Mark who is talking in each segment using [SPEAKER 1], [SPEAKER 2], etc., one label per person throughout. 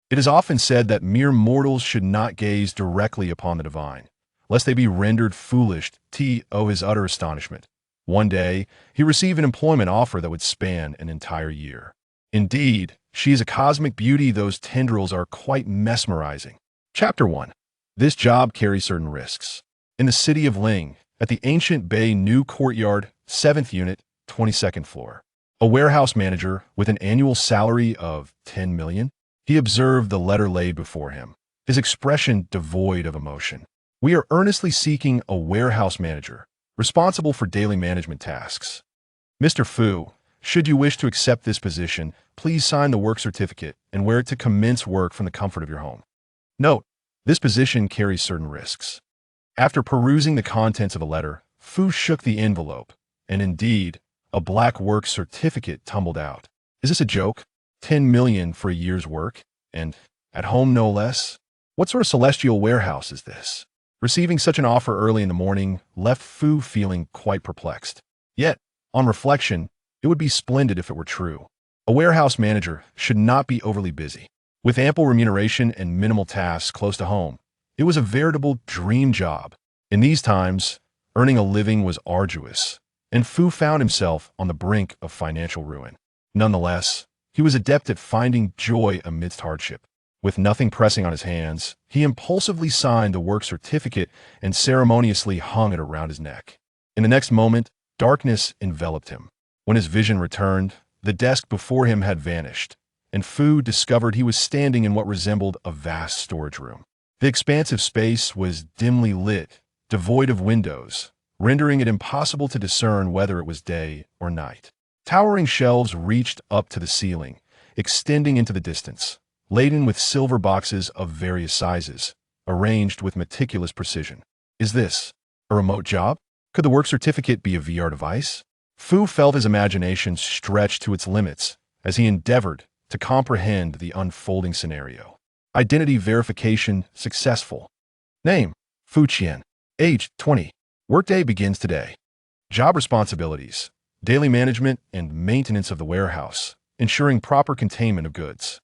[SPEAKER 1] It is often said that mere mortals should not gaze directly upon the divine, lest they be rendered foolish. His utter astonishment. One day, he received an employment offer that would span an entire year. Indeed, she is a cosmic beauty. Those tendrils are quite mesmerizing. Chapter 1. This job carries certain risks. In the city of Ling, at the ancient Bay New Courtyard, 7th unit, 22nd floor, a warehouse manager with an annual salary of 10 million, he observed the letter laid before him, his expression devoid of emotion. We are earnestly seeking a warehouse manager, responsible for daily management tasks. Mr. Fu, should you wish to accept this position, please sign the work certificate and wear it to commence work from the comfort of your home. Note, this position carries certain risks. After perusing the contents of the letter, Fu shook the envelope, and indeed, a black work certificate tumbled out. Is this a joke? 10 million for a year's work? And at home no less? What sort of celestial warehouse is this? Receiving such an offer early in the morning left Fu feeling quite perplexed. Yet, on reflection, it would be splendid if it were true. A warehouse manager should not be overly busy. With ample remuneration and minimal tasks close to home, it was a veritable dream job. In these times, earning a living was arduous, and Fu found himself on the brink of financial ruin. Nonetheless, he was adept at finding joy amidst hardship. With nothing pressing on his hands, he impulsively signed the work certificate and ceremoniously hung it around his neck. In the next moment, darkness enveloped him. When his vision returned, the desk before him had vanished, and Fu discovered he was standing in what resembled a vast storage room. The expansive space was dimly lit, devoid of windows, rendering it impossible to discern whether it was day or night. Towering shelves reached up to the ceiling, extending into the distance, laden with silver boxes of various sizes, arranged with meticulous precision. Is this a remote job? Could the work certificate be a VR device? Fu felt his imagination stretch to its limits as he endeavored to comprehend the unfolding scenario. Identity verification successful. Name, Fu Qian. Age, 20. Workday begins today. Job responsibilities, daily management and maintenance of the warehouse, ensuring proper containment of goods.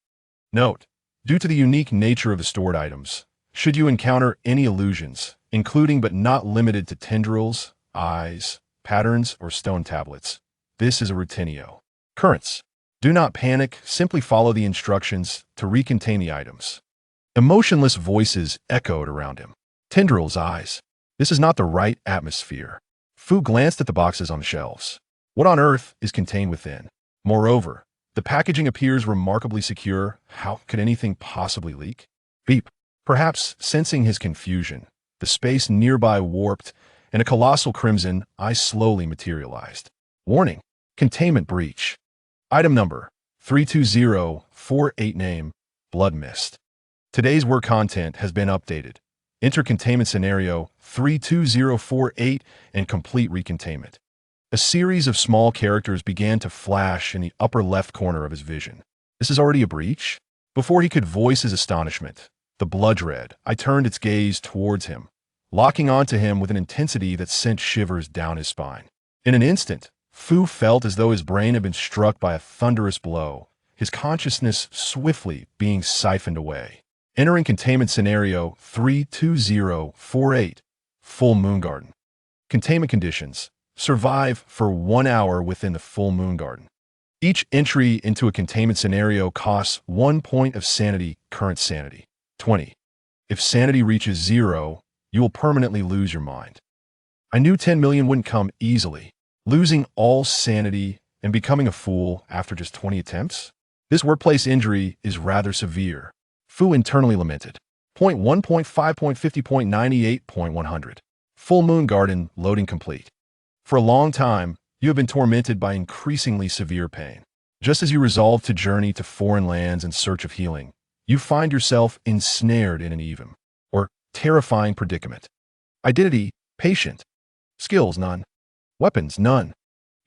[SPEAKER 1] Note, due to the unique nature of the stored items, should you encounter any illusions, including but not limited to tendrils, eyes, patterns, or stone tablets, this is a rutinio. Currents. Do not panic, simply follow the instructions to recontain the items. Emotionless voices echoed around him. Tendrils' eyes. This is not the right atmosphere. Fu glanced at the boxes on the shelves. What on earth is contained within? Moreover, the packaging appears remarkably secure. How could anything possibly leak? Beep. Perhaps sensing his confusion, the space nearby warped, and a colossal crimson eye slowly materialized. Warning. Containment breach. Item number 32048. Name, Blood Mist. Today's work content has been updated. Enter containment scenario 32048 and complete recontainment. A series of small characters began to flash in the upper left corner of his vision. This is already a breach? Before he could voice his astonishment, the blood red eye turned its gaze towards him, locking onto him with an intensity that sent shivers down his spine. In an instant, Fu felt as though his brain had been struck by a thunderous blow, his consciousness swiftly being siphoned away. Entering containment scenario 32048, Full Moon Garden. Containment conditions. Survive for 1 hour within the Full Moon Garden. Each entry into a containment scenario costs 1 point of sanity, current sanity, 20. If sanity reaches 0, you will permanently lose your mind. I knew 10 million wouldn't come easily. Losing all sanity and becoming a fool after just 20 attempts? This workplace injury is rather severe. Fu internally lamented. Point 1.5.50.98.100. Full Moon Garden loading complete. For a long time, you have been tormented by increasingly severe pain. Just as you resolve to journey to foreign lands in search of healing, you find yourself ensnared in an even, or terrifying predicament. Identity, patient. Skills, none. Weapons, none.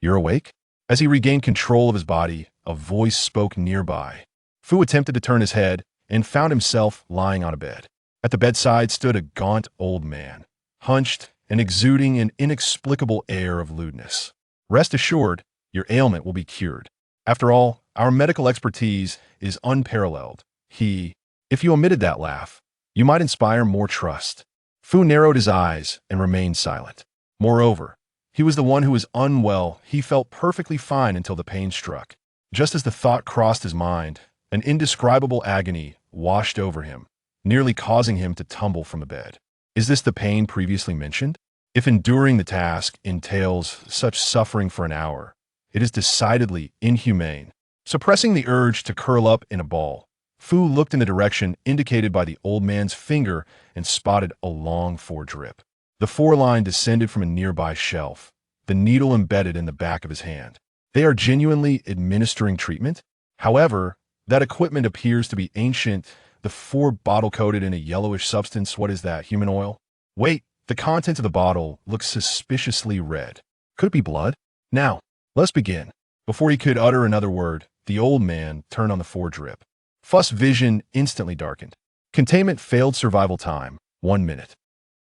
[SPEAKER 1] You're awake? As he regained control of his body, a voice spoke nearby. Fu attempted to turn his head and found himself lying on a bed. At the bedside stood a gaunt old man, hunched and exuding an inexplicable air of lewdness. Rest assured, your ailment will be cured. After all, our medical expertise is unparalleled. He If you omitted that laugh, you might inspire more trust. Fu narrowed his eyes and remained silent. Moreover, he was the one who was unwell. He felt perfectly fine until the pain struck. Just as the thought crossed his mind, an indescribable agony washed over him, nearly causing him to tumble from the bed. Is this the pain previously mentioned? If enduring the task entails such suffering for an hour, it is decidedly inhumane. Suppressing the urge to curl up in a ball, Fu looked in the direction indicated by the old man's finger and spotted a long foredrip. The foreline descended from a nearby shelf, the needle embedded in the back of his hand. They are genuinely administering treatment? However, that equipment appears to be ancient. The four bottle-coated in a yellowish substance. What is that, human oil? Wait, the content of the bottle looks suspiciously red. Could it be blood? Now, let's begin. Before he could utter another word, the old man turned on the foredrip. Fu's vision instantly darkened. Containment failed. Survival time, 1 minute.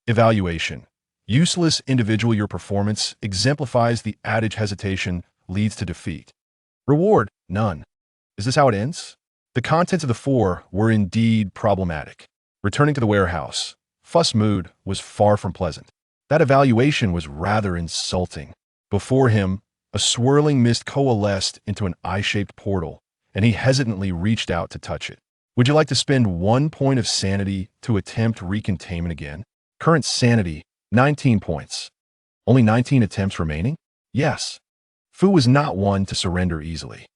[SPEAKER 1] Evaluation. Useless individual. Your performance exemplifies the adage hesitation leads to defeat. Reward, none. Is this how it ends? The contents of the four were indeed problematic. Returning to the warehouse, Fu's mood was far from pleasant. That evaluation was rather insulting. Before him, a swirling mist coalesced into an eye-shaped portal, and he hesitantly reached out to touch it. Would you like to spend 1 point of sanity to attempt recontainment again? Current sanity, 19 points. Only 19 attempts remaining? Yes. Fu was not one to surrender easily.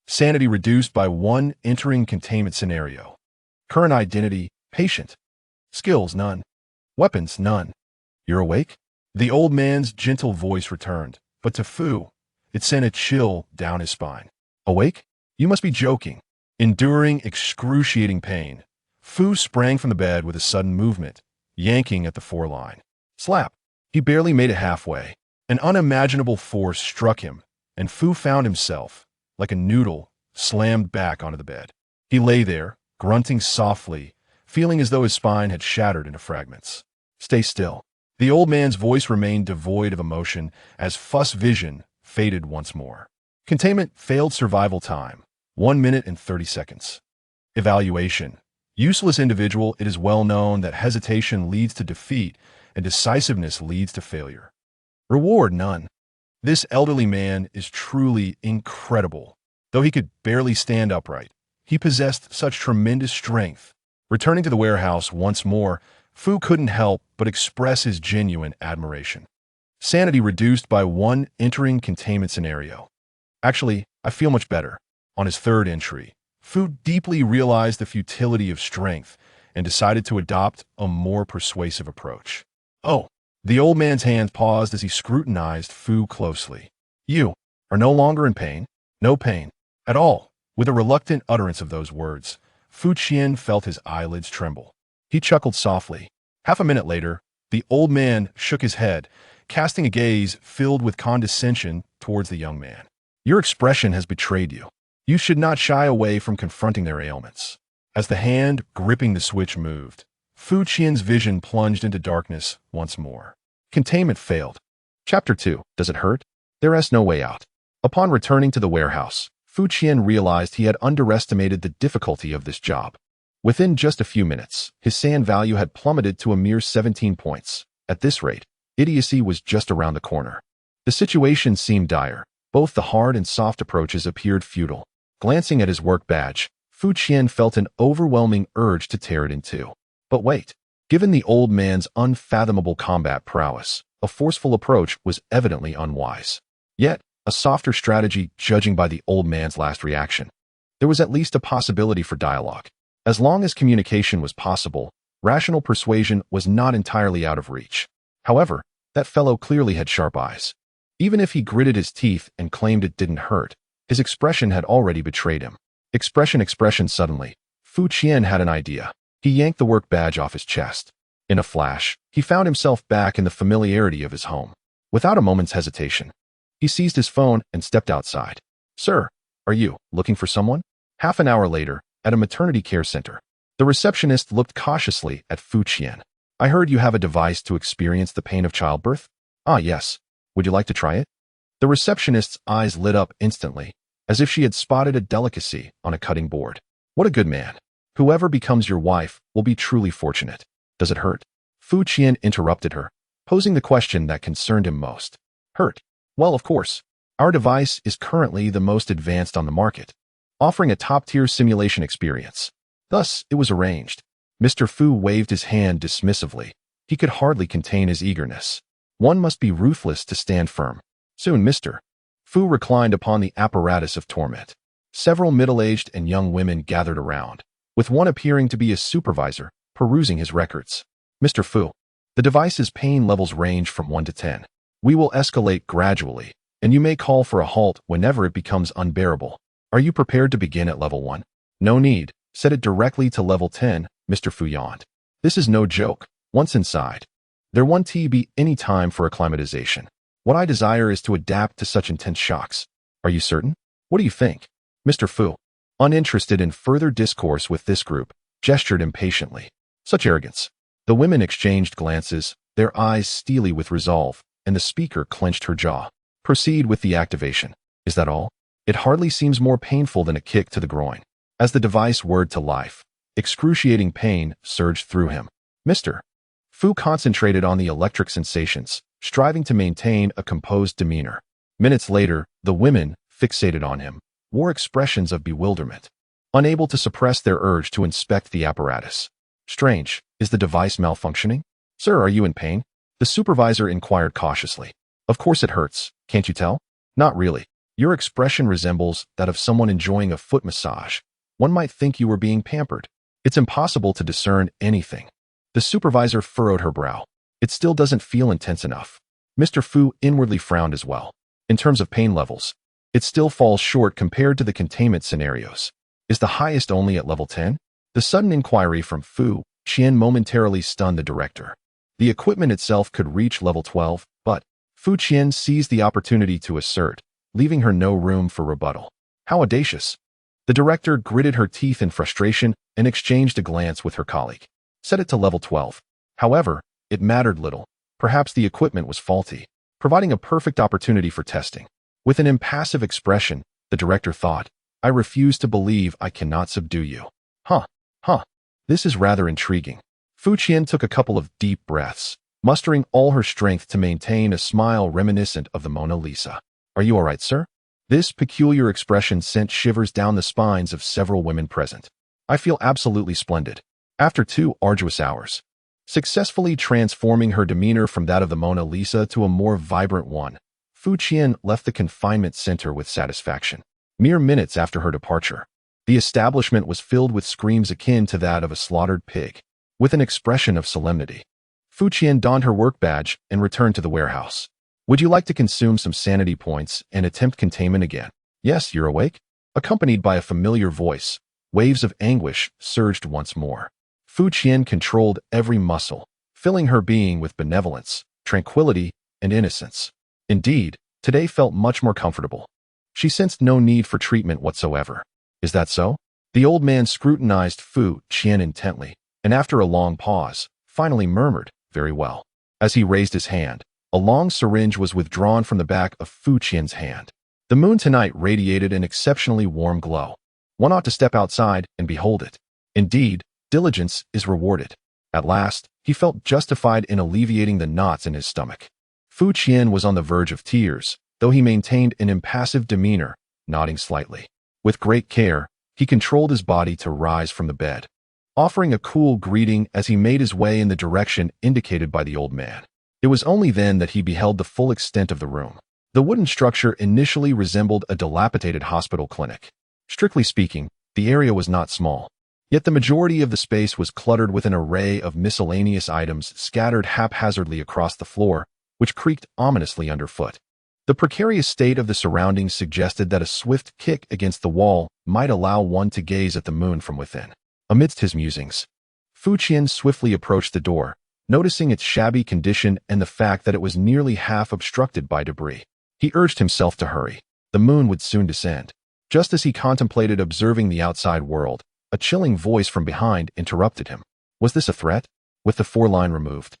[SPEAKER 1] Sanity reduced by 1 entering containment scenario. Current identity, patient. Skills, none. Weapons, none. You're awake? The old man's gentle voice returned, but to Fu, it sent a chill down his spine. Awake? You must be joking. Enduring excruciating pain, Fu sprang from the bed with a sudden movement, yanking at the foreline. Slap! He barely made it halfway. An unimaginable force struck him, and Fu found himself, like a noodle, slammed back onto the bed. He lay there, grunting softly, feeling as though his spine had shattered into fragments. Stay still. The old man's voice remained devoid of emotion as Fu's vision faded once more. Containment failed. Survival time, 1 minute and 30 seconds. Evaluation. Useless individual. It is well known that hesitation leads to defeat and decisiveness leads to failure. Reward, none. This elderly man is truly incredible. Though he could barely stand upright, he possessed such tremendous strength. Returning to the warehouse once more, Fu couldn't help but express his genuine admiration. Sanity reduced by 1 entering containment scenario. Actually, I feel much better. On his third entry, Fu deeply realized the futility of strength and decided to adopt a more persuasive approach. Oh, the old man's hands paused as he scrutinized Fu closely. You are no longer in pain? No pain at all. With a reluctant utterance of those words, Fu Qian felt his eyelids tremble. He chuckled softly. Half a minute later, the old man shook his head, casting a gaze filled with condescension towards the young man. Your expression has betrayed you. You should not shy away from confronting their ailments. As the hand gripping the switch moved, Fu Qian's vision plunged into darkness once more. Containment failed. Chapter 2. Does it hurt? There is no way out. Upon returning to the warehouse, Fu Qian realized he had underestimated the difficulty of this job. Within just a few minutes, his SAN value had plummeted to a mere 17 points. At this rate, idiocy was just around the corner. The situation seemed dire. Both the hard and soft approaches appeared futile. Glancing at his work badge, Fu Qian felt an overwhelming urge to tear it in two. But wait, given the old man's unfathomable combat prowess, a forceful approach was evidently unwise. Yet, a softer strategy, judging by the old man's last reaction. There was at least a possibility for dialogue. As long as communication was possible, rational persuasion was not entirely out of reach. However, that fellow clearly had sharp eyes. Even if he gritted his teeth and claimed it didn't hurt, his expression had already betrayed him. Expression. Suddenly, Fu Qian had an idea. He yanked the work badge off his chest. In a flash, he found himself back in the familiarity of his home. Without a moment's hesitation, he seized his phone and stepped outside. Sir, are you looking for someone? Half an hour later, at a maternity care center, the receptionist looked cautiously at Fu Qian. I heard you have a device to experience the pain of childbirth? Ah, yes. Would you like to try it? The receptionist's eyes lit up instantly, as if she had spotted a delicacy on a cutting board. What a good man. Whoever becomes your wife will be truly fortunate. Does it hurt? Fu Qian interrupted her, posing the question that concerned him most. Hurt? Well, of course. Our device is currently the most advanced on the market, offering a top-tier simulation experience. Thus, it was arranged. Mr. Fu waved his hand dismissively. He could hardly contain his eagerness. One must be ruthless to stand firm. Soon, Mr. Fu reclined upon the apparatus of torment. Several middle-aged and young women gathered around, with one appearing to be a supervisor, perusing his records. Mr. Fu, the device's pain levels range from 1 to 10. We will escalate gradually, and you may call for a halt whenever it becomes unbearable. Are you prepared to begin at level 1? No need. Set it directly to level 10, Mr. Fu yawned. This is no joke. Once inside, there won't be any time for acclimatization. What I desire is to adapt to such intense shocks. Are you certain? What do you think? Mr. Fu, uninterested in further discourse with this group, gestured impatiently. Such arrogance. The women exchanged glances, their eyes steely with resolve, and the speaker clenched her jaw. Proceed with the activation. Is that all? It hardly seems more painful than a kick to the groin. As the device whirred to life, excruciating pain surged through him. Mr. Fu concentrated on the electric sensations, striving to maintain a composed demeanor. Minutes later, the women, fixated on him, wore expressions of bewilderment, unable to suppress their urge to inspect the apparatus. Strange, is the device malfunctioning? Sir, are you in pain? The supervisor inquired cautiously. Of course it hurts, can't you tell? Not really. Your expression resembles that of someone enjoying a foot massage. One might think you were being pampered. It's impossible to discern anything. The supervisor furrowed her brow. It still doesn't feel intense enough. Mr. Fu inwardly frowned as well. In terms of pain levels, it still falls short compared to the containment scenarios. Is the highest only at level 10? The sudden inquiry from Fu Qian momentarily stunned the director. The equipment itself could reach level 12, but Fu Qian seized the opportunity to assert, leaving her no room for rebuttal. How audacious! The director gritted her teeth in frustration and exchanged a glance with her colleague. Set it to level 12. However, it mattered little. Perhaps the equipment was faulty, providing a perfect opportunity for testing. With an impassive expression, the director thought, I refuse to believe I cannot subdue you. Huh. This is rather intriguing. Fu Qian took a couple of deep breaths, mustering all her strength to maintain a smile reminiscent of the Mona Lisa. Are you all right, sir? This peculiar expression sent shivers down the spines of several women present. I feel absolutely splendid. After 2 arduous hours, successfully transforming her demeanor from that of the Mona Lisa to a more vibrant one, Fu Qian left the confinement center with satisfaction. Mere minutes after her departure, the establishment was filled with screams akin to that of a slaughtered pig. With an expression of solemnity, Fu Qian donned her work badge and returned to the warehouse. Would you like to consume some sanity points and attempt containment again? Yes, you're awake? Accompanied by a familiar voice, waves of anguish surged once more. Fu Qian controlled every muscle, filling her being with benevolence, tranquility, and innocence. Indeed, today felt much more comfortable. She sensed no need for treatment whatsoever. Is that so? The old man scrutinized Fu Qian intently, and after a long pause, finally murmured, very well. As he raised his hand, a long syringe was withdrawn from the back of Fu Qian's hand. The moon tonight radiated an exceptionally warm glow. One ought to step outside and behold it. Indeed, diligence is rewarded. At last, he felt justified in alleviating the knots in his stomach. Fu Qian was on the verge of tears, though he maintained an impassive demeanor, nodding slightly. With great care, he controlled his body to rise from the bed, offering a cool greeting as he made his way in the direction indicated by the old man. It was only then that he beheld the full extent of the room. The wooden structure initially resembled a dilapidated hospital clinic. Strictly speaking, the area was not small. Yet the majority of the space was cluttered with an array of miscellaneous items scattered haphazardly across the floor, which creaked ominously underfoot. The precarious state of the surroundings suggested that a swift kick against the wall might allow one to gaze at the moon from within. Amidst his musings, Fu Qian swiftly approached the door, noticing its shabby condition and the fact that it was nearly half obstructed by debris. He urged himself to hurry. The moon would soon descend. Just as he contemplated observing the outside world, a chilling voice from behind interrupted him. Was this a threat? With the foreline removed,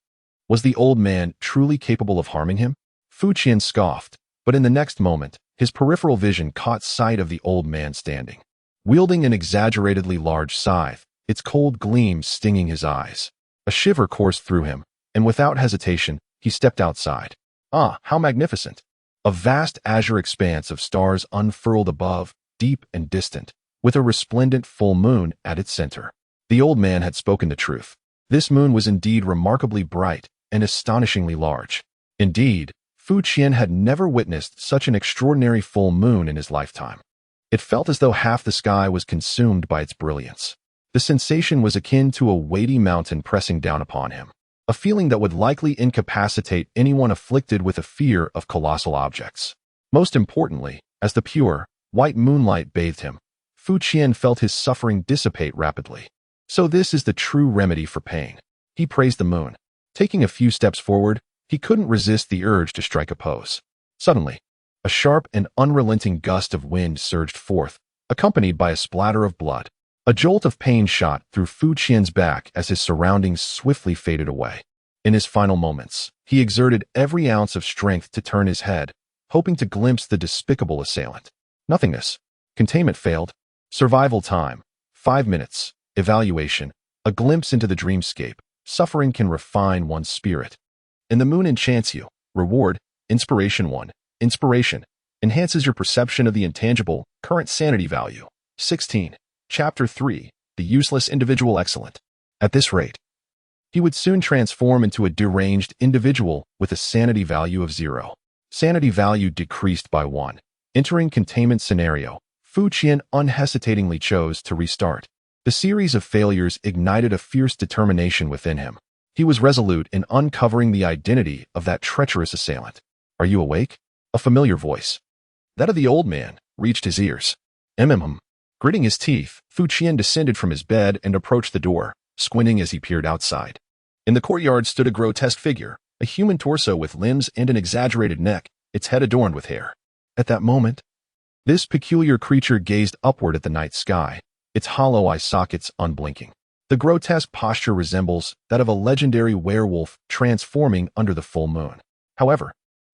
[SPEAKER 1] was the old man truly capable of harming him? Fu Qian scoffed, but in the next moment, his peripheral vision caught sight of the old man standing. Wielding an exaggeratedly large scythe, its cold gleam stinging his eyes. A shiver coursed through him, and without hesitation, he stepped outside. Ah, how magnificent! A vast azure expanse of stars unfurled above, deep and distant, with a resplendent full moon at its center. The old man had spoken the truth. This moon was indeed remarkably bright and astonishingly large. Indeed, Fu Qian had never witnessed such an extraordinary full moon in his lifetime. It felt as though half the sky was consumed by its brilliance. The sensation was akin to a weighty mountain pressing down upon him, a feeling that would likely incapacitate anyone afflicted with a fear of colossal objects. Most importantly, as the pure, white moonlight bathed him, Fu Qian felt his suffering dissipate rapidly. So this is the true remedy for pain. He praised the moon. Taking a few steps forward, he couldn't resist the urge to strike a pose. Suddenly, a sharp and unrelenting gust of wind surged forth, accompanied by a splatter of blood. A jolt of pain shot through Fu Qian's back as his surroundings swiftly faded away. In his final moments, he exerted every ounce of strength to turn his head, hoping to glimpse the despicable assailant. Nothingness. Containment failed. Survival time. 5 minutes. Evaluation. A glimpse into the dreamscape. Suffering can refine one's spirit. And the moon enchants you. Reward. Inspiration 1. Inspiration. Enhances your perception of the intangible. Current sanity value. 16. Chapter 3. The useless individual excellent. At this rate, he would soon transform into a deranged individual with a sanity value of 0. Sanity value decreased by 1. Entering containment scenario, Fu Qian unhesitatingly chose to restart. The series of failures ignited a fierce determination within him. He was resolute in uncovering the identity of that treacherous assailant. Are you awake? A familiar voice, that of the old man, reached his ears. Gritting his teeth, Fu Qian descended from his bed and approached the door, squinting as he peered outside. In the courtyard stood a grotesque figure, a human torso with limbs and an exaggerated neck, its head adorned with hair. At that moment, this peculiar creature gazed upward at the night sky, its hollow eye sockets unblinking. The grotesque posture resembles that of a legendary werewolf transforming under the full moon. However,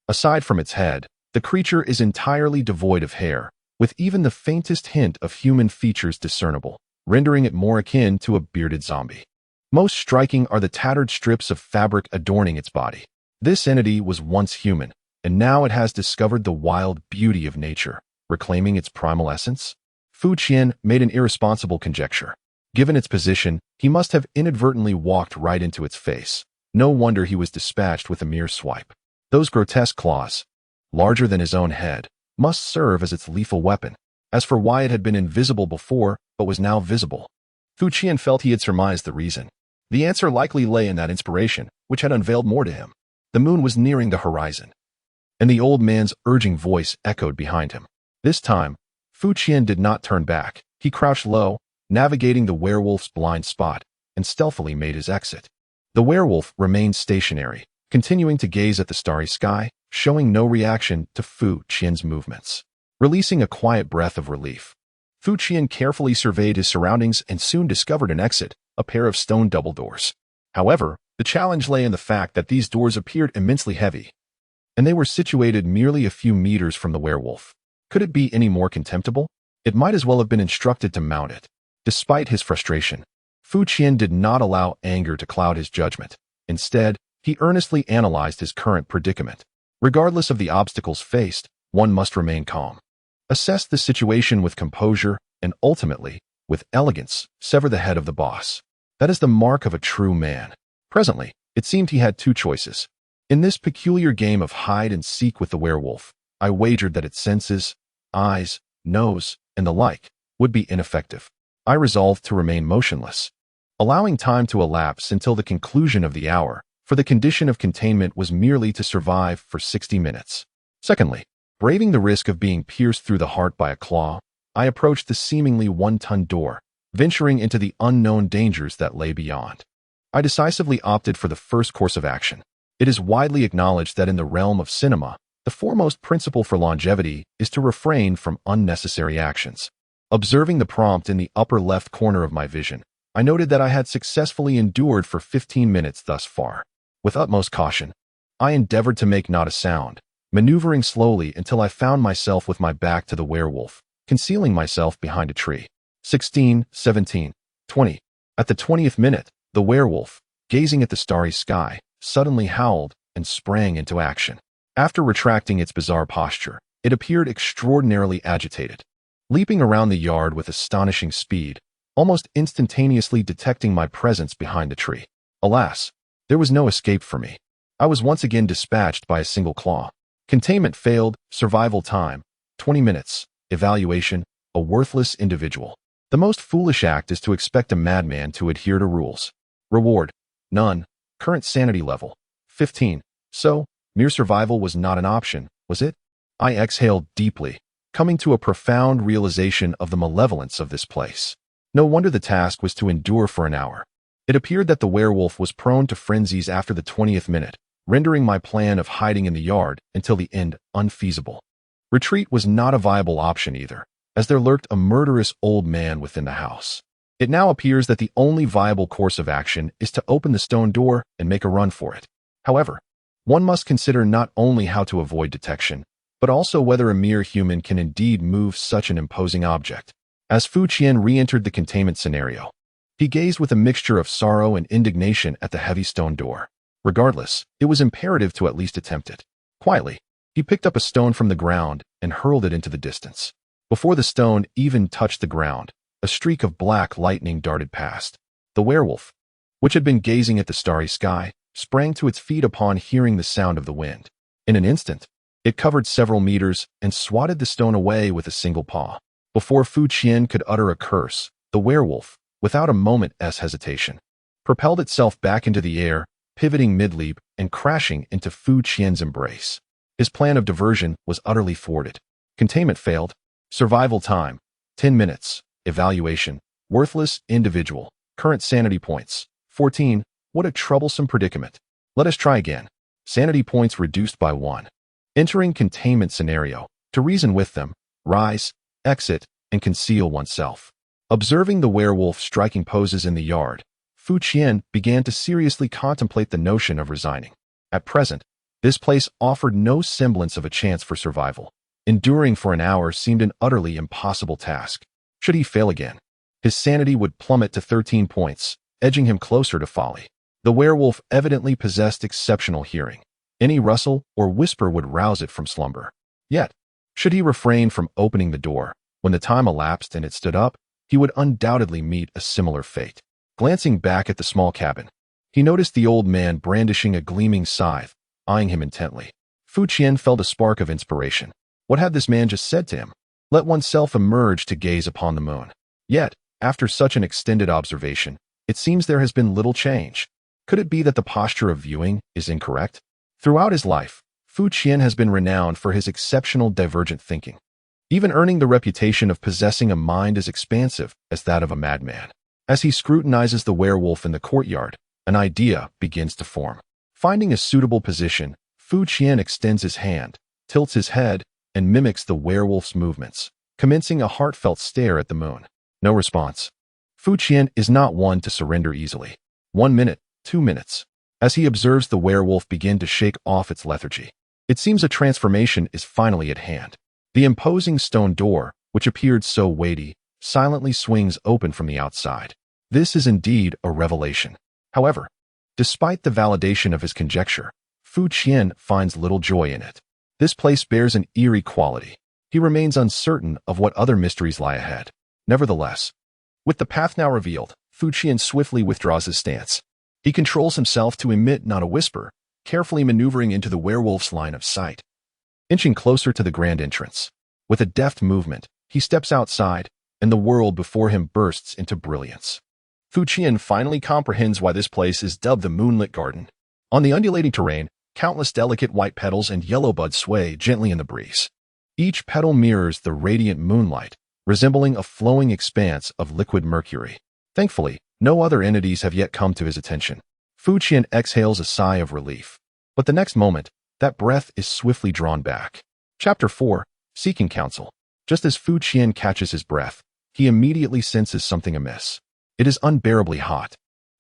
[SPEAKER 1] aside from its head, the creature is entirely devoid of hair, with even the faintest hint of human features discernible, rendering it more akin to a bearded zombie. Most striking are the tattered strips of fabric adorning its body. This entity was once human, and now it has discovered the wild beauty of nature, reclaiming its primal essence. Fu Qian made an irresponsible conjecture. Given its position, he must have inadvertently walked right into its face. No wonder he was dispatched with a mere swipe. Those grotesque claws, larger than his own head, must serve as its lethal weapon. As for why it had been invisible before, but was now visible, Fu Qian felt he had surmised the reason. The answer likely lay in that inspiration, which had unveiled more to him. The moon was nearing the horizon, and the old man's urging voice echoed behind him. This time, Fu Qian did not turn back. He crouched low, navigating the werewolf's blind spot, and stealthily made his exit. The werewolf remained stationary, continuing to gaze at the starry sky, showing no reaction to Fu Qian's movements. Releasing a quiet breath of relief, Fu Qian carefully surveyed his surroundings and soon discovered an exit, a pair of stone double doors. However, the challenge lay in the fact that these doors appeared immensely heavy, and they were situated merely a few meters from the werewolf. Could it be any more contemptible? It might as well have been instructed to mount it. Despite his frustration, Fu Qian did not allow anger to cloud his judgment. Instead, he earnestly analyzed his current predicament. Regardless of the obstacles faced, one must remain calm. Assess the situation with composure and ultimately, with elegance, sever the head of the boss. That is the mark of a true man. Presently, it seemed he had two choices. In this peculiar game of hide and seek with the werewolf, I wagered that its senses, eyes, nose, and the like, would be ineffective. I resolved to remain motionless, allowing time to elapse until the conclusion of the hour, for the condition of containment was merely to survive for 60 minutes. Secondly, braving the risk of being pierced through the heart by a claw, I approached the seemingly one-ton door, venturing into the unknown dangers that lay beyond. I decisively opted for the first course of action. It is widely acknowledged that in the realm of cinema, the foremost principle for longevity is to refrain from unnecessary actions. Observing the prompt in the upper left corner of my vision, I noted that I had successfully endured for 15 minutes thus far. With utmost caution, I endeavored to make not a sound, maneuvering slowly until I found myself with my back to the werewolf, concealing myself behind a tree. 16, 17, 20. At the 20th minute, the werewolf, gazing at the starry sky, suddenly howled and sprang into action. After retracting its bizarre posture, it appeared extraordinarily agitated, leaping around the yard with astonishing speed, almost instantaneously detecting my presence behind the tree. Alas, there was no escape for me. I was once again dispatched by a single claw. Containment failed, survival time, 20 minutes, evaluation, a worthless individual. The most foolish act is to expect a madman to adhere to rules. Reward, none. Current sanity level, 15. So, mere survival was not an option, was it? I exhaled deeply, coming to a profound realization of the malevolence of this place. No wonder the task was to endure for an hour. It appeared that the werewolf was prone to frenzies after the 20th minute, rendering my plan of hiding in the yard until the end unfeasible. Retreat was not a viable option either, as there lurked a murderous old man within the house. It now appears that the only viable course of action is to open the stone door and make a run for it. However, one must consider not only how to avoid detection, but also whether a mere human can indeed move such an imposing object. As Fu Qian re-entered the containment scenario, he gazed with a mixture of sorrow and indignation at the heavy stone door. Regardless, it was imperative to at least attempt it. Quietly, he picked up a stone from the ground and hurled it into the distance. Before the stone even touched the ground, a streak of black lightning darted past. The werewolf, which had been gazing at the starry sky, sprang to its feet upon hearing the sound of the wind. In an instant, it covered several meters and swatted the stone away with a single paw. Before Fu Qian could utter a curse, the werewolf, without a moment's hesitation, propelled itself back into the air, pivoting mid-leap and crashing into Fu Qian's embrace. His plan of diversion was utterly thwarted. Containment failed. Survival time, 10 minutes. Evaluation, worthless individual. Current sanity points, 14. What a troublesome predicament. Let us try again. Sanity points reduced by 1. Entering containment scenario. To reason with them, rise, exit, and conceal oneself. Observing the werewolf striking poses in the yard, Fu Qian began to seriously contemplate the notion of resigning. At present, this place offered no semblance of a chance for survival. Enduring for an hour seemed an utterly impossible task. Should he fail again, his sanity would plummet to 13 points, edging him closer to folly. The werewolf evidently possessed exceptional hearing. Any rustle or whisper would rouse it from slumber. Yet, should he refrain from opening the door, when the time elapsed and it stood up, he would undoubtedly meet a similar fate. Glancing back at the small cabin, he noticed the old man brandishing a gleaming scythe, eyeing him intently. Fu Qian felt a spark of inspiration. What had this man just said to him? Let oneself emerge to gaze upon the moon. Yet, after such an extended observation, it seems there has been little change. Could it be that the posture of viewing is incorrect? Throughout his life, Fu Qian has been renowned for his exceptional divergent thinking, even earning the reputation of possessing a mind as expansive as that of a madman. As he scrutinizes the werewolf in the courtyard, an idea begins to form. Finding a suitable position, Fu Qian extends his hand, tilts his head, and mimics the werewolf's movements, commencing a heartfelt stare at the moon. No response. Fu Qian is not one to surrender easily. 1 minute, 2 minutes. As he observes the werewolf begin to shake off its lethargy, it seems a transformation is finally at hand. The imposing stone door, which appeared so weighty, silently swings open from the outside. This is indeed a revelation. However, despite the validation of his conjecture, Fu Qian finds little joy in it. This place bears an eerie quality. He remains uncertain of what other mysteries lie ahead. Nevertheless, with the path now revealed, Fu Qian swiftly withdraws his stance. He controls himself to emit not a whisper, carefully maneuvering into the werewolf's line of sight. Inching closer to the grand entrance, with a deft movement, he steps outside, and the world before him bursts into brilliance. Fu Qian finally comprehends why this place is dubbed the Moonlit Garden. On the undulating terrain, countless delicate white petals and yellow buds sway gently in the breeze. Each petal mirrors the radiant moonlight, resembling a flowing expanse of liquid mercury. Thankfully, no other entities have yet come to his attention. Fu Qian exhales a sigh of relief. But the next moment, that breath is swiftly drawn back. Chapter 4, Seeking Counsel. Just as Fu Qian catches his breath, he immediately senses something amiss. It is unbearably hot.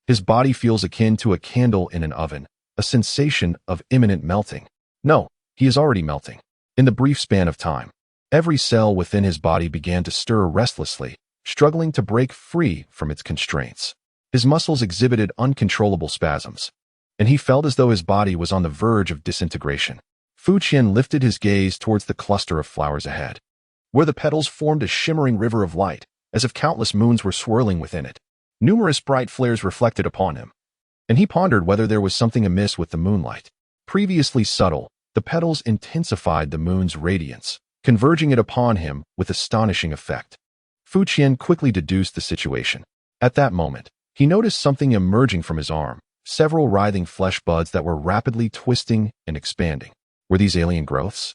[SPEAKER 1] His body feels akin to a candle in an oven, a sensation of imminent melting. No, he is already melting. In the brief span of time, every cell within his body began to stir restlessly, struggling to break free from its constraints. His muscles exhibited uncontrollable spasms, and he felt as though his body was on the verge of disintegration. Fu Qian lifted his gaze towards the cluster of flowers ahead, where the petals formed a shimmering river of light, as if countless moons were swirling within it. Numerous bright flares reflected upon him, and he pondered whether there was something amiss with the moonlight. Previously subtle, the petals intensified the moon's radiance, converging it upon him with astonishing effect. Fu Qian quickly deduced the situation. At that moment, he noticed something emerging from his arm, several writhing flesh buds that were rapidly twisting and expanding. Were these alien growths?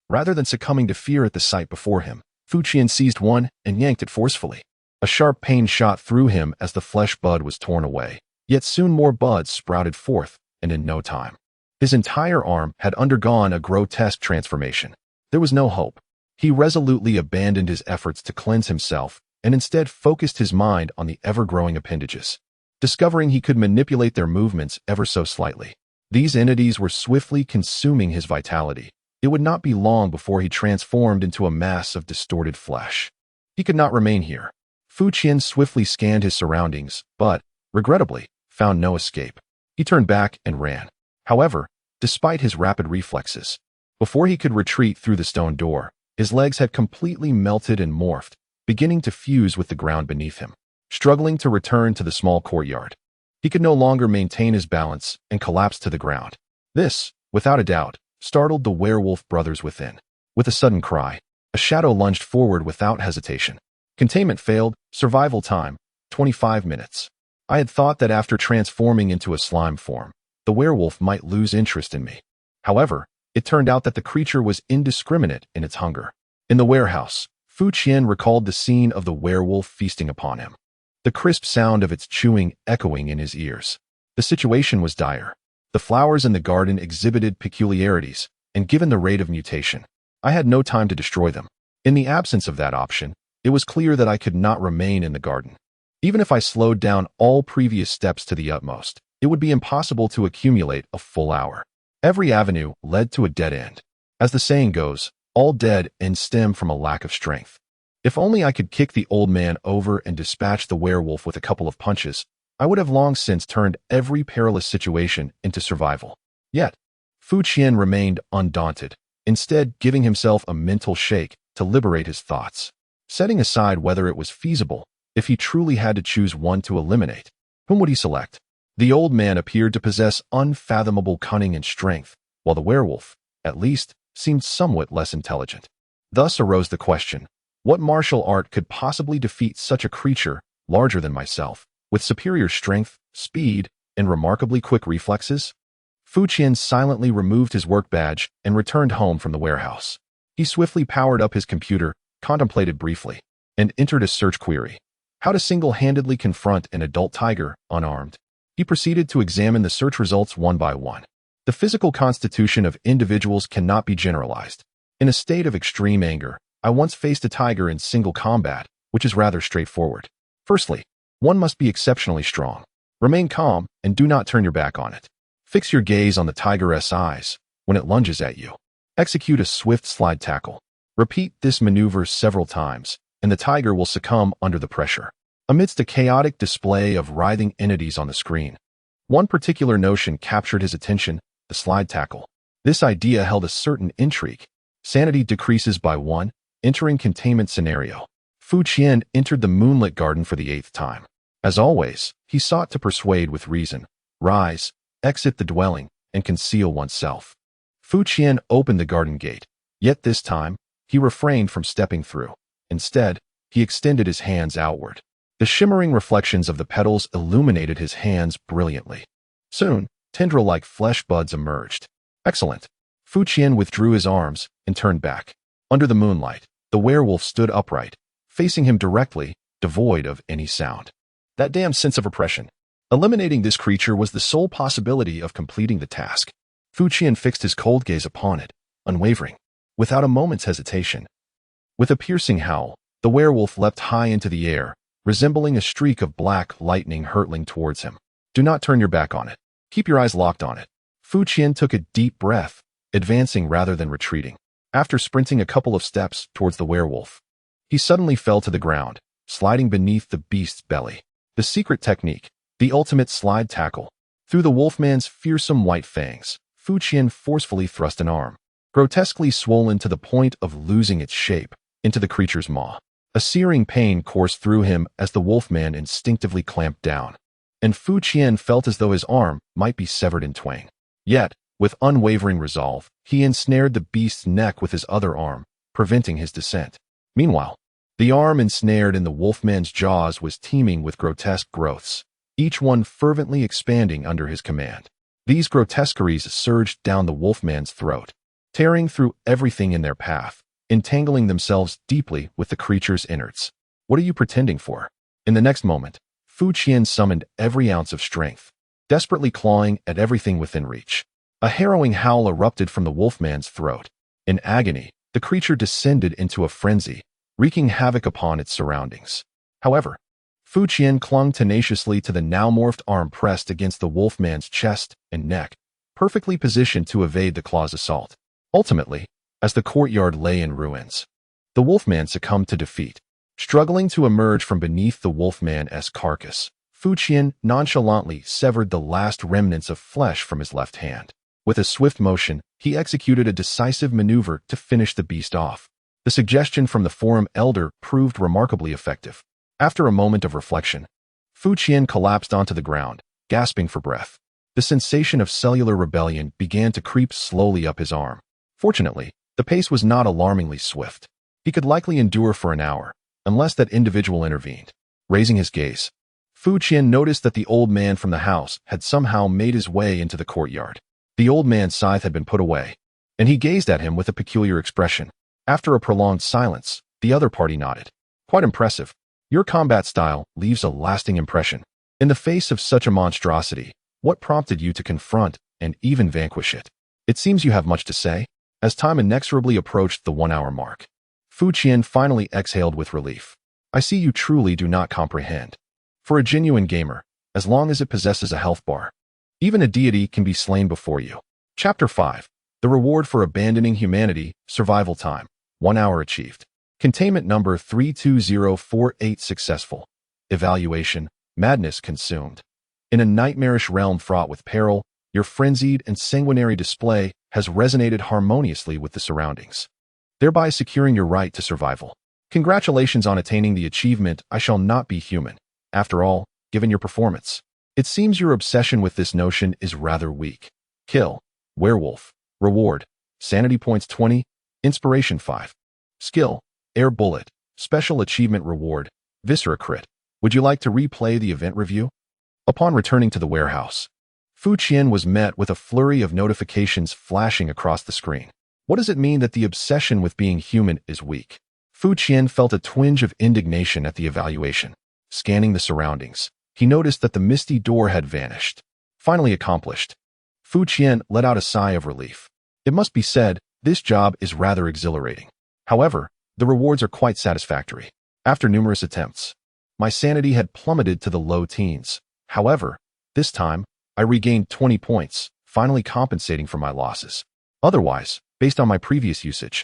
[SPEAKER 1] Rather than succumbing to fear at the sight before him, Fu Qian seized one and yanked it forcefully. A sharp pain shot through him as the flesh bud was torn away, yet soon more buds sprouted forth, and in no time, his entire arm had undergone a grotesque transformation. There was no hope. He resolutely abandoned his efforts to cleanse himself and instead focused his mind on the ever-growing appendages, discovering he could manipulate their movements ever so slightly. These entities were swiftly consuming his vitality. It would not be long before he transformed into a mass of distorted flesh. He could not remain here. Fu Qian swiftly scanned his surroundings, but, regrettably, found no escape. He turned back and ran. However, despite his rapid reflexes, before he could retreat through the stone door, his legs had completely melted and morphed, beginning to fuse with the ground beneath him. Struggling to return to the small courtyard, he could no longer maintain his balance and collapsed to the ground. This, without a doubt, startled the werewolf brothers within. With a sudden cry, a shadow lunged forward without hesitation. Containment failed. Survival time, 25 minutes. I had thought that after transforming into a slime form, the werewolf might lose interest in me. However, it turned out that the creature was indiscriminate in its hunger. In the warehouse, Fu Qian recalled the scene of the werewolf feasting upon him, the crisp sound of its chewing echoing in his ears. The situation was dire. The flowers in the garden exhibited peculiarities, and given the rate of mutation, I had no time to destroy them. In the absence of that option, it was clear that I could not remain in the garden. Even if I slowed down all previous steps to the utmost, it would be impossible to accumulate a full hour. Every avenue led to a dead end. As the saying goes, all dead ends stem from a lack of strength. If only I could kick the old man over and dispatch the werewolf with a couple of punches, I would have long since turned every perilous situation into survival. Yet, Fu Qian remained undaunted, instead giving himself a mental shake to liberate his thoughts. Setting aside whether it was feasible, if he truly had to choose one to eliminate, whom would he select? The old man appeared to possess unfathomable cunning and strength, while the werewolf, at least, seemed somewhat less intelligent. Thus arose the question, what martial art could possibly defeat such a creature, larger than myself, with superior strength, speed, and remarkably quick reflexes? Fu Qian silently removed his work badge and returned home from the warehouse. He swiftly powered up his computer, contemplated briefly, and entered a search query. How to single-handedly confront an adult tiger, unarmed. He proceeded to examine the search results one by one. The physical constitution of individuals cannot be generalized. In a state of extreme anger, I once faced a tiger in single combat, which is rather straightforward. Firstly, one must be exceptionally strong. Remain calm and do not turn your back on it. Fix your gaze on the tiger's eyes when it lunges at you. Execute a swift slide tackle. Repeat this maneuver several times, and the tiger will succumb under the pressure. Amidst a chaotic display of writhing entities on the screen, one particular notion captured his attention, the slide tackle. This idea held a certain intrigue. Sanity decreases by 1, entering containment scenario. Fu Qian entered the moonlit garden for the 8th time. As always, he sought to persuade with reason, rise, exit the dwelling, and conceal oneself. Fu Qian opened the garden gate, yet this time, he refrained from stepping through. Instead, he extended his hands outward. The shimmering reflections of the petals illuminated his hands brilliantly. Soon, tendril-like flesh buds emerged. Excellent. Fu Qian withdrew his arms and turned back. Under the moonlight, the werewolf stood upright, facing him directly, devoid of any sound. That damn sense of oppression. Eliminating this creature was the sole possibility of completing the task. Fu Qian fixed his cold gaze upon it, unwavering, without a moment's hesitation. With a piercing howl, the werewolf leapt high into the air, resembling a streak of black lightning hurtling towards him. Do not turn your back on it. Keep your eyes locked on it. Fu Qian took a deep breath, advancing rather than retreating. After sprinting a couple of steps towards the werewolf, he suddenly fell to the ground, sliding beneath the beast's belly. The secret technique, The ultimate slide tackle. Through the wolfman's fearsome white fangs, Fu Qian forcefully thrust an arm, grotesquely swollen to the point of losing its shape, into the creature's maw. A searing pain coursed through him as the wolfman instinctively clamped down, and Fu Qian felt as though his arm might be severed in twain. Yet, with unwavering resolve, he ensnared the beast's neck with his other arm, preventing his descent. Meanwhile, the arm ensnared in the wolfman's jaws was teeming with grotesque growths, each one fervently expanding under his command. These grotesqueries surged down the wolfman's throat, tearing through everything in their path, entangling themselves deeply with the creature's innards. What are you pretending for? In the next moment, Fu Qian summoned every ounce of strength, desperately clawing at everything within reach. A harrowing howl erupted from the wolfman's throat. In agony, the creature descended into a frenzy, wreaking havoc upon its surroundings. However, Fu Qian clung tenaciously to the now morphed arm pressed against the wolfman's chest and neck, perfectly positioned to evade the claw's assault. Ultimately, as the courtyard lay in ruins, the wolfman succumbed to defeat. Struggling to emerge from beneath the wolfman's carcass, Fu Qian nonchalantly severed the last remnants of flesh from his left hand. With a swift motion, he executed a decisive maneuver to finish the beast off. The suggestion from the forum elder proved remarkably effective. After a moment of reflection, Fu Qian collapsed onto the ground, gasping for breath. The sensation of cellular rebellion began to creep slowly up his arm. Fortunately, the pace was not alarmingly swift. He could likely endure for an hour, unless that individual intervened. Raising his gaze, Fu Qian noticed that the old man from the house had somehow made his way into the courtyard. The old man's scythe had been put away, and he gazed at him with a peculiar expression. After a prolonged silence, the other party nodded. Quite impressive. Your combat style leaves a lasting impression. In the face of such a monstrosity, what prompted you to confront and even vanquish it? It seems you have much to say. As time inexorably approached the 1-hour mark, Fu Qian finally exhaled with relief. I see you truly do not comprehend. For a genuine gamer, as long as it possesses a health bar, even a deity can be slain before you. Chapter 5. The Reward for Abandoning Humanity, Survival Time. 1 hour achieved. Containment number 32048 successful. Evaluation. Madness consumed. In a nightmarish realm fraught with peril, your frenzied and sanguinary display has resonated harmoniously with the surroundings, thereby securing your right to survival. Congratulations on attaining the achievement I shall not be human. After all, given your performance, it seems your obsession with this notion is rather weak. Kill. Werewolf. Reward. Sanity points 20. Inspiration 5. Skill. Air bullet. Special achievement reward. Viscera crit. Would you like to replay the event review? Upon returning to the warehouse, Fu Qian was met with a flurry of notifications flashing across the screen. What does it mean that the obsession with being human is weak? Fu Qian felt a twinge of indignation at the evaluation. Scanning the surroundings, he noticed that the misty door had vanished. Finally accomplished, Fu Qian let out a sigh of relief. It must be said, this job is rather exhilarating. However, the rewards are quite satisfactory. After numerous attempts, my sanity had plummeted to the low teens. However, this time, I regained 20 points, finally compensating for my losses. Otherwise, based on my previous usage,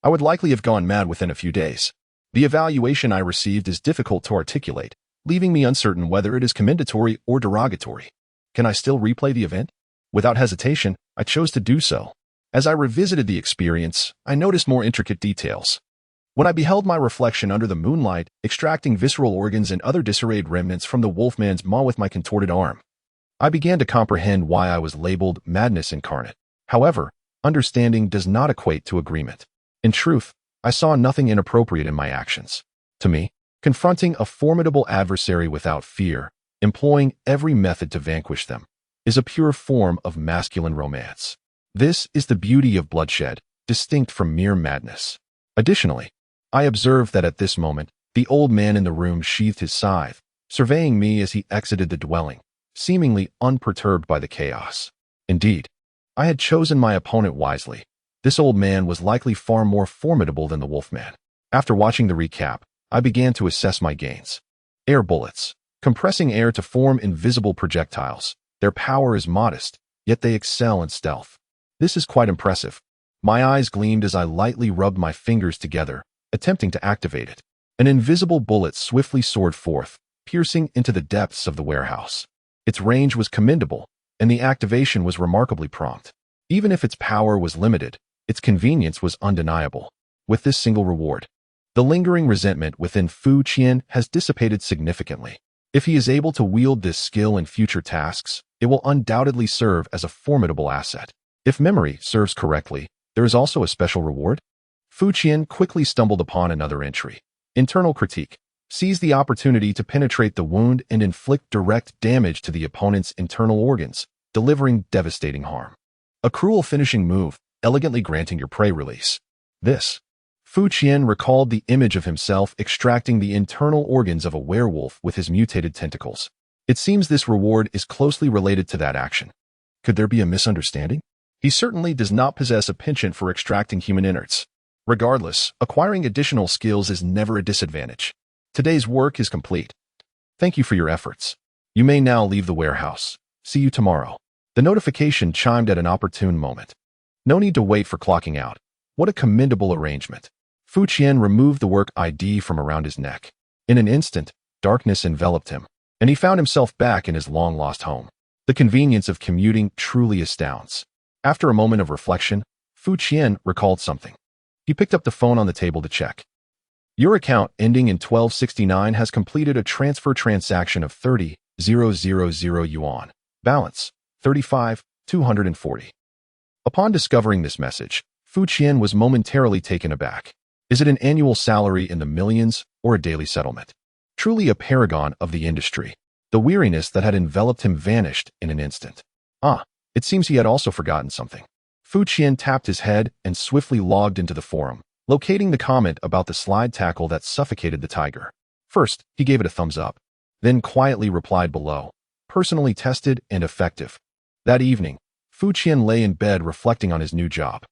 [SPEAKER 1] I would likely have gone mad within a few days. The evaluation I received is difficult to articulate, leaving me uncertain whether it is commendatory or derogatory. Can I still replay the event? Without hesitation, I chose to do so. As I revisited the experience, I noticed more intricate details. When I beheld my reflection under the moonlight, extracting visceral organs and other disarrayed remnants from the wolfman's maw with my contorted arm, I began to comprehend why I was labeled madness incarnate. However, understanding does not equate to agreement. In truth, I saw nothing inappropriate in my actions. To me, confronting a formidable adversary without fear, employing every method to vanquish them, is a pure form of masculine romance. This is the beauty of bloodshed, distinct from mere madness. Additionally, I observed that at this moment, the old man in the room sheathed his scythe, surveying me as he exited the dwelling, seemingly unperturbed by the chaos. Indeed, I had chosen my opponent wisely. This old man was likely far more formidable than the wolfman. After watching the recap, I began to assess my gains. Air bullets. Compressing air to form invisible projectiles. Their power is modest, yet they excel in stealth. This is quite impressive. My eyes gleamed as I lightly rubbed my fingers together, attempting to activate it. An invisible bullet swiftly soared forth, piercing into the depths of the warehouse. Its range was commendable, and the activation was remarkably prompt. Even if its power was limited, its convenience was undeniable. With this single reward, the lingering resentment within Fu Qian has dissipated significantly. If he is able to wield this skill in future tasks, it will undoubtedly serve as a formidable asset. If memory serves correctly, there is also a special reward. Fu Qian quickly stumbled upon another entry. Internal critique. Seize the opportunity to penetrate the wound and inflict direct damage to the opponent's internal organs, delivering devastating harm. A cruel finishing move, elegantly granting your prey release. This. Fu Qian recalled the image of himself extracting the internal organs of a werewolf with his mutated tentacles. It seems this reward is closely related to that action. Could there be a misunderstanding? He certainly does not possess a penchant for extracting human innards. Regardless, acquiring additional skills is never a disadvantage. Today's work is complete. Thank you for your efforts. You may now leave the warehouse. See you tomorrow. The notification chimed at an opportune moment. No need to wait for clocking out. What a commendable arrangement. Fu Qian removed the work ID from around his neck. In an instant, darkness enveloped him, and he found himself back in his long-lost home. The convenience of commuting truly astounds. After a moment of reflection, Fu Qian recalled something. He picked up the phone on the table to check. Your account ending in 1269 has completed a transfer transaction of 30,000 yuan. Balance, 35,240. Upon discovering this message, Fu Qian was momentarily taken aback. Is it an annual salary in the millions or a daily settlement? Truly a paragon of the industry. The weariness that had enveloped him vanished in an instant. It seems he had also forgotten something. Fu Qian tapped his head and swiftly logged into the forum, locating the comment about the slide tackle that suffocated the tiger. First, he gave it a thumbs up, then quietly replied below, personally tested and effective. That evening, Fu Qian lay in bed reflecting on his new job.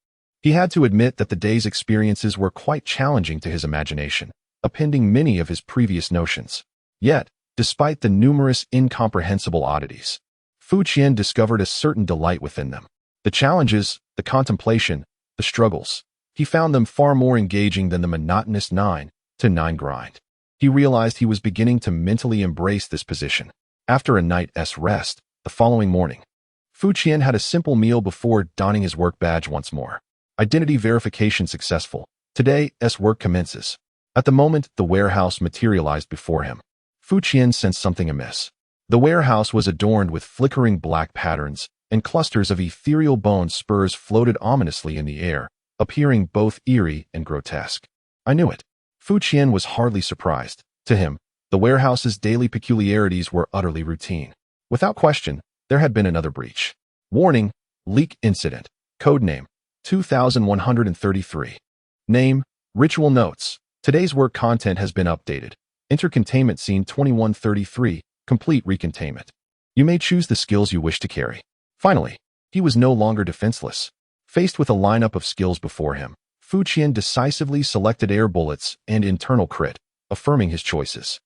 [SPEAKER 1] He had to admit that the day's experiences were quite challenging to his imagination, appending many of his previous notions. Yet, despite the numerous incomprehensible oddities, Fu Qian discovered a certain delight within them. The challenges, the contemplation, the struggles. He found them far more engaging than the monotonous 9-to-9 grind. He realized he was beginning to mentally embrace this position. After a night's rest, the following morning, Fu Qian had a simple meal before donning his work badge once more. Identity verification successful. Today's work commences. At the moment the warehouse materialized before him, Fu Qian sensed something amiss. The warehouse was adorned with flickering black patterns, and clusters of ethereal bone spurs floated ominously in the air, appearing both eerie and grotesque. I knew it. Fu Qian was hardly surprised. To him, the warehouse's daily peculiarities were utterly routine. Without question, there had been another breach. Warning, leak incident. Codename, 2133. Name, Ritual Notes. Today's work content has been updated. Enter containment scene 2133, complete recontainment. You may choose the skills you wish to carry. Finally, he was no longer defenseless. Faced with a lineup of skills before him, Fu Qian decisively selected air bullets and internal crit, affirming his choices.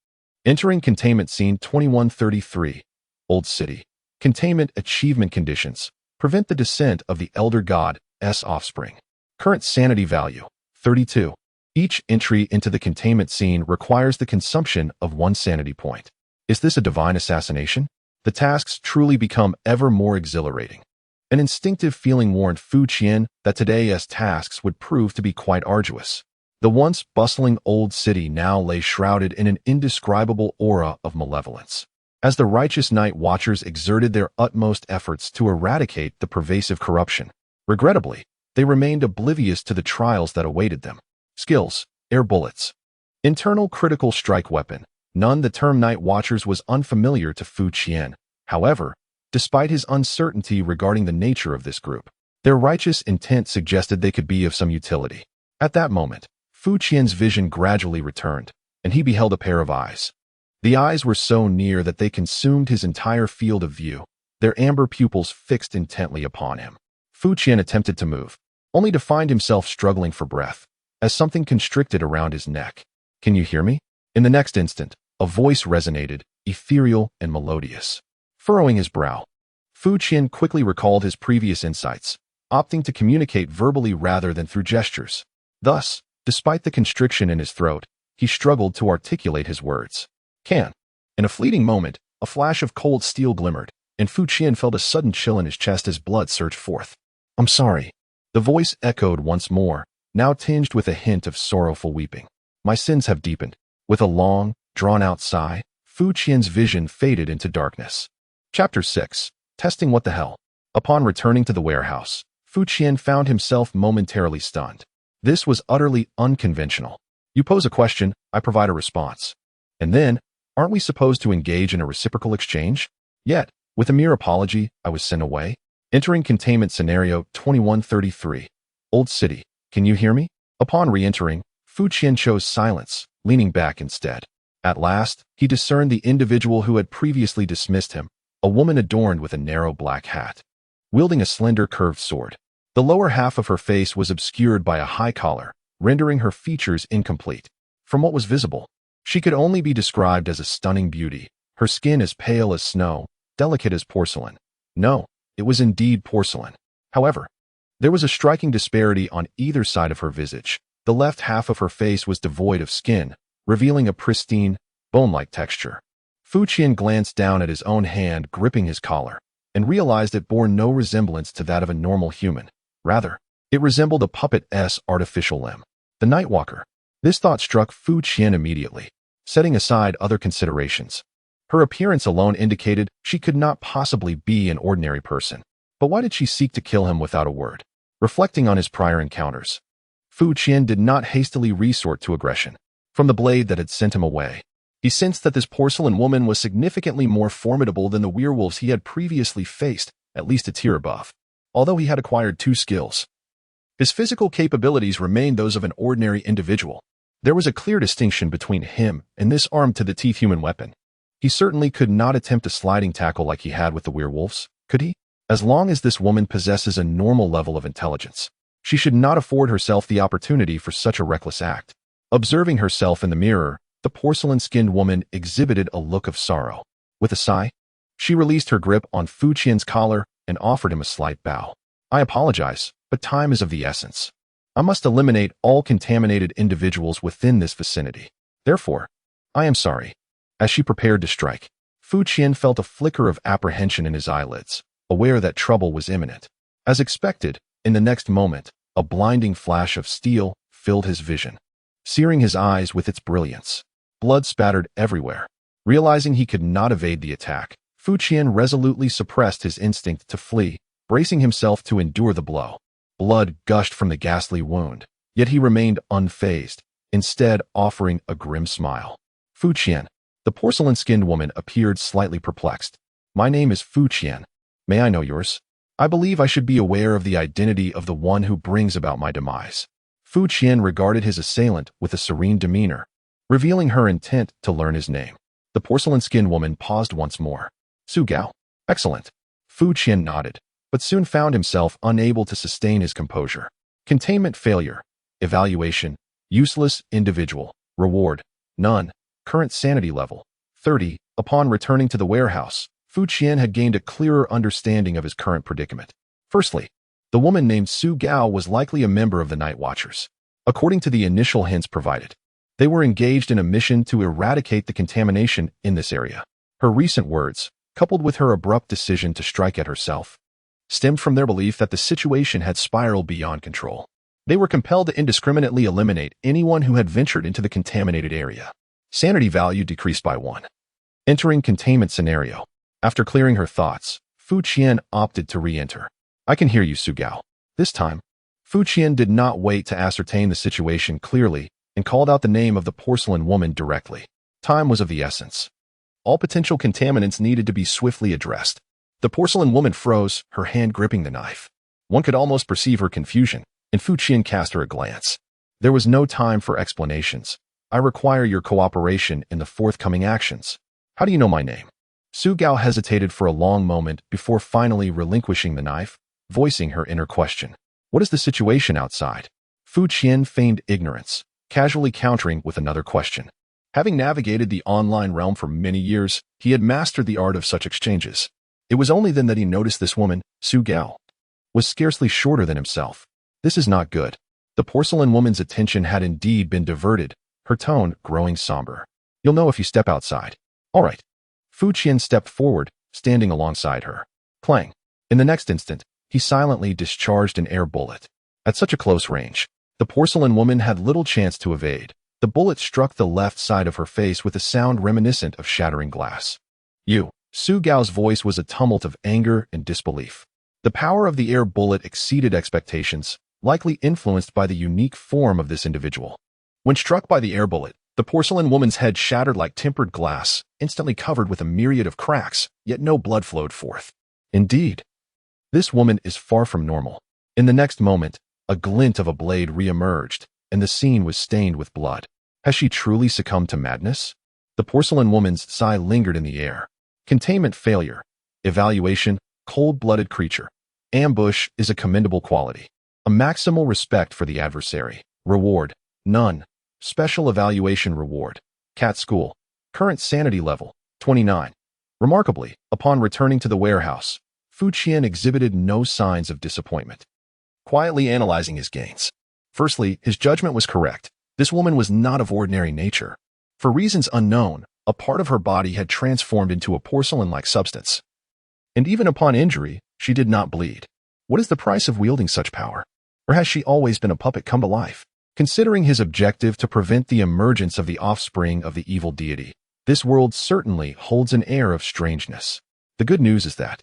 [SPEAKER 1] Entering containment scene 2133, Old City. Containment achievement conditions. Prevent the descent of the Elder God's offspring. Current sanity value, 32. Each entry into the containment scene requires the consumption of 1 sanity point. Is this a divine assassination? The tasks truly become ever more exhilarating. An instinctive feeling warned Fu Qian that today's tasks would prove to be quite arduous. The once bustling old city now lay shrouded in an indescribable aura of malevolence. As the righteous night watchers exerted their utmost efforts to eradicate the pervasive corruption, regrettably, they remained oblivious to the trials that awaited them. Skills, air bullets. Internal critical strike weapon. None. The term night watchers was unfamiliar to Fu Qian. However, despite his uncertainty regarding the nature of this group, their righteous intent suggested they could be of some utility. At that moment, Fu Qian's vision gradually returned, and he beheld a pair of eyes. The eyes were so near that they consumed his entire field of view, their amber pupils fixed intently upon him. Fu Qian attempted to move, only to find himself struggling for breath, as something constricted around his neck. Can you hear me? In the next instant, a voice resonated, ethereal and melodious. Furrowing his brow, Fu Qian quickly recalled his previous insights, opting to communicate verbally rather than through gestures. Thus, despite the constriction in his throat, he struggled to articulate his words. In a fleeting moment, A flash of cold steel glimmered, and Fu Qian felt a sudden chill in his chest as blood surged forth. "I'm sorry." The voice echoed once more, now tinged with a hint of sorrowful weeping. "My sins have deepened." With a long, drawn-out sigh, Fu Qian's vision faded into darkness. Chapter 6. Testing What the Hell. Upon returning to the warehouse, Fu Qian found himself momentarily stunned. This was utterly unconventional. You pose a question, I provide a response. And then, aren't we supposed to engage in a reciprocal exchange? Yet, with a mere apology, I was sent away. Entering containment scenario 2133. Old City. Can you hear me? Upon re-entering, Fu Qian chose silence, leaning back instead. At last, he discerned the individual who had previously dismissed him, a woman adorned with a narrow black hat, wielding a slender curved sword. The lower half of her face was obscured by a high collar, rendering her features incomplete. From what was visible, she could only be described as a stunning beauty, her skin as pale as snow, delicate as porcelain. No, it was indeed porcelain. However, there was a striking disparity on either side of her visage. The left half of her face was devoid of skin, revealing a pristine, bone-like texture. Fu Qian glanced down at his own hand gripping his collar, and realized it bore no resemblance to that of a normal human. Rather, it resembled a puppet's artificial limb. The Nightwalker. This thought struck Fu Qian immediately, setting aside other considerations. Her appearance alone indicated she could not possibly be an ordinary person. But why did she seek to kill him without a word? Reflecting on his prior encounters, Fu Qian did not hastily resort to aggression. From the blade that had sent him away, he sensed that this porcelain woman was significantly more formidable than the werewolves he had previously faced, at least a tier above. Although he had acquired 2 skills, his physical capabilities remained those of an ordinary individual. There was a clear distinction between him and this armed-to-the-teeth human weapon. He certainly could not attempt a sliding tackle like he had with the werewolves, could he? As long as this woman possesses a normal level of intelligence, she should not afford herself the opportunity for such a reckless act. Observing herself in the mirror, the porcelain-skinned woman exhibited a look of sorrow. With a sigh, she released her grip on Fu Qian's collar and offered him a slight bow. "I apologize, but time is of the essence. I must eliminate all contaminated individuals within this vicinity. Therefore, I am sorry." As she prepared to strike, Fu Qian felt a flicker of apprehension in his eyelids, aware that trouble was imminent. As expected, in the next moment, a blinding flash of steel filled his vision, searing his eyes with its brilliance. Blood spattered everywhere. Realizing he could not evade the attack, Fu Qian resolutely suppressed his instinct to flee, bracing himself to endure the blow. Blood gushed from the ghastly wound, yet he remained unfazed, instead offering a grim smile. "Fu Qian." The porcelain-skinned woman appeared slightly perplexed. "My name is Fu Qian. May I know yours? I believe I should be aware of the identity of the one who brings about my demise." Fu Qian regarded his assailant with a serene demeanor, revealing her intent to learn his name. The porcelain-skinned woman paused once more. "Su Gao." "Excellent." Fu Qian nodded, but soon found himself unable to sustain his composure. Containment failure. Evaluation. Useless individual. Reward. None. Current sanity level. 30. Upon returning to the warehouse, Fu Qian had gained a clearer understanding of his current predicament. Firstly, the woman named Su Gao was likely a member of the Night Watchers. According to the initial hints provided, they were engaged in a mission to eradicate the contamination in this area. Her recent words, coupled with her abrupt decision to strike at herself, stemmed from their belief that the situation had spiraled beyond control. They were compelled to indiscriminately eliminate anyone who had ventured into the contaminated area. Sanity value decreased by 1. Entering containment scenario. After clearing her thoughts, Fu Qian opted to re-enter. "I can hear you, Su Gao." This time, Fu Qian did not wait to ascertain the situation clearly and called out the name of the porcelain woman directly. Time was of the essence. All potential contaminants needed to be swiftly addressed. The porcelain woman froze, her hand gripping the knife. One could almost perceive her confusion, and Fu Qian cast her a glance. There was no time for explanations. "I require your cooperation in the forthcoming actions." "How do you know my name?" Su Gao hesitated for a long moment before finally relinquishing the knife, voicing her inner question. "What is the situation outside?" Fu Qian feigned ignorance, casually countering with another question. Having navigated the online realm for many years, he had mastered the art of such exchanges. It was only then that he noticed this woman, Su Gao, was scarcely shorter than himself. This is not good. The porcelain woman's attention had indeed been diverted, her tone growing somber. "You'll know if you step outside." "All right." Fu Qian stepped forward, standing alongside her. Clang. In the next instant, he silently discharged an air bullet. At such a close range, the porcelain woman had little chance to evade. The bullet struck the left side of her face with a sound reminiscent of shattering glass. Su Gao's voice was a tumult of anger and disbelief. The power of the air bullet exceeded expectations, likely influenced by the unique form of this individual. When struck by the air bullet, the porcelain woman's head shattered like tempered glass, instantly covered with a myriad of cracks, yet no blood flowed forth. Indeed, this woman is far from normal. In the next moment, a glint of a blade re-emerged, and the scene was stained with blood. Has she truly succumbed to madness? The porcelain woman's sigh lingered in the air. Containment failure. Evaluation, cold-blooded creature. Ambush is a commendable quality. A maximal respect for the adversary. Reward, none. Special evaluation reward. Cat school. Current sanity level, 29. Remarkably, upon returning to the warehouse, Fu Qian exhibited no signs of disappointment. Quietly analyzing his gains. Firstly, his judgment was correct. This woman was not of ordinary nature. For reasons unknown, a part of her body had transformed into a porcelain-like substance. And even upon injury, she did not bleed. What is the price of wielding such power? Or has she always been a puppet come to life? Considering his objective to prevent the emergence of the offspring of the evil deity, this world certainly holds an air of strangeness. The good news is that,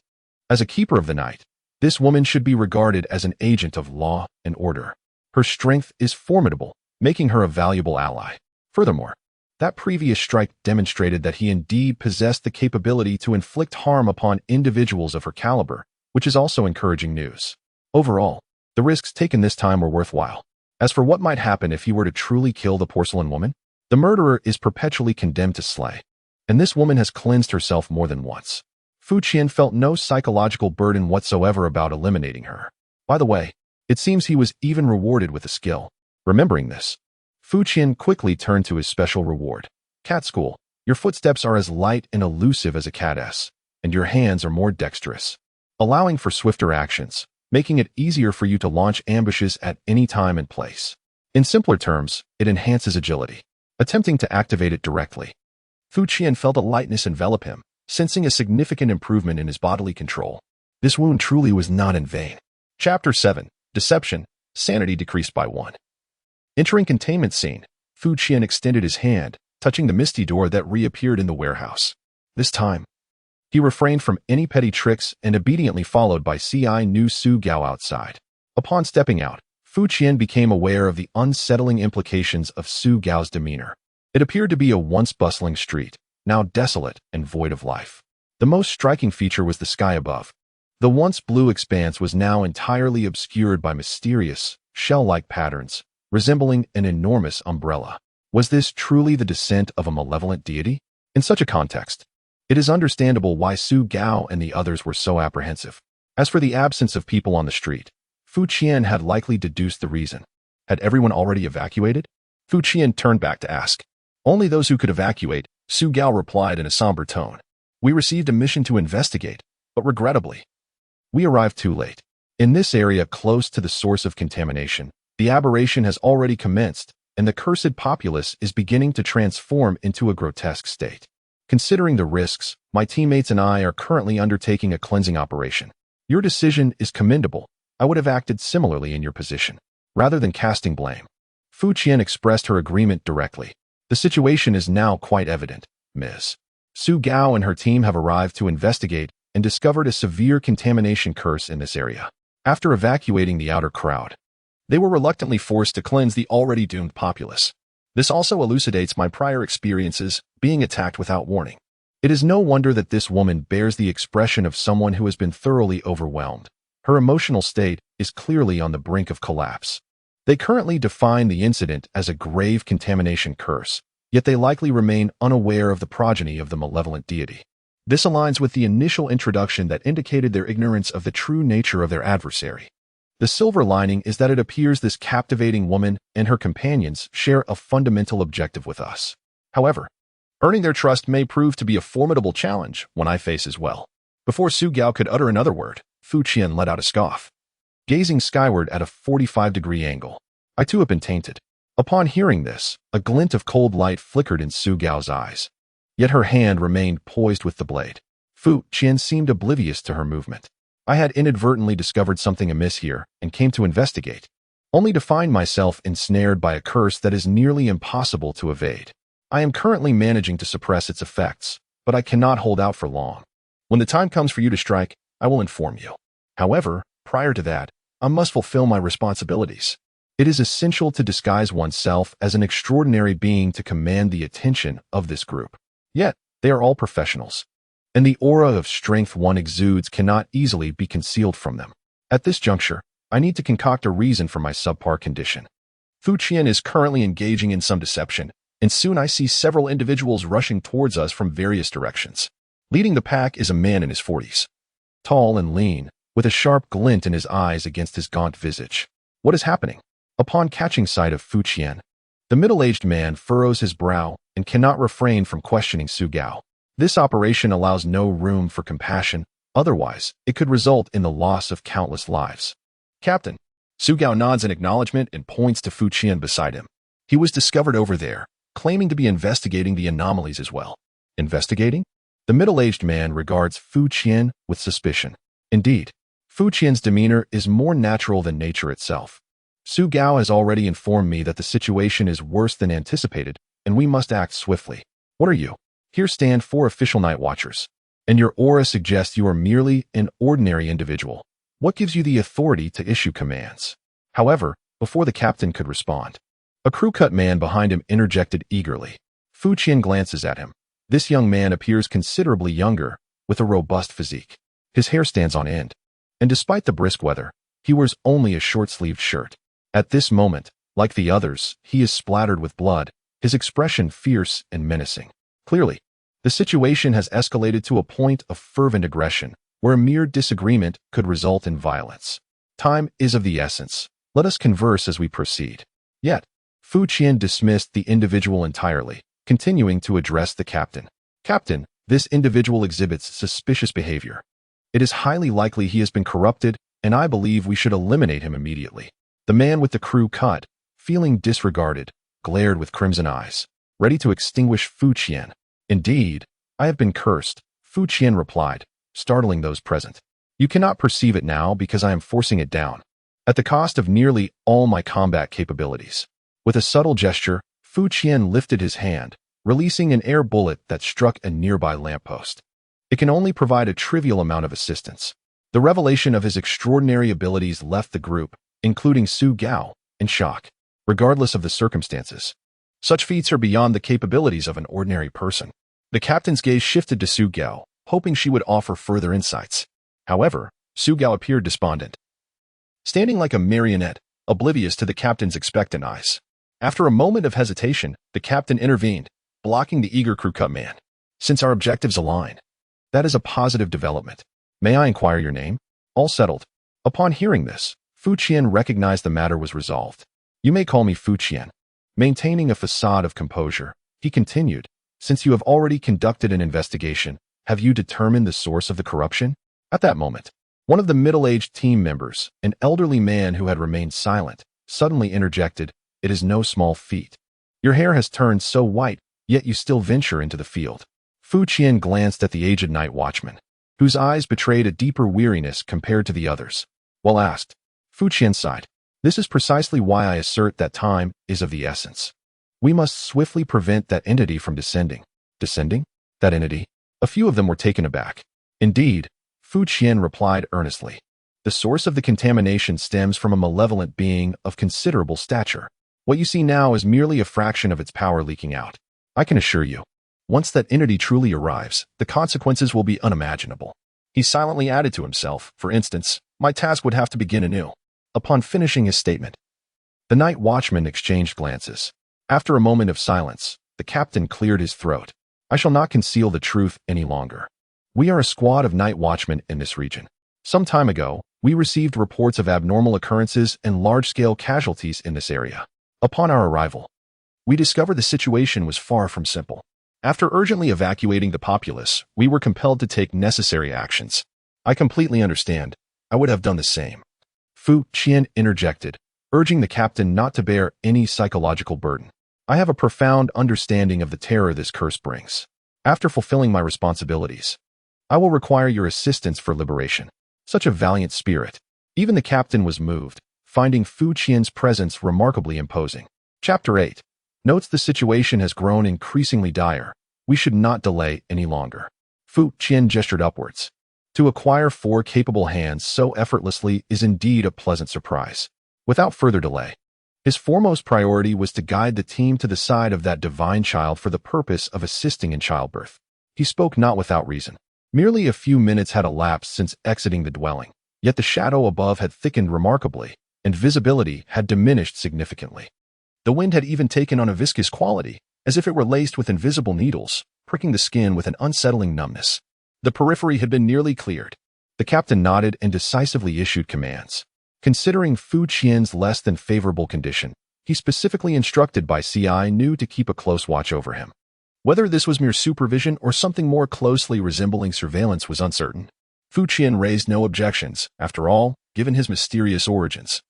[SPEAKER 1] as a keeper of the night, this woman should be regarded as an agent of law and order. Her strength is formidable, making her a valuable ally. Furthermore, that previous strike demonstrated that he indeed possessed the capability to inflict harm upon individuals of her caliber, which is also encouraging news. Overall, the risks taken this time were worthwhile. As for what might happen if he were to truly kill the porcelain woman, the murderer is perpetually condemned to slay, and this woman has cleansed herself more than once. Fu Qian felt no psychological burden whatsoever about eliminating her. By the way, it seems he was even rewarded with a skill. Remembering this, Fu Qian quickly turned to his special reward. Cat school. Your footsteps are as light and elusive as a cat's, and your hands are more dexterous, allowing for swifter actions, making it easier for you to launch ambushes at any time and place. In simpler terms, it enhances agility. Attempting to activate it directly, Fu Qian felt a lightness envelop him, sensing a significant improvement in his bodily control. This wound truly was not in vain. Chapter 7. Deception. Sanity decreased by 1. Entering containment scene, Fu Qian extended his hand, touching the misty door that reappeared in the warehouse. This time, he refrained from any petty tricks and obediently followed by Ci Nu Su Gao outside. Upon stepping out, Fu Qian became aware of the unsettling implications of Su Gao's demeanor. It appeared to be a once bustling street, now desolate and void of life. The most striking feature was the sky above. The once blue expanse was now entirely obscured by mysterious, shell-like patterns, resembling an enormous umbrella. Was this truly the descent of a malevolent deity? In such a context, it is understandable why Su Gao and the others were so apprehensive. As for the absence of people on the street, Fu Qian had likely deduced the reason. Had everyone already evacuated? Fu Qian turned back to ask. Only those who could evacuate, Su Gao replied in a somber tone. We received a mission to investigate, but regrettably, we arrived too late. In this area close to the source of contamination, the aberration has already commenced, and the cursed populace is beginning to transform into a grotesque state. Considering the risks, my teammates and I are currently undertaking a cleansing operation. Your decision is commendable. I would have acted similarly in your position. Rather than casting blame, Fu Qian expressed her agreement directly. The situation is now quite evident, Ms. Su Gao and her team have arrived to investigate and discovered a severe contamination curse in this area. After evacuating the outer crowd, they were reluctantly forced to cleanse the already doomed populace. This also elucidates my prior experiences being attacked without warning. It is no wonder that this woman bears the expression of someone who has been thoroughly overwhelmed. Her emotional state is clearly on the brink of collapse. They currently define the incident as a grave contamination curse, yet they likely remain unaware of the progeny of the malevolent deity. This aligns with the initial introduction that indicated their ignorance of the true nature of their adversary. The silver lining is that it appears this captivating woman and her companions share a fundamental objective with us. However, earning their trust may prove to be a formidable challenge when I face as well. Before Su Gao could utter another word, Fu Qian let out a scoff. Gazing skyward at a 45-degree angle, I too have been tainted. Upon hearing this, a glint of cold light flickered in Su Gao's eyes. yet her hand remained poised with the blade. Fu Qian seemed oblivious to her movement. I had inadvertently discovered something amiss here and came to investigate, only to find myself ensnared by a curse that is nearly impossible to evade. I am currently managing to suppress its effects, but I cannot hold out for long. When the time comes for you to strike, I will inform you. However, prior to that, I must fulfill my responsibilities. It is essential to disguise oneself as an extraordinary being to command the attention of this group. Yet, they are all professionals, and the aura of strength one exudes cannot easily be concealed from them. At this juncture, I need to concoct a reason for my subpar condition. Fu Qian is currently engaging in some deception, and soon I see several individuals rushing towards us from various directions. Leading the pack is a man in his 40s, tall and lean, with a sharp glint in his eyes against his gaunt visage. What is happening? Upon catching sight of Fu Qian, the middle-aged man furrows his brow and cannot refrain from questioning Su Gao. This operation allows no room for compassion, otherwise it could result in the loss of countless lives. Captain. Su Gao nods in acknowledgement and points to Fu Qian beside him. He was discovered over there, claiming to be investigating the anomalies as well. Investigating? The middle-aged man regards Fu Qian with suspicion. Indeed, Fu Qian's demeanor is more natural than nature itself. Su Gao has already informed me that the situation is worse than anticipated, and we must act swiftly. What are you? Here stand 4 official night watchers, and your aura suggests you are merely an ordinary individual. What gives you the authority to issue commands? However, before the captain could respond, a crew-cut man behind him interjected eagerly. Fu Qian glances at him. This young man appears considerably younger, with a robust physique. His hair stands on end, and despite the brisk weather, he wears only a short-sleeved shirt. At this moment, like the others, he is splattered with blood, his expression fierce and menacing. Clearly, the situation has escalated to a point of fervent aggression, where a mere disagreement could result in violence. Time is of the essence. Let us converse as we proceed. Yet, Fu Qian dismissed the individual entirely, continuing to address the captain. Captain, this individual exhibits suspicious behavior. It is highly likely he has been corrupted, and I believe we should eliminate him immediately. The man with the crew cut, feeling disregarded, glared with crimson eyes, ready to extinguish Fu Qian. Indeed, I have been cursed, Fu Qian replied, startling those present. You cannot perceive it now because I am forcing it down, at the cost of nearly all my combat capabilities. With a subtle gesture, Fu Qian lifted his hand, releasing an air bullet that struck a nearby lamppost. It can only provide a trivial amount of assistance. The revelation of his extraordinary abilities left the group, including Su Gao, in shock, regardless of the circumstances. Such feats are beyond the capabilities of an ordinary person. The captain's gaze shifted to Su Gao, hoping she would offer further insights. However, Su Gao appeared despondent, standing like a marionette, oblivious to the captain's expectant eyes. After a moment of hesitation, the captain intervened, blocking the eager crew-cut man. Since our objectives align, that is a positive development. May I inquire your name? All settled. Upon hearing this, Fu Qian recognized the matter was resolved. You may call me Fu Qian. Maintaining a facade of composure, he continued, since you have already conducted an investigation, have you determined the source of the corruption? At that moment, one of the middle-aged team members, an elderly man who had remained silent, suddenly interjected, It is no small feat. Your hair has turned so white, yet you still venture into the field. Fu Qian glanced at the aged night watchman, whose eyes betrayed a deeper weariness compared to the others. While asked, Fu Qian sighed. This is precisely why I assert that time is of the essence. We must swiftly prevent that entity from descending. Descending? That entity? A few of them were taken aback. Indeed, Fu Qian replied earnestly. The source of the contamination stems from a malevolent being of considerable stature. What you see now is merely a fraction of its power leaking out. I can assure you, once that entity truly arrives, the consequences will be unimaginable. He silently added to himself, for instance, my task would have to begin anew. Upon finishing his statement, the night watchman exchanged glances. After a moment of silence, the captain cleared his throat. I shall not conceal the truth any longer. We are a squad of night watchmen in this region. Some time ago, we received reports of abnormal occurrences and large-scale casualties in this area. Upon our arrival, we discovered the situation was far from simple. After urgently evacuating the populace, we were compelled to take necessary actions. I completely understand. I would have done the same. Fu Qian interjected, urging the captain not to bear any psychological burden. I have a profound understanding of the terror this curse brings. After fulfilling my responsibilities, I will require your assistance for liberation. Such a valiant spirit. Even the captain was moved, finding Fu Qian's presence remarkably imposing. Chapter 8 notes the situation has grown increasingly dire. We should not delay any longer. Fu Qian gestured upwards. To acquire 4 capable hands so effortlessly is indeed a pleasant surprise. Without further delay, his foremost priority was to guide the team to the side of that divine child for the purpose of assisting in childbirth. He spoke not without reason. Merely a few minutes had elapsed since exiting the dwelling, yet the shadow above had thickened remarkably, and visibility had diminished significantly. The wind had even taken on a viscous quality, as if it were laced with invisible needles, pricking the skin with an unsettling numbness. The periphery had been nearly cleared. The captain nodded and decisively issued commands. Considering Fu Qian's less than favorable condition, he specifically instructed Bai Ci knew to keep a close watch over him. Whether this was mere supervision or something more closely resembling surveillance was uncertain. Fu Qian raised no objections, after all, given his mysterious origins.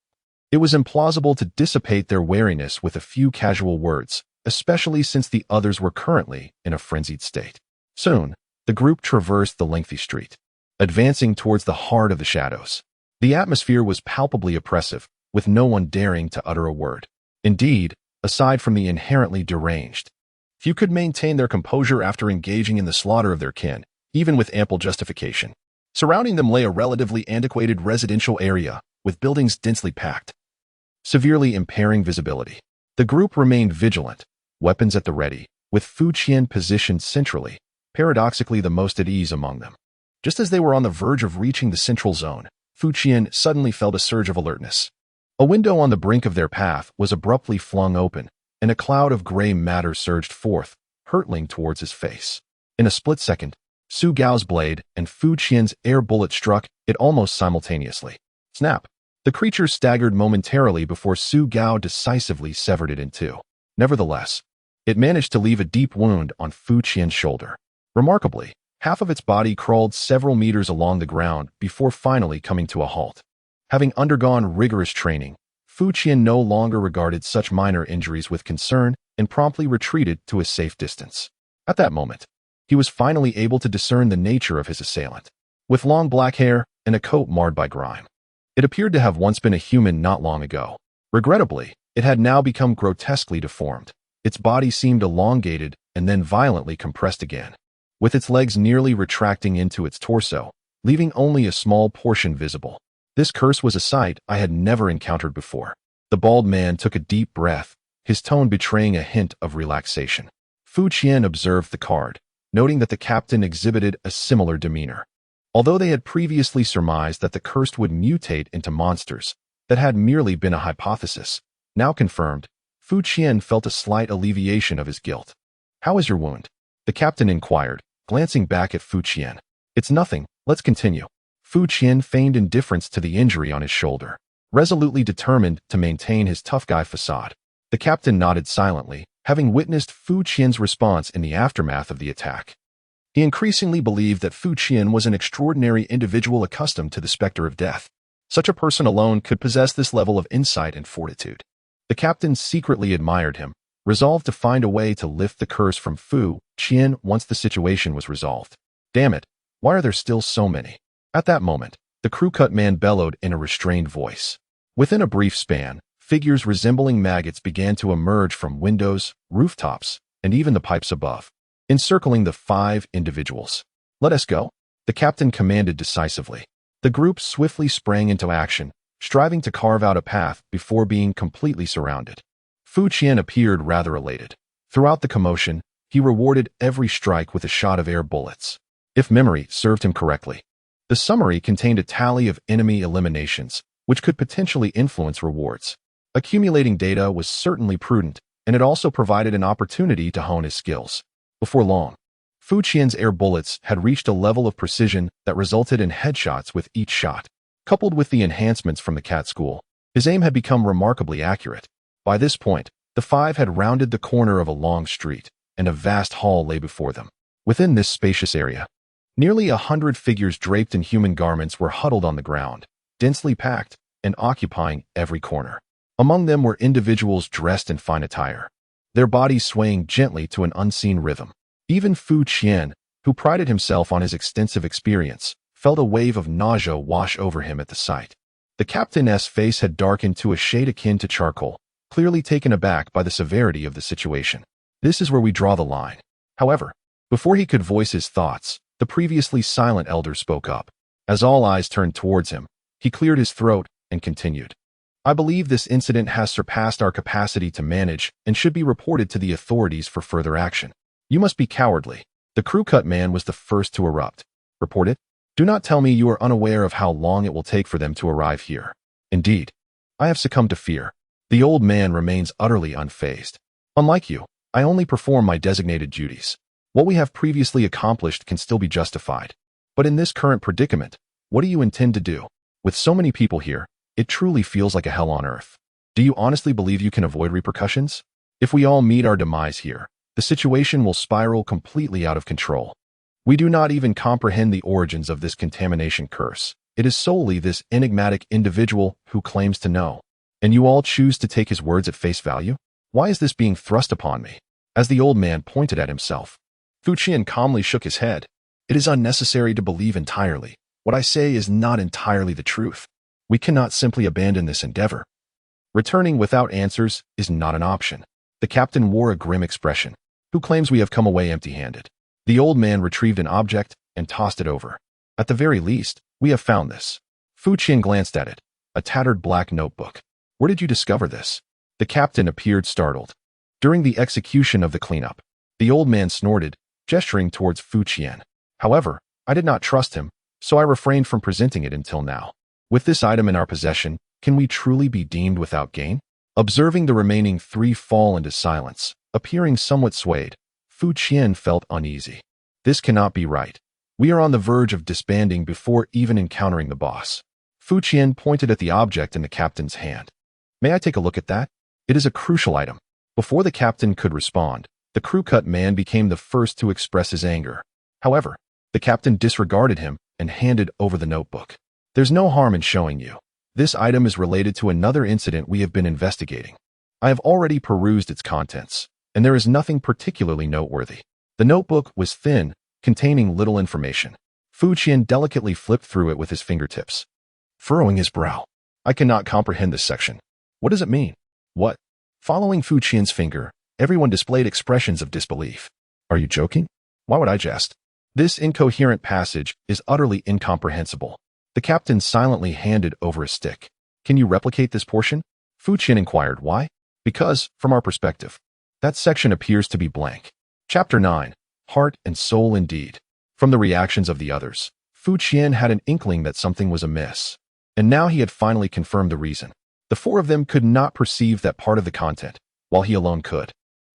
[SPEAKER 1] It was implausible to dissipate their wariness with a few casual words, especially since the others were currently in a frenzied state. Soon, the group traversed the lengthy street, advancing towards the heart of the shadows. The atmosphere was palpably oppressive, with no one daring to utter a word. Indeed, aside from the inherently deranged, few could maintain their composure after engaging in the slaughter of their kin, even with ample justification. Surrounding them lay a relatively antiquated residential area, with buildings densely packed, severely impairing visibility. The group remained vigilant, weapons at the ready, with Fu Qian positioned centrally, paradoxically the most at ease among them. Just as they were on the verge of reaching the central zone, Fu Qian suddenly felt a surge of alertness. A window on the brink of their path was abruptly flung open, and a cloud of gray matter surged forth, hurtling towards his face. In a split second, Su Gao's blade and Fu Qian's air bullet struck it almost simultaneously. Snap! The creature staggered momentarily before Su Gao decisively severed it in two. Nevertheless, it managed to leave a deep wound on Fu Qian's shoulder. Remarkably, half of its body crawled several meters along the ground before finally coming to a halt. Having undergone rigorous training, Fu Qian no longer regarded such minor injuries with concern and promptly retreated to a safe distance. At that moment, he was finally able to discern the nature of his assailant. With long black hair and a coat marred by grime, it appeared to have once been a human not long ago. Regrettably, it had now become grotesquely deformed. Its body seemed elongated and then violently compressed again, with its legs nearly retracting into its torso, leaving only a small portion visible. This curse was a sight I had never encountered before. The bald man took a deep breath, his tone betraying a hint of relaxation. Fu Qian observed the card, noting that the captain exhibited a similar demeanor. Although they had previously surmised that the cursed would mutate into monsters, that had merely been a hypothesis. Now confirmed, Fu Qian felt a slight alleviation of his guilt. "How is your wound?" the captain inquired, glancing back at Fu Qian. "It's nothing, let's continue." Fu Qian feigned indifference to the injury on his shoulder, resolutely determined to maintain his tough guy facade. The captain nodded silently, having witnessed Fu Qian's response in the aftermath of the attack. He increasingly believed that Fu Qian was an extraordinary individual accustomed to the specter of death. Such a person alone could possess this level of insight and fortitude. The captain secretly admired him, resolved to find a way to lift the curse from Fu Qian once the situation was resolved. "Damn it, why are there still so many?" At that moment, the crew-cut man bellowed in a restrained voice. Within a brief span, figures resembling maggots began to emerge from windows, rooftops, and even the pipes above, encircling the 5 individuals. "Let us go," the captain commanded decisively. The group swiftly sprang into action, striving to carve out a path before being completely surrounded. Fu Qian appeared rather elated. Throughout the commotion, he rewarded every strike with a shot of air bullets. If memory served him correctly, the summary contained a tally of enemy eliminations, which could potentially influence rewards. Accumulating data was certainly prudent, and it also provided an opportunity to hone his skills. Before long, Fu Qian's air bullets had reached a level of precision that resulted in headshots with each shot. Coupled with the enhancements from the cat school, his aim had become remarkably accurate. By this point, the 5 had rounded the corner of a long street, and a vast hall lay before them. Within this spacious area, nearly 100 figures draped in human garments were huddled on the ground, densely packed, and occupying every corner. Among them were individuals dressed in fine attire, their bodies swaying gently to an unseen rhythm. Even Fu Qian, who prided himself on his extensive experience, felt a wave of nausea wash over him at the sight. The captain's face had darkened to a shade akin to charcoal, clearly taken aback by the severity of the situation. This is where we draw the line. However, before he could voice his thoughts, the previously silent elder spoke up. As all eyes turned towards him, he cleared his throat and continued. I believe this incident has surpassed our capacity to manage and should be reported to the authorities for further action. You must be cowardly. The crew-cut man was the first to erupt. Report it? Do not tell me you are unaware of how long it will take for them to arrive here. Indeed, I have succumbed to fear. The old man remains utterly unfazed. Unlike you, I only perform my designated duties. What we have previously accomplished can still be justified. But in this current predicament, what do you intend to do? With so many people here, it truly feels like a hell on earth. Do you honestly believe you can avoid repercussions? If we all meet our demise here, the situation will spiral completely out of control. We do not even comprehend the origins of this contamination curse. It is solely this enigmatic individual who claims to know. And you all choose to take his words at face value? Why is this being thrust upon me? As the old man pointed at himself, Fu Qian calmly shook his head. It is unnecessary to believe entirely. What I say is not entirely the truth. We cannot simply abandon this endeavor. Returning without answers is not an option. The captain wore a grim expression. Who claims we have come away empty-handed? The old man retrieved an object and tossed it over. At the very least, we have found this. Fu Qian glanced at it. A tattered black notebook. Where did you discover this? The captain appeared startled. During the execution of the cleanup, the old man snorted, gesturing towards Fu Qian. However, I did not trust him, so I refrained from presenting it until now. With this item in our possession, can we truly be deemed without gain? Observing the remaining three fall into silence, appearing somewhat swayed, Fu Qian felt uneasy. This cannot be right. We are on the verge of disbanding before even encountering the boss. Fu Qian pointed at the object in the captain's hand. May I take a look at that? It is a crucial item. Before the captain could respond, the crew-cut man became the first to express his anger. However, the captain disregarded him and handed over the notebook. There's no harm in showing you. This item is related to another incident we have been investigating. I have already perused its contents, and there is nothing particularly noteworthy. The notebook was thin, containing little information. Fu Qian delicately flipped through it with his fingertips, furrowing his brow. I cannot comprehend this section. What does it mean? What? Following Fu Qian's finger, everyone displayed expressions of disbelief. Are you joking? Why would I jest? This incoherent passage is utterly incomprehensible. The captain silently handed over a stick. Can you replicate this portion? Fu Qian inquired. Why? Because, from our perspective, that section appears to be blank. Chapter 9. Heart and Soul Indeed. From the reactions of the others, Fu Qian had an inkling that something was amiss. And now he had finally confirmed the reason. The four of them could not perceive that part of the content, while he alone could.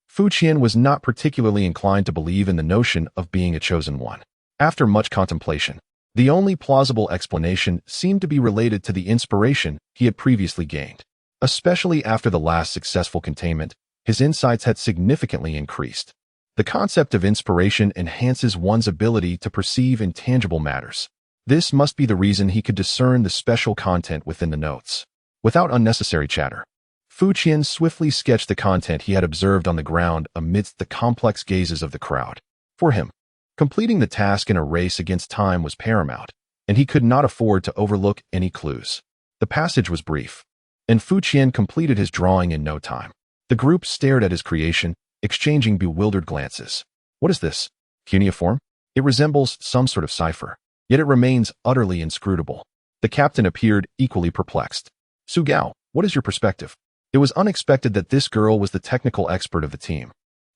[SPEAKER 1] Fu Qian was not particularly inclined to believe in the notion of being a chosen one. After much contemplation, the only plausible explanation seemed to be related to the inspiration he had previously gained. Especially after the last successful containment, his insights had significantly increased. The concept of inspiration enhances one's ability to perceive intangible matters. This must be the reason he could discern the special content within the notes. Without unnecessary chatter, Fu Qian swiftly sketched the content he had observed on the ground amidst the complex gazes of the crowd. For him, completing the task in a race against time was paramount, and he could not afford to overlook any clues. The passage was brief, and Fu Qian completed his drawing in no time. The group stared at his creation, exchanging bewildered glances. What is this? Cuneiform? It resembles some sort of cipher, yet it remains utterly inscrutable. The captain appeared equally perplexed. Su Gao, what is your perspective? It was unexpected that this girl was the technical expert of the team.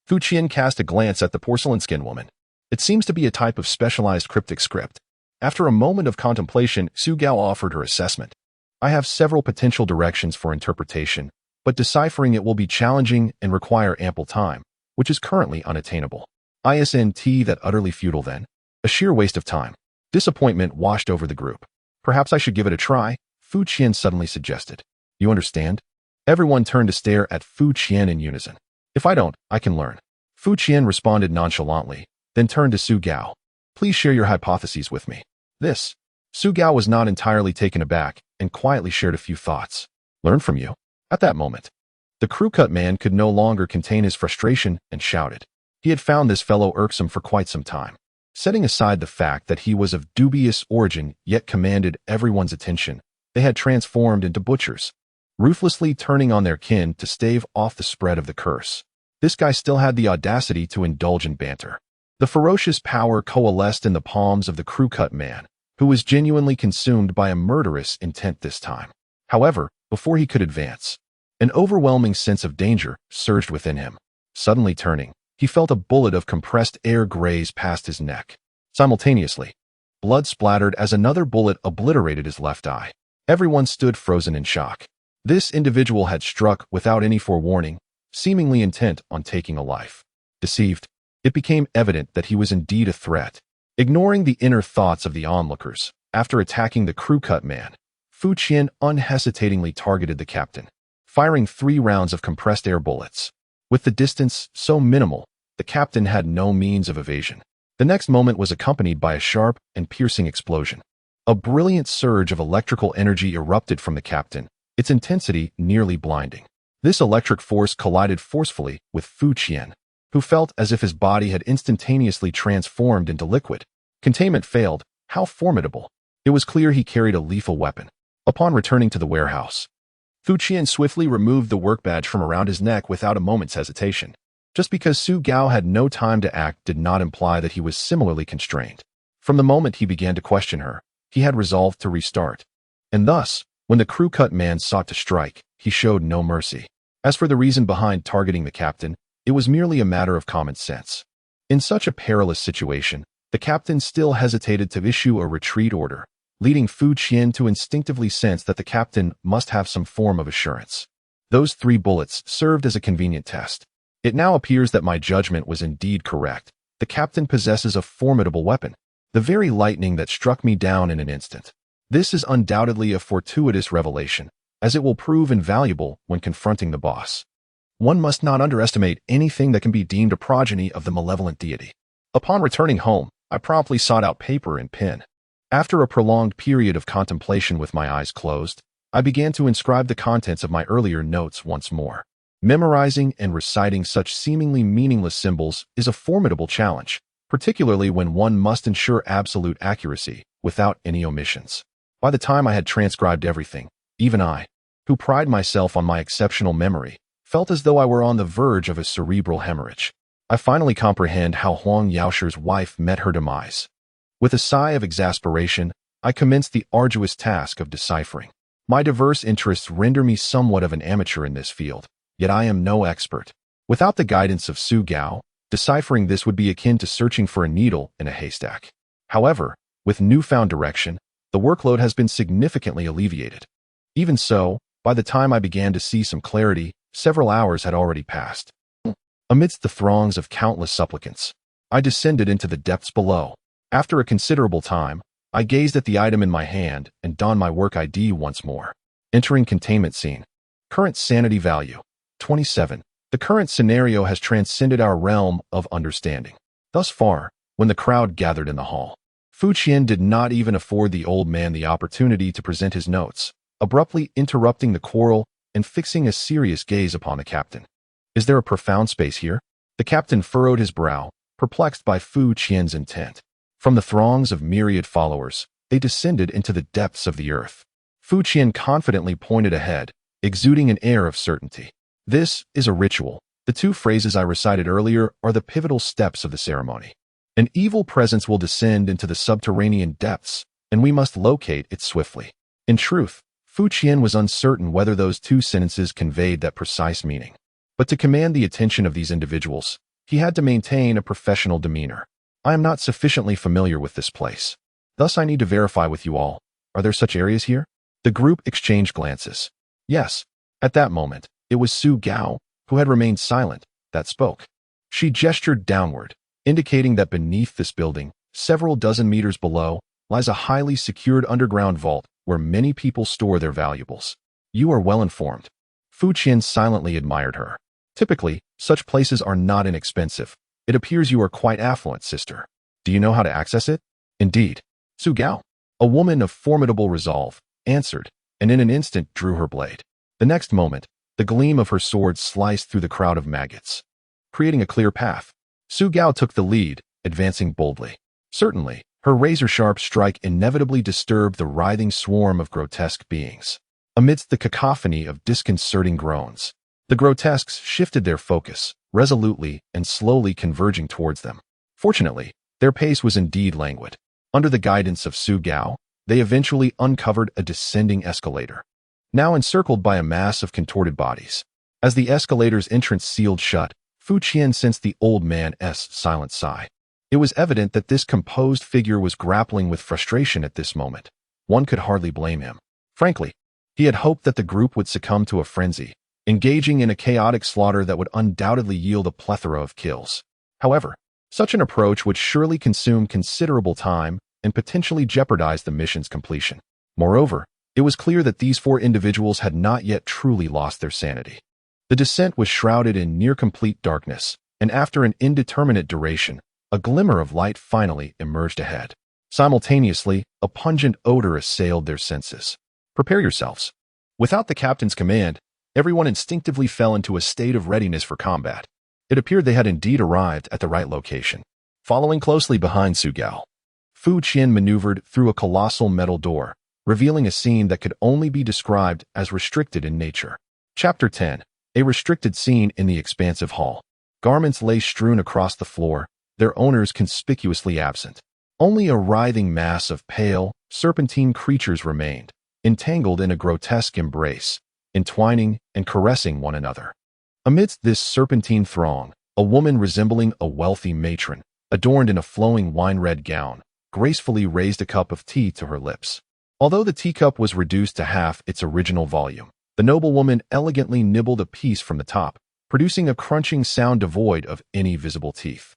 [SPEAKER 1] Fu Qian cast a glance at the porcelain skin woman. It seems to be a type of specialized cryptic script. After a moment of contemplation, Su Gao offered her assessment. I have several potential directions for interpretation, but deciphering it will be challenging and require ample time, which is currently unattainable. Isn't that utterly futile then? A sheer waste of time. Disappointment washed over the group. Perhaps I should give it a try, Fu Qian suddenly suggested. You understand? Everyone turned to stare at Fu Qian in unison. If I don't, I can learn. Fu Qian responded nonchalantly, then turned to Su Gao. Please share your hypotheses with me. This. Su Gao was not entirely taken aback and quietly shared a few thoughts. Learn from you. At that moment, the crew-cut man could no longer contain his frustration and shouted. He had found this fellow irksome for quite some time. Setting aside the fact that he was of dubious origin yet commanded everyone's attention, they had transformed into butchers, ruthlessly turning on their kin to stave off the spread of the curse. This guy still had the audacity to indulge in banter. The ferocious power coalesced in the palms of the crew-cut man, who was genuinely consumed by a murderous intent this time. However, before he could advance, an overwhelming sense of danger surged within him. Suddenly turning, he felt a bullet of compressed air graze past his neck. Simultaneously, blood splattered as another bullet obliterated his left eye. Everyone stood frozen in shock. This individual had struck without any forewarning, seemingly intent on taking a life. Deceived, it became evident that he was indeed a threat. Ignoring the inner thoughts of the onlookers, after attacking the crew-cut man, Fu Qian unhesitatingly targeted the captain, firing 3 rounds of compressed air bullets. With the distance so minimal, the captain had no means of evasion. The next moment was accompanied by a sharp and piercing explosion. A brilliant surge of electrical energy erupted from the captain, its intensity nearly blinding. This electric force collided forcefully with Fu Qian, who felt as if his body had instantaneously transformed into liquid. Containment failed. How formidable! It was clear he carried a lethal weapon. Upon returning to the warehouse, Fu Qian swiftly removed the work badge from around his neck without a moment's hesitation. Just because Su Gao had no time to act did not imply that he was similarly constrained. From the moment he began to question her, he had resolved to restart. And thus, when the crew-cut man sought to strike, he showed no mercy. As for the reason behind targeting the captain, it was merely a matter of common sense. In such a perilous situation, the captain still hesitated to issue a retreat order, leading Fu Qian to instinctively sense that the captain must have some form of assurance. Those 3 bullets served as a convenient test. It now appears that my judgment was indeed correct. The captain possesses a formidable weapon, the very lightning that struck me down in an instant. This is undoubtedly a fortuitous revelation, as it will prove invaluable when confronting the boss. One must not underestimate anything that can be deemed a progeny of the malevolent deity. Upon returning home, I promptly sought out paper and pen. After a prolonged period of contemplation with my eyes closed, I began to inscribe the contents of my earlier notes once more. Memorizing and reciting such seemingly meaningless symbols is a formidable challenge, particularly when one must ensure absolute accuracy without any omissions. By the time I had transcribed everything, even I, who pride myself on my exceptional memory, felt as though I were on the verge of a cerebral hemorrhage. I finally comprehend how Huang Yaoshi's wife met her demise. With a sigh of exasperation, I commenced the arduous task of deciphering. My diverse interests render me somewhat of an amateur in this field, yet I am no expert. Without the guidance of Su Gao, deciphering this would be akin to searching for a needle in a haystack. However, with newfound direction, the workload has been significantly alleviated. Even so, by the time I began to see some clarity, several hours had already passed. Amidst the throngs of countless supplicants, I descended into the depths below. After a considerable time, I gazed at the item in my hand and donned my work ID once more. Entering containment scene. Current sanity value, 27. The current scenario has transcended our realm of understanding. Thus far, when the crowd gathered in the hall, Fu Qian did not even afford the old man the opportunity to present his notes, abruptly interrupting the quarrel and fixing a serious gaze upon the captain. Is there a profound space here? The captain furrowed his brow, perplexed by Fu Qian's intent. From the throngs of myriad followers, they descended into the depths of the earth. Fu Qian confidently pointed ahead, exuding an air of certainty. This is a ritual. The 2 phrases I recited earlier are the pivotal steps of the ceremony. An evil presence will descend into the subterranean depths, and we must locate it swiftly. In truth, Fu Qian was uncertain whether those 2 sentences conveyed that precise meaning. But to command the attention of these individuals, he had to maintain a professional demeanor. I am not sufficiently familiar with this place. Thus I need to verify with you all. Are there such areas here? The group exchanged glances. Yes. At that moment, it was Su Gao, who had remained silent, that spoke. She gestured downward, indicating that beneath this building, several dozen meters below, lies a highly secured underground vault where many people store their valuables. You are well informed. Fu Qian silently admired her. Typically, such places are not inexpensive. It appears you are quite affluent, sister. Do you know how to access it? Indeed. Su Gao, a woman of formidable resolve, answered, and in an instant drew her blade. The next moment, the gleam of her sword sliced through the crowd of maggots, creating a clear path. Su Gao took the lead, advancing boldly. Certainly, her razor-sharp strike inevitably disturbed the writhing swarm of grotesque beings. Amidst the cacophony of disconcerting groans, the grotesques shifted their focus, resolutely and slowly converging towards them. Fortunately, their pace was indeed languid. Under the guidance of Su Gao, they eventually uncovered a descending escalator, now encircled by a mass of contorted bodies. As the escalator's entrance sealed shut, Fu Qian sensed the old man's silent sigh. It was evident that this composed figure was grappling with frustration at this moment. One could hardly blame him. Frankly, he had hoped that the group would succumb to a frenzy, engaging in a chaotic slaughter that would undoubtedly yield a plethora of kills. However, such an approach would surely consume considerable time and potentially jeopardize the mission's completion. Moreover, it was clear that these four individuals had not yet truly lost their sanity. The descent was shrouded in near-complete darkness, and after an indeterminate duration, a glimmer of light finally emerged ahead. Simultaneously, a pungent odor assailed their senses. Prepare yourselves. Without the captain's command, everyone instinctively fell into a state of readiness for combat. It appeared they had indeed arrived at the right location. Following closely behind Su Gao, Fu Qian maneuvered through a colossal metal door, revealing a scene that could only be described as restricted in nature. Chapter 10. A restricted scene in the expansive hall. Garments lay strewn across the floor, their owners conspicuously absent. Only a writhing mass of pale, serpentine creatures remained, entangled in a grotesque embrace, entwining and caressing one another. Amidst this serpentine throng, a woman resembling a wealthy matron, adorned in a flowing wine-red gown, gracefully raised a cup of tea to her lips. Although the teacup was reduced to half its original volume, the noblewoman elegantly nibbled a piece from the top, producing a crunching sound devoid of any visible teeth.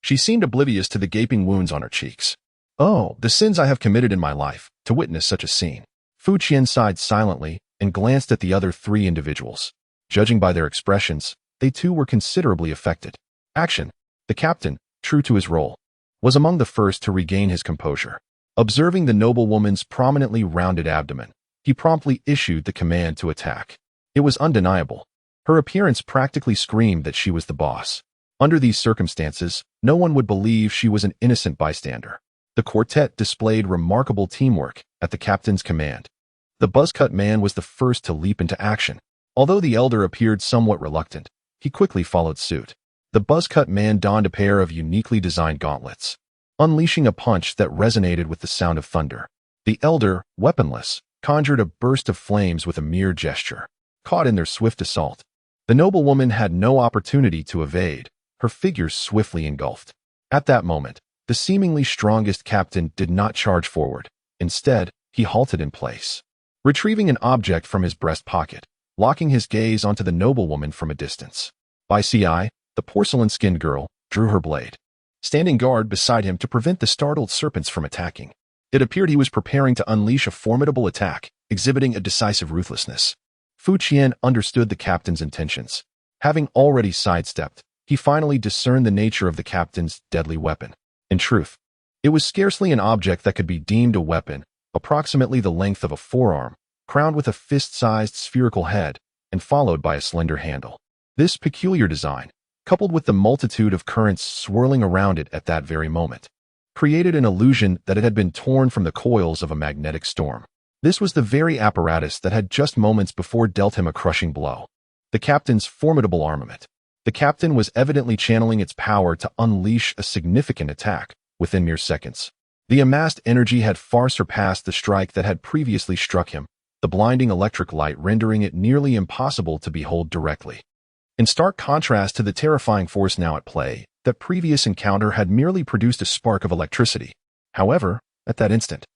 [SPEAKER 1] She seemed oblivious to the gaping wounds on her cheeks. Oh, the sins I have committed in my life, to witness such a scene. Fu Qian sighed silently and glanced at the other three individuals. Judging by their expressions, they too were considerably affected. Action. The captain, true to his role, was among the first to regain his composure. Observing the noblewoman's prominently rounded abdomen, he promptly issued the command to attack. It was undeniable. Her appearance practically screamed that she was the boss. Under these circumstances, no one would believe she was an innocent bystander. The quartet displayed remarkable teamwork at the captain's command. The buzzcut man was the first to leap into action. Although the elder appeared somewhat reluctant, he quickly followed suit. The buzzcut man donned a pair of uniquely designed gauntlets, unleashing a punch that resonated with the sound of thunder. The elder, weaponless, conjured a burst of flames with a mere gesture. Caught in their swift assault, the noblewoman had no opportunity to evade, her figure swiftly engulfed. At that moment, the seemingly strongest captain did not charge forward. Instead, he halted in place, retrieving an object from his breast pocket, locking his gaze onto the noblewoman from a distance. By CI, the porcelain-skinned girl drew her blade, standing guard beside him to prevent the startled serpents from attacking. It appeared he was preparing to unleash a formidable attack, exhibiting a decisive ruthlessness. Fu Qian understood the captain's intentions. Having already sidestepped, he finally discerned the nature of the captain's deadly weapon. In truth, it was scarcely an object that could be deemed a weapon, approximately the length of a forearm, crowned with a fist-sized spherical head, and followed by a slender handle. This peculiar design, coupled with the multitude of currents swirling around it at that very moment, created an illusion that it had been torn from the coils of a magnetic storm. This was the very apparatus that had just moments before dealt him a crushing blow. The captain's formidable armament. The captain was evidently channeling its power to unleash a significant attack within mere seconds. The amassed energy had far surpassed the strike that had previously struck him, the blinding electric light rendering it nearly impossible to behold directly. In stark contrast to the terrifying force now at play, that previous encounter had merely produced a spark of electricity. However, at that instant,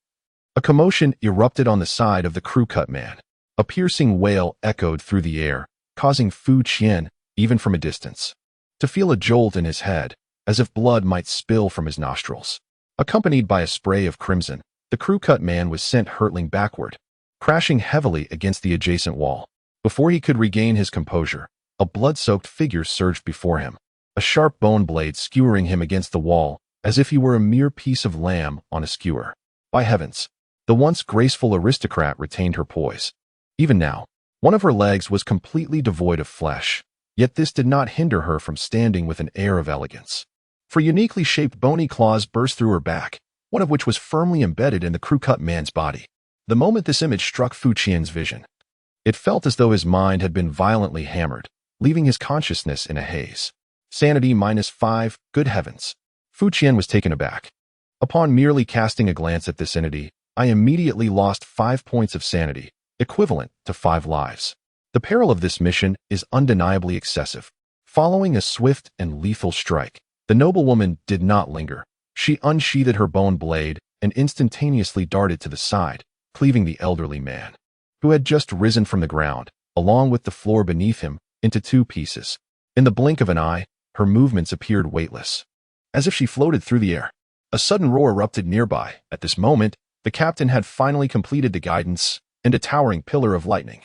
[SPEAKER 1] a commotion erupted on the side of the crew-cut man. A piercing wail echoed through the air, causing Fu Qian, even from a distance, to feel a jolt in his head, as if blood might spill from his nostrils. Accompanied by a spray of crimson, the crew-cut man was sent hurtling backward, crashing heavily against the adjacent wall. Before he could regain his composure, a blood-soaked figure surged before him, a sharp bone blade skewering him against the wall, as if he were a mere piece of lamb on a skewer. By heavens, the once graceful aristocrat retained her poise. Even now, one of her legs was completely devoid of flesh, yet this did not hinder her from standing with an air of elegance. for uniquely shaped bony claws burst through her back, one of which was firmly embedded in the crew-cut man's body. The moment this image struck Fu Qian's vision, it felt as though his mind had been violently hammered, leaving his consciousness in a haze. Sanity -5, good heavens. Fu Qian was taken aback. Upon merely casting a glance at this entity, I immediately lost 5 points of sanity, equivalent to 5 lives. The peril of this mission is undeniably excessive. Following a swift and lethal strike, the noblewoman did not linger. She unsheathed her bone blade and instantaneously darted to the side, cleaving the elderly man, who had just risen from the ground, along with the floor beneath him, into 2 pieces. In the blink of an eye, her movements appeared weightless, as if she floated through the air. A sudden roar erupted nearby. At this moment, the captain had finally completed the guidance, and a towering pillar of lightning,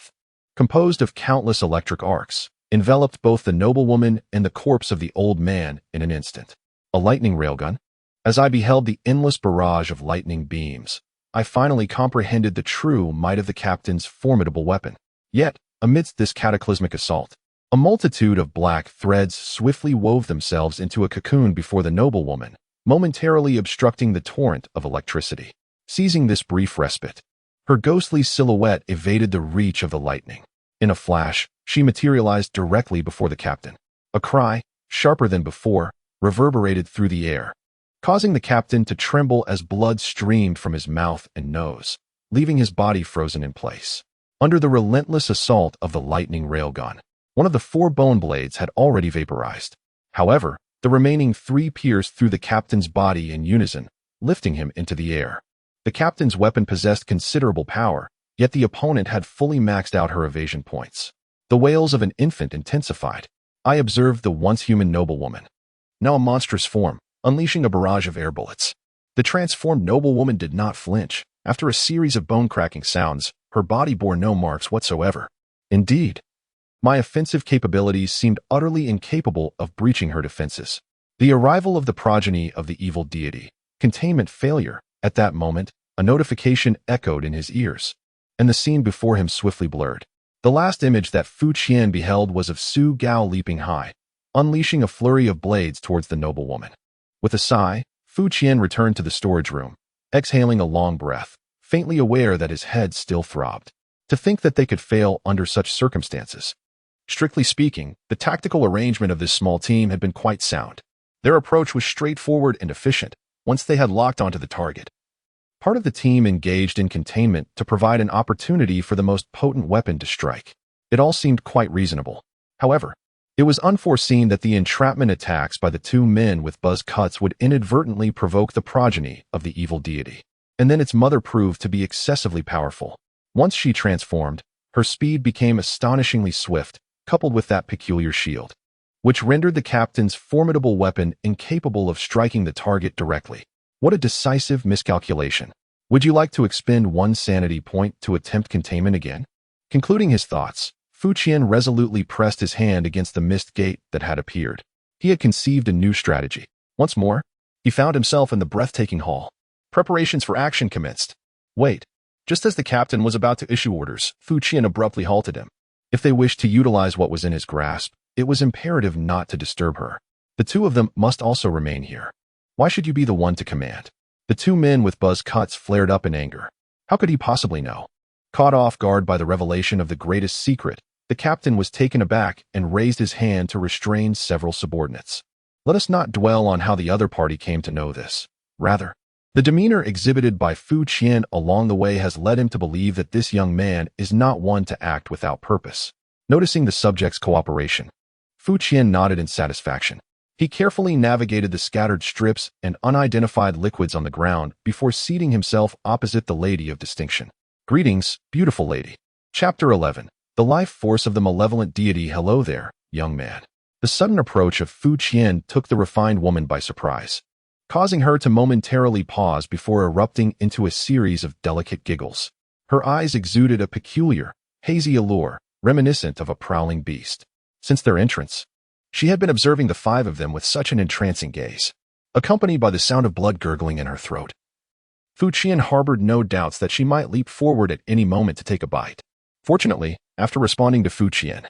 [SPEAKER 1] composed of countless electric arcs, enveloped both the noblewoman and the corpse of the old man in an instant. A lightning railgun? As I beheld the endless barrage of lightning beams, I finally comprehended the true might of the captain's formidable weapon. Yet, amidst this cataclysmic assault, a multitude of black threads swiftly wove themselves into a cocoon before the noblewoman, momentarily obstructing the torrent of electricity. Seizing this brief respite, her ghostly silhouette evaded the reach of the lightning. In a flash, she materialized directly before the captain. A cry, sharper than before, reverberated through the air, causing the captain to tremble as blood streamed from his mouth and nose, leaving his body frozen in place. Under the relentless assault of the lightning railgun, one of the 4 bone blades had already vaporized. However, the remaining 3 pierced through the captain's body in unison, lifting him into the air. The captain's weapon possessed considerable power, yet the opponent had fully maxed out her evasion points. The wails of an infant intensified. I observed the once human noblewoman, now a monstrous form, unleashing a barrage of air bullets. The transformed noblewoman did not flinch. After a series of bone-cracking sounds, her body bore no marks whatsoever. Indeed, my offensive capabilities seemed utterly incapable of breaching her defenses. The arrival of the progeny of the evil deity, containment failure. At that moment, a notification echoed in his ears, and the scene before him swiftly blurred. The last image that Fu Qian beheld was of Su Gao leaping high, unleashing a flurry of blades towards the noblewoman. With a sigh, Fu Qian returned to the storage room, exhaling a long breath, faintly aware that his head still throbbed. To think that they could fail under such circumstances. Strictly speaking, the tactical arrangement of this small team had been quite sound. Their approach was straightforward and efficient once they had locked onto the target. Part of the team engaged in containment to provide an opportunity for the most potent weapon to strike. It all seemed quite reasonable. However, it was unforeseen that the entrapment attacks by the 2 men with buzz cuts would inadvertently provoke the progeny of the evil deity. And then its mother proved to be excessively powerful. Once she transformed, her speed became astonishingly swift, coupled with that peculiar shield, which rendered the captain's formidable weapon incapable of striking the target directly. What a decisive miscalculation. Would you like to expend 1 sanity point to attempt containment again? Concluding his thoughts, Fu Qian resolutely pressed his hand against the mist gate that had appeared. He had conceived a new strategy. Once more, he found himself in the breathtaking hall. Preparations for action commenced. Wait. Just as the captain was about to issue orders, Fu Qian abruptly halted him. If they wished to utilize what was in his grasp, it was imperative not to disturb her. The 2 of them must also remain here. Why should you be the one to command? The 2 men with buzz cuts flared up in anger. How could he possibly know? Caught off guard by the revelation of the greatest secret, the captain was taken aback and raised his hand to restrain several subordinates. Let us not dwell on how the other party came to know this. Rather, the demeanor exhibited by Fu Qian along the way has led him to believe that this young man is not one to act without purpose. Noticing the subject's cooperation, Fu Qian nodded in satisfaction. He carefully navigated the scattered strips and unidentified liquids on the ground before seating himself opposite the lady of distinction. Greetings, beautiful lady. Chapter 11. The life force of the malevolent deity. Hello there, young man. The sudden approach of Fu Qian took the refined woman by surprise, causing her to momentarily pause before erupting into a series of delicate giggles. Her eyes exuded a peculiar, hazy allure, reminiscent of a prowling beast. Since their entrance, she had been observing the 5 of them with such an entrancing gaze, accompanied by the sound of blood gurgling in her throat. Fu Qian harbored no doubts that she might leap forward at any moment to take a bite. Fortunately, after responding to Fu Qian,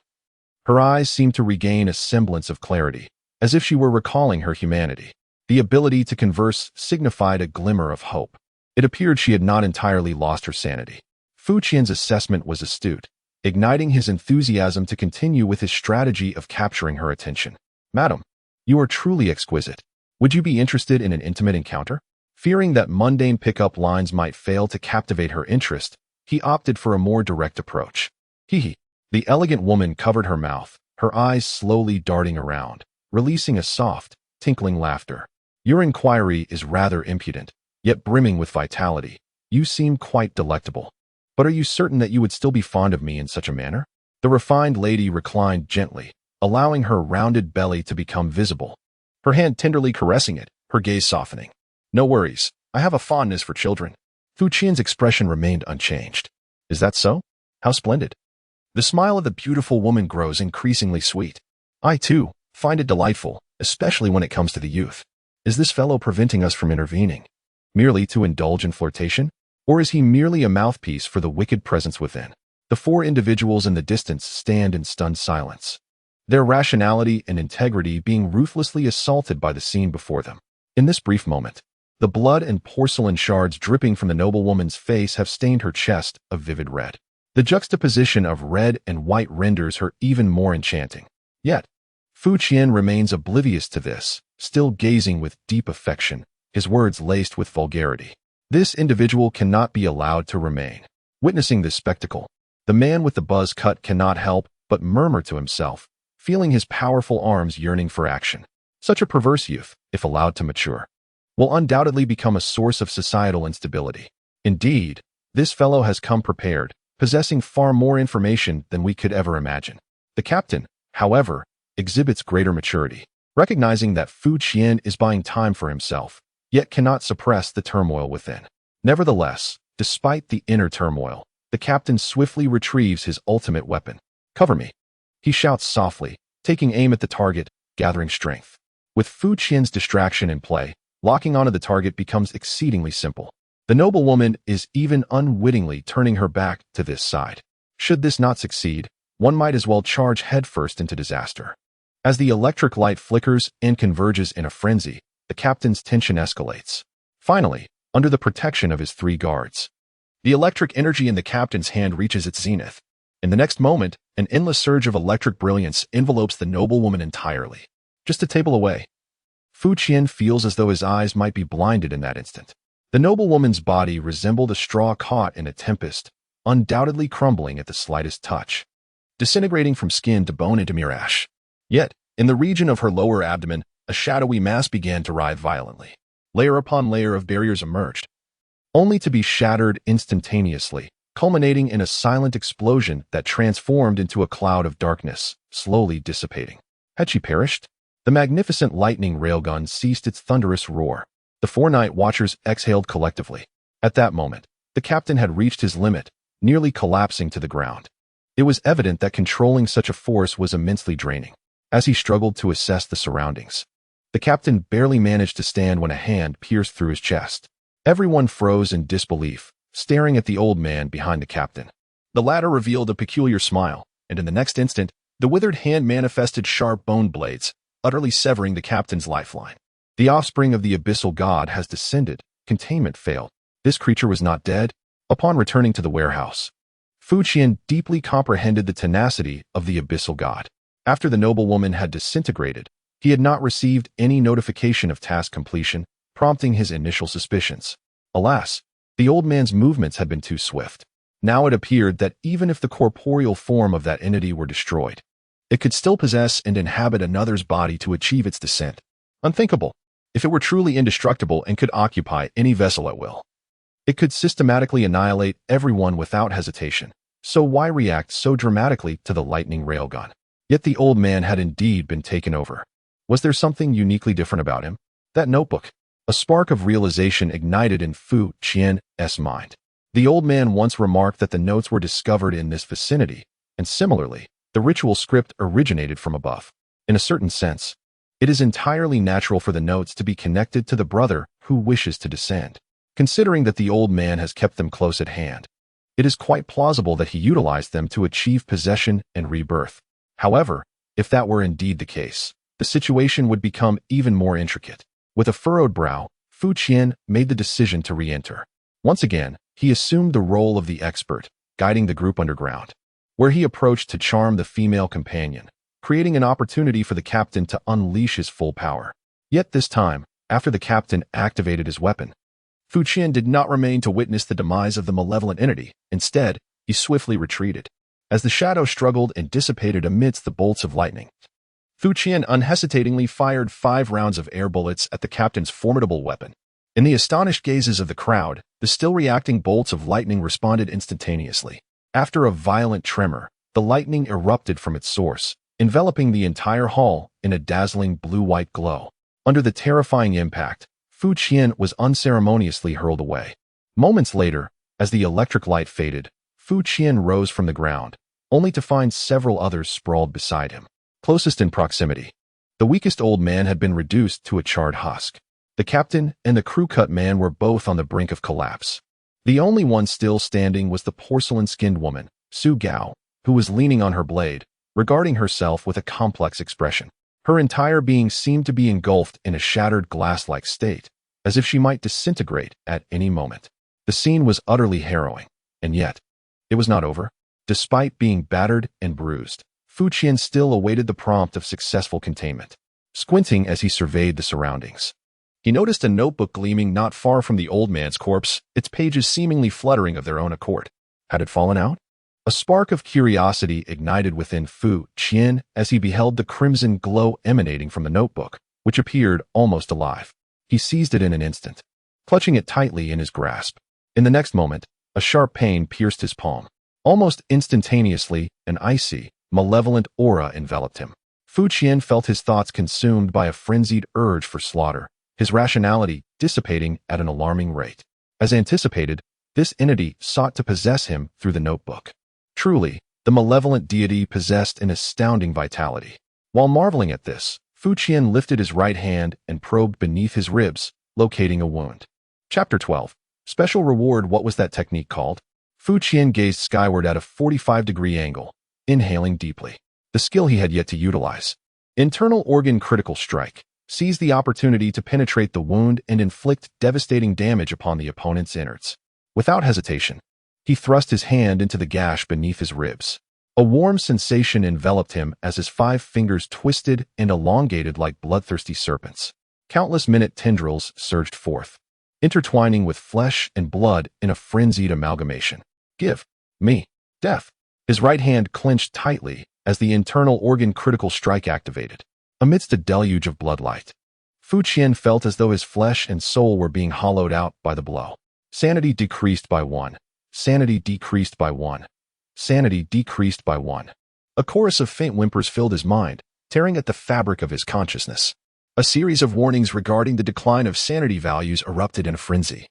[SPEAKER 1] her eyes seemed to regain a semblance of clarity, as if she were recalling her humanity. The ability to converse signified a glimmer of hope. It appeared she had not entirely lost her sanity. Fu Qian's assessment was astute, igniting his enthusiasm to continue with his strategy of capturing her attention. "Madam, you are truly exquisite. Would you be interested in an intimate encounter?" Fearing that mundane pickup lines might fail to captivate her interest, he opted for a more direct approach. Hee. The elegant woman covered her mouth, her eyes slowly darting around, releasing a soft, tinkling laughter. "Your inquiry is rather impudent, yet brimming with vitality. You seem quite delectable. But are you certain that you would still be fond of me in such a manner?" The refined lady reclined gently, allowing her rounded belly to become visible, her hand tenderly caressing it, her gaze softening. "No worries. I have a fondness for children." Fu Qian's expression remained unchanged. "Is that so? How splendid." The smile of the beautiful woman grows increasingly sweet. "I, too, find it delightful, especially when it comes to the youth. Is this fellow preventing us from intervening, merely to indulge in flirtation? Or is he merely a mouthpiece for the wicked presence within?" The four individuals in the distance stand in stunned silence, their rationality and integrity being ruthlessly assaulted by the scene before them. In this brief moment, the blood and porcelain shards dripping from the noblewoman's face have stained her chest a vivid red. The juxtaposition of red and white renders her even more enchanting. Yet, Fu Qian remains oblivious to this, still gazing with deep affection, his words laced with vulgarity. This individual cannot be allowed to remain. Witnessing this spectacle, the man with the buzz cut cannot help but murmur to himself, feeling his powerful arms yearning for action. Such a perverse youth, if allowed to mature, will undoubtedly become a source of societal instability. Indeed, this fellow has come prepared, possessing far more information than we could ever imagine. The captain, however, exhibits greater maturity, recognizing that Fu Qian is buying time for himself, yet cannot suppress the turmoil within. Nevertheless, despite the inner turmoil, the captain swiftly retrieves his ultimate weapon. "Cover me," he shouts softly, taking aim at the target, gathering strength. With Fu Qian's distraction in play, locking onto the target becomes exceedingly simple. The noblewoman is even unwittingly turning her back to this side. Should this not succeed, one might as well charge headfirst into disaster. As the electric light flickers and converges in a frenzy, the captain's tension escalates. Finally, under the protection of his three guards, the electric energy in the captain's hand reaches its zenith. In the next moment, an endless surge of electric brilliance envelopes the noblewoman entirely. Just a table away, Fu Qian feels as though his eyes might be blinded in that instant. The noblewoman's body resembled a straw caught in a tempest, undoubtedly crumbling at the slightest touch, disintegrating from skin to bone into mere ash. Yet, in the region of her lower abdomen, a shadowy mass began to writhe violently. Layer upon layer of barriers emerged, only to be shattered instantaneously, culminating in a silent explosion that transformed into a cloud of darkness, slowly dissipating. Had she perished? The magnificent lightning railgun ceased its thunderous roar. The four night watchers exhaled collectively. At that moment, the captain had reached his limit, nearly collapsing to the ground. It was evident that controlling such a force was immensely draining. As he struggled to assess the surroundings, the captain barely managed to stand when a hand pierced through his chest. Everyone froze in disbelief, staring at the old man behind the captain. The latter revealed a peculiar smile, and in the next instant, the withered hand manifested sharp bone blades, utterly severing the captain's lifeline. The offspring of the abyssal god has descended. Containment failed. This creature was not dead. Upon returning to the warehouse, Fu Qian deeply comprehended the tenacity of the abyssal god. After the noblewoman had disintegrated, he had not received any notification of task completion, prompting his initial suspicions. Alas, the old man's movements had been too swift. Now it appeared that even if the corporeal form of that entity were destroyed, it could still possess and inhabit another's body to achieve its descent. Unthinkable. If it were truly indestructible and could occupy any vessel at will, it could systematically annihilate everyone without hesitation. So why react so dramatically to the lightning railgun? Yet the old man had indeed been taken over. Was there something uniquely different about him? That notebook. A spark of realization ignited in Fu Qian's mind. The old man once remarked that the notes were discovered in this vicinity, and similarly, the ritual script originated from above. In a certain sense, it is entirely natural for the notes to be connected to the brother who wishes to descend. Considering that the old man has kept them close at hand, it is quite plausible that he utilized them to achieve possession and rebirth. However, if that were indeed the case, the situation would become even more intricate. With a furrowed brow, Fu Qian made the decision to re-enter. Once again, he assumed the role of the expert, guiding the group underground, where he approached to charm the female companion, creating an opportunity for the captain to unleash his full power. Yet this time, after the captain activated his weapon, Fu Qian did not remain to witness the demise of the malevolent entity. Instead, he swiftly retreated. As the shadow struggled and dissipated amidst the bolts of lightning, Fu Qian unhesitatingly fired 5 rounds of air bullets at the captain's formidable weapon. In the astonished gazes of the crowd, the still reacting bolts of lightning responded instantaneously. After a violent tremor, the lightning erupted from its source, enveloping the entire hall in a dazzling blue-white glow. Under the terrifying impact, Fu Qian was unceremoniously hurled away. Moments later, as the electric light faded, Fu Qian rose from the ground, only to find several others sprawled beside him. Closest in proximity, the weakest old man had been reduced to a charred husk. The captain and the crew-cut man were both on the brink of collapse. The only one still standing was the porcelain-skinned woman, Su Gao, who was leaning on her blade, regarding herself with a complex expression. Her entire being seemed to be engulfed in a shattered glass-like state, as if she might disintegrate at any moment. The scene was utterly harrowing, and yet, it was not over. Despite being battered and bruised, Fu Qian still awaited the prompt of successful containment. Squinting as he surveyed the surroundings, he noticed a notebook gleaming not far from the old man's corpse, its pages seemingly fluttering of their own accord. Had it fallen out? A spark of curiosity ignited within Fu Qian as he beheld the crimson glow emanating from the notebook, which appeared almost alive. He seized it in an instant, clutching it tightly in his grasp. In the next moment, a sharp pain pierced his palm. Almost instantaneously, an icy, malevolent aura enveloped him. Fu Qian felt his thoughts consumed by a frenzied urge for slaughter, his rationality dissipating at an alarming rate. As anticipated, this entity sought to possess him through the notebook. Truly, the malevolent deity possessed an astounding vitality. While marveling at this, Fu Qian lifted his right hand and probed beneath his ribs, locating a wound. Chapter 12. Special Reward. What was that technique called? Fu Qian gazed skyward at a 45-degree angle, inhaling deeply. The skill he had yet to utilize. Internal organ critical strike. Seized the opportunity to penetrate the wound and inflict devastating damage upon the opponent's innards. Without hesitation, he thrust his hand into the gash beneath his ribs. A warm sensation enveloped him as his 5 fingers twisted and elongated like bloodthirsty serpents. Countless minute tendrils surged forth, intertwining with flesh and blood in a frenzied amalgamation. Give me death. His right hand clenched tightly as the internal organ critical strike activated. Amidst a deluge of bloodlight, Fu Qian felt as though his flesh and soul were being hollowed out by the blow. Sanity decreased by 1. Sanity decreased by 1. Sanity decreased by 1. A chorus of faint whimpers filled his mind, tearing at the fabric of his consciousness. A series of warnings regarding the decline of sanity values erupted in a frenzy,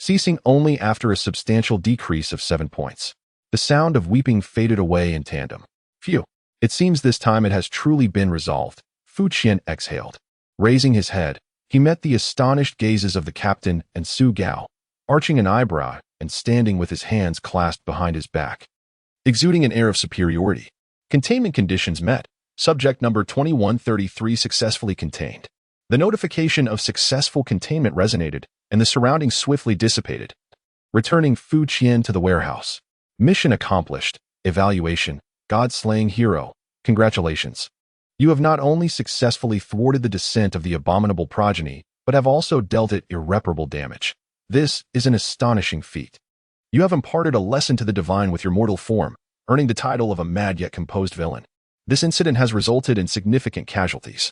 [SPEAKER 1] ceasing only after a substantial decrease of 7 points. The sound of weeping faded away in tandem. Phew. It seems this time it has truly been resolved. Fu Qian exhaled. Raising his head, he met the astonished gazes of the captain and Su Gao, arching an eyebrow and standing with his hands clasped behind his back, exuding an air of superiority. Containment conditions met. Subject number 2133 successfully contained. The notification of successful containment resonated, and the surroundings swiftly dissipated, returning Fu Qian to the warehouse. Mission accomplished. Evaluation. God-slaying hero. Congratulations. You have not only successfully thwarted the descent of the abominable progeny, but have also dealt it irreparable damage. This is an astonishing feat. You have imparted a lesson to the divine with your mortal form, earning the title of a mad yet composed villain. This incident has resulted in significant casualties,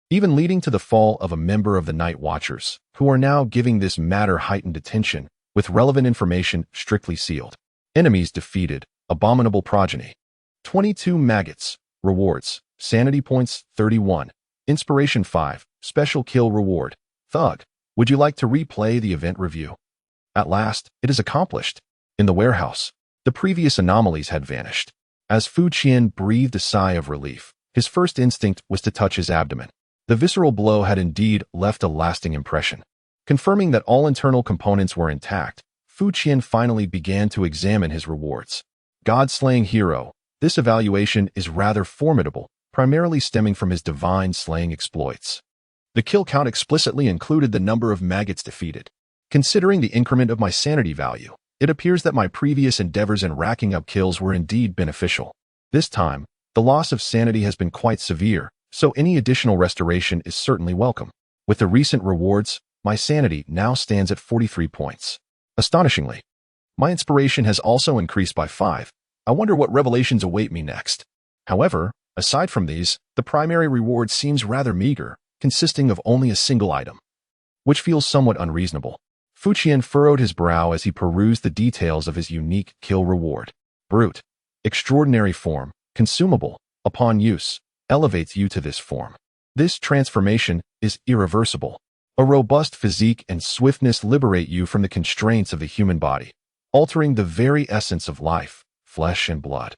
[SPEAKER 1] even leading to the fall of a member of the Night Watchers, who are now giving this matter heightened attention, with relevant information strictly sealed. Enemies defeated. Abominable progeny. 22 maggots. Rewards. Sanity points 31. Inspiration 5. Special kill reward. Thug. Would you like to replay the event review? At last, it is accomplished. In the warehouse, the previous anomalies had vanished. As Fu Qian breathed a sigh of relief, his first instinct was to touch his abdomen. The visceral blow had indeed left a lasting impression. Confirming that all internal components were intact, Fu Qian finally began to examine his rewards. God-slaying hero. This evaluation is rather formidable, primarily stemming from his divine slaying exploits. The kill count explicitly included the number of maggots defeated. Considering the increment of my sanity value, it appears that my previous endeavors in racking up kills were indeed beneficial. This time, the loss of sanity has been quite severe, so any additional restoration is certainly welcome. With the recent rewards, my sanity now stands at 43 points. Astonishingly, my inspiration has also increased by 5. I wonder what revelations await me next. However, aside from these, the primary reward seems rather meager, consisting of only a single item, which feels somewhat unreasonable. Fuqian furrowed his brow as he perused the details of his unique kill reward. Brute. Extraordinary form, consumable, upon use, elevates you to this form. This transformation is irreversible. A robust physique and swiftness liberate you from the constraints of the human body, altering the very essence of life, flesh and blood,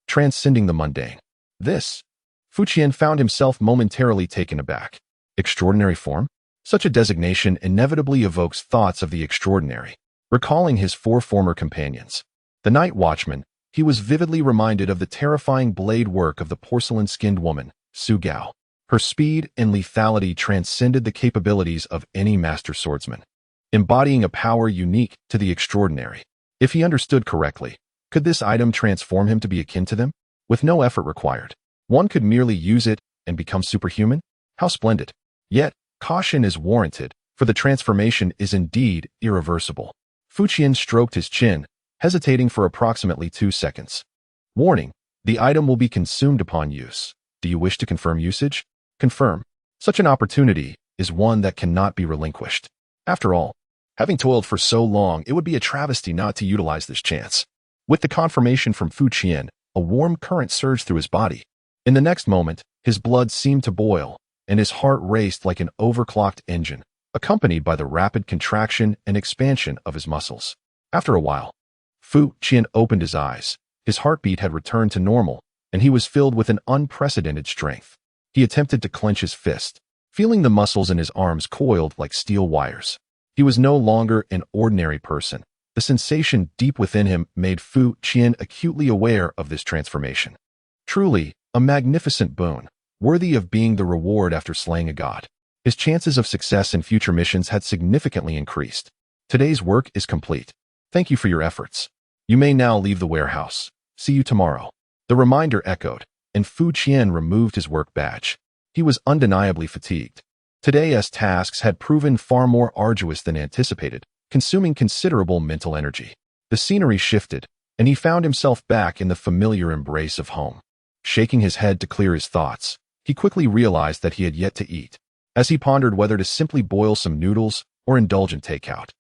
[SPEAKER 1] transcending the mundane. Fuqian found himself momentarily taken aback. Extraordinary form? Such a designation inevitably evokes thoughts of the extraordinary. Recalling his 4 former companions, the night watchman, he was vividly reminded of the terrifying blade work of the porcelain-skinned woman, Su Gao. Her speed and lethality transcended the capabilities of any master swordsman, embodying a power unique to the extraordinary. If he understood correctly, could this item transform him to be akin to them? With no effort required, one could merely use it and become superhuman? How splendid! Yet, caution is warranted, for the transformation is indeed irreversible. Fuqian stroked his chin, hesitating for approximately 2 seconds. Warning: the item will be consumed upon use. Do you wish to confirm usage? Confirm. Such an opportunity is one that cannot be relinquished. After all, having toiled for so long, it would be a travesty not to utilize this chance. With the confirmation from Fuqian, a warm current surged through his body. In the next moment, his blood seemed to boil, and his heart raced like an overclocked engine, accompanied by the rapid contraction and expansion of his muscles. After a while, Fuqian opened his eyes. His heartbeat had returned to normal, and he was filled with an unprecedented strength. He attempted to clench his fist, feeling the muscles in his arms coiled like steel wires. He was no longer an ordinary person. The sensation deep within him made Fuqian acutely aware of this transformation. Truly, a magnificent boon, worthy of being the reward after slaying a god. His chances of success in future missions had significantly increased. Today's work is complete. Thank you for your efforts. You may now leave the warehouse. See you tomorrow. The reminder echoed, and Fuqian removed his work badge. He was undeniably fatigued. Today's tasks had proven far more arduous than anticipated, consuming considerable mental energy. The scenery shifted, and he found himself back in the familiar embrace of home. Shaking his head to clear his thoughts, he quickly realized that he had yet to eat. As he pondered whether to simply boil some noodles or indulge in takeout,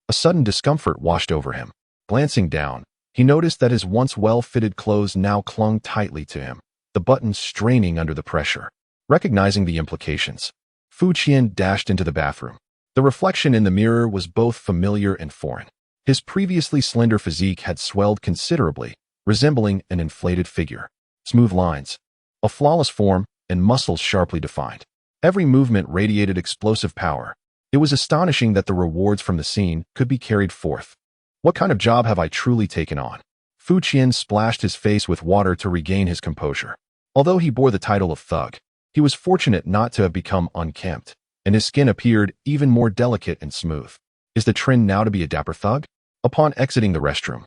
[SPEAKER 1] a sudden discomfort washed over him. Glancing down, he noticed that his once well-fitted clothes now clung tightly to him, the buttons straining under the pressure. Recognizing the implications, Fuqian dashed into the bathroom. The reflection in the mirror was both familiar and foreign. His previously slender physique had swelled considerably, resembling an inflated figure. Smooth lines, a flawless form, and muscles sharply defined. Every movement radiated explosive power. It was astonishing that the rewards from the scene could be carried forth. What kind of job have I truly taken on? Fuqian splashed his face with water to regain his composure. Although he bore the title of thug, he was fortunate not to have become unkempt, and his skin appeared even more delicate and smooth. Is the trend now to be a dapper thug? Upon exiting the restroom,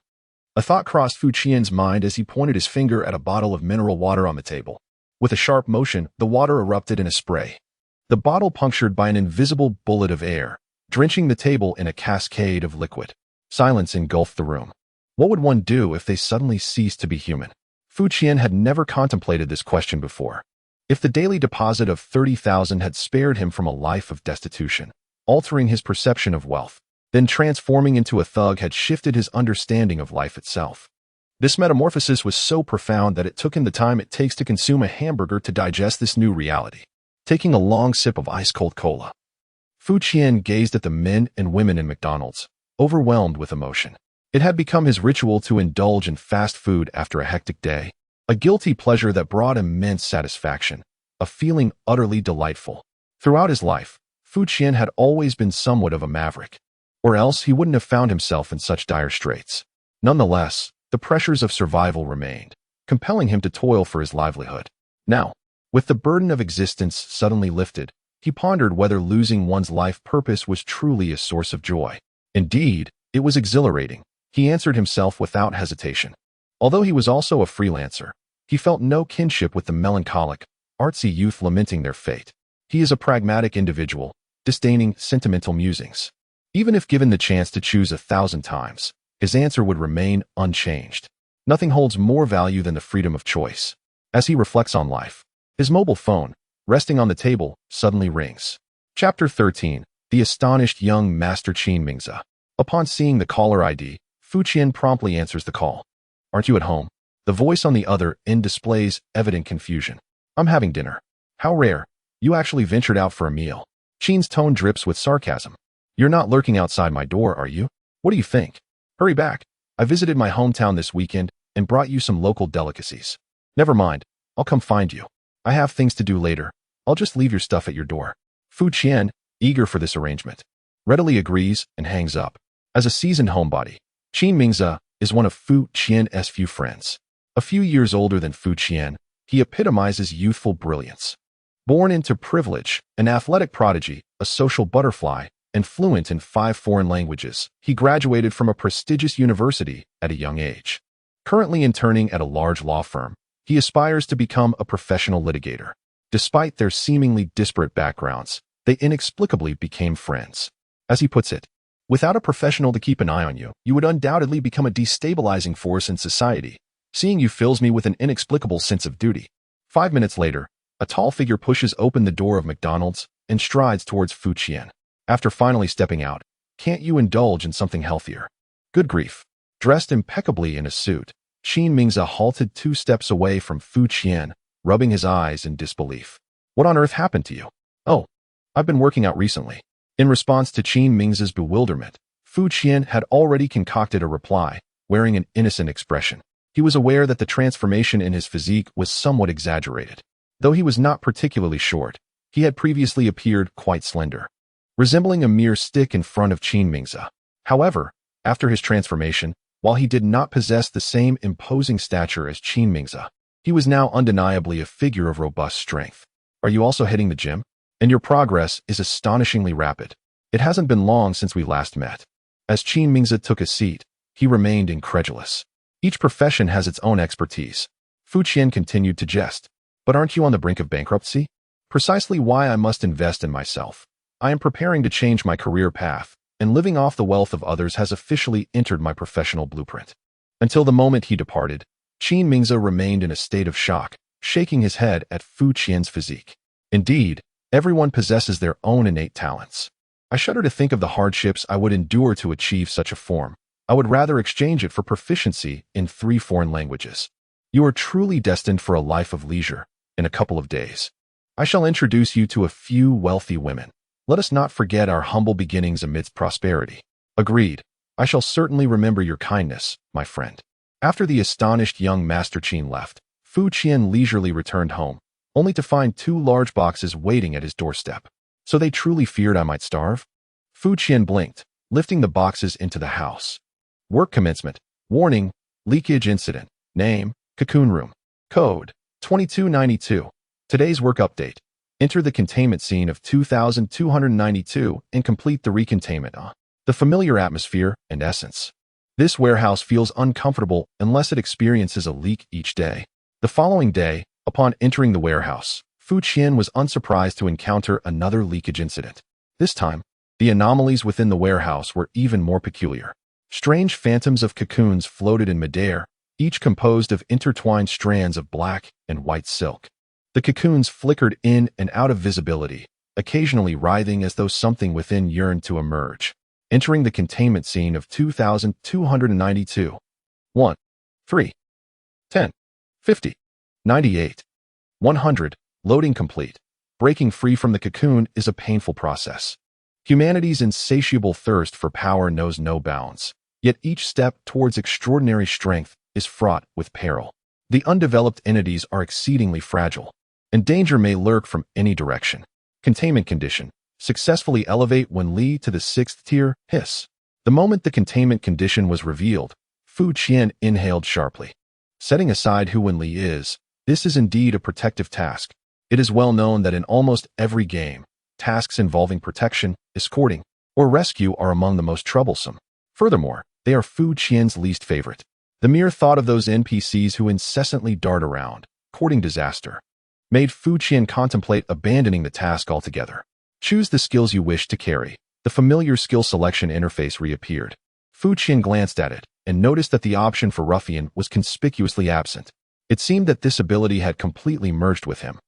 [SPEAKER 1] a thought crossed Fuqian's mind as he pointed his finger at a bottle of mineral water on the table. With a sharp motion, the water erupted in a spray. The bottle punctured by an invisible bullet of air, drenching the table in a cascade of liquid. Silence engulfed the room. What would one do if they suddenly ceased to be human? Fuqian had never contemplated this question before. If the daily deposit of 30,000 had spared him from a life of destitution, altering his perception of wealth, then transforming into a thug had shifted his understanding of life itself. This metamorphosis was so profound that it took him the time it takes to consume a hamburger to digest this new reality. Taking a long sip of ice-cold cola, Fuqian gazed at the men and women in McDonald's, overwhelmed with emotion. It had become his ritual to indulge in fast food after a hectic day, a guilty pleasure that brought immense satisfaction, a feeling utterly delightful. Throughout his life, Fuqian had always been somewhat of a maverick, or else he wouldn't have found himself in such dire straits. Nonetheless, the pressures of survival remained, compelling him to toil for his livelihood. Now, with the burden of existence suddenly lifted, He pondered whether losing one's life purpose was truly a source of joy. Indeed, it was exhilarating. He answered himself without hesitation. Although he was also a freelancer, he felt no kinship with the melancholic, artsy youth lamenting their fate. He is a pragmatic individual, disdaining sentimental musings. Even if given the chance to choose 1,000 times, his answer would remain unchanged. Nothing holds more value than the freedom of choice. As he reflects on life, his mobile phone, resting on the table, suddenly rings. Chapter 13. The astonished young Master Qin Mingzi. Upon seeing the caller ID, Fu Qian promptly answers the call. "Aren't you at home?" The voice on the other end displays evident confusion. "I'm having dinner." "How rare. You actually ventured out for a meal." Qin's tone drips with sarcasm. "You're not lurking outside my door, are you? What do you think? Hurry back. I visited my hometown this weekend and brought you some local delicacies." "Never mind. I'll come find you. I have things to do later. I'll just leave your stuff at your door." Fu Qian, eager for this arrangement, readily agrees and hangs up. As a seasoned homebody, Qin Mingzi is one of Fu Qian's few friends. A few years older than Fu Qian, he epitomizes youthful brilliance. Born into privilege, an athletic prodigy, a social butterfly, and fluent in 5 foreign languages, he graduated from a prestigious university at a young age. Currently interning at a large law firm, he aspires to become a professional litigator. Despite their seemingly disparate backgrounds, they inexplicably became friends. As he puts it, "Without a professional to keep an eye on you, you would undoubtedly become a destabilizing force in society. Seeing you fills me with an inexplicable sense of duty." 5 minutes later, a tall figure pushes open the door of McDonald's and strides towards Fu Qian. After finally stepping out, "Can't you indulge in something healthier?" Good grief. Dressed impeccably in a suit, Qin Mingzi halted 2 steps away from Fu Qian, rubbing his eyes in disbelief. "What on earth happened to you?" "Oh, I've been working out recently." In response to Qin Mingzi's bewilderment, Fu Qian had already concocted a reply, wearing an innocent expression. He was aware that the transformation in his physique was somewhat exaggerated. Though he was not particularly short, he had previously appeared quite slender, resembling a mere stick in front of Qin Mingzi. However, after his transformation, while he did not possess the same imposing stature as Qin Mingzi, he was now undeniably a figure of robust strength. "Are you also hitting the gym? And your progress is astonishingly rapid. It hasn't been long since we last met." As Qin Mingzi took a seat, he remained incredulous. Each profession has its own expertise. Fu Qian continued to jest. "But aren't you on the brink of bankruptcy?" "Precisely why I must invest in myself. I am preparing to change my career path, and living off the wealth of others has officially entered my professional blueprint." Until the moment he departed, Qin Mingzi remained in a state of shock, shaking his head at Fu Qian's physique. Indeed, everyone possesses their own innate talents. "I shudder to think of the hardships I would endure to achieve such a form. I would rather exchange it for proficiency in 3 foreign languages." "You are truly destined for a life of leisure. In a couple of days, I shall introduce you to a few wealthy women. Let us not forget our humble beginnings amidst prosperity." "Agreed. I shall certainly remember your kindness, my friend." After the astonished young Master Qin left, Fu Qian leisurely returned home, only to find 2 large boxes waiting at his doorstep. "So they truly feared I might starve?" Fu Qian blinked, lifting the boxes into the house. "Work commencement. Warning, leakage incident. Name, Cocoon Room. Code, 2292. Today's work update. Enter the containment scene of 2292 and complete the recontainment. The familiar atmosphere and essence. This warehouse feels uncomfortable unless it experiences a leak each day." The following day, upon entering the warehouse, Fu Qian was unsurprised to encounter another leakage incident. This time, the anomalies within the warehouse were even more peculiar. Strange phantoms of cocoons floated in midair, each composed of intertwined strands of black and white silk. The cocoons flickered in and out of visibility, occasionally writhing as though something within yearned to emerge. Entering the containment scene of 2292. 1, 3, 10, 50, 98, 100. Loading complete. Breaking free from the cocoon is a painful process. Humanity's insatiable thirst for power knows no bounds, yet each step towards extraordinary strength is fraught with peril. The undeveloped entities are exceedingly fragile, and danger may lurk from any direction. Containment condition. Successfully elevate when Li to the 6th tier, hiss. The moment the containment condition was revealed, Fu Qian inhaled sharply. Setting aside who Wen Li is, this is indeed a protective task. It is well known that in almost every game, tasks involving protection, escorting, or rescue are among the most troublesome. Furthermore, they are Fu Qian's least favorite. The mere thought of those NPCs who incessantly dart around, courting disaster, made Fu Qian contemplate abandoning the task altogether. Choose the skills you wish to carry. The familiar skill selection interface reappeared. Fu Qian glanced at it and noticed that the option for Ruffian was conspicuously absent. It seemed that this ability had completely merged with him,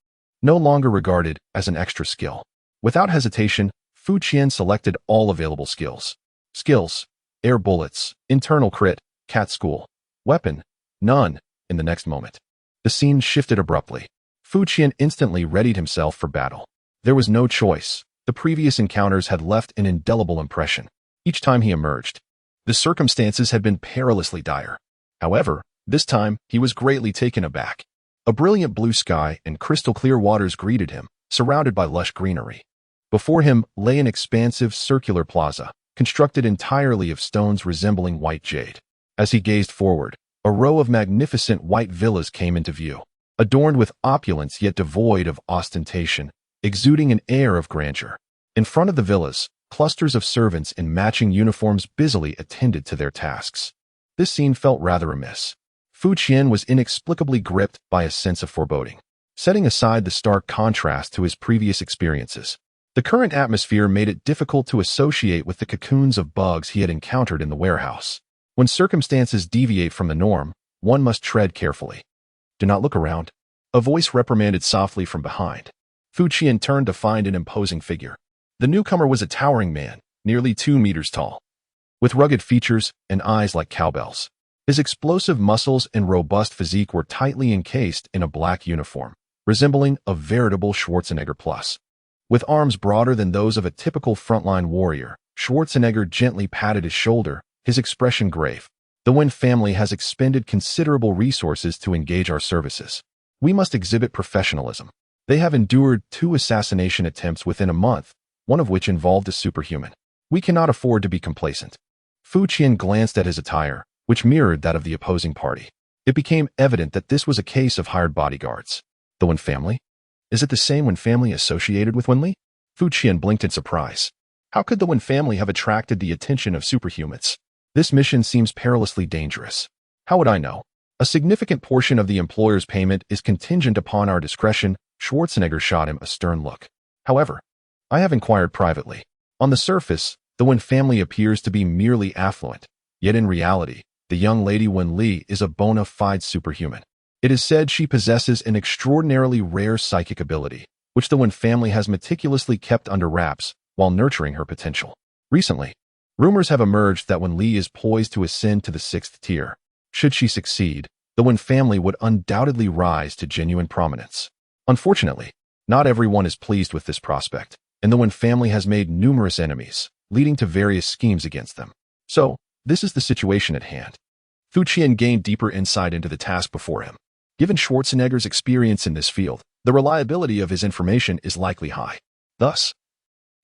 [SPEAKER 1] no longer regarded as an extra skill. Without hesitation, Fu Qian selected all available skills. Skills: air bullets, internal crit, cat school. Weapon: none. In the next moment, the scene shifted abruptly. Fu Qian instantly readied himself for battle. There was no choice. The previous encounters had left an indelible impression. Each time he emerged, the circumstances had been perilously dire. However, this time he was greatly taken aback. A brilliant blue sky and crystal-clear waters greeted him, surrounded by lush greenery. Before him lay an expansive circular plaza, constructed entirely of stones resembling white jade. As he gazed forward, a row of magnificent white villas came into view, adorned with opulence yet devoid of ostentation, exuding an air of grandeur. In front of the villas, clusters of servants in matching uniforms busily attended to their tasks. This scene felt rather amiss. Fu Qian was inexplicably gripped by a sense of foreboding. Setting aside the stark contrast to his previous experiences, the current atmosphere made it difficult to associate with the cocoons of bugs he had encountered in the warehouse. When circumstances deviate from the norm, one must tread carefully. Do not look around. A voice reprimanded softly from behind. Fu Qian turned to find an imposing figure. The newcomer was a towering man, nearly 2 meters tall, with rugged features and eyes like cowbells. His explosive muscles and robust physique were tightly encased in a black uniform, resembling a veritable Schwarzenegger plus. With arms broader than those of a typical frontline warrior, Schwarzenegger gently patted his shoulder, his expression grave. The Wen family has expended considerable resources to engage our services. We must exhibit professionalism. They have endured 2 assassination attempts within a month, one of which involved a superhuman. We cannot afford to be complacent. Fu Qian glanced at his attire, which mirrored that of the opposing party. It became evident that this was a case of hired bodyguards. The Wen family? Is it the same Wen family associated with Wenli? Fu Qian blinked in surprise. How could the Wen family have attracted the attention of superhumans? This mission seems perilously dangerous. How would I know? A significant portion of the employer's payment is contingent upon our discretion. Schwarzenegger shot him a stern look. However, I have inquired privately. On the surface, the Wen family appears to be merely affluent. Yet in reality, the young lady Wen Li is a bona fide superhuman. It is said she possesses an extraordinarily rare psychic ability, which the Wen family has meticulously kept under wraps while nurturing her potential. Recently, rumors have emerged that Wen Li is poised to ascend to the 6th tier. Should she succeed, the Wen family would undoubtedly rise to genuine prominence. Unfortunately, not everyone is pleased with this prospect, and the Wen family has made numerous enemies, leading to various schemes against them. So, this is the situation at hand. Fu Qian gained deeper insight into the task before him. Given Schwarzenegger's experience in this field, the reliability of his information is likely high. Thus,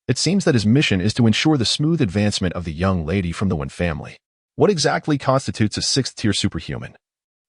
[SPEAKER 1] it seems that his mission is to ensure the smooth advancement of the young lady from the Wen family. What exactly constitutes a 6th-tier superhuman?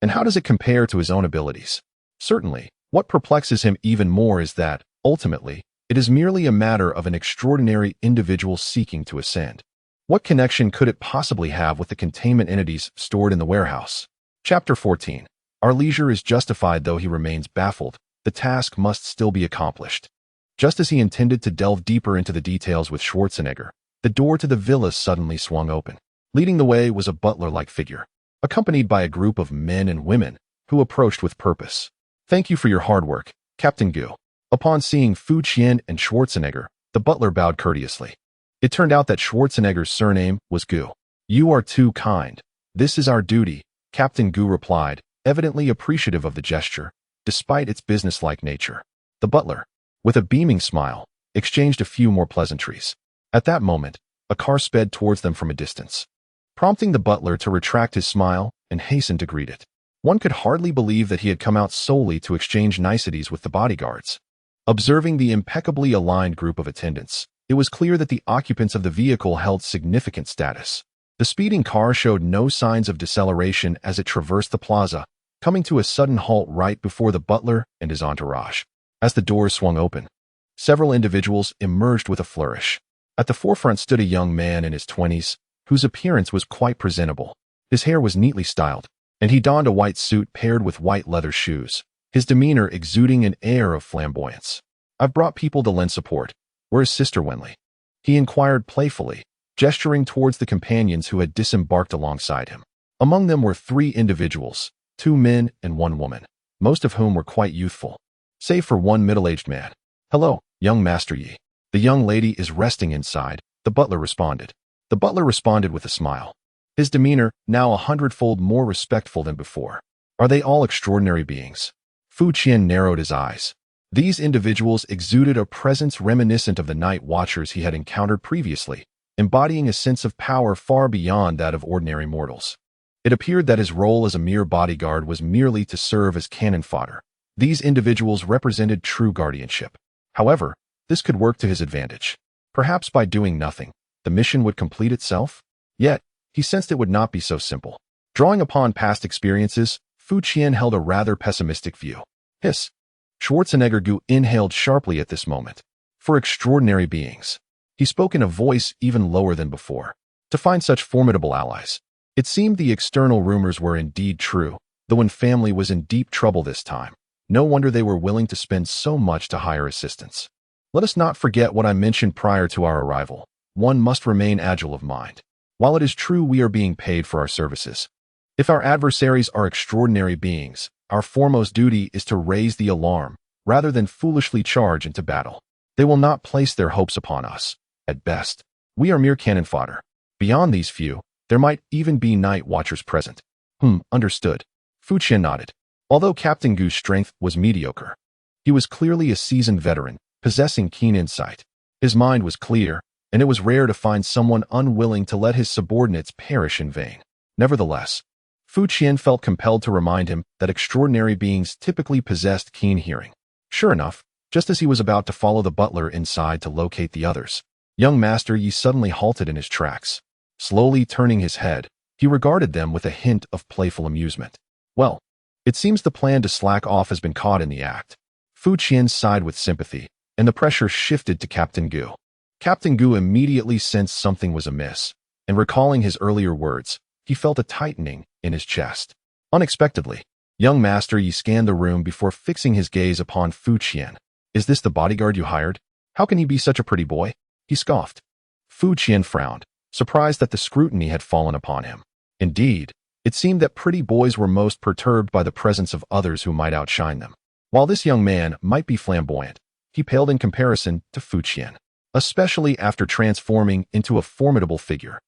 [SPEAKER 1] And how does it compare to his own abilities? Certainly, what perplexes him even more is that, ultimately, it is merely a matter of an extraordinary individual seeking to ascend. What connection could it possibly have with the containment entities stored in the warehouse? Chapter 14. Our leisure is justified though he remains baffled. The task must still be accomplished. Just as he intended to delve deeper into the details with Schwarzenegger, the door to the villa suddenly swung open. Leading the way was a butler-like figure, accompanied by a group of men and women who approached with purpose. Thank you for your hard work, Captain Gu. Upon seeing Fu Qian and Schwarzenegger, the butler bowed courteously. It turned out that Schwarzenegger's surname was Gu. You are too kind. This is our duty, Captain Gu replied, evidently appreciative of the gesture, despite its businesslike nature. The butler, with a beaming smile, exchanged a few more pleasantries. At that moment, a car sped towards them from a distance, prompting the butler to retract his smile and hasten to greet it. One could hardly believe that he had come out solely to exchange niceties with the bodyguards. Observing the impeccably aligned group of attendants, it was clear that the occupants of the vehicle held significant status. The speeding car showed no signs of deceleration as it traversed the plaza, coming to a sudden halt right before the butler and his entourage. As the doors swung open, Several individuals emerged with a flourish. At the forefront stood a young man in his 20s, whose appearance was quite presentable. His hair was neatly styled, and he donned a white suit paired with white leather shoes, his demeanor exuding an air of flamboyance. "I've brought people to lend support. Where is Sister Wenley?" he inquired playfully, gesturing towards the companions who had disembarked alongside him. Among them were 3 individuals, 2 men and 1 woman, most of whom were quite youthful, save for one middle-aged man. "Hello, young Master Yi. The young lady is resting inside," the butler responded. The butler responded with a smile, his demeanor now 100-fold more respectful than before. "Are they all extraordinary beings?" Fu Qian narrowed his eyes. These individuals exuded a presence reminiscent of the night watchers he had encountered previously, embodying a sense of power far beyond that of ordinary mortals. It appeared that his role as a mere bodyguard was merely to serve as cannon fodder. These individuals represented true guardianship. However, this could work to his advantage. Perhaps by doing nothing, the mission would complete itself? Yet, he sensed it would not be so simple. Drawing upon past experiences, Fu Qian held a rather pessimistic view. Hiss. Schwarzenegger inhaled sharply at this moment. "For extraordinary beings." He spoke in a voice even lower than before. "To find such formidable allies." It seemed the external rumors were indeed true, though when family was in deep trouble this time. No wonder they were willing to spend so much to hire assistance. "Let us not forget what I mentioned prior to our arrival. One must remain agile of mind. While it is true we are being paid for our services, if our adversaries are extraordinary beings, our foremost duty is to raise the alarm, rather than foolishly charge into battle. They will not place their hopes upon us. At best, we are mere cannon fodder. Beyond these few, there might even be night watchers present." Understood. Fu Qian nodded. Although Captain Gu's strength was mediocre, he was clearly a seasoned veteran, possessing keen insight. His mind was clear, and it was rare to find someone unwilling to let his subordinates perish in vain. Nevertheless, Fu Qian felt compelled to remind him that extraordinary beings typically possessed keen hearing. Sure enough, just as he was about to follow the butler inside to locate the others, young Master Yi suddenly halted in his tracks. Slowly turning his head, he regarded them with a hint of playful amusement. "Well, it seems the plan to slack off has been caught in the act." Fu Qian sighed with sympathy, and the pressure shifted to Captain Gu. Captain Gu immediately sensed something was amiss, and recalling his earlier words, he felt a tightening in his chest. Unexpectedly, young Master Yi scanned the room before fixing his gaze upon Fu Qian. "Is this the bodyguard you hired? How can he be such a pretty boy?" he scoffed. Fu Qian frowned, surprised that the scrutiny had fallen upon him. Indeed, it seemed that pretty boys were most perturbed by the presence of others who might outshine them. While this young man might be flamboyant, he paled in comparison to Fu Qian, especially after transforming into a formidable figure.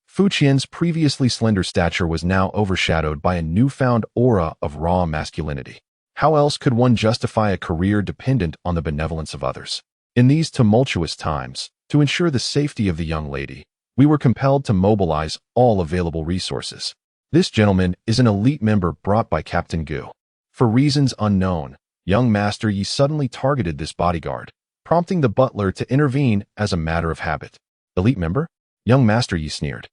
[SPEAKER 1] Fu Qian's previously slender stature was now overshadowed by a newfound aura of raw masculinity. How else could one justify a career dependent on the benevolence of others? In these tumultuous times, to ensure the safety of the young lady, we were compelled to mobilize all available resources. This gentleman is an elite member brought by Captain Gu. For reasons unknown, young Master Yi suddenly targeted this bodyguard, prompting the butler to intervene as a matter of habit. "Elite member?" Young Master Yi sneered.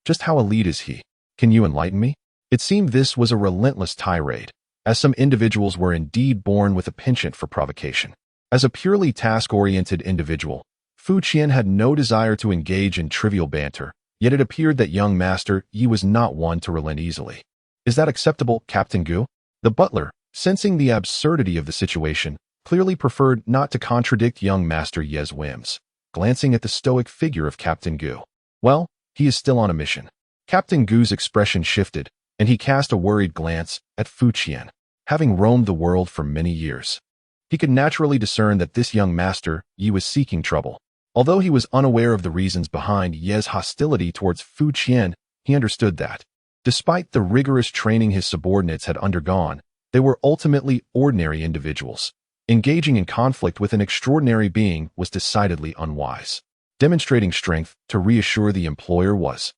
[SPEAKER 1] "Just how elite is he? Can you enlighten me?" It seemed this was a relentless tirade, as some individuals were indeed born with a penchant for provocation. As a purely task-oriented individual, Fu Qian had no desire to engage in trivial banter, yet it appeared that young Master Yi was not one to relent easily. "Is that acceptable, Captain Gu?" The butler, sensing the absurdity of the situation, clearly preferred not to contradict young Master Yi's whims, glancing at the stoic figure of Captain Gu. "Well, he is still on a mission." Captain Gu's expression shifted, and he cast a worried glance at Fu Qian. Having roamed the world for many years, he could naturally discern that this young Master Yi was seeking trouble. Although he was unaware of the reasons behind Ye's hostility towards Fu Qian, he understood that, despite the rigorous training his subordinates had undergone, they were ultimately ordinary individuals. Engaging in conflict with an extraordinary being was decidedly unwise. Demonstrating strength to reassure the employer was,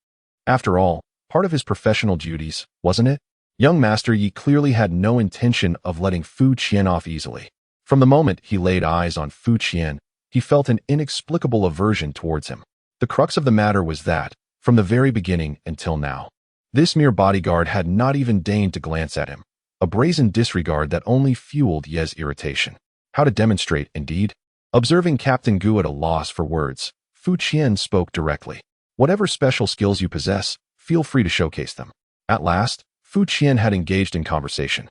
[SPEAKER 1] after all, part of his professional duties, wasn't it? Young Master Yi clearly had no intention of letting Fu Qian off easily. From the moment he laid eyes on Fu Qian, he felt an inexplicable aversion towards him. The crux of the matter was that, from the very beginning until now, this mere bodyguard had not even deigned to glance at him, a brazen disregard that only fueled Ye's irritation. How to demonstrate, indeed? Observing Captain Gu at a loss for words, Fu Qian spoke directly. Whatever special skills you possess, feel free to showcase them. At last, Fu Qian had engaged in conversation,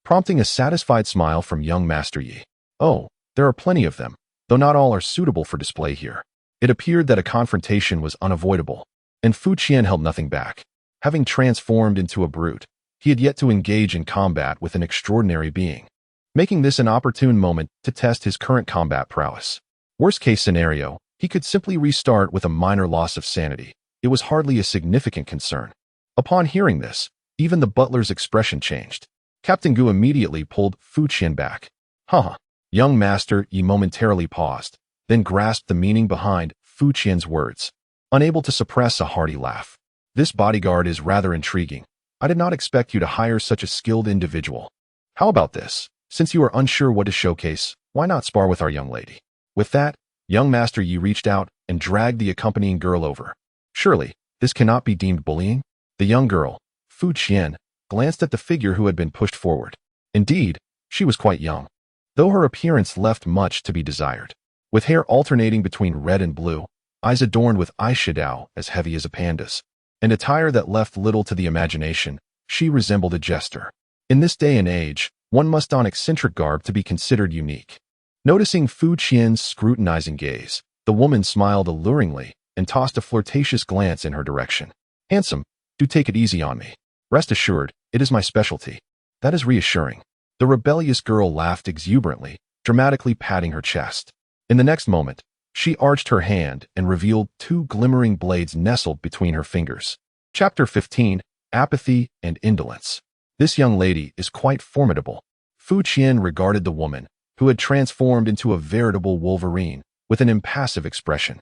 [SPEAKER 1] prompting a satisfied smile from young Master Yi. Oh, there are plenty of them, though not all are suitable for display here. It appeared that a confrontation was unavoidable, and Fu Qian held nothing back. Having transformed into a brute, he had yet to engage in combat with an extraordinary being, making this an opportune moment to test his current combat prowess. Worst-case scenario, he could simply restart with a minor loss of sanity. It was hardly a significant concern. Upon hearing this, even the butler's expression changed. Captain Gu immediately pulled Fu Qian back. Huh. Young Master Yi momentarily paused, then grasped the meaning behind Fu Qian's words, unable to suppress a hearty laugh. This bodyguard is rather intriguing. I did not expect you to hire such a skilled individual. How about this? Since you are unsure what to showcase, why not spar with our young lady? With that, young Master Yi reached out and dragged the accompanying girl over. Surely, this cannot be deemed bullying? The young girl, Fu Qian, glanced at the figure who had been pushed forward. Indeed, she was quite young, though her appearance left much to be desired. With hair alternating between red and blue, eyes adorned with eyeshadow as heavy as a panda's, and attire that left little to the imagination, she resembled a jester. In this day and age, one must don eccentric garb to be considered unique. Noticing Fu Qian's scrutinizing gaze, the woman smiled alluringly and tossed a flirtatious glance in her direction. Handsome, do take it easy on me. Rest assured, it is my specialty. That is reassuring. The rebellious girl laughed exuberantly, dramatically patting her chest. In the next moment, she arched her hand and revealed two glimmering blades nestled between her fingers. Chapter 15, Apathy and Indolence. This young lady is quite formidable. Fu Qian regarded the woman, who had transformed into a veritable wolverine, with an impassive expression.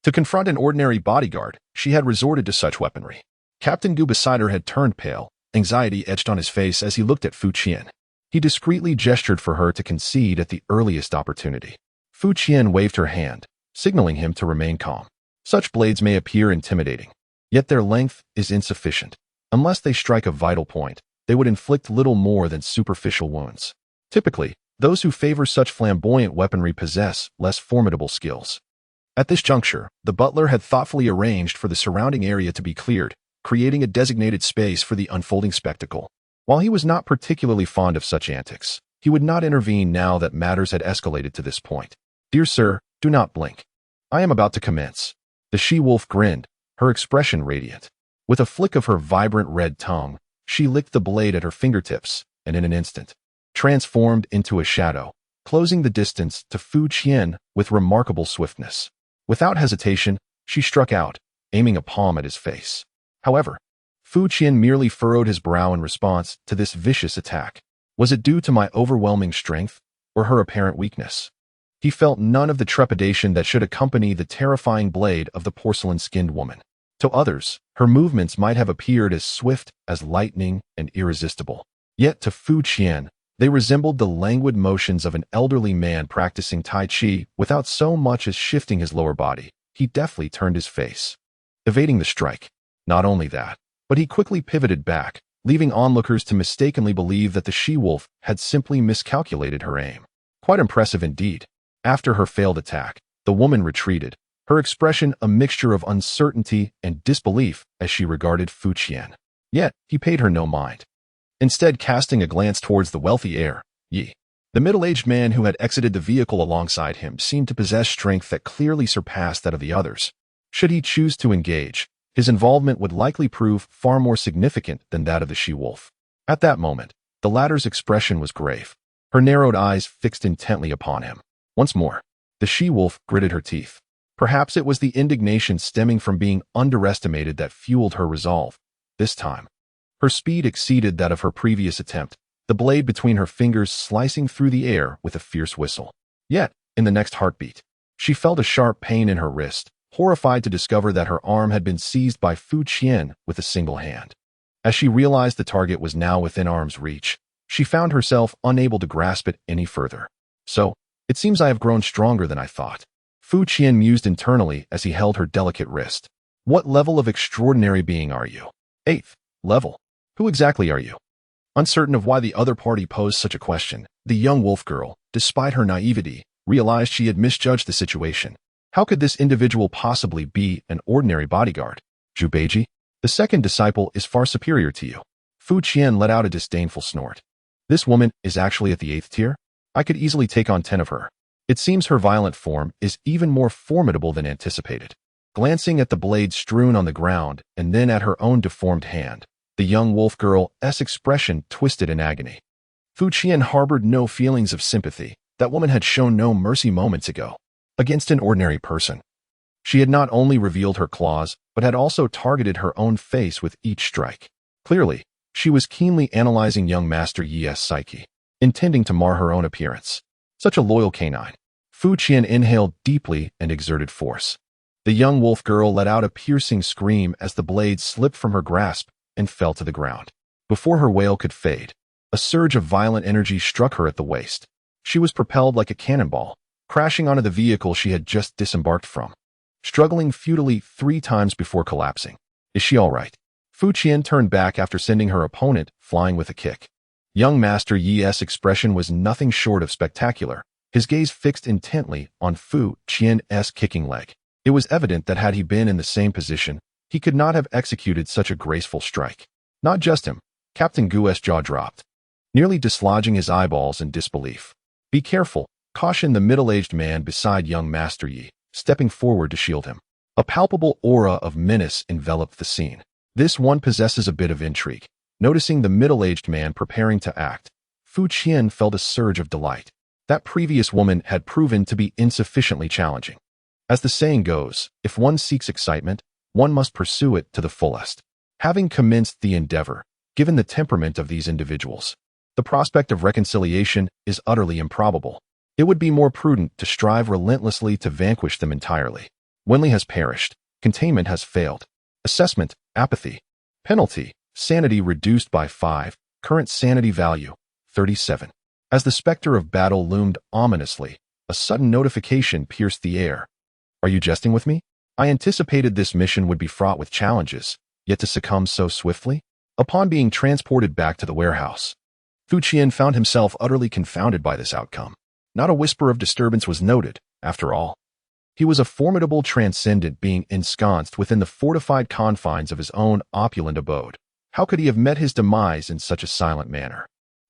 [SPEAKER 1] To confront an ordinary bodyguard, she had resorted to such weaponry. Captain Gu beside her had turned pale, anxiety etched on his face as he looked at Fu Qian. He discreetly gestured for her to concede at the earliest opportunity. Fu Qian waved her hand, signaling him to remain calm. Such blades may appear intimidating, yet their length is insufficient. Unless they strike a vital point, they would inflict little more than superficial wounds. Typically, those who favor such flamboyant weaponry possess less formidable skills. At this juncture, the butler had thoughtfully arranged for the surrounding area to be cleared, creating a designated space for the unfolding spectacle. While he was not particularly fond of such antics, he would not intervene now that matters had escalated to this point. Dear sir, do not blink. I am about to commence. The she-wolf grinned, her expression radiant. With a flick of her vibrant red tongue, she licked the blade at her fingertips, and in an instant, transformed into a shadow, closing the distance to Fu Qian with remarkable swiftness. Without hesitation, she struck out, aiming a palm at his face. However, Fu Qian merely furrowed his brow in response to this vicious attack. Was it due to my overwhelming strength, or her apparent weakness? He felt none of the trepidation that should accompany the terrifying blade of the porcelain-skinned woman. To others, her movements might have appeared as swift as lightning and irresistible. Yet to Fu Qian, they resembled the languid motions of an elderly man practicing Tai Chi without so much as shifting his lower body. He deftly turned his face, evading the strike. Not only that, but he quickly pivoted back, leaving onlookers to mistakenly believe that the she-wolf had simply miscalculated her aim. Quite impressive indeed. After her failed attack, the woman retreated, her expression a mixture of uncertainty and disbelief as she regarded Fu Qian. Yet, he paid her no mind. Instead, casting a glance towards the wealthy heir, Yi. The middle-aged man who had exited the vehicle alongside him seemed to possess strength that clearly surpassed that of the others. Should he choose to engage, his involvement would likely prove far more significant than that of the she-wolf. At that moment, the latter's expression was grave, her narrowed eyes fixed intently upon him. Once more, the she-wolf gritted her teeth. Perhaps it was the indignation stemming from being underestimated that fueled her resolve. This time, her speed exceeded that of her previous attempt, the blade between her fingers slicing through the air with a fierce whistle. Yet, in the next heartbeat, she felt a sharp pain in her wrist, horrified to discover that her arm had been seized by Fu Qian with a single hand. As she realized the target was now within arm's reach, she found herself unable to grasp it any further. So, it seems I have grown stronger than I thought. Fu Qian mused internally as he held her delicate wrist. What level of extraordinary being are you? 8th level. Who exactly are you? Uncertain of why the other party posed such a question, the young wolf girl, despite her naivety, realized she had misjudged the situation. How could this individual possibly be an ordinary bodyguard? Zhubeiji, the second disciple is far superior to you. Fu Qian let out a disdainful snort. This woman is actually at the 8th tier? I could easily take on 10 of her. It seems her violent form is even more formidable than anticipated. Glancing at the blade strewn on the ground and then at her own deformed hand, the young wolf girl's expression twisted in agony. Fu Qian harbored no feelings of sympathy. That woman had shown no mercy moments ago. Against an ordinary person. She had not only revealed her claws, but had also targeted her own face with each strike. Clearly, she was keenly analyzing young Master Yi's psyche, intending to mar her own appearance. Such a loyal canine. Fu Qian inhaled deeply and exerted force. The young wolf girl let out a piercing scream as the blade slipped from her grasp and fell to the ground. Before her wail could fade, a surge of violent energy struck her at the waist. She was propelled like a cannonball, crashing onto the vehicle she had just disembarked from, struggling futilely 3 times before collapsing. Is she all right? Fu Qian turned back after sending her opponent flying with a kick. Young Master Yi's expression was nothing short of spectacular, his gaze fixed intently on Fu Qian's kicking leg. It was evident that had he been in the same position, he could not have executed such a graceful strike. Not just him, Captain Gu's jaw dropped, nearly dislodging his eyeballs in disbelief. Be careful, cautioned the middle-aged man beside young Master Yi, stepping forward to shield him. A palpable aura of menace enveloped the scene. This one possesses a bit of intrigue. Noticing the middle-aged man preparing to act, Fu Qian felt a surge of delight. That previous woman had proven to be insufficiently challenging. As the saying goes, if one seeks excitement, one must pursue it to the fullest. Having commenced the endeavor, given the temperament of these individuals, the prospect of reconciliation is utterly improbable. It would be more prudent to strive relentlessly to vanquish them entirely. Wenli has perished. Containment has failed. Assessment, apathy. Penalty, sanity reduced by 5, current sanity value, 37. As the specter of battle loomed ominously, a sudden notification pierced the air. Are you jesting with me? I anticipated this mission would be fraught with challenges, yet to succumb so swiftly? Upon being transported back to the warehouse, Fu Qian found himself utterly confounded by this outcome. Not a whisper of disturbance was noted, after all. He was a formidable transcendent being ensconced within the fortified confines of his own opulent abode. How could he have met his demise in such a silent manner?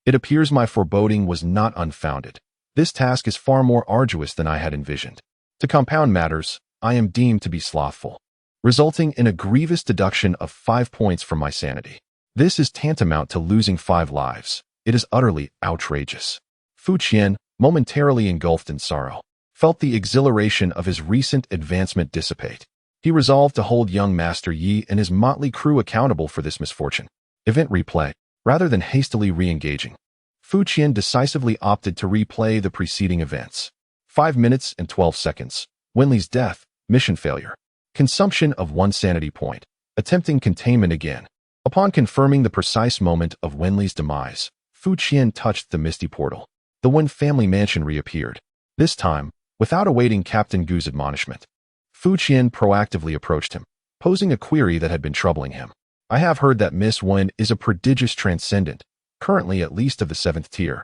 [SPEAKER 1] It appears my foreboding was not unfounded. This task is far more arduous than I had envisioned. To compound matters, I am deemed to be slothful, resulting in a grievous deduction of 5 points from my sanity. This is tantamount to losing 5 lives. It is utterly outrageous. Fu Qian, momentarily engulfed in sorrow, felt the exhilaration of his recent advancement dissipate. He resolved to hold young Master Yi and his motley crew accountable for this misfortune. Event replay. Rather than hastily re-engaging, Fu Qian decisively opted to replay the preceding events. 5 minutes and 12 seconds. Wenli's death. Mission failure. Consumption of 1 sanity point. Attempting containment again. Upon confirming the precise moment of Wenli's demise, Fu Qian touched the misty portal. The Wen family mansion reappeared. This time, without awaiting Captain Gu's admonishment, Fu Qian proactively approached him, posing a query that had been troubling him. I have heard that Miss Wen is a prodigious transcendent, currently at least of the 7th tier.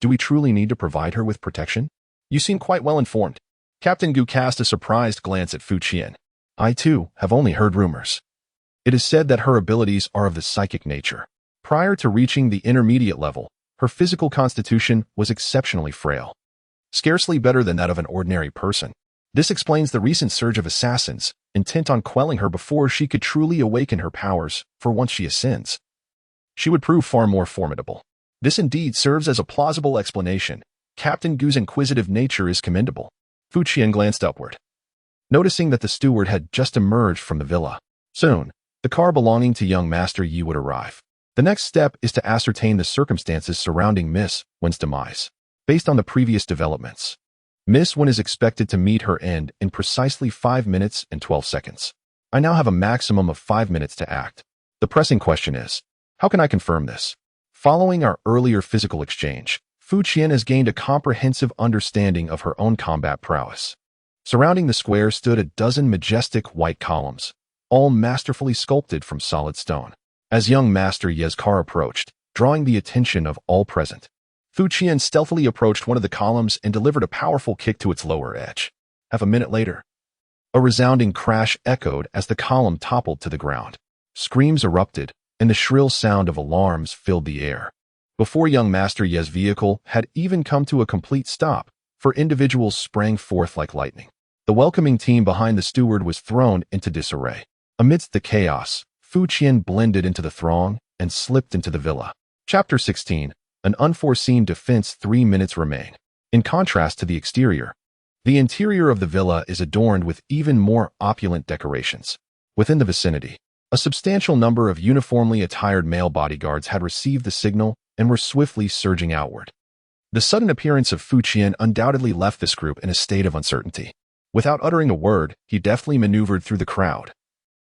[SPEAKER 1] Do we truly need to provide her with protection? You seem quite well informed. Captain Gu cast a surprised glance at Fu Qian. I too have only heard rumors. It is said that her abilities are of the psychic nature. Prior to reaching the intermediate level, her physical constitution was exceptionally frail, scarcely better than that of an ordinary person. This explains the recent surge of assassins, intent on quelling her before she could truly awaken her powers, for once she ascends, she would prove far more formidable. This indeed serves as a plausible explanation. Captain Gu's inquisitive nature is commendable. Fu Qian glanced upward, noticing that the steward had just emerged from the villa. Soon, the car belonging to young Master Yi would arrive. The next step is to ascertain the circumstances surrounding Miss Wen's demise. Based on the previous developments, Miss Wen is expected to meet her end in precisely 5 minutes and 12 seconds. I now have a maximum of 5 minutes to act. The pressing question is, how can I confirm this? Following our earlier physical exchange, Fu Qian has gained a comprehensive understanding of her own combat prowess. Surrounding the square stood a dozen majestic white columns, all masterfully sculpted from solid stone. As young Master Yi's car approached, drawing the attention of all present, Fu Qian stealthily approached one of the columns and delivered a powerful kick to its lower edge. Half a minute later, a resounding crash echoed as the column toppled to the ground. Screams erupted, and the shrill sound of alarms filled the air. Before young Master Ye's vehicle had even come to a complete stop, four individuals sprang forth like lightning. The welcoming team behind the steward was thrown into disarray. Amidst the chaos, Fu Qian blended into the throng and slipped into the villa. Chapter 16. An unforeseen defense. 3 minutes remain. In contrast to the exterior, the interior of the villa is adorned with even more opulent decorations. Within the vicinity, a substantial number of uniformly attired male bodyguards had received the signal and were swiftly surging outward. The sudden appearance of Fu Qian undoubtedly left this group in a state of uncertainty. Without uttering a word, he deftly maneuvered through the crowd,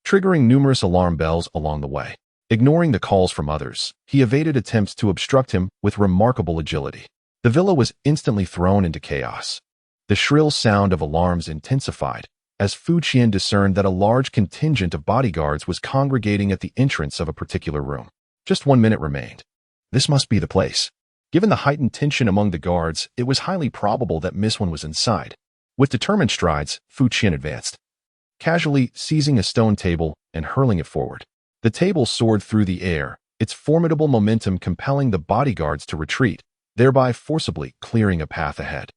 [SPEAKER 1] triggering numerous alarm bells along the way. Ignoring the calls from others, he evaded attempts to obstruct him with remarkable agility. The villa was instantly thrown into chaos. The shrill sound of alarms intensified as Fu Qian discerned that a large contingent of bodyguards was congregating at the entrance of a particular room. Just 1 minute remained. This must be the place. Given the heightened tension among the guards, it was highly probable that Miss One was inside. With determined strides, Fu Qian advanced, casually seizing a stone table and hurling it forward. The table soared through the air, its formidable momentum compelling the bodyguards to retreat, thereby forcibly clearing a path ahead.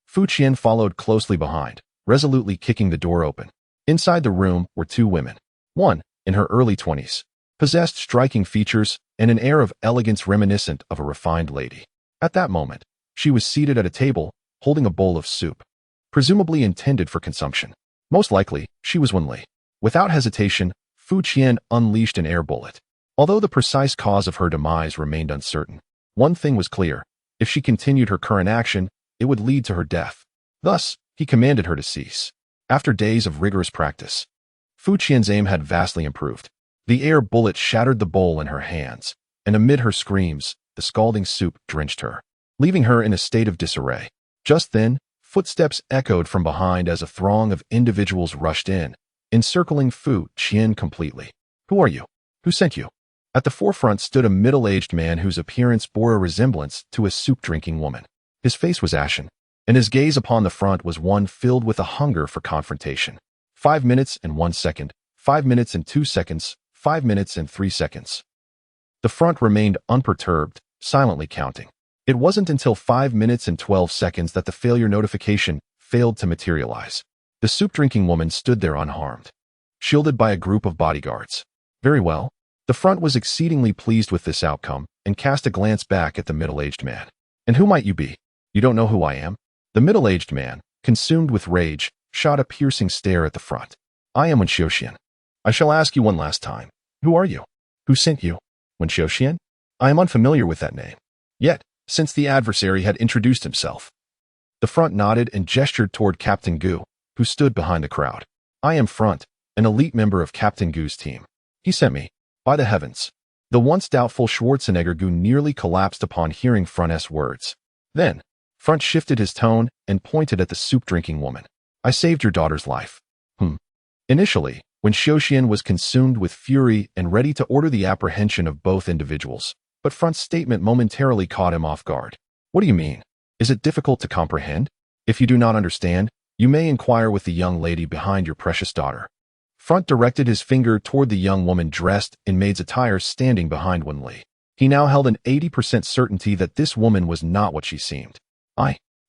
[SPEAKER 1] Fu Qian followed closely behind, resolutely kicking the door open. Inside the room were two women. One, in her early 20s, possessed striking features and an air of elegance reminiscent of a refined lady. At that moment, she was seated at a table, holding a bowl of soup, presumably intended for consumption. Most likely, she was Wen Li. Without hesitation, Fu Qian unleashed an air bullet. Although the precise cause of her demise remained uncertain, one thing was clear: if she continued her current action, it would lead to her death. Thus, he commanded her to cease. After days of rigorous practice, Fu Qian's aim had vastly improved. The air bullet shattered the bowl in her hands, and amid her screams, the scalding soup drenched her, leaving her in a state of disarray. Just then, footsteps echoed from behind as a throng of individuals rushed in, encircling Fu Qian completely. "Who are you? Who sent you?" At the forefront stood a middle-aged man whose appearance bore a resemblance to a soup-drinking woman. His face was ashen, and his gaze upon the front was one filled with a hunger for confrontation. 5 minutes and 1 second, 5 minutes and 2 seconds, 5 minutes and 3 seconds. The front remained unperturbed, silently counting. It wasn't until 5 minutes and 12 seconds that the failure notification failed to materialize. The soup-drinking woman stood there unharmed, shielded by a group of bodyguards. Very well. The front was exceedingly pleased with this outcome and cast a glance back at the middle-aged man. "And who might you be? You don't know who I am?" The middle-aged man, consumed with rage, shot a piercing stare at the front. "I am Wen Xiaoxian. I shall ask you one last time. Who are you? Who sent you?" "Wen Xiaoxian? I am unfamiliar with that name." Yet, since the adversary had introduced himself, the front nodded and gestured toward Captain Gu, who stood behind the crowd. "I am Front, an elite member of Captain Gu's team. He sent me. By the heavens." The once doubtful Schwarzenegger Gu nearly collapsed upon hearing Front's words. Then, Front shifted his tone and pointed at the soup-drinking woman. "I saved your daughter's life." Initially, when Xiaoxian was consumed with fury and ready to order the apprehension of both individuals, but Front's statement momentarily caught him off guard. "What do you mean? Is it difficult to comprehend? If you do not understand, you may inquire with the young lady behind your precious daughter." Front directed his finger toward the young woman dressed in maid's attire standing behind Wen Li. He now held an 80% certainty that this woman was not what she seemed.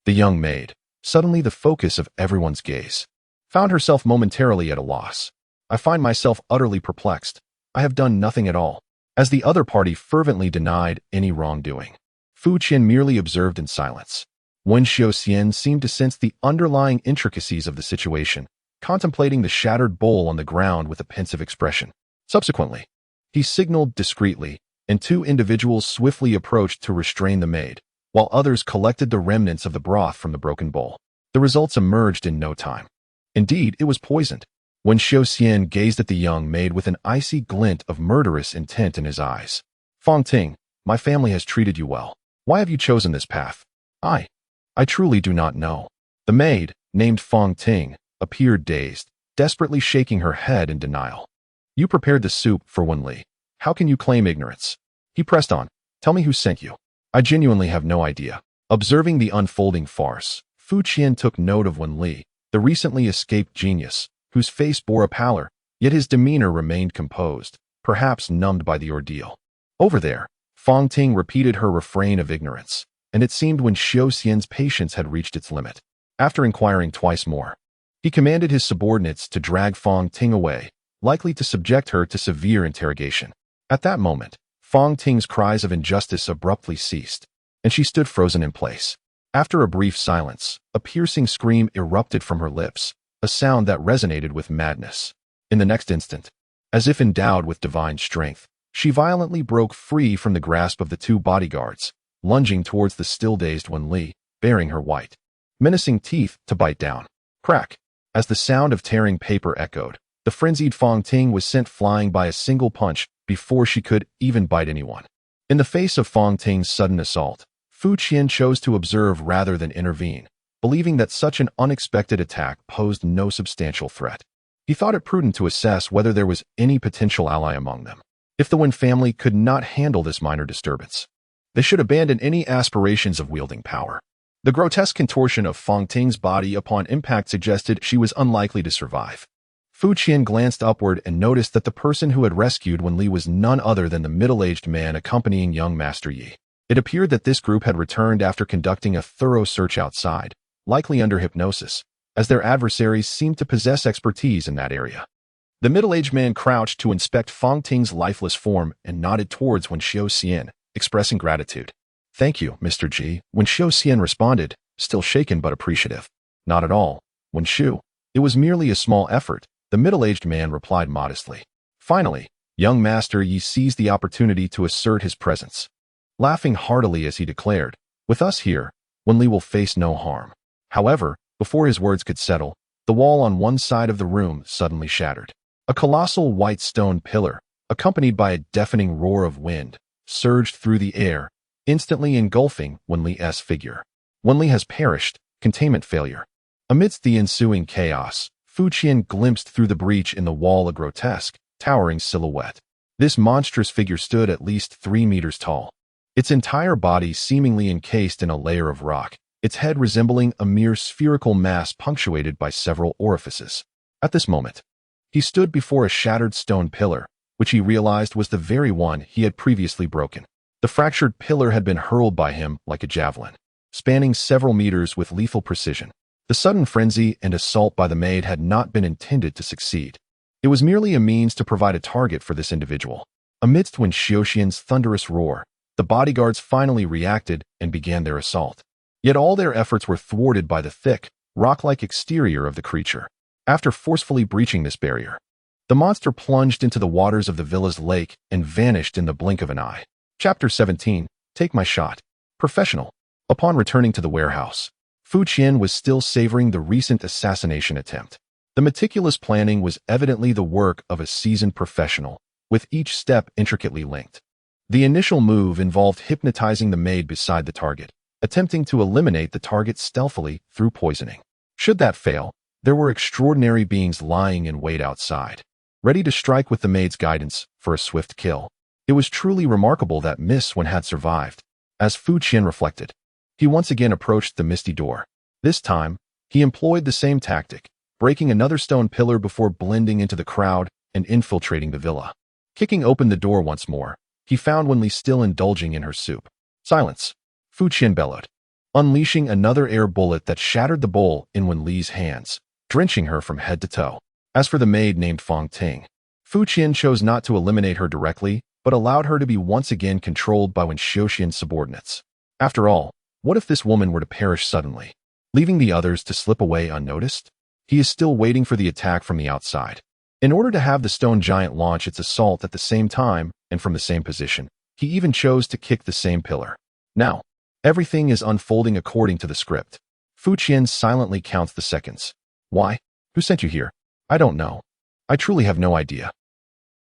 [SPEAKER 1] The young maid, suddenly the focus of everyone's gaze, found herself momentarily at a loss. "I find myself utterly perplexed. I have done nothing at all," as the other party fervently denied any wrongdoing. Fu Qian merely observed in silence. Wen Xiaoxian seemed to sense the underlying intricacies of the situation, contemplating the shattered bowl on the ground with a pensive expression. Subsequently, he signaled discreetly, and two individuals swiftly approached to restrain the maid, while others collected the remnants of the broth from the broken bowl. The results emerged in no time. Indeed, it was poisoned. Wen Xiaoxian gazed at the young maid with an icy glint of murderous intent in his eyes. "Fong Ting, my family has treated you well. Why have you chosen this path?" I truly do not know." The maid, named Fong Ting, appeared dazed, desperately shaking her head in denial. "You prepared the soup for Wen Li. How can you claim ignorance?" He pressed on. "Tell me who sent you." I genuinely have no idea. Observing the unfolding farce, Fu Qian took note of Wen Li, the recently escaped genius, whose face bore a pallor, yet his demeanor remained composed, perhaps numbed by the ordeal. Over there, Fong Ting repeated her refrain of ignorance, and it seemed when Xiao Xian's patience had reached its limit. After inquiring twice more, he commanded his subordinates to drag Fong Ting away, likely to subject her to severe interrogation. At that moment, Fong Ting's cries of injustice abruptly ceased, and she stood frozen in place. After a brief silence, a piercing scream erupted from her lips, a sound that resonated with madness. In the next instant, as if endowed with divine strength, she violently broke free from the grasp of the two bodyguards, lunging towards the still-dazed Wen Li, baring her white, menacing teeth to bite down. Crack! As the sound of tearing paper echoed, the frenzied Fong Ting was sent flying by a single punch before she could even bite anyone. In the face of Fong Ting's sudden assault, Fu Qian chose to observe rather than intervene, believing that such an unexpected attack posed no substantial threat. He thought it prudent to assess whether there was any potential ally among them. If the Wen family could not handle this minor disturbance, they should abandon any aspirations of wielding power. The grotesque contortion of Fong Ting's body upon impact suggested she was unlikely to survive. Fu Qian glanced upward and noticed that the person who had rescued Wen Li was none other than the middle-aged man accompanying young Master Yi. It appeared that this group had returned after conducting a thorough search outside, likely under hypnosis, as their adversaries seemed to possess expertise in that area. The middle-aged man crouched to inspect Fong Ting's lifeless form and nodded towards Wen Xian, expressing gratitude. "Thank you, Mr. Ji," Wen Xian responded, still shaken but appreciative. "Not at all, Wen Shu. It was merely a small effort," the middle-aged man replied modestly. Finally, young Master Yi seized the opportunity to assert his presence, laughing heartily as he declared, "With us here, Wen Li will face no harm." However, before his words could settle, the wall on one side of the room suddenly shattered. A colossal white stone pillar, accompanied by a deafening roar of wind, surged through the air, instantly engulfing Wen Li's figure. Wen Li has perished, containment failure. Amidst the ensuing chaos, Fu Qian glimpsed through the breach in the wall a grotesque, towering silhouette. This monstrous figure stood at least 3 meters tall, its entire body seemingly encased in a layer of rock, its head resembling a mere spherical mass punctuated by several orifices. At this moment, he stood before a shattered stone pillar, which he realized was the very one he had previously broken. The fractured pillar had been hurled by him like a javelin, spanning several meters with lethal precision. The sudden frenzy and assault by the maid had not been intended to succeed. It was merely a means to provide a target for this individual. Amidst Wen Xian's thunderous roar, the bodyguards finally reacted and began their assault. Yet all their efforts were thwarted by the thick, rock-like exterior of the creature. After forcefully breaching this barrier, the monster plunged into the waters of the villa's lake and vanished in the blink of an eye. Chapter 17. Take my shot. Professional. Upon returning to the warehouse, Fu Qian was still savoring the recent assassination attempt. The meticulous planning was evidently the work of a seasoned professional, with each step intricately linked. The initial move involved hypnotizing the maid beside the target, attempting to eliminate the target stealthily through poisoning. Should that fail, there were extraordinary beings lying in wait outside, ready to strike with the maid's guidance for a swift kill. It was truly remarkable that Miss Wen had survived. As Fu Qian reflected, he once again approached the misty door. This time, he employed the same tactic, breaking another stone pillar before blending into the crowd and infiltrating the villa. Kicking open the door once more, he found Wen Li still indulging in her soup. "Silence!" Fu Qian bellowed, unleashing another air bullet that shattered the bowl in Wen Li's hands, drenching her from head to toe. As for the maid named Fong Ting, Fu Qian chose not to eliminate her directly, but allowed her to be once again controlled by Wen Xian's subordinates. After all, what if this woman were to perish suddenly, leaving the others to slip away unnoticed? He is still waiting for the attack from the outside. In order to have the stone giant launch its assault at the same time and from the same position, he even chose to kick the same pillar. Now, everything is unfolding according to the script. Fu Qian silently counts the seconds. "Why? Who sent you here?" "I don't know. I truly have no idea."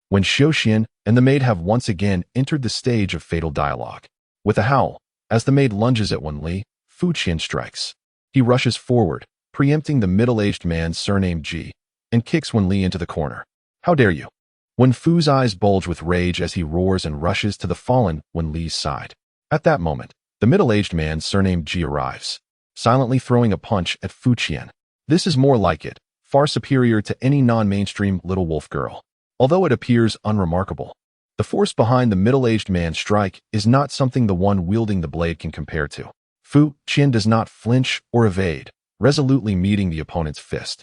[SPEAKER 1] When Xian and the maid have once again entered the stage of fatal dialogue. With a howl, as the maid lunges at Wen Li, Fu Qian strikes. He rushes forward, preempting the middle-aged man's surname Ji, and kicks Wen Li into the corner. "How dare you?" When Fu's eyes bulge with rage as he roars and rushes to the fallen Wen Li's side. At that moment, the middle-aged man surnamed Ji arrives, silently throwing a punch at Fu Qian. This is more like it, far superior to any non-mainstream little wolf girl. Although it appears unremarkable, the force behind the middle-aged man's strike is not something the one wielding the blade can compare to. Fu Qian does not flinch or evade, resolutely meeting the opponent's fist.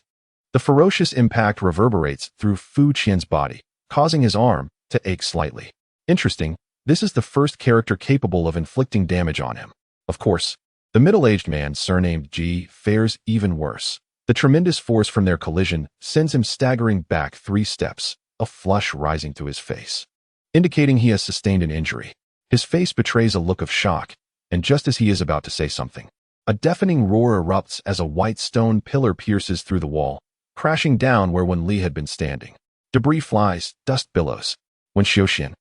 [SPEAKER 1] The ferocious impact reverberates through Fu Qian's body, causing his arm to ache slightly. Interesting, this is the first character capable of inflicting damage on him. Of course, the middle-aged man, surnamed Ji, fares even worse. The tremendous force from their collision sends him staggering back 3 steps, a flush rising to his face, indicating he has sustained an injury. His face betrays a look of shock, and just as he is about to say something, a deafening roar erupts as a white stone pillar pierces through the wall, crashing down where Wen Li had been standing. Debris flies, dust billows. When Xiaoxian,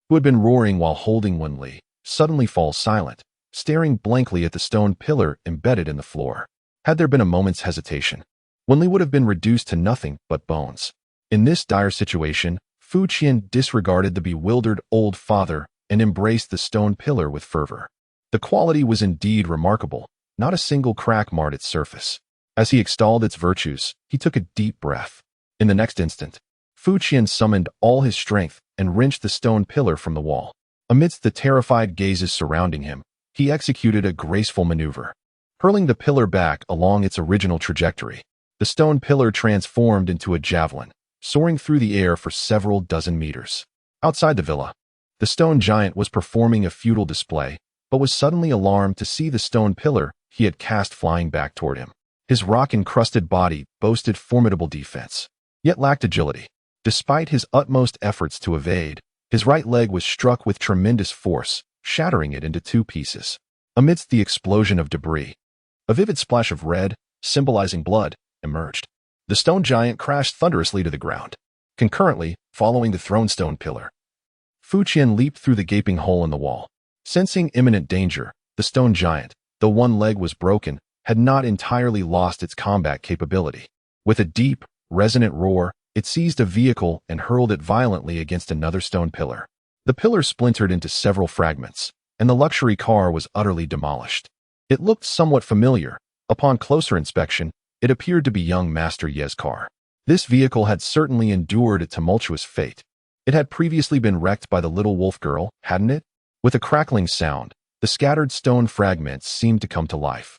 [SPEAKER 1] who had been roaring while holding Wen Li, suddenly falls silent, staring blankly at the stone pillar embedded in the floor. Had there been a moment's hesitation, Wen Li would have been reduced to nothing but bones. In this dire situation, Fu Qian disregarded the bewildered old father and embraced the stone pillar with fervor. The quality was indeed remarkable. Not a single crack marred its surface. As he extolled its virtues, he took a deep breath. In the next instant, Fu Qian summoned all his strength and wrenched the stone pillar from the wall. Amidst the terrified gazes surrounding him, he executed a graceful maneuver, hurling the pillar back along its original trajectory. The stone pillar transformed into a javelin, soaring through the air for several dozen meters. Outside the villa, the stone giant was performing a futile display, but was suddenly alarmed to see the stone pillar he had cast flying back toward him. His rock-encrusted body boasted formidable defense, yet lacked agility. Despite his utmost efforts to evade, his right leg was struck with tremendous force, shattering it into 2 pieces. Amidst the explosion of debris, a vivid splash of red, symbolizing blood, emerged. The stone giant crashed thunderously to the ground. Concurrently, following the thrown stone pillar, Fu Qian leaped through the gaping hole in the wall. Sensing imminent danger, the stone giant, though one leg was broken, had not entirely lost its combat capability. With a deep, resonant roar, it seized a vehicle and hurled it violently against another stone pillar. The pillar splintered into several fragments, and the luxury car was utterly demolished. It looked somewhat familiar. Upon closer inspection, it appeared to be young Master Ye's car. This vehicle had certainly endured a tumultuous fate. It had previously been wrecked by the little wolf girl, hadn't it? With a crackling sound, the scattered stone fragments seemed to come to life,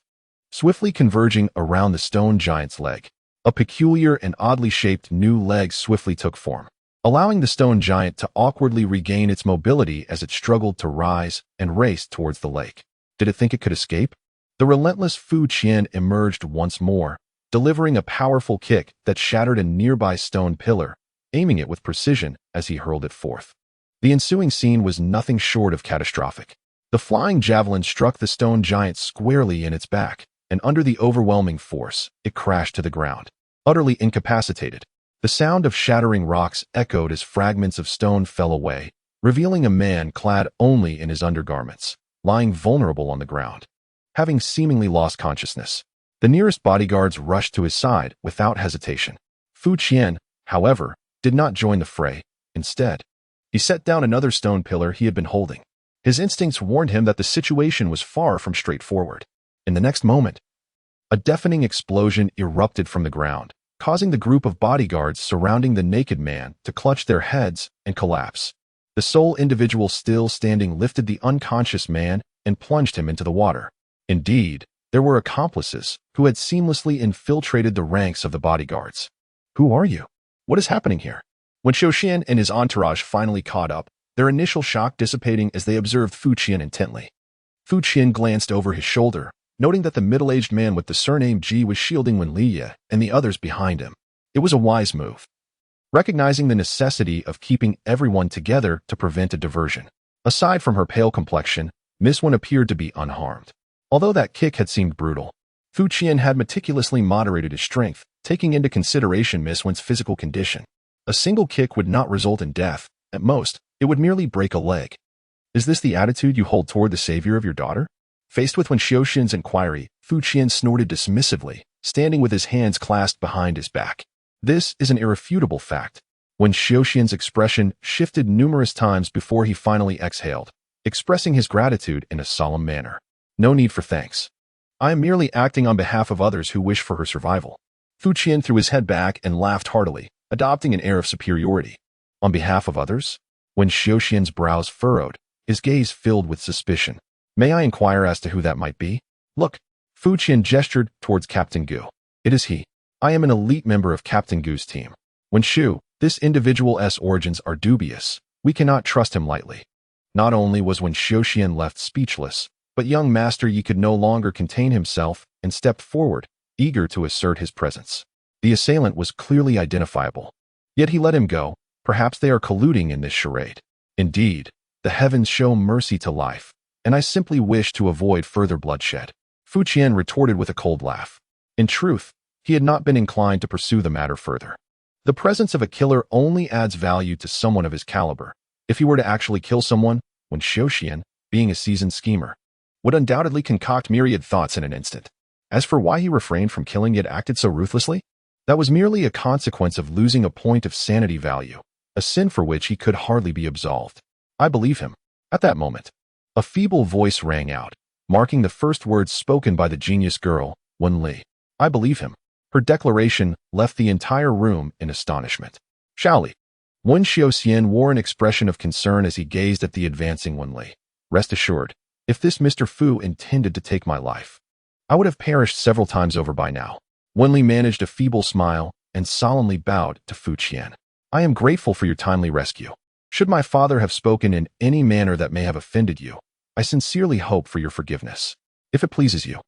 [SPEAKER 1] swiftly converging around the stone giant's leg. A peculiar and oddly shaped new leg swiftly took form, allowing the stone giant to awkwardly regain its mobility as it struggled to rise and race towards the lake. Did it think it could escape? The relentless Fu Qian emerged once more, delivering a powerful kick that shattered a nearby stone pillar, aiming it with precision as he hurled it forth. The ensuing scene was nothing short of catastrophic. The flying javelin struck the stone giant squarely in its back, and under the overwhelming force, it crashed to the ground, utterly incapacitated. The sound of shattering rocks echoed as fragments of stone fell away, revealing a man clad only in his undergarments, lying vulnerable on the ground, having seemingly lost consciousness. The nearest bodyguards rushed to his side without hesitation. Fu Qian, however, did not join the fray. Instead, he set down another stone pillar he had been holding. His instincts warned him that the situation was far from straightforward. In the next moment, a deafening explosion erupted from the ground, causing the group of bodyguards surrounding the naked man to clutch their heads and collapse. The sole individual still standing lifted the unconscious man and plunged him into the water. Indeed, there were accomplices who had seamlessly infiltrated the ranks of the bodyguards. Who are you? What is happening here? When Xiaoxian and his entourage finally caught up, their initial shock dissipating as they observed Fu Qian intently. Fu Qian glanced over his shoulder, noting that the middle-aged man with the surname Ji was shielding Wen Li and the others behind him. It was a wise move, recognizing the necessity of keeping everyone together to prevent a diversion. Aside from her pale complexion, Miss Wen appeared to be unharmed. Although that kick had seemed brutal, Fu Qian had meticulously moderated his strength, taking into consideration Miss Wen's physical condition. A single kick would not result in death. At most, it would merely break a leg. Is this the attitude you hold toward the savior of your daughter? Faced with Wen Xiaoxian's inquiry, Fu Qian snorted dismissively, standing with his hands clasped behind his back. This is an irrefutable fact. Wen Xiaoxian's expression shifted numerous times before he finally exhaled, expressing his gratitude in a solemn manner. No need for thanks. I am merely acting on behalf of others who wish for her survival. Fu Qian threw his head back and laughed heartily, adopting an air of superiority. On behalf of others? When Xiuxian's brows furrowed, his gaze filled with suspicion. May I inquire as to who that might be? Look, Fu Qian gestured towards Captain Gu. It is he. I am an elite member of Captain Gu's team. When Shu, this individual's origins are dubious, we cannot trust him lightly. Not only was Wen Xiuxian left speechless, but young Master Yi could no longer contain himself and stepped forward, eager to assert his presence. The assailant was clearly identifiable. Yet he let him go. Perhaps they are colluding in this charade. Indeed, the heavens show mercy to life, and I simply wish to avoid further bloodshed. Fu Qian retorted with a cold laugh. In truth, he had not been inclined to pursue the matter further. The presence of a killer only adds value to someone of his caliber. If he were to actually kill someone, Wen Xiuxian, being a seasoned schemer, would undoubtedly concoct myriad thoughts in an instant. As for why he refrained from killing yet acted so ruthlessly, that was merely a consequence of losing a point of sanity value, a sin for which he could hardly be absolved. I believe him. At that moment, a feeble voice rang out, marking the first words spoken by the genius girl, Wen Li. I believe him. Her declaration left the entire room in astonishment. Shaoli. Wen Xiuxian wore an expression of concern as he gazed at the advancing Wen Li. Rest assured, if this Mr. Fu intended to take my life, I would have perished several times over by now. Wen Li managed a feeble smile and solemnly bowed to Fu Qian. I am grateful for your timely rescue. Should my father have spoken in any manner that may have offended you, I sincerely hope for your forgiveness. If it pleases you,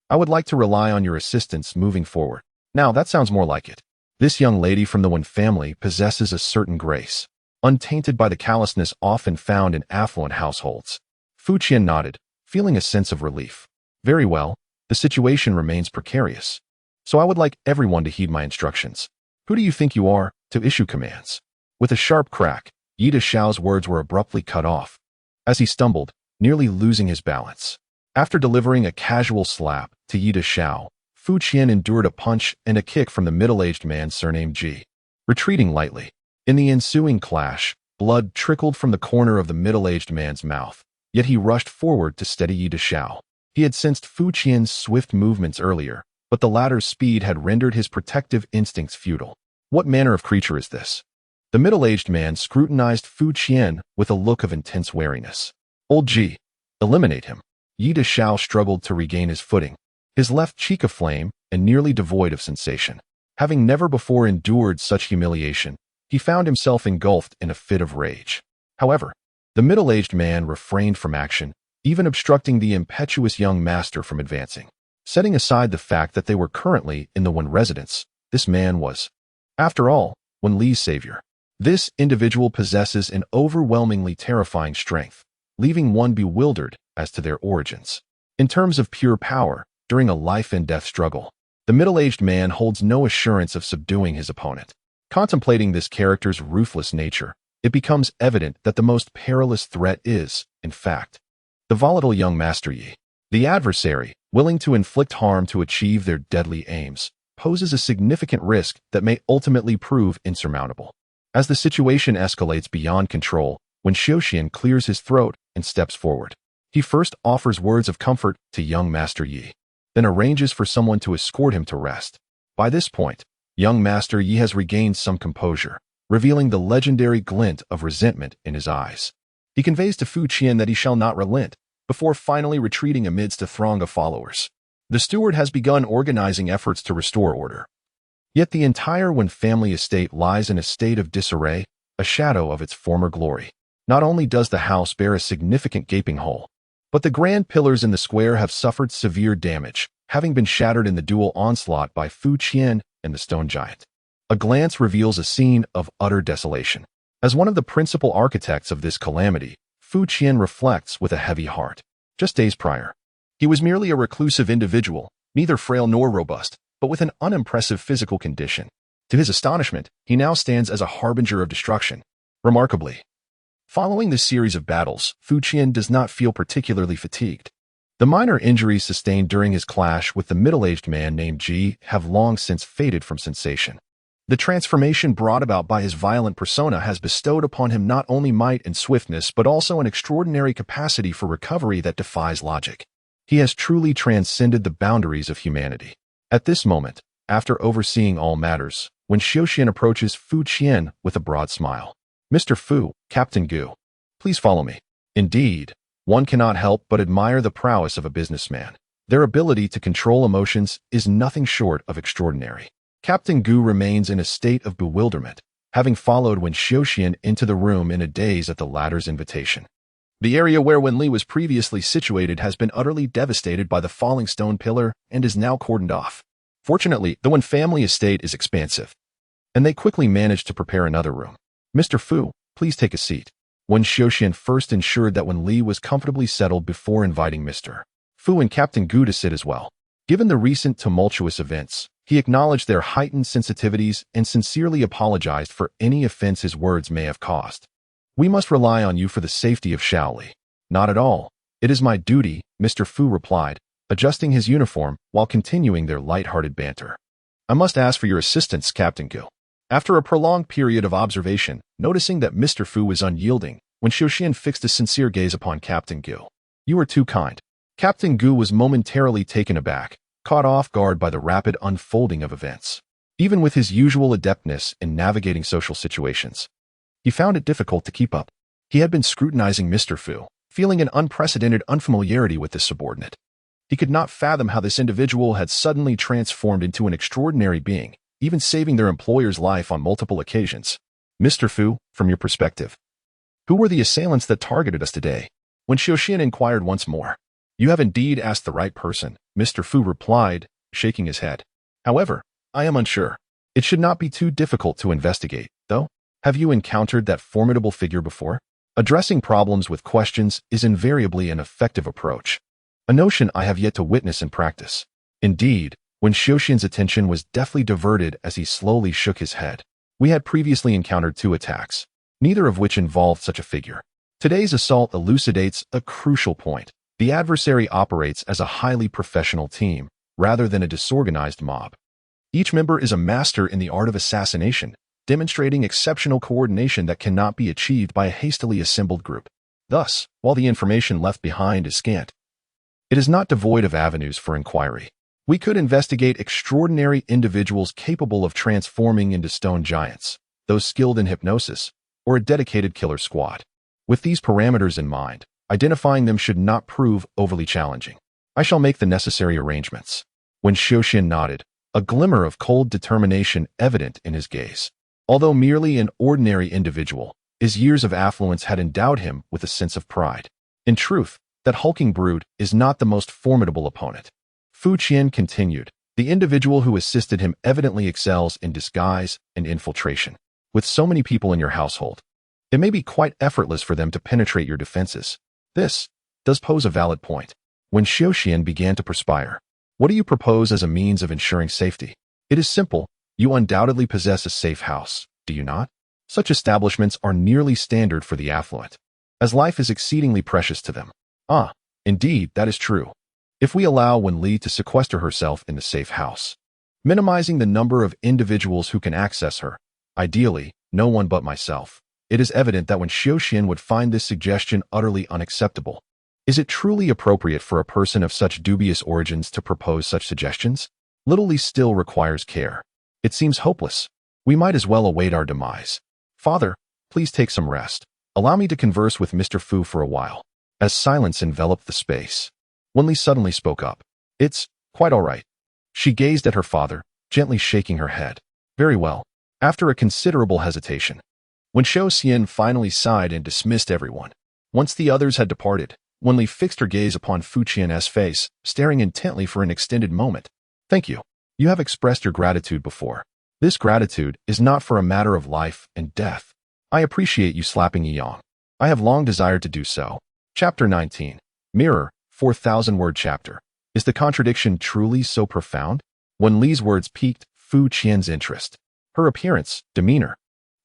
[SPEAKER 1] I would like to rely on your assistance moving forward. Now that sounds more like it. This young lady from the Wen family possesses a certain grace, untainted by the callousness often found in affluent households. Fu Qian nodded, feeling a sense of relief. Very well, the situation remains precarious. So I would like everyone to heed my instructions. Who do you think you are, to issue commands? With a sharp crack, Yi Xiao's words were abruptly cut off, as he stumbled, nearly losing his balance. After delivering a casual slap to Yi Xiao, Fu Qian endured a punch and a kick from the middle-aged man surnamed Ji. Retreating lightly, in the ensuing clash, blood trickled from the corner of the middle-aged man's mouth, yet he rushed forward to steady Yi Xiao. He had sensed Fu Qian's swift movements earlier, but the latter's speed had rendered his protective instincts futile. What manner of creature is this? The middle-aged man scrutinized Fu Qian with a look of intense wariness. Old Ji, eliminate him. Yi Xiao struggled to regain his footing, his left cheek aflame and nearly devoid of sensation. Having never before endured such humiliation, he found himself engulfed in a fit of rage. However, the middle-aged man refrained from action, even obstructing the impetuous young master from advancing. Setting aside the fact that they were currently in the Wen residence, this man was, after all, Wen Li's savior. This individual possesses an overwhelmingly terrifying strength, leaving one bewildered as to their origins. In terms of pure power, during a life-and-death struggle, the middle-aged man holds no assurance of subduing his opponent. Contemplating this character's ruthless nature, it becomes evident that the most perilous threat is, in fact, the volatile young Master Yi. The adversary, willing to inflict harm to achieve their deadly aims, poses a significant risk that may ultimately prove insurmountable. As the situation escalates beyond control, Wen Xiuxian clears his throat and steps forward. He first offers words of comfort to young Master Yi, then arranges for someone to escort him to rest. By this point, young Master Yi has regained some composure, revealing the legendary glint of resentment in his eyes. He conveys to Fu Qian that he shall not relent, before finally retreating amidst a throng of followers. The steward has begun organizing efforts to restore order. Yet the entire Wen family estate lies in a state of disarray, a shadow of its former glory. Not only does the house bear a significant gaping hole, but the grand pillars in the square have suffered severe damage, having been shattered in the dual onslaught by Fu Qian and the stone giant. A glance reveals a scene of utter desolation. As one of the principal architects of this calamity, Fu Qian reflects with a heavy heart. Just days prior, he was merely a reclusive individual, neither frail nor robust, but with an unimpressive physical condition. To his astonishment, he now stands as a harbinger of destruction. Remarkably, following this series of battles, Fu Qian does not feel particularly fatigued. The minor injuries sustained during his clash with the middle-aged man named Ji have long since faded from sensation. The transformation brought about by his violent persona has bestowed upon him not only might and swiftness but also an extraordinary capacity for recovery that defies logic. He has truly transcended the boundaries of humanity. At this moment, after overseeing all matters, when Xiaoxian approaches Fu Qian with a broad smile. Mr. Fu, Captain Gu, please follow me. Indeed, one cannot help but admire the prowess of a businessman. Their ability to control emotions is nothing short of extraordinary. Captain Gu remains in a state of bewilderment, having followed Wen Xiaoxian into the room in a daze at the latter's invitation. The area where Wen Li was previously situated has been utterly devastated by the falling stone pillar and is now cordoned off. Fortunately, the Wen family estate is expansive, and they quickly managed to prepare another room. Mr. Fu, please take a seat. Wen Xiaoxian first ensured that Wen Li was comfortably settled before inviting Mr. Fu and Captain Gu to sit as well. Given the recent tumultuous events, he acknowledged their heightened sensitivities and sincerely apologized for any offense his words may have caused. We must rely on you for the safety of Shaoli. Not at all. It is my duty, Mr. Fu replied, adjusting his uniform while continuing their light-hearted banter. I must ask for your assistance, Captain Gu. After a prolonged period of observation, noticing that Mr. Fu was unyielding, Wen Xiaoxian fixed a sincere gaze upon Captain Gu. You are too kind. Captain Gu was momentarily taken aback, caught off guard by the rapid unfolding of events. Even with his usual adeptness in navigating social situations, he found it difficult to keep up. He had been scrutinizing Mr. Fu, feeling an unprecedented unfamiliarity with this subordinate. He could not fathom how this individual had suddenly transformed into an extraordinary being, even saving their employer's life on multiple occasions. Mr. Fu, from your perspective, who were the assailants that targeted us today? Wen Xiaoxian inquired once more. You have indeed asked the right person, Mr. Fu replied, shaking his head. However, I am unsure. It should not be too difficult to investigate, though. Have you encountered that formidable figure before? Addressing problems with questions is invariably an effective approach, a notion I have yet to witness in practice. Indeed, Wen Xiaoxian's attention was deftly diverted as he slowly shook his head. We had previously encountered 2 attacks, neither of which involved such a figure. Today's assault elucidates a crucial point. The adversary operates as a highly professional team, rather than a disorganized mob. Each member is a master in the art of assassination, demonstrating exceptional coordination that cannot be achieved by a hastily assembled group. Thus, while the information left behind is scant, it is not devoid of avenues for inquiry. We could investigate extraordinary individuals capable of transforming into stone giants, those skilled in hypnosis, or a dedicated killer squad. With these parameters in mind, identifying them should not prove overly challenging. I shall make the necessary arrangements. When Xiaoxian nodded, a glimmer of cold determination evident in his gaze. Although merely an ordinary individual, his years of affluence had endowed him with a sense of pride. In truth, that hulking brute is not the most formidable opponent. Fu Qian continued. The individual who assisted him evidently excels in disguise and infiltration. With so many people in your household, it may be quite effortless for them to penetrate your defenses. This does pose a valid point. When Xiaoxian began to perspire, what do you propose as a means of ensuring safety? It is simple. You undoubtedly possess a safe house, do you not? Such establishments are nearly standard for the affluent, as life is exceedingly precious to them. Ah, indeed, that is true. If we allow Wen Li to sequester herself in the safe house, minimizing the number of individuals who can access her, ideally, no one but myself, it is evident that Wen Xiaoxian would find this suggestion utterly unacceptable. Is it truly appropriate for a person of such dubious origins to propose such suggestions? Little Li still requires care. It seems hopeless. We might as well await our demise. Father, please take some rest. Allow me to converse with Mr. Fu for a while. As silence enveloped the space, Wen Li suddenly spoke up. It's quite all right. She gazed at her father, gently shaking her head. Very well. After a considerable hesitation, when Xiaoxian finally sighed and dismissed everyone, once the others had departed, Wen Li fixed her gaze upon Fu Qian's face, staring intently for an extended moment. Thank you. You have expressed your gratitude before. This gratitude is not for a matter of life and death. I appreciate you slapping Yiyang. I have long desired to do so. Chapter 19. Mirror, 4,000-word chapter. Is the contradiction truly so profound? Wen Li's words piqued Fu Qian's interest. Her appearance, demeanor,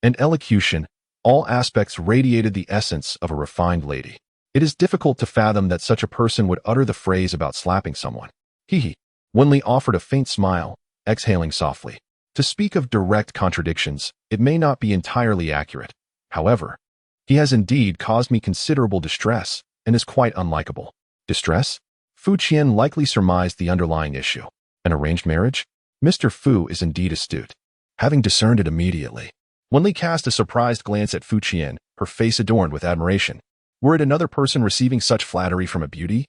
[SPEAKER 1] and elocution, all aspects radiated the essence of a refined lady. It is difficult to fathom that such a person would utter the phrase about slapping someone. Hee hee. Wen Li offered a faint smile, exhaling softly. To speak of direct contradictions, it may not be entirely accurate. However, he has indeed caused me considerable distress and is quite unlikable. Distress? Fu Qian likely surmised the underlying issue. An arranged marriage? Mr. Fu is indeed astute. Having discerned it immediately, Wenli cast a surprised glance at Fu Qian, her face adorned with admiration. Were it another person receiving such flattery from a beauty,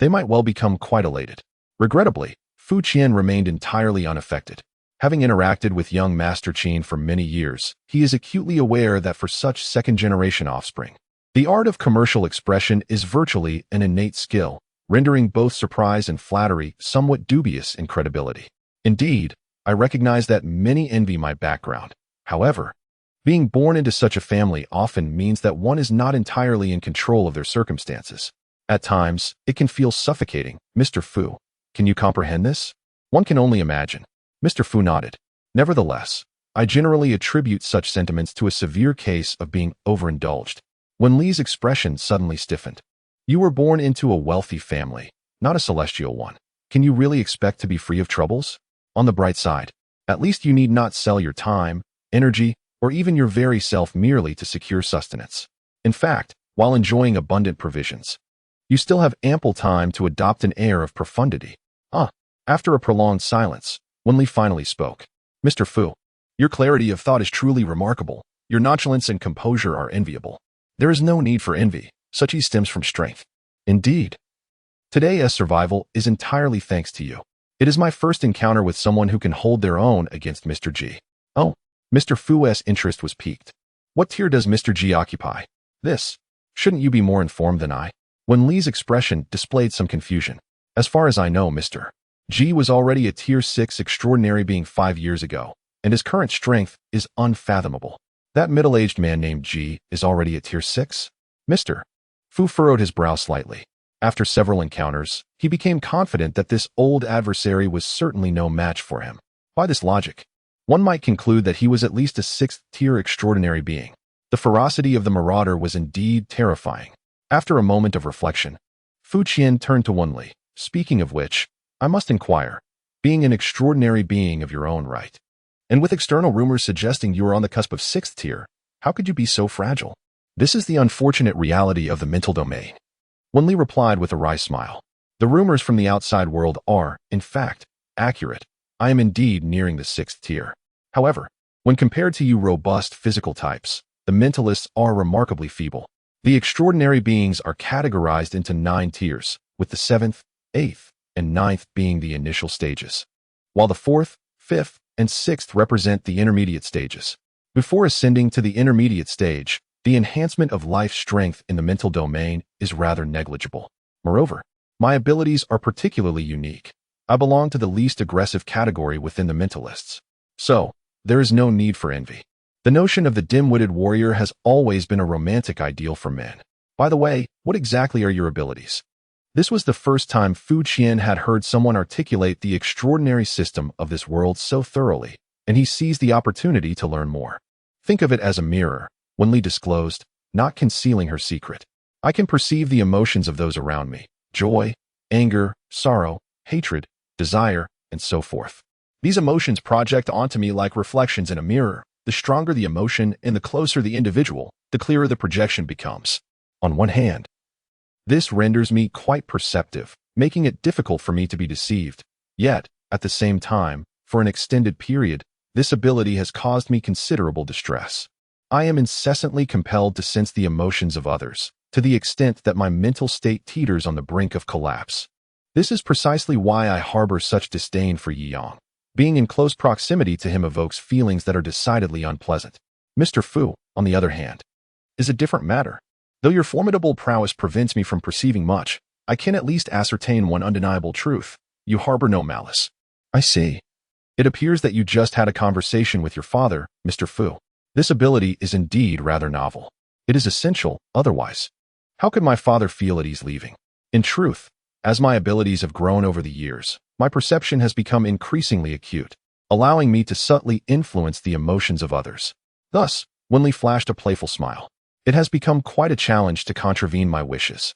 [SPEAKER 1] they might well become quite elated. Regrettably, Fu Qian remained entirely unaffected. Having interacted with young Master Qin for many years, he is acutely aware that for such second-generation offspring, the art of commercial expression is virtually an innate skill, rendering both surprise and flattery somewhat dubious in credibility. Indeed, I recognize that many envy my background. However, being born into such a family often means that one is not entirely in control of their circumstances. At times, it can feel suffocating. Mr. Fu, can you comprehend this? One can only imagine. Mr. Fu nodded. Nevertheless, I generally attribute such sentiments to a severe case of being overindulged. When Li's expression suddenly stiffened. You were born into a wealthy family, not a celestial one. Can you really expect to be free of troubles? On the bright side, at least you need not sell your time, energy, or even your very self merely to secure sustenance. In fact, while enjoying abundant provisions, you still have ample time to adopt an air of profundity. After a prolonged silence, Wenli finally spoke. Mr. Fu, your clarity of thought is truly remarkable. Your nonchalance and composure are enviable. There is no need for envy. Such ease stems from strength. Indeed. Today's survival is entirely thanks to you. It is my first encounter with someone who can hold their own against Mr. G. Oh, Mr. Fu's interest was piqued. What tier does Mr. G occupy? This. Shouldn't you be more informed than I? When Li's expression displayed some confusion. As far as I know, Mr. G was already a tier 6 extraordinary being 5 years ago, and his current strength is unfathomable. That middle-aged man named G is already at tier 6? Mr. Fu furrowed his brow slightly. After several encounters, he became confident that this old adversary was certainly no match for him. By this logic, one might conclude that he was at least a 6th-tier extraordinary being. The ferocity of the marauder was indeed terrifying. After a moment of reflection, Fu Qian turned to Wenli. Speaking of which, I must inquire, being an extraordinary being of your own right, and with external rumors suggesting you are on the cusp of 6th tier, how could you be so fragile? This is the unfortunate reality of the mental domain. Wenli replied with a wry smile. The rumors from the outside world are, in fact, accurate. I am indeed nearing the 6th tier. However, when compared to you robust physical types, the mentalists are remarkably feeble. The extraordinary beings are categorized into 9 tiers, with the 7th, 8th, and 9th being the initial stages, while the 4th, 5th, and 6th represent the intermediate stages. Before ascending to the intermediate stage, the enhancement of life strength in the mental domain is rather negligible. Moreover, my abilities are particularly unique. I belong to the least aggressive category within the mentalists. So, there is no need for envy. The notion of the dim-witted warrior has always been a romantic ideal for men. By the way, what exactly are your abilities? This was the first time Fu Qian had heard someone articulate the extraordinary system of this world so thoroughly, and he seized the opportunity to learn more. Think of it as a mirror, Wenli disclosed, not concealing her secret. I can perceive the emotions of those around me: joy, anger, sorrow, hatred, desire, and so forth. These emotions project onto me like reflections in a mirror. The stronger the emotion and the closer the individual, the clearer the projection becomes. On one hand, this renders me quite perceptive, making it difficult for me to be deceived. Yet, at the same time, for an extended period, this ability has caused me considerable distress. I am incessantly compelled to sense the emotions of others, to the extent that my mental state teeters on the brink of collapse. This is precisely why I harbor such disdain for Yi Yang. Being in close proximity to him evokes feelings that are decidedly unpleasant. Mr. Fu, on the other hand, is a different matter. Though your formidable prowess prevents me from perceiving much, I can at least ascertain one undeniable truth. You harbor no malice. I see. It appears that you just had a conversation with your father, Mr. Fu. This ability is indeed rather novel. It is essential, otherwise. How could my father feel at ease leaving? In truth, as my abilities have grown over the years, my perception has become increasingly acute, allowing me to subtly influence the emotions of others. Thus, Wenli flashed a playful smile. It has become quite a challenge to contravene my wishes.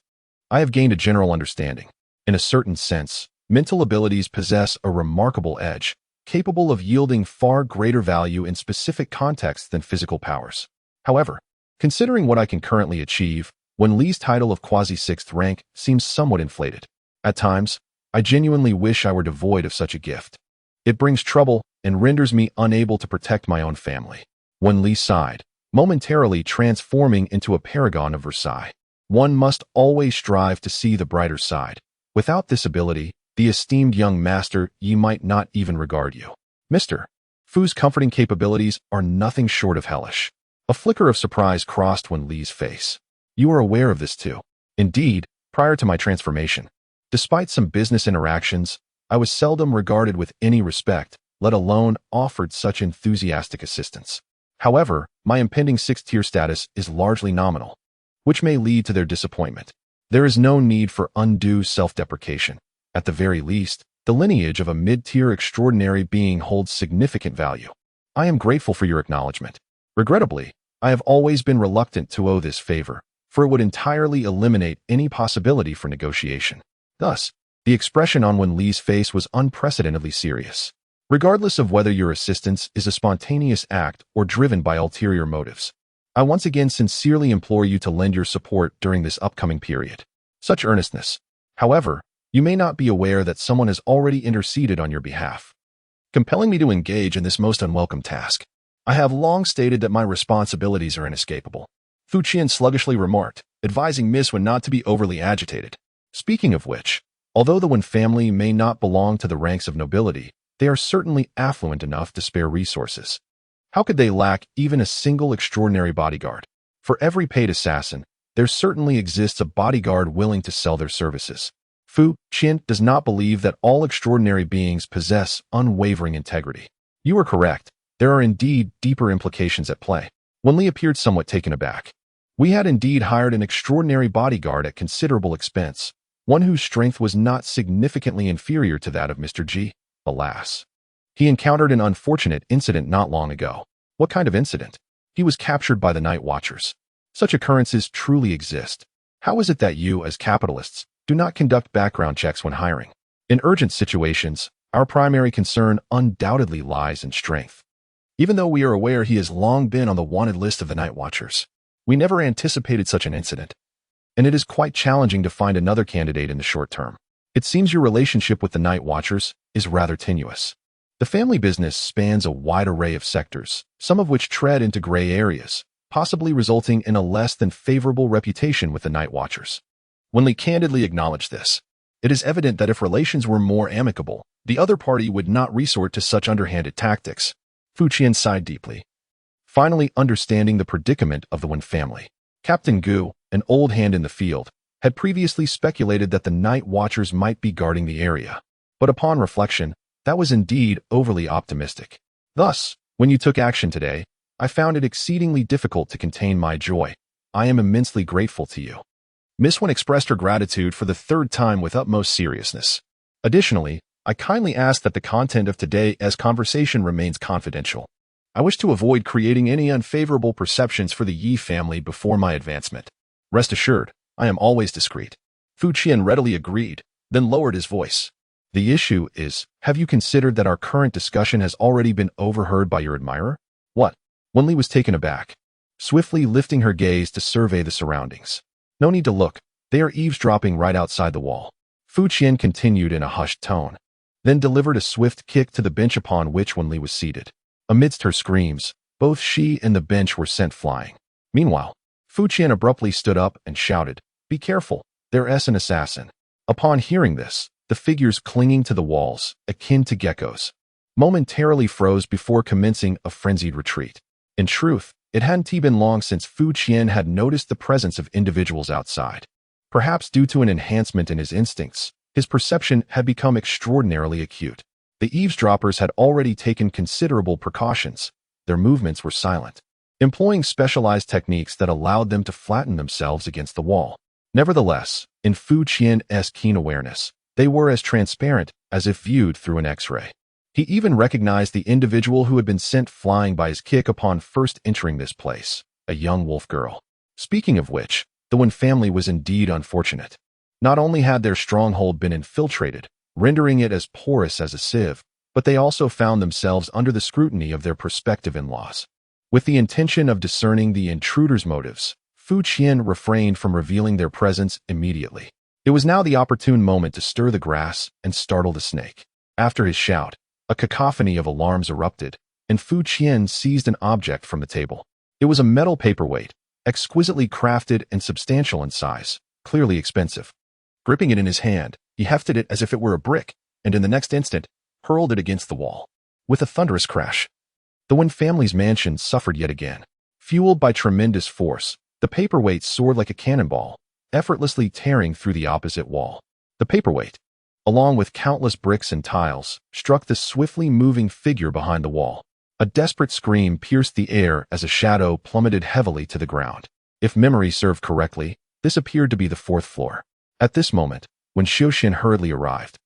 [SPEAKER 1] I have gained a general understanding. In a certain sense, mental abilities possess a remarkable edge. capable of yielding far greater value in specific contexts than physical powers. However, considering what I can currently achieve, Wen Li's title of quasi-sixth rank seems somewhat inflated. At times, I genuinely wish I were devoid of such a gift. It brings trouble and renders me unable to protect my own family. Wen Li sighed, momentarily transforming into a paragon of Versailles. One must always strive to see the brighter side. Without this ability, the esteemed young master Yi might not even regard you. Mr. Fu's comforting capabilities are nothing short of hellish. A flicker of surprise crossed Wen Li's face. You are aware of this too. Indeed, prior to my transformation, despite some business interactions, I was seldom regarded with any respect, let alone offered such enthusiastic assistance. However, my impending 6th-tier status is largely nominal, which may lead to their disappointment. There is no need for undue self-deprecation. At the very least, the lineage of a mid-tier extraordinary being holds significant value. I am grateful for your acknowledgement. Regrettably, I have always been reluctant to owe this favor, for it would entirely eliminate any possibility for negotiation. Thus, the expression on Wen Li's face was unprecedentedly serious. Regardless of whether your assistance is a spontaneous act or driven by ulterior motives, I once again sincerely implore you to lend your support during this upcoming period. Such earnestness, however, you may not be aware that someone has already interceded on your behalf, compelling me to engage in this most unwelcome task. I have long stated that my responsibilities are inescapable, Fu Qian sluggishly remarked, advising Miss Wen not to be overly agitated. Speaking of which, although the Wen family may not belong to the ranks of nobility, they are certainly affluent enough to spare resources. How could they lack even a single extraordinary bodyguard? For every paid assassin, there certainly exists a bodyguard willing to sell their services. Fu Qian does not believe that all extraordinary beings possess unwavering integrity. You are correct. There are indeed deeper implications at play. Wen Li appeared somewhat taken aback. We had indeed hired an extraordinary bodyguard at considerable expense, one whose strength was not significantly inferior to that of Mr. Ji. Alas, he encountered an unfortunate incident not long ago. What kind of incident? He was captured by the Night Watchers. Such occurrences truly exist. How is it that you, as capitalists, do not conduct background checks when hiring? In urgent situations, our primary concern undoubtedly lies in strength. Even though we are aware he has long been on the wanted list of the Night Watchers, we never anticipated such an incident, and it is quite challenging to find another candidate in the short term. It seems your relationship with the Night Watchers is rather tenuous. The family business spans a wide array of sectors, some of which tread into gray areas, possibly resulting in a less than favorable reputation with the Night Watchers. Wen Li candidly acknowledged this. It is evident that if relations were more amicable, the other party would not resort to such underhanded tactics. Fu Qian sighed deeply, finally understanding the predicament of the Wen family. Captain Gu, an old hand in the field, had previously speculated that the Night Watchers might be guarding the area, but upon reflection, that was indeed overly optimistic. Thus, when you took action today, I found it exceedingly difficult to contain my joy. I am immensely grateful to you. Miss Wen expressed her gratitude for the third time with utmost seriousness. Additionally, I kindly ask that the content of today's conversation remains confidential. I wish to avoid creating any unfavorable perceptions for the Yi family before my advancement. Rest assured, I am always discreet. Fu Qian readily agreed, then lowered his voice. The issue is, have you considered that our current discussion has already been overheard by your admirer? What? Wen Li was taken aback, swiftly lifting her gaze to survey the surroundings. No need to look, they are eavesdropping right outside the wall. Fu Qian continued in a hushed tone, then delivered a swift kick to the bench upon which Wen Li was seated. Amidst her screams, both she and the bench were sent flying. Meanwhile, Fu Qian abruptly stood up and shouted, "Be careful, there's an assassin." Upon hearing this, the figures clinging to the walls, akin to geckos, momentarily froze before commencing a frenzied retreat. In truth, it hadn't been long since Fu Qian had noticed the presence of individuals outside. Perhaps due to an enhancement in his instincts, his perception had become extraordinarily acute. The eavesdroppers had already taken considerable precautions. Their movements were silent, employing specialized techniques that allowed them to flatten themselves against the wall. Nevertheless, in Fu Qian's keen awareness, they were as transparent as if viewed through an X-ray. He even recognized the individual who had been sent flying by his kick upon first entering this place, a young wolf girl. Speaking of which, the Wen family was indeed unfortunate. Not only had their stronghold been infiltrated, rendering it as porous as a sieve, but they also found themselves under the scrutiny of their prospective in-laws. With the intention of discerning the intruder's motives, Fu Qian refrained from revealing their presence immediately. It was now the opportune moment to stir the grass and startle the snake. After his shout, a cacophony of alarms erupted, and Fu Qian seized an object from the table. It was a metal paperweight, exquisitely crafted and substantial in size, clearly expensive. Gripping it in his hand, he hefted it as if it were a brick, and in the next instant, hurled it against the wall. With a thunderous crash, the Wen family's mansion suffered yet again. Fueled by tremendous force, the paperweight soared like a cannonball, effortlessly tearing through the opposite wall. The paperweight, along with countless bricks and tiles, struck the swiftly moving figure behind the wall. A desperate scream pierced the air as a shadow plummeted heavily to the ground. If memory served correctly, this appeared to be the fourth floor. At this moment, when Xiuxian hurriedly arrived,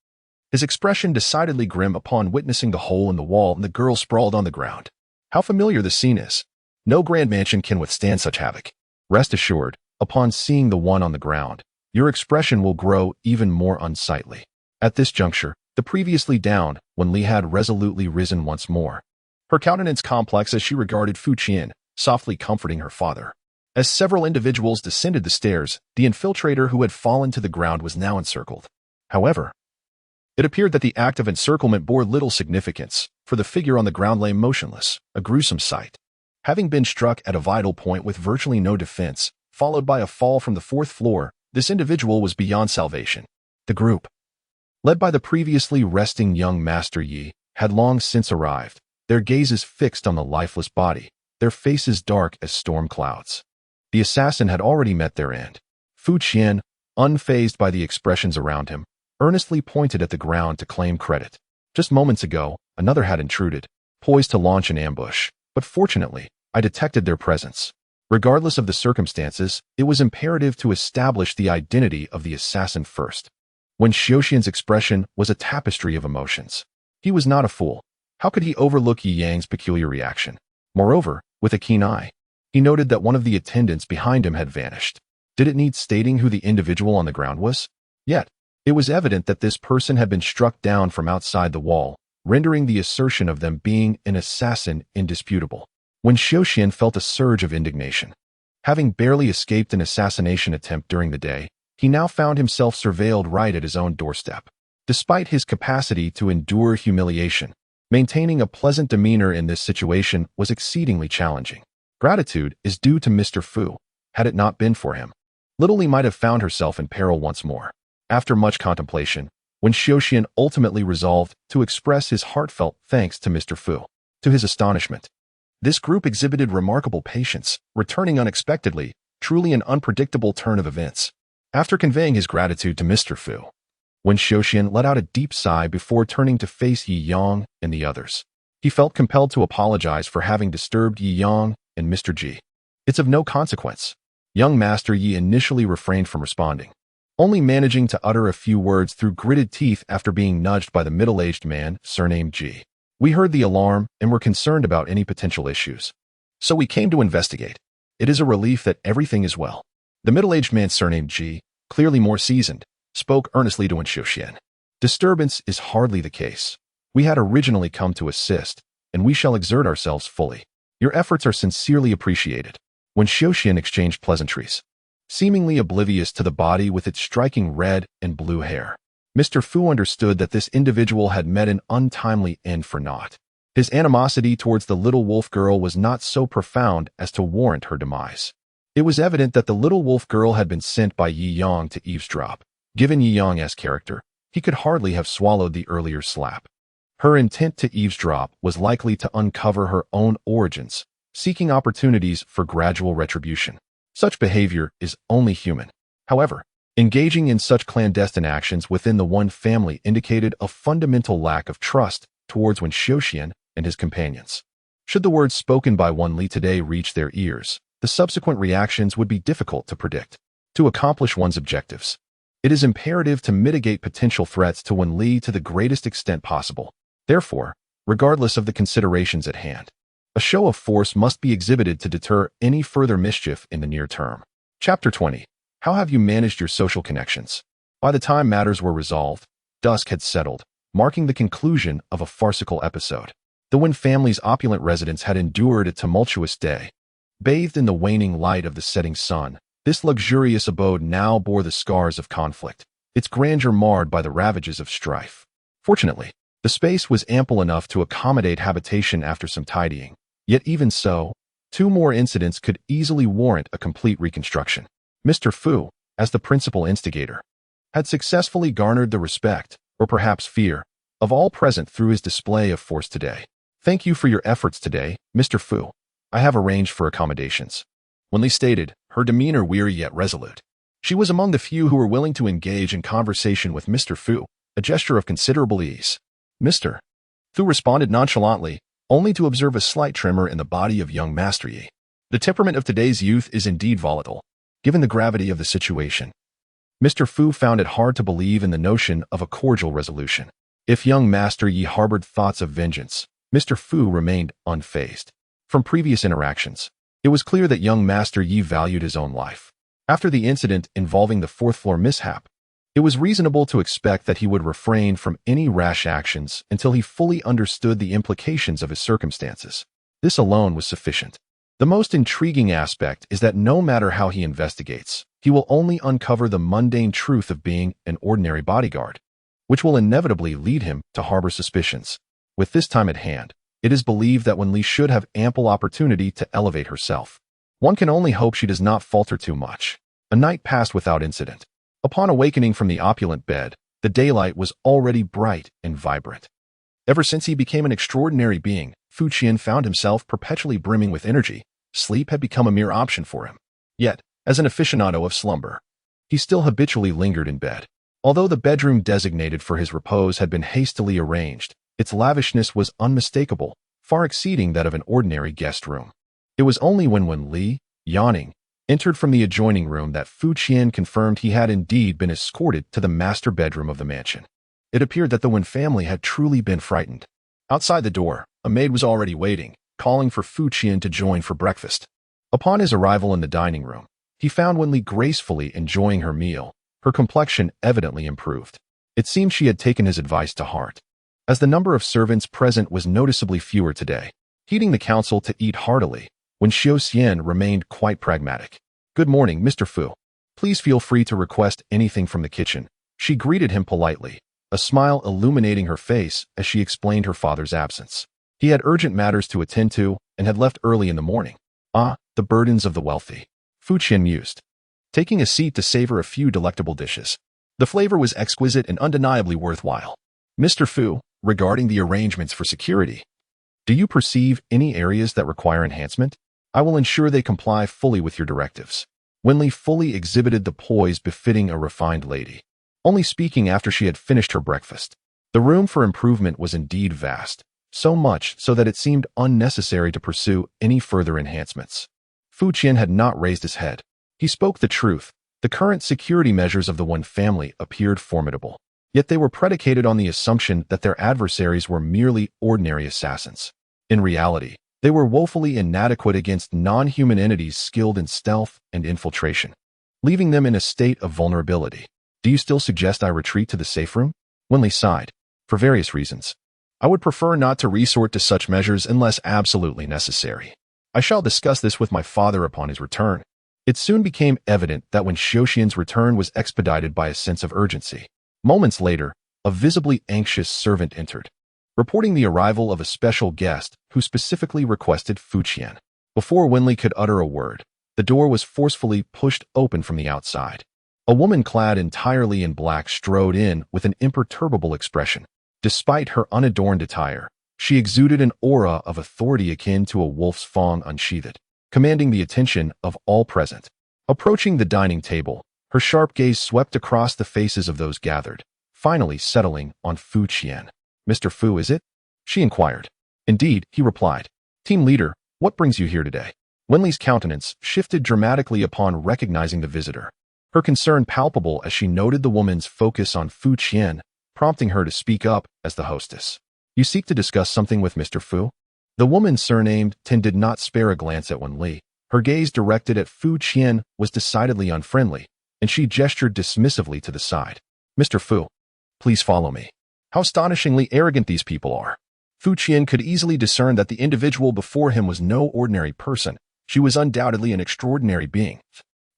[SPEAKER 1] his expression decidedly grim upon witnessing the hole in the wall and the girl sprawled on the ground. How familiar the scene is. No grand mansion can withstand such havoc. Rest assured, upon seeing the one on the ground, your expression will grow even more unsightly. At this juncture, the previously downed Wen Li had resolutely risen once more. Her countenance complex as she regarded Fu Qian, softly comforting her father. As several individuals descended the stairs, the infiltrator who had fallen to the ground was now encircled. However, it appeared that the act of encirclement bore little significance, for the figure on the ground lay motionless, a gruesome sight. Having been struck at a vital point with virtually no defense, followed by a fall from the fourth floor, this individual was beyond salvation. The group, led by the previously resting young Master Yi, had long since arrived, their gazes fixed on the lifeless body, their faces dark as storm clouds. The assassin had already met their end. Fu Qian, unfazed by the expressions around him, earnestly pointed at the ground to claim credit. Just moments ago, another had intruded, poised to launch an ambush, but fortunately, I detected their presence. Regardless of the circumstances, it was imperative to establish the identity of the assassin first. When Xiuxian's expression was a tapestry of emotions. He was not a fool. How could he overlook Yi Yang's peculiar reaction? Moreover, with a keen eye, he noted that one of the attendants behind him had vanished. Did it need stating who the individual on the ground was? Yet, it was evident that this person had been struck down from outside the wall, rendering the assertion of them being an assassin indisputable. When Xiuxian felt a surge of indignation. Having barely escaped an assassination attempt during the day, he now found himself surveilled right at his own doorstep. Despite his capacity to endure humiliation, maintaining a pleasant demeanor in this situation was exceedingly challenging. Gratitude is due to Mr. Fu. Had it not been for him, Little Li might have found herself in peril once more. After much contemplation, when Xiuxian ultimately resolved to express his heartfelt thanks to Mr. Fu, to his astonishment, this group exhibited remarkable patience, returning unexpectedly, truly an unpredictable turn of events. After conveying his gratitude to Mr. Fu, when Xiuxian let out a deep sigh before turning to face Yi Yang and the others, he felt compelled to apologize for having disturbed Yi Yang and Mr. Ji. It's of no consequence. Young Master Yi initially refrained from responding, only managing to utter a few words through gritted teeth after being nudged by the middle-aged man surnamed Ji. We heard the alarm and were concerned about any potential issues. So we came to investigate. It is a relief that everything is well. The middle-aged man surnamed Ji, clearly more seasoned, spoke earnestly to Xiuxian. Disturbance is hardly the case. We had originally come to assist, and we shall exert ourselves fully. Your efforts are sincerely appreciated. When Xiuxian exchanged pleasantries, seemingly oblivious to the body with its striking red and blue hair, Mr. Fu understood that this individual had met an untimely end for naught. His animosity towards the little wolf girl was not so profound as to warrant her demise. It was evident that the little wolf girl had been sent by Yi Yang to eavesdrop. Given Yi Yang's character, he could hardly have swallowed the earlier slap. Her intent to eavesdrop was likely to uncover her own origins, seeking opportunities for gradual retribution. Such behavior is only human. However, engaging in such clandestine actions within the one family indicated a fundamental lack of trust towards Wen Xiuxian and his companions. Should the words spoken by Wen Li today reach their ears, the subsequent reactions would be difficult to predict. To accomplish one's objectives, it is imperative to mitigate potential threats to Wen Li to the greatest extent possible. Therefore, regardless of the considerations at hand, a show of force must be exhibited to deter any further mischief in the near term. Chapter 20. How have you managed your social connections? By the time matters were resolved, dusk had settled, marking the conclusion of a farcical episode. The Wen family's opulent residence had endured a tumultuous day. Bathed in the waning light of the setting sun, this luxurious abode now bore the scars of conflict, its grandeur marred by the ravages of strife. Fortunately, the space was ample enough to accommodate habitation after some tidying. Yet even so, 2 more incidents could easily warrant a complete reconstruction. Mr. Fu, as the principal instigator, had successfully garnered the respect, or perhaps fear, of all present through his display of force today. "Thank you for your efforts today, Mr. Fu. I have arranged for accommodations," Wenli stated, her demeanor weary yet resolute. She was among the few who were willing to engage in conversation with Mr. Fu, a gesture of considerable ease. Mr. Fu responded nonchalantly, only to observe a slight tremor in the body of young Master Yi. The temperament of today's youth is indeed volatile, given the gravity of the situation. Mr. Fu found it hard to believe in the notion of a cordial resolution. If young Master Yi harbored thoughts of vengeance, Mr. Fu remained unfazed. From previous interactions, it was clear that young Master Yi valued his own life. After the incident involving the 4th-floor mishap, it was reasonable to expect that he would refrain from any rash actions until he fully understood the implications of his circumstances. This alone was sufficient. The most intriguing aspect is that no matter how he investigates, he will only uncover the mundane truth of being an ordinary bodyguard, which will inevitably lead him to harbor suspicions. With this time at hand, it is believed that Wenli should have ample opportunity to elevate herself. One can only hope she does not falter too much. A night passed without incident. Upon awakening from the opulent bed, the daylight was already bright and vibrant. Ever since he became an extraordinary being, Fu Qian found himself perpetually brimming with energy. Sleep had become a mere option for him. Yet, as an aficionado of slumber, he still habitually lingered in bed. Although the bedroom designated for his repose had been hastily arranged, its lavishness was unmistakable, far exceeding that of an ordinary guest room. It was only when Wenli, yawning, entered from the adjoining room that Fu Qian confirmed he had indeed been escorted to the master bedroom of the mansion. It appeared that the Wen family had truly been frightened. Outside the door, a maid was already waiting, calling for Fu Qian to join for breakfast. Upon his arrival in the dining room, he found Wenli gracefully enjoying her meal, her complexion evidently improved. It seemed she had taken his advice to heart, as the number of servants present was noticeably fewer today, heeding the counsel to eat heartily, when Xiao Xian remained quite pragmatic. "Good morning, Mr. Fu. Please feel free to request anything from the kitchen." She greeted him politely, a smile illuminating her face as she explained her father's absence. He had urgent matters to attend to and had left early in the morning. "Ah, the burdens of the wealthy," Fu Qian mused, taking a seat to savor a few delectable dishes. The flavor was exquisite and undeniably worthwhile. "Mr. Fu, regarding the arrangements for security, do you perceive any areas that require enhancement? I will ensure they comply fully with your directives." Wenli fully exhibited the poise befitting a refined lady, only speaking after she had finished her breakfast. The room for improvement was indeed vast, so much so that it seemed unnecessary to pursue any further enhancements. Fu Qian had not raised his head. He spoke the truth. The current security measures of the Wen family appeared formidable, yet they were predicated on the assumption that their adversaries were merely ordinary assassins. In reality, they were woefully inadequate against non-human entities skilled in stealth and infiltration, leaving them in a state of vulnerability. "Do you still suggest I retreat to the safe room?" Wenli sighed. "For various reasons. I would prefer not to resort to such measures unless absolutely necessary. I shall discuss this with my father upon his return." It soon became evident that when Xiaoxian's return was expedited by a sense of urgency. Moments later, a visibly anxious servant entered, reporting the arrival of a special guest who specifically requested Fu Qian. Before Wenli could utter a word, the door was forcefully pushed open from the outside. A woman clad entirely in black strode in with an imperturbable expression. Despite her unadorned attire, she exuded an aura of authority akin to a wolf's fang unsheathed, commanding the attention of all present. Approaching the dining table, her sharp gaze swept across the faces of those gathered, finally settling on Fu Qian. "Mr. Fu, is it?" she inquired. "Indeed," he replied. "Team leader, what brings you here today?" Wenli's countenance shifted dramatically upon recognizing the visitor, her concern palpable as she noted the woman's focus on Fu Qian, prompting her to speak up as the hostess. "You seek to discuss something with Mr. Fu?" The woman surnamed Tin did not spare a glance at Wenli. Her gaze directed at Fu Qian was decidedly unfriendly, and she gestured dismissively to the side. "Mr. Fu, please follow me." How astonishingly arrogant these people are. Fu Qian could easily discern that the individual before him was no ordinary person. She was undoubtedly an extraordinary being,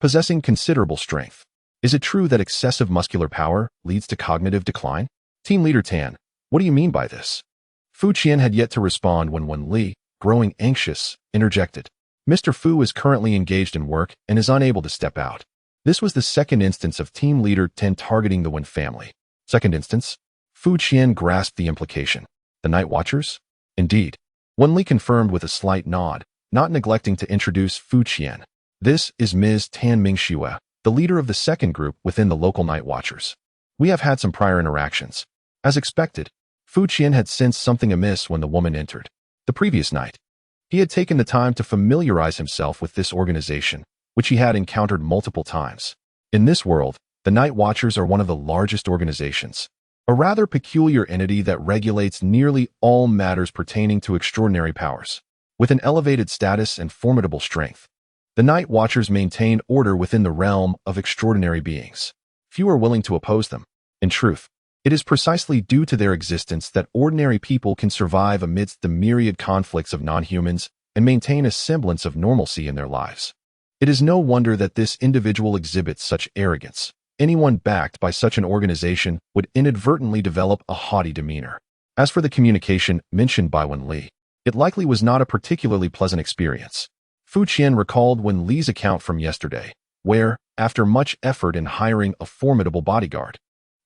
[SPEAKER 1] possessing considerable strength. Is it true that excessive muscular power leads to cognitive decline? Team Leader Tan, what do you mean by this? Fu Qian had yet to respond when Wen Li, growing anxious, interjected. Mr. Fu is currently engaged in work and is unable to step out. This was the second instance of Team Leader Tan targeting the Wen family. Second instance? Fu Qian grasped the implication. The Night Watchers? Indeed. Wen Li confirmed with a slight nod, not neglecting to introduce Fu Qian. This is Ms. Tan Mingxue, the leader of the second group within the local Night Watchers. We have had some prior interactions. As expected, Fu Qian had sensed something amiss when the woman entered. The previous night, he had taken the time to familiarize himself with this organization, which he had encountered multiple times. In this world, the Night Watchers are one of the largest organizations, a rather peculiar entity that regulates nearly all matters pertaining to extraordinary powers. With an elevated status and formidable strength, the Night Watchers maintain order within the realm of extraordinary beings. Few are willing to oppose them. In truth, it is precisely due to their existence that ordinary people can survive amidst the myriad conflicts of non-humans and maintain a semblance of normalcy in their lives. It is no wonder that this individual exhibits such arrogance. Anyone backed by such an organization would inadvertently develop a haughty demeanor. As for the communication mentioned by Wen Li, it likely was not a particularly pleasant experience. Fu Qian recalled Wen Li's account from yesterday, where, after much effort in hiring a formidable bodyguard,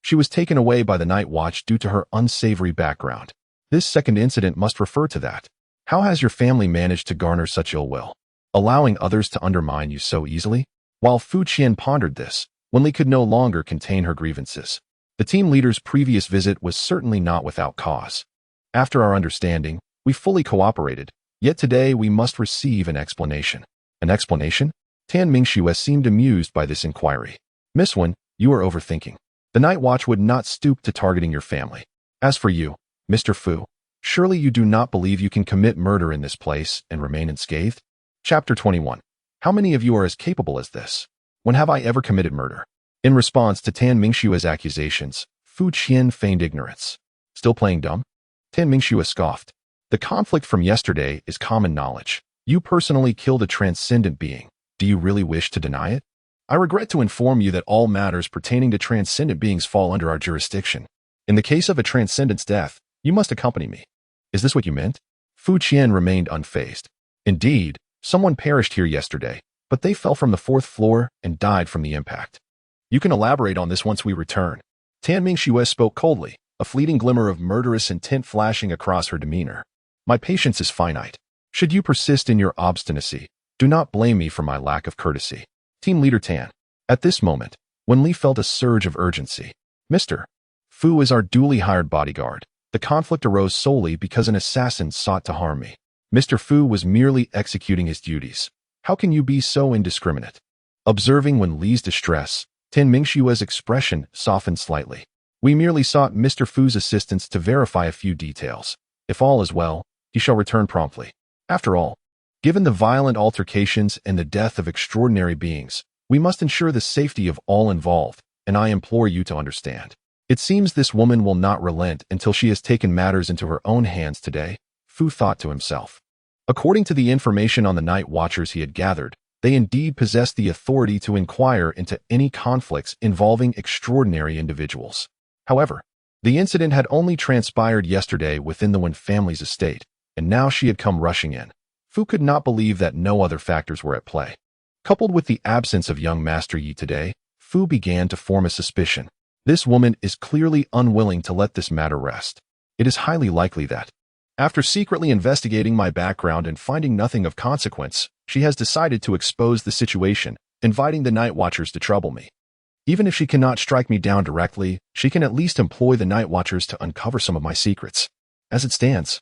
[SPEAKER 1] she was taken away by the Night Watch due to her unsavory background. This second incident must refer to that. How has your family managed to garner such ill will, allowing others to undermine you so easily? While Fu Qian pondered this, Wen Li could no longer contain her grievances. The team leader's previous visit was certainly not without cause. After our understanding, we fully cooperated, yet today we must receive an explanation. An explanation? Tan Mingxue seemed amused by this inquiry. Miss Wen, you are overthinking. The Night Watch would not stoop to targeting your family. As for you, Mr. Fu, surely you do not believe you can commit murder in this place and remain unscathed? Chapter 21. How many of you are as capable as this? When have I ever committed murder? In response to Tan Mingxue's accusations, Fu Qian feigned ignorance. Still playing dumb? Tan Mingxue scoffed. The conflict from yesterday is common knowledge. You personally killed a transcendent being. Do you really wish to deny it? I regret to inform you that all matters pertaining to transcendent beings fall under our jurisdiction. In the case of a transcendent's death, you must accompany me. Is this what you meant? Fu Qian remained unfazed. Indeed, someone perished here yesterday, but they fell from the 4th floor and died from the impact. You can elaborate on this once we return. Tan Mingxue spoke coldly, a fleeting glimmer of murderous intent flashing across her demeanor. My patience is finite. Should you persist in your obstinacy, do not blame me for my lack of courtesy. Team Leader Tan. At this moment, Wen Li felt a surge of urgency. Mr. Fu is our duly hired bodyguard. The conflict arose solely because an assassin sought to harm me. Mr. Fu was merely executing his duties. How can you be so indiscriminate? Observing Wen Li's distress, Tan Mingxue's expression softened slightly. We merely sought Mr. Fu's assistance to verify a few details. If all is well, he shall return promptly. After all, given the violent altercations and the death of extraordinary beings, we must ensure the safety of all involved, and I implore you to understand. It seems this woman will not relent until she has taken matters into her own hands today, Fu thought to himself. According to the information on the Night Watchers he had gathered, they indeed possessed the authority to inquire into any conflicts involving extraordinary individuals. However, the incident had only transpired yesterday within the Wen family's estate, and now she had come rushing in. Fu could not believe that no other factors were at play. Coupled with the absence of young Master Yi today, Fu began to form a suspicion. This woman is clearly unwilling to let this matter rest. It is highly likely that, after secretly investigating my background and finding nothing of consequence, she has decided to expose the situation, inviting the Night Watchers to trouble me. Even if she cannot strike me down directly, she can at least employ the Night Watchers to uncover some of my secrets. As it stands,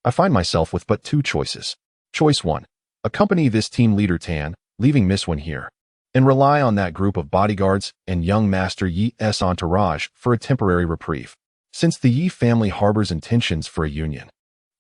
[SPEAKER 1] I find myself with but two choices. Choice 1. Accompany this team leader Tan, leaving Miss Wen here, and rely on that group of bodyguards and young Master Yi's entourage for a temporary reprieve. Since the Yi family harbors intentions for a union,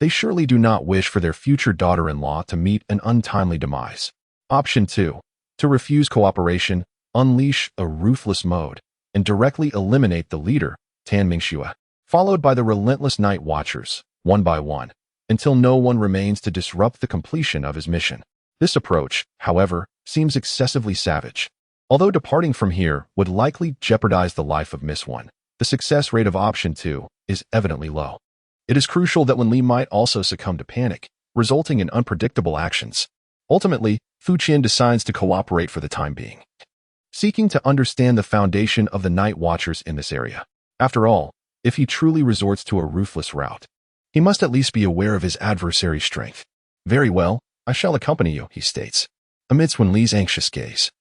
[SPEAKER 1] they surely do not wish for their future daughter-in-law to meet an untimely demise. Option 2. To refuse cooperation, unleash a ruthless mode, and directly eliminate the leader, Tan Mingxue. followed by the relentless night watchers, one by one, until no one remains to disrupt the completion of his mission. This approach, however, seems excessively savage. Although departing from here would likely jeopardize the life of Miss One, the success rate of option 2 is evidently low. It is crucial that when Li might also succumb to panic, resulting in unpredictable actions. Ultimately, Fu Qian decides to cooperate for the time being, seeking to understand the foundation of the night watchers in this area. After all, if he truly resorts to a ruthless route, he must at least be aware of his adversary's strength. Very well, I shall accompany you, he states, amidst Wen Li's anxious gaze.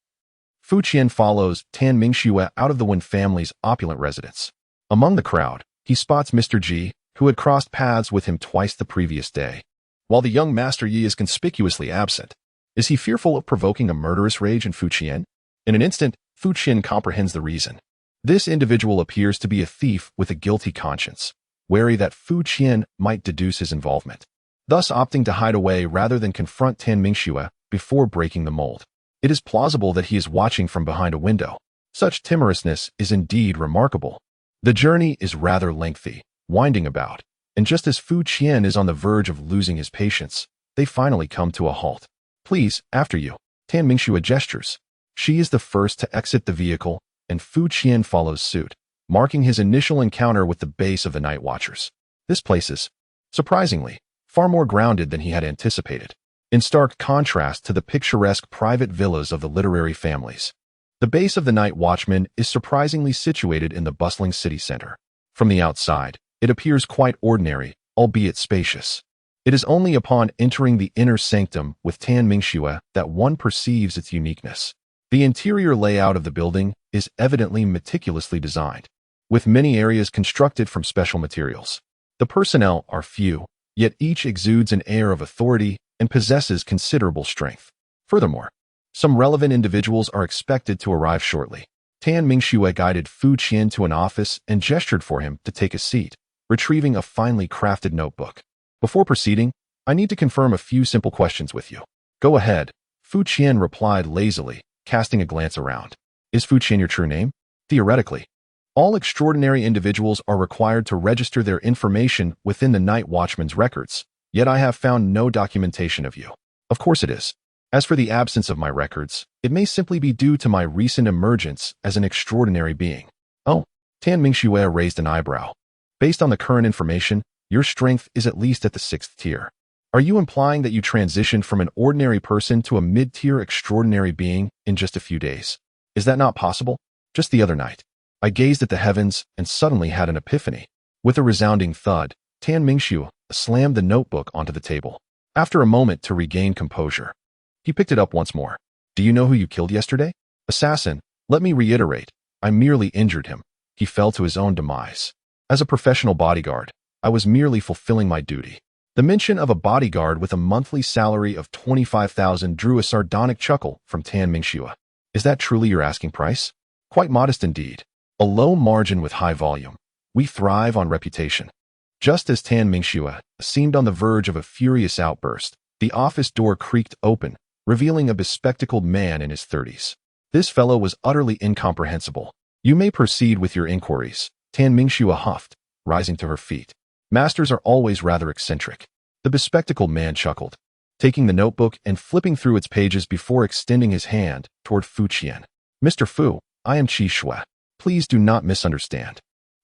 [SPEAKER 1] Fu Qian follows Tan Mingxue out of the Wen family's opulent residence. Among the crowd, he spots Mr. Ji, who had crossed paths with him twice the previous day. While the young Master Yi is conspicuously absent, is he fearful of provoking a murderous rage in Fu Qian? In an instant, Fu Qian comprehends the reason. This individual appears to be a thief with a guilty conscience, wary that Fu Qian might deduce his involvement, thus opting to hide away rather than confront Tan Mingxue before breaking the mold. It is plausible that he is watching from behind a window. Such timorousness is indeed remarkable. The journey is rather lengthy, winding about, and just as Fu Qian is on the verge of losing his patience, they finally come to a halt. Please, after you. Tan Mingxue gestures. She is the first to exit the vehicle, and Fu Qian follows suit, marking his initial encounter with the base of the Night Watchers. This place is, surprisingly, far more grounded than he had anticipated, in stark contrast to the picturesque private villas of the literary families. The base of the Night Watchman is surprisingly situated in the bustling city center. From the outside, it appears quite ordinary, albeit spacious. It is only upon entering the inner sanctum with Tan Mingxue that one perceives its uniqueness. The interior layout of the building is evidently meticulously designed, with many areas constructed from special materials. The personnel are few, yet each exudes an air of authority and possesses considerable strength. Furthermore, some relevant individuals are expected to arrive shortly. Tan Mingxue guided Fu Qian to an office and gestured for him to take a seat, retrieving a finely crafted notebook. Before proceeding, I need to confirm a few simple questions with you. Go ahead, Fu Qian replied lazily, casting a glance around. Is Fu Qian your true name? Theoretically, all extraordinary individuals are required to register their information within the Night Watchman's records, yet I have found no documentation of you. Of course it is. As for the absence of my records, it may simply be due to my recent emergence as an extraordinary being. Oh, Tan Mingxue raised an eyebrow. Based on the current information, your strength is at least at the 6th tier. Are you implying that you transitioned from an ordinary person to a mid-tier extraordinary being in just a few days? Is that not possible? Just the other night, I gazed at the heavens and suddenly had an epiphany. With a resounding thud, Tan Mingxue slammed the notebook onto the table. After a moment to regain composure, he picked it up once more. Do you know who you killed yesterday? Assassin, let me reiterate, I merely injured him. He fell to his own demise. As a professional bodyguard, I was merely fulfilling my duty. The mention of a bodyguard with a monthly salary of 25,000 drew a sardonic chuckle from Tan Mingxue. Is that truly your asking price? Quite modest indeed. A low margin with high volume. We thrive on reputation. Just as Tan Mingxue seemed on the verge of a furious outburst, the office door creaked open, revealing a bespectacled man in his 30s. This fellow was utterly incomprehensible. You may proceed with your inquiries, Tan Mingxue huffed, rising to her feet. Masters are always rather eccentric. The bespectacled man chuckled, taking the notebook and flipping through its pages before extending his hand toward Fu Qian. Mr. Fu, I am Qi Shui. Please do not misunderstand.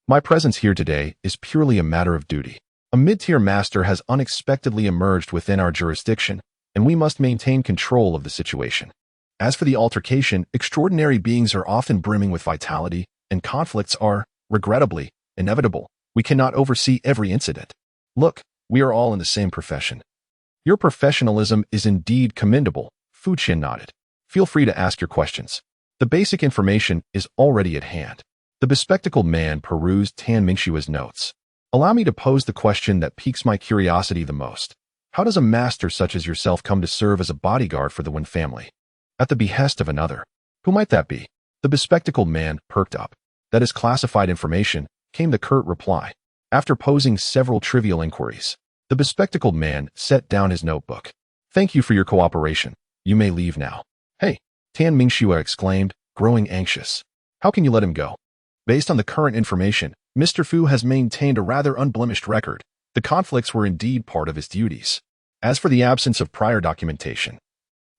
[SPEAKER 1] My presence here today is purely a matter of duty. A mid-tier master has unexpectedly emerged within our jurisdiction, and we must maintain control of the situation. As for the altercation, extraordinary beings are often brimming with vitality, and conflicts are, regrettably, inevitable. We cannot oversee every incident. Look, we are all in the same profession. Your professionalism is indeed commendable, Fu Qian nodded. Feel free to ask your questions. The basic information is already at hand. The bespectacled man perused Tan Mingxue's notes. Allow me to pose the question that piques my curiosity the most. How does a master such as yourself come to serve as a bodyguard for the Wen family? At the behest of another. Who might that be? The bespectacled man perked up. That is classified information, came the curt reply. After posing several trivial inquiries, the bespectacled man set down his notebook. Thank you for your cooperation. You may leave now. Hey, Tan Mingxue exclaimed, growing anxious. How can you let him go? Based on the current information, Mr. Fu has maintained a rather unblemished record. The conflicts were indeed part of his duties. As for the absence of prior documentation,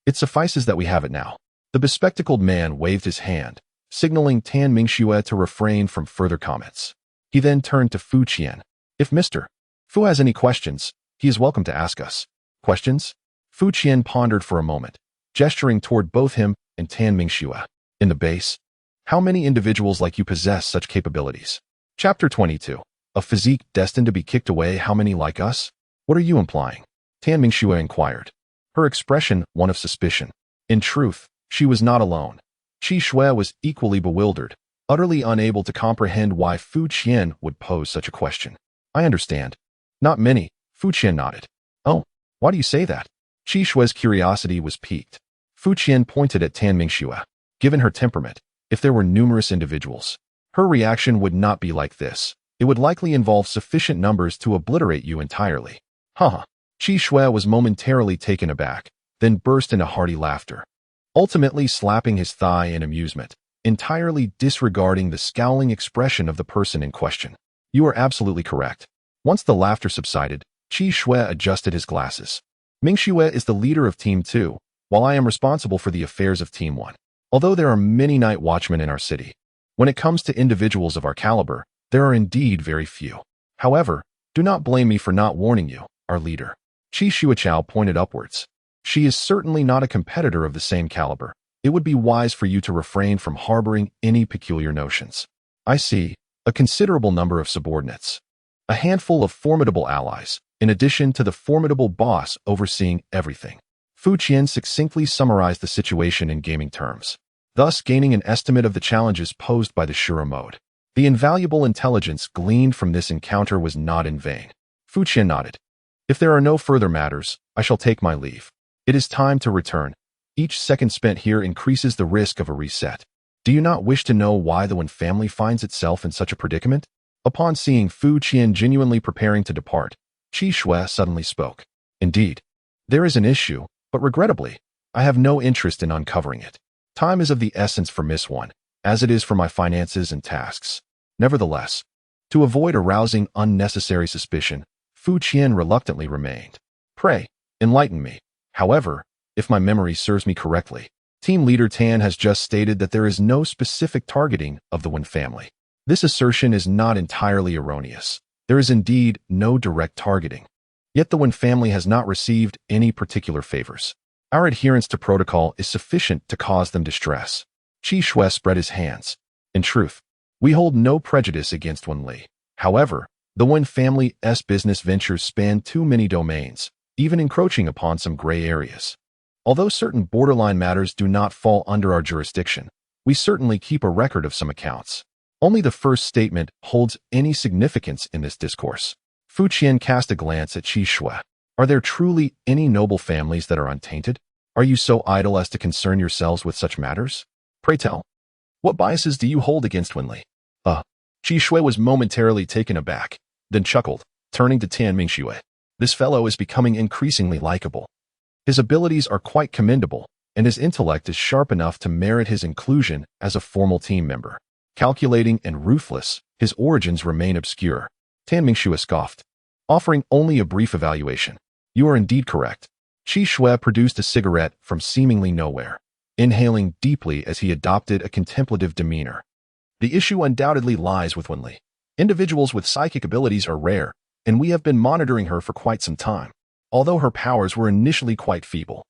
[SPEAKER 1] it suffices that we have it now. The bespectacled man waved his hand, signaling Tan Mingxue to refrain from further comments. He then turned to Fu Qian. If Mr. Fu has any questions, he is welcome to ask us. Questions? Fu Qian pondered for a moment, gesturing toward both him and Tan Mingxue. In the base, how many individuals like you possess such capabilities? Chapter 22. A physique destined to be kicked away. How many like us? What are you implying? Tan Mingxue inquired, her expression one of suspicion. In truth, she was not alone. Qi Shui was equally bewildered, utterly unable to comprehend why Fu Qian would pose such a question. I understand. Not many, Fu Qian nodded. Oh, why do you say that? Qi Shui's curiosity was piqued. Fu Qian pointed at Tan Mingxue. Given her temperament, if there were numerous individuals, her reaction would not be like this. It would likely involve sufficient numbers to obliterate you entirely. Haha. Qi Shui was momentarily taken aback, then burst into hearty laughter, ultimately slapping his thigh in amusement, entirely disregarding the scowling expression of the person in question. You are absolutely correct. Once the laughter subsided, Qi Shui adjusted his glasses. Mingxue is the leader of Team 2, while I am responsible for the affairs of Team 1. Although there are many night watchmen in our city, when it comes to individuals of our caliber, there are indeed very few. However, do not blame me for not warning you, our leader. Qi Shuichao pointed upwards. She is certainly not a competitor of the same caliber. It would be wise for you to refrain from harboring any peculiar notions. I see a considerable number of subordinates, a handful of formidable allies, in addition to the formidable boss overseeing everything. Fu Qian succinctly summarized the situation in gaming terms, thus gaining an estimate of the challenges posed by the Shura mode. The invaluable intelligence gleaned from this encounter was not in vain. Fu Qian nodded. If there are no further matters, I shall take my leave. It is time to return. Each second spent here increases the risk of a reset. Do you not wish to know why the Wen family finds itself in such a predicament? Upon seeing Fu Qian genuinely preparing to depart, Qi Shui suddenly spoke. Indeed, there is an issue, but regrettably, I have no interest in uncovering it. Time is of the essence for Miss One, as it is for my finances and tasks. Nevertheless, to avoid arousing unnecessary suspicion, Fu Qian reluctantly remained. Pray, enlighten me. However, if my memory serves me correctly, Team Leader Tan has just stated that there is no specific targeting of the Wen family. This assertion is not entirely erroneous. There is indeed no direct targeting. Yet the Wen family has not received any particular favors. Our adherence to protocol is sufficient to cause them distress. Qi Shui spread his hands. In truth, we hold no prejudice against Wen Li. However, the Wen family's business ventures span too many domains, even encroaching upon some gray areas. Although certain borderline matters do not fall under our jurisdiction, we certainly keep a record of some accounts. Only the first statement holds any significance in this discourse. Fu Qian cast a glance at Qi Shui. Are there truly any noble families that are untainted? Are you so idle as to concern yourselves with such matters? Pray tell, what biases do you hold against Wen Li? Qi Shui was momentarily taken aback, then chuckled, turning to Tan Mingxue. This fellow is becoming increasingly likable. His abilities are quite commendable, and his intellect is sharp enough to merit his inclusion as a formal team member. Calculating and ruthless, his origins remain obscure. Tan Mingxue scoffed, offering only a brief evaluation. You are indeed correct. Qi Shui produced a cigarette from seemingly nowhere, inhaling deeply as he adopted a contemplative demeanor. The issue undoubtedly lies with Wen Li. Individuals with psychic abilities are rare, and we have been monitoring her for quite some time, although her powers were initially quite feeble.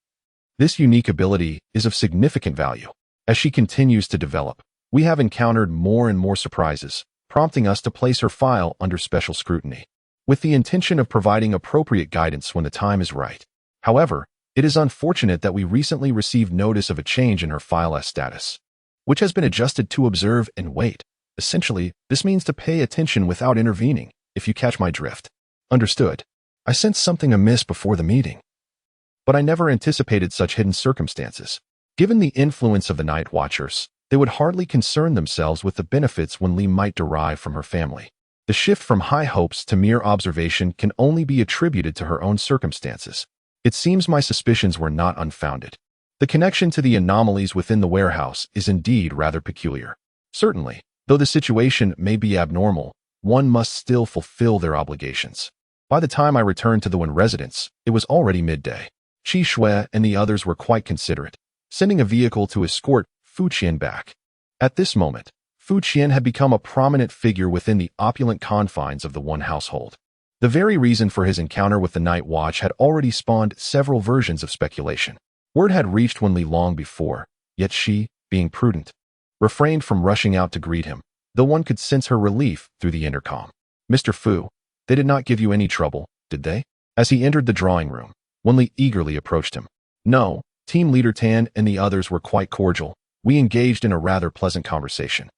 [SPEAKER 1] This unique ability is of significant value. As she continues to develop, we have encountered more and more surprises, prompting us to place her file under special scrutiny, with the intention of providing appropriate guidance when the time is right. However, it is unfortunate that we recently received notice of a change in her file's status, which has been adjusted to observe and wait. Essentially, this means to pay attention without intervening, if you catch my drift. Understood. I sensed something amiss before the meeting, but I never anticipated such hidden circumstances. Given the influence of the Night Watchers, they would hardly concern themselves with the benefits Wen Li might derive from her family. The shift from high hopes to mere observation can only be attributed to her own circumstances. It seems my suspicions were not unfounded. The connection to the anomalies within the warehouse is indeed rather peculiar. Certainly, though the situation may be abnormal, one must still fulfill their obligations. By the time I returned to the Wen residence, it was already midday. Qi Shui and the others were quite considerate, sending a vehicle to escort Fu Qian back. At this moment, Fu Qian had become a prominent figure within the opulent confines of the Wen household. The very reason for his encounter with the Night Watch had already spawned several versions of speculation. Word had reached Wenli long before, yet she, being prudent, refrained from rushing out to greet him, though one could sense her relief through the intercom. "Mr. Fu, they did not give you any trouble, did they?" As he entered the drawing room, Wenli eagerly approached him. "No, Team Leader Tan and the others were quite cordial. We engaged in a rather pleasant conversation."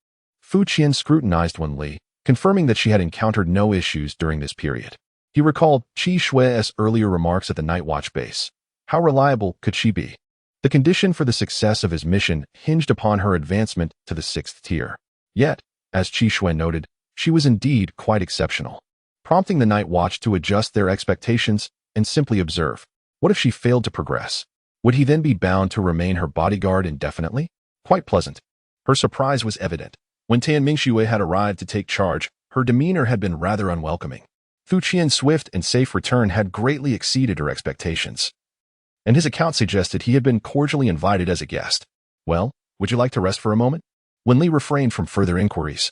[SPEAKER 1] Fu Qian scrutinized Wenli, confirming that she had encountered no issues during this period. He recalled Qi Shui's earlier remarks at the Night Watch base. How reliable could she be? The condition for the success of his mission hinged upon her advancement to the 6th tier. Yet, as Qi Shui noted, she was indeed quite exceptional, prompting the Night Watch to adjust their expectations and simply observe. What if she failed to progress? Would he then be bound to remain her bodyguard indefinitely? Quite pleasant. Her surprise was evident. When Tan Mingxue had arrived to take charge, her demeanor had been rather unwelcoming. Fu Qian's swift and safe return had greatly exceeded her expectations, and his account suggested he had been cordially invited as a guest. "Well, would you like to rest for a moment?" Wenli refrained from further inquiries,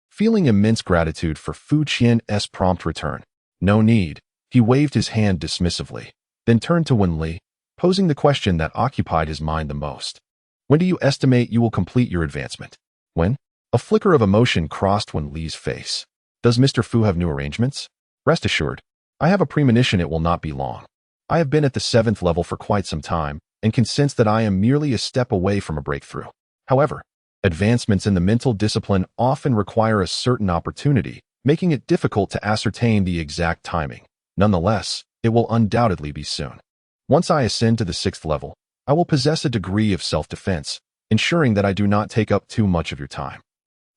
[SPEAKER 1] feeling immense gratitude for Fu Qian's prompt return. "No need." He waved his hand dismissively, then turned to Wenli, posing the question that occupied his mind the most. "When do you estimate you will complete your advancement?" "When?" A flicker of emotion crossed Wenli's face. "Does Mr. Fu have new arrangements?" "Rest assured, I have a premonition it will not be long. I have been at the 7th level for quite some time, and can sense that I am merely a step away from a breakthrough. However, advancements in the mental discipline often require a certain opportunity, making it difficult to ascertain the exact timing. Nonetheless, it will undoubtedly be soon. Once I ascend to the 6th level, I will possess a degree of self-defense, ensuring that I do not take up too much of your time."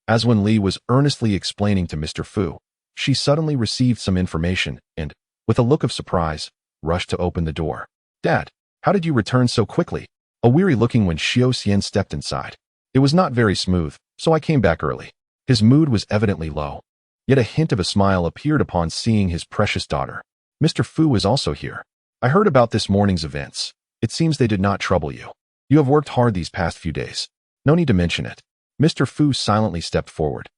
[SPEAKER 1] As Wenli was earnestly explaining to Mr. Fu, she suddenly received some information and, with a look of surprise, rushed to open the door. "Dad, how did you return so quickly?" A weary-looking Wen Xian stepped inside. "It was not very smooth, so I came back early." His mood was evidently low, yet a hint of a smile appeared upon seeing his precious daughter. "Mr. Fu is also here. I heard about this morning's events. It seems they did not trouble you. You have worked hard these past few days. No need to mention it." Mr. Fu silently stepped forward,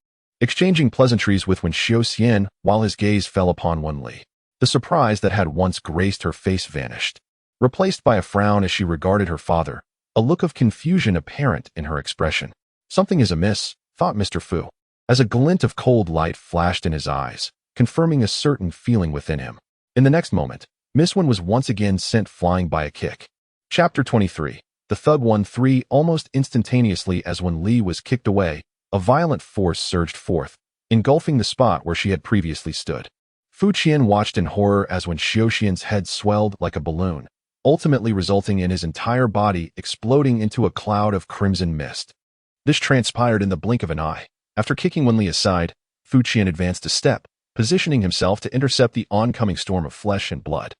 [SPEAKER 1] exchanging pleasantries with Wen Xian while his gaze fell upon Wenli. The surprise that had once graced her face vanished, replaced by a frown as she regarded her father, a look of confusion apparent in her expression. "Something is amiss," thought Mr. Fu, as a glint of cold light flashed in his eyes, confirming a certain feeling within him. In the next moment, Miss Wen was once again sent flying by a kick. Chapter 23. The thug won 3. Almost instantaneously as Wenli was kicked away, a violent force surged forth, engulfing the spot where she had previously stood. Fu Qian watched in horror as Wen Xian's head swelled like a balloon, ultimately resulting in his entire body exploding into a cloud of crimson mist. This transpired in the blink of an eye. After kicking Wenli aside, Fu Qian advanced a step, positioning himself to intercept the oncoming storm of flesh and blood.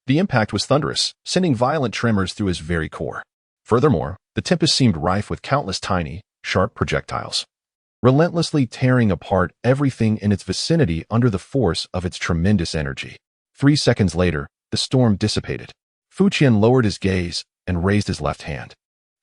[SPEAKER 1] The impact was thunderous, sending violent tremors through his very core. Furthermore, the tempest seemed rife with countless tiny, sharp projectiles, relentlessly tearing apart everything in its vicinity under the force of its tremendous energy. 3 seconds later, the storm dissipated. Fu Qian lowered his gaze and raised his left hand.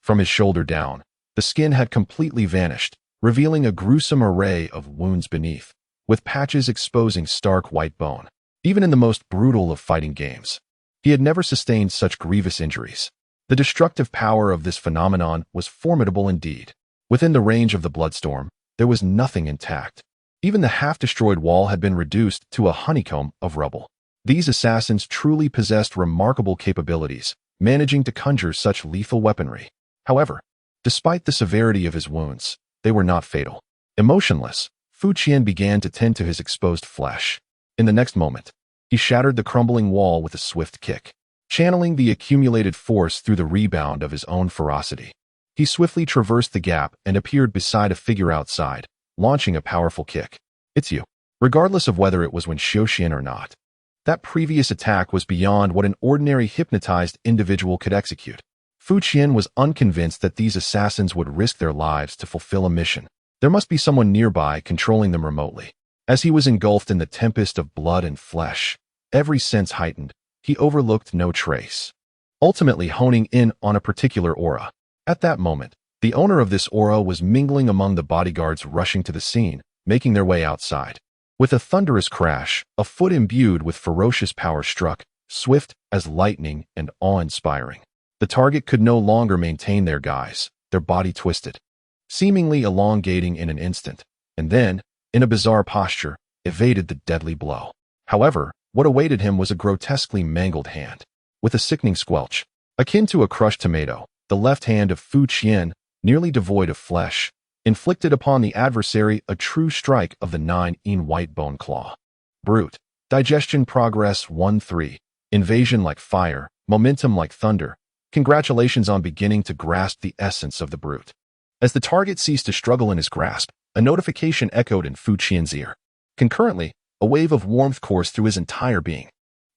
[SPEAKER 1] From his shoulder down, the skin had completely vanished, revealing a gruesome array of wounds beneath, with patches exposing stark white bone. Even in the most brutal of fighting games, he had never sustained such grievous injuries. The destructive power of this phenomenon was formidable indeed. Within the range of the bloodstorm, there was nothing intact. Even the half-destroyed wall had been reduced to a honeycomb of rubble. These assassins truly possessed remarkable capabilities, managing to conjure such lethal weaponry. However, despite the severity of his wounds, they were not fatal. Emotionless, Fu Qian began to tend to his exposed flesh. In the next moment, he shattered the crumbling wall with a swift kick, channeling the accumulated force through the rebound of his own ferocity. He swiftly traversed the gap and appeared beside a figure outside, launching a powerful kick. "It's you." Regardless of whether it was Wen Xian or not, that previous attack was beyond what an ordinary hypnotized individual could execute. Fu Qian was unconvinced that these assassins would risk their lives to fulfill a mission. There must be someone nearby controlling them remotely. As he was engulfed in the tempest of blood and flesh, every sense heightened, he overlooked no trace, ultimately honing in on a particular aura. At that moment, the owner of this aura was mingling among the bodyguards rushing to the scene, making their way outside. With a thunderous crash, a foot imbued with ferocious power struck, swift as lightning and awe-inspiring. The target could no longer maintain their guise, their body twisted, seemingly elongating in an instant, and then, in a bizarre posture, evaded the deadly blow. However, what awaited him was a grotesquely mangled hand. With a sickening squelch, akin to a crushed tomato, the left hand of Fu Qian, nearly devoid of flesh, inflicted upon the adversary a true strike of the 9-in white bone claw. Brute. Digestion progress 1-3. Invasion like fire, momentum like thunder. Congratulations on beginning to grasp the essence of the brute. As the target ceased to struggle in his grasp, a notification echoed in Fu Qian's ear. Concurrently, a wave of warmth coursed through his entire being.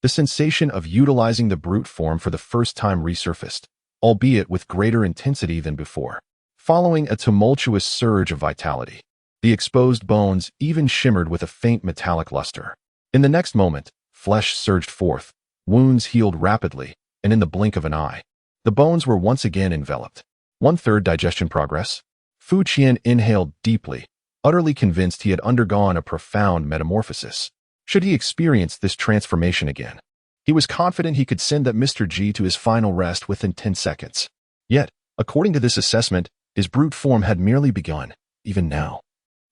[SPEAKER 1] The sensation of utilizing the brute form for the first time resurfaced, albeit with greater intensity than before. Following a tumultuous surge of vitality, the exposed bones even shimmered with a faint metallic luster. In the next moment, flesh surged forth, wounds healed rapidly, and in the blink of an eye, the bones were once again enveloped. 1/3 digestion progress. Fu Qian inhaled deeply, utterly convinced he had undergone a profound metamorphosis. Should he experience this transformation again, he was confident he could send that Mr. G to his final rest within 10 seconds. Yet, according to this assessment, his brute form had merely begun, even now.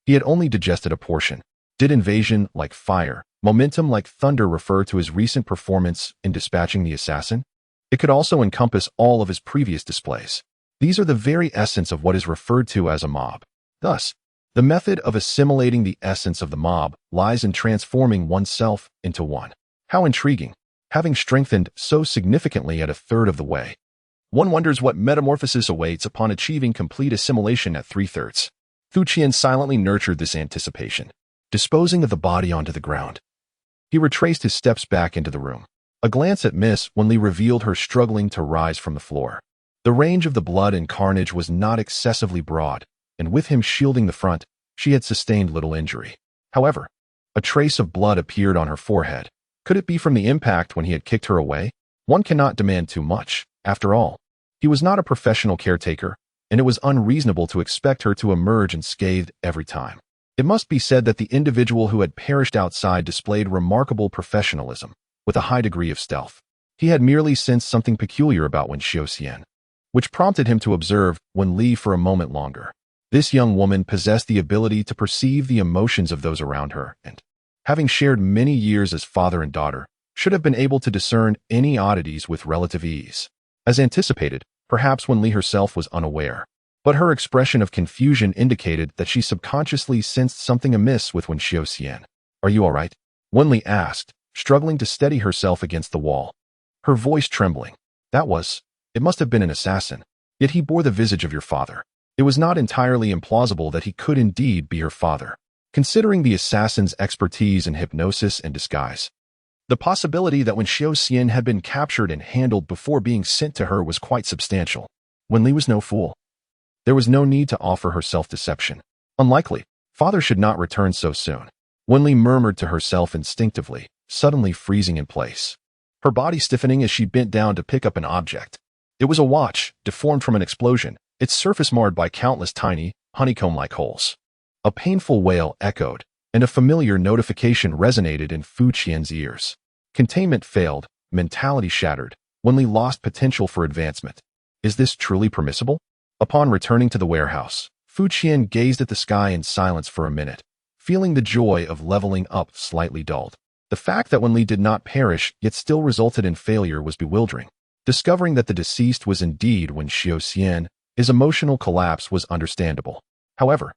[SPEAKER 1] He had only digested a portion. Did invasion like fire, momentum like thunder refer to his recent performance in dispatching the assassin? It could also encompass all of his previous displays. These are the very essence of what is referred to as a mob. Thus, the method of assimilating the essence of the mob lies in transforming oneself into one. How intriguing, having strengthened so significantly at 1/3 of the way. One wonders what metamorphosis awaits upon achieving complete assimilation at 3/3. Fu Qian silently nurtured this anticipation, disposing of the body onto the ground. He retraced his steps back into the room. A glance at Miss Wenli revealed her struggling to rise from the floor. The range of the blood and carnage was not excessively broad, and with him shielding the front, she had sustained little injury. However, a trace of blood appeared on her forehead. Could it be from the impact when he had kicked her away? One cannot demand too much. After all, he was not a professional caretaker, and it was unreasonable to expect her to emerge unscathed every time. It must be said that the individual who had perished outside displayed remarkable professionalism, with a high degree of stealth. He had merely sensed something peculiar about Wen Xiaoxian, which prompted him to observe Wen Li for a moment longer. This young woman possessed the ability to perceive the emotions of those around her, and, having shared many years as father and daughter, should have been able to discern any oddities with relative ease. As anticipated, perhaps Wen Li herself was unaware, but her expression of confusion indicated that she subconsciously sensed something amiss with Wen Xiaoxian. "Are you all right?" Wen Li asked, struggling to steady herself against the wall, her voice trembling. It must have been an assassin, yet he bore the visage of your father. It was not entirely implausible that he could indeed be her father, considering the assassin's expertise in hypnosis and disguise. The possibility that Wen Xiaoxian had been captured and handled before being sent to her was quite substantial. Wen Li was no fool. There was no need to offer her self-deception. Unlikely. Father should not return so soon. Wen Li murmured to herself instinctively, suddenly freezing in place, her body stiffening as she bent down to pick up an object. It was a watch, deformed from an explosion, its surface marred by countless tiny, honeycomb-like holes. A painful wail echoed, and a familiar notification resonated in Fu Qian's ears. Containment failed, mentality shattered, Wen Li lost potential for advancement. Is this truly permissible? Upon returning to the warehouse, Fu Qian gazed at the sky in silence for a minute, feeling the joy of leveling up slightly dulled. The fact that Wen Li did not perish yet still resulted in failure was bewildering. Discovering that the deceased was indeed Wen Xiaoxian, his emotional collapse was understandable. However,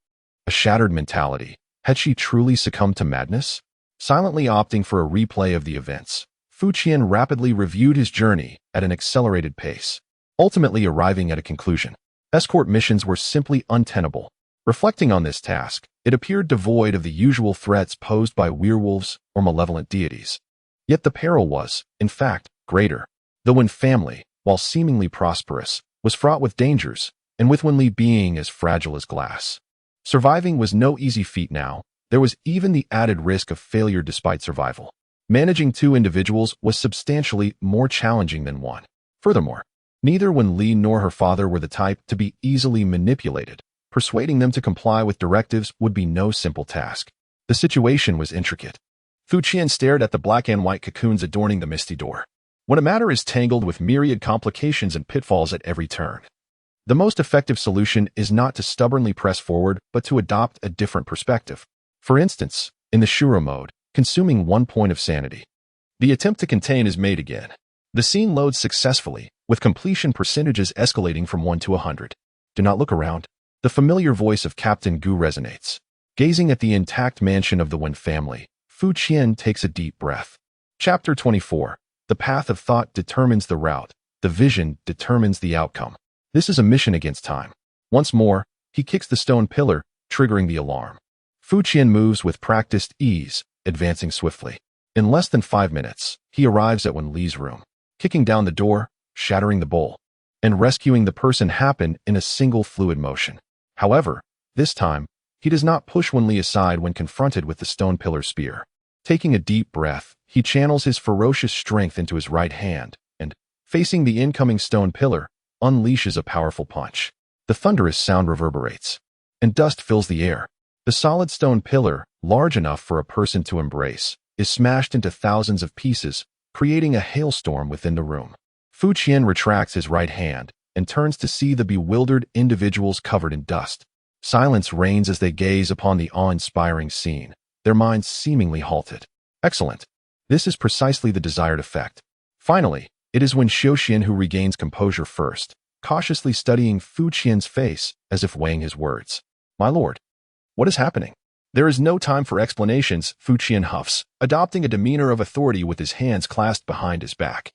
[SPEAKER 1] a shattered mentality. Had she truly succumbed to madness? Silently opting for a replay of the events, Fu Qian rapidly reviewed his journey at an accelerated pace, ultimately arriving at a conclusion. Escort missions were simply untenable. Reflecting on this task, it appeared devoid of the usual threats posed by werewolves or malevolent deities. Yet the peril was, in fact, greater. The Wen family, while seemingly prosperous, was fraught with dangers, and with Wen Li being as fragile as glass. Surviving was no easy feat now, There was even the added risk of failure despite survival. Managing two individuals was substantially more challenging than one. Furthermore, neither Wen Li nor her father were the type to be easily manipulated. Persuading them to comply with directives would be no simple task. The situation was intricate. Fu Qian stared at the black and white cocoons adorning the misty door. When a matter is tangled with myriad complications and pitfalls at every turn, the most effective solution is not to stubbornly press forward, but to adopt a different perspective. For instance, in the Shuro mode, consuming 1 point of sanity. The attempt to contain is made again. The scene loads successfully, with completion percentages escalating from 1 to 100. Do not look around. The familiar voice of Captain Gu resonates. Gazing at the intact mansion of the Wen family, Fu Qian takes a deep breath. Chapter 24. The path of thought determines the route. The vision determines the outcome. This is a mission against time. Once more, he kicks the stone pillar, triggering the alarm. Fu Qian moves with practiced ease, advancing swiftly. In less than 5 minutes, he arrives at Wen Li's room. Kicking down the door, shattering the bowl, and rescuing the person happen in a single fluid motion. However, this time, he does not push Wen Li aside when confronted with the stone pillar spear. Taking a deep breath, he channels his ferocious strength into his right hand, and, facing the incoming stone pillar, unleashes a powerful punch. The thunderous sound reverberates, and dust fills the air. The solid stone pillar, large enough for a person to embrace, is smashed into thousands of pieces, creating a hailstorm within the room. Fu Qian retracts his right hand and turns to see the bewildered individuals covered in dust. Silence reigns as they gaze upon the awe-inspiring scene, their minds seemingly halted. Excellent. This is precisely the desired effect. Finally, it is Wen Xiuxian who regains composure first, cautiously studying Fu Qian's face as if weighing his words. My lord, what is happening? There is no time for explanations, Fu Qian huffs, adopting a demeanor of authority with his hands clasped behind his back.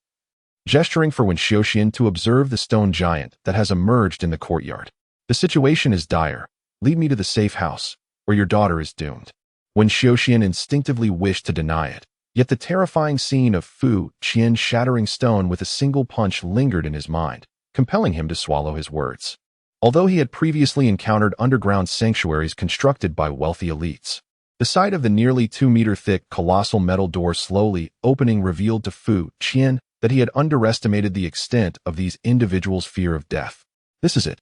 [SPEAKER 1] Gesturing for Wen Xiuxian to observe the stone giant that has emerged in the courtyard. The situation is dire. Lead me to the safe house, or your daughter is doomed. Wen Xiuxian instinctively wished to deny it, yet the terrifying scene of Fu Qian shattering stone with a single punch lingered in his mind, compelling him to swallow his words. Although he had previously encountered underground sanctuaries constructed by wealthy elites, the sight of the nearly 2-meter-thick colossal metal door slowly opening revealed to Fu Qian that he had underestimated the extent of these individuals' fear of death. This is it.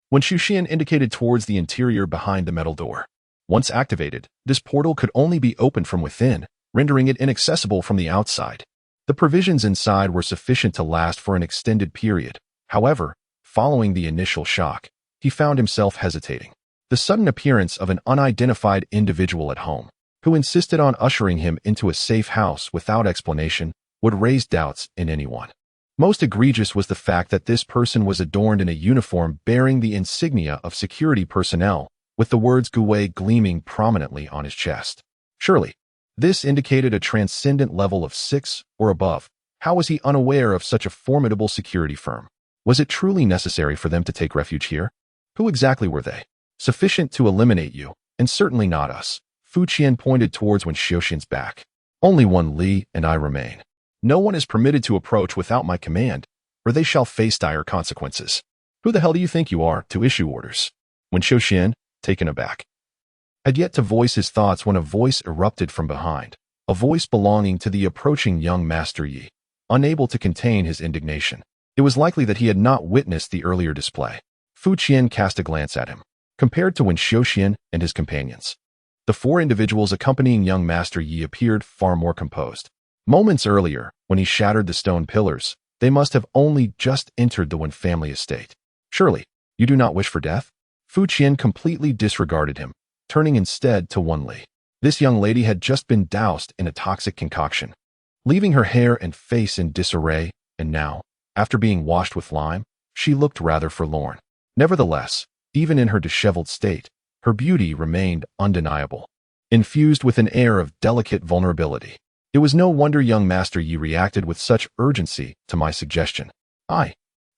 [SPEAKER 1] Wen Xiuxian indicated towards the interior behind the metal door. Once activated, this portal could only be opened from within, rendering it inaccessible from the outside. The provisions inside were sufficient to last for an extended period. However, following the initial shock, he found himself hesitating. The sudden appearance of an unidentified individual at home, who insisted on ushering him into a safe house without explanation, would raise doubts in anyone. Most egregious was the fact that this person was adorned in a uniform bearing the insignia of security personnel, with the words Gue gleaming prominently on his chest. Surely, this indicated a transcendent level of 6 or above. How was he unaware of such a formidable security firm? Was it truly necessary for them to take refuge here? Who exactly were they? Sufficient to eliminate you, and certainly not us. Fu Qian pointed towards Wen Xiuxian's back. Only Wen Li and I remain. No one is permitted to approach without my command, or they shall face dire consequences. Who the hell do you think you are to issue orders? Wen Xiuxian, taken aback, had yet to voice his thoughts when a voice erupted from behind, a voice belonging to the approaching young Master Yi. Unable to contain his indignation, it was likely that he had not witnessed the earlier display. Fu Qian cast a glance at him. Compared to Wen Xiuxian and his companions, the 4 individuals accompanying young Master Yi appeared far more composed. Moments earlier, when he shattered the stone pillars, they must have only just entered the Wen family estate. Surely, you do not wish for death? Fu Qian completely disregarded him, turning instead to Wen Li. This young lady had just been doused in a toxic concoction, leaving her hair and face in disarray, and now, after being washed with lime, she looked rather forlorn. Nevertheless, even in her disheveled state, her beauty remained undeniable, infused with an air of delicate vulnerability. It was no wonder young Master Yi reacted with such urgency to my suggestion.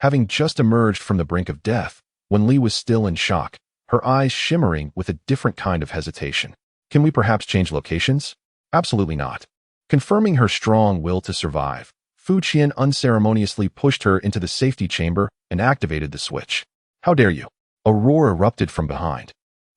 [SPEAKER 1] Having just emerged from the brink of death, Wen Li was still in shock, her eyes shimmering with a different kind of hesitation. Can we perhaps change locations? Absolutely not. Confirming her strong will to survive, Fu Qian unceremoniously pushed her into the safety chamber and activated the switch. How dare you? A roar erupted from behind,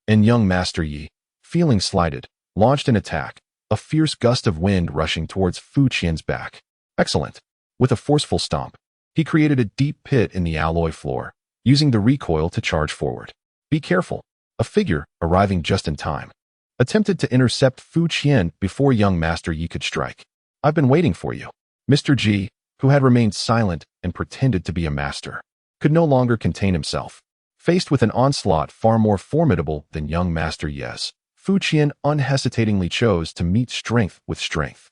[SPEAKER 1] and young Master Yi, feeling slighted, launched an attack, a fierce gust of wind rushing towards Fu Qian's back. Excellent. With a forceful stomp, he created a deep pit in the alloy floor, using the recoil to charge forward. Be careful. A figure, arriving just in time, attempted to intercept Fu Qian before young Master Yi could strike. I've been waiting for you. Mr. Ji, who had remained silent and pretended to be a master, could no longer contain himself. Faced with an onslaught far more formidable than young Master Yi's, Fu Qian unhesitatingly chose to meet strength with strength.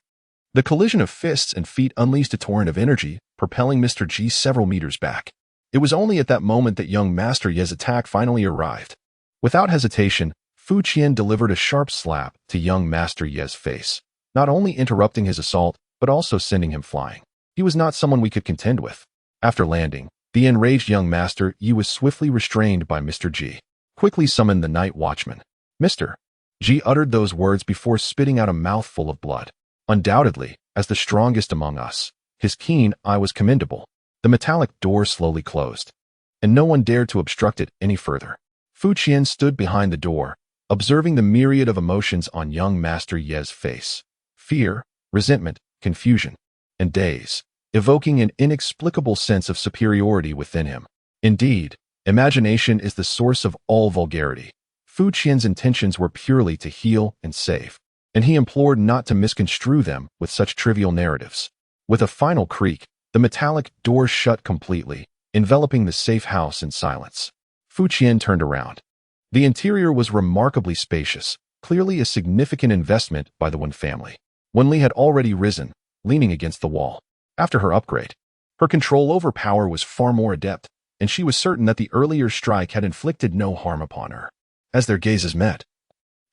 [SPEAKER 1] The collision of fists and feet unleashed a torrent of energy, propelling Mr. Ji several meters back. It was only at that moment that young Master Yi's attack finally arrived. Without hesitation, Fu Qian delivered a sharp slap to young Master Yi's face, not only interrupting his assault, but also sending him flying. He was not someone we could contend with. After landing, the enraged young Master Yi was swiftly restrained by Mr. Ji. Quickly summoned the night watchman. Mr. Ji uttered those words before spitting out a mouthful of blood. Undoubtedly, as the strongest among us, his keen eye was commendable. The metallic door slowly closed, and no one dared to obstruct it any further. Fu Qian stood behind the door, observing the myriad of emotions on young Master Yi's face. Fear, resentment, confusion, and daze, evoking an inexplicable sense of superiority within him. Indeed, imagination is the source of all vulgarity. Fu Qian's intentions were purely to heal and save, and he implored not to misconstrue them with such trivial narratives. With a final creak, the metallic door shut completely, enveloping the safe house in silence. Fu Qian turned around. The interior was remarkably spacious, clearly a significant investment by the Wen family. Wen Li had already risen, leaning against the wall. After her upgrade, her control over power was far more adept, and she was certain that the earlier strike had inflicted no harm upon her. As their gazes met,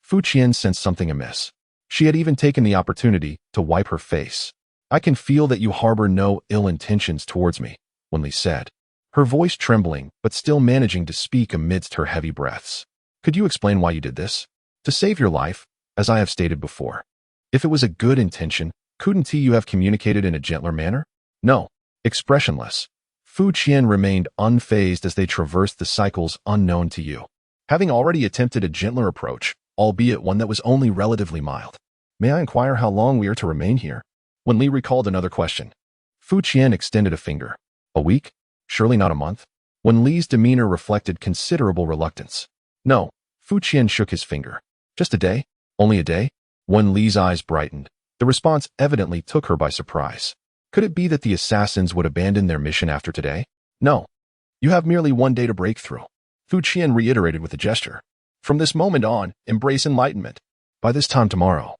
[SPEAKER 1] Fu Qian sensed something amiss. She had even taken the opportunity to wipe her face. I can feel that you harbor no ill intentions towards me, Wen Li said, her voice trembling but still managing to speak amidst her heavy breaths. Could you explain why you did this? To save your life, as I have stated before. If it was a good intention, couldn't you have communicated in a gentler manner? No. Expressionless, Fu Qian remained unfazed as they traversed the cycles unknown to you. Having already attempted a gentler approach, albeit one that was only relatively mild. May I inquire how long we are to remain here? When Li recalled another question, Fu Qian extended a finger. A week? Surely not a month? When Li's demeanor reflected considerable reluctance. No, Fu Qian shook his finger. Just a day? Only a day? When Li's eyes brightened, the response evidently took her by surprise. Could it be that the assassins would abandon their mission after today? No. You have merely one day to break through. Fu Qian reiterated with a gesture. From this moment on, embrace enlightenment. By this time tomorrow,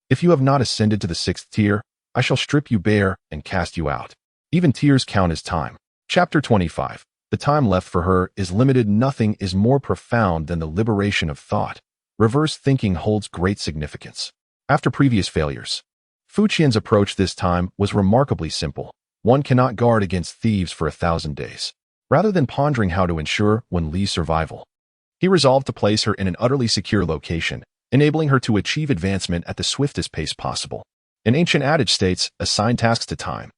[SPEAKER 1] if you have not ascended to the 6th tier, I shall strip you bare and cast you out. Even tears count as time. Chapter 25. The time left for her is limited. Nothing is more profound than the liberation of thought. Reverse thinking holds great significance. After previous failures, Fu Qian's approach this time was remarkably simple. One cannot guard against thieves for 1,000 days. Rather than pondering how to ensure Wen Li's survival, he resolved to place her in an utterly secure location, enabling her to achieve advancement at the swiftest pace possible. An ancient adage states, assign tasks to time,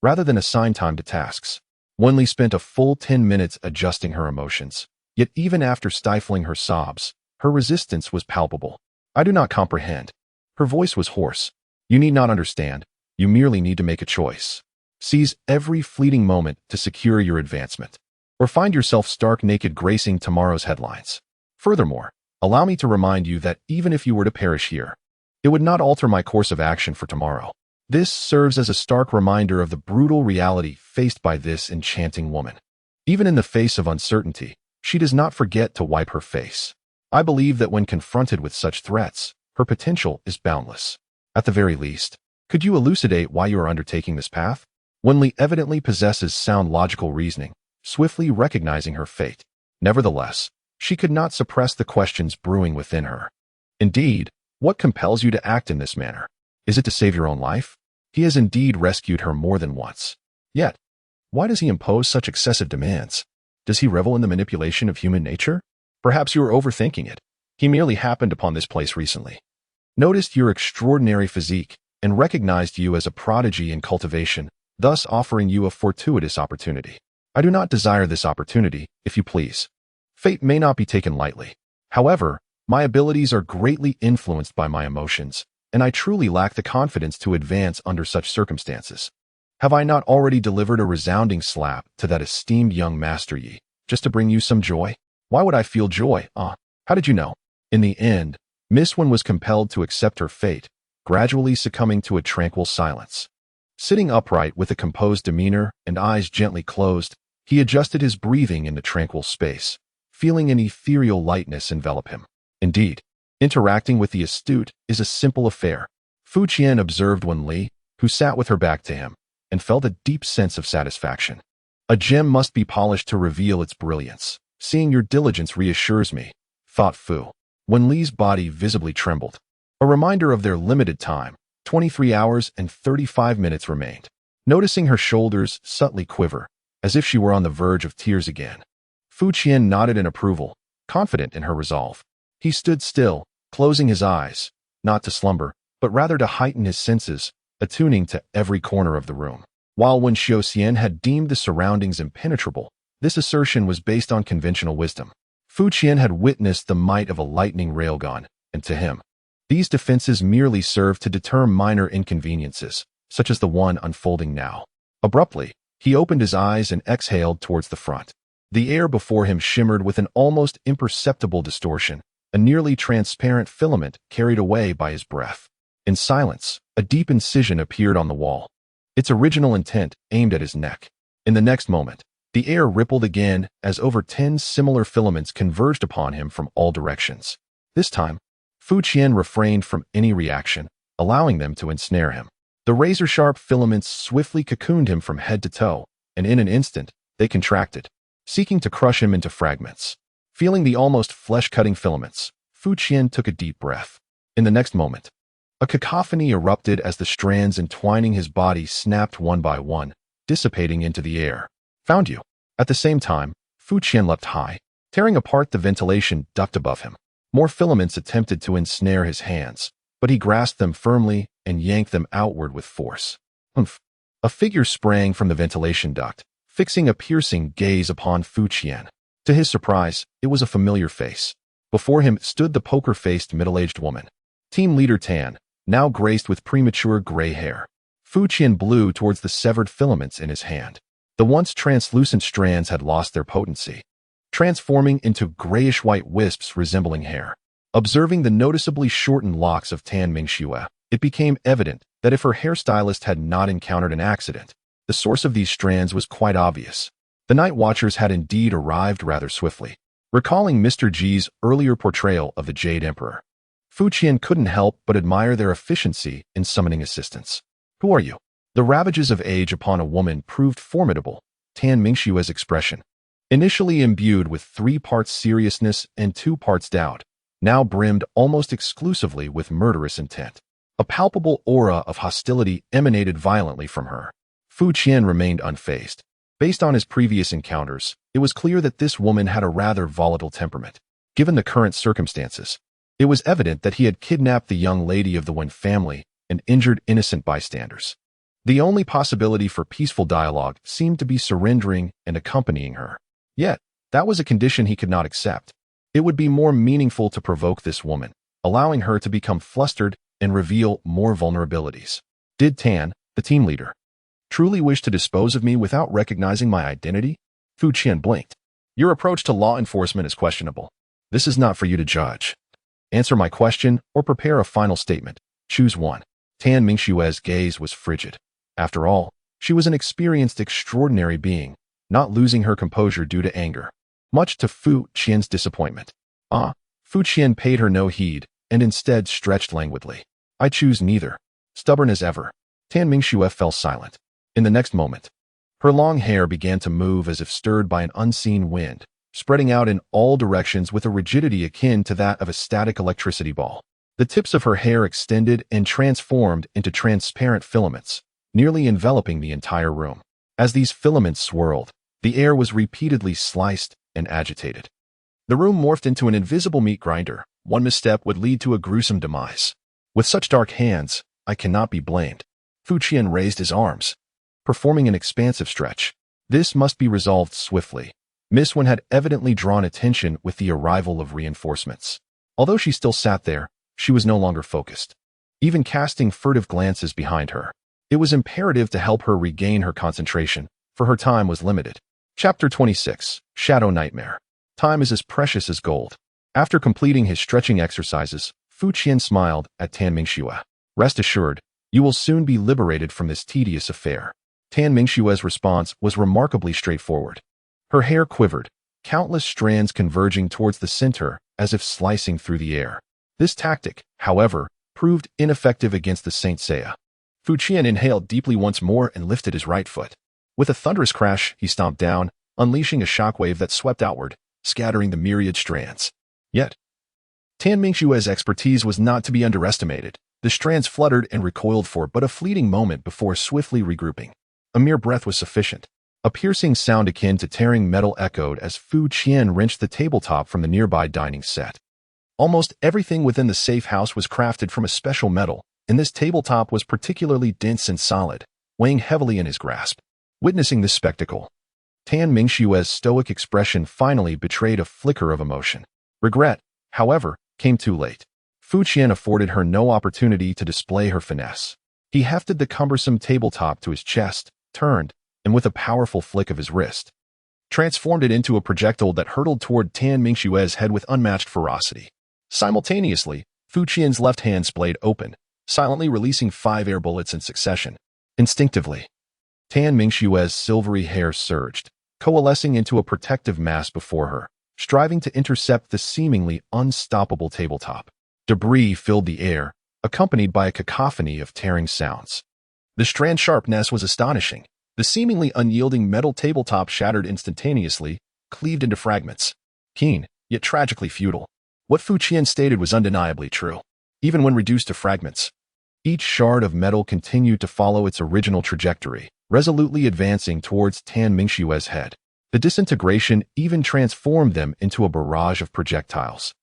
[SPEAKER 1] rather than assign time to tasks. Wen Li spent a full 10 minutes adjusting her emotions, yet even after stifling her sobs, her resistance was palpable. I do not comprehend. Her voice was hoarse. You need not understand. You merely need to make a choice. Seize every fleeting moment to secure your advancement, or find yourself stark naked gracing tomorrow's headlines. Furthermore, allow me to remind you that even if you were to perish here, it would not alter my course of action for tomorrow. This serves as a stark reminder of the brutal reality faced by this enchanting woman. Even in the face of uncertainty, she does not forget to wipe her face. I believe that when confronted with such threats, her potential is boundless. At the very least, could you elucidate why you are undertaking this path? Wen Li evidently possesses sound logical reasoning, swiftly recognizing her fate. Nevertheless, she could not suppress the questions brewing within her. Indeed, what compels you to act in this manner? Is it to save your own life? He has indeed rescued her more than once. Yet, why does he impose such excessive demands? Does he revel in the manipulation of human nature? Perhaps you are overthinking it. He merely happened upon this place recently, noticed your extraordinary physique, and recognized you as a prodigy in cultivation, thus offering you a fortuitous opportunity. I do not desire this opportunity, if you please. Fate may not be taken lightly. However, My abilities are greatly influenced by my emotions, and I truly lack the confidence to advance under such circumstances. Have I not already delivered a resounding slap to that esteemed young Master Yi, just to bring you some joy? Why would I feel joy? How did you know? In the end, Miss Wen was compelled to accept her fate, gradually succumbing to a tranquil silence. Sitting upright with a composed demeanor and eyes gently closed, he adjusted his breathing in the tranquil space, feeling an ethereal lightness envelop him. Indeed, interacting with the astute is a simple affair. Fu Qian observed Wen Li, who sat with her back to him, and felt a deep sense of satisfaction. A gem must be polished to reveal its brilliance. Seeing your diligence reassures me, thought Fu. Wen Li's body visibly trembled. A reminder of their limited time, 23 hours and 35 minutes remained. Noticing her shoulders subtly quiver, as if she were on the verge of tears again, Fu Qian nodded in approval, confident in her resolve. He stood still, closing his eyes, not to slumber, but rather to heighten his senses, attuning to every corner of the room. While Wen Xiaoxian had deemed the surroundings impenetrable, this assertion was based on conventional wisdom. Fu Qian had witnessed the might of a lightning railgun, and to him, these defenses merely served to deter minor inconveniences, such as the one unfolding now. Abruptly, he opened his eyes and exhaled towards the front. The air before him shimmered with an almost imperceptible distortion, a nearly transparent filament carried away by his breath. In silence, a deep incision appeared on the wall, its original intent aimed at his neck. In the next moment, the air rippled again as over 10 similar filaments converged upon him from all directions. This time, Fu Qian refrained from any reaction, allowing them to ensnare him. The razor-sharp filaments swiftly cocooned him from head to toe, and in an instant, they contracted, seeking to crush him into fragments. Feeling the almost flesh-cutting filaments, Fu Qian took a deep breath. In the next moment, a cacophony erupted as the strands entwining his body snapped one by one, dissipating into the air. Found you. At the same time, Fu Qian leapt high, tearing apart the ventilation duct above him. More filaments attempted to ensnare his hands, but he grasped them firmly and yanked them outward with force. Humph! A figure sprang from the ventilation duct, fixing a piercing gaze upon Fu Qian. To his surprise, it was a familiar face. Before him stood the poker-faced middle-aged woman, Team Leader Tan, now graced with premature gray hair. Fu Qian blew towards the severed filaments in his hand. The once translucent strands had lost their potency, transforming into grayish-white wisps resembling hair. Observing the noticeably shortened locks of Tan Mingxue, it became evident that if her hairstylist had not encountered an accident, the source of these strands was quite obvious. The Night Watchers had indeed arrived rather swiftly. Recalling Mr. G's earlier portrayal of the Jade Emperor, Fu Qian couldn't help but admire their efficiency in summoning assistance. Who are you? The ravages of age upon a woman proved formidable. Tan Mingxue's expression, initially imbued with 3 parts seriousness and 2 parts doubt, now brimmed almost exclusively with murderous intent. A palpable aura of hostility emanated violently from her. Fu Qian remained unfazed. Based on his previous encounters, it was clear that this woman had a rather volatile temperament. Given the current circumstances, it was evident that he had kidnapped the young lady of the Wen family and injured innocent bystanders. The only possibility for peaceful dialogue seemed to be surrendering and accompanying her. Yet, that was a condition he could not accept. It would be more meaningful to provoke this woman, allowing her to become flustered and reveal more vulnerabilities. Did Tan, the team leader, truly wish to dispose of me without recognizing my identity? Fu Qian blinked. Your approach to law enforcement is questionable. This is not for you to judge. Answer my question or prepare a final statement. Choose one. Tan Mingxue's gaze was frigid. After all, she was an experienced, extraordinary being, not losing her composure due to anger, much to Fu Qian's disappointment. Fu Qian paid her no heed and instead stretched languidly. I choose neither. Stubborn as ever. Tan Mingxue fell silent. In the next moment, her long hair began to move as if stirred by an unseen wind, spreading out in all directions with a rigidity akin to that of a static electricity ball. The tips of her hair extended and transformed into transparent filaments, nearly enveloping the entire room. As these filaments swirled, the air was repeatedly sliced and agitated. The room morphed into an invisible meat grinder. One misstep would lead to a gruesome demise. With such dark hands, I cannot be blamed. Fu Qian raised his arms, performing an expansive stretch. This must be resolved swiftly. Miss Wen had evidently drawn attention with the arrival of reinforcements. Although she still sat there, she was no longer focused, even casting furtive glances behind her. It was imperative to help her regain her concentration, for her time was limited. Chapter 26. Shadow Nightmare. Time is as precious as gold. After completing his stretching exercises, Fu Qian smiled at Tan Mingxue. Rest assured, you will soon be liberated from this tedious affair. Tan Mingxue's response was remarkably straightforward. Her hair quivered, countless strands converging towards the center as if slicing through the air. This tactic, however, proved ineffective against the Saint Seiya. Fu Qian inhaled deeply once more and lifted his right foot. With a thunderous crash, he stomped down, unleashing a shockwave that swept outward, scattering the myriad strands. Yet, Tan Mingxue's expertise was not to be underestimated. The strands fluttered and recoiled for but a fleeting moment before swiftly regrouping. A mere breath was sufficient. A piercing sound akin to tearing metal echoed as Fu Qian wrenched the tabletop from the nearby dining set. Almost everything within the safe house was crafted from a special metal, and this tabletop was particularly dense and solid, weighing heavily in his grasp. Witnessing this spectacle, Tan Mingxue's stoic expression finally betrayed a flicker of emotion. Regret, however, came too late. Fu Qian afforded her no opportunity to display her finesse. He hefted the cumbersome tabletop to his chest, turned, and with a powerful flick of his wrist, transformed it into a projectile that hurtled toward Tan Mingxue's head with unmatched ferocity. Simultaneously, Fu Qian's left hand splayed open, silently releasing 5 air bullets in succession. Instinctively, Tan Mingxue's silvery hair surged, coalescing into a protective mass before her, striving to intercept the seemingly unstoppable tabletop. Debris filled the air, accompanied by a cacophony of tearing sounds. The strand sharpness was astonishing. The seemingly unyielding metal tabletop shattered instantaneously, cleaved into fragments. Keen, yet tragically futile. What Fu Qian stated was undeniably true. Even when reduced to fragments, each shard of metal continued to follow its original trajectory, resolutely advancing towards Tan Mingxue's head. The disintegration even transformed them into a barrage of projectiles.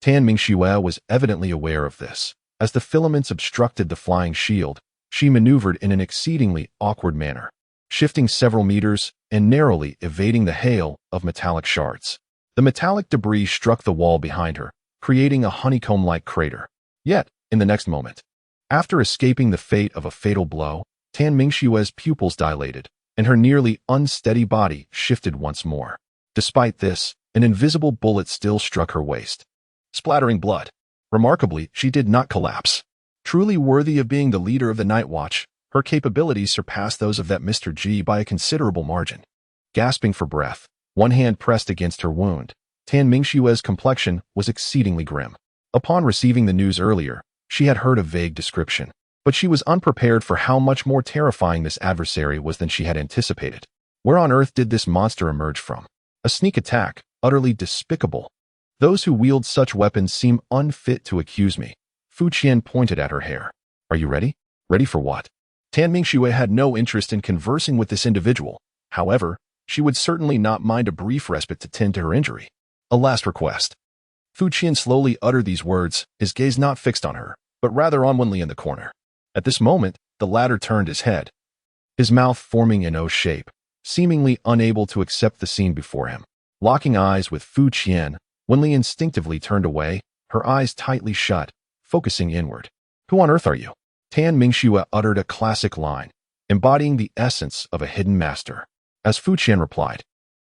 [SPEAKER 1] Tan Mingxue was evidently aware of this. As the filaments obstructed the flying shield, she maneuvered in an exceedingly awkward manner, shifting several meters and narrowly evading the hail of metallic shards. The metallic debris struck the wall behind her, creating a honeycomb-like crater. Yet, in the next moment, after escaping the fate of a fatal blow, Tan Mingxue's pupils dilated, and her nearly unsteady body shifted once more. Despite this, an invisible bullet still struck her waist, splattering blood. Remarkably, she did not collapse. Truly worthy of being the leader of the Night Watch, her capabilities surpassed those of that Mr. G by a considerable margin. Gasping for breath, one hand pressed against her wound, Tan Mingxue's complexion was exceedingly grim. Upon receiving the news earlier, she had heard a vague description, but she was unprepared for how much more terrifying this adversary was than she had anticipated. Where on earth did this monster emerge from? A sneak attack, utterly despicable. Those who wield such weapons seem unfit to accuse me. Fu Qian pointed at her hair. Are you ready? Ready for what? Tan Mingxue had no interest in conversing with this individual. However, she would certainly not mind a brief respite to tend to her injury. A last request. Fu Qian slowly uttered these words, his gaze not fixed on her, but rather on Wenli in the corner. At this moment, the latter turned his head, his mouth forming an O shape, seemingly unable to accept the scene before him. Locking eyes with Fu Qian, Wenli instinctively turned away, her eyes tightly shut, focusing inward. Who on earth are you? Tan Mingxue uttered a classic line, embodying the essence of a hidden master. As Fu Qian replied,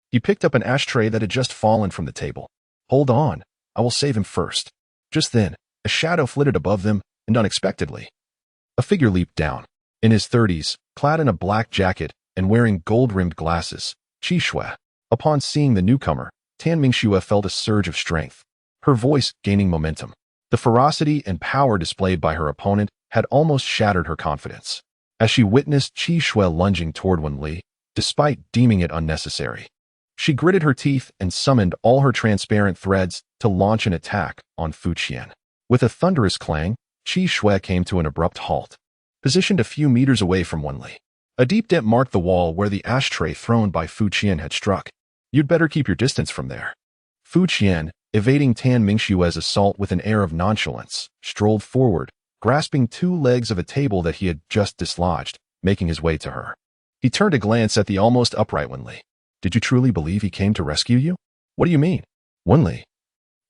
[SPEAKER 1] he picked up an ashtray that had just fallen from the table. Hold on, I will save him first. Just then, a shadow flitted above them, and unexpectedly, a figure leaped down. In his 30s, clad in a black jacket and wearing gold-rimmed glasses, Qi Shui. Upon seeing the newcomer, Tan Mingxue felt a surge of strength, her voice gaining momentum. The ferocity and power displayed by her opponent had almost shattered her confidence. As she witnessed Qi Shui lunging toward Wenli, despite deeming it unnecessary, she gritted her teeth and summoned all her transparent threads to launch an attack on Fu Qian. With a thunderous clang, Qi Shui came to an abrupt halt, positioned a few meters away from Wenli. A deep dent marked the wall where the ashtray thrown by Fu Qian had struck. You'd better keep your distance from there. Fu Qian, evading Tan Mingxue's assault with an air of nonchalance, strolled forward, grasping 2 legs of a table that he had just dislodged, making his way to her. He turned a glance at the almost upright Wenli. Did you truly believe he came to rescue you? What do you mean? Wenli,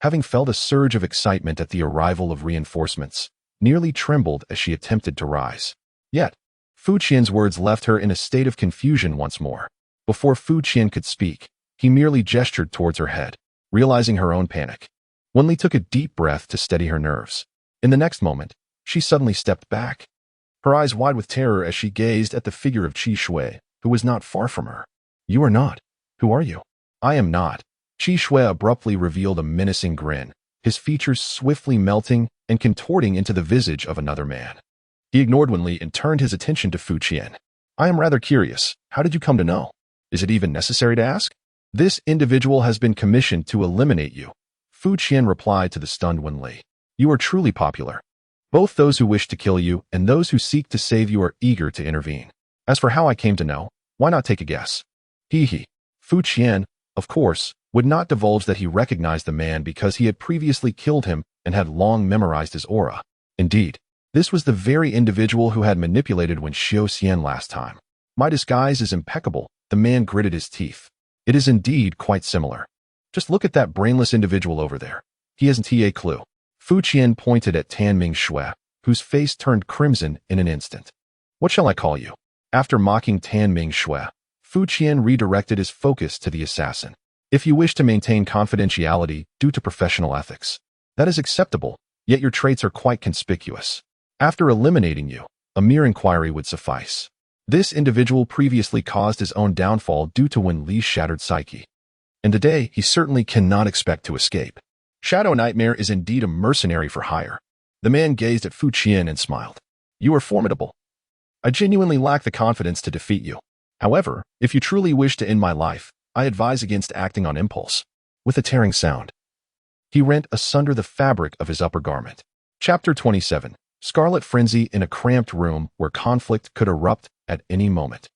[SPEAKER 1] having felt a surge of excitement at the arrival of reinforcements, nearly trembled as she attempted to rise. Yet, Fu Qian's words left her in a state of confusion once more. Before Fu Qian could speak, he merely gestured towards her head, realizing her own panic. Wenli took a deep breath to steady her nerves. In the next moment, she suddenly stepped back, her eyes wide with terror as she gazed at the figure of Qi Shui, who was not far from her. "You are not. Who are you?" "I am not." Qi Shui abruptly revealed a menacing grin, his features swiftly melting and contorting into the visage of another man. He ignored Wenli and turned his attention to Fu Qian. "I am rather curious. How did you come to know? Is it even necessary to ask?" "This individual has been commissioned to eliminate you," Fu Qian replied to the stunned Wenli. "You are truly popular. Both those who wish to kill you and those who seek to save you are eager to intervene. As for how I came to know, why not take a guess?" He. Fu Qian, of course, would not divulge that he recognized the man because he had previously killed him and had long memorized his aura. Indeed, this was the very individual who had manipulated Wen Xian last time. "My disguise is impeccable," the man gritted his teeth. "It is indeed quite similar. Just look at that brainless individual over there. He hasn't a clue." Fu Qian pointed at Tan Shui, whose face turned crimson in an instant. "What shall I call you?" After mocking Tan Shui, Fu Qian redirected his focus to the assassin. "If you wish to maintain confidentiality due to professional ethics, that is acceptable, yet your traits are quite conspicuous. After eliminating you, a mere inquiry would suffice. This individual previously caused his own downfall due to Wen Li's shattered psyche, and today he certainly cannot expect to escape. Shadow Nightmare is indeed a mercenary for hire." The man gazed at Fu Qian and smiled. "You are formidable. I genuinely lack the confidence to defeat you. However, if you truly wish to end my life, I advise against acting on impulse." With a tearing sound, he rent asunder the fabric of his upper garment. Chapter 27. Scarlet Frenzy. In a cramped room where conflict could erupt at any moment,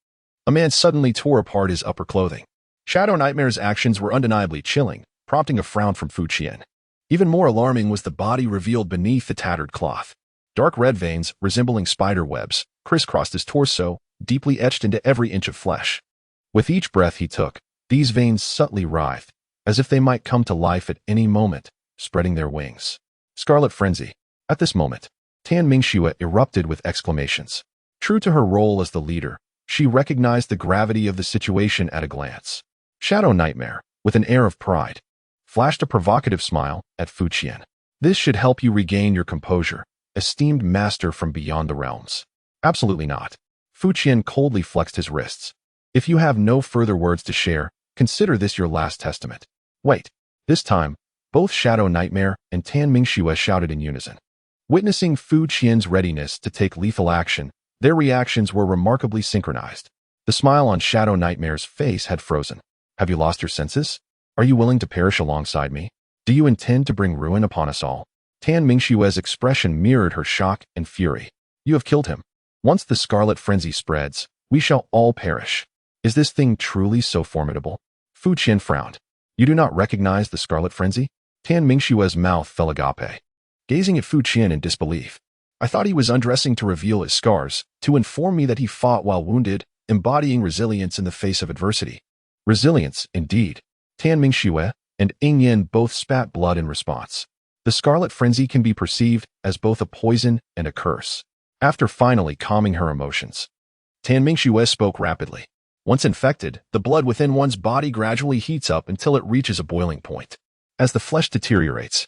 [SPEAKER 1] a man suddenly tore apart his upper clothing. Shadow Nightmare's actions were undeniably chilling, prompting a frown from Fu Qian. Even more alarming was the body revealed beneath the tattered cloth. Dark red veins, resembling spider webs, crisscrossed his torso, deeply etched into every inch of flesh. With each breath he took, these veins subtly writhed, as if they might come to life at any moment, spreading their wings. Scarlet Frenzy. At this moment, Tan Mingxue erupted with exclamations. True to her role as the leader, she recognized the gravity of the situation at a glance. Shadow Nightmare, with an air of pride, flashed a provocative smile at Fu Qian. "This should help you regain your composure, esteemed master from beyond the realms." "Absolutely not." Fu Qian coldly flexed his wrists. "If you have no further words to share, consider this your last testament." "Wait." This time, both Shadow Nightmare and Tan Mingxue shouted in unison. Witnessing Fu Qian's readiness to take lethal action, their reactions were remarkably synchronized. The smile on Shadow Nightmare's face had frozen. "Have you lost your senses? Are you willing to perish alongside me? Do you intend to bring ruin upon us all?" Tan Mingxue's expression mirrored her shock and fury. "You have killed him. Once the Scarlet Frenzy spreads, we shall all perish. Is this thing truly so formidable?" Fu Qian frowned. "You do not recognize the Scarlet Frenzy?" Tan Mingxue's mouth fell agape, gazing at Fu Qian in disbelief. "I thought he was undressing to reveal his scars, to inform me that he fought while wounded, embodying resilience in the face of adversity." Resilience, indeed. Tan Mingxue and Ing Yen both spat blood in response. The Scarlet Frenzy can be perceived as both a poison and a curse. After finally calming her emotions, Tan Mingxue spoke rapidly. "Once infected, the blood within one's body gradually heats up until it reaches a boiling point. As the flesh deteriorates,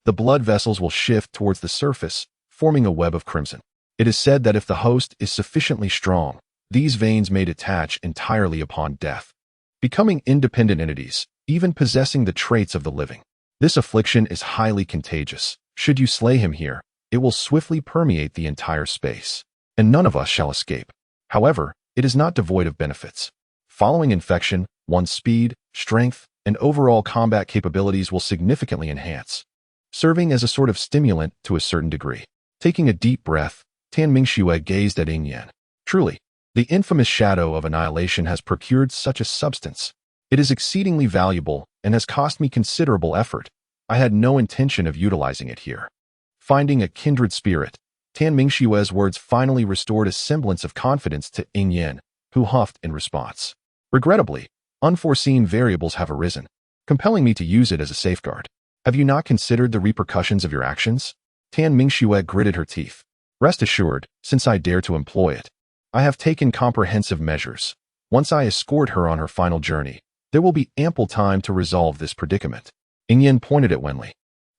[SPEAKER 1] the blood vessels will shift towards the surface, forming a web of crimson. It is said that if the host is sufficiently strong, these veins may detach entirely upon death, becoming independent entities, even possessing the traits of the living. This affliction is highly contagious. Should you slay him here, it will swiftly permeate the entire space, and none of us shall escape. However, it is not devoid of benefits. Following infection, one's speed, strength, and overall combat capabilities will significantly enhance, serving as a sort of stimulant to a certain degree." Taking a deep breath, Tan Mingxue gazed at Ing Yan. "Truly, the infamous shadow of annihilation has procured such a substance. It is exceedingly valuable and has cost me considerable effort. I had no intention of utilizing it here." Finding a kindred spirit, Tan Mingxue's words finally restored a semblance of confidence to Ing Yan, who huffed in response. "Regrettably, unforeseen variables have arisen, compelling me to use it as a safeguard. Have you not considered the repercussions of your actions? Tan Mingxue gritted her teeth. Rest assured, since I dare to employ it, I have taken comprehensive measures. Once I escort her on her final journey, there will be ample time to resolve this predicament. Ingyan pointed at Wenli.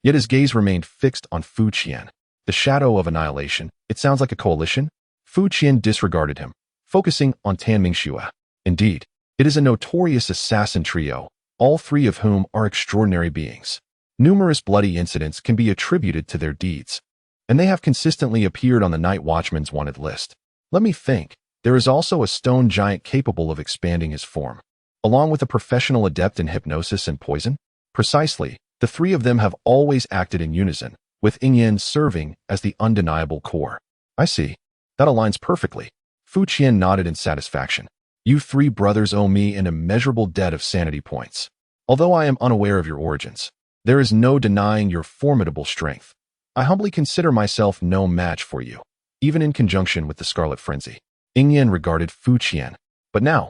[SPEAKER 1] Yet his gaze remained fixed on Fu Qian. The shadow of annihilation, it sounds like a coalition? Fu Qian disregarded him, focusing on Tan Mingxue. Indeed, it is a notorious assassin trio, all three of whom are extraordinary beings. Numerous bloody incidents can be attributed to their deeds, and they have consistently appeared on the Night Watchman's wanted list. Let me think. There is also a stone giant capable of expanding his form, along with a professional adept in hypnosis and poison. Precisely, the three of them have always acted in unison, with Ingyan serving as the undeniable core. I see. That aligns perfectly. Fu Qian nodded in satisfaction. You three brothers owe me an immeasurable debt of sanity points. Although I am unaware of your origins, there is no denying your formidable strength. I humbly consider myself no match for you, even in conjunction with the Scarlet Frenzy. Ingyan regarded Fu Qian. But now,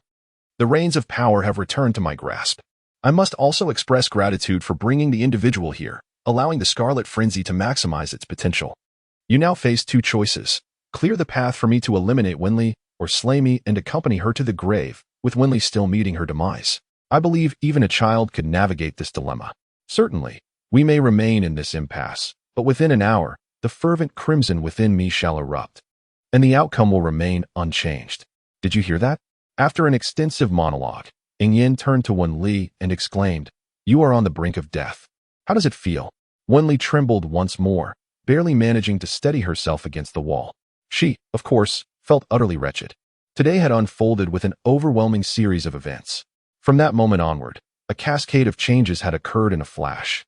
[SPEAKER 1] the reins of power have returned to my grasp. I must also express gratitude for bringing the individual here, allowing the Scarlet Frenzy to maximize its potential. You now face two choices. Clear the path for me to eliminate Wenli, or slay me and accompany her to the grave, with Wenli still meeting her demise. I believe even a child could navigate this dilemma. Certainly, we may remain in this impasse, but within an hour, the fervent crimson within me shall erupt, and the outcome will remain unchanged. Did you hear that? After an extensive monologue, Ingyan turned to Wenli and exclaimed, You are on the brink of death. How does it feel? Wenli trembled once more, barely managing to steady herself against the wall. She, of course, felt utterly wretched. Today had unfolded with an overwhelming series of events. From that moment onward, a cascade of changes had occurred in a flash,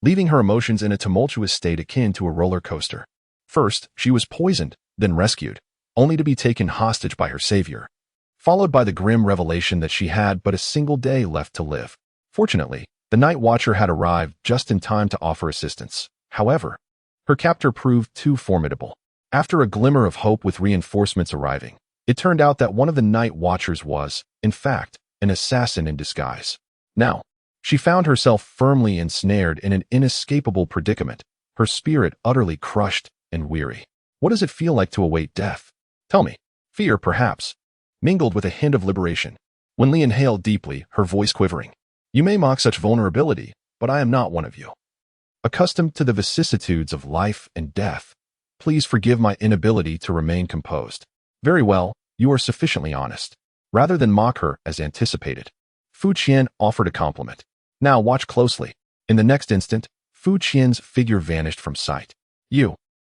[SPEAKER 1] leaving her emotions in a tumultuous state akin to a roller coaster. First, she was poisoned, then rescued, only to be taken hostage by her savior, followed by the grim revelation that she had but a single day left to live. Fortunately, the Night Watcher had arrived just in time to offer assistance. However, her captor proved too formidable. After a glimmer of hope with reinforcements arriving, it turned out that one of the Night Watchers was, in fact, an assassin in disguise. Now, she found herself firmly ensnared in an inescapable predicament, her spirit utterly crushed and weary. What does it feel like to await death? Tell me. Fear, perhaps, mingled with a hint of liberation. Wenli inhaled deeply, her voice quivering. You may mock such vulnerability, but I am not one of you. Accustomed to the vicissitudes of life and death, please forgive my inability to remain composed. Very well, you are sufficiently honest. Rather than mock her as anticipated, Fu Qian offered a compliment. Now watch closely. In the next instant, Fu Qian's figure vanished from sight.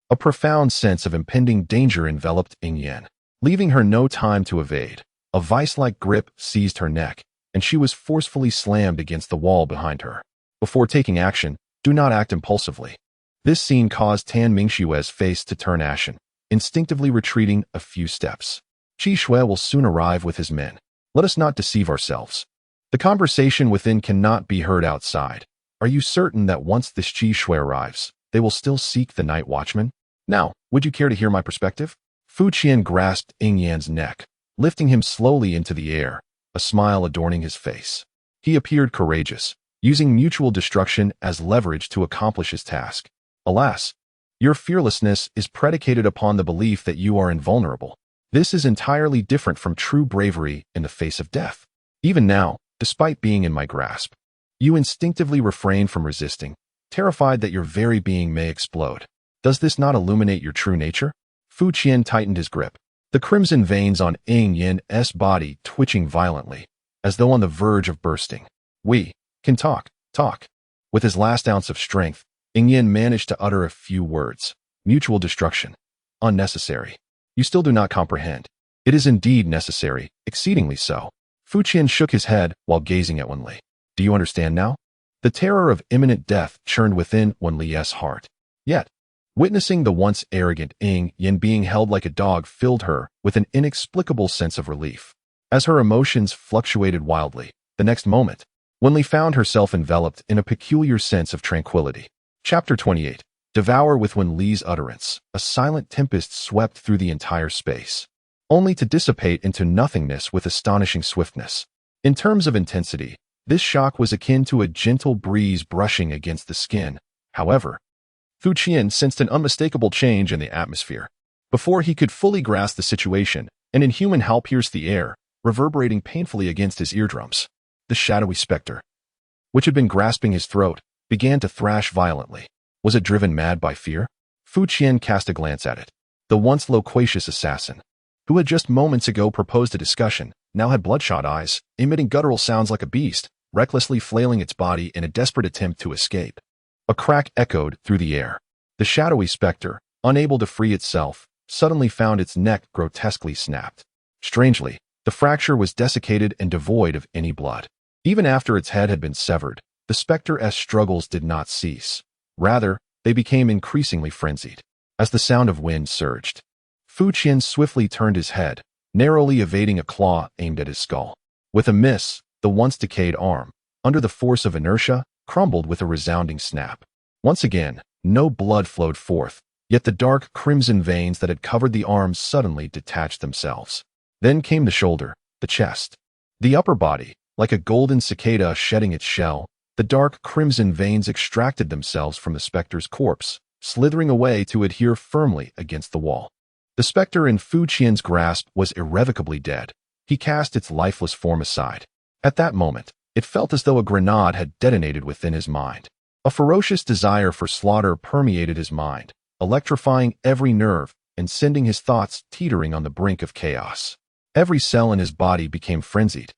[SPEAKER 1] A profound sense of impending danger enveloped Ingyan, leaving her no time to evade. A vice-like grip seized her neck, and she was forcefully slammed against the wall behind her. Before taking action, do not act impulsively. This scene caused Tan Mingxue's face to turn ashen, instinctively retreating a few steps. Qi Shui will soon arrive with his men. Let us not deceive ourselves. The conversation within cannot be heard outside. Are you certain that once this Qi Shui arrives, they will still seek the Night Watchman? Now, would you care to hear my perspective? Fu Qian grasped Ingyan's neck, lifting him slowly into the air, a smile adorning his face. He appeared courageous, using mutual destruction as leverage to accomplish his task. Alas, your fearlessness is predicated upon the belief that you are invulnerable. This is entirely different from true bravery in the face of death. Even now, despite being in my grasp, you instinctively refrain from resisting, terrified that your very being may explode. Does this not illuminate your true nature? Fu Qian tightened his grip, the crimson veins on Ingyan's body twitching violently, as though on the verge of bursting. We can talk. With his last ounce of strength, Ingyan managed to utter a few words. Mutual destruction. Unnecessary. You still do not comprehend. It is indeed necessary, exceedingly so. Fu Qian shook his head while gazing at Wenli. Do you understand now? The terror of imminent death churned within Wenli's heart. Yet, witnessing the once arrogant Ingyan being held like a dog filled her with an inexplicable sense of relief. As her emotions fluctuated wildly, the next moment, Wenli found herself enveloped in a peculiar sense of tranquility. Chapter 28. Devour with Wenli's utterance, a silent tempest swept through the entire space, only to dissipate into nothingness with astonishing swiftness. In terms of intensity, This shock was akin to a gentle breeze brushing against the skin. However, Fu Qian sensed an unmistakable change in the atmosphere. Before he could fully grasp the situation, an inhuman howl pierced the air, reverberating painfully against his eardrums. The shadowy specter, which had been grasping his throat, began to thrash violently. Was it driven mad by fear? Fu Qian cast a glance at it. The once loquacious assassin, who had just moments ago proposed a discussion, now had bloodshot eyes, emitting guttural sounds like a beast, recklessly flailing its body in a desperate attempt to escape. A crack echoed through the air. The shadowy specter, unable to free itself, suddenly found its neck grotesquely snapped. Strangely, the fracture was desiccated and devoid of any blood. Even after its head had been severed, the specter's struggles did not cease. Rather, they became increasingly frenzied. As the sound of wind surged, Fu Qian swiftly turned his head, narrowly evading a claw aimed at his skull. With a miss, the once decayed arm, under the force of inertia, crumbled with a resounding snap. Once again, no blood flowed forth, yet the dark crimson veins that had covered the arms suddenly detached themselves. Then came the shoulder, the chest, the upper body. Like a golden cicada shedding its shell, the dark crimson veins extracted themselves from the specter's corpse, slithering away to adhere firmly against the wall. The specter in Fu Qian's grasp was irrevocably dead. He cast its lifeless form aside. At that moment, it felt as though a grenade had detonated within his mind. A ferocious desire for slaughter permeated his mind, electrifying every nerve and sending his thoughts teetering on the brink of chaos. Every cell in his body became frenzied,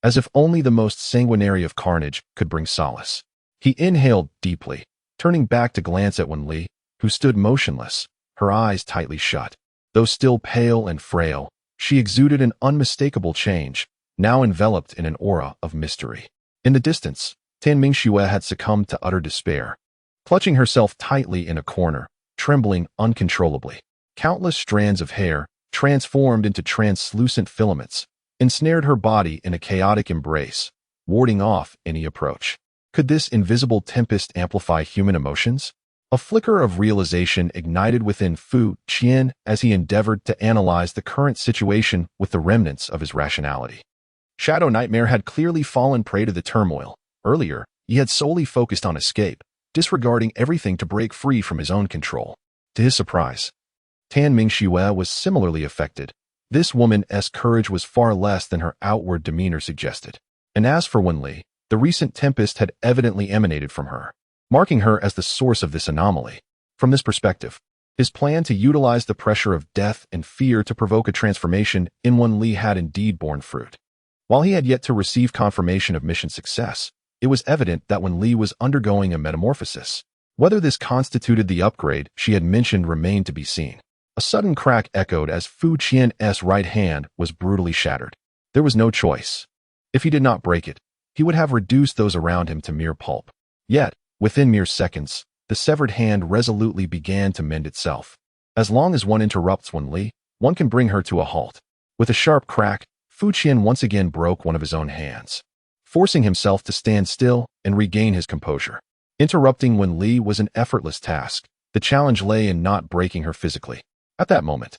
[SPEAKER 1] as if only the most sanguinary of carnage could bring solace. He inhaled deeply, turning back to glance at Wenli, who stood motionless, her eyes tightly shut. Though still pale and frail, she exuded an unmistakable change, now enveloped in an aura of mystery. In the distance, Tan Mingxue had succumbed to utter despair, clutching herself tightly in a corner, trembling uncontrollably. Countless strands of hair, transformed into translucent filaments, ensnared her body in a chaotic embrace, warding off any approach. Could this invisible tempest amplify human emotions? A flicker of realization ignited within Fu Qian as he endeavored to analyze the current situation with the remnants of his rationality. Shadow Nightmare had clearly fallen prey to the turmoil. Earlier, he had solely focused on escape, disregarding everything to break free from his own control. To his surprise, Tan Mingxue was similarly affected. This woman's courage was far less than her outward demeanor suggested. And as for Wenli, the recent tempest had evidently emanated from her, marking her as the source of this anomaly. From this perspective, his plan to utilize the pressure of death and fear to provoke a transformation in Wenli had indeed borne fruit. While he had yet to receive confirmation of mission success, it was evident that Wenli was undergoing a metamorphosis. Whether this constituted the upgrade she had mentioned remained to be seen. A sudden crack echoed as Fu Qian's right hand was brutally shattered. There was no choice. If he did not break it, he would have reduced those around him to mere pulp. Yet, within mere seconds, the severed hand resolutely began to mend itself. As long as one interrupts Wenli, one can bring her to a halt. With a sharp crack, Fu Qian once again broke one of his own hands, forcing himself to stand still and regain his composure. Interrupting Wenli was an effortless task. The challenge lay in not breaking her physically. At that moment,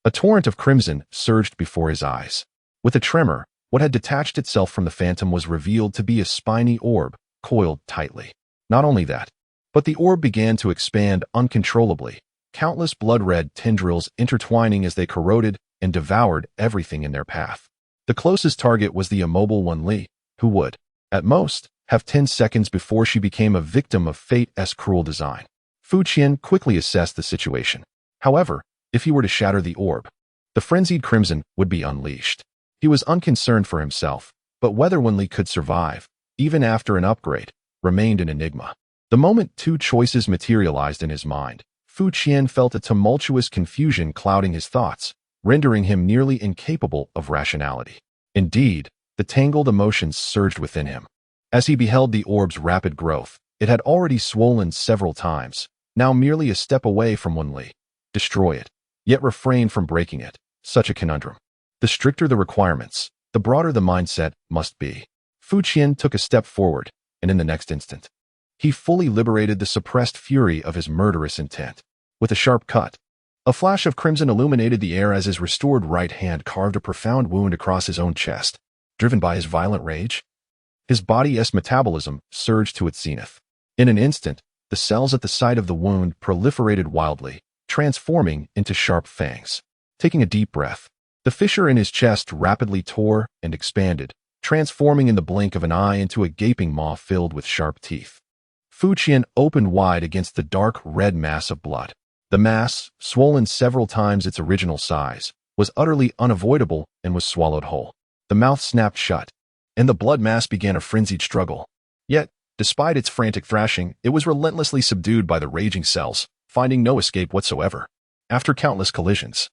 [SPEAKER 1] a torrent of crimson surged before his eyes. With a tremor, what had detached itself from the phantom was revealed to be a spiny orb, coiled tightly. Not only that, but the orb began to expand uncontrollably, countless blood-red tendrils intertwining as they corroded and devoured everything in their path. The closest target was the immobile Wenli, who would, at most, have 10 seconds before she became a victim of fate's cruel design. Fu Qian quickly assessed the situation. However, if he were to shatter the orb, the frenzied crimson would be unleashed. He was unconcerned for himself, but whether Wenli could survive, even after an upgrade, remained an enigma. The moment two choices materialized in his mind, Fu Qian felt a tumultuous confusion clouding his thoughts, rendering him nearly incapable of rationality. Indeed, the tangled emotions surged within him. As he beheld the orb's rapid growth, it had already swollen several times, now merely a step away from Wenli. Destroy it, yet refrain from breaking it. Such a conundrum. The stricter the requirements, the broader the mindset must be. Fu Qian took a step forward, and in the next instant, he fully liberated the suppressed fury of his murderous intent. With a sharp cut, a flash of crimson illuminated the air as his restored right hand carved a profound wound across his own chest. Driven by his violent rage, His body's metabolism surged to its zenith. In an instant, the cells at the site of the wound proliferated wildly, transforming into sharp fangs. Taking a deep breath, the fissure in his chest rapidly tore and expanded, transforming in the blink of an eye into a gaping maw filled with sharp teeth. Fu Qian opened wide against the dark red mass of blood. The mass, swollen several times its original size, was utterly unavoidable and was swallowed whole. The mouth snapped shut, and the blood mass began a frenzied struggle. Yet, despite its frantic thrashing, it was relentlessly subdued by the raging cells, finding no escape whatsoever. After countless collisions,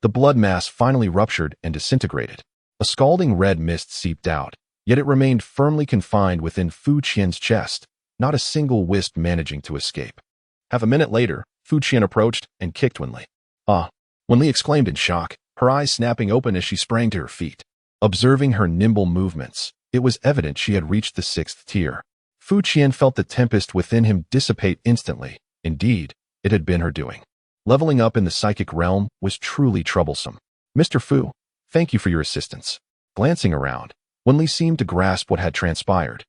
[SPEAKER 1] the blood mass finally ruptured and disintegrated. A scalding red mist seeped out, yet it remained firmly confined within Fu Qian's chest, not a single wisp managing to escape. Half a minute later, Fu Qian approached and kicked Wenli. Ah! Wenli exclaimed in shock, her eyes snapping open as she sprang to her feet. Observing her nimble movements, it was evident she had reached the 6th tier. Fu Qian felt the tempest within him dissipate instantly. Indeed, it had been her doing. Leveling up in the psychic realm was truly troublesome. Mr. Fu, thank you for your assistance. Glancing around, Wenli seemed to grasp what had transpired,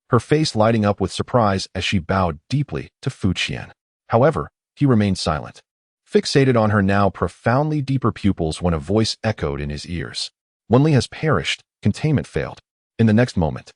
[SPEAKER 1] her face lighting up with surprise as she bowed deeply to Fu Qian. However, he remained silent, fixated on her now profoundly deeper pupils when a voice echoed in his ears. Wenli has perished, containment failed. In the next moment,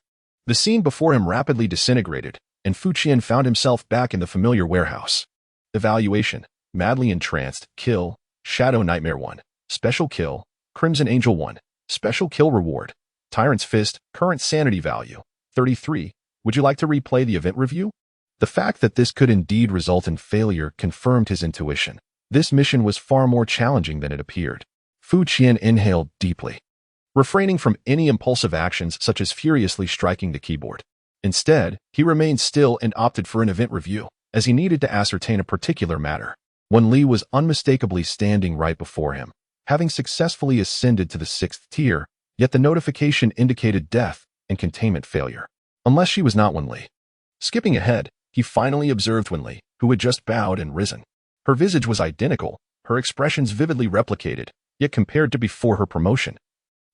[SPEAKER 1] the scene before him rapidly disintegrated, and Fu Qian found himself back in the familiar warehouse. Evaluation: Madly Entranced, Kill, Shadow Nightmare 1, Special Kill, Crimson Angel 1, Special Kill Reward, Tyrant's Fist, Current Sanity Value, 33. Would you like to replay the event review? The fact that this could indeed result in failure confirmed his intuition. This mission was far more challenging than it appeared. Fu Qian inhaled deeply, refraining from any impulsive actions such as furiously striking the keyboard. Instead, he remained still and opted for an event review, as he needed to ascertain a particular matter. Wenli was unmistakably standing right before him, having successfully ascended to the 6th tier, yet the notification indicated death and containment failure. Unless she was not Wenli. Skipping ahead, he finally observed Wenli, who had just bowed and risen. Her visage was identical, her expressions vividly replicated, yet compared to before her promotion,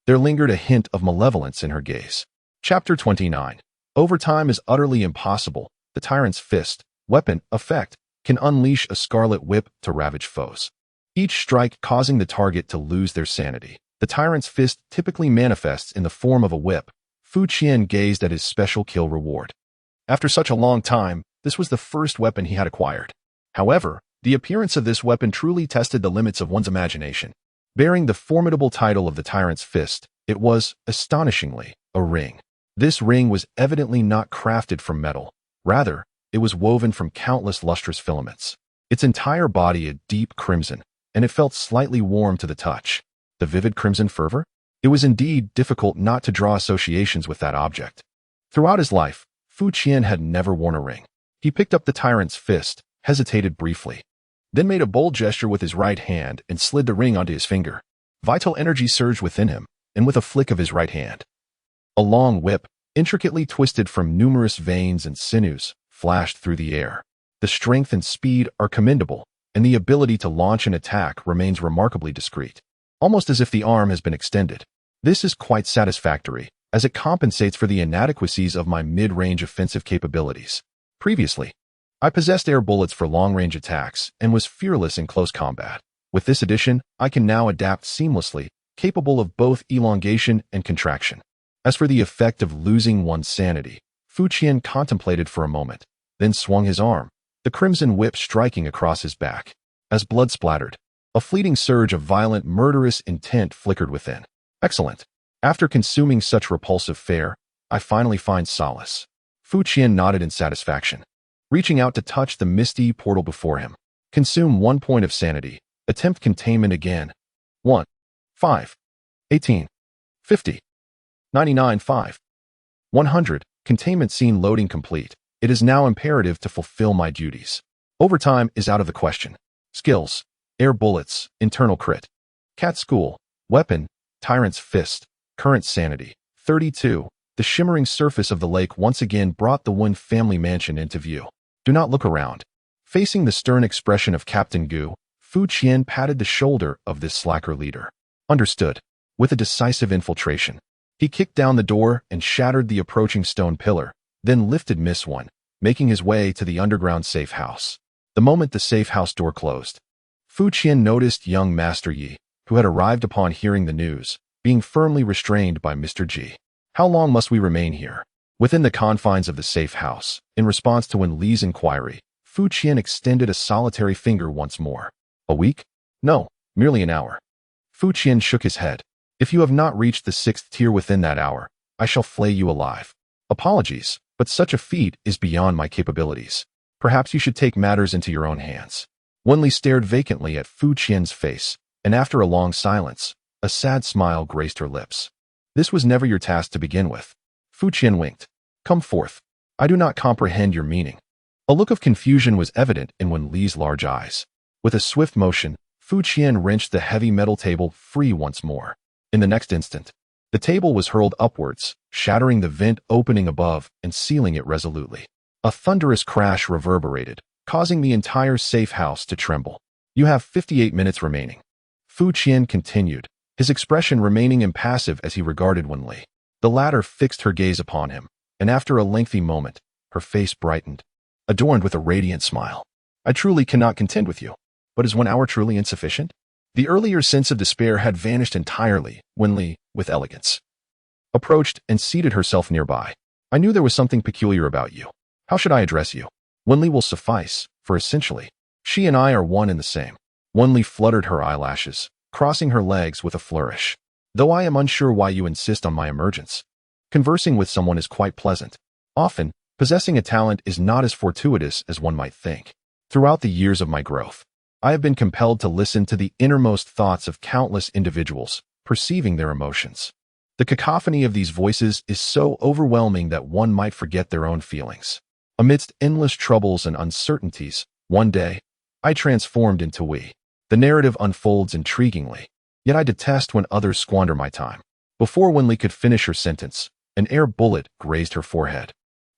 [SPEAKER 1] there lingered a hint of malevolence in her gaze. Chapter 29. Overtime is utterly impossible. The Tyrant's Fist, weapon, effect, can unleash a scarlet whip to ravage foes, each strike causing the target to lose their sanity. The Tyrant's Fist typically manifests in the form of a whip. Fu Qian gazed at his special kill reward. After such a long time, this was the first weapon he had acquired. However, the appearance of this weapon truly tested the limits of one's imagination. Bearing the formidable title of the Tyrant's Fist, it was, astonishingly, a ring. This ring was evidently not crafted from metal. Rather, it was woven from countless lustrous filaments. Its entire body a deep crimson, and it felt slightly warm to the touch. The vivid crimson fervor? It was indeed difficult not to draw associations with that object. Throughout his life, Fu Qian had never worn a ring. He picked up the Tyrant's Fist, hesitated briefly, then made a bold gesture with his right hand and slid the ring onto his finger. Vital energy surged within him, and with a flick of his right hand, a long whip, intricately twisted from numerous veins and sinews, flashed through the air. The strength and speed are commendable, and the ability to launch an attack remains remarkably discreet, almost as if the arm has been extended. This is quite satisfactory, as it compensates for the inadequacies of my mid-range offensive capabilities. Previously, I possessed air bullets for long-range attacks and was fearless in close combat. With this addition, I can now adapt seamlessly, capable of both elongation and contraction. As for the effect of losing one's sanity, Fu Qian contemplated for a moment, then swung his arm, the crimson whip striking across his back. As blood splattered, a fleeting surge of violent, murderous intent flickered within. Excellent. After consuming such repulsive fare, I finally find solace. Fu Qian nodded in satisfaction, reaching out to touch the misty portal before him. Consume 1 point of sanity. Attempt containment again. 1, 5, 18, 50, 99, 5, 100. Containment scene loading complete. It is now imperative to fulfill my duties. Overtime is out of the question. Skills: air bullets, internal crit. Cat school, weapon, Tyrant's Fist, current sanity, 32. The shimmering surface of the lake once again brought the Wen family mansion into view. Do not look around. Facing the stern expression of Captain Gu, Fu Qian patted the shoulder of this slacker leader. Understood. With a decisive infiltration, He kicked down the door and shattered the approaching stone pillar, then lifted Miss One, making his way to the underground safe house. The moment the safe house door closed, Fu Qian noticed young Master Yi, who had arrived upon hearing the news, being firmly restrained by Mr. Ji. How long must we remain here? Within the confines of the safe house, in response to Wen Li's inquiry, Fu Qian extended a solitary finger once more. A week? No, merely an hour. Fu Qian shook his head. If you have not reached the 6th tier within that hour, I shall flay you alive. Apologies, but such a feat is beyond my capabilities. Perhaps you should take matters into your own hands. Wen Li stared vacantly at Fu Qian's face, and after a long silence, a sad smile graced her lips. This was never your task to begin with. Fu Qian winked. Come forth. I do not comprehend your meaning. A look of confusion was evident in Wen Li's large eyes. With a swift motion, Fu Qian wrenched the heavy metal table free once more. In the next instant, the table was hurled upwards, shattering the vent opening above and sealing it resolutely. A thunderous crash reverberated, causing the entire safe house to tremble. You have 58 minutes remaining. Fu Qian continued, his expression remaining impassive as he regarded Wen Li. The latter fixed her gaze upon him, and after a lengthy moment, her face brightened, adorned with a radiant smile. I truly cannot contend with you, but is 1 hour truly insufficient? The earlier sense of despair had vanished entirely when Li, with elegance, approached and seated herself nearby. I knew there was something peculiar about you. How should I address you? Wen Li will suffice, for essentially, she and I are one and the same. Wen Li fluttered her eyelashes, crossing her legs with a flourish. Though I am unsure why you insist on my emergence. Conversing with someone is quite pleasant. Often, possessing a talent is not as fortuitous as one might think. Throughout the years of my growth, I have been compelled to listen to the innermost thoughts of countless individuals, perceiving their emotions. The cacophony of these voices is so overwhelming that one might forget their own feelings. Amidst endless troubles and uncertainties, one day, I transformed into we. The narrative unfolds intriguingly, yet I detest when others squander my time. Before Wen Li could finish her sentence, an air bullet grazed her forehead,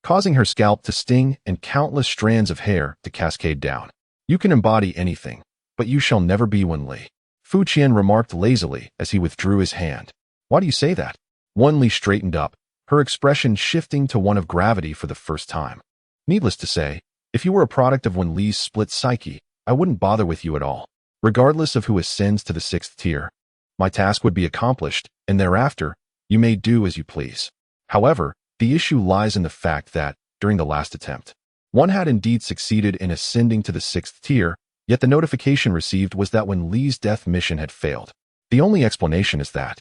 [SPEAKER 1] causing her scalp to sting and countless strands of hair to cascade down. You can embody anything, but you shall never be Wen Li. Fu Qian remarked lazily as he withdrew his hand. Why do you say that? Wen Li straightened up, her expression shifting to one of gravity for the first time. Needless to say, if you were a product of Wen Li's split psyche, I wouldn't bother with you at all. Regardless of who ascends to the 6th tier, my task would be accomplished, and thereafter, you may do as you please. However, the issue lies in the fact that, during the last attempt, one had indeed succeeded in ascending to the 6th tier, yet the notification received was that Wen Li's death mission had failed. The only explanation is that,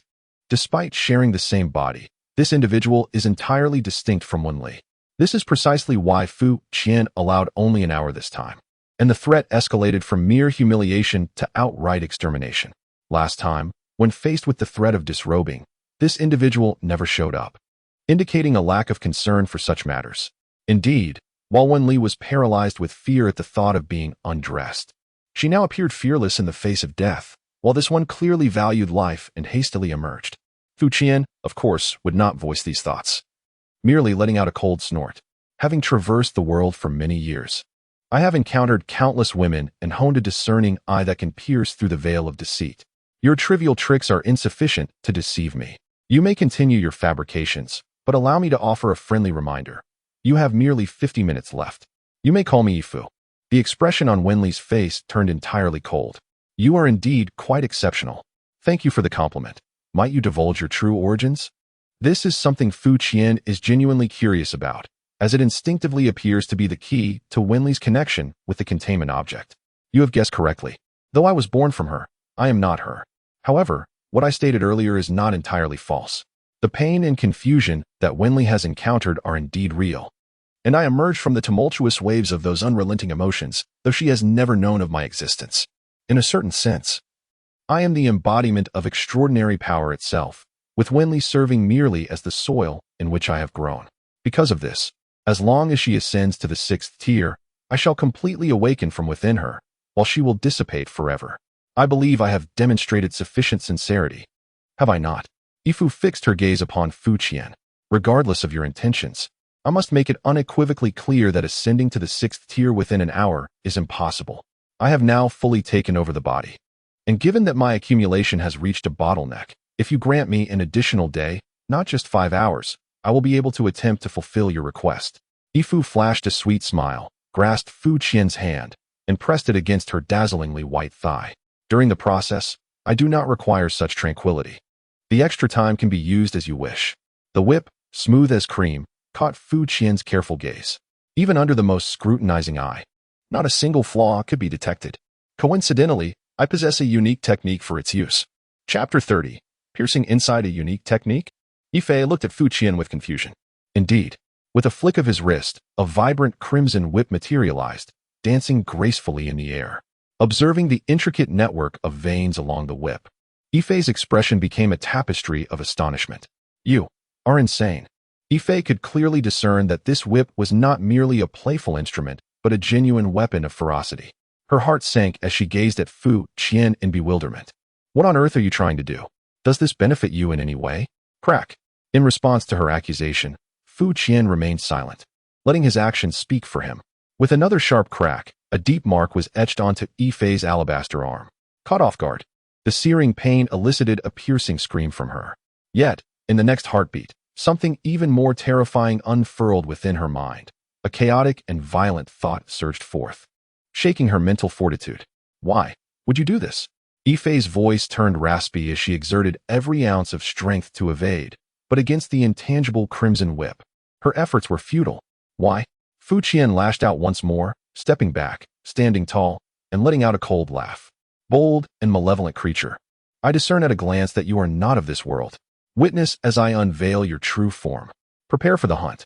[SPEAKER 1] despite sharing the same body, this individual is entirely distinct from Wen Li. This is precisely why Fu Qian allowed only an hour this time, and the threat escalated from mere humiliation to outright extermination. Last time, when faced with the threat of disrobing, this individual never showed up, indicating a lack of concern for such matters. Indeed, while Wen Li was paralyzed with fear at the thought of being undressed, she now appeared fearless in the face of death, while this one clearly valued life and hastily emerged. Fu Qian, of course, would not voice these thoughts, merely letting out a cold snort. Having traversed the world for many years, I have encountered countless women and honed a discerning eye that can pierce through the veil of deceit. Your trivial tricks are insufficient to deceive me. You may continue your fabrications, but allow me to offer a friendly reminder. You have merely 50 minutes left. You may call me Yifu. The expression on Wen Li's face turned entirely cold. You are indeed quite exceptional. Thank you for the compliment. Might you divulge your true origins? This is something Fu Qian is genuinely curious about, as it instinctively appears to be the key to Wen Li's connection with the containment object. You have guessed correctly. Though I was born from her, I am not her. However, what I stated earlier is not entirely false. The pain and confusion that Wen Li has encountered are indeed real, and I emerged from the tumultuous waves of those unrelenting emotions, though she has never known of my existence. In a certain sense, I am the embodiment of extraordinary power itself, with Wen Li serving merely as the soil in which I have grown. Because of this, as long as she ascends to the 6th tier, I shall completely awaken from within her, while she will dissipate forever. I believe I have demonstrated sufficient sincerity. Have I not? Yifu fixed her gaze upon Fu Qian. Regardless of your intentions, I must make it unequivocally clear that ascending to the 6th tier within an hour is impossible. I have now fully taken over the body. And given that my accumulation has reached a bottleneck, if you grant me an additional day, Not just 5 hours. I will be able to attempt to fulfill your request. Yifu flashed a sweet smile, grasped Fu Qian's hand, and pressed it against her dazzlingly white thigh. During the process, I do not require such tranquility. The extra time can be used as you wish. The whip, smooth as cream, caught Fu Qian's careful gaze. Even under the most scrutinizing eye, not a single flaw could be detected. Coincidentally, I possess a unique technique for its use. Chapter 30. Piercing inside a unique technique? Yifei looked at Fu Qian with confusion. Indeed, with a flick of his wrist, a vibrant crimson whip materialized, dancing gracefully in the air. Observing the intricate network of veins along the whip, Yifei's expression became a tapestry of astonishment. You are insane. Yifei could clearly discern that this whip was not merely a playful instrument, but a genuine weapon of ferocity. Her heart sank as she gazed at Fu Qian in bewilderment. What on earth are you trying to do? Does this benefit you in any way? Crack. In response to her accusation, Fu Qian remained silent, letting his actions speak for him. With another sharp crack, a deep mark was etched onto Yifei's alabaster arm. Caught off guard, the searing pain elicited a piercing scream from her. Yet, in the next heartbeat, something even more terrifying unfurled within her mind. A chaotic and violent thought surged forth, shaking her mental fortitude. Why would you do this? Yifei's voice turned raspy as she exerted every ounce of strength to evade, but against the intangible crimson whip, her efforts were futile. Why? Fu Qian lashed out once more, stepping back, standing tall, and letting out a cold laugh. Bold and malevolent creature, I discern at a glance that you are not of this world. Witness as I unveil your true form. Prepare for the hunt.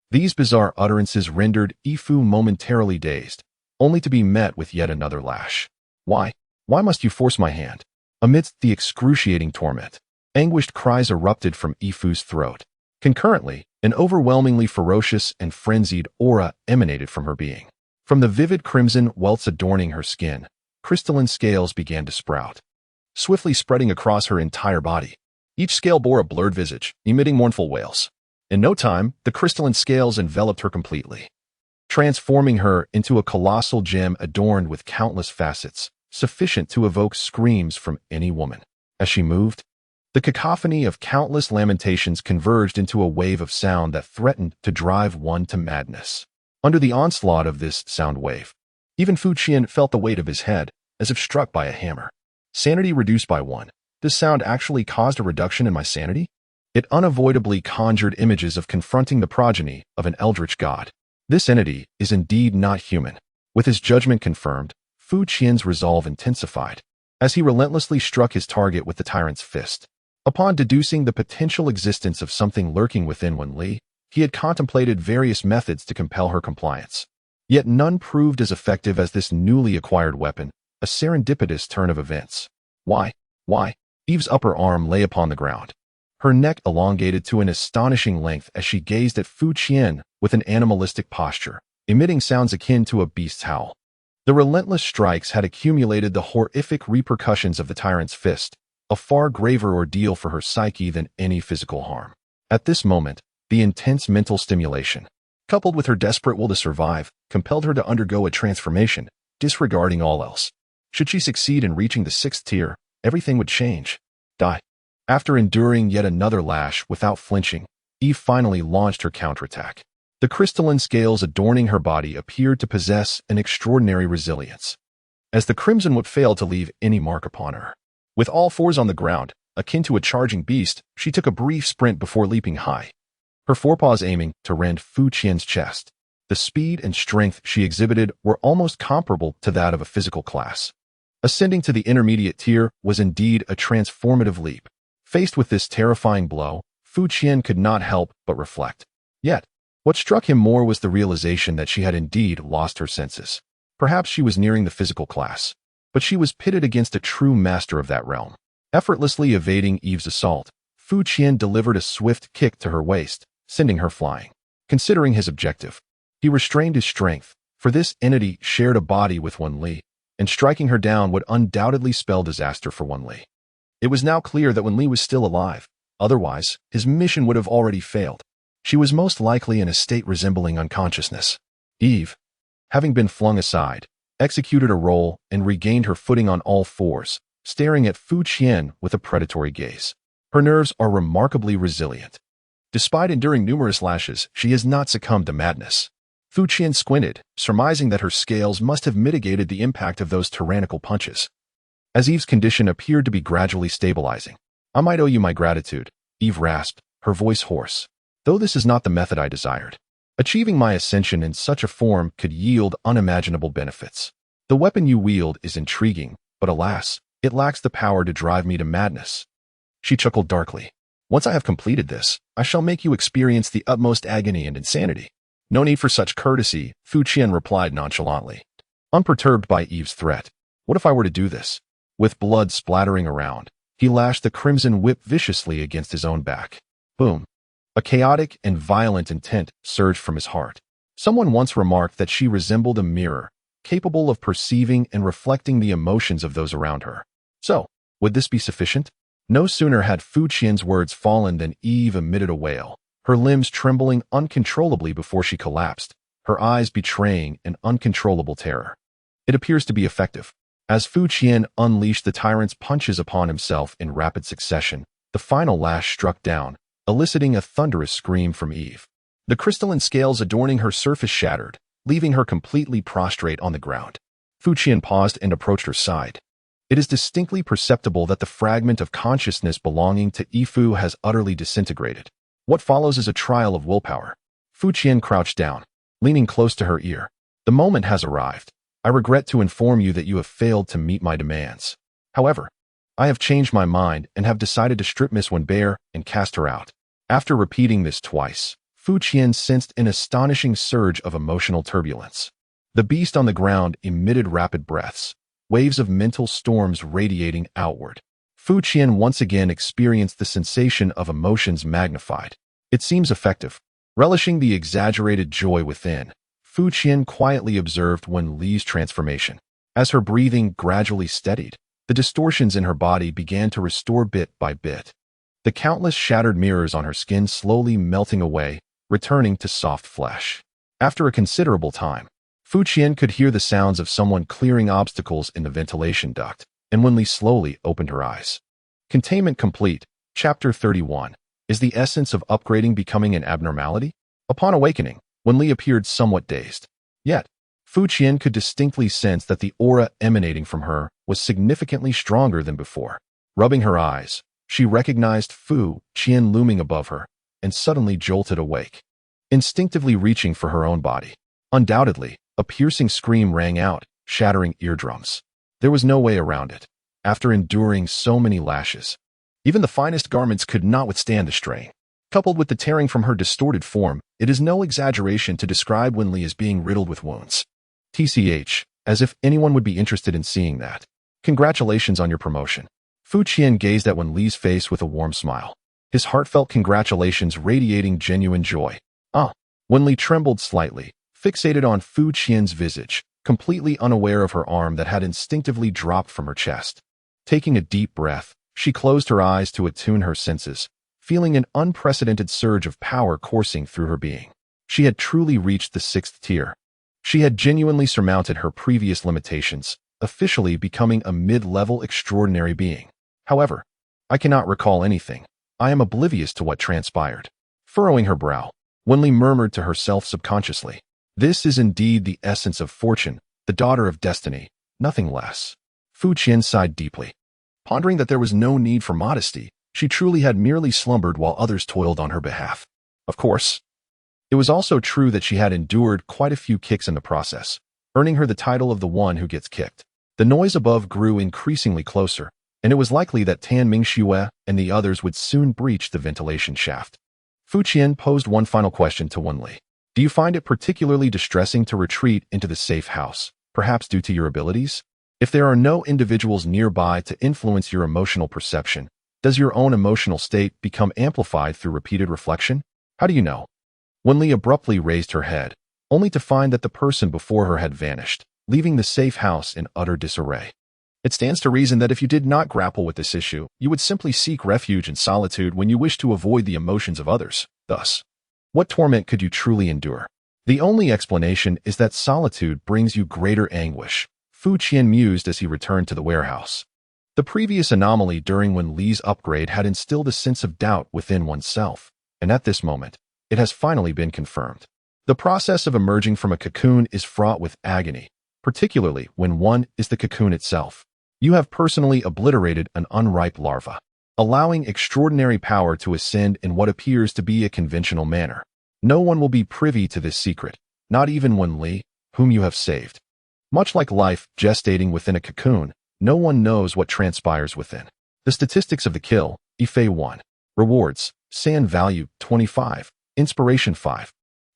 [SPEAKER 1] These bizarre utterances rendered Yifu momentarily dazed, only to be met with yet another lash. Why? Why must you force my hand? Amidst the excruciating torment, anguished cries erupted from Yifu's throat. Concurrently, an overwhelmingly ferocious and frenzied aura emanated from her being. From the vivid crimson welts adorning her skin, crystalline scales began to sprout, swiftly spreading across her entire body. Each scale bore a blurred visage, emitting mournful wails. In no time, the crystalline scales enveloped her completely, transforming her into a colossal gem adorned with countless facets, sufficient to evoke screams from any woman. As she moved, the cacophony of countless lamentations converged into a wave of sound that threatened to drive one to madness. Under the onslaught of this sound wave, even Fu Qian felt the weight of his head, as if struck by a hammer. Sanity reduced by 1. This sound actually caused a reduction in my sanity? It unavoidably conjured images of confronting the progeny of an eldritch god. This entity is indeed not human. With his judgment confirmed, Fu Qian's resolve intensified, as he relentlessly struck his target with the tyrant's fist. Upon deducing the potential existence of something lurking within Wen Li, he had contemplated various methods to compel her compliance. Yet none proved as effective as this newly acquired weapon, a serendipitous turn of events. Why? Eve's upper arm lay upon the ground, her neck elongated to an astonishing length as she gazed at Fu Qian with an animalistic posture, emitting sounds akin to a beast's howl. The relentless strikes had accumulated the horrific repercussions of the tyrant's fist, a far graver ordeal for her psyche than any physical harm. At this moment, the intense mental stimulation, coupled with her desperate will to survive, compelled her to undergo a transformation, disregarding all else. Should she succeed in reaching the 6th tier, everything would change. Die. After enduring yet another lash without flinching, Eve finally launched her counterattack. The crystalline scales adorning her body appeared to possess an extraordinary resilience, as the crimson whip failed to leave any mark upon her. With all fours on the ground, akin to a charging beast, she took a brief sprint before leaping high, her forepaws aiming to rend Fu Qian's chest. The speed and strength she exhibited were almost comparable to that of a physical class. Ascending to the intermediate tier was indeed a transformative leap. Faced with this terrifying blow, Fu Qian could not help but reflect. Yet, what struck him more was the realization that she had indeed lost her senses. Perhaps she was nearing the physical class, but she was pitted against a true master of that realm. Effortlessly evading Eve's assault, Fu Qian delivered a swift kick to her waist, sending her flying. Considering his objective, he restrained his strength, for this entity shared a body with Wen Li, and striking her down would undoubtedly spell disaster for Wen Li. It was now clear that Wen Li was still alive. Otherwise, his mission would have already failed. She was most likely in a state resembling unconsciousness. Eve, having been flung aside, executed a roll and regained her footing on all fours, staring at Fu Qian with a predatory gaze. Her nerves are remarkably resilient. Despite enduring numerous lashes, she has not succumbed to madness. Fu Qian squinted, surmising that her scales must have mitigated the impact of those tyrannical punches. As Eve's condition appeared to be gradually stabilizing, "I might owe you my gratitude," Eve rasped, her voice hoarse. "Though this is not the method I desired. Achieving my ascension in such a form could yield unimaginable benefits. The weapon you wield is intriguing, but alas, it lacks the power to drive me to madness." She chuckled darkly. "Once I have completed this, I shall make you experience the utmost agony and insanity." "No need for such courtesy," Fu Qian replied nonchalantly, unperturbed by Eve's threat. "What if I were to do this?" With blood splattering around, he lashed the crimson whip viciously against his own back. Boom! A chaotic and violent intent surged from his heart. Someone once remarked that she resembled a mirror, capable of perceiving and reflecting the emotions of those around her. So, would this be sufficient? No sooner had Fu Qian's words fallen than Eve emitted a wail, her limbs trembling uncontrollably before she collapsed, her eyes betraying an uncontrollable terror. It appears to be effective. As Fu Qian unleashed the tyrant's punches upon himself in rapid succession, the final lash struck down, eliciting a thunderous scream from Eve. The crystalline scales adorning her surface shattered, leaving her completely prostrate on the ground. Fu Qian paused and approached her side. It is distinctly perceptible that the fragment of consciousness belonging to Yifu has utterly disintegrated. What follows is a trial of willpower. Fu Qian crouched down, leaning close to her ear. "The moment has arrived. I regret to inform you that you have failed to meet my demands. However, I have changed my mind and have decided to strip Miss Wen bare and cast her out." After repeating this twice, Fu Qian sensed an astonishing surge of emotional turbulence. The beast on the ground emitted rapid breaths, waves of mental storms radiating outward. Fu Qian once again experienced the sensation of emotions magnified. It seems effective. Relishing the exaggerated joy within, Fu Qian quietly observed Wen Li's transformation. As her breathing gradually steadied, the distortions in her body began to restore bit by bit. The countless shattered mirrors on her skin slowly melting away, returning to soft flesh. After a considerable time, Fu Qian could hear the sounds of someone clearing obstacles in the ventilation duct, and Wen Li slowly opened her eyes. Containment complete. Chapter 31. Is the essence of upgrading becoming an abnormality? Upon awakening, Wen Li appeared somewhat dazed. Yet, Fu Qian could distinctly sense that the aura emanating from her was significantly stronger than before. Rubbing her eyes, she recognized Fu Qian looming above her, and suddenly jolted awake, instinctively reaching for her own body. Undoubtedly, a piercing scream rang out, shattering eardrums. There was no way around it. After enduring so many lashes, even the finest garments could not withstand the strain. Coupled with the tearing from her distorted form, it is no exaggeration to describe Wen Li as being riddled with wounds. TCH, as if anyone would be interested in seeing that. Congratulations on your promotion. Fu Qian gazed at Wen Li's face with a warm smile, his heartfelt congratulations radiating genuine joy. Wen Li trembled slightly, fixated on Fu Qian's visage, completely unaware of her arm that had instinctively dropped from her chest. Taking a deep breath, she closed her eyes to attune her senses, feeling an unprecedented surge of power coursing through her being. She had truly reached the 6th tier. She had genuinely surmounted her previous limitations, officially becoming a mid-level extraordinary being. However, I cannot recall anything. I am oblivious to what transpired. Furrowing her brow, Wen Li murmured to herself subconsciously, "This is indeed the essence of fortune, the daughter of destiny, nothing less." Fu Qian sighed deeply. Pondering that there was no need for modesty, she truly had merely slumbered while others toiled on her behalf. Of course, it was also true that she had endured quite a few kicks in the process, earning her the title of the one who gets kicked. The noise above grew increasingly closer, and it was likely that Tan Mingxue and the others would soon breach the ventilation shaft. Fu Qian posed one final question to Wen Li. "Do you find it particularly distressing to retreat into the safe house, perhaps due to your abilities? If there are no individuals nearby to influence your emotional perception, does your own emotional state become amplified through repeated reflection? How do you know?" Wen Li abruptly raised her head, only to find that the person before her had vanished, leaving the safe house in utter disarray. It stands to reason that if you did not grapple with this issue, you would simply seek refuge in solitude when you wish to avoid the emotions of others. Thus, what torment could you truly endure? The only explanation is that solitude brings you greater anguish, Fu Qian mused as he returned to the warehouse. The previous anomaly during Wen Li's upgrade had instilled a sense of doubt within oneself, and at this moment, it has finally been confirmed. The process of emerging from a cocoon is fraught with agony, particularly when one is the cocoon itself. You have personally obliterated an unripe larva, allowing extraordinary power to ascend in what appears to be a conventional manner. No one will be privy to this secret, not even Wen Li, whom you have saved. Much like life gestating within a cocoon, no one knows what transpires within. The statistics of the kill: Ife 1. Rewards: Sand value 25. Inspiration 5.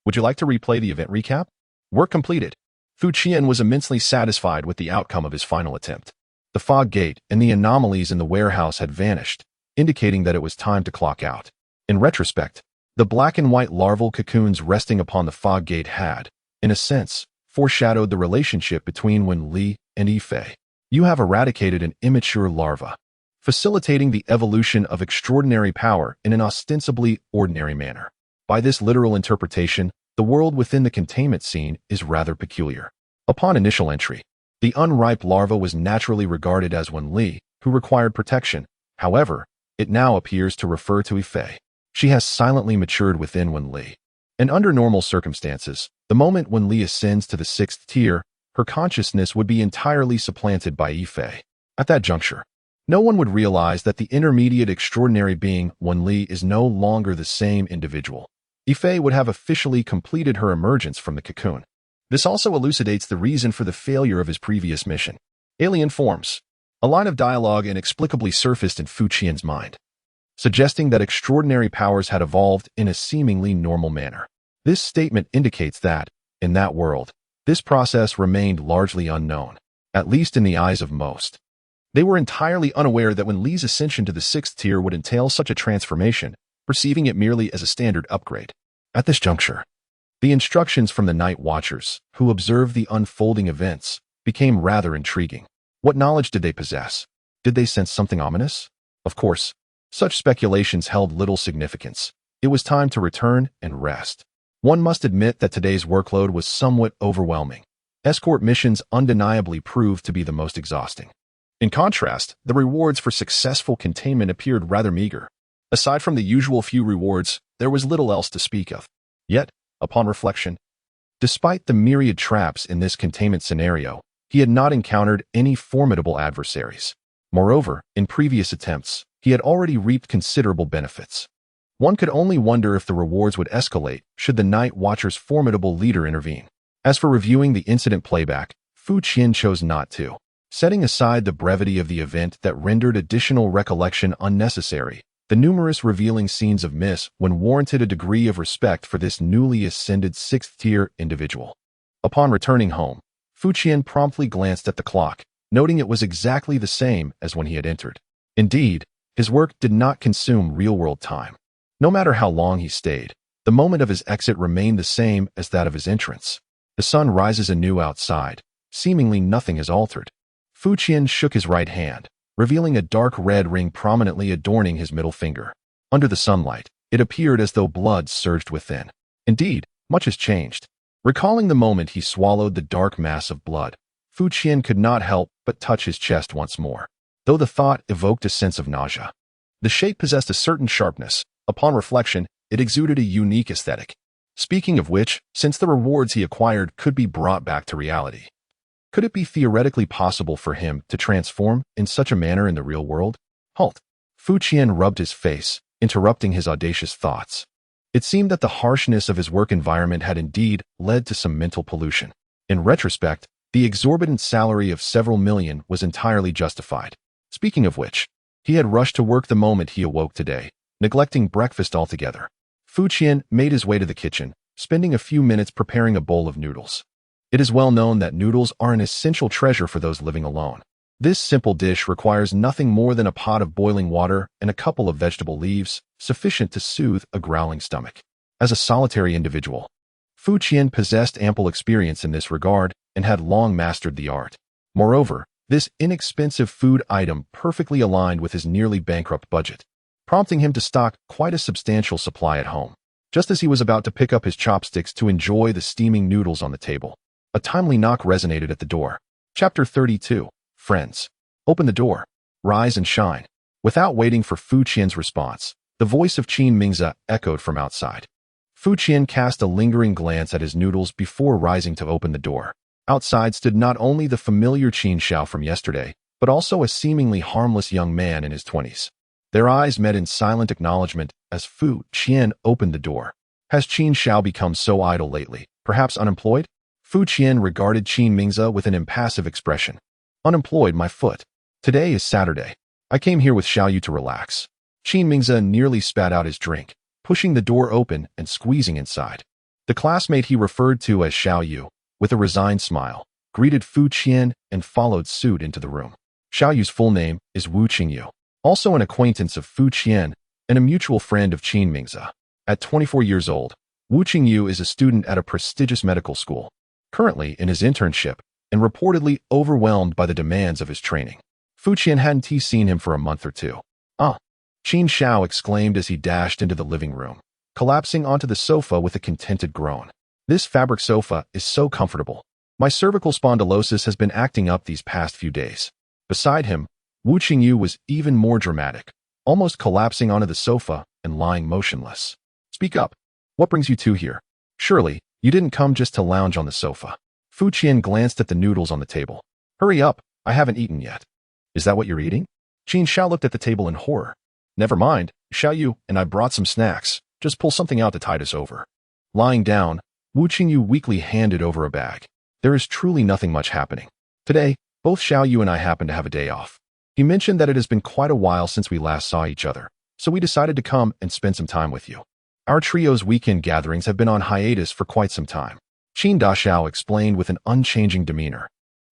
[SPEAKER 1] Would you like to replay the event recap? Work completed. Fu Qian was immensely satisfied with the outcome of his final attempt. The fog gate and the anomalies in the warehouse had vanished, indicating that it was time to clock out. In retrospect, the black and white larval cocoons resting upon the fog gate had, in a sense, foreshadowed the relationship between Wen Li and Ife. You have eradicated an immature larva, facilitating the evolution of extraordinary power in an ostensibly ordinary manner. By this literal interpretation, the world within the containment scene is rather peculiar. Upon initial entry, the unripe larva was naturally regarded as Wen Li, who required protection. However, it now appears to refer to Ife. She has silently matured within Wen Li. And under normal circumstances, the moment Wen Li ascends to the 6th tier, her consciousness would be entirely supplanted by Ife. At that juncture, no one would realize that the intermediate extraordinary being, Wen Li, is no longer the same individual. Ife would have officially completed her emergence from the cocoon. This also elucidates the reason for the failure of his previous mission. Alien forms. A line of dialogue inexplicably surfaced in Fu Qian's mind, suggesting that extraordinary powers had evolved in a seemingly normal manner. This statement indicates that, in that world, this process remained largely unknown, at least in the eyes of most. They were entirely unaware that Wen Li's ascension to the 6th tier would entail such a transformation, perceiving it merely as a standard upgrade. At this juncture, the instructions from the Night Watchers, who observed the unfolding events, became rather intriguing. What knowledge did they possess? Did they sense something ominous? Of course, such speculations held little significance. It was time to return and rest. One must admit that today's workload was somewhat overwhelming. Escort missions undeniably proved to be the most exhausting. In contrast, the rewards for successful containment appeared rather meager. Aside from the usual few rewards, there was little else to speak of. Yet, upon reflection, despite the myriad traps in this containment scenario, he had not encountered any formidable adversaries. Moreover, in previous attempts, he had already reaped considerable benefits. One could only wonder if the rewards would escalate should the Night Watcher's formidable leader intervene. As for reviewing the incident playback, Fu Qian chose not to. Setting aside the brevity of the event that rendered additional recollection unnecessary, the numerous revealing scenes of Miss Wen warranted a degree of respect for this newly ascended 6th-tier individual. Upon returning home, Fu Qian promptly glanced at the clock, noting it was exactly the same as when he had entered. Indeed, his work did not consume real-world time. No matter how long he stayed, the moment of his exit remained the same as that of his entrance. The sun rises anew outside. Seemingly nothing has altered. Fu Qian shook his right hand, revealing a dark red ring prominently adorning his middle finger. Under the sunlight, it appeared as though blood surged within. Indeed, much has changed. Recalling the moment he swallowed the dark mass of blood, Fu Qian could not help but touch his chest once more, though the thought evoked a sense of nausea. The shape possessed a certain sharpness. Upon reflection, it exuded a unique aesthetic. Speaking of which, since the rewards he acquired could be brought back to reality, could it be theoretically possible for him to transform in such a manner in the real world? Halt! Fu Qian rubbed his face, interrupting his audacious thoughts. It seemed that the harshness of his work environment had indeed led to some mental pollution. In retrospect, the exorbitant salary of several million was entirely justified. Speaking of which, he had rushed to work the moment he awoke today, neglecting breakfast altogether. Fu Qian made his way to the kitchen, spending a few minutes preparing a bowl of noodles. It is well known that noodles are an essential treasure for those living alone. This simple dish requires nothing more than a pot of boiling water and a couple of vegetable leaves, sufficient to soothe a growling stomach. As a solitary individual, Fu Qian possessed ample experience in this regard and had long mastered the art. Moreover, this inexpensive food item perfectly aligned with his nearly bankrupt budget, prompting him to stock quite a substantial supply at home. Just as he was about to pick up his chopsticks to enjoy the steaming noodles on the table, a timely knock resonated at the door. Chapter 32. Friends. Open the door. Rise and shine. Without waiting for Fu Qian's response, the voice of Qin Mingzi echoed from outside. Fu Qian cast a lingering glance at his noodles before rising to open the door. Outside stood not only the familiar Qin Xiao from yesterday, but also a seemingly harmless young man in his 20s. Their eyes met in silent acknowledgement as Fu Qian opened the door. Has Qin Xiao become so idle lately, perhaps unemployed? Fu Qian regarded Qin Mingzi with an impassive expression. Unemployed, my foot. Today is Saturday. I came here with Xiao Yu to relax. Qin Mingzi nearly spat out his drink, pushing the door open and squeezing inside. The classmate he referred to as Xiao Yu, with a resigned smile, greeted Fu Qian and followed suit into the room. Xiao Yu's full name is Wu Qingyu, also an acquaintance of Fu Qian and a mutual friend of Qin Mingzi. At 24 years old, Wu Qingyu is a student at a prestigious medical school, currently in his internship and reportedly overwhelmed by the demands of his training. Fu Qian hadn't seen him for a month or two. Qin Xiao exclaimed as he dashed into the living room, collapsing onto the sofa with a contented groan. This fabric sofa is so comfortable. My cervical spondylosis has been acting up these past few days. Beside him, Wu Qingyu was even more dramatic, almost collapsing onto the sofa and lying motionless. Speak up. What brings you two here? Surely, you didn't come just to lounge on the sofa. Fu Qian glanced at the noodles on the table. Hurry up, I haven't eaten yet. Is that what you're eating? Qin Xiao looked at the table in horror. Never mind, Xiao Yu and I brought some snacks. Just pull something out to tide us over. Lying down, Wu Qingyu weakly handed over a bag. There is truly nothing much happening. Today, both Xiao Yu and I happen to have a day off. He mentioned that it has been quite a while since we last saw each other, so we decided to come and spend some time with you. Our trio's weekend gatherings have been on hiatus for quite some time. Qin Daxiao explained with an unchanging demeanor.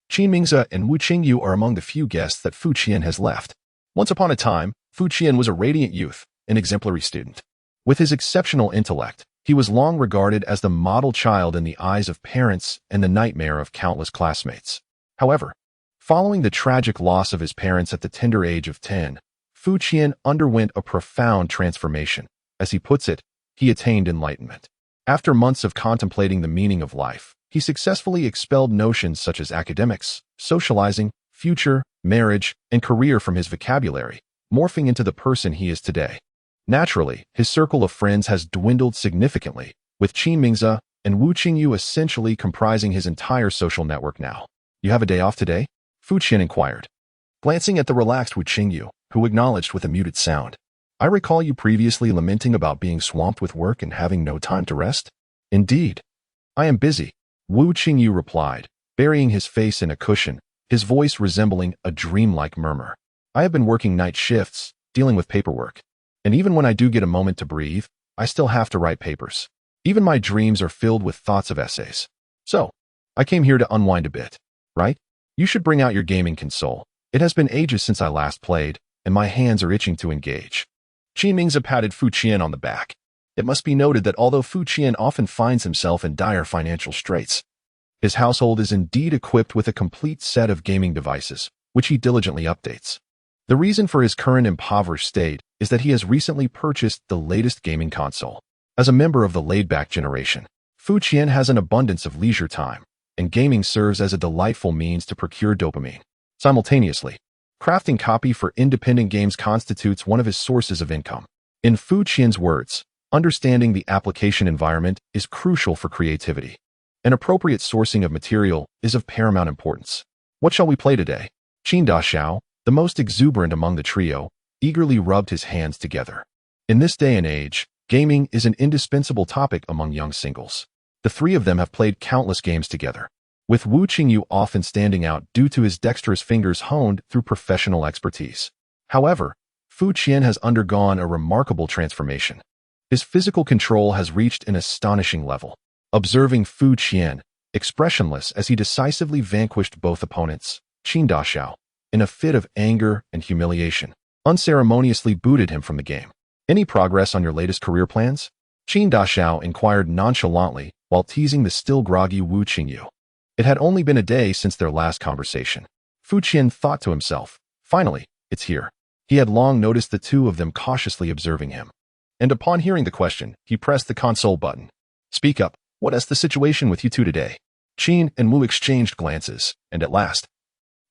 [SPEAKER 1] Qin Mingzi and Wu Qingyu are among the few guests that Fu Qian has left. Once upon a time, Fu Qian was a radiant youth, an exemplary student. With his exceptional intellect, he was long regarded as the model child in the eyes of parents and the nightmare of countless classmates. However, following the tragic loss of his parents at the tender age of 10, Fu Qian underwent a profound transformation. As he puts it, he attained enlightenment. After months of contemplating the meaning of life, he successfully expelled notions such as academics, socializing, future, marriage, and career from his vocabulary, morphing into the person he is today. Naturally, his circle of friends has dwindled significantly, with Qin Mingzi and Wu Qingyu essentially comprising his entire social network now. You have a day off today? Fu Qian inquired, glancing at the relaxed Wu Qingyu, who acknowledged with a muted sound. I recall you previously lamenting about being swamped with work and having no time to rest. Indeed. I am busy, Wu Qingyu replied, burying his face in a cushion, his voice resembling a dreamlike murmur. I have been working night shifts, dealing with paperwork. And even when I do get a moment to breathe, I still have to write papers. Even my dreams are filled with thoughts of essays. So, I came here to unwind a bit, right? You should bring out your gaming console. It has been ages since I last played, and my hands are itching to engage. Qin Mingzi patted Fu Qian on the back. It must be noted that although Fu Qian often finds himself in dire financial straits, his household is indeed equipped with a complete set of gaming devices, which he diligently updates. The reason for his current impoverished state is that he has recently purchased the latest gaming console. As a member of the laid-back generation, Fu Qian has an abundance of leisure time, and gaming serves as a delightful means to procure dopamine. Simultaneously, crafting copy for independent games constitutes one of his sources of income. In Fu Qian's words, understanding the application environment is crucial for creativity. An appropriate sourcing of material is of paramount importance. What shall we play today? Qin Daxiao, the most exuberant among the trio, eagerly rubbed his hands together. In this day and age, gaming is an indispensable topic among young singles. The three of them have played countless games together, with Wu Qingyu often standing out due to his dexterous fingers honed through professional expertise. However, Fu Qian has undergone a remarkable transformation. His physical control has reached an astonishing level. Observing Fu Qian, expressionless as he decisively vanquished both opponents, Qin Daxiao, in a fit of anger and humiliation, unceremoniously booted him from the game. Any progress on your latest career plans? Qin Daxiao inquired nonchalantly while teasing the still groggy Wu Qingyu. It had only been a day since their last conversation. Fu Qian thought to himself, finally, it's here. He had long noticed the two of them cautiously observing him. And upon hearing the question, he pressed the console button. Speak up, what is the situation with you two today? Qin and Wu exchanged glances, and at last,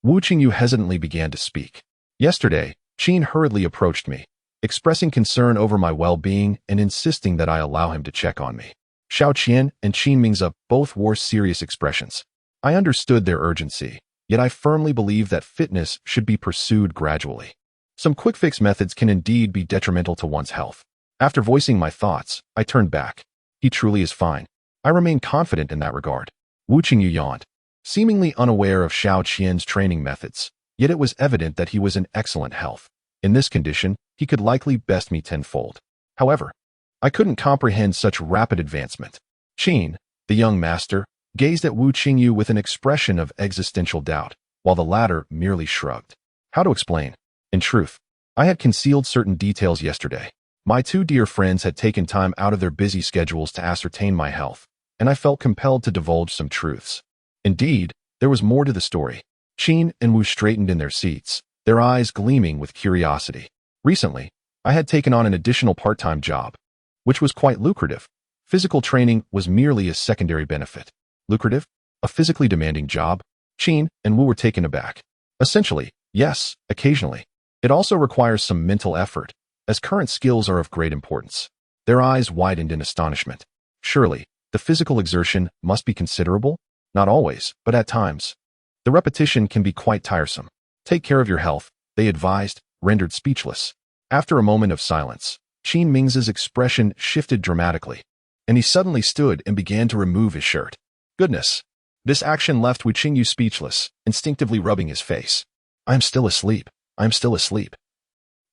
[SPEAKER 1] Wu Qingyu hesitantly began to speak. Yesterday, Qin hurriedly approached me, expressing concern over my well-being and insisting that I allow him to check on me. Xiao Qian and Qin Mingze both wore serious expressions. I understood their urgency, yet I firmly believe that fitness should be pursued gradually. Some quick-fix methods can indeed be detrimental to one's health. After voicing my thoughts, I turned back. He truly is fine. I remain confident in that regard. Wu Qingyu yawned, seemingly unaware of Xiao Qian's training methods, yet it was evident that he was in excellent health. In this condition, he could likely best me tenfold. However, I couldn't comprehend such rapid advancement. Qin, the young master, gazed at Wu Qingyu with an expression of existential doubt, while the latter merely shrugged. How to explain? In truth, I had concealed certain details yesterday. My two dear friends had taken time out of their busy schedules to ascertain my health, and I felt compelled to divulge some truths. Indeed, there was more to the story. Qin and Wu straightened in their seats, their eyes gleaming with curiosity. Recently, I had taken on an additional part-time job, which was quite lucrative. Physical training was merely a secondary benefit. Lucrative? A physically demanding job? Qin and Wu were taken aback. Essentially, yes, occasionally. It also requires some mental effort, as current skills are of great importance. Their eyes widened in astonishment. Surely, the physical exertion must be considerable? Not always, but at times. The repetition can be quite tiresome. Take care of your health, they advised, rendered speechless. After a moment of silence, Qin Mingze's expression shifted dramatically, and he suddenly stood and began to remove his shirt. Goodness! This action left Wu Qingyu speechless, instinctively rubbing his face. I am still asleep. I am still asleep.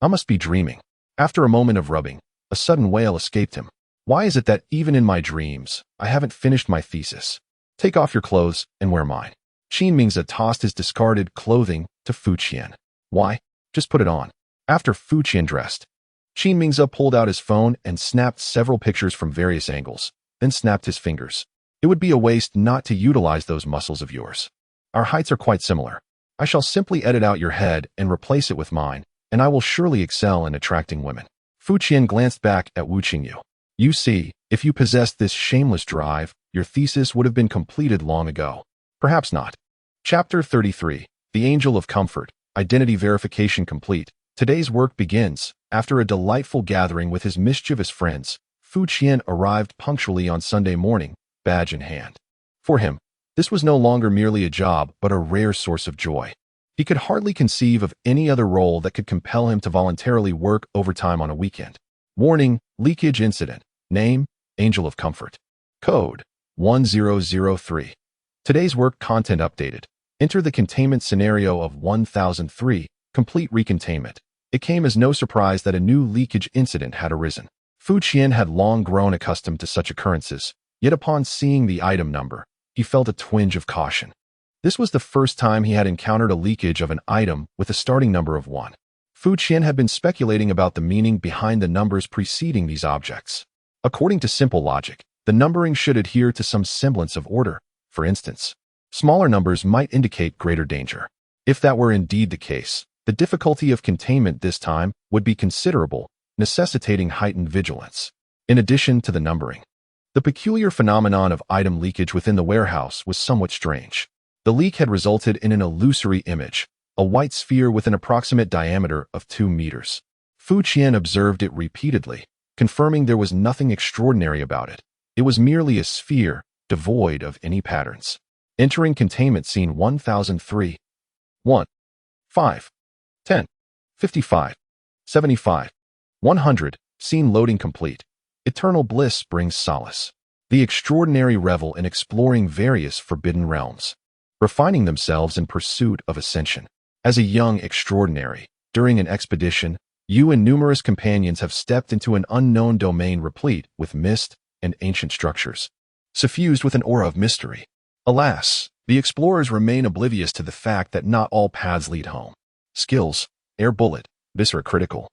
[SPEAKER 1] I must be dreaming. After a moment of rubbing, a sudden wail escaped him. Why is it that even in my dreams, I haven't finished my thesis? Take off your clothes and wear mine. Qin Mingze tossed his discarded clothing to Fu Qian. Why? Just put it on. After Fu Qian dressed, Qin Mingze pulled out his phone and snapped several pictures from various angles, then snapped his fingers. It would be a waste not to utilize those muscles of yours. Our heights are quite similar. I shall simply edit out your head and replace it with mine, and I will surely excel in attracting women. Fu Qian glanced back at Wu Qingyu. You see, if you possessed this shameless drive, your thesis would have been completed long ago. Perhaps not. Chapter 33. The Angel of Comfort. Identity verification complete. Today's work begins. After a delightful gathering with his mischievous friends, Fu Qian arrived punctually on Sunday morning, badge in hand. For him, this was no longer merely a job, but a rare source of joy. He could hardly conceive of any other role that could compel him to voluntarily work overtime on a weekend. Warning, leakage incident. Name, Angel of Comfort. Code, 1003. Today's work content updated. Enter the containment scenario of 1003, complete recontainment. It came as no surprise that a new leakage incident had arisen. Fu Qian had long grown accustomed to such occurrences, yet upon seeing the item number, he felt a twinge of caution. This was the first time he had encountered a leakage of an item with a starting number of 1. Fu Qian had been speculating about the meaning behind the numbers preceding these objects. According to simple logic, the numbering should adhere to some semblance of order. For instance, smaller numbers might indicate greater danger. If that were indeed the case, the difficulty of containment this time would be considerable, necessitating heightened vigilance. In addition to the numbering, the peculiar phenomenon of item leakage within the warehouse was somewhat strange. The leak had resulted in an illusory image, a white sphere with an approximate diameter of 2 meters. Fu Qian observed it repeatedly, confirming there was nothing extraordinary about it. It was merely a sphere, devoid of any patterns. Entering containment scene 1003. 1. 5. 10. 55. 75. 100. Scene loading complete. Eternal bliss brings solace. The extraordinary revel in exploring various forbidden realms, refining themselves in pursuit of ascension. As a young extraordinary, during an expedition, you and numerous companions have stepped into an unknown domain replete with mist and ancient structures, suffused with an aura of mystery. Alas, the explorers remain oblivious to the fact that not all paths lead home. Skills: air bullet, viscera critical.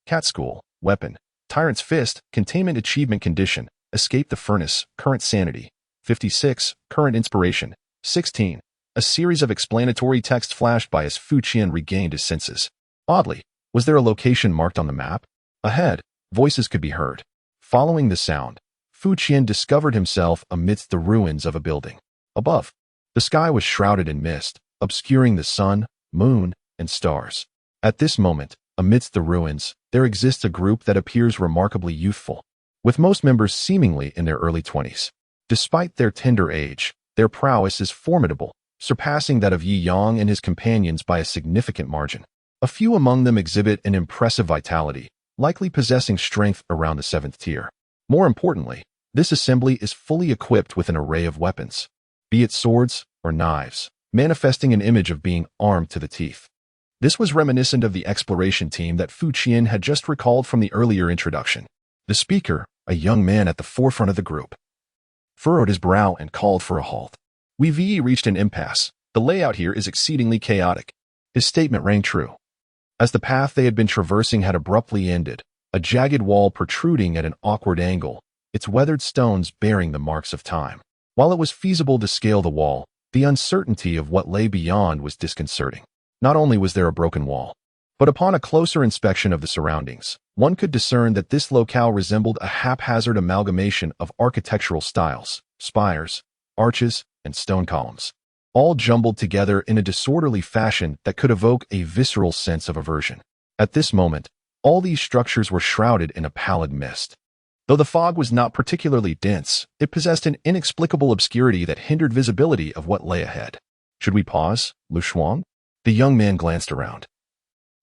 [SPEAKER 1] Cat school, weapon, tyrant's fist, containment achievement condition, escape the furnace, current sanity, 56, current inspiration, 16. A series of explanatory text flashed by as Fu Qian regained his senses. Oddly, was there a location marked on the map? Ahead, voices could be heard. Following the sound, Fu Qian discovered himself amidst the ruins of a building. Above, the sky was shrouded in mist, obscuring the sun, moon, and stars. At this moment, amidst the ruins, there exists a group that appears remarkably youthful, with most members seemingly in their early 20s. Despite their tender age, their prowess is formidable, surpassing that of Yi Yang and his companions by a significant margin. A few among them exhibit an impressive vitality, likely possessing strength around the 7th tier. More importantly, this assembly is fully equipped with an array of weapons, be it swords or knives, manifesting an image of being armed to the teeth. This was reminiscent of the exploration team that Fu Qian had just recalled from the earlier introduction. The speaker, a young man at the forefront of the group, furrowed his brow and called for a halt. We've reached an impasse. The layout here is exceedingly chaotic. His statement rang true. As the path they had been traversing had abruptly ended, a jagged wall protruding at an awkward angle, its weathered stones bearing the marks of time. While it was feasible to scale the wall, the uncertainty of what lay beyond was disconcerting. Not only was there a broken wall, but upon a closer inspection of the surroundings, one could discern that this locale resembled a haphazard amalgamation of architectural styles, spires, arches, and stone columns, all jumbled together in a disorderly fashion that could evoke a visceral sense of aversion. At this moment, all these structures were shrouded in a pallid mist. Though the fog was not particularly dense, it possessed an inexplicable obscurity that hindered visibility of what lay ahead. Should we pause, Lu Shuang? The young man glanced around,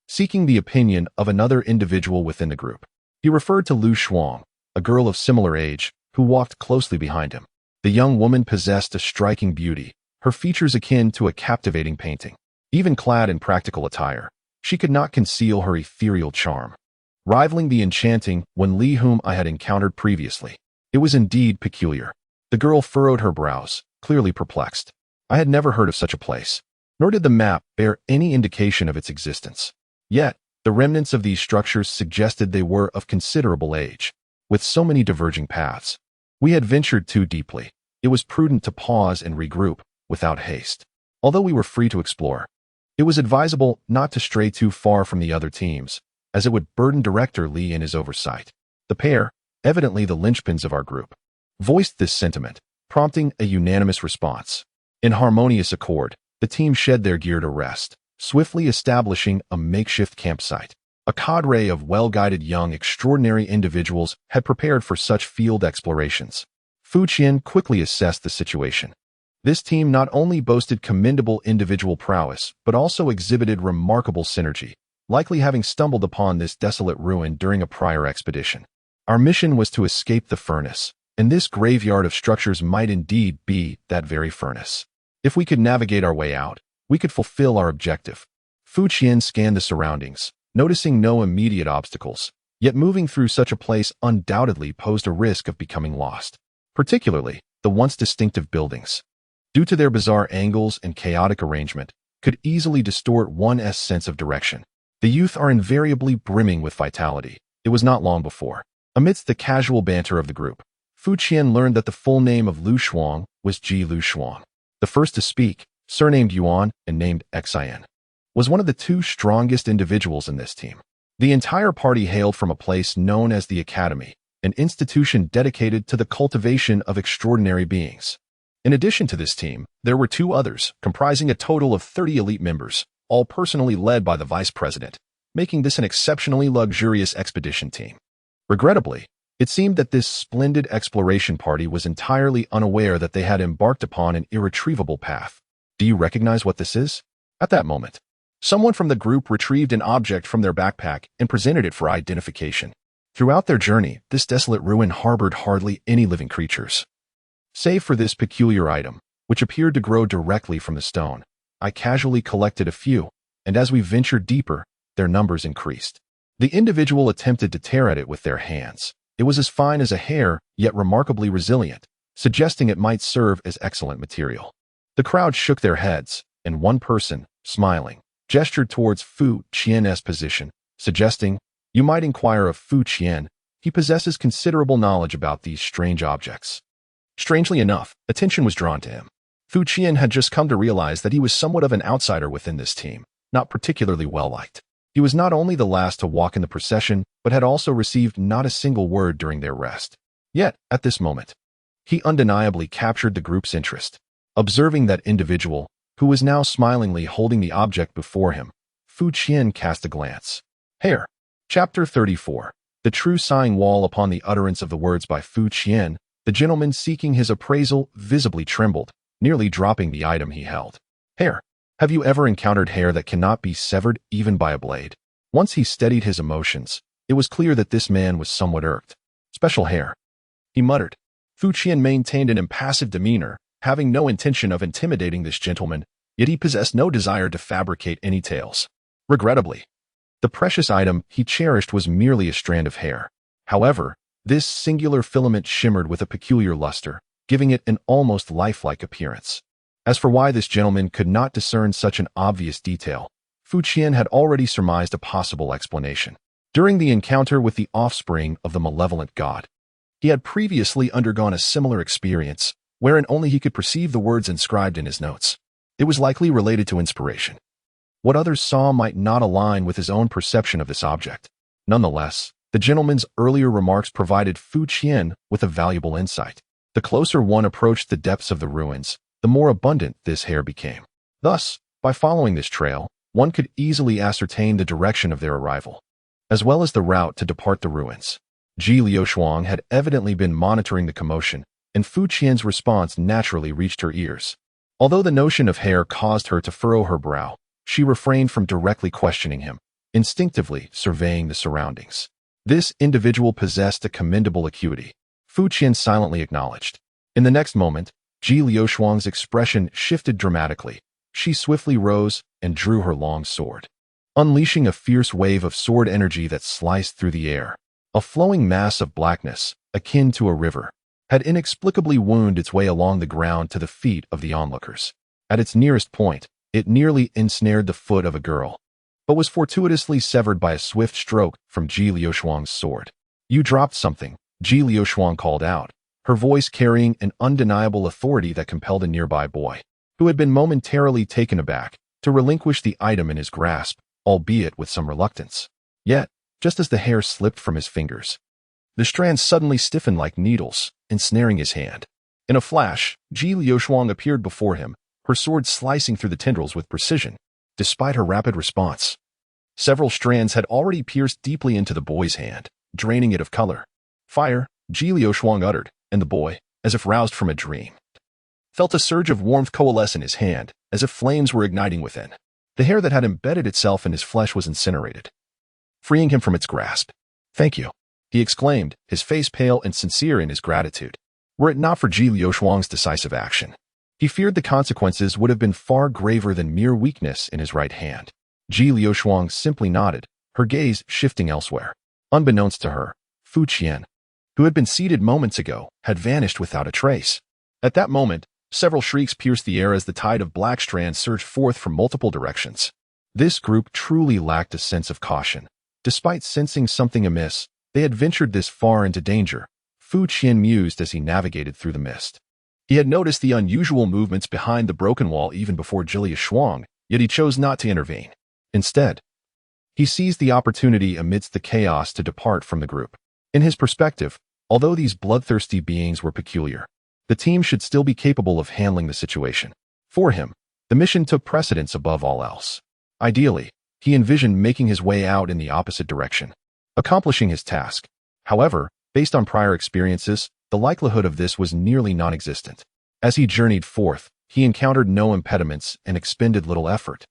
[SPEAKER 1] seeking the opinion of another individual within the group. He referred to Lu Shuang, a girl of similar age, who walked closely behind him. The young woman possessed a striking beauty, her features akin to a captivating painting. Even clad in practical attire, she could not conceal her ethereal charm, rivaling the enchanting Wen Li whom I had encountered previously. It was indeed peculiar. The girl furrowed her brows, clearly perplexed. I had never heard of such a place, nor did the map bear any indication of its existence. Yet, the remnants of these structures suggested they were of considerable age. With so many diverging paths, we had ventured too deeply. It was prudent to pause and regroup, without haste. Although we were free to explore, it was advisable not to stray too far from the other teams, as it would burden Director Li in his oversight. The pair, evidently the linchpins of our group, voiced this sentiment, prompting a unanimous response. In harmonious accord, the team shed their gear to rest, swiftly establishing a makeshift campsite. A cadre of well-guided young extraordinary individuals had prepared for such field explorations. Fu Qian quickly assessed the situation. This team not only boasted commendable individual prowess, but also exhibited remarkable synergy, likely having stumbled upon this desolate ruin during a prior expedition. Our mission was to escape the furnace, and this graveyard of structures might indeed be that very furnace. If we could navigate our way out, we could fulfill our objective. Fu Qian scanned the surroundings, noticing no immediate obstacles, yet moving through such a place undoubtedly posed a risk of becoming lost, particularly the once distinctive buildings, due to their bizarre angles and chaotic arrangement, could easily distort one's sense of direction. The youth are invariably brimming with vitality. It was not long before, amidst the casual banter of the group, Fu Qian learned that the full name of Lu Shuang was Ji Lu Shuang. The first to speak, surnamed Yuan and named Xin, was one of the two strongest individuals in this team. The entire party hailed from a place known as the Academy, an institution dedicated to the cultivation of extraordinary beings. In addition to this team, there were two others, comprising a total of 30 elite members, all personally led by the vice president, making this an exceptionally luxurious expedition team. Regrettably, it seemed that this splendid exploration party was entirely unaware that they had embarked upon an irretrievable path. Do you recognize what this is? At that moment, someone from the group retrieved an object from their backpack and presented it for identification. Throughout their journey, this desolate ruin harbored hardly any living creatures. Save for this peculiar item, which appeared to grow directly from the stone, I casually collected a few, and as we ventured deeper, their numbers increased. The individual attempted to tear at it with their hands. It was as fine as a hair, yet remarkably resilient, suggesting it might serve as excellent material. The crowd shook their heads, and one person, smiling, gestured towards Fu Qian's position, suggesting, "You might inquire of Fu Qian. He possesses considerable knowledge about these strange objects." Strangely enough, attention was drawn to him. Fu Qian had just come to realize that he was somewhat of an outsider within this team, not particularly well-liked. He was not only the last to walk in the procession, but had also received not a single word during their rest. Yet, at this moment, he undeniably captured the group's interest. Observing that individual, who was now smilingly holding the object before him, Fu Qian cast a glance. Hair. Chapter 34. The true sighing wall. Upon the utterance of the words by Fu Qian, the gentleman seeking his appraisal visibly trembled, nearly dropping the item he held. Hair. Have you ever encountered hair that cannot be severed even by a blade? Once he steadied his emotions, it was clear that this man was somewhat irked. Special hair, he muttered. Fu Qian maintained an impassive demeanor, having no intention of intimidating this gentleman, yet he possessed no desire to fabricate any tales. Regrettably, the precious item he cherished was merely a strand of hair. However, this singular filament shimmered with a peculiar luster, giving it an almost lifelike appearance. As for why this gentleman could not discern such an obvious detail, Fu Qian had already surmised a possible explanation. During the encounter with the offspring of the malevolent god, he had previously undergone a similar experience, wherein only he could perceive the words inscribed in his notes. It was likely related to inspiration. What others saw might not align with his own perception of this object. Nonetheless, the gentleman's earlier remarks provided Fu Qian with a valuable insight. The closer one approached the depths of the ruins, the more abundant this hair became. Thus, by following this trail, one could easily ascertain the direction of their arrival, as well as the route to depart the ruins. Ji Liushuang had evidently been monitoring the commotion, and Fu Qian's response naturally reached her ears. Although the notion of hair caused her to furrow her brow, she refrained from directly questioning him, instinctively surveying the surroundings. This individual possessed a commendable acuity, Fu Qian silently acknowledged. In the next moment, Ji Liushuang's expression shifted dramatically. She swiftly rose and drew her long sword, unleashing a fierce wave of sword energy that sliced through the air. A flowing mass of blackness, akin to a river, had inexplicably wound its way along the ground to the feet of the onlookers. At its nearest point, it nearly ensnared the foot of a girl, but was fortuitously severed by a swift stroke from Ji Liushuang's sword. You dropped something, Ji Liushuang called out, her voice carrying an undeniable authority that compelled a nearby boy, who had been momentarily taken aback, to relinquish the item in his grasp, albeit with some reluctance. Yet, just as the hair slipped from his fingers, the strands suddenly stiffened like needles, ensnaring his hand. In a flash, Ji Liushuang appeared before him, her sword slicing through the tendrils with precision. Despite her rapid response, several strands had already pierced deeply into the boy's hand, draining it of color. Fire, Ji Liushuang uttered, and the boy, as if roused from a dream, felt a surge of warmth coalesce in his hand, as if flames were igniting within. The hair that had embedded itself in his flesh was incinerated, freeing him from its grasp. "Thank you," he exclaimed, his face pale and sincere in his gratitude. Were it not for Ji Liushuang's decisive action, he feared the consequences would have been far graver than mere weakness in his right hand. Ji Liushuang simply nodded, her gaze shifting elsewhere. Unbeknownst to her, Fu Qian, who had been seated moments ago, had vanished without a trace. At that moment, several shrieks pierced the air as the tide of black strands surged forth from multiple directions. This group truly lacked a sense of caution. Despite sensing something amiss, they had ventured this far into danger, Fu Qian mused as he navigated through the mist. He had noticed the unusual movements behind the broken wall even before Ji Liushuang, yet he chose not to intervene. Instead, he seized the opportunity amidst the chaos to depart from the group. In his perspective, although these bloodthirsty beings were peculiar, the team should still be capable of handling the situation. For him, the mission took precedence above all else. Ideally, he envisioned making his way out in the opposite direction, accomplishing his task. However, based on prior experiences, the likelihood of this was nearly non-existent. As he journeyed forth, he encountered no impediments and expended little effort,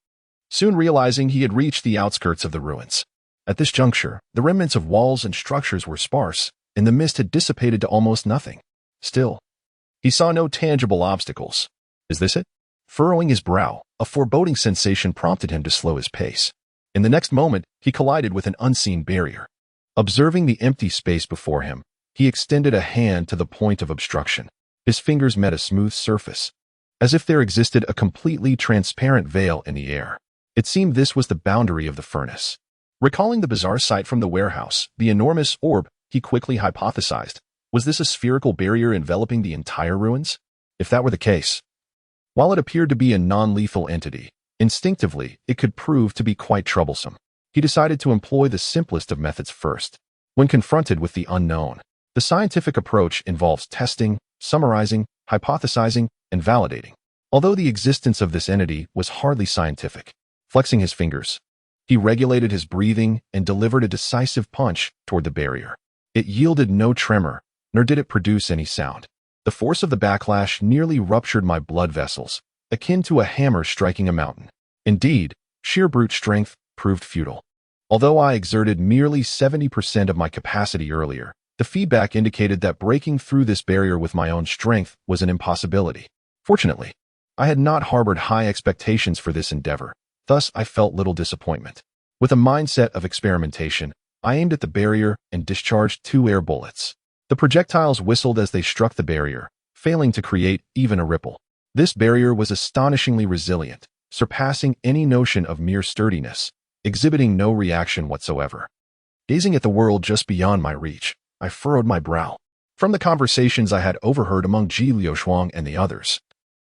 [SPEAKER 1] soon realizing he had reached the outskirts of the ruins. At this juncture, the remnants of walls and structures were sparse, and the mist had dissipated to almost nothing. Still, he saw no tangible obstacles. Is this it? Furrowing his brow, a foreboding sensation prompted him to slow his pace. In the next moment, he collided with an unseen barrier. Observing the empty space before him, he extended a hand to the point of obstruction. His fingers met a smooth surface, as if there existed a completely transparent veil in the air. It seemed this was the boundary of the furnace. Recalling the bizarre sight from the warehouse, the enormous orb, he quickly hypothesized, was this a spherical barrier enveloping the entire ruins? If that were the case, while it appeared to be a non-lethal entity, instinctively, it could prove to be quite troublesome. He decided to employ the simplest of methods first. When confronted with the unknown, the scientific approach involves testing, summarizing, hypothesizing, and validating. Although the existence of this entity was hardly scientific, flexing his fingers, He regulated his breathing and delivered a decisive punch toward the barrier. It yielded no tremor, nor did it produce any sound. The force of the backlash nearly ruptured my blood vessels, akin to a hammer striking a mountain. Indeed, sheer brute strength proved futile. Although I exerted merely 70% of my capacity earlier, the feedback indicated that breaking through this barrier with my own strength was an impossibility. Fortunately, I had not harbored high expectations for this endeavor, thus I felt little disappointment. With a mindset of experimentation, I aimed at the barrier and discharged 2 air bullets. The projectiles whistled as they struck the barrier, failing to create even a ripple. This barrier was astonishingly resilient, surpassing any notion of mere sturdiness, exhibiting no reaction whatsoever. Gazing at the world just beyond my reach, I furrowed my brow. From the conversations I had overheard among Ji Liuxuang and the others,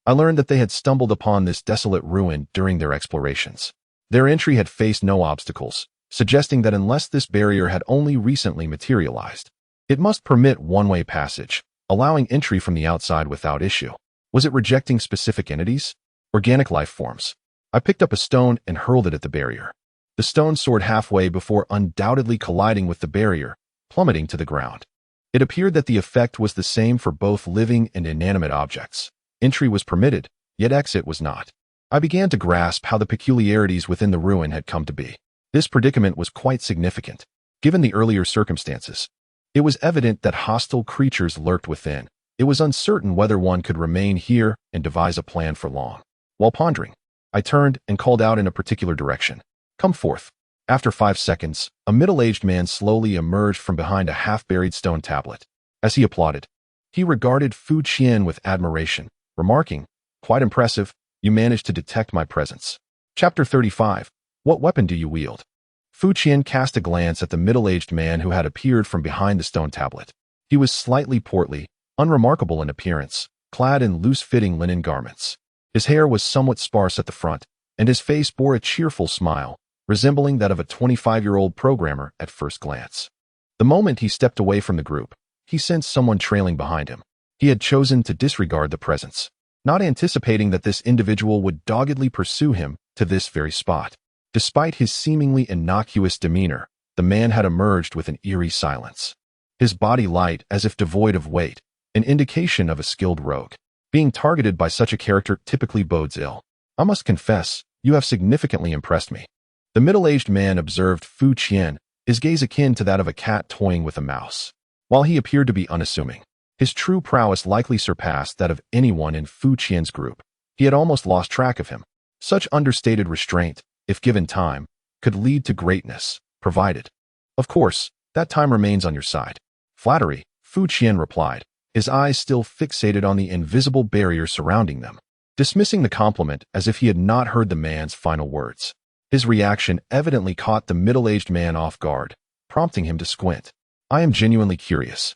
[SPEAKER 1] I learned that they had stumbled upon this desolate ruin during their explorations. Their entry had faced no obstacles, suggesting that unless this barrier had only recently materialized, it must permit one-way passage, allowing entry from the outside without issue. Was it rejecting specific entities? Organic life forms? I picked up a stone and hurled it at the barrier. The stone soared halfway before undoubtedly colliding with the barrier, plummeting to the ground. It appeared that the effect was the same for both living and inanimate objects. Entry was permitted, yet exit was not. I began to grasp how the peculiarities within the ruin had come to be. This predicament was quite significant, given the earlier circumstances. It was evident that hostile creatures lurked within. It was uncertain whether one could remain here and devise a plan for long. While pondering, I turned and called out in a particular direction. Come forth. After 5 seconds, a middle-aged man slowly emerged from behind a half-buried stone tablet. As he applauded, he regarded Fu Qian with admiration, remarking, "Quite impressive, you managed to detect my presence." Chapter 35. What weapon do you wield? Fu Qian cast a glance at the middle-aged man who had appeared from behind the stone tablet. He was slightly portly, unremarkable in appearance, clad in loose-fitting linen garments. His hair was somewhat sparse at the front, and his face bore a cheerful smile, resembling that of a 25-year-old programmer at first glance. The moment he stepped away from the group, he sensed someone trailing behind him. He had chosen to disregard the presence, not anticipating that this individual would doggedly pursue him to this very spot. Despite his seemingly innocuous demeanor, the man had emerged with an eerie silence. His body light as if devoid of weight, an indication of a skilled rogue. Being targeted by such a character typically bodes ill. I must confess, you have significantly impressed me. The middle-aged man observed Fu Qian, his gaze akin to that of a cat toying with a mouse. While he appeared to be unassuming, his true prowess likely surpassed that of anyone in Fu Qian's group. He had almost lost track of him. Such understated restraint, if given time, could lead to greatness, provided. Of course, that time remains on your side. Flattery, Fu Qian replied, his eyes still fixated on the invisible barrier surrounding them, dismissing the compliment as if he had not heard the man's final words. His reaction evidently caught the middle-aged man off guard, prompting him to squint. I am genuinely curious.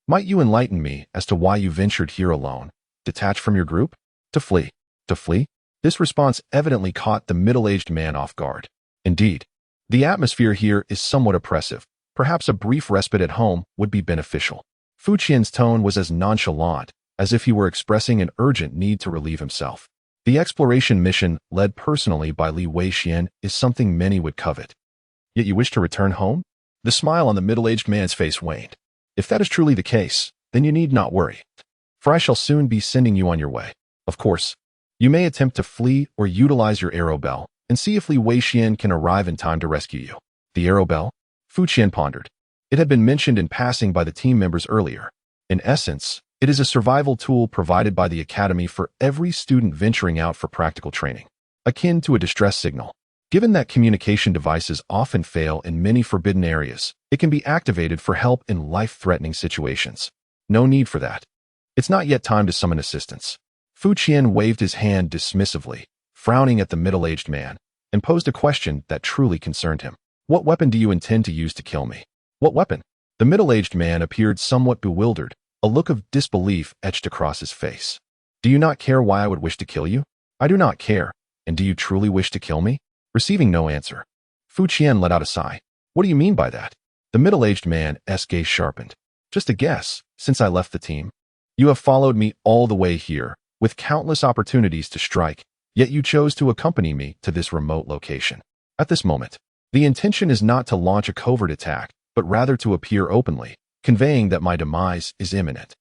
[SPEAKER 1] Might you enlighten me as to why you ventured here alone, detached from your group? To flee. To flee? This response evidently caught the middle-aged man off guard. Indeed, the atmosphere here is somewhat oppressive. Perhaps a brief respite at home would be beneficial. Fu Qian's tone was as nonchalant as if he were expressing an urgent need to relieve himself. The exploration mission, led personally by Li Weixian, is something many would covet. Yet you wish to return home? The smile on the middle-aged man's face waned. If that is truly the case, then you need not worry, for I shall soon be sending you on your way. Of course, you may attempt to flee or utilize your arrow bell and see if Li Weixian can arrive in time to rescue you. The arrow bell? Fu Qian pondered. It had been mentioned in passing by the team members earlier. In essence, it is a survival tool provided by the Academy for every student venturing out for practical training, akin to a distress signal. Given that communication devices often fail in many forbidden areas, it can be activated for help in life-threatening situations. No need for that. It's not yet time to summon assistance. Fu Qian waved his hand dismissively, frowning at the middle-aged man, and posed a question that truly concerned him. What weapon do you intend to use to kill me? What weapon? The middle-aged man appeared somewhat bewildered, a look of disbelief etched across his face. Do you not care why I would wish to kill you? I do not care. And do you truly wish to kill me? Receiving no answer, Fu Qian let out a sigh. What do you mean by that? The middle-aged man's gaze sharpened. Just a guess, since I left the team. You have followed me all the way here, with countless opportunities to strike, yet you chose to accompany me to this remote location. At this moment, The intention is not to launch a covert attack, but rather to appear openly, conveying that my demise is imminent.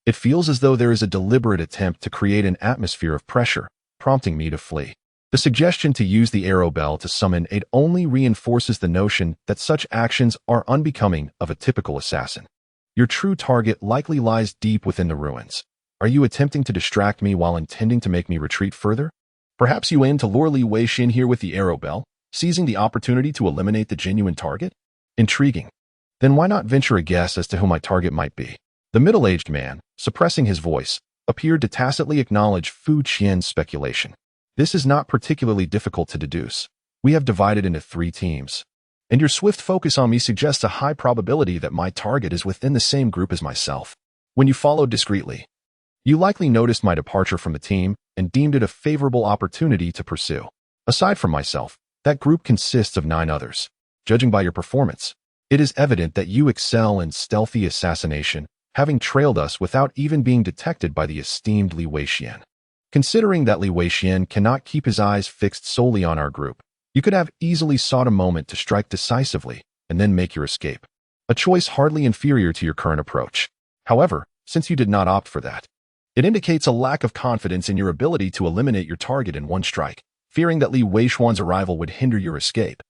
[SPEAKER 1] It feels as though there is a deliberate attempt to create an atmosphere of pressure, prompting me to flee. The suggestion to use the arrow bell to summon aid only reinforces the notion that such actions are unbecoming of a typical assassin. Your true target likely lies deep within the ruins. Are you attempting to distract me while intending to make me retreat further? Perhaps you aim to lure Li Weixin here with the arrow bell, seizing the opportunity to eliminate the genuine target? Intriguing. Then why not venture a guess as to who my target might be? The middle-aged man, suppressing his voice, appeared to tacitly acknowledge Fu Qian's speculation. This is not particularly difficult to deduce. We have divided into 3 teams. And your swift focus on me suggests a high probability that my target is within the same group as myself. When you followed discreetly, you likely noticed my departure from the team and deemed it a favorable opportunity to pursue. Aside from myself, that group consists of 9 others. Judging by your performance, it is evident that you excel in stealthy assassination, having trailed us without even being detected by the esteemed Li Weixin. Considering that Li Weixin cannot keep his eyes fixed solely on our group, you could have easily sought a moment to strike decisively and then make your escape. A choice hardly inferior to your current approach. However, since you did not opt for that, it indicates a lack of confidence in your ability to eliminate your target in one strike, fearing that Li Weixuan's arrival would hinder your escape,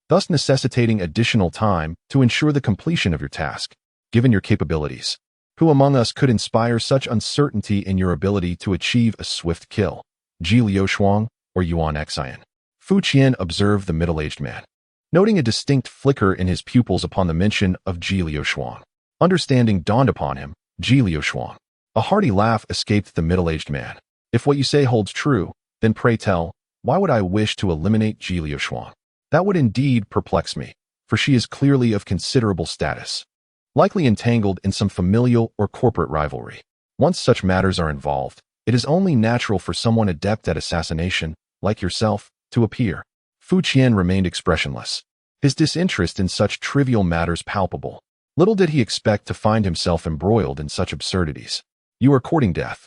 [SPEAKER 1] thus necessitating additional time to ensure the completion of your task. Given your capabilities, who among us could inspire such uncertainty in your ability to achieve a swift kill? Ji Liushuang or Yuan Xian? Fu Qian observed the middle-aged man, noting a distinct flicker in his pupils upon the mention of Ji Liushuang. Understanding dawned upon him. Ji Liushuang. A hearty laugh escaped the middle-aged man. If what you say holds true, then pray tell, why would I wish to eliminate Ji Liushuang? That would indeed perplex me, for she is clearly of considerable status, likely entangled in some familial or corporate rivalry. Once such matters are involved, it is only natural for someone adept at assassination, like yourself, to appear. Fu Qian remained expressionless, his disinterest in such trivial matters palpable. Little did he expect to find himself embroiled in such absurdities. You are courting death.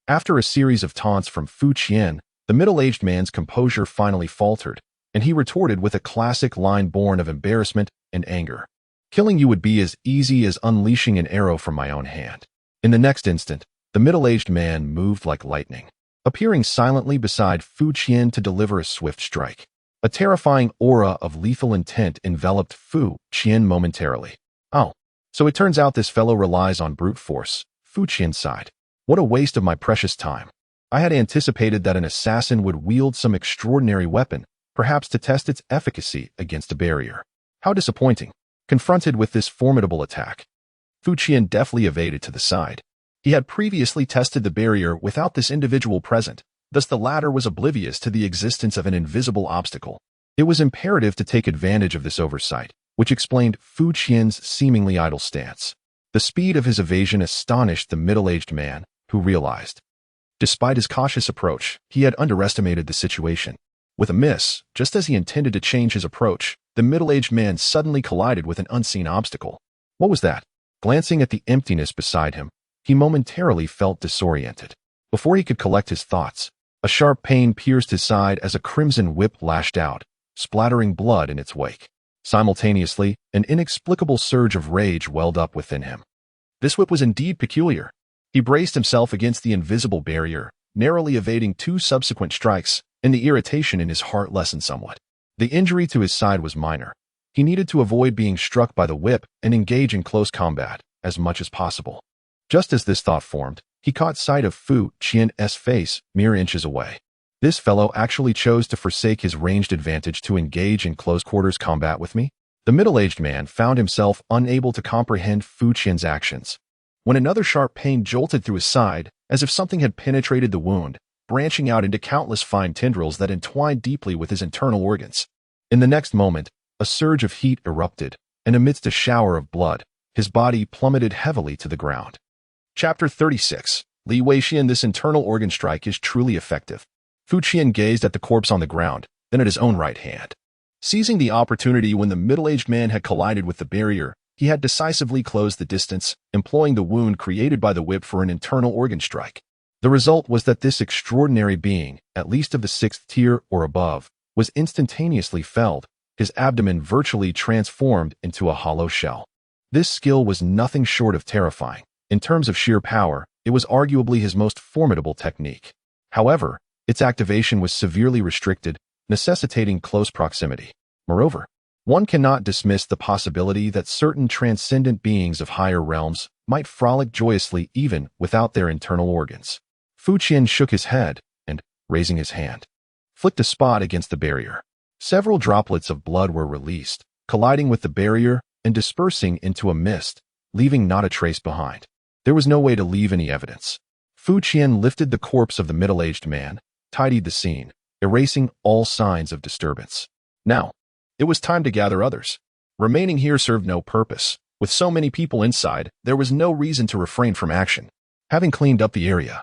[SPEAKER 1] After a series of taunts from Fu Qian, the middle-aged man's composure finally faltered, and he retorted with a classic line born of embarrassment and anger. Killing you would be as easy as unleashing an arrow from my own hand. In the next instant, the middle-aged man moved like lightning, appearing silently beside Fu Qian to deliver a swift strike. A terrifying aura of lethal intent enveloped Fu Qian momentarily. Oh, so it turns out this fellow relies on brute force. Fu Qian sighed. What a waste of my precious time. I had anticipated that an assassin would wield some extraordinary weapon, perhaps to test its efficacy against a barrier. How disappointing. Confronted with this formidable attack, Fu Qian deftly evaded to the side. He had previously tested the barrier without this individual present, thus the latter was oblivious to the existence of an invisible obstacle. It was imperative to take advantage of this oversight, which explained Fu Qian's seemingly idle stance. The speed of his evasion astonished the middle-aged man, who realized, despite his cautious approach, he had underestimated the situation. With a miss, just as he intended to change his approach, the middle-aged man suddenly collided with an unseen obstacle. What was that? Glancing at the emptiness beside him, he momentarily felt disoriented. Before he could collect his thoughts, a sharp pain pierced his side as a crimson whip lashed out, splattering blood in its wake. Simultaneously, an inexplicable surge of rage welled up within him. This whip was indeed peculiar. He braced himself against the invisible barrier, narrowly evading 2 subsequent strikes, and the irritation in his heart lessened somewhat. The injury to his side was minor. He needed to avoid being struck by the whip and engage in close combat as much as possible. Just as this thought formed, he caught sight of Fu Qian's face mere inches away. This fellow actually chose to forsake his ranged advantage to engage in close-quarters combat with me? The middle-aged man found himself unable to comprehend Fu Qian's actions, when another sharp pain jolted through his side, as if something had penetrated the wound, branching out into countless fine tendrils that entwined deeply with his internal organs. In the next moment, a surge of heat erupted, and amidst a shower of blood, his body plummeted heavily to the ground. Chapter 36. Li Weixin. This internal organ strike is truly effective. Fu Qian gazed at the corpse on the ground, then at his own right hand. Seizing the opportunity when the middle-aged man had collided with the barrier, he had decisively closed the distance, employing the wound created by the whip for an internal organ strike. The result was that this extraordinary being, at least of the 6th tier or above, was instantaneously felled, his abdomen virtually transformed into a hollow shell. This skill was nothing short of terrifying. In terms of sheer power, it was arguably his most formidable technique. However, its activation was severely restricted, necessitating close proximity. Moreover, one cannot dismiss the possibility that certain transcendent beings of higher realms might frolic joyously even without their internal organs. Fu Qian shook his head and, raising his hand, flicked a spot against the barrier. Several droplets of blood were released, colliding with the barrier and dispersing into a mist, leaving not a trace behind. There was no way to leave any evidence. Fu Qian lifted the corpse of the middle-aged man, tidied the scene, erasing all signs of disturbance. Now, it was time to gather others. Remaining here served no purpose. With so many people inside, there was no reason to refrain from action. Having cleaned up the area,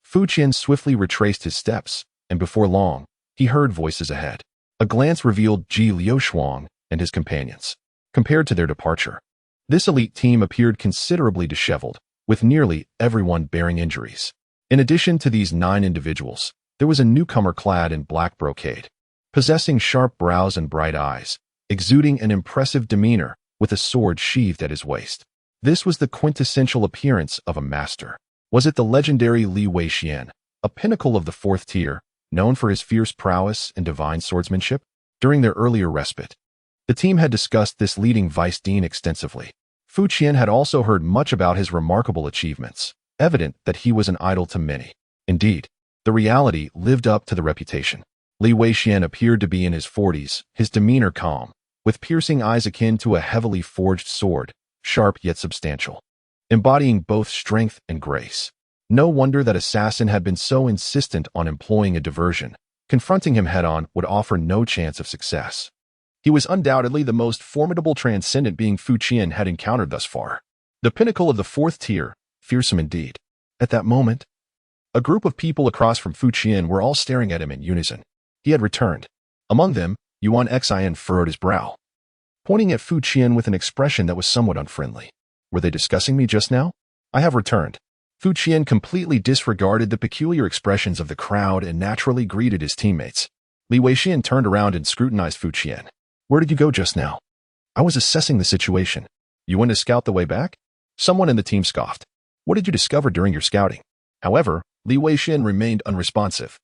[SPEAKER 1] Fu Qian swiftly retraced his steps, and before long, he heard voices ahead. A glance revealed Ji Liuxuang and his companions. Compared to their departure, this elite team appeared considerably disheveled, with nearly everyone bearing injuries. In addition to these 9 individuals, there was a newcomer clad in black brocade, possessing sharp brows and bright eyes, exuding an impressive demeanor with a sword sheathed at his waist. This was the quintessential appearance of a master. Was it the legendary Li Weixian, a pinnacle of the 4th tier, known for his fierce prowess and divine swordsmanship? During their earlier respite, the team had discussed this leading vice dean extensively. Fu Qian had also heard much about his remarkable achievements, evident that he was an idol to many. Indeed, the reality lived up to the reputation. Li Weixian appeared to be in his 40s, his demeanor calm, with piercing eyes akin to a heavily forged sword, sharp yet substantial, embodying both strength and grace. No wonder that assassin had been so insistent on employing a diversion. Confronting him head-on would offer no chance of success. He was undoubtedly the most formidable transcendent being Fu Qian had encountered thus far. The pinnacle of the 4th tier, fearsome indeed. At that moment, a group of people across from Fu Qian were all staring at him in unison. He had returned. Among them, Yuan Xian furrowed his brow, pointing at Fu Qian with an expression that was somewhat unfriendly. Were they discussing me just now? I have returned. Fu Qian completely disregarded the peculiar expressions of the crowd and naturally greeted his teammates. Li Weixian turned around and scrutinized Fu Qian. Where did you go just now? I was assessing the situation. You went to scout the way back? Someone in the team scoffed. What did you discover during your scouting? However, Li Weixian remained unresponsive.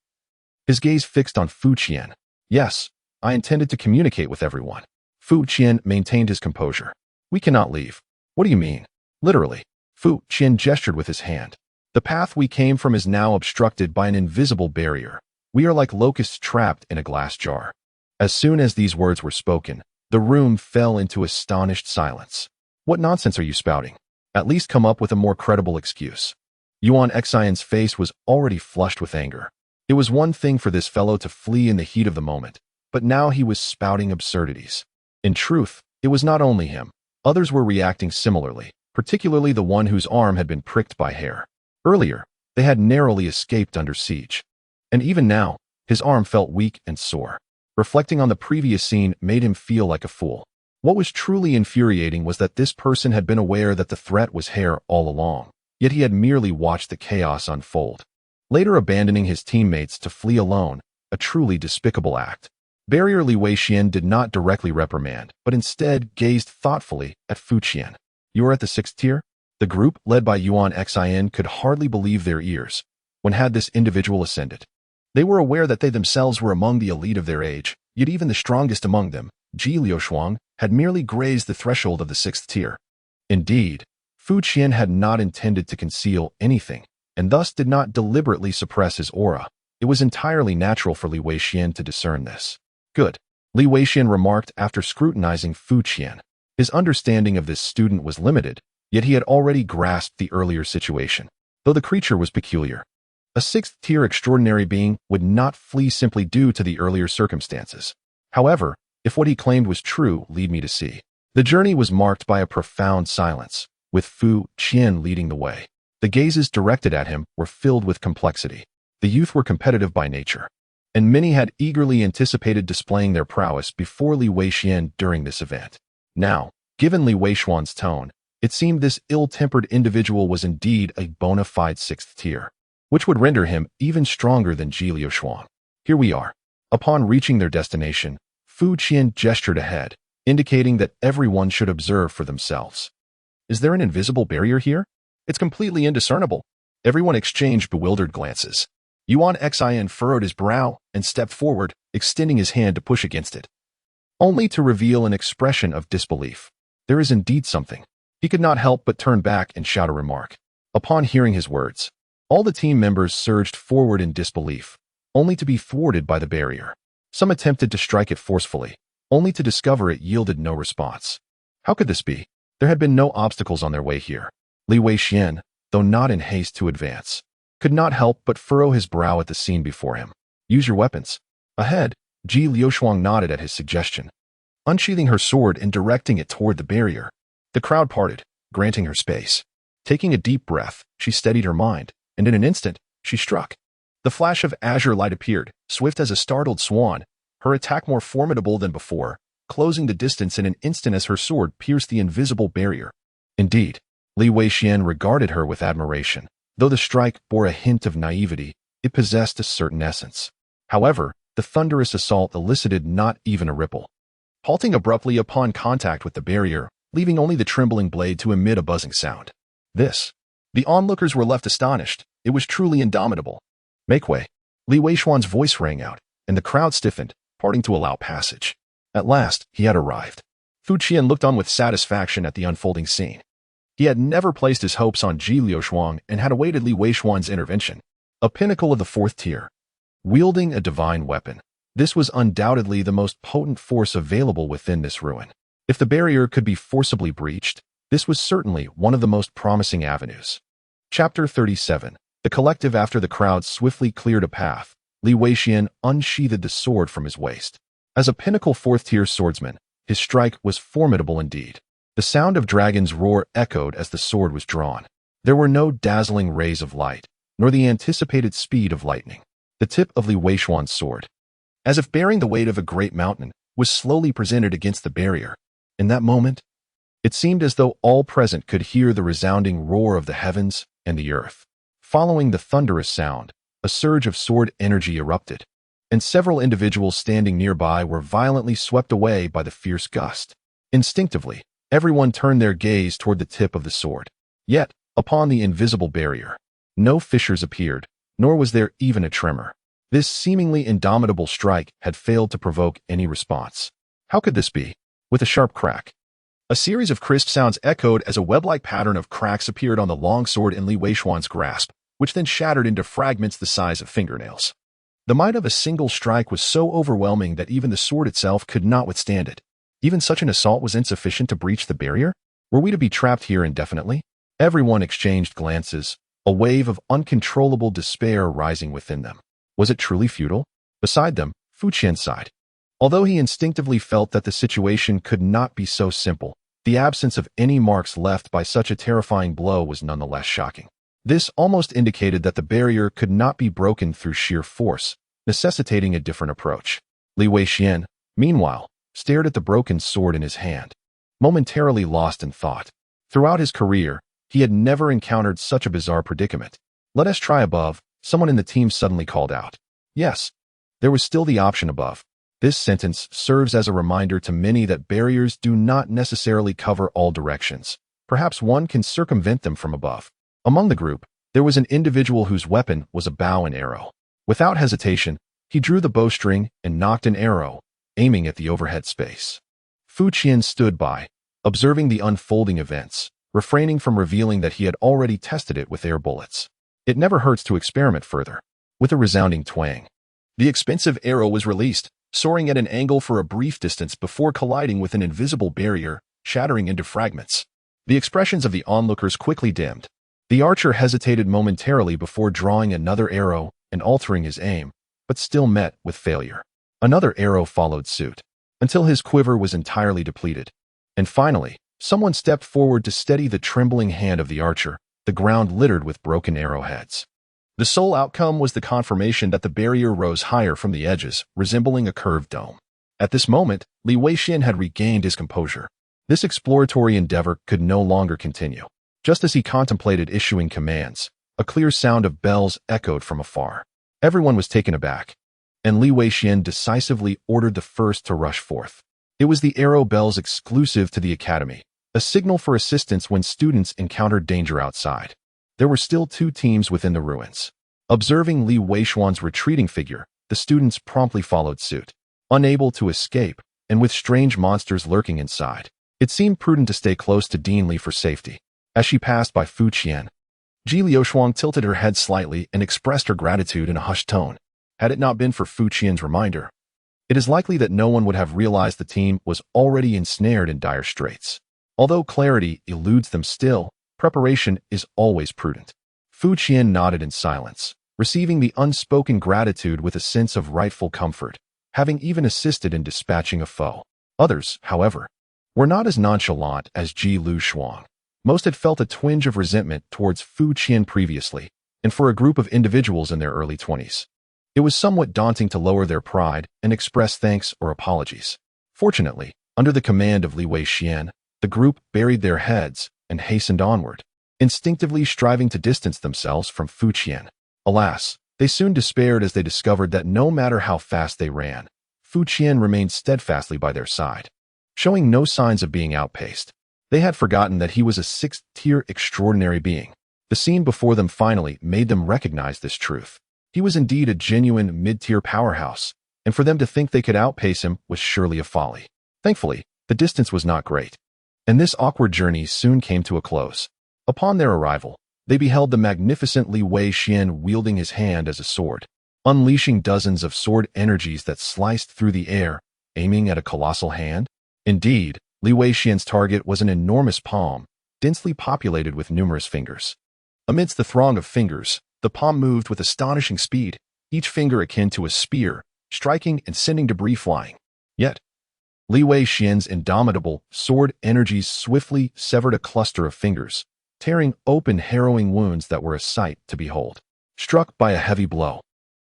[SPEAKER 1] His gaze fixed on Fu Qian. Yes, I intended to communicate with everyone. Fu Qian maintained his composure. We cannot leave. What do you mean? Literally. Fu Qian gestured with his hand. The path we came from is now obstructed by an invisible barrier. We are like locusts trapped in a glass jar. As soon as these words were spoken, the room fell into astonished silence. What nonsense are you spouting? At least come up with a more credible excuse. Yuan Xian's face was already flushed with anger. It was one thing for this fellow to flee in the heat of the moment, but now he was spouting absurdities. In truth, it was not only him. Others were reacting similarly, particularly the one whose arm had been pricked by hair. Earlier, they had narrowly escaped under siege. And even now, his arm felt weak and sore. Reflecting on the previous scene made him feel like a fool. What was truly infuriating was that this person had been aware that the threat was hair all along, yet he had merely watched the chaos unfold, later abandoning his teammates to flee alone, a truly despicable act. Barrier Li Weixian did not directly reprimand, but instead gazed thoughtfully at Fu Qian. You are at the 6th tier? The group, led by Yuan Xian, could hardly believe their ears. When had this individual ascended? They were aware that they themselves were among the elite of their age, yet even the strongest among them, Ji Liuxuang, had merely grazed the threshold of the 6th tier. Indeed, Fu Qian had not intended to conceal anything, and thus did not deliberately suppress his aura. It was entirely natural for Li Weixian to discern this. Good, Li Weixian remarked after scrutinizing Fu Qian. His understanding of this student was limited, yet he had already grasped the earlier situation. Though the creature was peculiar, a 6th tier extraordinary being would not flee simply due to the earlier circumstances. However, if what he claimed was true, lead me to see. The journey was marked by a profound silence, with Fu Qian leading the way. The gazes directed at him were filled with complexity. The youth were competitive by nature, and many had eagerly anticipated displaying their prowess before Li Weixian during this event. Now, given Li Weixian's tone, it seemed this ill-tempered individual was indeed a bona fide 6th tier, which would render him even stronger than Ji Liuxuang. Here we are. Upon reaching their destination, Fu Qian gestured ahead, indicating that everyone should observe for themselves. Is there an invisible barrier here? It's completely indiscernible. Everyone exchanged bewildered glances. Yuan Xin furrowed his brow and stepped forward, extending his hand to push against it, only to reveal an expression of disbelief. There is indeed something. He could not help but turn back and shout a remark. Upon hearing his words, all the team members surged forward in disbelief, only to be thwarted by the barrier. Some attempted to strike it forcefully, only to discover it yielded no response. How could this be? There had been no obstacles on their way here. Li Weixian, though not in haste to advance, could not help but furrow his brow at the scene before him. Use your weapons. Ahead, Ji Liushuang nodded at his suggestion. Unsheathing her sword and directing it toward the barrier, the crowd parted, granting her space. Taking a deep breath, she steadied her mind, and in an instant, she struck. The flash of azure light appeared, swift as a startled swan, her attack more formidable than before, closing the distance in an instant as her sword pierced the invisible barrier. Indeed, Li Weixian regarded her with admiration. Though the strike bore a hint of naivety, it possessed a certain essence. However, the thunderous assault elicited not even a ripple. Halting abruptly upon contact with the barrier, leaving only the trembling blade to emit a buzzing sound. The onlookers were left astonished. It was truly indomitable. Make way. Li Weixuan's voice rang out, and the crowd stiffened, parting to allow passage. At last, he had arrived. Fu Qian looked on with satisfaction at the unfolding scene. He had never placed his hopes on Ji Liushuang and had awaited Li Weixuan's intervention. A pinnacle of the fourth tier. Wielding a divine weapon, this was undoubtedly the most potent force available within this ruin. If the barrier could be forcibly breached, this was certainly one of the most promising avenues. Chapter 37. The collective. After the crowd swiftly cleared a path, Li Weixian unsheathed the sword from his waist. As a pinnacle fourth-tier swordsman, his strike was formidable indeed. The sound of dragon's roar echoed as the sword was drawn. There were no dazzling rays of light, nor the anticipated speed of lightning. The tip of Li Weixuan's sword, as if bearing the weight of a great mountain, was slowly presented against the barrier. In that moment, it seemed as though all present could hear the resounding roar of the heavens and the earth. Following the thunderous sound, a surge of sword energy erupted, and several individuals standing nearby were violently swept away by the fierce gust. Instinctively, everyone turned their gaze toward the tip of the sword. Yet, upon the invisible barrier, no fissures appeared, nor was there even a tremor. This seemingly indomitable strike had failed to provoke any response. How could this be? With a sharp crack, a series of crisp sounds echoed as a web-like pattern of cracks appeared on the long sword in Li Weixuan's grasp, which then shattered into fragments the size of fingernails. The might of a single strike was so overwhelming that even the sword itself could not withstand it. Even such an assault was insufficient to breach the barrier? Were we to be trapped here indefinitely? Everyone exchanged glances, a wave of uncontrollable despair rising within them. Was it truly futile? Beside them, Fu Qian sighed. Although he instinctively felt that the situation could not be so simple, the absence of any marks left by such a terrifying blow was nonetheless shocking. This almost indicated that the barrier could not be broken through sheer force, necessitating a different approach. Li Weixian, meanwhile, stared at the broken sword in his hand, momentarily lost in thought. Throughout his career, he had never encountered such a bizarre predicament. Let us try above, someone in the team suddenly called out. Yes, there was still the option above. This sentence serves as a reminder to many that barriers do not necessarily cover all directions. Perhaps one can circumvent them from above. Among the group, there was an individual whose weapon was a bow and arrow. Without hesitation, he drew the bowstring and nocked an arrow, aiming at the overhead space. Fu Qian stood by, observing the unfolding events, refraining from revealing that he had already tested it with air bullets. It never hurts to experiment further. With a resounding twang, the expensive arrow was released, soaring at an angle for a brief distance before colliding with an invisible barrier, shattering into fragments. The expressions of the onlookers quickly dimmed. The archer hesitated momentarily before drawing another arrow and altering his aim, but still met with failure. Another arrow followed suit, until his quiver was entirely depleted. And finally, someone stepped forward to steady the trembling hand of the archer, the ground littered with broken arrowheads. The sole outcome was the confirmation that the barrier rose higher from the edges, resembling a curved dome. At this moment, Li Weixian had regained his composure. This exploratory endeavor could no longer continue. Just as he contemplated issuing commands, a clear sound of bells echoed from afar. Everyone was taken aback. and Li Weixian decisively ordered the first to rush forth. It was the arrow bells exclusive to the academy, a signal for assistance when students encountered danger outside. There were still 2 teams within the ruins. Observing Li Weixian's retreating figure, the students promptly followed suit. Unable to escape, and with strange monsters lurking inside, it seemed prudent to stay close to Dean Li for safety. As she passed by Fu Qian, Ji Liuxuang tilted her head slightly and expressed her gratitude in a hushed tone. Had it not been for Fu Qian's reminder, it is likely that no one would have realized the team was already ensnared in dire straits. Although clarity eludes them still, preparation is always prudent. Fu Qian nodded in silence, receiving the unspoken gratitude with a sense of rightful comfort, having even assisted in dispatching a foe. Others, however, were not as nonchalant as Ji Liuxuang. Most had felt a twinge of resentment towards Fu Qian previously, and for a group of individuals in their early 20s. It was somewhat daunting to lower their pride and express thanks or apologies. Fortunately, under the command of Li Weixian, the group buried their heads and hastened onward, instinctively striving to distance themselves from Fu Qian. Alas, they soon despaired as they discovered that no matter how fast they ran, Fu Qian remained steadfastly by their side, showing no signs of being outpaced. They had forgotten that he was a 6th-tier extraordinary being. The scene before them finally made them recognize this truth. He was indeed a genuine mid-tier powerhouse, and for them to think they could outpace him was surely a folly. Thankfully, the distance was not great, and this awkward journey soon came to a close. Upon their arrival, they beheld the magnificent Li Weixian wielding his hand as a sword, unleashing dozens of sword energies that sliced through the air, aiming at a colossal hand. Indeed, Li Weixian's target was an enormous palm, densely populated with numerous fingers. Amidst the throng of fingers, the palm moved with astonishing speed, each finger akin to a spear, striking and sending debris flying. Yet, Li Weixian's indomitable sword energies swiftly severed a cluster of fingers, tearing open harrowing wounds that were a sight to behold. Struck by a heavy blow,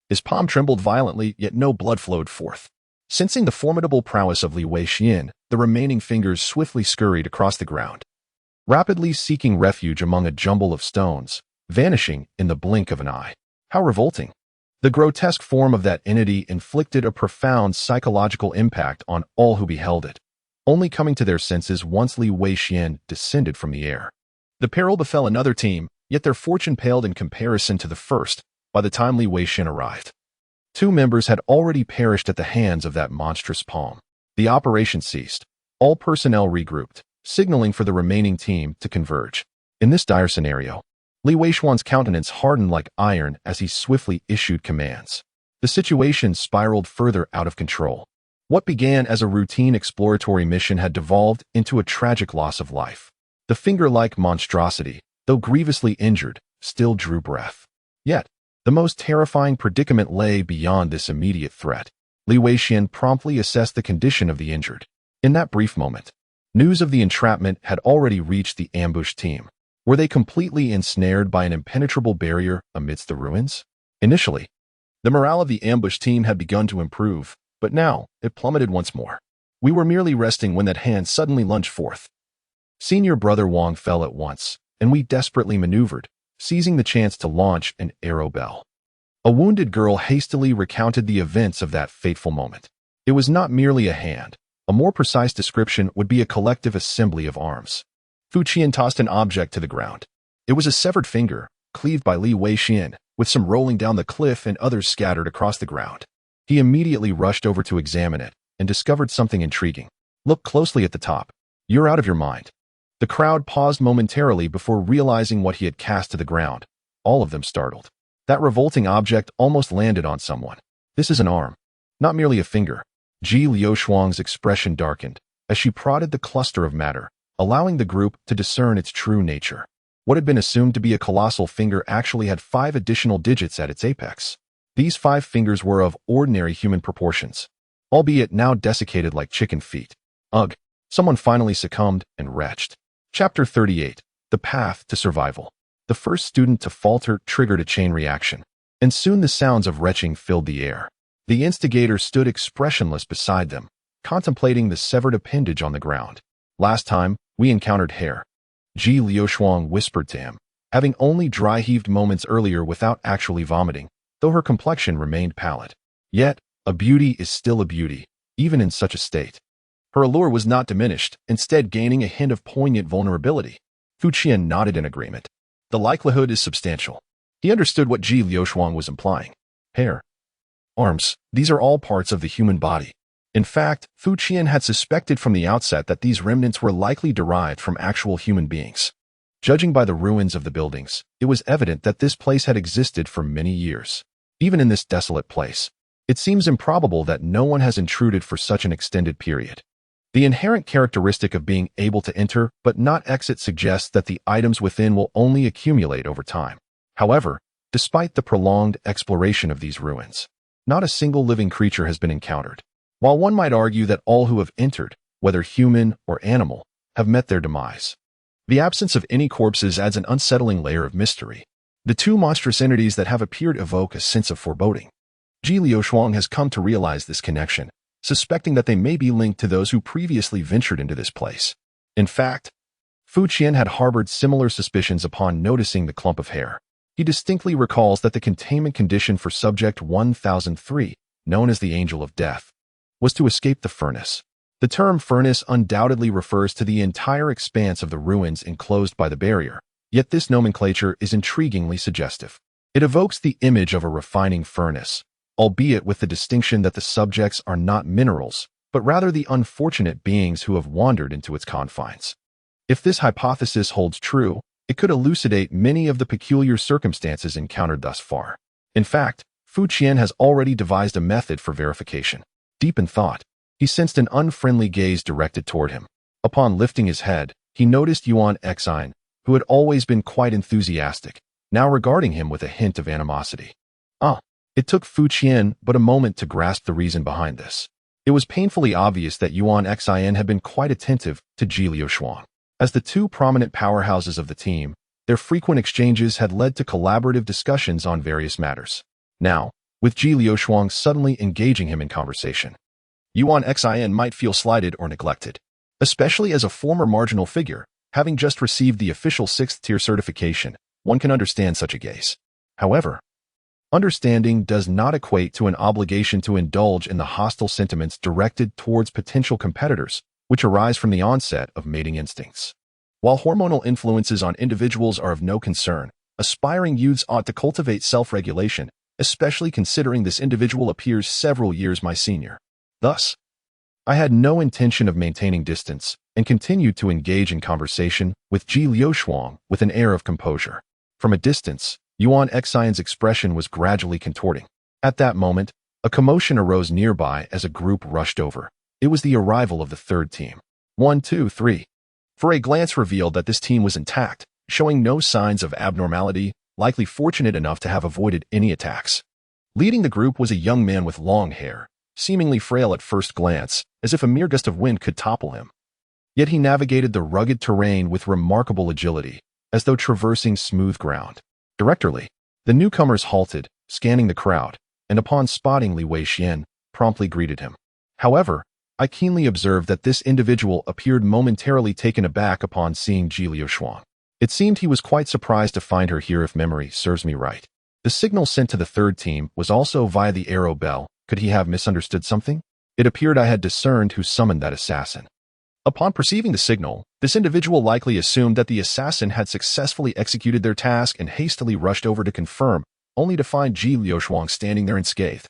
[SPEAKER 1] his palm trembled violently, yet no blood flowed forth. Sensing the formidable prowess of Li Weixian, the remaining fingers swiftly scurried across the ground, rapidly seeking refuge among a jumble of stones, vanishing in the blink of an eye. How revolting! The grotesque form of that entity inflicted a profound psychological impact on all who beheld it, only coming to their senses once Li Weixian descended from the air. The peril befell another team, yet their fortune paled in comparison to the first by the time Li Weixian arrived. 2 members had already perished at the hands of that monstrous palm. The operation ceased. All personnel regrouped, signaling for the remaining team to converge. In this dire scenario, Li Weixian's countenance hardened like iron as he swiftly issued commands. The situation spiraled further out of control. What began as a routine exploratory mission had devolved into a tragic loss of life. The finger-like monstrosity, though grievously injured, still drew breath. Yet, the most terrifying predicament lay beyond this immediate threat. Li Weixian promptly assessed the condition of the injured. In that brief moment, news of the entrapment had already reached the ambushed team. Were they completely ensnared by an impenetrable barrier amidst the ruins? Initially, the morale of the ambushed team had begun to improve, but now it plummeted once more. We were merely resting when that hand suddenly lunged forth. Senior Brother Wang fell at once, and we desperately maneuvered, seizing the chance to launch an arrow bell. A wounded girl hastily recounted the events of that fateful moment. It was not merely a hand. A more precise description would be a collective assembly of arms. Fu Qian tossed an object to the ground. It was a severed finger, cleaved by Li Weixian, with some rolling down the cliff and others scattered across the ground. He immediately rushed over to examine it and discovered something intriguing. Look closely at the top. You're out of your mind. The crowd paused momentarily before realizing what he had cast to the ground, all of them startled. That revolting object almost landed on someone. This is an arm, not merely a finger. Ji Liuxuang's expression darkened as she prodded the cluster of matter, allowing the group to discern its true nature. What had been assumed to be a colossal finger actually had 5 additional digits at its apex. These 5 fingers were of ordinary human proportions, albeit now desiccated like chicken feet. Ugh! Someone finally succumbed and retched. Chapter 38. The Path to Survival. The first student to falter triggered a chain reaction, and soon the sounds of retching filled the air. The instigator stood expressionless beside them, contemplating the severed appendage on the ground. Last time, we encountered hair. Ji Liuxuang whispered to him, having only dry-heaved moments earlier without actually vomiting, though her complexion remained pallid. Yet, a beauty is still a beauty, even in such a state. Her allure was not diminished, instead gaining a hint of poignant vulnerability. Fu Qian nodded in agreement. The likelihood is substantial. He understood what Ji Liuxuang was implying. Hair, arms, these are all parts of the human body. In fact, Fu Qian had suspected from the outset that these remnants were likely derived from actual human beings. Judging by the ruins of the buildings, it was evident that this place had existed for many years. Even in this desolate place, it seems improbable that no one has intruded for such an extended period. The inherent characteristic of being able to enter but not exit suggests that the items within will only accumulate over time. However, despite the prolonged exploration of these ruins, not a single living creature has been encountered. While one might argue that all who have entered, whether human or animal, have met their demise, the absence of any corpses adds an unsettling layer of mystery. The two monstrous entities that have appeared evoke a sense of foreboding. Ji Liuxuang has come to realize this connection, suspecting that they may be linked to those who previously ventured into this place. In fact, Fu Qian had harbored similar suspicions upon noticing the clump of hair. He distinctly recalls that the containment condition for Subject 1003, known as the Angel of Death, was to escape the furnace. The term furnace undoubtedly refers to the entire expanse of the ruins enclosed by the barrier, yet this nomenclature is intriguingly suggestive. It evokes the image of a refining furnace, albeit with the distinction that the subjects are not minerals, but rather the unfortunate beings who have wandered into its confines. If this hypothesis holds true, it could elucidate many of the peculiar circumstances encountered thus far. In fact, Fu Qian has already devised a method for verification. Deep in thought, he sensed an unfriendly gaze directed toward him. Upon lifting his head, he noticed Yuan Xine, who had always been quite enthusiastic, now regarding him with a hint of animosity. It took Fu Qian but a moment to grasp the reason behind this. It was painfully obvious that Yuan Xine had been quite attentive to Ji Liuxuang. As the two prominent powerhouses of the team, their frequent exchanges had led to collaborative discussions on various matters. Now, with Ji Liuxuang suddenly engaging him in conversation, Yuan Xine might feel slighted or neglected, especially as a former marginal figure, having just received the official 6th-tier certification. One can understand such a gaze. However, understanding does not equate to an obligation to indulge in the hostile sentiments directed towards potential competitors, which arise from the onset of mating instincts. While hormonal influences on individuals are of no concern, aspiring youths ought to cultivate self-regulation, especially considering this individual appears several years my senior. Thus, I had no intention of maintaining distance and continued to engage in conversation with Ji Liuxuang with an air of composure. From a distance, Yuan Xine's expression was gradually contorting. At that moment, a commotion arose nearby as a group rushed over. It was the arrival of the third team. 1, 2, 3. For a glance revealed that this team was intact, showing no signs of abnormality, likely fortunate enough to have avoided any attacks. Leading the group was a young man with long hair, seemingly frail at first glance, as if a mere gust of wind could topple him. Yet he navigated the rugged terrain with remarkable agility, as though traversing smooth ground. Directly, the newcomers halted, scanning the crowd, and upon spotting Li Weixian, promptly greeted him. However, I keenly observed that this individual appeared momentarily taken aback upon seeing Ji Liuxuang. It seemed he was quite surprised to find her here if memory serves me right. The signal sent to the third team was also via the arrow bell. Could he have misunderstood something? It appeared I had discerned who summoned that assassin. Upon perceiving the signal, this individual likely assumed that the assassin had successfully executed their task and hastily rushed over to confirm, only to find Ji Liuxuang standing there unscathed,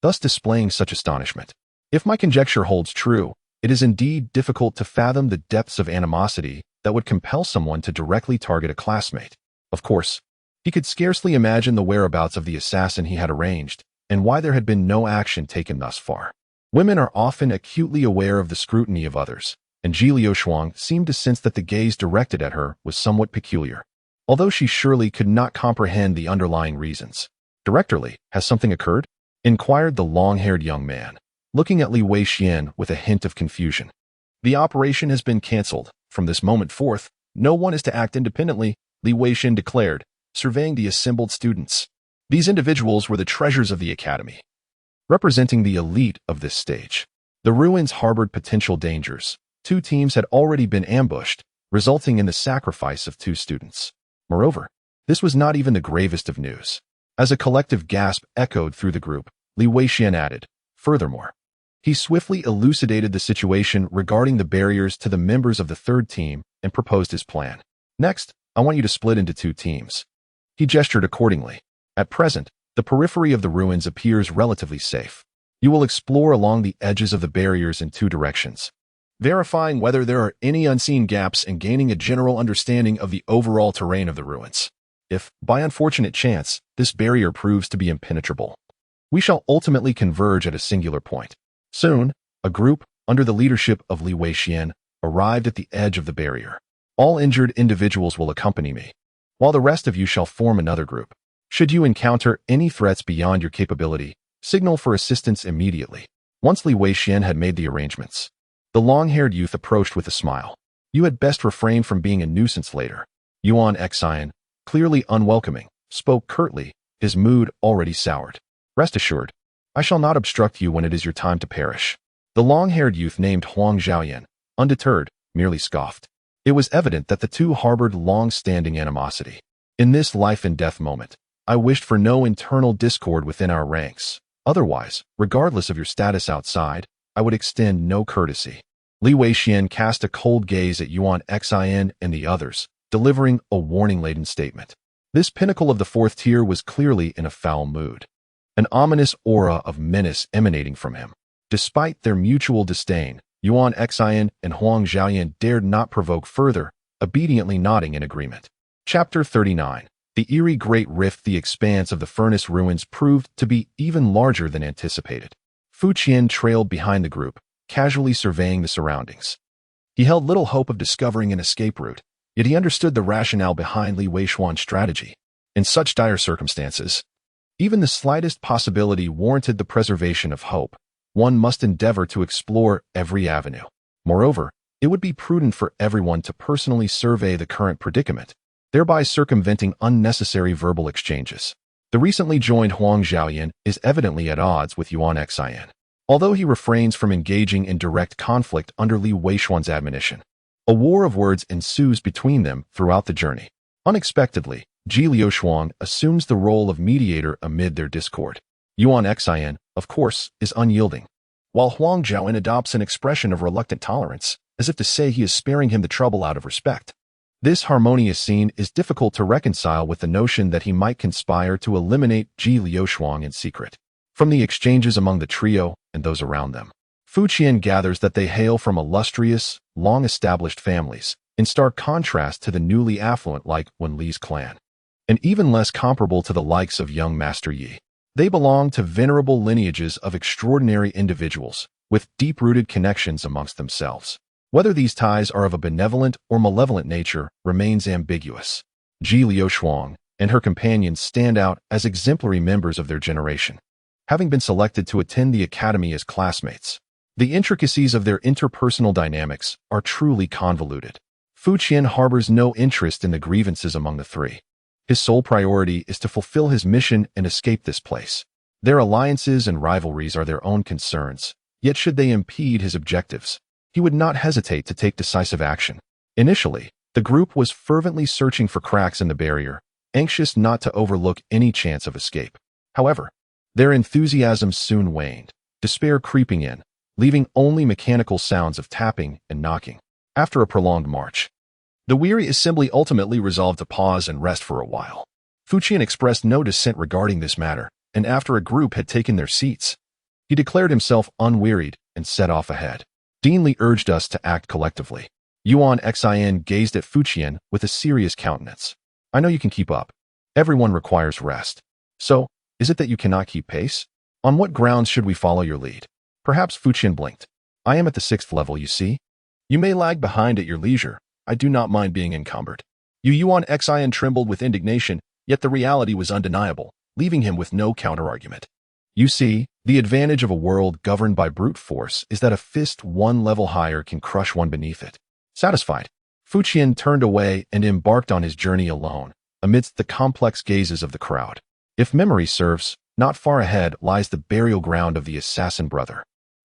[SPEAKER 1] thus displaying such astonishment. If my conjecture holds true, it is indeed difficult to fathom the depths of animosity that would compel someone to directly target a classmate. Of course, he could scarcely imagine the whereabouts of the assassin he had arranged, and why there had been no action taken thus far. Women are often acutely aware of the scrutiny of others, and Ji Liuxuang seemed to sense that the gaze directed at her was somewhat peculiar, although she surely could not comprehend the underlying reasons. Directly, has something occurred? Inquired the long-haired young man, looking at Li Weixian with a hint of confusion. The operation has been cancelled. From this moment forth, no one is to act independently, Li Weixian declared, surveying the assembled students. These individuals were the treasures of the academy, representing the elite of this stage. The ruins harbored potential dangers. 2 teams had already been ambushed, resulting in the sacrifice of 2 students. Moreover, this was not even the gravest of news. As a collective gasp echoed through the group, Li Weixian added. Furthermore, he swiftly elucidated the situation regarding the barriers to the members of the third team and proposed his plan. Next, I want you to split into 2 teams. He gestured accordingly. At present, the periphery of the ruins appears relatively safe. You will explore along the edges of the barriers in 2 directions, verifying whether there are any unseen gaps and gaining a general understanding of the overall terrain of the ruins. If, by unfortunate chance, this barrier proves to be impenetrable, we shall ultimately converge at a singular point. Soon, a group, under the leadership of Li Weixian, arrived at the edge of the barrier. All injured individuals will accompany me, while the rest of you shall form another group. Should you encounter any threats beyond your capability, signal for assistance immediately. Once Li Weixian had made the arrangements, the long-haired youth approached with a smile. You had best refrain from being a nuisance later. Yuan Xian, clearly unwelcoming, spoke curtly, his mood already soured. Rest assured, I shall not obstruct you when it is your time to perish. The long-haired youth named Huang Zhaoyan, undeterred, merely scoffed. It was evident that the two harbored long-standing animosity. In this life-and-death moment, I wished for no internal discord within our ranks. Otherwise, regardless of your status outside, I would extend no courtesy. Li Weixian cast a cold gaze at Yuan Xian and the others, delivering a warning-laden statement. This pinnacle of the 4th tier was clearly in a foul mood, an ominous aura of menace emanating from him. Despite their mutual disdain, Yuan Xian and Huang Zhaoyan dared not provoke further, obediently nodding in agreement. Chapter 39. The eerie Great Rift. The expanse of the furnace ruins proved to be even larger than anticipated. Fu Qian trailed behind the group, casually surveying the surroundings. He held little hope of discovering an escape route, yet he understood the rationale behind Li Weixian's strategy. In such dire circumstances, even the slightest possibility warranted the preservation of hope. One must endeavor to explore every avenue. Moreover, it would be prudent for everyone to personally survey the current predicament, thereby circumventing unnecessary verbal exchanges. The recently joined Huang Zhaoyan is evidently at odds with Yuan Xian, although he refrains from engaging in direct conflict under Li Weixian's admonition. A war of words ensues between them throughout the journey. Unexpectedly, Ji Liushuang assumes the role of mediator amid their discord. Yuan Xian, of course, is unyielding, while Huang Zhaoyan adopts an expression of reluctant tolerance, as if to say he is sparing him the trouble out of respect. This harmonious scene is difficult to reconcile with the notion that he might conspire to eliminate Ji Liushuang in secret. From the exchanges among the trio and those around them, Fu Qian gathers that they hail from illustrious, long-established families, in stark contrast to the newly affluent like Wen Li's clan, and even less comparable to the likes of young Master Yi. They belong to venerable lineages of extraordinary individuals, with deep-rooted connections amongst themselves. Whether these ties are of a benevolent or malevolent nature remains ambiguous. Ji Liushuang and her companions stand out as exemplary members of their generation, having been selected to attend the academy as classmates. The intricacies of their interpersonal dynamics are truly convoluted. Fu Qian harbors no interest in the grievances among the 3. His sole priority is to fulfill his mission and escape this place. Their alliances and rivalries are their own concerns, yet should they impede his objectives, he would not hesitate to take decisive action. Initially, the group was fervently searching for cracks in the barrier, anxious not to overlook any chance of escape. However, their enthusiasm soon waned, despair creeping in, leaving only mechanical sounds of tapping and knocking. After a prolonged march, the weary assembly ultimately resolved to pause and rest for a while. Fu Qian expressed no dissent regarding this matter, and after a group had taken their seats, he declared himself unwearied and set off ahead. Dean Li urged us to act collectively. Yuan Xian gazed at Fu Qian with a serious countenance. I know you can keep up. Everyone requires rest. So, is it that you cannot keep pace? On what grounds should we follow your lead? Perhaps Fu Qian blinked. I am at the 6th level, you see. You may lag behind at your leisure. I do not mind being encumbered. Yuan Xian trembled with indignation, yet the reality was undeniable, leaving him with no counterargument. You see, the advantage of a world governed by brute force is that a fist 1 level higher can crush one beneath it. Satisfied, Fu Qian turned away and embarked on his journey alone, amidst the complex gazes of the crowd. If memory serves, not far ahead lies the burial ground of the assassin brother.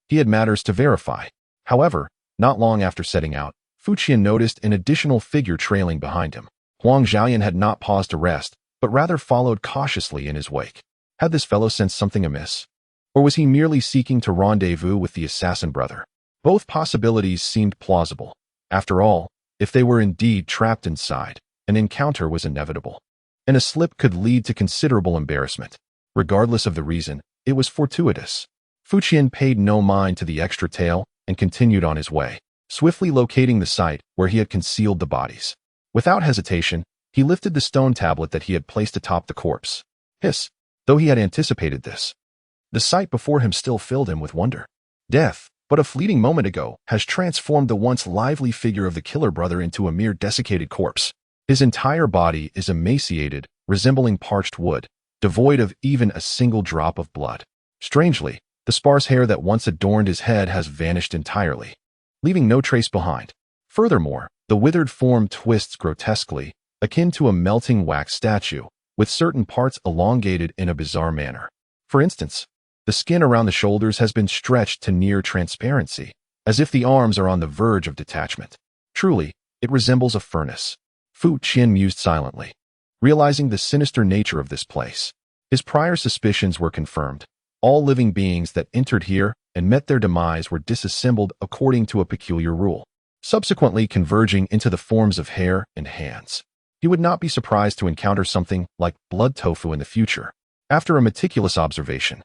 [SPEAKER 1] He had matters to verify. However, not long after setting out, Fu Qian noticed an additional figure trailing behind him. Huang Zhaoyan had not paused to rest, but rather followed cautiously in his wake. Had this fellow sensed something amiss? Or was he merely seeking to rendezvous with the assassin brother? Both possibilities seemed plausible. After all, if they were indeed trapped inside, an encounter was inevitable, and a slip could lead to considerable embarrassment. Regardless of the reason, it was fortuitous. Fu Qian paid no mind to the extra tale and continued on his way, swiftly locating the site where he had concealed the bodies. Without hesitation, he lifted the stone tablet that he had placed atop the corpse. Hiss! Though he had anticipated this, the sight before him still filled him with wonder. Death, but a fleeting moment ago, has transformed the once lively figure of the killer brother into a mere desiccated corpse. His entire body is emaciated, resembling parched wood, devoid of even a single drop of blood. Strangely, the sparse hair that once adorned his head has vanished entirely, leaving no trace behind. Furthermore, the withered form twists grotesquely, akin to a melting wax statue, with certain parts elongated in a bizarre manner. For instance, the skin around the shoulders has been stretched to near transparency, as if the arms are on the verge of detachment. Truly, it resembles a furnace. Fu Qian mused silently, realizing the sinister nature of this place. His prior suspicions were confirmed. All living beings that entered here and met their demise were disassembled according to a peculiar rule, subsequently converging into the forms of hair and hands. He would not be surprised to encounter something like blood tofu in the future. After a meticulous observation,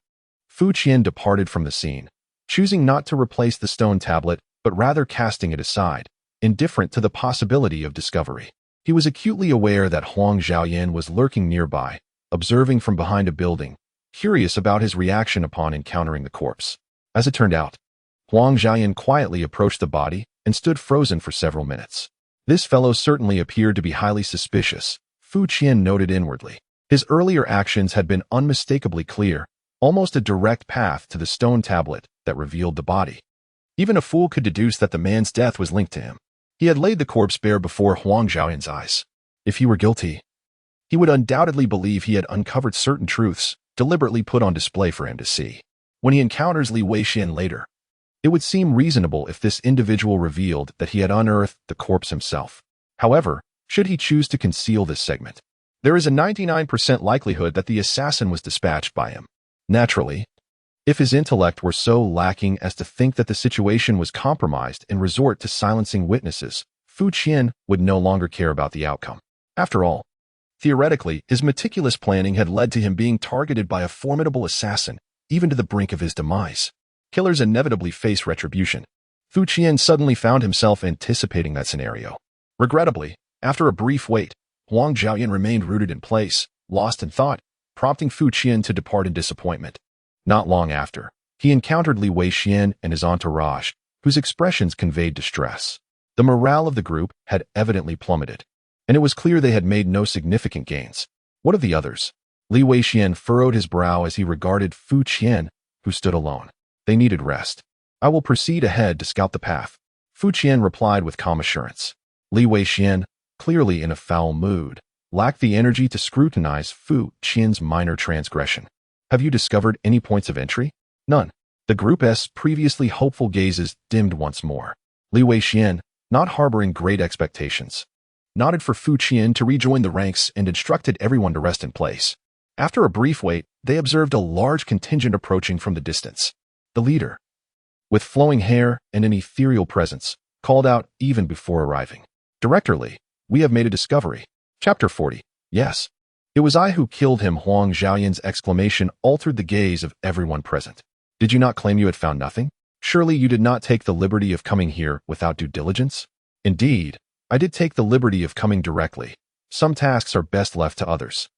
[SPEAKER 1] Fu Qian departed from the scene, choosing not to replace the stone tablet, but rather casting it aside, indifferent to the possibility of discovery. He was acutely aware that Huang Xiaoyan was lurking nearby, observing from behind a building, curious about his reaction upon encountering the corpse. As it turned out, Huang Xiaoyan quietly approached the body and stood frozen for several minutes. This fellow certainly appeared to be highly suspicious, Fu Qian noted inwardly. His earlier actions had been unmistakably clear, almost a direct path to the stone tablet that revealed the body. Even a fool could deduce that the man's death was linked to him. He had laid the corpse bare before Huang Xiaoyan's eyes. If he were guilty, he would undoubtedly believe he had uncovered certain truths, deliberately put on display for him to see. When he encounters Li Weixian later, it would seem reasonable if this individual revealed that he had unearthed the corpse himself. However, should he choose to conceal this segment, there is a 99% likelihood that the assassin was dispatched by him. Naturally, if his intellect were so lacking as to think that the situation was compromised and resort to silencing witnesses, Fu Qian would no longer care about the outcome. After all, theoretically, his meticulous planning had led to him being targeted by a formidable assassin, even to the brink of his demise. Killers inevitably face retribution. Fu Qian suddenly found himself anticipating that scenario. Regrettably, after a brief wait, Huang Xiaoyan remained rooted in place, lost in thought, prompting Fu Qian to depart in disappointment. Not long after, he encountered Li Weixian and his entourage, whose expressions conveyed distress. The morale of the group had evidently plummeted, and it was clear they had made no significant gains. What of the others? Li Weixian furrowed his brow as he regarded Fu Qian, who stood alone. They needed rest. I will proceed ahead to scout the path, Fu Qian replied with calm assurance. Li Weixian, clearly in a foul mood, lacked the energy to scrutinize Fu Qian's minor transgression. Have you discovered any points of entry? None. The group's previously hopeful gazes dimmed once more. Li Weixian, not harboring great expectations, nodded for Fu Qian to rejoin the ranks and instructed everyone to rest in place. After a brief wait, they observed a large contingent approaching from the distance. The leader, with flowing hair and an ethereal presence, called out even before arriving. Director Li, we have made a discovery. Chapter 40. Yes. It was I who killed him. Huang Xiaoyan's exclamation altered the gaze of everyone present. Did you not claim you had found nothing? Surely you did not take the liberty of coming here without due diligence? Indeed, I did take the liberty of coming directly. Some tasks are best left to others.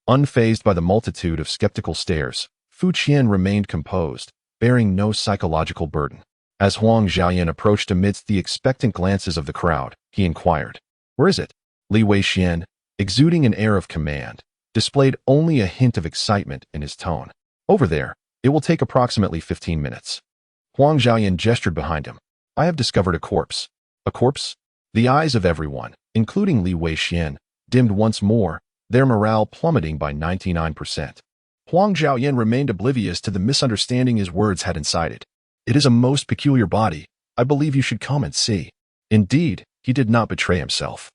[SPEAKER 1] Unfazed by the multitude of skeptical stares, Fu Qian remained composed, bearing no psychological burden. As Huang Xiaoyan approached amidst the expectant glances of the crowd, he inquired, "Where is it?" Li Weixian, exuding an air of command, displayed only a hint of excitement in his tone. "Over there. It will take approximately 15 minutes. Huang Xiaoyan gestured behind him. "I have discovered a corpse." A corpse? The eyes of everyone, including Li Weixian, dimmed once more, their morale plummeting by 99%. Huang Xiaoyan remained oblivious to the misunderstanding his words had incited. "It is a most peculiar body. I believe you should come and see." Indeed, he did not betray himself,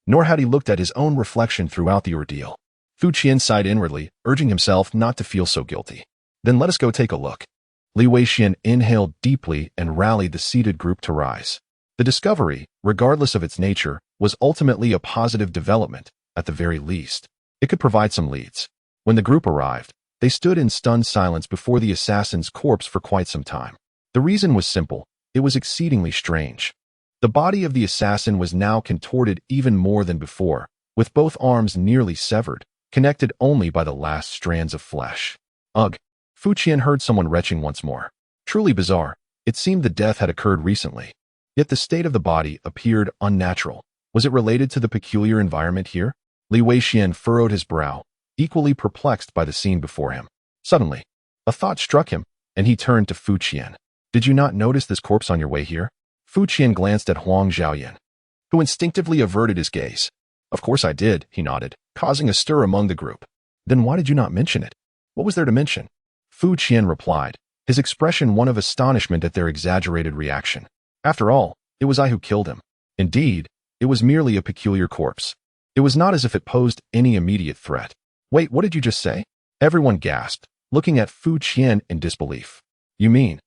[SPEAKER 1] nor had he looked at his own reflection throughout the ordeal. Fu Qian sighed inwardly, urging himself not to feel so guilty. Then let us go take a look. Li Weixian inhaled deeply and rallied the seated group to rise. The discovery, regardless of its nature, was ultimately a positive development, at the very least. It could provide some leads. When the group arrived, they stood in stunned silence before the assassin's corpse for quite some time. The reason was simple. It was exceedingly strange. The body of the assassin was now contorted even more than before, with both arms nearly severed, connected only by the last strands of flesh. Ugh! Fu Qian heard someone retching once more. Truly bizarre. It seemed the death had occurred recently. Yet the state of the body appeared unnatural. Was it related to the peculiar environment here? Li Weixian furrowed his brow, equally perplexed by the scene before him. Suddenly, a thought struck him, and he turned to Fu Qian. Did you not notice this corpse on your way here? Fu Qian glanced at Huang Zhaoyan, who instinctively averted his gaze. Of course I did, he nodded, causing a stir among the group. Then why did you not mention it? What was there to mention? Fu Qian replied, his expression one of astonishment at their exaggerated reaction. After all, it was I who killed him. Indeed, it was merely a peculiar corpse. It was not as if it posed any immediate threat. Wait, what did you just say? Everyone gasped, looking at Fu Qian in disbelief. You mean,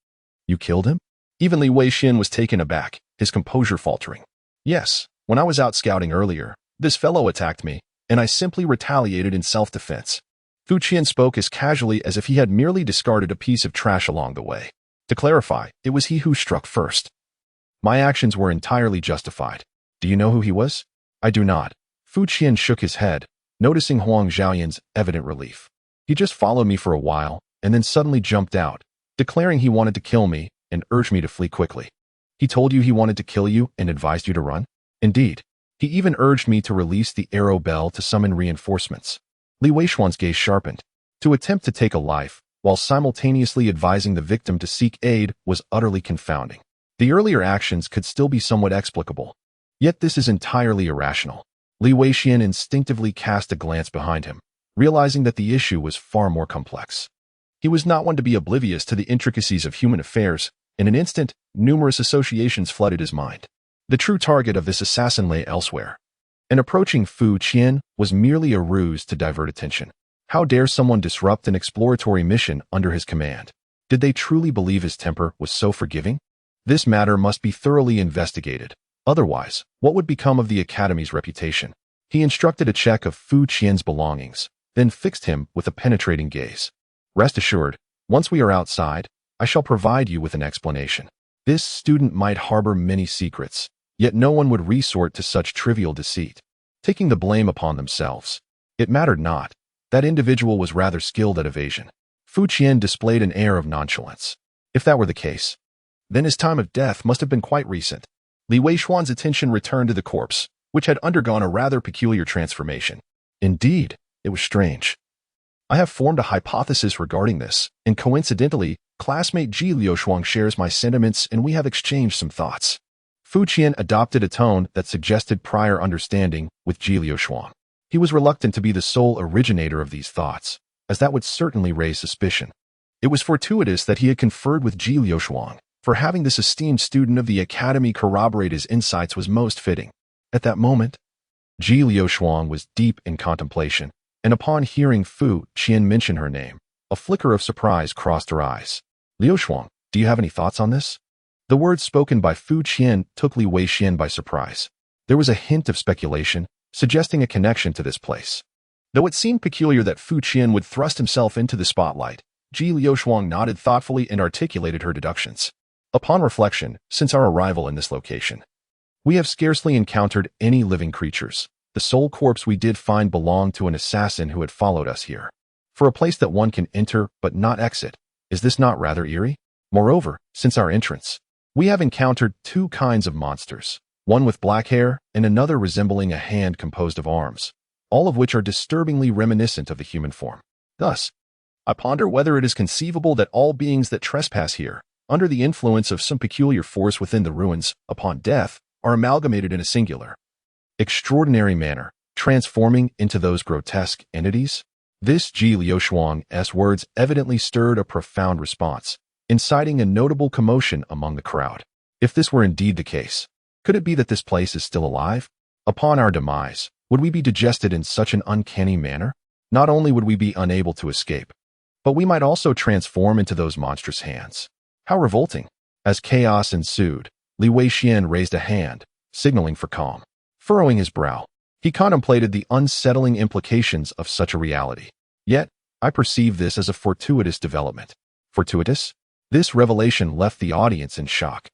[SPEAKER 1] you killed him? Even Li Weixian was taken aback, his composure faltering. Yes, when I was out scouting earlier, this fellow attacked me, and I simply retaliated in self-defense. Fu Qian spoke as casually as if he had merely discarded a piece of trash along the way. To clarify, it was he who struck first. My actions were entirely justified. Do you know who he was? I do not. Fu Qian shook his head, noticing Huang Zhaoyan's evident relief. He just followed me for a while, and then suddenly jumped out, declaring he wanted to kill me and urged me to flee quickly. He told you he wanted to kill you and advised you to run? Indeed. He even urged me to release the arrow bell to summon reinforcements. Li Weixian's gaze sharpened. To attempt to take a life, while simultaneously advising the victim to seek aid, was utterly confounding. The earlier actions could still be somewhat explicable. Yet this is entirely irrational. Li Weixian instinctively cast a glance behind him, realizing that the issue was far more complex. He was not one to be oblivious to the intricacies of human affairs. In an instant, numerous associations flooded his mind. The true target of this assassin lay elsewhere. And approaching Fu Qian was merely a ruse to divert attention. How dare someone disrupt an exploratory mission under his command? Did they truly believe his temper was so forgiving? This matter must be thoroughly investigated. Otherwise, what would become of the Academy's reputation? He instructed a check of Fu Qian's belongings, then fixed him with a penetrating gaze. Rest assured, once we are outside, I shall provide you with an explanation. This student might harbor many secrets, yet no one would resort to such trivial deceit, taking the blame upon themselves. It mattered not. That individual was rather skilled at evasion. Fu Qian displayed an air of nonchalance. If that were the case, then his time of death must have been quite recent. Li Weixian's attention returned to the corpse, which had undergone a rather peculiar transformation. Indeed, it was strange. I have formed a hypothesis regarding this, and coincidentally, classmate Ji Liushuang shares my sentiments and we have exchanged some thoughts. Fu Qian adopted a tone that suggested prior understanding with Ji Liushuang. He was reluctant to be the sole originator of these thoughts, as that would certainly raise suspicion. It was fortuitous that he had conferred with Ji Liushuang, for having this esteemed student of the Academy corroborate his insights was most fitting. At that moment, Ji Liushuang was deep in contemplation, and upon hearing Fu Qian mention her name, a flicker of surprise crossed her eyes. Liushuang, do you have any thoughts on this? The words spoken by Fu Qian took Li Weixian by surprise. There was a hint of speculation, suggesting a connection to this place. Though it seemed peculiar that Fu Qian would thrust himself into the spotlight, Ji Liushuang nodded thoughtfully and articulated her deductions. Upon reflection, since our arrival in this location, we have scarcely encountered any living creatures. The sole corpse we did find belonged to an assassin who had followed us here. For a place that one can enter but not exit, is this not rather eerie? Moreover, since our entrance, we have encountered two kinds of monsters, one with black hair and another resembling a hand composed of arms, all of which are disturbingly reminiscent of the human form. Thus, I ponder whether it is conceivable that all beings that trespass here, under the influence of some peculiar force within the ruins, upon death, are amalgamated in a singular, extraordinary manner, transforming into those grotesque entities. This Ji Liushuang's words evidently stirred a profound response, inciting a notable commotion among the crowd. If this were indeed the case, could it be that this place is still alive? Upon our demise, would we be digested in such an uncanny manner? Not only would we be unable to escape, but we might also transform into those monstrous hands. How revolting. As chaos ensued, Li Weixian raised a hand, signaling for calm. Furrowing his brow, he contemplated the unsettling implications of such a reality. Yet, I perceive this as a fortuitous development. Fortuitous? This revelation left the audience in shock,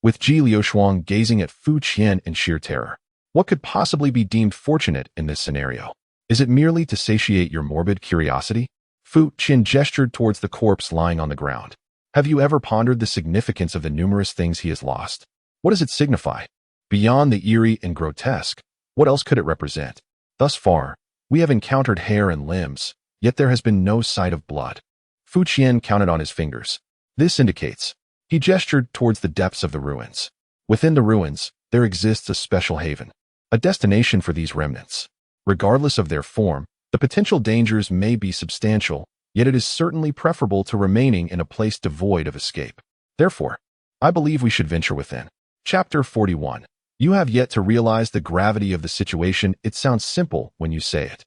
[SPEAKER 1] with Ji Liushuang gazing at Fu Qian in sheer terror. What could possibly be deemed fortunate in this scenario? Is it merely to satiate your morbid curiosity? Fu Qian gestured towards the corpse lying on the ground. Have you ever pondered the significance of the numerous things he has lost? What does it signify? Beyond the eerie and grotesque, what else could it represent? Thus far, we have encountered hair and limbs, yet there has been no sight of blood. Fu Qian counted on his fingers. This indicates. He gestured towards the depths of the ruins. Within the ruins, there exists a special haven, a destination for these remnants. Regardless of their form, the potential dangers may be substantial, yet it is certainly preferable to remaining in a place devoid of escape. Therefore, I believe we should venture within. Chapter 41. You have yet to realize the gravity of the situation. It sounds simple when you say it,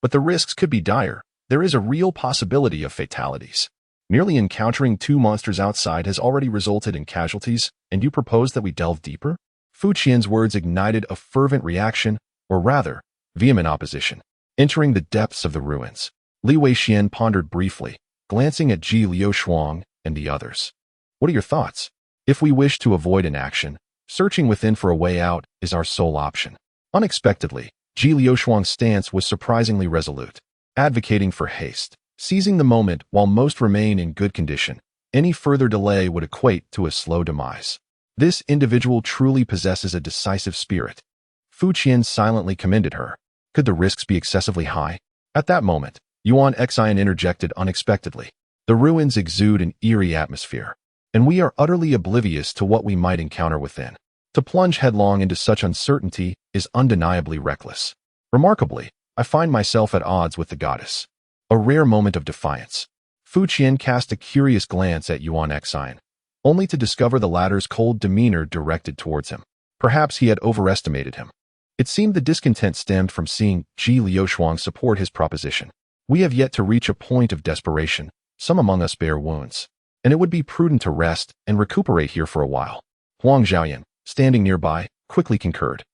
[SPEAKER 1] but the risks could be dire. There is a real possibility of fatalities. Merely encountering two monsters outside has already resulted in casualties, and you propose that we delve deeper? Fu Qian's words ignited a fervent reaction, or rather, vehement opposition. Entering the depths of the ruins, Li Weixian pondered briefly, glancing at Ji Liushuang and the others. What are your thoughts? If we wish to avoid inaction, searching within for a way out is our sole option. Unexpectedly, Ji Liushuang's stance was surprisingly resolute, advocating for haste, seizing the moment while most remain in good condition. Any further delay would equate to a slow demise. This individual truly possesses a decisive spirit. Fu Qian silently commended her. Could the risks be excessively high? At that moment, Yuan Xian interjected unexpectedly. The ruins exude an eerie atmosphere, and we are utterly oblivious to what we might encounter within. To plunge headlong into such uncertainty is undeniably reckless. Remarkably, I find myself at odds with the goddess. A rare moment of defiance. Fu Qian cast a curious glance at Yuan Xian, only to discover the latter's cold demeanor directed towards him. Perhaps he had overestimated him. It seemed the discontent stemmed from seeing Ji Liushuang support his proposition. We have yet to reach a point of desperation. Some among us bear wounds, and it would be prudent to rest and recuperate here for a while. Huang Zhaoyan, standing nearby, quickly concurred.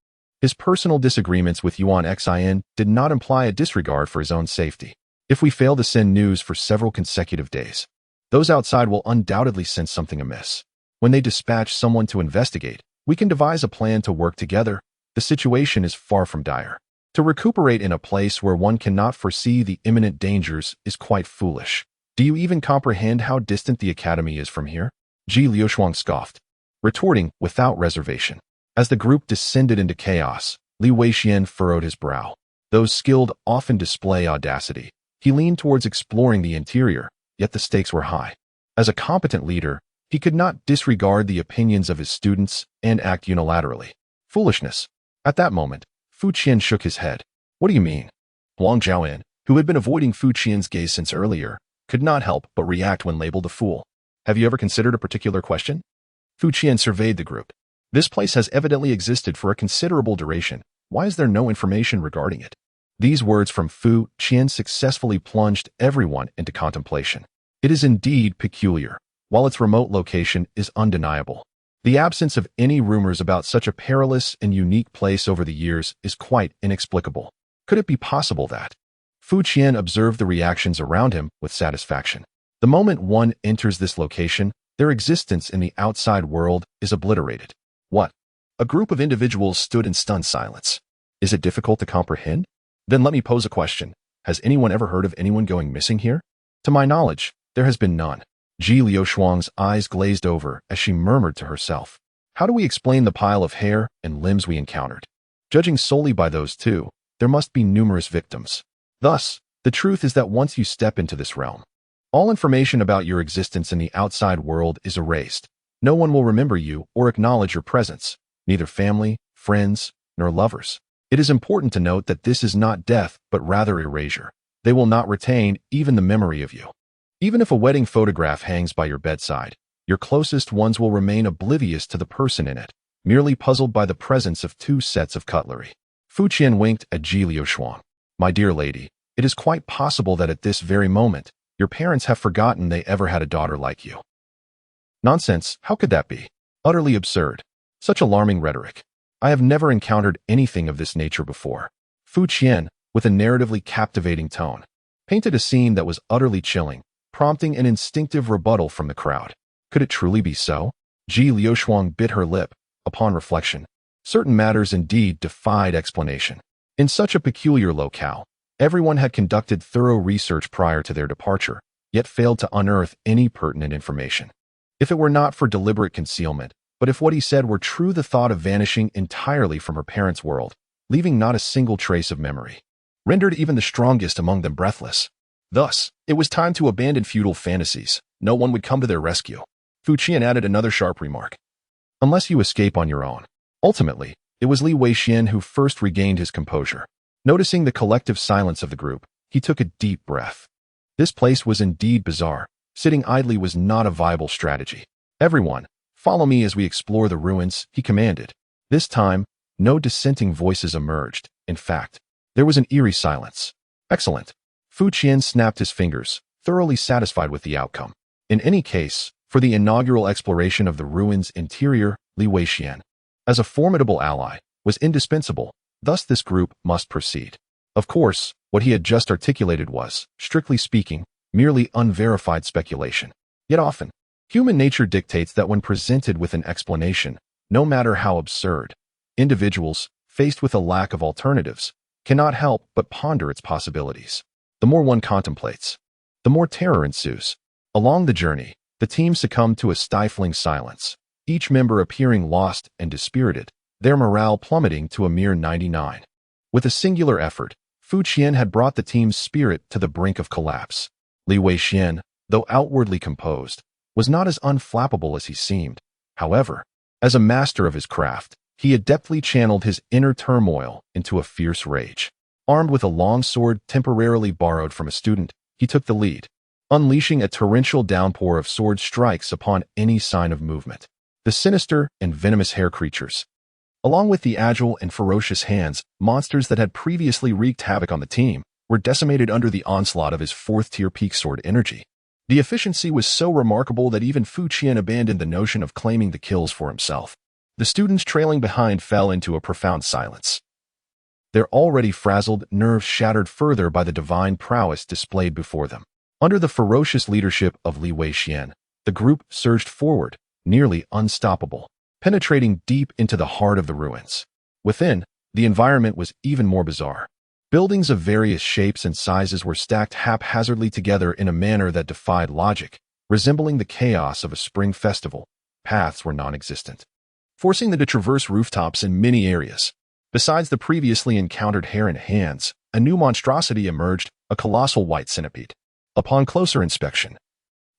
[SPEAKER 1] His personal disagreements with Yuan Xian did not imply a disregard for his own safety. If we fail to send news for several consecutive days, those outside will undoubtedly sense something amiss. When they dispatch someone to investigate, we can devise a plan to work together. The situation is far from dire. To recuperate in a place where one cannot foresee the imminent dangers is quite foolish. Do you even comprehend how distant the academy is from here? Ji Liushuang scoffed, retorting without reservation. As the group descended into chaos, Li Weixian furrowed his brow. Those skilled often display audacity. He leaned towards exploring the interior, yet the stakes were high. As a competent leader, he could not disregard the opinions of his students and act unilaterally. Foolishness. At that moment, Fu Qian shook his head. What do you mean? Huang Zhaoyan, who had been avoiding Fu Qian's gaze since earlier, could not help but react when labeled a fool. Have you ever considered a particular question? Fu Qian surveyed the group. This place has evidently existed for a considerable duration. Why is there no information regarding it? These words from Fu Qian successfully plunged everyone into contemplation. It is indeed peculiar, while its remote location is undeniable. The absence of any rumors about such a perilous and unique place over the years is quite inexplicable. Could it be possible that? Fu Qian observed the reactions around him with satisfaction. The moment one enters this location, their existence in the outside world is obliterated. What? A group of individuals stood in stunned silence. Is it difficult to comprehend? Then let me pose a question. Has anyone ever heard of anyone going missing here? To my knowledge, there has been none. Ji Liushuang's eyes glazed over as she murmured to herself. How do we explain the pile of hair and limbs we encountered? Judging solely by those two, there must be numerous victims. Thus, the truth is that once you step into this realm, all information about your existence in the outside world is erased. No one will remember you or acknowledge your presence, neither family, friends, nor lovers. It is important to note that this is not death, but rather erasure. They will not retain even the memory of you. Even if a wedding photograph hangs by your bedside, your closest ones will remain oblivious to the person in it, merely puzzled by the presence of two sets of cutlery. Fu Qian winked at Ji Liushuang. My dear lady, it is quite possible that at this very moment, Your parents have forgotten they ever had a daughter like you. Nonsense, how could that be? Utterly absurd. Such alarming rhetoric. I have never encountered anything of this nature before. Fu Qian, with a narratively captivating tone, painted a scene that was utterly chilling, prompting an instinctive rebuttal from the crowd. Could it truly be so? Ji Liuxuang bit her lip. Upon reflection, certain matters indeed defied explanation. In such a peculiar locale, everyone had conducted thorough research prior to their departure, yet failed to unearth any pertinent information. If it were not for deliberate concealment, but if what he said were true, the thought of vanishing entirely from her parents' world, leaving not a single trace of memory, rendered even the strongest among them breathless. Thus, it was time to abandon futile fantasies. No one would come to their rescue. Fu Qian added another sharp remark. Unless you escape on your own. Ultimately, it was Li Weixian who first regained his composure. Noticing the collective silence of the group, he took a deep breath. This place was indeed bizarre. Sitting idly was not a viable strategy. Everyone, follow me as we explore the ruins, he commanded. This time, no dissenting voices emerged. In fact, there was an eerie silence. Excellent. Fu Qian snapped his fingers, thoroughly satisfied with the outcome. In any case, for the inaugural exploration of the ruins' interior, Li Weixian, as a formidable ally, was indispensable. Thus this group must proceed. Of course, what he had just articulated was, strictly speaking, merely unverified speculation. Yet often, human nature dictates that when presented with an explanation, no matter how absurd, individuals, faced with a lack of alternatives, cannot help but ponder its possibilities. The more one contemplates, the more terror ensues. Along the journey, the team succumbed to a stifling silence, each member appearing lost and dispirited, their morale plummeting to a mere 99. With a singular effort, Fu Qian had brought the team's spirit to the brink of collapse. Li Weixian, though outwardly composed, was not as unflappable as he seemed. However, as a master of his craft, he adeptly channeled his inner turmoil into a fierce rage. Armed with a long sword temporarily borrowed from a student, he took the lead, unleashing a torrential downpour of sword strikes upon any sign of movement. The sinister and venomous hair creatures, along with the agile and ferocious hands, monsters that had previously wreaked havoc on the team, were decimated under the onslaught of his fourth-tier peak sword energy. The efficiency was so remarkable that even Fu Qian abandoned the notion of claiming the kills for himself. The students trailing behind fell into a profound silence, their already frazzled nerves shattered further by the divine prowess displayed before them. Under the ferocious leadership of Li Weixian, the group surged forward, nearly unstoppable, penetrating deep into the heart of the ruins. Within, the environment was even more bizarre. Buildings of various shapes and sizes were stacked haphazardly together in a manner that defied logic, resembling the chaos of a spring festival. Paths were non-existent, forcing them to traverse rooftops in many areas. Besides the previously encountered hair and hands, a new monstrosity emerged, a colossal white centipede. Upon closer inspection,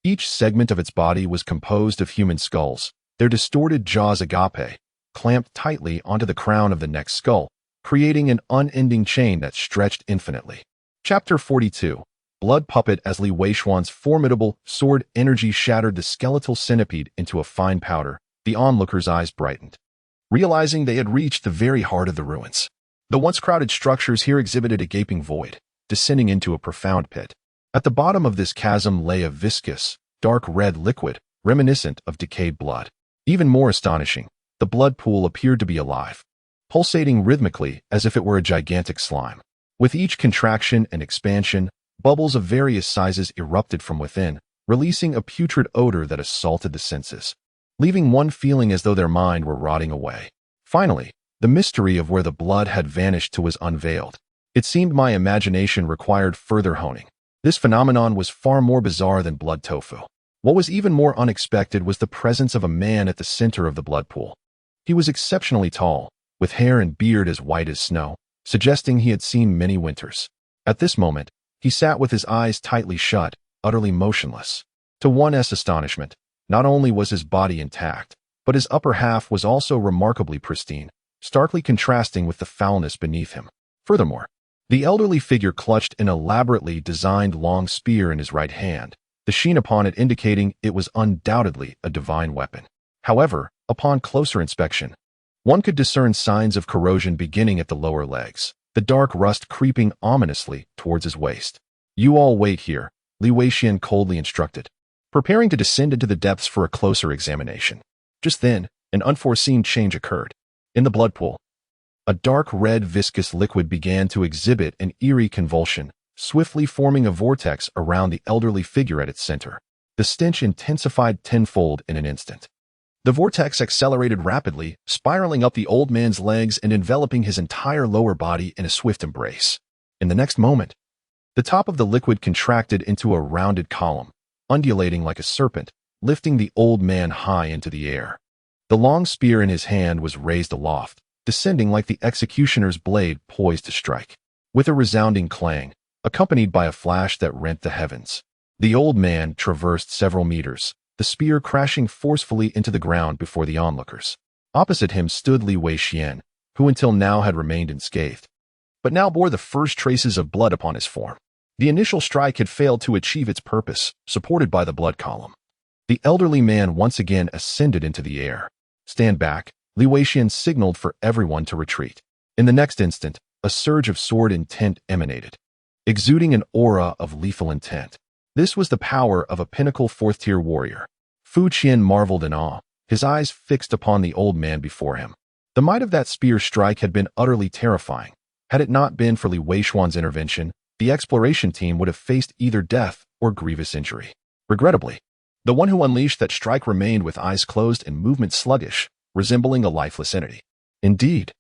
[SPEAKER 1] each segment of its body was composed of human skulls, their distorted jaws agape, clamped tightly onto the crown of the next skull, creating an unending chain that stretched infinitely. Chapter 42. Blood Puppet. As Li Weixian's formidable sword energy shattered the skeletal centipede into a fine powder, the onlookers' eyes brightened, realizing they had reached the very heart of the ruins. The once crowded structures here exhibited a gaping void, descending into a profound pit. At the bottom of this chasm lay a viscous, dark red liquid, reminiscent of decayed blood. Even more astonishing, the blood pool appeared to be alive, pulsating rhythmically as if it were a gigantic slime. With each contraction and expansion, bubbles of various sizes erupted from within, releasing a putrid odor that assaulted the senses, leaving one feeling as though their mind were rotting away. Finally, the mystery of where the blood had vanished to was unveiled. It seemed my imagination required further honing. This phenomenon was far more bizarre than blood tofu. What was even more unexpected was the presence of a man at the center of the blood pool. He was exceptionally tall, with hair and beard as white as snow, suggesting he had seen many winters. At this moment, he sat with his eyes tightly shut, utterly motionless. To one's astonishment, not only was his body intact, but his upper half was also remarkably pristine, starkly contrasting with the foulness beneath him. Furthermore, the elderly figure clutched an elaborately designed long spear in his right hand, the sheen upon it indicating it was undoubtedly a divine weapon. However, upon closer inspection, one could discern signs of corrosion beginning at the lower legs, the dark rust creeping ominously towards his waist. "You all wait here," Li Weixian coldly instructed, preparing to descend into the depths for a closer examination. Just then, an unforeseen change occurred. In the blood pool, a dark red viscous liquid began to exhibit an eerie convulsion, swiftly forming a vortex around the elderly figure at its center. The stench intensified tenfold in an instant. The vortex accelerated rapidly, spiraling up the old man's legs and enveloping his entire lower body in a swift embrace. In the next moment, the top of the liquid contracted into a rounded column, undulating like a serpent, lifting the old man high into the air. The long spear in his hand was raised aloft, descending like the executioner's blade poised to strike. With a resounding clang, accompanied by a flash that rent the heavens, the old man traversed several meters, the spear crashing forcefully into the ground before the onlookers. Opposite him stood Li Weixian, who until now had remained unscathed, but now bore the first traces of blood upon his form. The initial strike had failed to achieve its purpose, supported by the blood column. The elderly man once again ascended into the air. "Stand back," Li Weixian signaled for everyone to retreat. In the next instant, a surge of sword intent emanated, exuding an aura of lethal intent. This was the power of a pinnacle fourth-tier warrior. Fu Qian marveled in awe, his eyes fixed upon the old man before him. The might of that spear strike had been utterly terrifying. Had it not been for Li Weixian's intervention, the exploration team would have faced either death or grievous injury. Regrettably, the one who unleashed that strike remained with eyes closed and movement sluggish, resembling a lifeless entity. Indeed,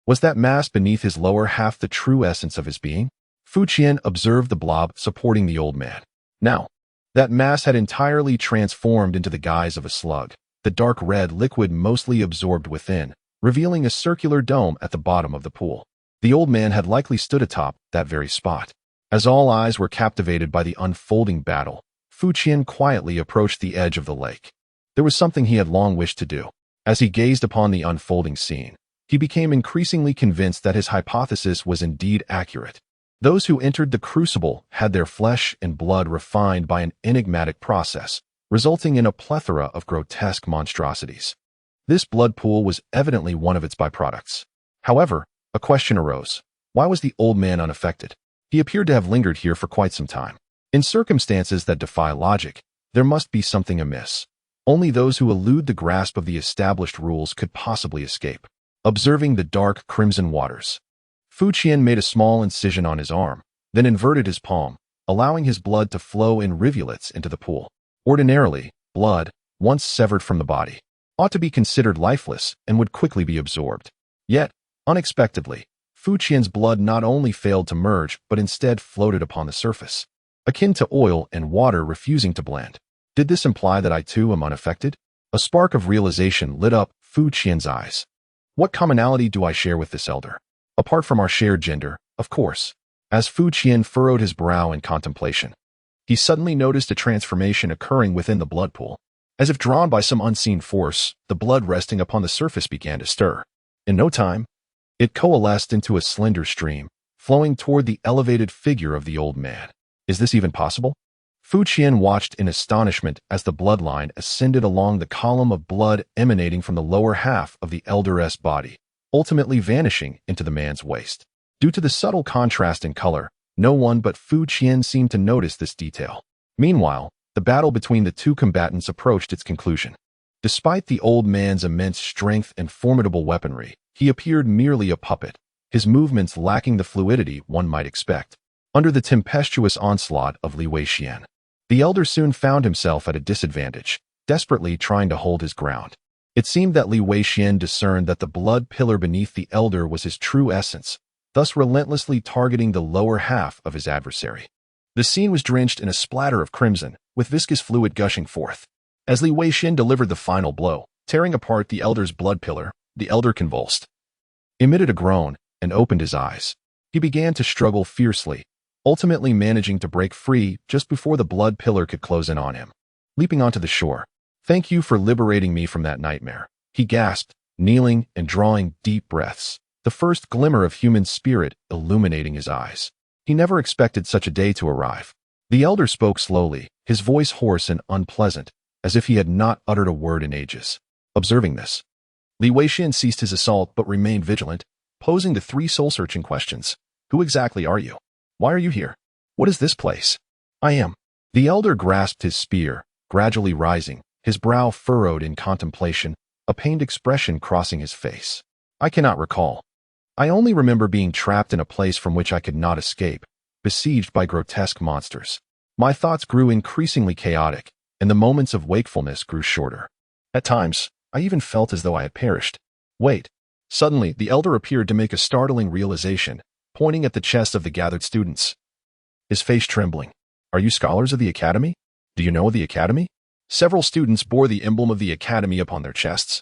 [SPEAKER 1] was that mass beneath his lower half the true essence of his being? Fu Qian observed the blob supporting the old man. Now, that mass had entirely transformed into the guise of a slug, the dark red liquid mostly absorbed within, revealing a circular dome at the bottom of the pool. The old man had likely stood atop that very spot. As all eyes were captivated by the unfolding battle, Fu Qian quietly approached the edge of the lake. There was something he had long wished to do. As he gazed upon the unfolding scene, he became increasingly convinced that his hypothesis was indeed accurate. Those who entered the crucible had their flesh and blood refined by an enigmatic process, resulting in a plethora of grotesque monstrosities. This blood pool was evidently one of its byproducts. However, a question arose. Why was the old man unaffected? He appeared to have lingered here for quite some time. In circumstances that defy logic, there must be something amiss. Only those who elude the grasp of the established rules could possibly escape. Observing the dark crimson waters, Fu Qian made a small incision on his arm, then inverted his palm, allowing his blood to flow in rivulets into the pool. Ordinarily, blood, once severed from the body, ought to be considered lifeless and would quickly be absorbed. Yet, unexpectedly, Fu Qian's blood not only failed to merge but instead floated upon the surface, akin to oil and water refusing to blend. Did this imply that I too am unaffected? A spark of realization lit up Fu Qian's eyes. What commonality do I share with this elder? Apart from our shared gender, of course. As Fu Qian furrowed his brow in contemplation, he suddenly noticed a transformation occurring within the blood pool. As if drawn by some unseen force, the blood resting upon the surface began to stir. In no time, it coalesced into a slender stream, flowing toward the elevated figure of the old man. Is this even possible? Fu Qian watched in astonishment as the bloodline ascended along the column of blood emanating from the lower half of the elder's body, ultimately vanishing into the man's waist. Due to the subtle contrast in color, no one but Fu Qian seemed to notice this detail. Meanwhile, the battle between the two combatants approached its conclusion. Despite the old man's immense strength and formidable weaponry, he appeared merely a puppet, his movements lacking the fluidity one might expect. Under the tempestuous onslaught of Li Weixian, the elder soon found himself at a disadvantage, desperately trying to hold his ground. It seemed that Li Weixian discerned that the blood pillar beneath the elder was his true essence, thus relentlessly targeting the lower half of his adversary. The scene was drenched in a splatter of crimson, with viscous fluid gushing forth. As Li Weixian delivered the final blow, tearing apart the elder's blood pillar, the elder convulsed, emitted a groan, and opened his eyes. He began to struggle fiercely, ultimately managing to break free just before the blood pillar could close in on him. Leaping onto the shore, "Thank you for liberating me from that nightmare," he gasped, kneeling and drawing deep breaths, the first glimmer of human spirit illuminating his eyes. He never expected such a day to arrive. The elder spoke slowly, his voice hoarse and unpleasant, as if he had not uttered a word in ages. Observing this, Li Weixian ceased his assault but remained vigilant, posing the three soul-searching questions. Who exactly are you? Why are you here? What is this place? I am The elder grasped his spear, gradually rising, his brow furrowed in contemplation, a pained expression crossing his face. I cannot recall. I only remember being trapped in a place from which I could not escape, besieged by grotesque monsters. My thoughts grew increasingly chaotic, and the moments of wakefulness grew shorter. At times, I even felt as though I had perished. Wait. Suddenly, the elder appeared to make a startling realization, pointing at the chests of the gathered students. His face trembling. Are you scholars of the academy? Do you know of the academy? Several students bore the emblem of the academy upon their chests,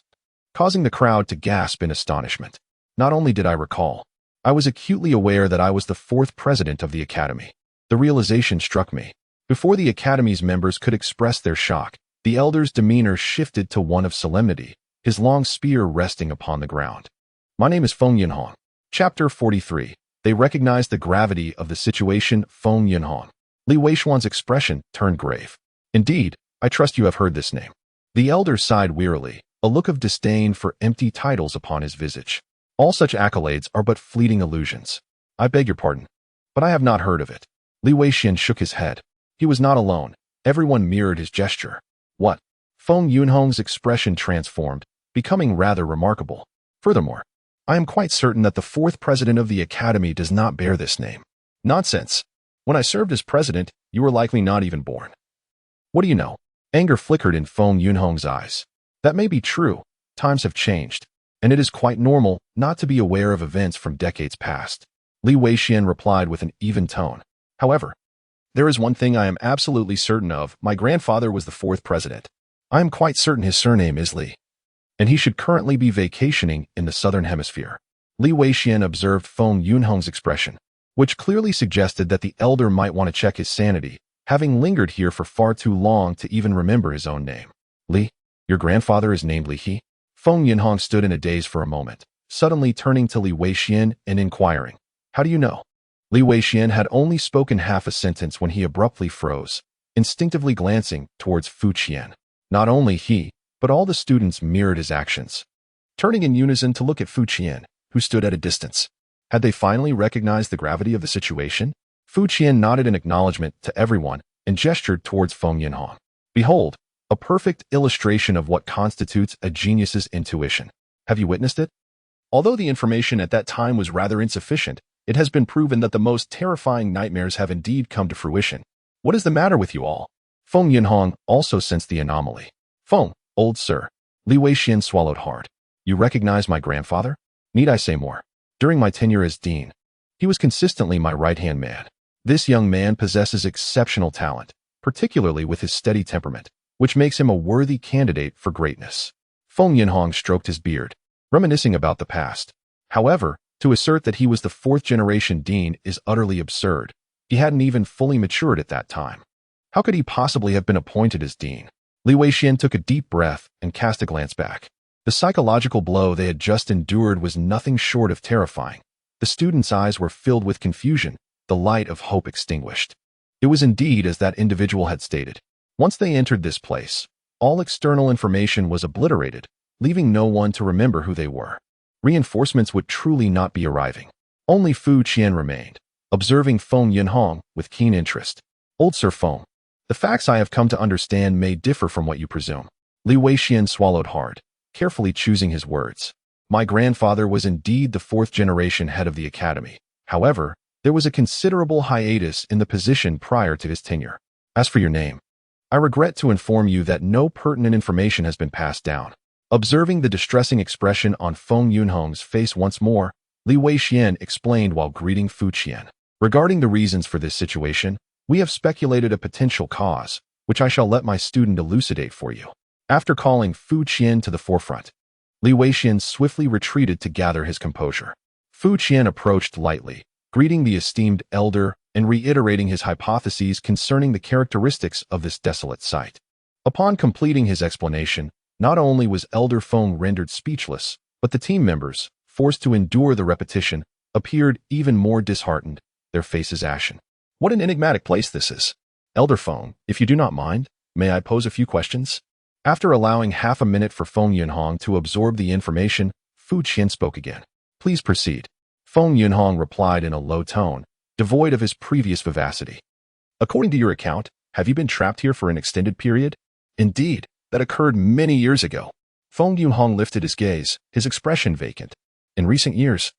[SPEAKER 1] causing the crowd to gasp in astonishment. Not only did I recall, I was acutely aware that I was the fourth president of the academy. The realization struck me. Before the academy's members could express their shock, the elder's demeanor shifted to one of solemnity, his long spear resting upon the ground. My name is Feng Yunhong. Chapter 43. They recognized the gravity of the situation. Feng Yunhong. Li Weishuan's expression turned grave. Indeed, I trust you have heard this name. The elder sighed wearily, a look of disdain for empty titles upon his visage. All such accolades are but fleeting illusions. I beg your pardon, but I have not heard of it. Li Weixian shook his head. He was not alone. Everyone mirrored his gesture. What? Feng Yunhong's expression transformed, becoming rather remarkable. Furthermore, I am quite certain that the fourth president of the academy does not bear this name. Nonsense. When I served as president, you were likely not even born. What do you know? Anger flickered in Feng Yunhong's eyes. That may be true. Times have changed, and it is quite normal not to be aware of events from decades past. Li Weixian replied with an even tone. However, there is one thing I am absolutely certain of. My grandfather was the fourth president. I am quite certain his surname is Li, and he should currently be vacationing in the southern hemisphere. Li Weixian observed Feng Yunhong's expression, which clearly suggested that the elder might want to check his sanity, having lingered here for far too long to even remember his own name. Li, your grandfather is named Li He? Feng Yunhong stood in a daze for a moment, suddenly turning to Li Weixian and inquiring, how do you know? Li Weixian had only spoken half a sentence when he abruptly froze, instinctively glancing towards Fu Qian. Not only he, but all the students mirrored his actions, turning in unison to look at Fu Qian, who stood at a distance. Had they finally recognized the gravity of the situation? Fu Qian nodded in acknowledgement to everyone and gestured towards Feng Yunhong. Behold, a perfect illustration of what constitutes a genius's intuition. Have you witnessed it? Although the information at that time was rather insufficient, it has been proven that the most terrifying nightmares have indeed come to fruition. What is the matter with you all? Feng Yunhong also sensed the anomaly. Feng, old sir. Li Weixian swallowed hard. You recognize my grandfather? Need I say more? During my tenure as dean, he was consistently my right-hand man. This young man possesses exceptional talent, particularly with his steady temperament, which makes him a worthy candidate for greatness. Feng Yunhong stroked his beard, reminiscing about the past. However, to assert that he was the fourth-generation dean is utterly absurd. He hadn't even fully matured at that time. How could he possibly have been appointed as dean? Li Weixian took a deep breath and cast a glance back. The psychological blow they had just endured was nothing short of terrifying. The students' eyes were filled with confusion, the light of hope extinguished. It was indeed as that individual had stated. Once they entered this place, all external information was obliterated, leaving no one to remember who they were. Reinforcements would truly not be arriving. Only Fu Qian remained, observing Feng Yunhong with keen interest. Old Sir Feng, the facts I have come to understand may differ from what you presume. Li Weixian swallowed hard, carefully choosing his words. My grandfather was indeed the fourth-generation head of the academy. However, there was a considerable hiatus in the position prior to his tenure. As for your name, I regret to inform you that no pertinent information has been passed down. Observing the distressing expression on Feng Yunhong's face once more, Li Weixian explained while greeting Fu Qian. Regarding the reasons for this situation, we have speculated a potential cause, which I shall let my student elucidate for you. After calling Fu Qian to the forefront, Li Weixian swiftly retreated to gather his composure. Fu Qian approached lightly, greeting the esteemed elder and reiterating his hypotheses concerning the characteristics of this desolate site. Upon completing his explanation, not only was Elder Feng rendered speechless, but the team members, forced to endure the repetition, appeared even more disheartened, their faces ashen. What an enigmatic place this is. Elder Feng, if you do not mind, may I pose a few questions? After allowing half a minute for Feng Yunhong to absorb the information, Fu Qian spoke again. Please proceed. Feng Yunhong replied in a low tone, devoid of his previous vivacity. According to your account, Have you been trapped here for an extended period? Indeed, that occurred many years ago. Feng Yunhong lifted his gaze, his expression vacant. In recent years,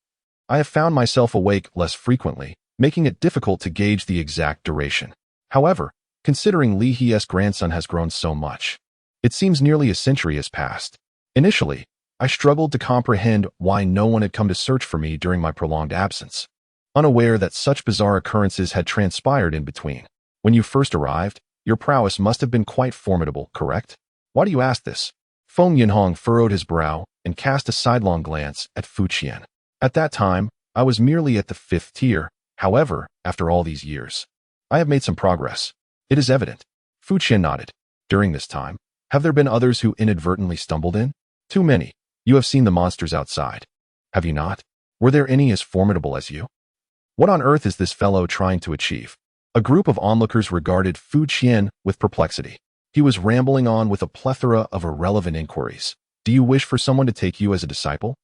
[SPEAKER 1] I have found myself awake less frequently, making it difficult to gauge the exact duration. However, considering Li He's grandson has grown so much, it seems nearly a century has passed. Initially, I struggled to comprehend why no one had come to search for me during my prolonged absence, unaware that such bizarre occurrences had transpired in between. When you first arrived, your prowess must have been quite formidable, correct? Why do you ask this? Feng Yunhong furrowed his brow and cast a sidelong glance at Fu Qian. At that time, I was merely at the 5th tier. However, after all these years, I have made some progress. It is evident. Fu Qian nodded. During this time, have there been others who inadvertently stumbled in? Too many. You have seen the monsters outside. Have you not? Were there any as formidable as you? What on earth is this fellow trying to achieve? A group of onlookers regarded Fu Qian with perplexity. He was rambling on with a plethora of irrelevant inquiries. Do you wish for someone to take you as a disciple?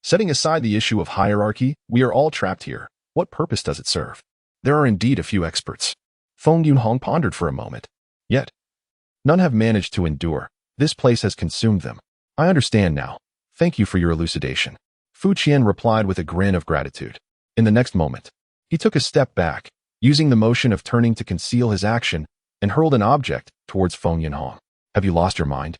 [SPEAKER 1] Setting aside the issue of hierarchy, we are all trapped here. What purpose does it serve? There are indeed a few experts. Feng Yunhong pondered for a moment. Yet, none have managed to endure. This place has consumed them. I understand now. Thank you for your elucidation. Fu Qian replied with a grin of gratitude. In the next moment, he took a step back, using the motion of turning to conceal his action, and hurled an object towards Feng Yunhong. Have you lost your mind?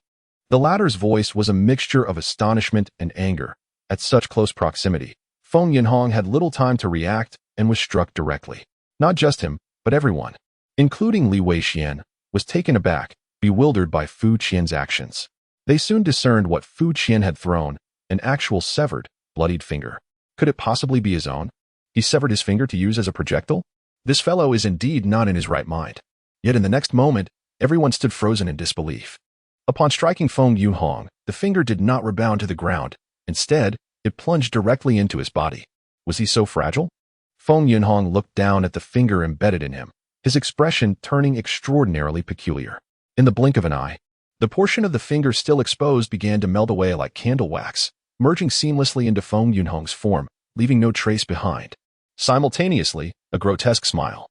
[SPEAKER 1] The latter's voice was a mixture of astonishment and anger. At such close proximity, Feng Yunhong had little time to react and was struck directly. Not just him, but everyone, including Li Weixian, was taken aback, bewildered by Fu Qian's actions. They soon discerned what Fu Qian had thrown, an actual severed, bloodied finger. Could it possibly be his own? He severed his finger to use as a projectile? This fellow is indeed not in his right mind. Yet in the next moment, everyone stood frozen in disbelief. Upon striking Feng Yunhong, the finger did not rebound to the ground. Instead, it plunged directly into his body. Was he so fragile? Feng Yunhong looked down at the finger embedded in him, his expression turning extraordinarily peculiar. In the blink of an eye, the portion of the finger still exposed began to melt away like candle wax, merging seamlessly into Feng Yunhong's form, leaving no trace behind. Simultaneously, a grotesque smile,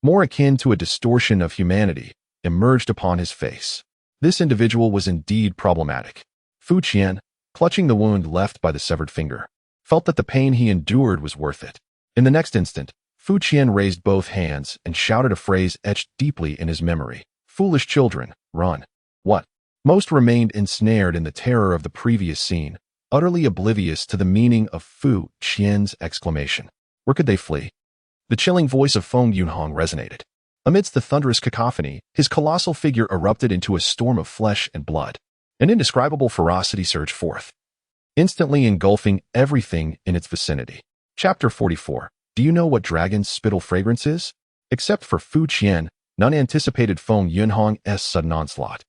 [SPEAKER 1] more akin to a distortion of humanity, emerged upon his face. This individual was indeed problematic. Fu Qian, clutching the wound left by the severed finger, felt that the pain he endured was worth it. In the next instant, Fu Qian raised both hands and shouted a phrase etched deeply in his memory. Foolish children, run. What? Most remained ensnared in the terror of the previous scene, utterly oblivious to the meaning of Fu Qian's exclamation. Where could they flee? The chilling voice of Feng Yunhong resonated. Amidst the thunderous cacophony, his colossal figure erupted into a storm of flesh and blood. An indescribable ferocity surged forth, instantly engulfing everything in its vicinity. Chapter 44. Do you know what dragon's spittle fragrance is? Except for Fu Qian, none anticipated Feng Yunhong's sudden onslaught,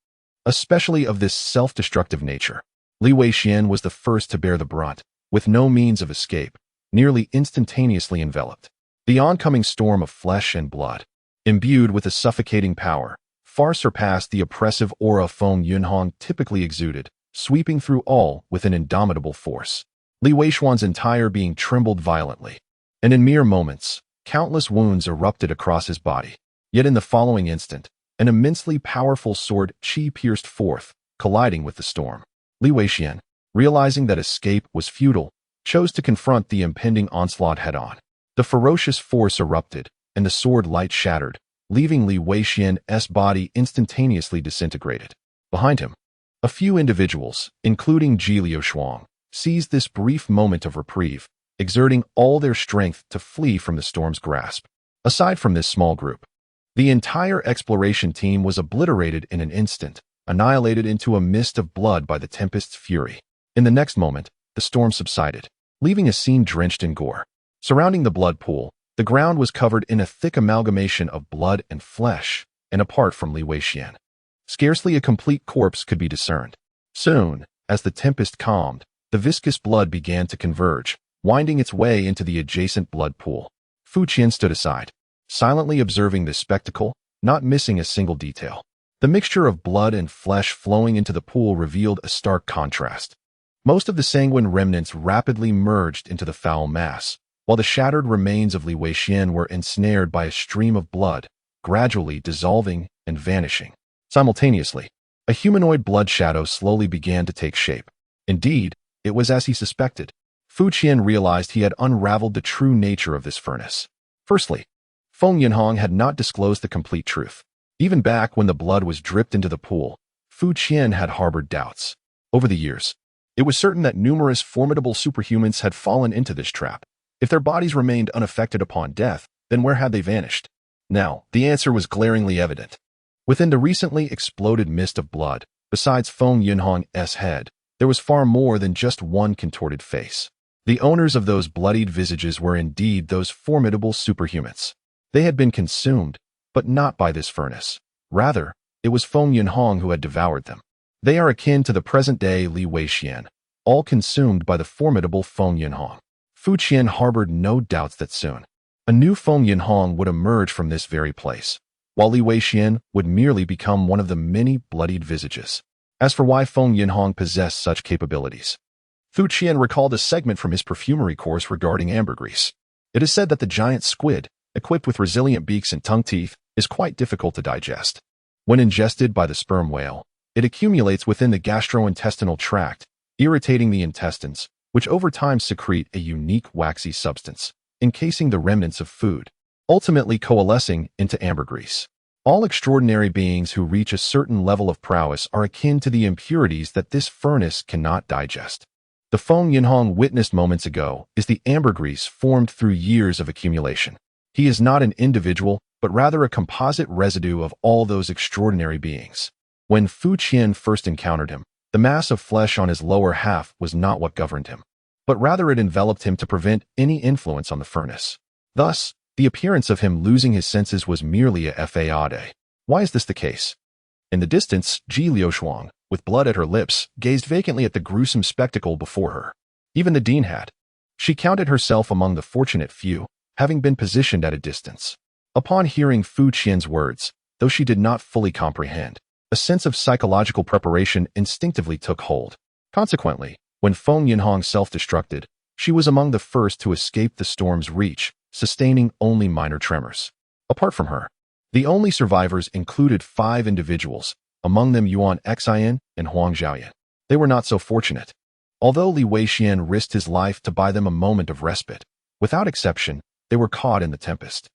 [SPEAKER 1] especially of this self-destructive nature. Li Weixian was the first to bear the brunt, with no means of escape, nearly instantaneously enveloped. The oncoming storm of flesh and blood, imbued with a suffocating power, far surpassed the oppressive aura Feng Yunhong typically exuded, sweeping through all with an indomitable force. Li Weixian's entire being trembled violently, and in mere moments, countless wounds erupted across his body. Yet in the following instant, an immensely powerful sword qi pierced forth, colliding with the storm. Li Weixian, realizing that escape was futile, chose to confront the impending onslaught head-on. The ferocious force erupted, and the sword light shattered, leaving Li Weixian's body instantaneously disintegrated. Behind him, a few individuals, including Ji Liushuang, seized this brief moment of reprieve, exerting all their strength to flee from the storm's grasp. Aside from this small group, the entire exploration team was obliterated in an instant, annihilated into a mist of blood by the tempest's fury. In the next moment, the storm subsided, leaving a scene drenched in gore. Surrounding the blood pool, the ground was covered in a thick amalgamation of blood and flesh, and apart from Li Weixian, scarcely a complete corpse could be discerned. Soon, as the tempest calmed, the viscous blood began to converge, winding its way into the adjacent blood pool. Fu Qian stood aside, silently observing this spectacle, not missing a single detail. The mixture of blood and flesh flowing into the pool revealed a stark contrast. Most of the sanguine remnants rapidly merged into the foul mass, while the shattered remains of Li Weixian were ensnared by a stream of blood, gradually dissolving and vanishing. Simultaneously, a humanoid blood shadow slowly began to take shape. Indeed, it was as he suspected. Fu Qian realized he had unraveled the true nature of this furnace. Firstly, Feng Yinhong had not disclosed the complete truth. Even back when the blood was dripped into the pool, Fu Qian had harbored doubts. Over the years, it was certain that numerous formidable superhumans had fallen into this trap. If their bodies remained unaffected upon death, then where had they vanished? Now, the answer was glaringly evident. Within the recently exploded mist of blood, besides Feng Yinhong's head, there was far more than just one contorted face. The owners of those bloodied visages were indeed those formidable superhumans. They had been consumed, but not by this furnace. Rather, it was Feng Yinhong who had devoured them. They are akin to the present-day Li Weixian, all consumed by the formidable Feng Yinhong. Fu Qian harbored no doubts that soon a new Feng Yinhong would emerge from this very place, while Li Weixian would merely become one of the many bloodied visages. As for why Feng Yinhong possessed such capabilities, Fu Qian recalled a segment from his perfumery course regarding ambergris. It is said that the giant squid, equipped with resilient beaks and tongue teeth, is quite difficult to digest. When ingested by the sperm whale, it accumulates within the gastrointestinal tract, irritating the intestines, which over time secrete a unique waxy substance, encasing the remnants of food, ultimately coalescing into ambergris. All extraordinary beings who reach a certain level of prowess are akin to the impurities that this furnace cannot digest. The Feng Yinhong witnessed moments ago is the ambergris formed through years of accumulation. He is not an individual, but rather a composite residue of all those extraordinary beings. When Fu Qian first encountered him, the mass of flesh on his lower half was not what governed him, but rather it enveloped him to prevent any influence on the furnace. Thus, the appearance of him losing his senses was merely a fade. Why is this the case? In the distance, Ji Liuxuang, with blood at her lips, gazed vacantly at the gruesome spectacle before her. Even the dean had. She counted herself among the fortunate few, having been positioned at a distance. Upon hearing Fu Qian's words, though she did not fully comprehend, a sense of psychological preparation instinctively took hold. Consequently, when Feng Yinhong self-destructed, she was among the first to escape the storm's reach, sustaining only minor tremors. Apart from her, the only survivors included 5 individuals, among them Yuan Xian and Huang Xiaoyan. They were not so fortunate. Although Li Weixian risked his life to buy them a moment of respite, without exception, they were caught in the tempest.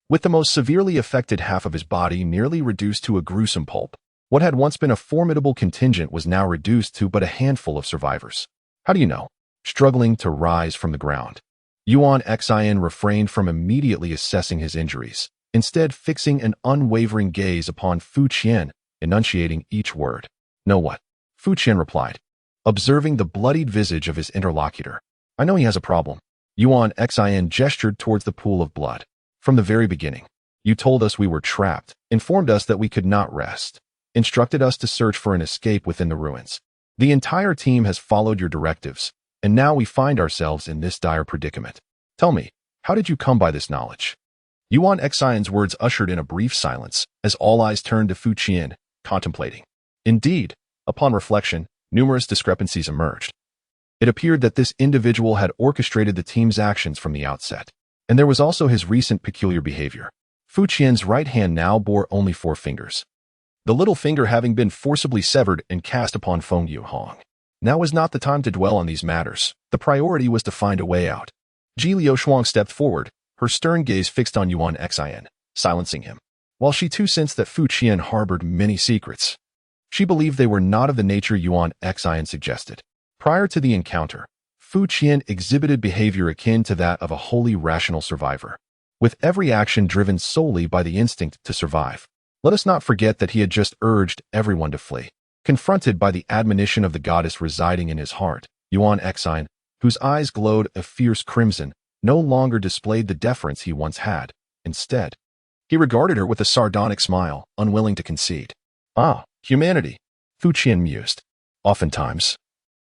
[SPEAKER 1] With the most severely affected half of his body nearly reduced to a gruesome pulp, what had once been a formidable contingent was now reduced to but a handful of survivors. How do you know? Struggling to rise from the ground. Yuan Xian refrained from immediately assessing his injuries, instead fixing an unwavering gaze upon Fu Qian, enunciating each word. "Know what?" Fu Qian replied, observing the bloodied visage of his interlocutor. "I know he has a problem." Yuan Xian gestured towards the pool of blood. "From the very beginning, you told us we were trapped, informed us that we could not rest, instructed us to search for an escape within the ruins. The entire team has followed your directives, and now we find ourselves in this dire predicament. Tell me, how did you come by this knowledge?" Yuan Xian's words ushered in a brief silence as all eyes turned to Fu Qian, contemplating. Indeed, upon reflection, numerous discrepancies emerged. It appeared that this individual had orchestrated the team's actions from the outset, and there was also his recent peculiar behavior. Fu Qian's right hand now bore only 4 fingers, the little finger having been forcibly severed and cast upon Feng Yinhong. Now was not the time to dwell on these matters. The priority was to find a way out. Ji Liuxuang stepped forward, her stern gaze fixed on Yuan Xian, silencing him. While she too sensed that Fu Qian harbored many secrets, she believed they were not of the nature Yuan Xian suggested. Prior to the encounter, Fu Qian exhibited behavior akin to that of a wholly rational survivor, with every action driven solely by the instinct to survive. Let us not forget that he had just urged everyone to flee. Confronted by the admonition of the goddess residing in his heart, Yuan Xian, whose eyes glowed a fierce crimson, no longer displayed the deference he once had. Instead, he regarded her with a sardonic smile, unwilling to concede. "Ah, humanity," Fu Qian mused. "Oftentimes,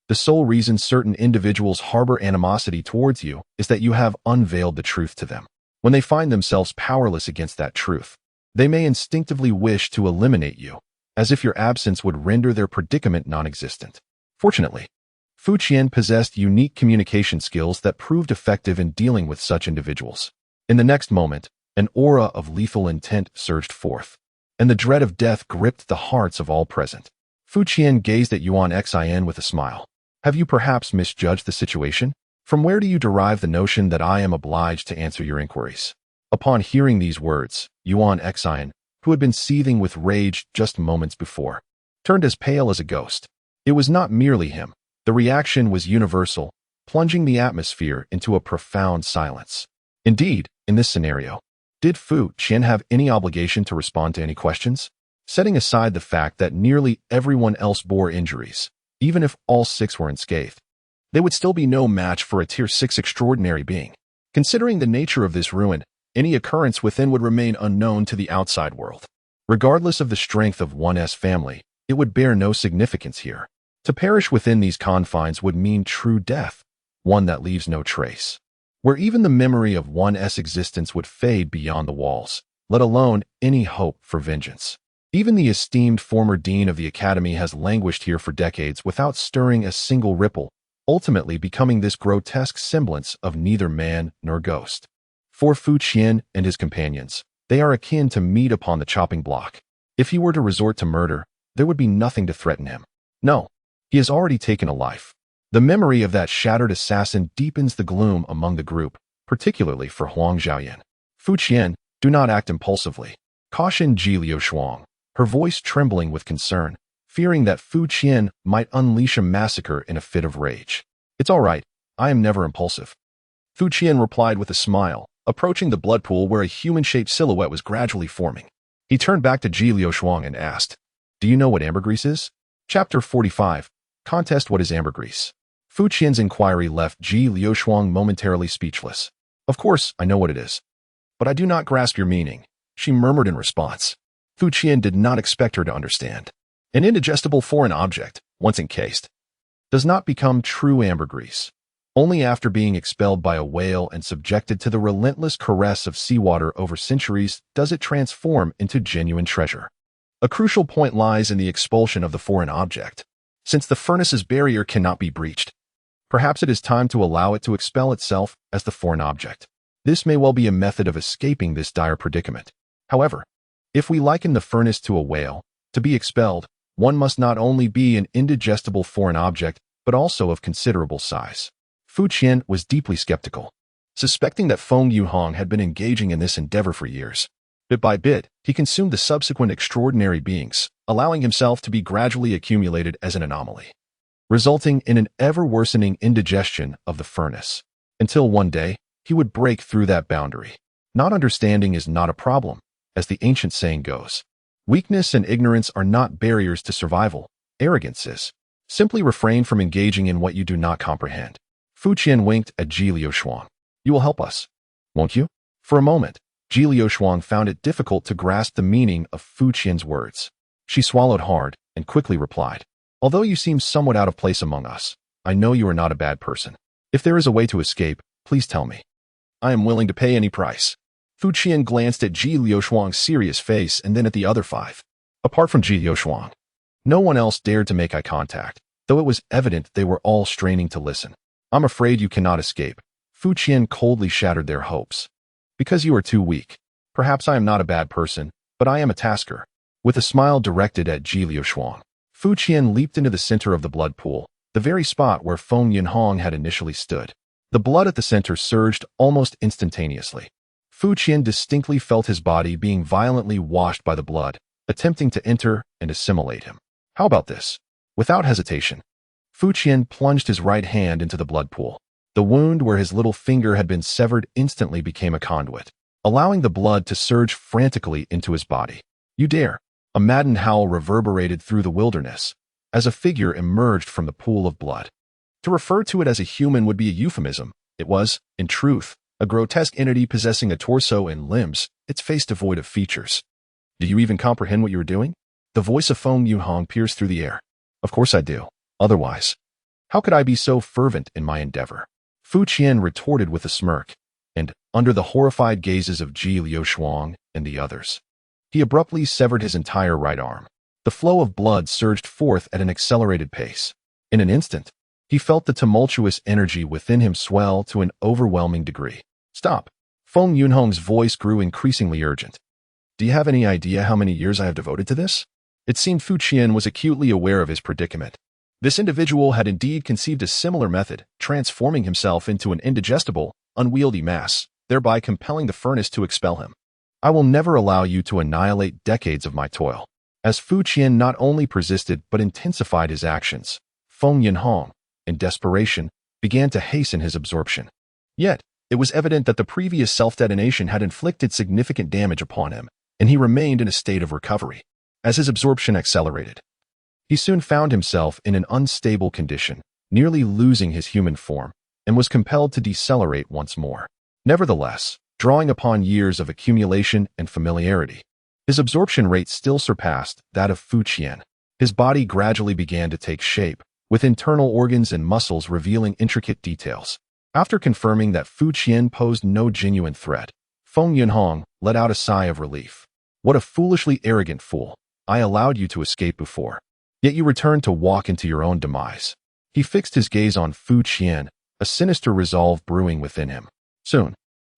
[SPEAKER 1] the sole reason certain individuals harbor animosity towards you is that you have unveiled the truth to them. When they find themselves powerless against that truth, they may instinctively wish to eliminate you, as if your absence would render their predicament non-existent." Fortunately, Fu Qian possessed unique communication skills that proved effective in dealing with such individuals. In the next moment, An aura of lethal intent surged forth, and the dread of death gripped the hearts of all present. Fu Qian gazed at Yuan Xin with a smile. Have you perhaps misjudged the situation? From where do you derive the notion that I am obliged to answer your inquiries? Upon hearing these words, Yuan Xin, who had been seething with rage just moments before, turned as pale as a ghost. It was not merely him. The reaction was universal, plunging the atmosphere into a profound silence. Indeed, in this scenario, did Fu Qian have any obligation to respond to any questions? Setting aside the fact that nearly everyone else bore injuries, even if all 6 were unscathed, they would still be no match for a Tier 6 extraordinary being. Considering the nature of this ruin, any occurrence within would remain unknown to the outside world. Regardless of the strength of one's family, it would bear no significance here. To perish within these confines would mean true death, one that leaves no trace, where even the memory of one's existence would fade beyond the walls, let alone any hope for vengeance. Even the esteemed former dean of the academy has languished here for decades without stirring a single ripple, ultimately becoming this grotesque semblance of neither man nor ghost. For Fu Qian and his companions, they are akin to meat upon the chopping block. If he were to resort to murder, there would be nothing to threaten him. No, he has already taken a life. The memory of that shattered assassin deepens the gloom among the group, particularly for Huang Xiaoyan. Fu Qian, do not act impulsively, cautioned Ji Liushuang, her voice trembling with concern, fearing that Fu Qian might unleash a massacre in a fit of rage. It's all right, I am never impulsive. Fu Qian replied with a smile, approaching the blood pool where a human-shaped silhouette was gradually forming. He turned back to Ji Liushuang and asked, Do you know what ambergris is? Chapter 45. Contest. What is ambergris? Fu Qian's inquiry left Ji Liushuang momentarily speechless. Of course, I know what it is. But I do not grasp your meaning, she murmured in response. Fu Qian did not expect her to understand. An indigestible foreign object, once encased, does not become true ambergris. Only after being expelled by a whale and subjected to the relentless caress of seawater over centuries does it transform into genuine treasure. A crucial point lies in the expulsion of the foreign object. Since the furnace's barrier cannot be breached, perhaps it is time to allow it to expel itself as the foreign object. This may well be a method of escaping this dire predicament. However, if we liken the furnace to a whale, to be expelled, one must not only be an indigestible foreign object, but also of considerable size. Fu Qian was deeply skeptical, suspecting that Feng Yuhong had been engaging in this endeavor for years. Bit by bit, he consumed the subsequent extraordinary beings, allowing himself to be gradually accumulated as an anomaly, resulting in an ever-worsening indigestion of the furnace, until one day, he would break through that boundary. Not understanding is not a problem, as the ancient saying goes. Weakness and ignorance are not barriers to survival, arrogance is. Simply refrain from engaging in what you do not comprehend. Fu Qian winked at Ji Liushuang. You will help us, won't you? For a moment, Ji Liushuang found it difficult to grasp the meaning of Fu Qian's words. She swallowed hard and quickly replied, Although you seem somewhat out of place among us, I know you are not a bad person. If there is a way to escape, please tell me. I am willing to pay any price. Fu Qian glanced at Ji Liushuang's serious face and then at the other 5. Apart from Ji Liushuang, no one else dared to make eye contact, though it was evident they were all straining to listen. I'm afraid you cannot escape. Fu Qian coldly shattered their hopes. Because you are too weak. Perhaps I am not a bad person, but I am a tasker. With a smile directed at Ji Liushuang, Fu Qian leaped into the center of the blood pool, the very spot where Feng Yunhong had initially stood. The blood at the center surged almost instantaneously. Fu Qian distinctly felt his body being violently washed by the blood, attempting to enter and assimilate him. How about this? Without hesitation, Fu Qian plunged his right hand into the blood pool. The wound where his little finger had been severed instantly became a conduit, allowing the blood to surge frantically into his body. You dare! A maddened howl reverberated through the wilderness, as a figure emerged from the pool of blood. To refer to it as a human would be a euphemism. It was, in truth, a grotesque entity possessing a torso and limbs, its face devoid of features. Do you even comprehend what you are doing? The voice of Feng Yuhong pierced through the air. Of course I do. Otherwise, how could I be so fervent in my endeavor? Fu Qian retorted with a smirk, and, under the horrified gazes of Ji Liushuang and the others, he abruptly severed his entire right arm. The flow of blood surged forth at an accelerated pace. In an instant, he felt the tumultuous energy within him swell to an overwhelming degree. Stop! Feng Yunhong's voice grew increasingly urgent. Do you have any idea how many years I have devoted to this? It seemed Fu Qian was acutely aware of his predicament. This individual had indeed conceived a similar method, transforming himself into an indigestible, unwieldy mass, thereby compelling the furnace to expel him. I will never allow you to annihilate decades of my toil. As Fu Qian not only persisted but intensified his actions, Feng Yunhong, in desperation, began to hasten his absorption. Yet, it was evident that the previous self-detonation had inflicted significant damage upon him, and he remained in a state of recovery. As his absorption accelerated, he soon found himself in an unstable condition, nearly losing his human form, and was compelled to decelerate once more. Nevertheless, drawing upon years of accumulation and familiarity, his absorption rate still surpassed that of Fu Qian. His body gradually began to take shape, with internal organs and muscles revealing intricate details. After confirming that Fu Qian posed no genuine threat, Feng Yunhong let out a sigh of relief. What a foolishly arrogant fool. I allowed you to escape before. Yet you returned to walk into your own demise. He fixed his gaze on Fu Qian, a sinister resolve brewing within him. Soon,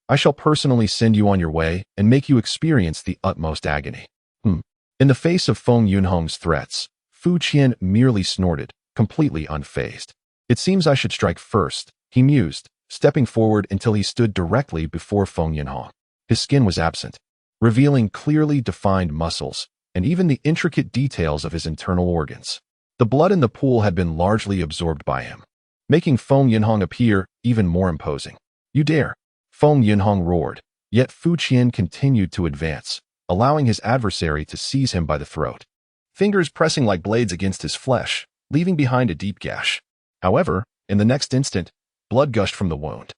[SPEAKER 1] I shall personally send you on your way and make you experience the utmost agony. In the face of Feng Yunhong's threats, Fu Qian merely snorted, completely unfazed. It seems I should strike first, he mused, stepping forward until he stood directly before Feng Yunhong. His skin was absent, revealing clearly defined muscles, and even the intricate details of his internal organs. The blood in the pool had been largely absorbed by him, making Feng Yunhong appear even more imposing. You dare! Feng Yunhong roared, yet Fu Qian continued to advance, allowing his adversary to seize him by the throat, fingers pressing like blades against his flesh, leaving behind a deep gash. However, in the next instant, blood gushed from the wound,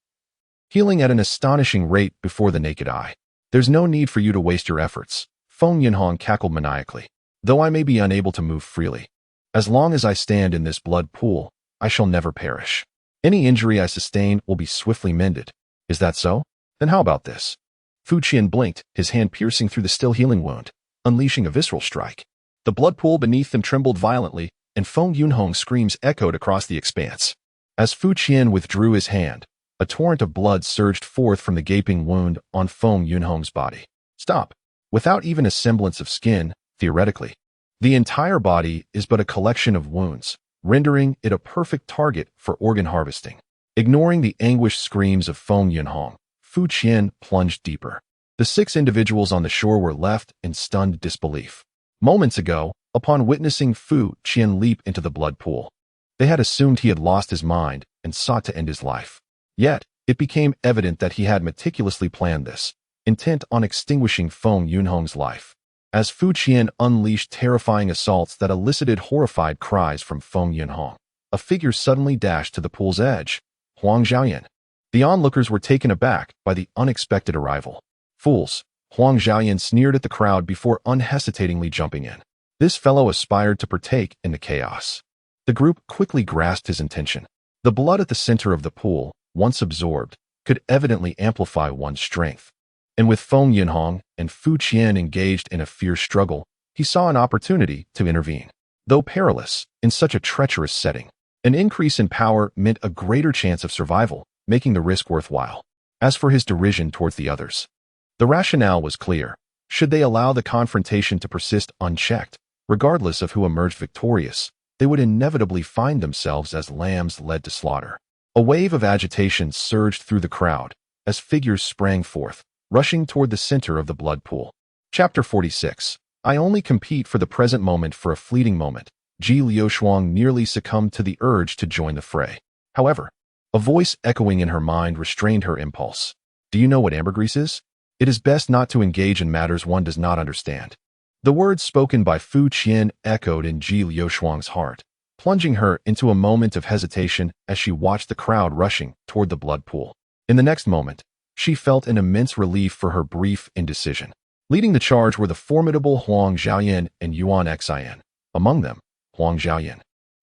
[SPEAKER 1] healing at an astonishing rate before the naked eye. There's no need for you to waste your efforts, Feng Yunhong cackled maniacally. Though I may be unable to move freely, as long as I stand in this blood pool, I shall never perish. Any injury I sustain will be swiftly mended. Is that so? Then how about this? Fu Qian blinked, his hand piercing through the still healing wound, unleashing a visceral strike. The blood pool beneath them trembled violently, and Feng Yunhong's screams echoed across the expanse. As Fu Qian withdrew his hand, a torrent of blood surged forth from the gaping wound on Feng Yunhong's body. Stop! Without even a semblance of skin, theoretically, the entire body is but a collection of wounds, rendering it a perfect target for organ harvesting. Ignoring the anguished screams of Feng Yunhong, Fu Qian plunged deeper. The 6 individuals on the shore were left in stunned disbelief. Moments ago, upon witnessing Fu Qian leap into the blood pool, they had assumed he had lost his mind and sought to end his life. Yet, it became evident that he had meticulously planned this, intent on extinguishing Feng Yunhong's life. As Fu Qian unleashed terrifying assaults that elicited horrified cries from Feng Yunhong, a figure suddenly dashed to the pool's edge. Huang Xiaoyan. The onlookers were taken aback by the unexpected arrival. Fools, Huang Xiaoyan sneered at the crowd before unhesitatingly jumping in. This fellow aspired to partake in the chaos. The group quickly grasped his intention. The blood at the center of the pool, once absorbed, could evidently amplify one's strength. And with Feng Yunhong and Fu Qian engaged in a fierce struggle, he saw an opportunity to intervene. Though perilous, in such a treacherous setting, an increase in power meant a greater chance of survival, making the risk worthwhile. As for his derision towards the others, the rationale was clear. Should they allow the confrontation to persist unchecked, regardless of who emerged victorious, they would inevitably find themselves as lambs led to slaughter. A wave of agitation surged through the crowd as figures sprang forth, rushing toward the center of the blood pool. Chapter 46. I only compete for the present moment for a fleeting moment. Ji Liushuang nearly succumbed to the urge to join the fray. However, a voice echoing in her mind restrained her impulse. Do you know what ambergris is? It is best not to engage in matters one does not understand. The words spoken by Fu Qian echoed in Ji Liushuang's heart, plunging her into a moment of hesitation as she watched the crowd rushing toward the blood pool. In the next moment, she felt an immense relief for her brief indecision. Leading the charge were the formidable Huang Xiaoyan and Yuan Xian. Among them, Huang Xiaoyan,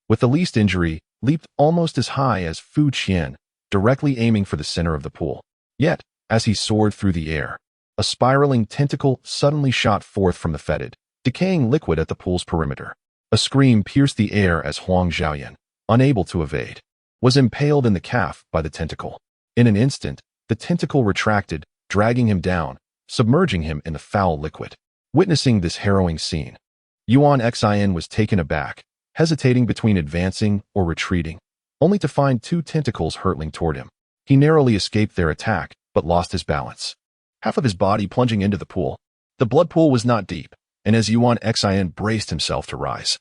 [SPEAKER 1] with the least injury, leaped almost as high as Fu Qian, directly aiming for the center of the pool. Yet, as he soared through the air, a spiraling tentacle suddenly shot forth from the fetid, decaying liquid at the pool's perimeter. A scream pierced the air as Huang Xiaoyan, unable to evade, was impaled in the calf by the tentacle. In an instant, the tentacle retracted, dragging him down, submerging him in the foul liquid. Witnessing this harrowing scene, Yuan Xin was taken aback, hesitating between advancing or retreating, only to find two tentacles hurtling toward him. He narrowly escaped their attack, but lost his balance, half of his body plunging into the pool. The blood pool was not deep, and as Yuan Xin braced himself to rise,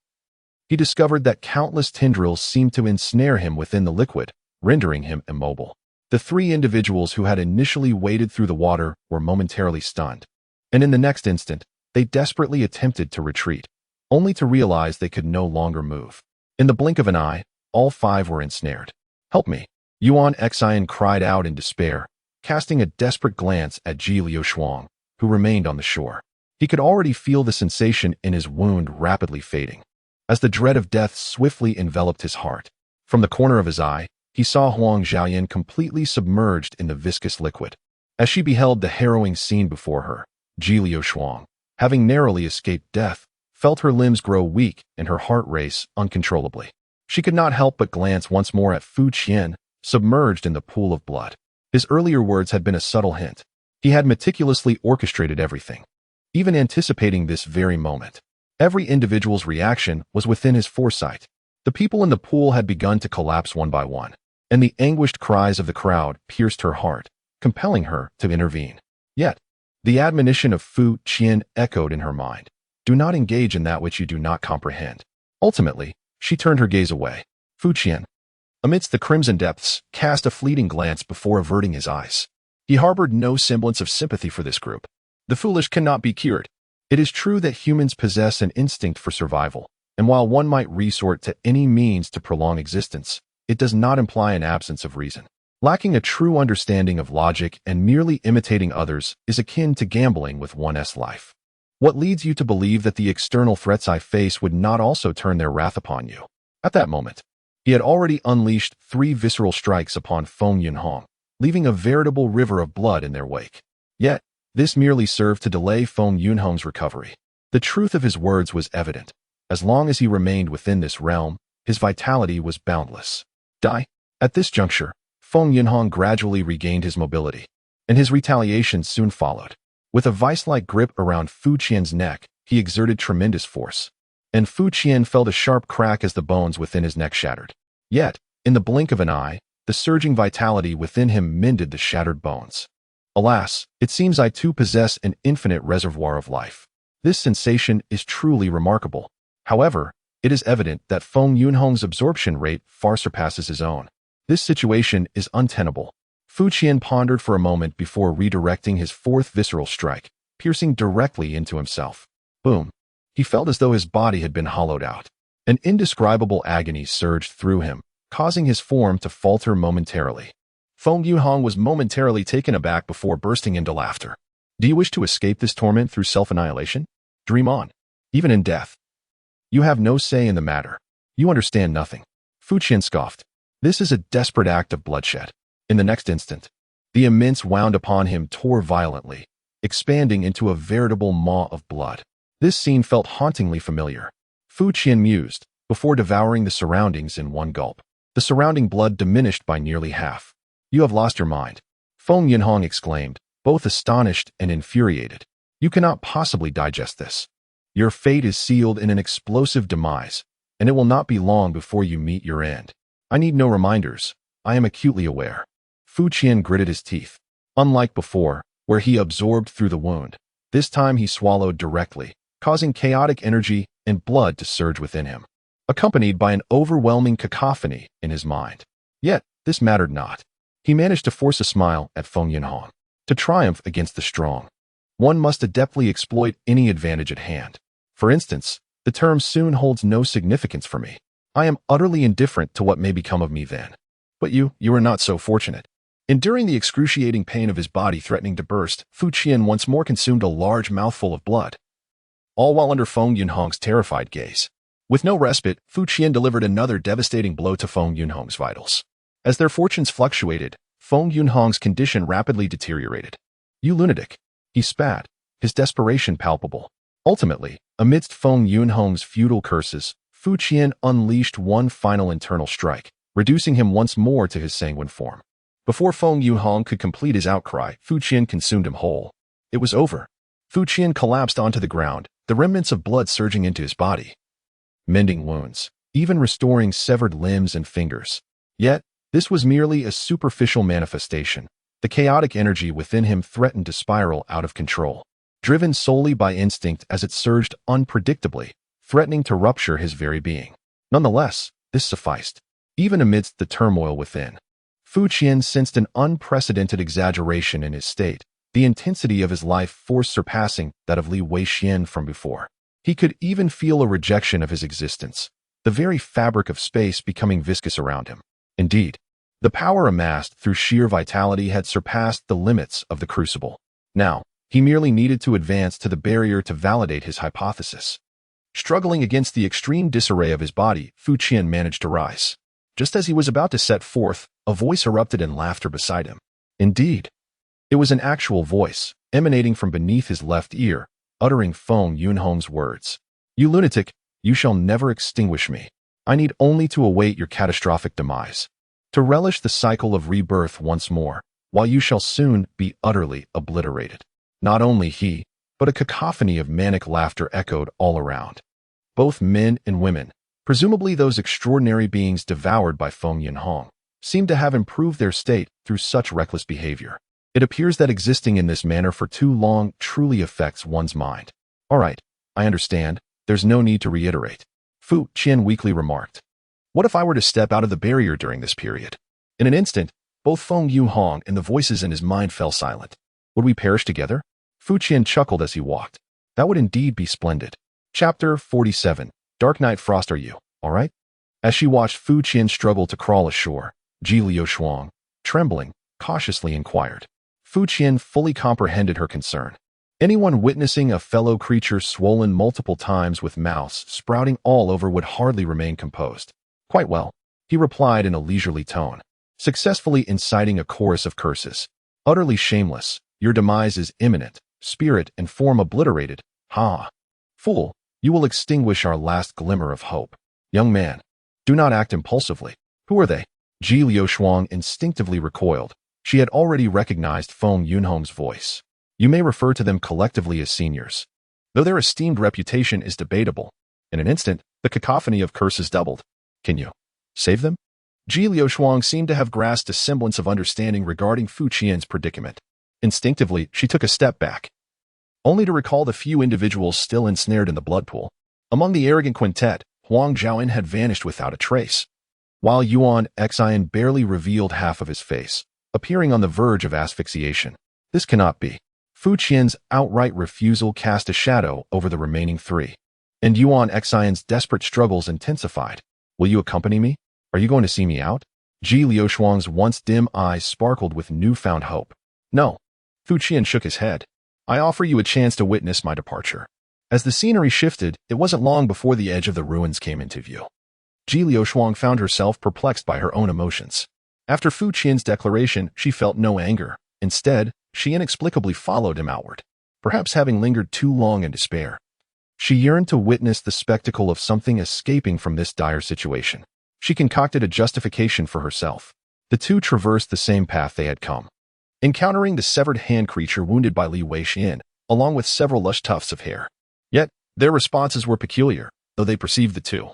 [SPEAKER 1] he discovered that countless tendrils seemed to ensnare him within the liquid, rendering him immobile. The three individuals who had initially waded through the water were momentarily stunned, and in the next instant, they desperately attempted to retreat, only to realize they could no longer move. In the blink of an eye, all five were ensnared. "Help me!" Yuan Xin cried out in despair, casting a desperate glance at Ji Liushuang, who remained on the shore. He could already feel the sensation in his wound rapidly fading, as the dread of death swiftly enveloped his heart. From the corner of his eye, he saw Huang Xiaoyan completely submerged in the viscous liquid. As she beheld the harrowing scene before her, Ji Liushuang, having narrowly escaped death, felt her limbs grow weak and her heart race uncontrollably. She could not help but glance once more at Fu Qian, submerged in the pool of blood. His earlier words had been a subtle hint. He had meticulously orchestrated everything, even anticipating this very moment. Every individual's reaction was within his foresight. The people in the pool had begun to collapse one by one, and the anguished cries of the crowd pierced her heart, compelling her to intervene. Yet, the admonition of Fu Qian echoed in her mind. Do not engage in that which you do not comprehend. Ultimately, she turned her gaze away. Fu Qian, amidst the crimson depths, cast a fleeting glance before averting his eyes. He harbored no semblance of sympathy for this group. The foolish cannot be cured. It is true that humans possess an instinct for survival, and while one might resort to any means to prolong existence, it does not imply an absence of reason. Lacking a true understanding of logic and merely imitating others is akin to gambling with one's life. What leads you to believe that the external threats I face would not also turn their wrath upon you? At that moment, he had already unleashed 3 visceral strikes upon Feng Yunhong, leaving a veritable river of blood in their wake. Yet, this merely served to delay Feng Yunhong's recovery. The truth of his words was evident. As long as he remained within this realm, his vitality was boundless. Die? At this juncture, Feng Yunhong gradually regained his mobility, and his retaliation soon followed. With a vice-like grip around Fu Qian's neck, he exerted tremendous force, and Fu Qian felt a sharp crack as the bones within his neck shattered. Yet, in the blink of an eye, the surging vitality within him mended the shattered bones. Alas, it seems I too possess an infinite reservoir of life. This sensation is truly remarkable. However, it is evident that Feng Yunhong's absorption rate far surpasses his own. This situation is untenable. Fu Qian pondered for a moment before redirecting his 4th visceral strike, piercing directly into himself. Boom! He felt as though his body had been hollowed out. An indescribable agony surged through him, causing his form to falter momentarily. Feng Yunhong was momentarily taken aback before bursting into laughter. Do you wish to escape this torment through self-annihilation? Dream on. Even in death, you have no say in the matter. You understand nothing. Fu Qian scoffed. This is a desperate act of bloodshed. In the next instant, the immense wound upon him tore violently, expanding into a veritable maw of blood. This scene felt hauntingly familiar. Fu Qian mused, before devouring the surroundings in one gulp. The surrounding blood diminished by nearly half. You have lost your mind, Feng Yunhong exclaimed, both astonished and infuriated. You cannot possibly digest this. Your fate is sealed in an explosive demise, and it will not be long before you meet your end. I need no reminders. I am acutely aware. Fu Qian gritted his teeth. Unlike before, where he absorbed through the wound, this time he swallowed directly, causing chaotic energy and blood to surge within him, accompanied by an overwhelming cacophony in his mind. Yet, this mattered not. He managed to force a smile at Feng Yunhong. To triumph against the strong, one must adeptly exploit any advantage at hand. For instance, the term soon holds no significance for me. I am utterly indifferent to what may become of me then. But you are not so fortunate. Enduring the excruciating pain of his body threatening to burst, Fu Qian once more consumed a large mouthful of blood, all while under Feng Yunhong's terrified gaze. With no respite, Fu Qian delivered another devastating blow to Feng Yunhong's vitals. As their fortunes fluctuated, Feng Yunhong's condition rapidly deteriorated. You lunatic! He spat, his desperation palpable. Ultimately, amidst Feng Yunhong's futile curses, Fu Qian unleashed one final internal strike, reducing him once more to his sanguine form. Before Feng Yuhong could complete his outcry, Fu Qian consumed him whole. It was over. Fu Qian collapsed onto the ground, the remnants of blood surging into his body, mending wounds, even restoring severed limbs and fingers. Yet, this was merely a superficial manifestation. The chaotic energy within him threatened to spiral out of control, driven solely by instinct as it surged unpredictably, threatening to rupture his very being. Nonetheless, this sufficed. Even amidst the turmoil within, Fu Qian sensed an unprecedented exaggeration in his state, the intensity of his life force surpassing that of Li Weixian from before. He could even feel a rejection of his existence, the very fabric of space becoming viscous around him. Indeed, the power amassed through sheer vitality had surpassed the limits of the crucible. Now, he merely needed to advance to the barrier to validate his hypothesis. Struggling against the extreme disarray of his body, Fu Qian managed to rise. Just as he was about to set forth, a voice erupted in laughter beside him. Indeed, it was an actual voice, emanating from beneath his left ear, uttering Feng Yunhong's words. "You lunatic, you shall never extinguish me. I need only to await your catastrophic demise, to relish the cycle of rebirth once more, while you shall soon be utterly obliterated." Not only he, but a cacophony of manic laughter echoed all around. Both men and women, presumably those extraordinary beings devoured by Feng Yunhong, seemed to have improved their state through such reckless behavior. It appears that existing in this manner for too long truly affects one's mind. "All right, I understand. There's no need to reiterate," Fu Qian weakly remarked. "What if I were to step out of the barrier during this period?" In an instant, both Feng Yuhong and the voices in his mind fell silent. Would we perish together? Fu Qian chuckled as he walked. That would indeed be splendid. Chapter 47. Dark Night Frost. Are you all right? As she watched Fu Qian struggle to crawl ashore, Ji Liushuang, trembling, cautiously inquired. Fu Qian fully comprehended her concern. Anyone witnessing a fellow creature swollen multiple times with mouths sprouting all over would hardly remain composed. "Quite well," he replied in a leisurely tone, successfully inciting a chorus of curses. "Utterly shameless. Your demise is imminent. Spirit and form obliterated. Ha! Fool, you will extinguish our last glimmer of hope. Young man, do not act impulsively." "Who are they?" Ji Liushuang instinctively recoiled. She had already recognized Feng Yunhong's voice. "You may refer to them collectively as seniors, though their esteemed reputation is debatable." In an instant, the cacophony of curses doubled. "Can you save them?" Ji Liushuang seemed to have grasped a semblance of understanding regarding Fu Qian's predicament. Instinctively, she took a step back, only to recall the few individuals still ensnared in the blood pool. Among the arrogant quintet, Huang Zhaoyin had vanished without a trace, while Yuan Xian barely revealed half of his face, appearing on the verge of asphyxiation. This cannot be. Fu Qian's outright refusal cast a shadow over the remaining three, and Yuan Xian's desperate struggles intensified. "Will you accompany me? Are you going to see me out?" Ji Liushuang's once dim eyes sparkled with newfound hope. "No." Fu Qian shook his head. "I offer you a chance to witness my departure." As the scenery shifted, it wasn't long before the edge of the ruins came into view. Ji Liushuang found herself perplexed by her own emotions. After Fu Qian's declaration, she felt no anger. Instead, she inexplicably followed him outward, perhaps having lingered too long in despair. She yearned to witness the spectacle of something escaping from this dire situation. She concocted a justification for herself. The two traversed the same path they had come, encountering the severed hand creature wounded by Li Weixian, along with several lush tufts of hair. Yet, their responses were peculiar, though they perceived the two.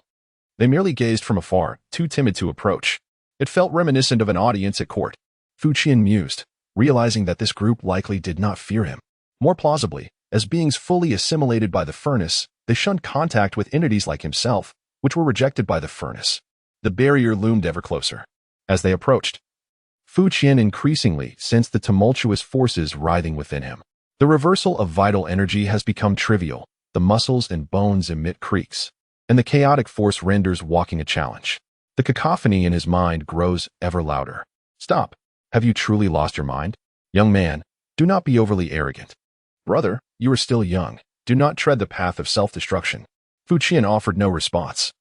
[SPEAKER 1] They merely gazed from afar, too timid to approach. It felt reminiscent of an audience at court. Fu Qian mused, realizing that this group likely did not fear him. More plausibly, as beings fully assimilated by the furnace, they shunned contact with entities like himself, which were rejected by the furnace. The barrier loomed ever closer. As they approached, Fu Qian increasingly sensed the tumultuous forces writhing within him. The reversal of vital energy has become trivial, the muscles and bones emit creaks, and the chaotic force renders walking a challenge. The cacophony in his mind grows ever louder. "Stop. Have you truly lost your mind? Young man, do not be overly arrogant. Brother, you are still young. Do not tread the path of self-destruction." Fu Qian offered no response,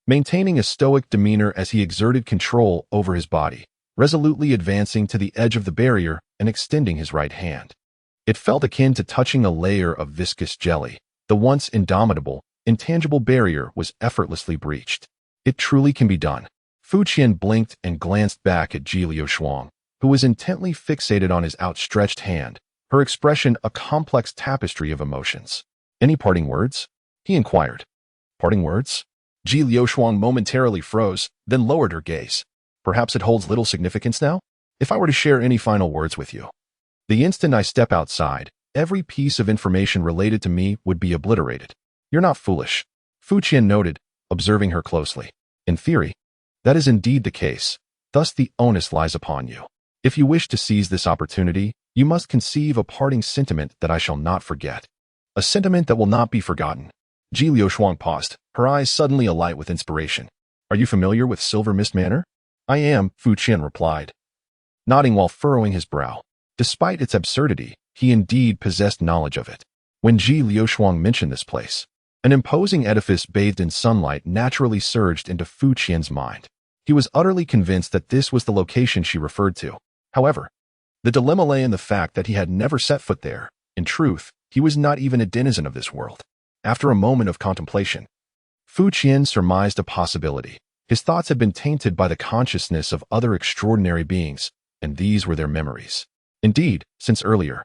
[SPEAKER 1] maintaining a stoic demeanor as he exerted control over his body, resolutely advancing to the edge of the barrier and extending his right hand. It felt akin to touching a layer of viscous jelly. The once indomitable, intangible barrier was effortlessly breached. It truly can be done. Fu Qian blinked and glanced back at Ji Liushuang, who was intently fixated on his outstretched hand, her expression a complex tapestry of emotions. "Any parting words?" he inquired. "Parting words?" Ji Liushuang momentarily froze, then lowered her gaze. "Perhaps it holds little significance now? If I were to share any final words with you." The instant I step outside, every piece of information related to me would be obliterated. "You're not foolish," Fu Qian noted, observing her closely. "In theory, that is indeed the case. Thus the onus lies upon you. If you wish to seize this opportunity, you must conceive a parting sentiment that I shall not forget. A sentiment that will not be forgotten." Ji Liushuang paused, her eyes suddenly alight with inspiration. "Are you familiar with Silver Mist Manor?" "I am," Fu Qian replied, nodding while furrowing his brow. Despite its absurdity, he indeed possessed knowledge of it. When Ji Liushuang mentioned this place, an imposing edifice bathed in sunlight naturally surged into Fu Qian's mind. He was utterly convinced that this was the location she referred to. However, the dilemma lay in the fact that he had never set foot there. In truth, he was not even a denizen of this world. After a moment of contemplation, Fu Qian surmised a possibility. His thoughts had been tainted by the consciousness of other extraordinary beings, and these were their memories. Indeed, since earlier,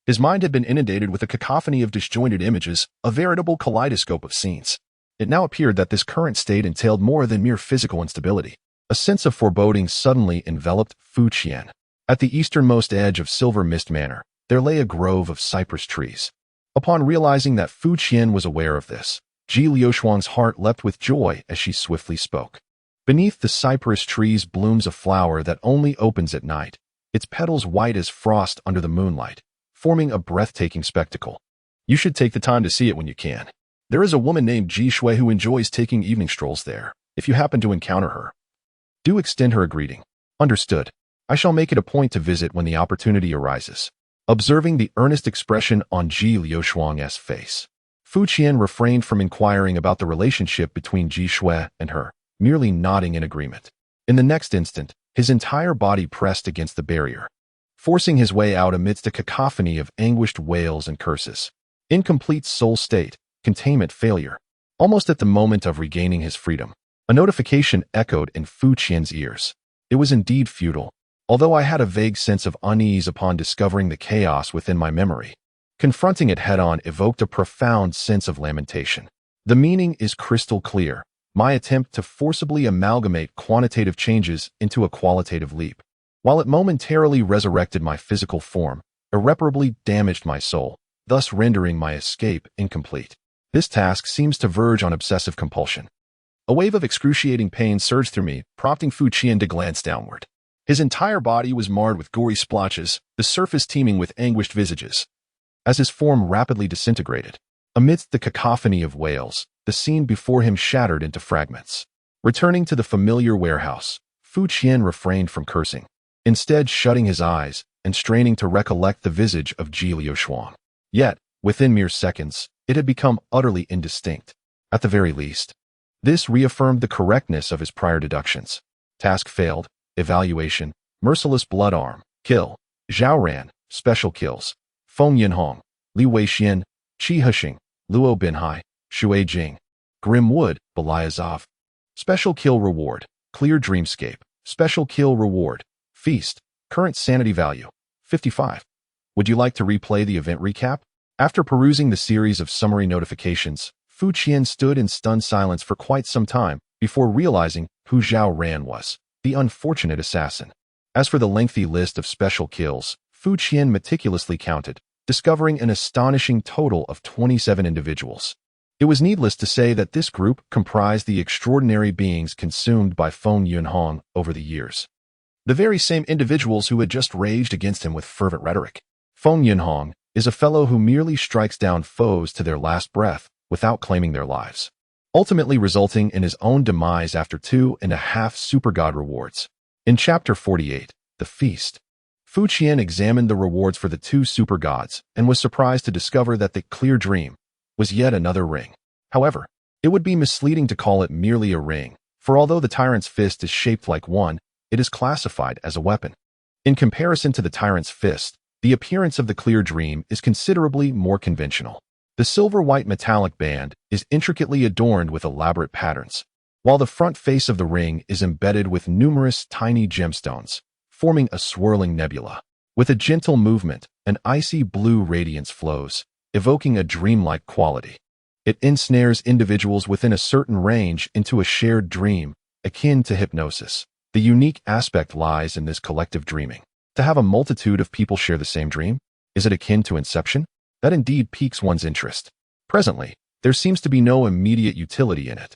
[SPEAKER 1] his mind had been inundated with a cacophony of disjointed images, a veritable kaleidoscope of scenes. It now appeared that this current state entailed more than mere physical instability. A sense of foreboding suddenly enveloped Fu Qian. At the easternmost edge of Silver Mist Manor, there lay a grove of cypress trees. Upon realizing that Fu Qian was aware of this, Ji Liushuang's heart leapt with joy as she swiftly spoke. "Beneath the cypress trees blooms a flower that only opens at night, its petals white as frost under the moonlight, forming a breathtaking spectacle. You should take the time to see it when you can. There is a woman named Ji Shui who enjoys taking evening strolls there. If you happen to encounter her, do extend her a greeting." "Understood. I shall make it a point to visit when the opportunity arises." Observing the earnest expression on Ji Liushuang's face, Fu Qian refrained from inquiring about the relationship between Ji Shui and her, merely nodding in agreement. In the next instant, his entire body pressed against the barrier, forcing his way out amidst a cacophony of anguished wails and curses. Incomplete soul state, containment failure. Almost at the moment of regaining his freedom, a notification echoed in Fu Qian's ears. It was indeed futile, although I had a vague sense of unease upon discovering the chaos within my memory. Confronting it head-on evoked a profound sense of lamentation. The meaning is crystal clear. My attempt to forcibly amalgamate quantitative changes into a qualitative leap, while it momentarily resurrected my physical form, irreparably damaged my soul, thus rendering my escape incomplete. This task seems to verge on obsessive compulsion. A wave of excruciating pain surged through me, prompting Fu Qian to glance downward. His entire body was marred with gory splotches, the surface teeming with anguished visages. As his form rapidly disintegrated, amidst the cacophony of wails, the scene before him shattered into fragments. Returning to the familiar warehouse, Fu Qian refrained from cursing, instead shutting his eyes and straining to recollect the visage of Ji Liushuang. Yet, within mere seconds, it had become utterly indistinct. At the very least, this reaffirmed the correctness of his prior deductions. Task failed. Evaluation, merciless blood arm, kill, Zhao Ran, special kills, Feng Yinhong, Li Weixian, Qi Hexing, Luo Binhai, Shui Jing, Grim Wood, Beliazov. Special kill reward, clear dreamscape, special kill reward, feast, current sanity value, 55. Would you like to replay the event recap? After perusing the series of summary notifications, Fu Qian stood in stunned silence for quite some time before realizing who Zhao Ran was. The unfortunate assassin. As for the lengthy list of special kills, Fu Qian meticulously counted, discovering an astonishing total of 27 individuals. It was needless to say that this group comprised the extraordinary beings consumed by Feng Yunhong over the years. The very same individuals who had just raged against him with fervent rhetoric. Feng Yunhong is a fellow who merely strikes down foes to their last breath without claiming their lives, ultimately resulting in his own demise after 2.5 super god rewards. In Chapter 48, The Feast, Fu Qian examined the rewards for the 2 super gods and was surprised to discover that the clear dream was yet another ring. However, it would be misleading to call it merely a ring, for although the tyrant's fist is shaped like one, it is classified as a weapon. In comparison to the tyrant's fist, the appearance of the clear dream is considerably more conventional. The silver-white metallic band is intricately adorned with elaborate patterns, while the front face of the ring is embedded with numerous tiny gemstones. forming a swirling nebula. With a gentle movement, an icy blue radiance flows, evoking a dreamlike quality. It ensnares individuals within a certain range into a shared dream, akin to hypnosis. The unique aspect lies in this collective dreaming. To have a multitude of people share the same dream? Is it akin to inception? That indeed piques one's interest. Presently, there seems to be no immediate utility in it.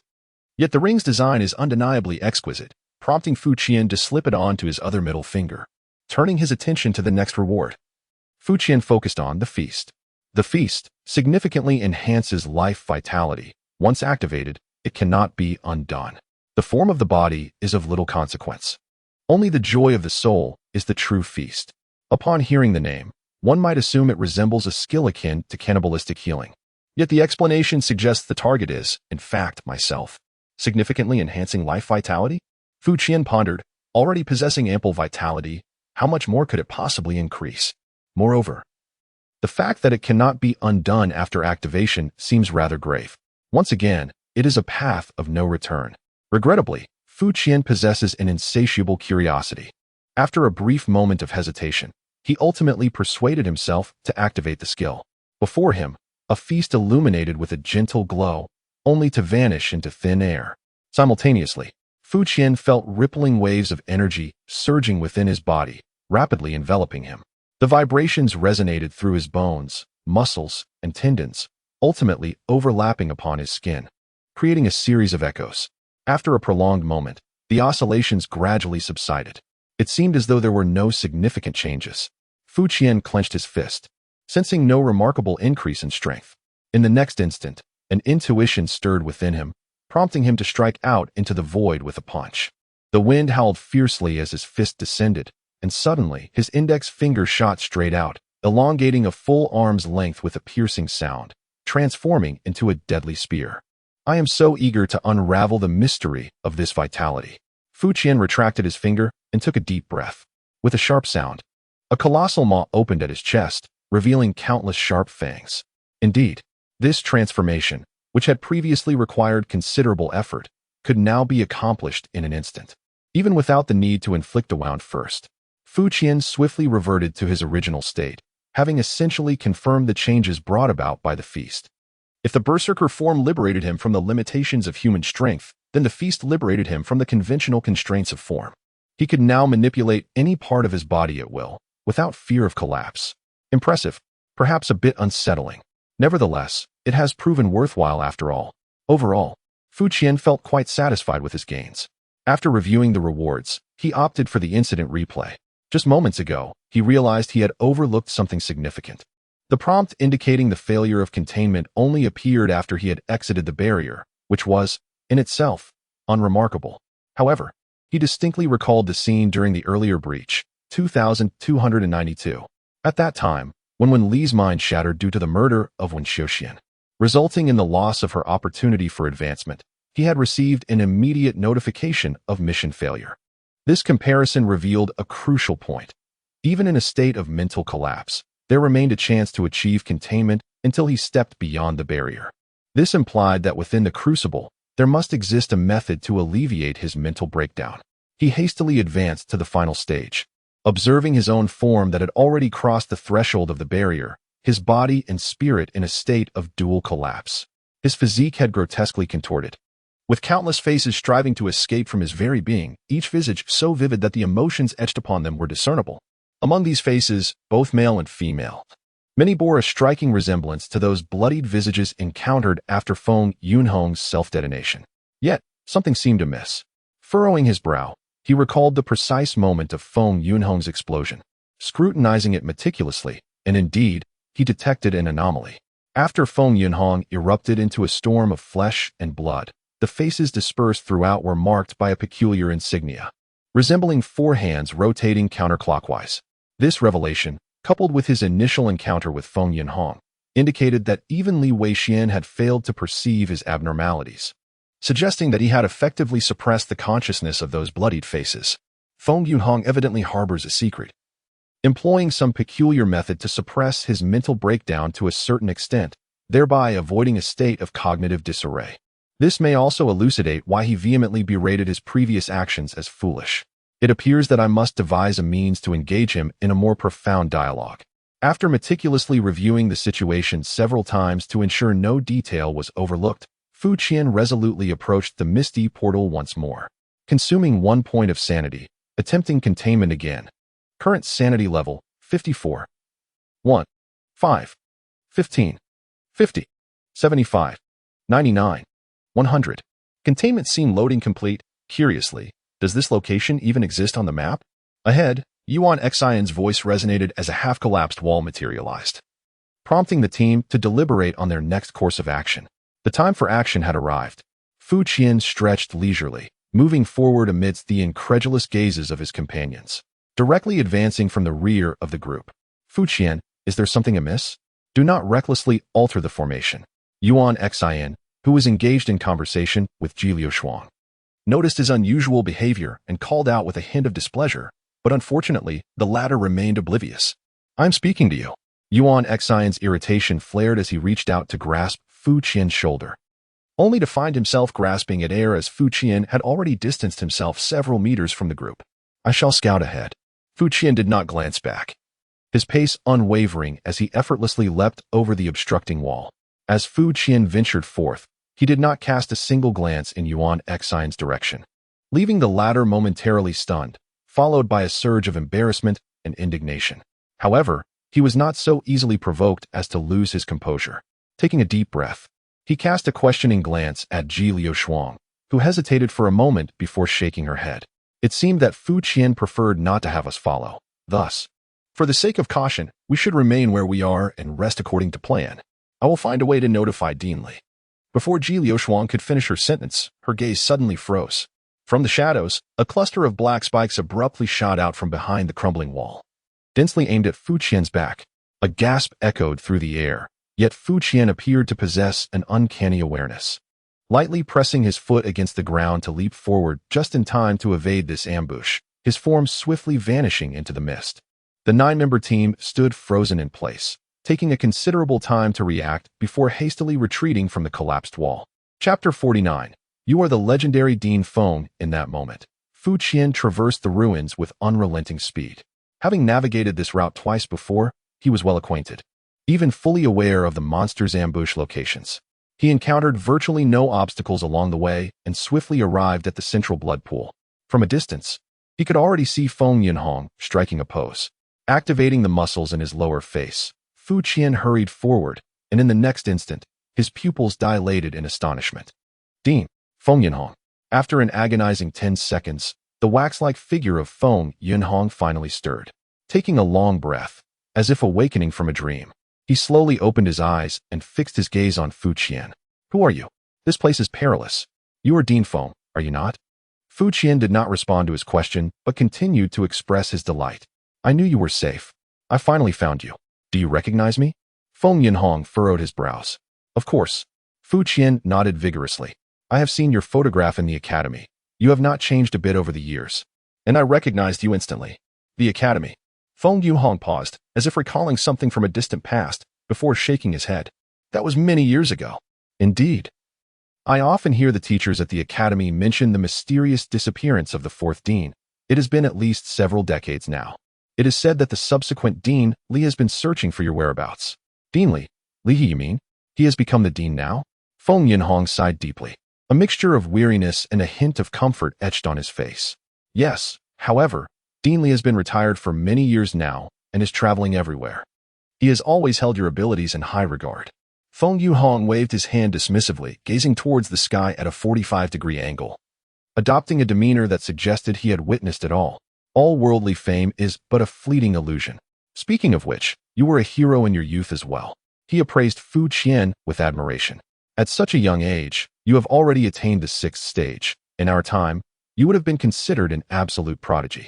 [SPEAKER 1] Yet the ring's design is undeniably exquisite, prompting Fu Qian to slip it on to his other middle finger, turning his attention to the next reward. Fu Qian focused on the feast. The feast significantly enhances life vitality. Once activated, it cannot be undone. The form of the body is of little consequence. Only the joy of the soul is the true feast. Upon hearing the name, one might assume it resembles a skill akin to cannibalistic healing. Yet the explanation suggests the target is, in fact, myself. Significantly enhancing life vitality? Fu Qian pondered, already possessing ample vitality, how much more could it possibly increase? Moreover, the fact that it cannot be undone after activation seems rather grave. Once again, it is a path of no return. Regrettably, Fu Qian possesses an insatiable curiosity. After a brief moment of hesitation, he ultimately persuaded himself to activate the skill. Before him, a feast illuminated with a gentle glow, only to vanish into thin air. Simultaneously, Fu Qian felt rippling waves of energy surging within his body, rapidly enveloping him. The vibrations resonated through his bones, muscles, and tendons, ultimately overlapping upon his skin, creating a series of echoes. After a prolonged moment, the oscillations gradually subsided. It seemed as though there were no significant changes. Fu Qian clenched his fist, sensing no remarkable increase in strength. In the next instant, an intuition stirred within him, prompting him to strike out into the void with a punch. The wind howled fiercely as his fist descended, and suddenly his index finger shot straight out, elongating a full arm's length with a piercing sound, transforming into a deadly spear. I am so eager to unravel the mystery of this vitality. Fu Qian retracted his finger and took a deep breath. With a sharp sound, a colossal maw opened at his chest, revealing countless sharp fangs. Indeed, this transformation, which had previously required considerable effort, could now be accomplished in an instant. Even without the need to inflict a wound first, Fu Qian swiftly reverted to his original state, having essentially confirmed the changes brought about by the feast. If the berserker form liberated him from the limitations of human strength, then the feast liberated him from the conventional constraints of form. He could now manipulate any part of his body at will, without fear of collapse. Impressive, perhaps a bit unsettling. Nevertheless, it has proven worthwhile after all. Overall, Fu Qian felt quite satisfied with his gains. After reviewing the rewards, he opted for the incident replay. Just moments ago, he realized he had overlooked something significant. The prompt indicating the failure of containment only appeared after he had exited the barrier, which was, in itself, unremarkable. However, he distinctly recalled the scene during the earlier breach, 2292. At that time, when Wen Li's mind shattered due to the murder of Wen Xiuxian, resulting in the loss of her opportunity for advancement, he had received an immediate notification of mission failure. This comparison revealed a crucial point. Even in a state of mental collapse, there remained a chance to achieve containment until he stepped beyond the barrier. This implied that within the crucible, there must exist a method to alleviate his mental breakdown. He hastily advanced to the final stage. Observing his own form that had already crossed the threshold of the barrier, his body and spirit in a state of dual collapse. His physique had grotesquely contorted, with countless faces striving to escape from his very being, each visage so vivid that the emotions etched upon them were discernible. Among these faces, both male and female, many bore a striking resemblance to those bloodied visages encountered after Feng Yunhong's self-detonation. Yet, something seemed amiss. Furrowing his brow, he recalled the precise moment of Feng Yunhong's explosion. Scrutinizing it meticulously, and indeed, he detected an anomaly. After Feng Yunhong erupted into a storm of flesh and blood, the faces dispersed throughout were marked by a peculiar insignia, resembling four hands rotating counterclockwise. This revelation, coupled with his initial encounter with Feng Yunhong, indicated that even Li Weixian had failed to perceive his abnormalities, suggesting that he had effectively suppressed the consciousness of those bloodied faces. Feng Yunhong evidently harbors a secret, employing some peculiar method to suppress his mental breakdown to a certain extent, thereby avoiding a state of cognitive disarray. This may also elucidate why he vehemently berated his previous actions as foolish. It appears that I must devise a means to engage him in a more profound dialogue. After meticulously reviewing the situation several times to ensure no detail was overlooked, Fu Qian resolutely approached the misty portal once more, consuming 1 point of sanity, attempting containment again. Current sanity level, 54. 1. 5. 15. 50. 75. 99. 100. Containment scene loading complete. Curiously, does this location even exist on the map? Ahead, Yuan Xian's voice resonated as a half-collapsed wall materialized, prompting the team to deliberate on their next course of action. The time for action had arrived. Fu Qian stretched leisurely, moving forward amidst the incredulous gazes of his companions, directly advancing from the rear of the group. Fu Qian, is there something amiss? Do not recklessly alter the formation. Yuan Xian, who was engaged in conversation with Ji Liushuang, noticed his unusual behavior and called out with a hint of displeasure, but unfortunately, the latter remained oblivious. I'm speaking to you. Yuan Xian's irritation flared as he reached out to grasp Fu Qian's shoulder, only to find himself grasping at air as Fu Qian had already distanced himself several meters from the group. I shall scout ahead. Fu Qian did not glance back, his pace unwavering as he effortlessly leapt over the obstructing wall. As Fu Qian ventured forth, he did not cast a single glance in Yuan Xian's direction, leaving the latter momentarily stunned, followed by a surge of embarrassment and indignation. However, he was not so easily provoked as to lose his composure. Taking a deep breath, he cast a questioning glance at Ji Liushuang, who hesitated for a moment before shaking her head. It seemed that Fu Qian preferred not to have us follow. Thus, for the sake of caution, we should remain where we are and rest according to plan. I will find a way to notify Dean Li. Before Ji Liushuang could finish her sentence, her gaze suddenly froze. From the shadows, a cluster of black spikes abruptly shot out from behind the crumbling wall, densely aimed at Fu Qian's back. A gasp echoed through the air, yet Fu Qian appeared to possess an uncanny awareness, lightly pressing his foot against the ground to leap forward just in time to evade this ambush, his form swiftly vanishing into the mist. The 9-member team stood frozen in place, taking a considerable time to react before hastily retreating from the collapsed wall. Chapter 49. You are the legendary Dean Feng. In that moment, Fu Qian traversed the ruins with unrelenting speed. Having navigated this route twice before, he was well acquainted, even fully aware of the monster's ambush locations. He encountered virtually no obstacles along the way and swiftly arrived at the central blood pool. From a distance, he could already see Feng Yinhong striking a pose. Activating the muscles in his lower face, Fu Qian hurried forward, and in the next instant, his pupils dilated in astonishment. Dean, Feng Yinhong. After an agonizing 10 seconds, the wax-like figure of Feng Yinhong finally stirred. Taking a long breath, as if awakening from a dream, he slowly opened his eyes and fixed his gaze on Fu Qian. Who are you? This place is perilous. You are Dean Feng, are you not? Fu Qian did not respond to his question, but continued to express his delight. I knew you were safe. I finally found you. Do you recognize me? Feng Yinhong furrowed his brows. Of course. Fu Qian nodded vigorously. I have seen your photograph in the academy. You have not changed a bit over the years. And I recognized you instantly. The academy. Feng Yinhong paused, as if recalling something from a distant past, before shaking his head. That was many years ago. Indeed. I often hear the teachers at the academy mention the mysterious disappearance of the 4th dean. It has been at least several decades now. It is said that the subsequent Dean Li has been searching for your whereabouts. Dean Li? Li, you mean? He has become the dean now? Feng Yinhong sighed deeply. A mixture of weariness and a hint of comfort etched on his face. Yes, however, Dean Li has been retired for many years now and is traveling everywhere. He has always held your abilities in high regard. Feng Yinhong waved his hand dismissively, gazing towards the sky at a 45-degree angle, adopting a demeanor that suggested he had witnessed it all. All worldly fame is but a fleeting illusion. Speaking of which, you were a hero in your youth as well. He appraised Fu Qian with admiration. At such a young age, you have already attained the 6th stage. In our time, you would have been considered an absolute prodigy.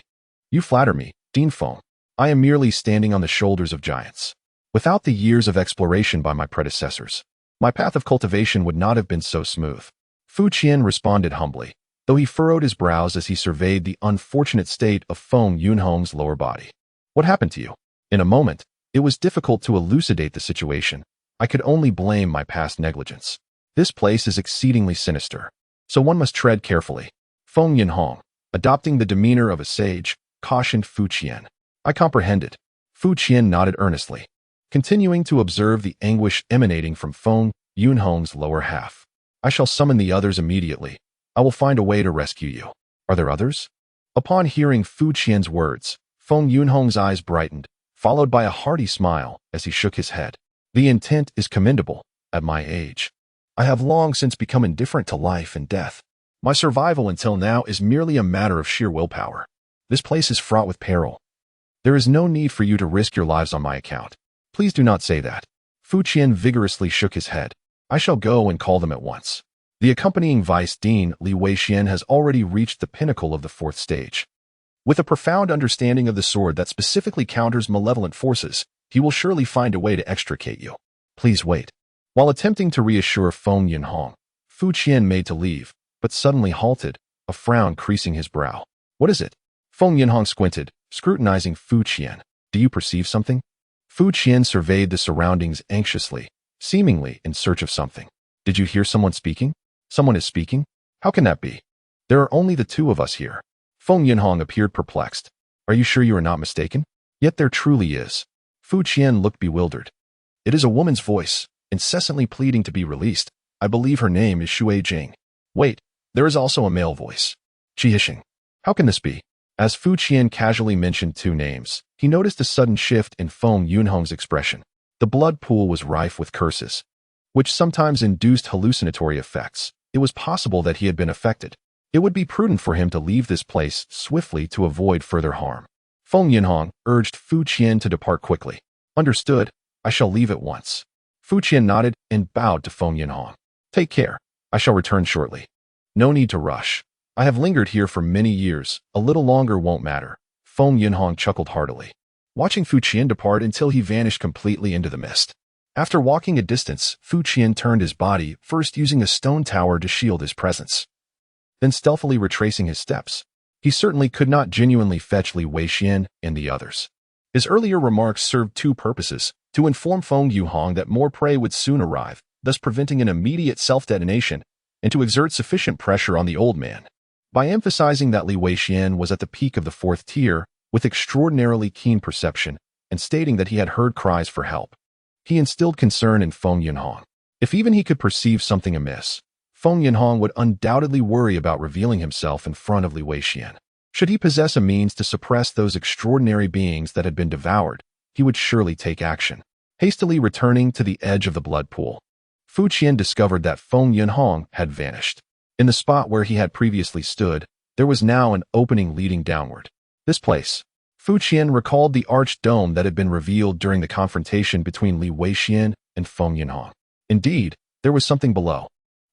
[SPEAKER 1] You flatter me, Dean Feng. I am merely standing on the shoulders of giants. Without the years of exploration by my predecessors, my path of cultivation would not have been so smooth. Fu Qian responded humbly, though he furrowed his brows as he surveyed the unfortunate state of Feng Yinhong's lower body. What happened to you? In a moment, it was difficult to elucidate the situation. I could only blame my past negligence. This place is exceedingly sinister, so one must tread carefully. Feng Yinhong, adopting the demeanor of a sage, cautioned Fu Qian. I comprehend it. Fu Qian nodded earnestly, continuing to observe the anguish emanating from Feng Yunhong's lower half. I shall summon the others immediately. I will find a way to rescue you. Are there others? Upon hearing Fu Qian's words, Feng Yunhong's eyes brightened, followed by a hearty smile as he shook his head. The intent is commendable. At my age, I have long since become indifferent to life and death. My survival until now is merely a matter of sheer willpower. This place is fraught with peril. There is no need for you to risk your lives on my account. Please do not say that. Fu Qian vigorously shook his head. I shall go and call them at once. The accompanying Vice Dean Li Weixian has already reached the pinnacle of the 4th stage. With a profound understanding of the sword that specifically counters malevolent forces, he will surely find a way to extricate you. Please wait. While attempting to reassure Feng Yunhong, Fu Qian made to leave, but suddenly halted, a frown creasing his brow. What is it? Feng Yunhong squinted, scrutinizing Fu Qian. Do you perceive something? Fu Qian surveyed the surroundings anxiously, seemingly in search of something. Did you hear someone speaking? Someone is speaking? How can that be? There are only the two of us here. Feng Yunhong appeared perplexed. Are you sure you are not mistaken? Yet there truly is. Fu Qian looked bewildered. It is a woman's voice, incessantly pleading to be released. I believe her name is Shui Jing. Wait, there is also a male voice. Qi Hixing. How can this be? As Fu Qian casually mentioned 2 names, he noticed a sudden shift in Feng Yunhong's expression. The blood pool was rife with curses, which sometimes induced hallucinatory effects. It was possible that he had been affected. It would be prudent for him to leave this place swiftly to avoid further harm. Feng Yunhong urged Fu Qian to depart quickly. Understood. I shall leave at once. Fu Qian nodded and bowed to Feng Yunhong. Take care. I shall return shortly. No need to rush. I have lingered here for many years. A little longer won't matter. Feng Yunhong chuckled heartily, watching Fu Qian depart until he vanished completely into the mist. After walking a distance, Fu Qian turned his body, first using a stone tower to shield his presence, then stealthily retracing his steps. He certainly could not genuinely fetch Li Weixian and the others. His earlier remarks served 2 purposes: to inform Feng Yunhong that more prey would soon arrive, thus preventing an immediate self-detonation, and to exert sufficient pressure on the old man. By emphasizing that Li Weixian was at the peak of the 4th tier, with extraordinarily keen perception, and stating that he had heard cries for help, he instilled concern in Feng Yunhong. If even he could perceive something amiss, Feng Yunhong would undoubtedly worry about revealing himself in front of Li Weixian. Should he possess a means to suppress those extraordinary beings that had been devoured, he would surely take action. Hastily returning to the edge of the blood pool, Fu Qian discovered that Feng Yunhong had vanished. In the spot where he had previously stood, there was now an opening leading downward. This place. Fu Qian recalled the arched dome that had been revealed during the confrontation between Li Weixian and Feng Yunhong. Indeed, there was something below.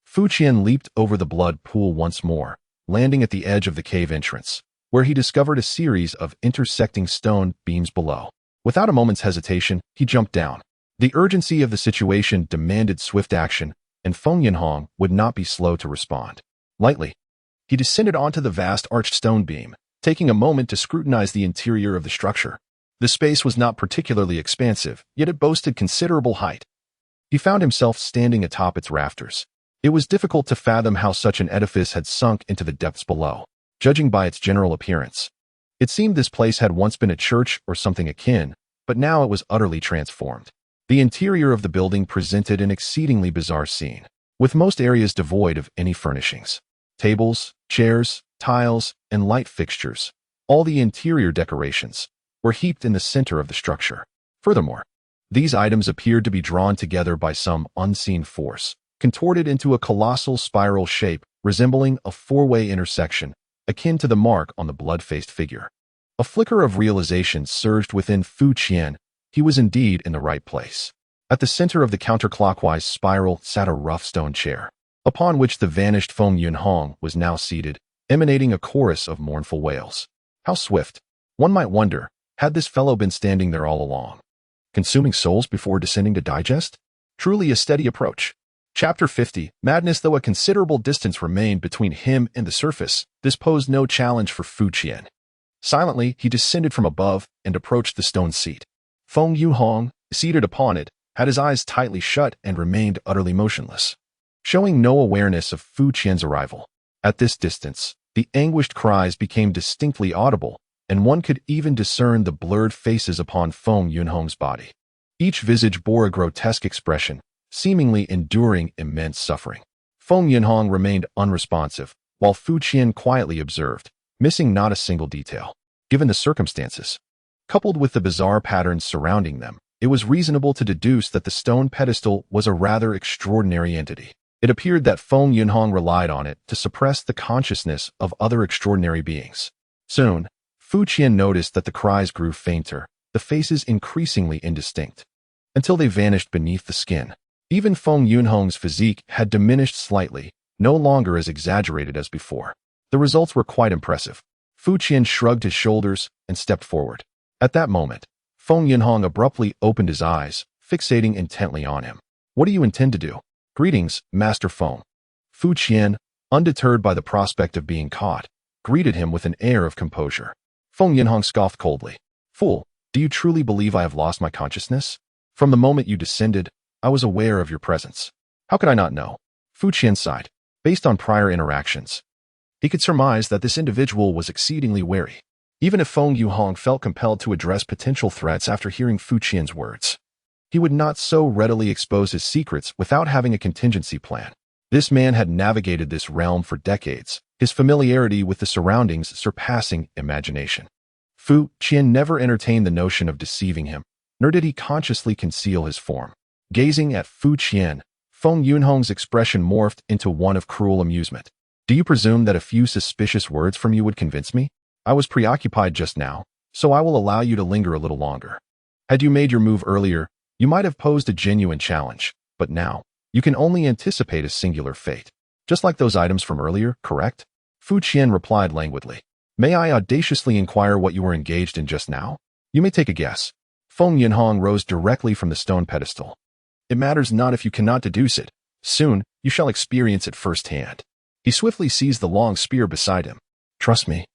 [SPEAKER 1] Fu Qian leaped over the blood pool once more, landing at the edge of the cave entrance, where he discovered a series of intersecting stone beams below. Without a moment's hesitation, he jumped down. The urgency of the situation demanded swift action, and Feng Yunhong would not be slow to respond. Lightly, he descended onto the vast arched stone beam, taking a moment to scrutinize the interior of the structure. The space was not particularly expansive, yet it boasted considerable height. He found himself standing atop its rafters. It was difficult to fathom how such an edifice had sunk into the depths below, judging by its general appearance. It seemed this place had once been a church or something akin, but now it was utterly transformed. The interior of the building presented an exceedingly bizarre scene, with most areas devoid of any furnishings. Tables, chairs, tiles, and light fixtures, all the interior decorations, were heaped in the center of the structure. Furthermore, these items appeared to be drawn together by some unseen force, contorted into a colossal spiral shape resembling a 4-way intersection, akin to the mark on the blood-faced figure. A flicker of realization surged within Fu Qian. He was indeed in the right place. At the center of the counterclockwise spiral sat a rough stone chair, upon which the vanished Feng Yunhong was now seated, emanating a chorus of mournful wails. How swift, one might wonder, had this fellow been standing there all along, consuming souls before descending to digest? Truly a steady approach. Chapter 50. Madness. Though a considerable distance remained between him and the surface, this posed no challenge for Fu Qian. Silently, he descended from above and approached the stone seat. Feng Yunhong, seated upon it, had his eyes tightly shut and remained utterly motionless, showing no awareness of Fu Qian's arrival. At this distance, The anguished cries became distinctly audible, and one could even discern the blurred faces upon Feng Yunhong's body. Each visage bore a grotesque expression, seemingly enduring immense suffering. Feng Yunhong remained unresponsive, while Fu Qian quietly observed, missing not a single detail. Given the circumstances, coupled with the bizarre patterns surrounding them, it was reasonable to deduce that the stone pedestal was a rather extraordinary entity. It appeared that Feng Yunhong relied on it to suppress the consciousness of other extraordinary beings. Soon, Fu Qian noticed that the cries grew fainter, the faces increasingly indistinct, until they vanished beneath the skin. Even Feng Yunhong's physique had diminished slightly, no longer as exaggerated as before. The results were quite impressive. Fu Qian shrugged his shoulders and stepped forward. At that moment, Feng Yunhong abruptly opened his eyes, fixating intently on him. "What do you intend to do?" "Greetings, Master Feng." Fu Qian, undeterred by the prospect of being caught, greeted him with an air of composure. Feng Yunhong scoffed coldly. "Fool, do you truly believe I have lost my consciousness? From the moment you descended, I was aware of your presence. How could I not know?" Fu Qian sighed. Based on prior interactions, he could surmise that this individual was exceedingly wary. Even if Feng Yunhong felt compelled to address potential threats after hearing Fu Qian's words, he would not so readily expose his secrets without having a contingency plan. This man had navigated this realm for decades, his familiarity with the surroundings surpassing imagination. Fu Qian never entertained the notion of deceiving him, nor did he consciously conceal his form. Gazing at Fu Qian, Feng Yunhong's expression morphed into one of cruel amusement. "Do you presume that a few suspicious words from you would convince me? I was preoccupied just now, so I will allow you to linger a little longer. Had you made your move earlier, you might have posed a genuine challenge, but now, you can only anticipate a singular fate. Just like those items from earlier, correct?" Fu Qian replied languidly. "May I audaciously inquire what you were engaged in just now?" "You may take a guess." Feng Yunhong rose directly from the stone pedestal. "It matters not if you cannot deduce it. Soon, you shall experience it firsthand." He swiftly seized the long spear beside him. "Trust me.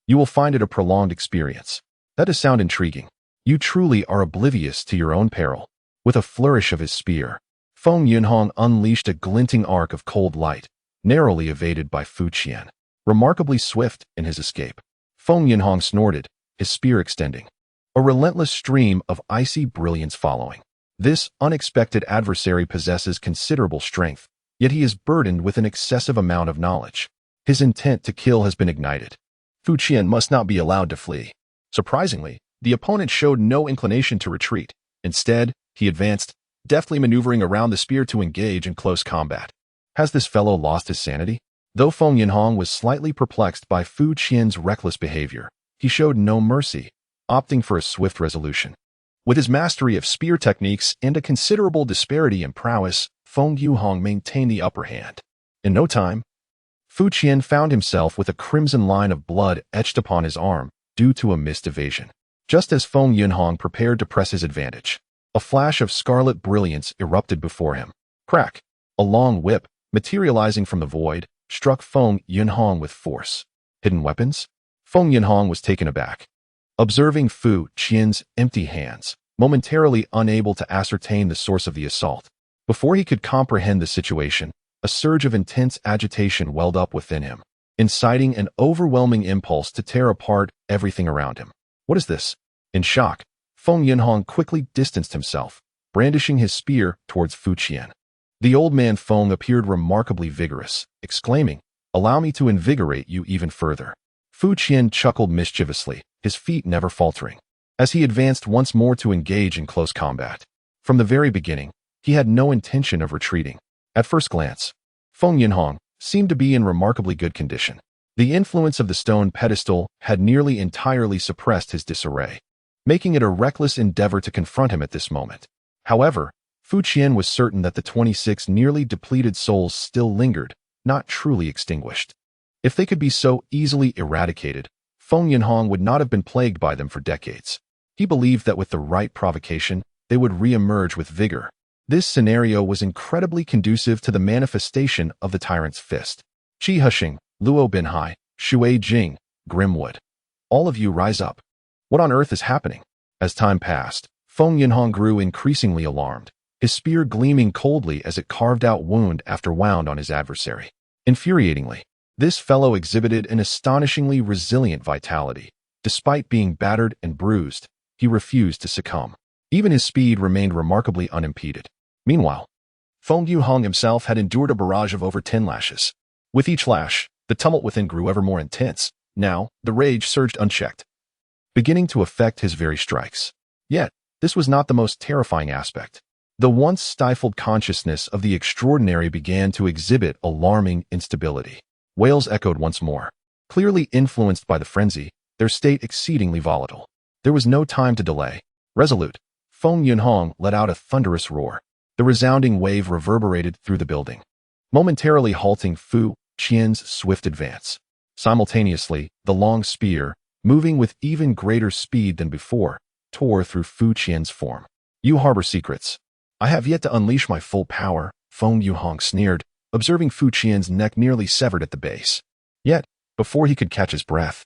[SPEAKER 1] You will find it a prolonged experience." "That does sound intriguing. You truly are oblivious to your own peril." With a flourish of his spear, Feng Yunhong unleashed a glinting arc of cold light, narrowly evaded by Fu Qian. Remarkably swift in his escape, Feng Yunhong snorted, his spear extending, a relentless stream of icy brilliance following. This unexpected adversary possesses considerable strength, yet he is burdened with an excessive amount of knowledge. His intent to kill has been ignited. Fu Qian must not be allowed to flee. Surprisingly, the opponent showed no inclination to retreat. Instead, he advanced, deftly maneuvering around the spear to engage in close combat. Has this fellow lost his sanity? Though Feng Yunhong was slightly perplexed by Fu Qian's reckless behavior, he showed no mercy, opting for a swift resolution. With his mastery of spear techniques and a considerable disparity in prowess, Feng Yunhong maintained the upper hand. In no time, Fu Qian found himself with a crimson line of blood etched upon his arm due to a missed evasion. Just as Feng Yunhong prepared to press his advantage, a flash of scarlet brilliance erupted before him. Crack! A long whip, materializing from the void, struck Feng Yunhong with force. Hidden weapons? Feng Yunhong was taken aback, observing Fu Qian's empty hands, momentarily unable to ascertain the source of the assault. Before he could comprehend the situation, a surge of intense agitation welled up within him, inciting an overwhelming impulse to tear apart everything around him. What is this? In shock, Feng Yunhong quickly distanced himself, brandishing his spear towards Fu Qian. The old man Feng appeared remarkably vigorous, exclaiming, "Allow me to invigorate you even further." Fu Qian chuckled mischievously, his feet never faltering, as he advanced once more to engage in close combat. From the very beginning, he had no intention of retreating. At first glance, Feng Yunhong seemed to be in remarkably good condition. The influence of the stone pedestal had nearly entirely suppressed his disarray, making it a reckless endeavor to confront him at this moment. However, Fu Qian was certain that the 26 nearly depleted souls still lingered, not truly extinguished. If they could be so easily eradicated, Feng Yunhong would not have been plagued by them for decades. He believed that with the right provocation, they would re-emerge with vigor. This scenario was incredibly conducive to the manifestation of the tyrant's fist. Qi Hushing, Luo Binhai, Shui Jing, Grimwood. All of you rise up. What on earth is happening? As time passed, Feng Yunhong grew increasingly alarmed, his spear gleaming coldly as it carved out wound after wound on his adversary. Infuriatingly, This fellow exhibited an astonishingly resilient vitality. Despite being battered and bruised, he refused to succumb. Even his speed remained remarkably unimpeded. Meanwhile, Feng Yuhong himself had endured a barrage of over 10 lashes. With each lash, the tumult within grew ever more intense. Now, the rage surged unchecked, beginning to affect his very strikes. Yet, this was not the most terrifying aspect. The once stifled consciousness of the extraordinary began to exhibit alarming instability. Wails echoed once more. Clearly influenced by the frenzy, their state exceedingly volatile. There was no time to delay. Resolute, Feng Yunhong let out a thunderous roar. The resounding wave reverberated through the building, momentarily halting Fu Qian's swift advance. Simultaneously, the long spear, moving with even greater speed than before, tore through Fu Qian's form. You harbor secrets. I have yet to unleash my full power, Feng Yuhong sneered, observing Fu Qian's neck nearly severed at the base. Yet, before he could catch his breath,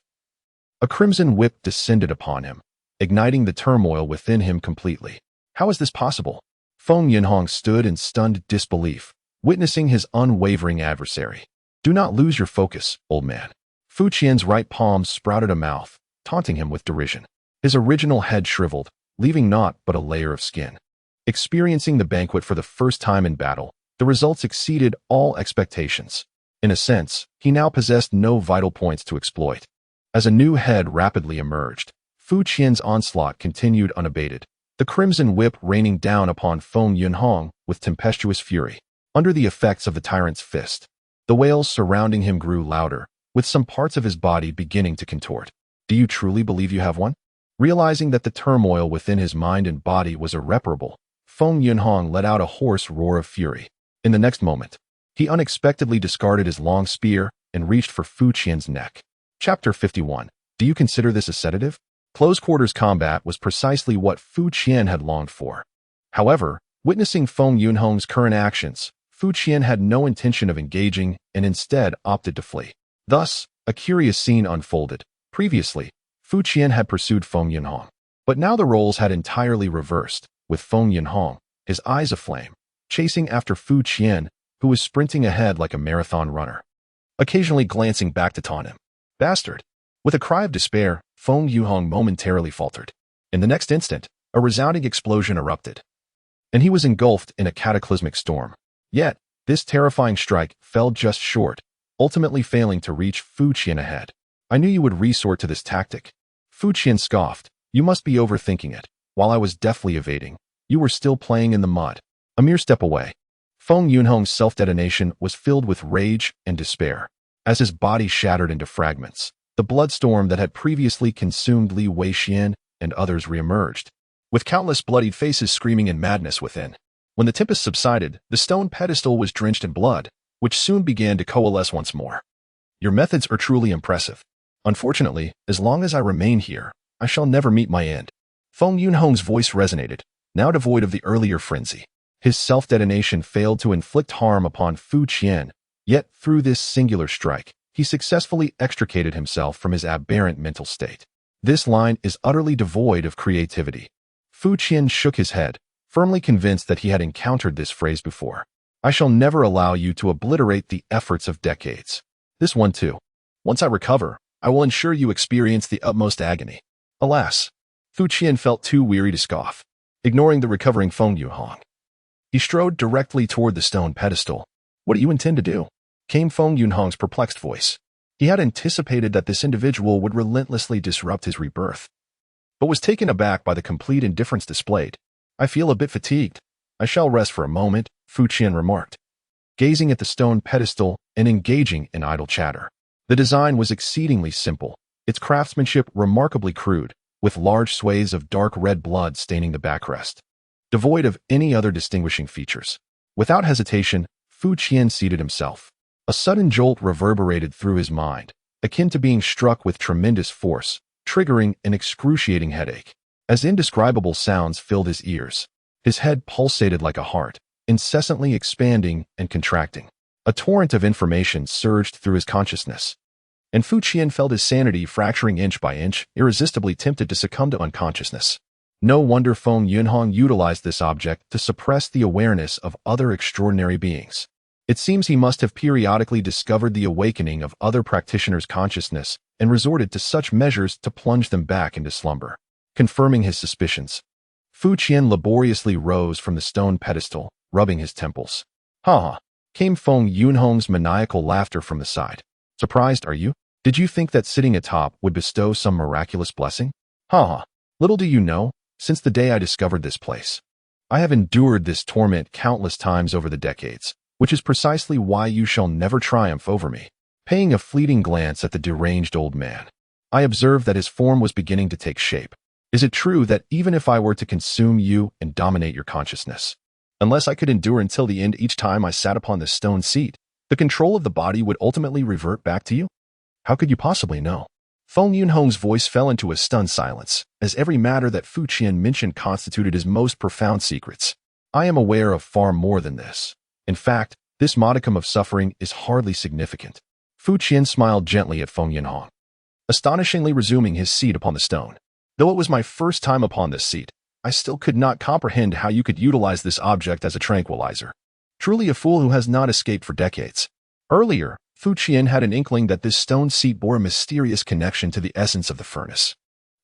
[SPEAKER 1] a crimson whip descended upon him, igniting the turmoil within him completely. How is this possible? Feng Yunhong stood in stunned disbelief, witnessing his unwavering adversary. Do not lose your focus, old man. Fu Qian's right palm sprouted a mouth, taunting him with derision. His original head shriveled, leaving naught but a layer of skin. Experiencing the banquet for the first time in battle, the results exceeded all expectations. In a sense, he now possessed no vital points to exploit. As a new head rapidly emerged, Fu Qian's onslaught continued unabated, the crimson whip raining down upon Feng Yunhong with tempestuous fury. Under the effects of the tyrant's fist, the wails surrounding him grew louder, with some parts of his body beginning to contort. Do you truly believe you have won? Realizing that the turmoil within his mind and body was irreparable, Feng Yunhong let out a hoarse roar of fury. In the next moment, he unexpectedly discarded his long spear and reached for Fu Qian's neck. Chapter 51. Do you consider this a sedative? Close-quarters combat was precisely what Fu Qian had longed for. However, witnessing Feng Yunhong's current actions, Fu Qian had no intention of engaging and instead opted to flee. Thus, a curious scene unfolded. Previously, Fu Qian had pursued Feng Yunhong. But now the roles had entirely reversed, with Feng Yunhong, his eyes aflame, chasing after Fu Qian, who was sprinting ahead like a marathon runner, occasionally glancing back to taunt him. Bastard! With a cry of despair, Feng Yunhong momentarily faltered. In the next instant, a resounding explosion erupted, and he was engulfed in a cataclysmic storm. Yet, this terrifying strike fell just short, ultimately failing to reach Fu Qian ahead. I knew you would resort to this tactic. Fu Qian scoffed. You must be overthinking it. While I was deftly evading, you were still playing in the mud. A mere step away. Feng Yunhong's self-detonation was filled with rage and despair. As his body shattered into fragments, the bloodstorm that had previously consumed Li Weixian and others reemerged, with countless bloodied faces screaming in madness within. When the tempest subsided, the stone pedestal was drenched in blood, which soon began to coalesce once more. Your methods are truly impressive. Unfortunately, as long as I remain here, I shall never meet my end. Feng Yunhong's voice resonated, now devoid of the earlier frenzy. His self-detonation failed to inflict harm upon Fu Qian, yet through this singular strike, he successfully extricated himself from his aberrant mental state. This line is utterly devoid of creativity. Fu Qian shook his head, firmly convinced that he had encountered this phrase before. I shall never allow you to obliterate the efforts of decades. This one too. Once I recover, I will ensure you experience the utmost agony. Alas, Fu Qian felt too weary to scoff. Ignoring the recovering Feng Yunhong, he strode directly toward the stone pedestal. What do you intend to do? Came Feng Yunhong's perplexed voice. He had anticipated that this individual would relentlessly disrupt his rebirth, but was taken aback by the complete indifference displayed. I feel a bit fatigued. I shall rest for a moment, Fu Qian remarked, gazing at the stone pedestal and engaging in idle chatter. The design was exceedingly simple, its craftsmanship remarkably crude, with large swathes of dark red blood staining the backrest, devoid of any other distinguishing features. Without hesitation, Fu Qian seated himself. A sudden jolt reverberated through his mind, akin to being struck with tremendous force, triggering an excruciating headache. As indescribable sounds filled his ears, his head pulsated like a heart, incessantly expanding and contracting. A torrent of information surged through his consciousness, and Fu Qian felt his sanity fracturing inch by inch, irresistibly tempted to succumb to unconsciousness. No wonder Feng Yunhong utilized this object to suppress the awareness of other extraordinary beings. It seems he must have periodically discovered the awakening of other practitioners' consciousness and resorted to such measures to plunge them back into slumber. Confirming his suspicions, Fu Qian laboriously rose from the stone pedestal, rubbing his temples. Ha ha! Came Feng Yunhong's maniacal laughter from the side. Surprised, are you? Did you think that sitting atop would bestow some miraculous blessing? Ha ha! Little do you know, since the day I discovered this place, I have endured this torment countless times over the decades, which is precisely why you shall never triumph over me. Paying a fleeting glance at the deranged old man, I observed that his form was beginning to take shape. Is it true that even if I were to consume you and dominate your consciousness, unless I could endure until the end each time I sat upon this stone seat, the control of the body would ultimately revert back to you? How could you possibly know? Feng Yunhong's voice fell into a stunned silence, as every matter that Fu Qian mentioned constituted his most profound secrets. I am aware of far more than this. In fact, this modicum of suffering is hardly significant. Fu Qian smiled gently at Feng Yunhong, astonishingly resuming his seat upon the stone. Though it was my first time upon this seat, I still could not comprehend how you could utilize this object as a tranquilizer. Truly a fool who has not escaped for decades. Earlier, Fu Qian had an inkling that this stone seat bore a mysterious connection to the essence of the furnace.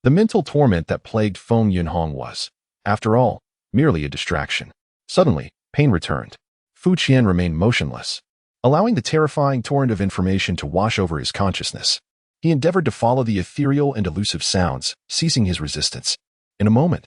[SPEAKER 1] The mental torment that plagued Feng Yunhong was, after all, merely a distraction. Suddenly, pain returned. Fu Qian remained motionless, allowing the terrifying torrent of information to wash over his consciousness. He endeavored to follow the ethereal and elusive sounds, ceasing his resistance. In a moment,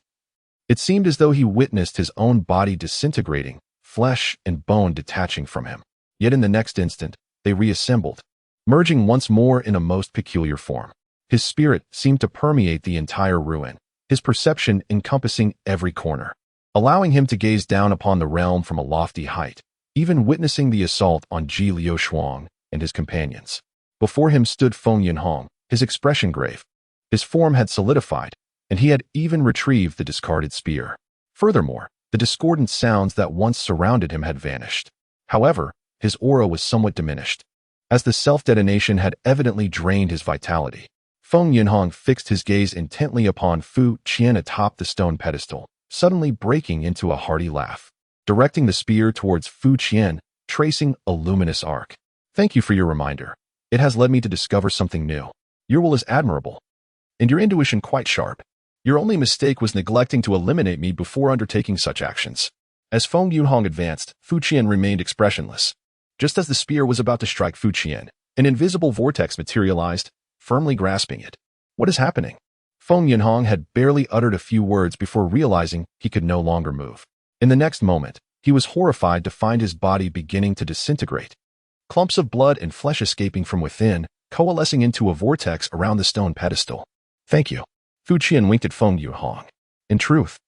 [SPEAKER 1] it seemed as though he witnessed his own body disintegrating, flesh and bone detaching from him. Yet in the next instant, they reassembled, merging once more in a most peculiar form. His spirit seemed to permeate the entire ruin, his perception encompassing every corner, allowing him to gaze down upon the realm from a lofty height, even witnessing the assault on Ji Liushuang and his companions. Before him stood Feng Yunhong, his expression grave. His form had solidified, and he had even retrieved the discarded spear. Furthermore, the discordant sounds that once surrounded him had vanished. However, his aura was somewhat diminished, as the self-detonation had evidently drained his vitality. Feng Yunhong fixed his gaze intently upon Fu Qian atop the stone pedestal, suddenly breaking into a hearty laugh, directing the spear towards Fu Qian, tracing a luminous arc. Thank you for your reminder. It has led me to discover something new. Your will is admirable, and your intuition quite sharp. Your only mistake was neglecting to eliminate me before undertaking such actions. As Feng Yunhong advanced, Fu Qian remained expressionless. Just as the spear was about to strike Fu Qian, an invisible vortex materialized, firmly grasping it. What is happening? Feng Yunhong had barely uttered a few words before realizing he could no longer move. In the next moment, he was horrified to find his body beginning to disintegrate. Clumps of blood and flesh escaping from within, coalescing into a vortex around the stone pedestal. Thank you. Fu Qian winked at Feng Yunhong. In truth,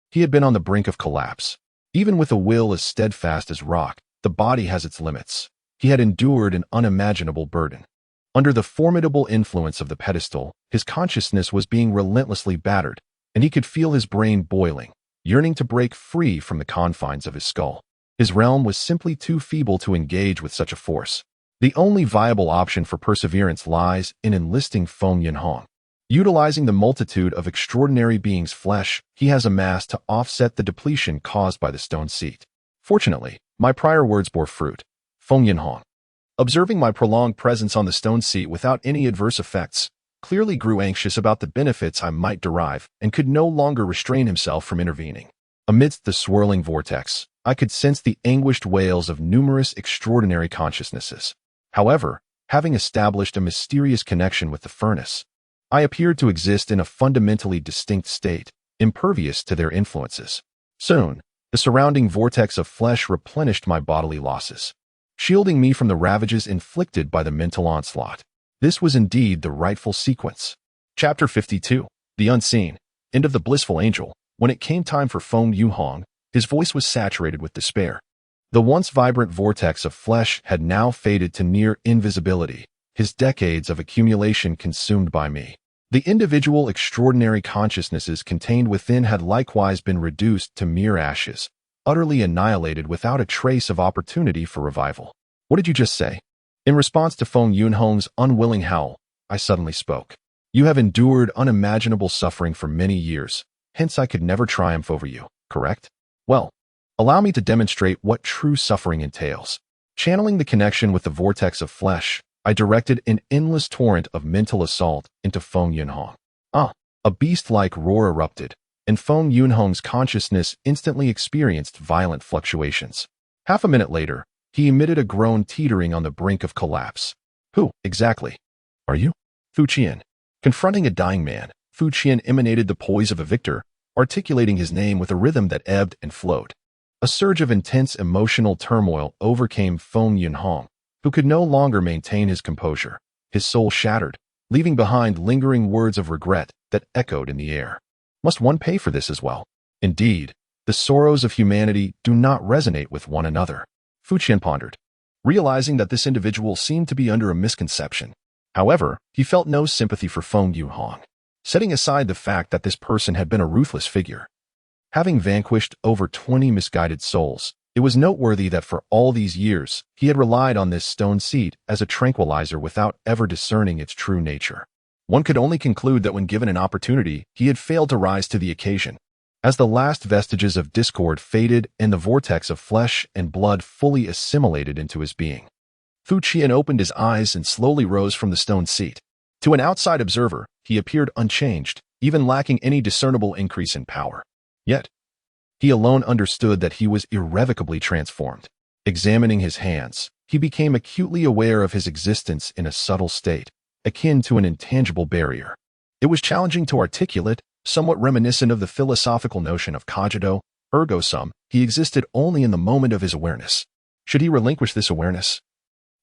[SPEAKER 1] he had been on the brink of collapse. Even with a will as steadfast as rock, the body has its limits. He had endured an unimaginable burden. Under the formidable influence of the pedestal, his consciousness was being relentlessly battered, and he could feel his brain boiling, yearning to break free from the confines of his skull. His realm was simply too feeble to engage with such a force. The only viable option for perseverance lies in enlisting Feng Yunhong. Utilizing the multitude of extraordinary beings' flesh he has amassed to offset the depletion caused by the stone seat. Fortunately, my prior words bore fruit. Feng Yunhong, observing my prolonged presence on the stone seat without any adverse effects, clearly grew anxious about the benefits I might derive and could no longer restrain himself from intervening. Amidst the swirling vortex, I could sense the anguished wails of numerous extraordinary consciousnesses. However, having established a mysterious connection with the furnace, I appeared to exist in a fundamentally distinct state, impervious to their influences. Soon, the surrounding vortex of flesh replenished my bodily losses, shielding me from the ravages inflicted by the mental onslaught. This was indeed the rightful sequence. Chapter 52. The Unseen. End of the Blissful Angel. When it came time for Feng Yunhong, his voice was saturated with despair. The once vibrant vortex of flesh had now faded to near invisibility, his decades of accumulation consumed by me. The individual extraordinary consciousnesses contained within had likewise been reduced to mere ashes, utterly annihilated without a trace of opportunity for revival. What did you just say? In response to Feng Yunhong's unwilling howl, I suddenly spoke. You have endured unimaginable suffering for many years, hence I could never triumph over you, correct? Well, allow me to demonstrate what true suffering entails. Channeling the connection with the vortex of flesh, I directed an endless torrent of mental assault into Feng Yunhong. A beast-like roar erupted, and Feng Yunhong's consciousness instantly experienced violent fluctuations. Half a minute later, he emitted a groan teetering on the brink of collapse. Who, exactly, are you? Fu Qian. Confronting a dying man, Fu Qian emanated the poise of a victor, articulating his name with a rhythm that ebbed and flowed. A surge of intense emotional turmoil overcame Feng Yunhong, who could no longer maintain his composure, his soul shattered, leaving behind lingering words of regret that echoed in the air. Must one pay for this as well? Indeed, the sorrows of humanity do not resonate with one another. Fu Qian pondered, realizing that this individual seemed to be under a misconception. However, he felt no sympathy for Feng Yunhong, setting aside the fact that this person had been a ruthless figure. Having vanquished over 20 misguided souls, it was noteworthy that for all these years, he had relied on this stone seat as a tranquilizer without ever discerning its true nature. One could only conclude that when given an opportunity, he had failed to rise to the occasion. As the last vestiges of discord faded and the vortex of flesh and blood fully assimilated into his being, Fu Qian opened his eyes and slowly rose from the stone seat. To an outside observer, he appeared unchanged, even lacking any discernible increase in power. Yet, he alone understood that he was irrevocably transformed. Examining his hands, he became acutely aware of his existence in a subtle state, akin to an intangible barrier. It was challenging to articulate, somewhat reminiscent of the philosophical notion of cogito, ergo sum. He existed only in the moment of his awareness. Should he relinquish this awareness,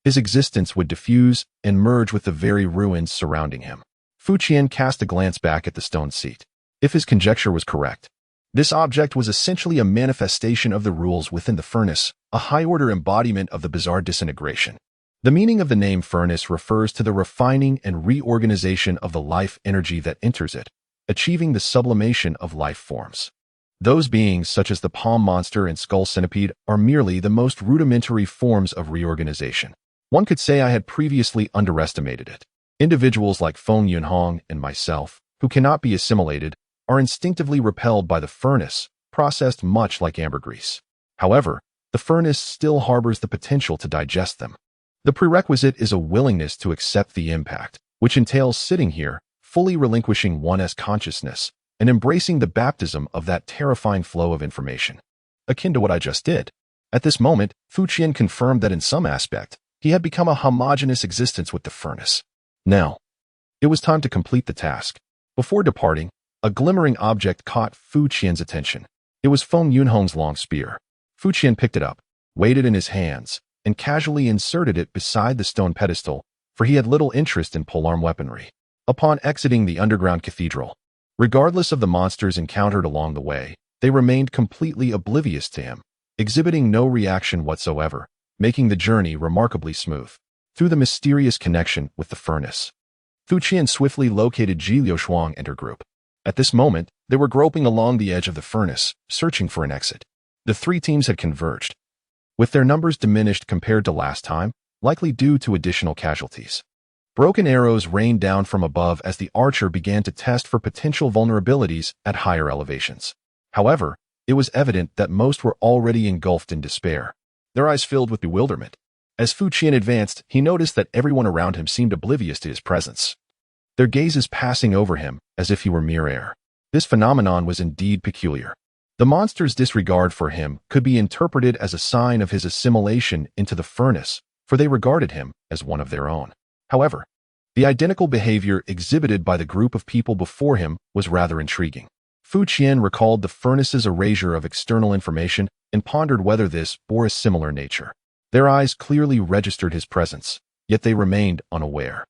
[SPEAKER 1] his existence would diffuse and merge with the very ruins surrounding him. Fu Qian cast a glance back at the stone seat. If his conjecture was correct, this object was essentially a manifestation of the rules within the furnace, a high-order embodiment of the bizarre disintegration. The meaning of the name furnace refers to the refining and reorganization of the life energy that enters it, achieving the sublimation of life forms. Those beings such as the palm monster and skull centipede are merely the most rudimentary forms of reorganization. One could say I had previously underestimated it. Individuals like Feng Yunhong and myself, who cannot be assimilated, are instinctively repelled by the furnace, processed much like ambergris. However, the furnace still harbors the potential to digest them. The prerequisite is a willingness to accept the impact, which entails sitting here, fully relinquishing one's consciousness, and embracing the baptism of that terrifying flow of information. Akin to what I just did. At this moment, Fu Qian confirmed that in some aspect, he had become a homogeneous existence with the furnace. Now, it was time to complete the task. Before departing, a glimmering object caught Fu Qian's attention. It was Feng Yunhong's long spear. Fu Qian picked it up, weighed it in his hands, and casually inserted it beside the stone pedestal, for he had little interest in polearm weaponry. Upon exiting the underground cathedral, regardless of the monsters encountered along the way, they remained completely oblivious to him, exhibiting no reaction whatsoever, making the journey remarkably smooth. Through the mysterious connection with the furnace, Fu Qian swiftly located Ji Liushuang and her group. At this moment, they were groping along the edge of the furnace, searching for an exit. The three teams had converged, with their numbers diminished compared to last time, likely due to additional casualties. Broken arrows rained down from above as the archer began to test for potential vulnerabilities at higher elevations. However, it was evident that most were already engulfed in despair, their eyes filled with bewilderment. As Fu Qian advanced, he noticed that everyone around him seemed oblivious to his presence, their gazes passing over him as if he were mere air. This phenomenon was indeed peculiar. The monster's disregard for him could be interpreted as a sign of his assimilation into the furnace, for they regarded him as one of their own. However, the identical behavior exhibited by the group of people before him was rather intriguing. Fu Qian recalled the furnace's erasure of external information and pondered whether this bore a similar nature. Their eyes clearly registered his presence, yet they remained unaware,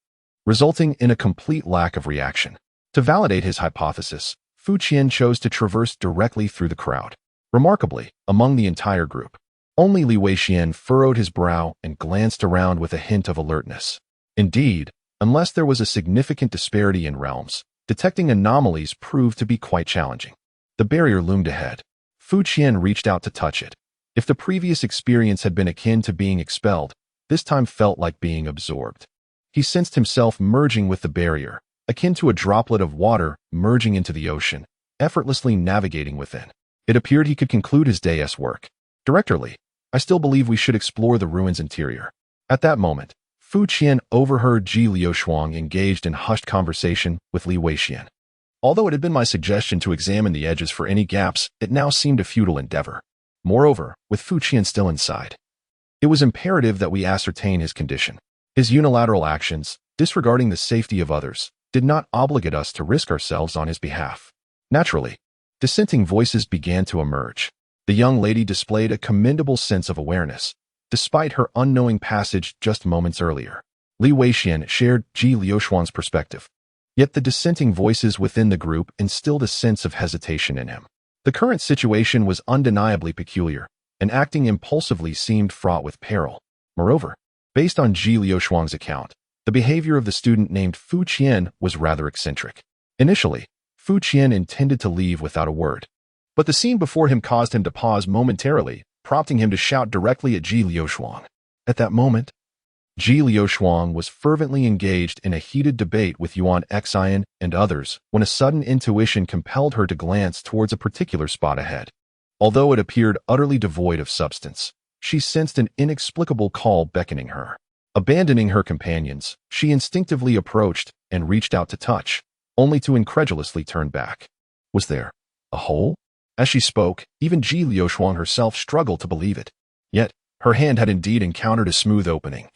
[SPEAKER 1] resulting in a complete lack of reaction. To validate his hypothesis, Fu Qian chose to traverse directly through the crowd. Remarkably, among the entire group, only Li Weixian furrowed his brow and glanced around with a hint of alertness. Indeed, unless there was a significant disparity in realms, detecting anomalies proved to be quite challenging. The barrier loomed ahead. Fu Qian reached out to touch it. If the previous experience had been akin to being expelled, this time felt like being absorbed. He sensed himself merging with the barrier, akin to a droplet of water merging into the ocean, effortlessly navigating within. It appeared he could conclude his day's work. Directly, I still believe we should explore the ruins' interior. At that moment, Fu Qian overheard Ji Liushuang engaged in hushed conversation with Li Weixian. Although it had been my suggestion to examine the edges for any gaps, it now seemed a futile endeavor. Moreover, with Fu Qian still inside, it was imperative that we ascertain his condition. His unilateral actions, disregarding the safety of others, did not obligate us to risk ourselves on his behalf. Naturally, dissenting voices began to emerge. The young lady displayed a commendable sense of awareness, despite her unknowing passage just moments earlier. Li Weixian shared Ji Liushuang's perspective. Yet the dissenting voices within the group instilled a sense of hesitation in him. The current situation was undeniably peculiar, and acting impulsively seemed fraught with peril. Moreover, based on Ji Liushuang's account, the behavior of the student named Fu Qian was rather eccentric. Initially, Fu Qian intended to leave without a word, but the scene before him caused him to pause momentarily, prompting him to shout directly at Ji Liushuang. At that moment, Ji Liushuang was fervently engaged in a heated debate with Yuan Xian and others when a sudden intuition compelled her to glance towards a particular spot ahead. Although it appeared utterly devoid of substance, she sensed an inexplicable call beckoning her. Abandoning her companions, she instinctively approached and reached out to touch, only to incredulously turn back. Was there a hole? As she spoke, even Ji Liushuang herself struggled to believe it. Yet, her hand had indeed encountered a smooth opening,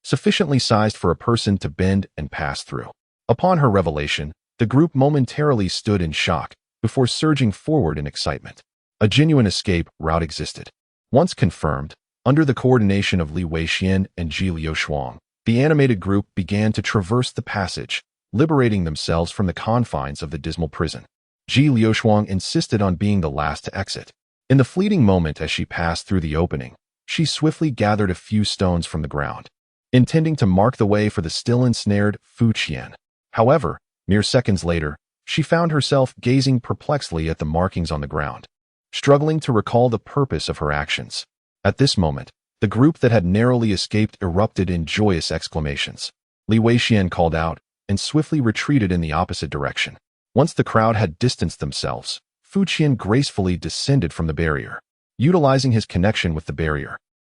[SPEAKER 1] sufficiently sized for a person to bend and pass through. Upon her revelation, the group momentarily stood in shock before surging forward in excitement. A genuine escape route existed. Once confirmed, under the coordination of Li Weixian and Ji Liushuang, the animated group began to traverse the passage, liberating themselves from the confines of the dismal prison. Ji Liushuang insisted on being the last to exit. In the fleeting moment as she passed through the opening, she swiftly gathered a few stones from the ground, intending to mark the way for the still ensnared Fu Qian. However, mere seconds later, she found herself gazing perplexedly at the markings on the ground, struggling to recall the purpose of her actions. At this moment, the group that had narrowly escaped erupted in joyous exclamations. Li Weixian called out and swiftly retreated in the opposite direction. Once the crowd had distanced themselves, Fu Qian gracefully descended from the barrier. Utilizing his connection with the barrier,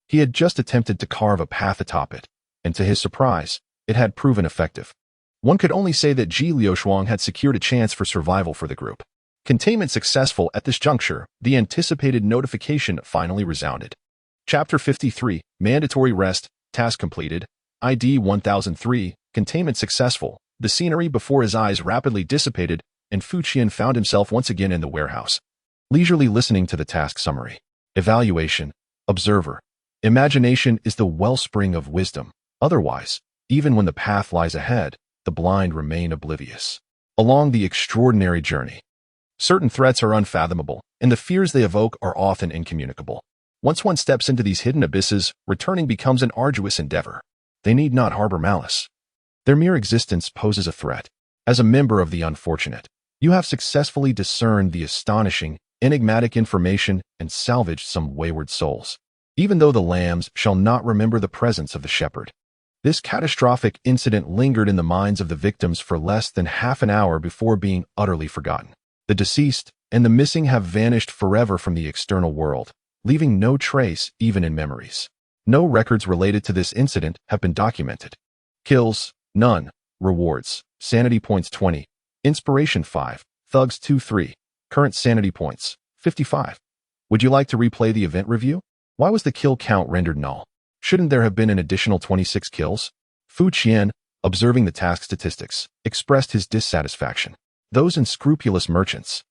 [SPEAKER 1] he had just attempted to carve a path atop it, and to his surprise, it had proven effective. One could only say that Ji Liushuang had secured a chance for survival for the group. Containment successful. At this juncture, the anticipated notification finally resounded. Chapter 53, Mandatory Rest, Task Completed, ID 1003, Containment Successful. The scenery before his eyes rapidly dissipated, and Fu Qian found himself once again in the warehouse, leisurely listening to the task summary. Evaluation. Observer. Imagination is the wellspring of wisdom. Otherwise, even when the path lies ahead, the blind remain oblivious. Along the extraordinary journey, certain threats are unfathomable, and the fears they evoke are often incommunicable. Once one steps into these hidden abysses, returning becomes an arduous endeavor. They need not harbor malice. Their mere existence poses a threat. As a member of the unfortunate, you have successfully discerned the astonishing, enigmatic information and salvaged some wayward souls. Even though the lambs shall not remember the presence of the shepherd. This catastrophic incident lingered in the minds of the victims for less than half an hour before being utterly forgotten. The deceased and the missing have vanished forever from the external world, leaving no trace even in memories. No records related to this incident have been documented. Kills, none. Rewards, sanity points 20. Inspiration 5. Thugs 2-3. Current sanity points, 55. Would you like to replay the event review? Why was the kill count rendered null? Shouldn't there have been an additional 26 kills? Fu Qian, observing the task statistics, expressed his dissatisfaction. Those unscrupulous merchants.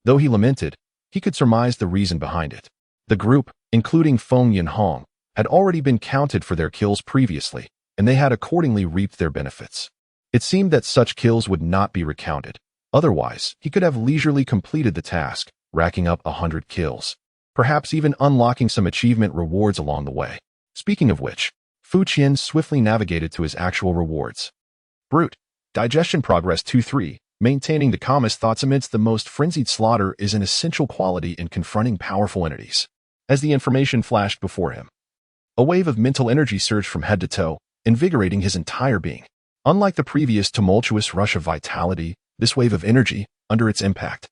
[SPEAKER 1] Though he lamented, he could surmise the reason behind it. The group, including Feng Yinhong, had already been counted for their kills previously, and they had accordingly reaped their benefits. It seemed that such kills would not be recounted. Otherwise, he could have leisurely completed the task, racking up 100 kills, perhaps even unlocking some achievement rewards along the way. Speaking of which, Fu Qian swiftly navigated to his actual rewards. Brute. Digestion progress 2-3. Maintaining the calmest thoughts amidst the most frenzied slaughter is an essential quality in confronting powerful entities. As the information flashed before him, a wave of mental energy surged from head to toe, invigorating his entire being. Unlike the previous tumultuous rush of vitality, this wave of energy, under its impact,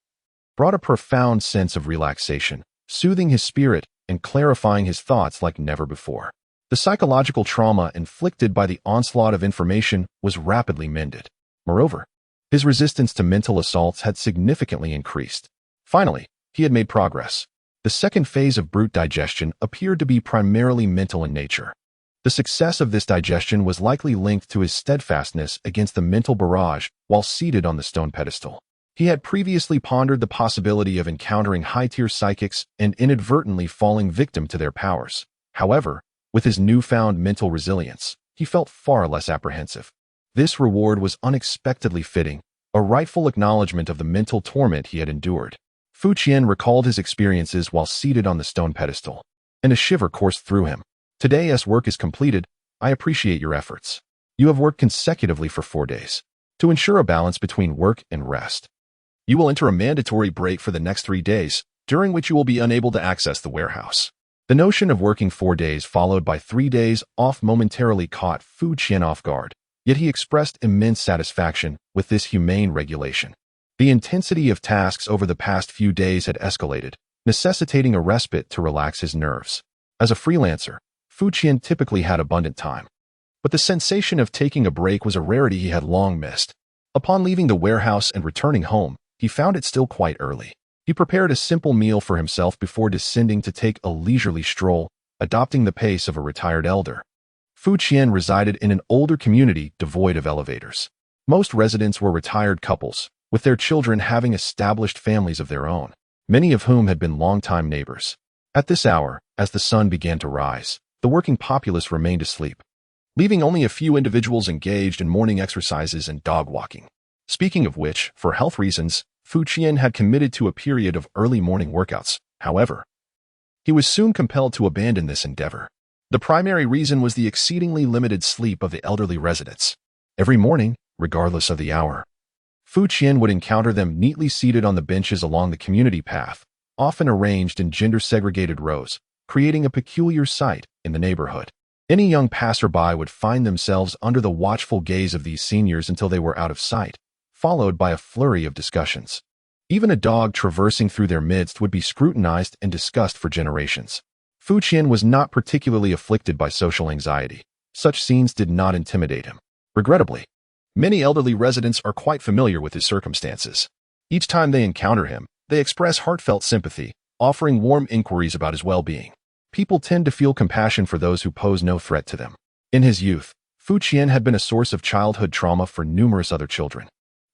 [SPEAKER 1] brought a profound sense of relaxation, soothing his spirit and clarifying his thoughts like never before. The psychological trauma inflicted by the onslaught of information was rapidly mended. Moreover, his resistance to mental assaults had significantly increased. Finally, he had made progress. The second phase of brute digestion appeared to be primarily mental in nature. The success of this digestion was likely linked to his steadfastness against the mental barrage while seated on the stone pedestal. He had previously pondered the possibility of encountering high-tier psychics and inadvertently falling victim to their powers. However, with his newfound mental resilience, he felt far less apprehensive. This reward was unexpectedly fitting, a rightful acknowledgement of the mental torment he had endured. Fu Qian recalled his experiences while seated on the stone pedestal, and a shiver coursed through him. Today's work is completed. I appreciate your efforts. You have worked consecutively for 4 days to ensure a balance between work and rest. You will enter a mandatory break for the next 3 days, during which you will be unable to access the warehouse. The notion of working 4 days followed by 3 days off momentarily caught Fu Qian off guard, yet he expressed immense satisfaction with this humane regulation. The intensity of tasks over the past few days had escalated, necessitating a respite to relax his nerves. As a freelancer, Fu Qian typically had abundant time, but the sensation of taking a break was a rarity he had long missed. Upon leaving the warehouse and returning home, he found it still quite early. He prepared a simple meal for himself before descending to take a leisurely stroll, adopting the pace of a retired elder. Fu Qian resided in an older community devoid of elevators. Most residents were retired couples, with their children having established families of their own, many of whom had been longtime neighbors. At this hour, as the sun began to rise, the working populace remained asleep, leaving only a few individuals engaged in morning exercises and dog walking. Speaking of which, for health reasons, Fu Qian had committed to a period of early morning workouts. However, he was soon compelled to abandon this endeavor. The primary reason was the exceedingly limited sleep of the elderly residents. Every morning, regardless of the hour, Fu Qian would encounter them neatly seated on the benches along the community path, often arranged in gender-segregated rows, creating a peculiar sight in the neighborhood. Any young passerby would find themselves under the watchful gaze of these seniors until they were out of sight, followed by a flurry of discussions. Even a dog traversing through their midst would be scrutinized and discussed for generations. Fu Qian was not particularly afflicted by social anxiety. Such scenes did not intimidate him. Regrettably, many elderly residents are quite familiar with his circumstances. Each time they encounter him, they express heartfelt sympathy, offering warm inquiries about his well-being. People tend to feel compassion for those who pose no threat to them. In his youth, Fu Qian had been a source of childhood trauma for numerous other children.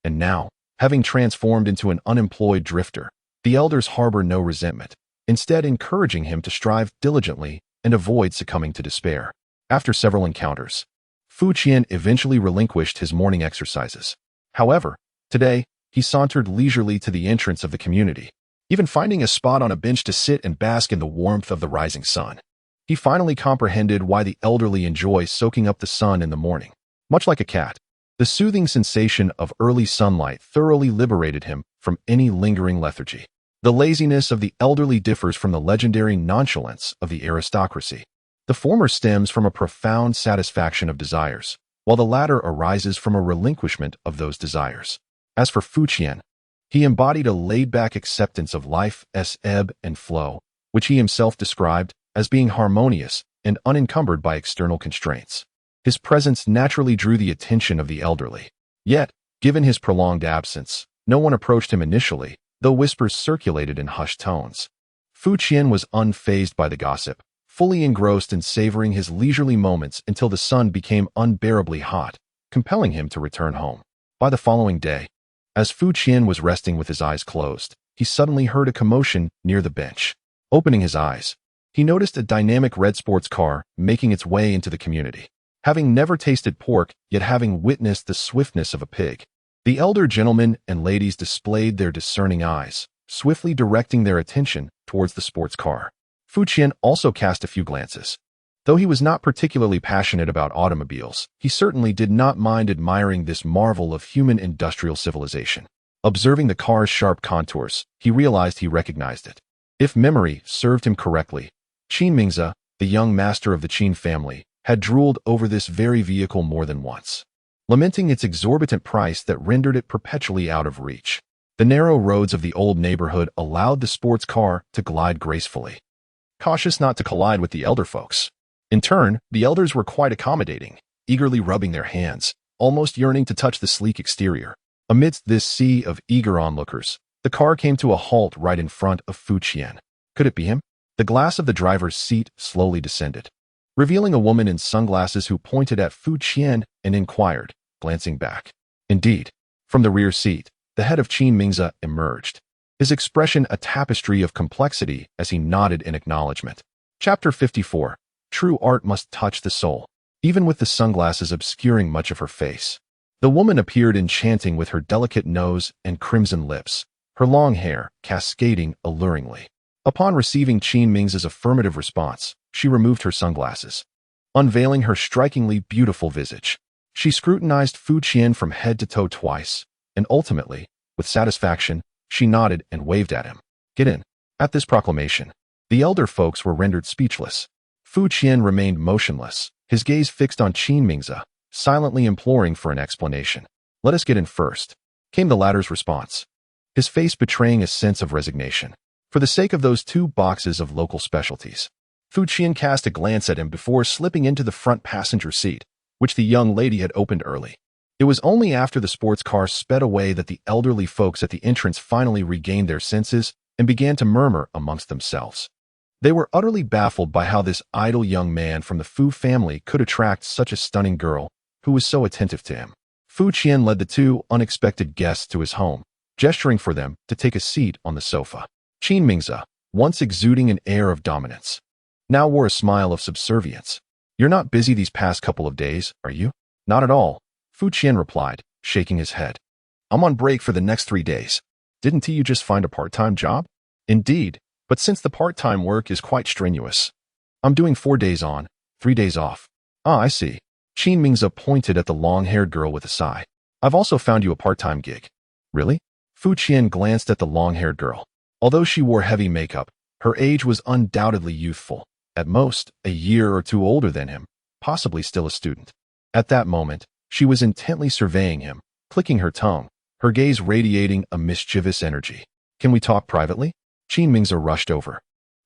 [SPEAKER 1] And now, having transformed into an unemployed drifter, the elders harbor no resentment, instead encouraging him to strive diligently and avoid succumbing to despair. After several encounters, Fu Qian eventually relinquished his morning exercises. However, today, he sauntered leisurely to the entrance of the community, even finding a spot on a bench to sit and bask in the warmth of the rising sun. He finally comprehended why the elderly enjoy soaking up the sun in the morning. Much like a cat, the soothing sensation of early sunlight thoroughly liberated him from any lingering lethargy. The laziness of the elderly differs from the legendary nonchalance of the aristocracy. The former stems from a profound satisfaction of desires, while the latter arises from a relinquishment of those desires. As for Fu Qian, he embodied a laid-back acceptance of life's ebb and flow, which he himself described as being harmonious and unencumbered by external constraints. His presence naturally drew the attention of the elderly. Yet, given his prolonged absence, no one approached him initially, though whispers circulated in hushed tones. Fu Qian was unfazed by the gossip, fully engrossed in savoring his leisurely moments until the sun became unbearably hot, compelling him to return home. By the following day, as Fu Qian was resting with his eyes closed, he suddenly heard a commotion near the bench. Opening his eyes, he noticed a dynamic red sports car making its way into the community. Having never tasted pork, yet having witnessed the swiftness of a pig, the elder gentlemen and ladies displayed their discerning eyes, swiftly directing their attention towards the sports car. Fu Qian also cast a few glances. Though he was not particularly passionate about automobiles, he certainly did not mind admiring this marvel of human industrial civilization. Observing the car's sharp contours, he realized he recognized it. If memory served him correctly, Qin Mingzi, the young master of the Qin family, had drooled over this very vehicle more than once, lamenting its exorbitant price that rendered it perpetually out of reach. The narrow roads of the old neighborhood allowed the sports car to glide gracefully, cautious not to collide with the elder folks. In turn, the elders were quite accommodating, eagerly rubbing their hands, almost yearning to touch the sleek exterior. Amidst this sea of eager onlookers, the car came to a halt right in front of Fu Qian. Could it be him? The glass of the driver's seat slowly descended, revealing a woman in sunglasses who pointed at Fu Qian and inquired, glancing back. Indeed, from the rear seat, the head of Qin Mingzi emerged, his expression a tapestry of complexity as he nodded in acknowledgement. Chapter 54. True art must touch the soul, even with the sunglasses obscuring much of her face. The woman appeared enchanting with her delicate nose and crimson lips, her long hair cascading alluringly. Upon receiving Qin Mingzi's affirmative response, she removed her sunglasses, unveiling her strikingly beautiful visage. She scrutinized Fu Qian from head to toe twice, and ultimately, with satisfaction, she nodded and waved at him. Get in. At this proclamation, the elder folks were rendered speechless. Fu Qian remained motionless, his gaze fixed on Qin Mingzi, silently imploring for an explanation. Let us get in first, came the latter's response, his face betraying a sense of resignation. For the sake of those 2 boxes of local specialties. Fu Qian cast a glance at him before slipping into the front passenger seat, which the young lady had opened early. It was only after the sports car sped away that the elderly folks at the entrance finally regained their senses and began to murmur amongst themselves. They were utterly baffled by how this idle young man from the Fu family could attract such a stunning girl who was so attentive to him. Fu Qian led the 2 unexpected guests to his home, gesturing for them to take a seat on the sofa. Qin Mingzi, once exuding an air of dominance, now wore a smile of subservience. You're not busy these past couple of days, are you? Not at all, Fu Qian replied, shaking his head. I'm on break for the next 3 days. Didn't you just find a part-time job? Indeed, but since the part-time work is quite strenuous, I'm doing 4 days on, 3 days off. Ah, I see. Qin Mingzi pointed at the long-haired girl with a sigh. I've also found you a part-time gig. Really? Fu Qian glanced at the long-haired girl. Although she wore heavy makeup, her age was undoubtedly youthful, at most a year or 2 older than him, possibly still a student. At that moment, she was intently surveying him, clicking her tongue, her gaze radiating a mischievous energy. Can we talk privately? Qin Mingzi rushed over,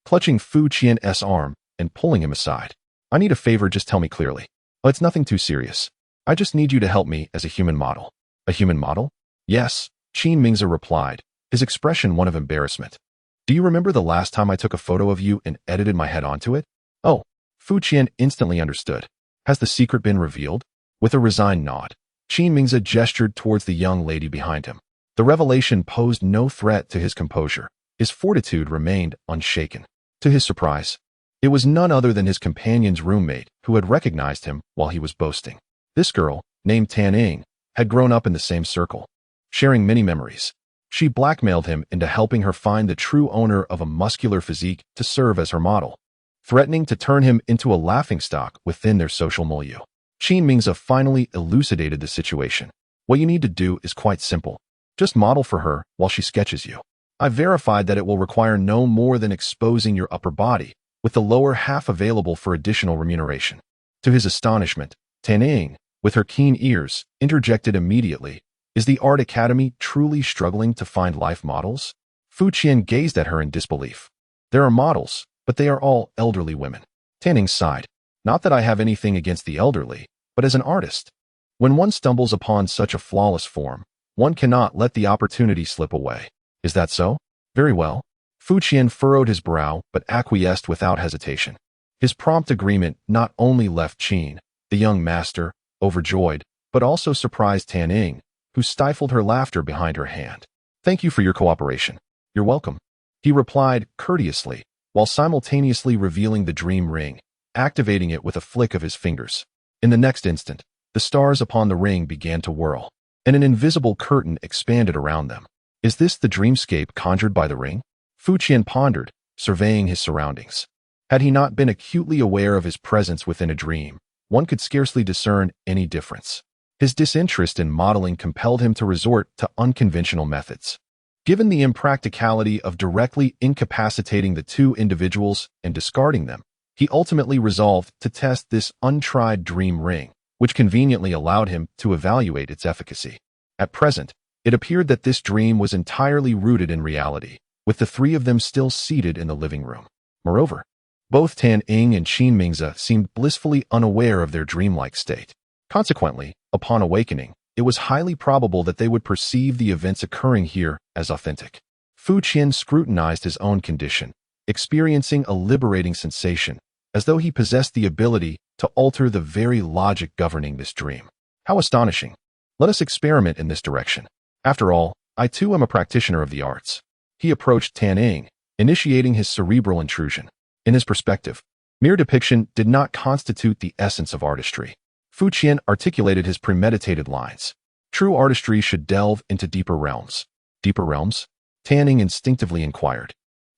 [SPEAKER 1] clutching Fu Qian's arm and pulling him aside. I need a favor, just tell me clearly. Oh, it's nothing too serious. I just need you to help me as a human model. A human model? Yes, Qin Mingzi replied, his expression one of embarrassment. Do you remember the last time I took a photo of you and edited my head onto it? Oh, Fu Qian instantly understood. Has the secret been revealed? With a resigned nod, Qin Mingzi gestured towards the young lady behind him. The revelation posed no threat to his composure. His fortitude remained unshaken. To his surprise, it was none other than his companion's roommate who had recognized him while he was boasting. This girl, named Tan Ing, had grown up in the same circle, sharing many memories. She blackmailed him into helping her find the true owner of a muscular physique to serve as her model, threatening to turn him into a laughingstock within their social milieu. Qin Mingzi finally elucidated the situation. What you need to do is quite simple. Just model for her while she sketches you. I verified that it will require no more than exposing your upper body, with the lower half available for additional remuneration. To his astonishment, Tan Ing, with her keen ears, interjected immediately. Is the Art Academy truly struggling to find life models? Fu Qian gazed at her in disbelief. There are models, but they are all elderly women. Tan Ing sighed. Not that I have anything against the elderly, but as an artist, when one stumbles upon such a flawless form, one cannot let the opportunity slip away. Is that so? Very well. Fu Qian furrowed his brow but acquiesced without hesitation. His prompt agreement not only left Qin, the young master, overjoyed, but also surprised Tan Ing, who stifled her laughter behind her hand. Thank you for your cooperation. You're welcome, he replied courteously, while simultaneously revealing the dream ring, activating it with a flick of his fingers. In the next instant, the stars upon the ring began to whirl, and an invisible curtain expanded around them. Is this the dreamscape conjured by the ring? Fu Qian pondered, surveying his surroundings. Had he not been acutely aware of his presence within a dream, one could scarcely discern any difference. His disinterest in modeling compelled him to resort to unconventional methods. Given the impracticality of directly incapacitating the 2 individuals and discarding them, he ultimately resolved to test this untried dream ring, which conveniently allowed him to evaluate its efficacy. At present, it appeared that this dream was entirely rooted in reality, with the 3 of them still seated in the living room. Moreover, Both Tan Ing and Qin Mingze seemed blissfully unaware of their dreamlike state. Consequently, upon awakening, it was highly probable that they would perceive the events occurring here as authentic. Fu Qian scrutinized his own condition, experiencing a liberating sensation, as though he possessed the ability to alter the very logic governing this dream. How astonishing! Let us experiment in this direction. After all, I too am a practitioner of the arts. He approached Tan Ing, initiating his cerebral intrusion. In his perspective, mere depiction did not constitute the essence of artistry. Fu Qian articulated his premeditated lines. True artistry should delve into deeper realms. Deeper realms? Tan Ing instinctively inquired,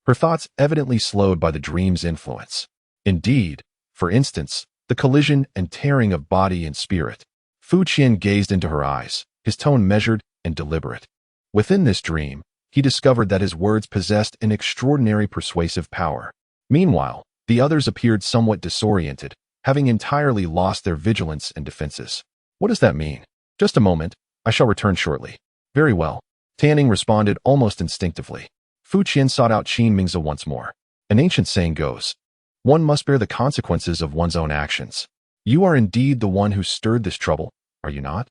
[SPEAKER 1] her thoughts evidently slowed by the dream's influence. Indeed, for instance, the collision and tearing of body and spirit. Fu Qian gazed into her eyes, his tone measured and deliberate. Within this dream, he discovered that his words possessed an extraordinary persuasive power. Meanwhile, the others appeared somewhat disoriented, having entirely lost their vigilance and defenses. What does that mean? Just a moment, I shall return shortly. Very well. Tan Ing responded almost instinctively. Fu Qian sought out Qin Mingze once more. An ancient saying goes, one must bear the consequences of one's own actions. You are indeed the one who stirred this trouble, are you not?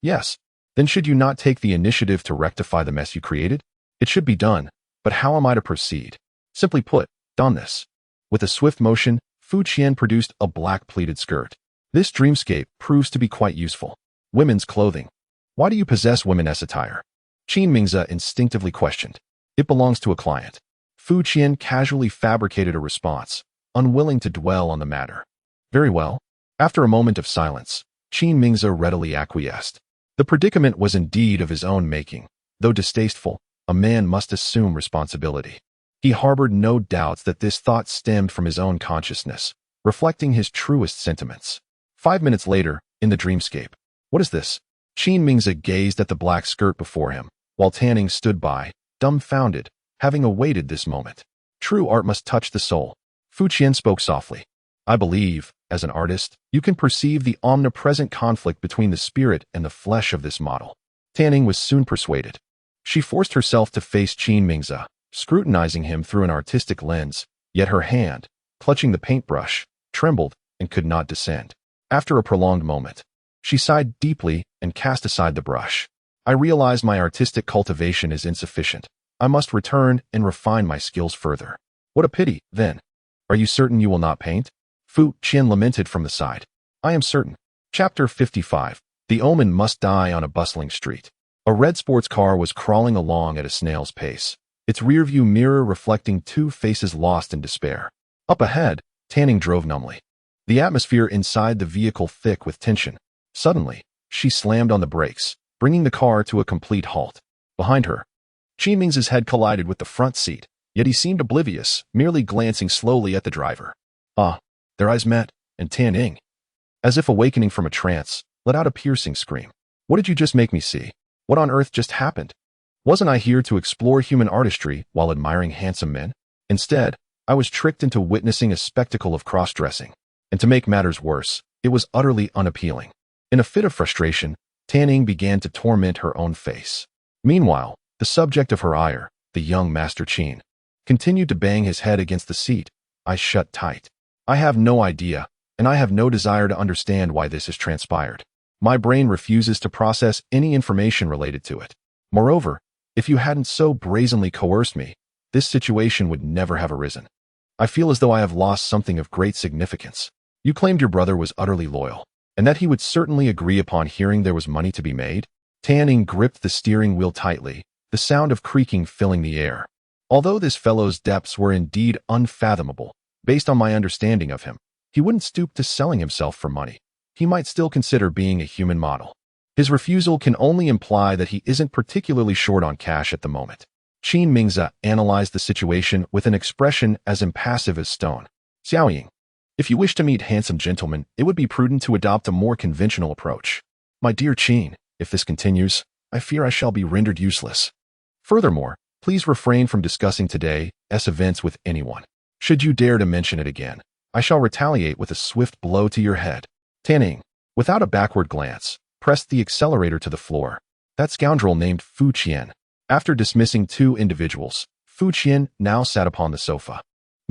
[SPEAKER 1] Yes. Then should you not take the initiative to rectify the mess you created? It should be done, but how am I to proceed? Simply put, don this. With a swift motion, Fu Qian produced a black pleated skirt. This dreamscape proves to be quite useful. Women's clothing. Why do you possess women's attire? Qin Mingze instinctively questioned. It belongs to a client. Fu Qian casually fabricated a response, unwilling to dwell on the matter. Very well. After a moment of silence, Qin Mingze readily acquiesced. The predicament was indeed of his own making. Though distasteful, a man must assume responsibility. He harbored no doubts that this thought stemmed from his own consciousness, reflecting his truest sentiments. 5 minutes later, in the dreamscape. What is this? Qin Mingze gazed at the black skirt before him, while Tan Ing stood by, dumbfounded, having awaited this moment. True art must touch the soul. Fu Qian spoke softly. I believe, as an artist, you can perceive the omnipresent conflict between the spirit and the flesh of this model. Tan Ing was soon persuaded. She forced herself to face Qin Mingze, scrutinizing him through an artistic lens, yet her hand, clutching the paintbrush, trembled and could not descend. After a prolonged moment, she sighed deeply and cast aside the brush. I realize my artistic cultivation is insufficient. I must return and refine my skills further. What a pity, then. Are you certain you will not paint? Fu Qian lamented from the side. I am certain. Chapter 55. The omen must die on a bustling street. A red sports car was crawling along at a snail's pace, its rearview mirror reflecting two faces lost in despair. Up ahead, Tan Ing drove numbly, the atmosphere inside the vehicle thick with tension. Suddenly, she slammed on the brakes, bringing the car to a complete halt. Behind her, Qin Mingze's head collided with the front seat, yet he seemed oblivious, merely glancing slowly at the driver. Their eyes met, and Tan Ing, as if awakening from a trance, let out a piercing scream. What did you just make me see? What on earth just happened? Wasn't I here to explore human artistry while admiring handsome men? Instead, I was tricked into witnessing a spectacle of cross-dressing. And to make matters worse, it was utterly unappealing. In a fit of frustration, Tan Ing began to torment her own face. Meanwhile, the subject of her ire, the young Master Qin, continued to bang his head against the seat, eyes shut tight. I have no idea, and I have no desire to understand why this has transpired. My brain refuses to process any information related to it. Moreover, if you hadn't so brazenly coerced me, this situation would never have arisen. I feel as though I have lost something of great significance. You claimed your brother was utterly loyal, and that he would certainly agree upon hearing there was money to be made. Tan Ing gripped the steering wheel tightly, the sound of creaking filling the air. Although this fellow's depths were indeed unfathomable, based on my understanding of him, he wouldn't stoop to selling himself for money. He might still consider being a human model. His refusal can only imply that he isn't particularly short on cash at the moment. Qin Mingze analyzed the situation with an expression as impassive as stone. Xiaoying, if you wish to meet handsome gentlemen, it would be prudent to adopt a more conventional approach. My dear Qin, if this continues, I fear I shall be rendered useless. Furthermore, please refrain from discussing today's events with anyone. Should you dare to mention it again, I shall retaliate with a swift blow to your head. Tan Ing, without a backward glance, pressed the accelerator to the floor. That scoundrel named Fu Qian. After dismissing two individuals, Fu Qian now sat upon the sofa.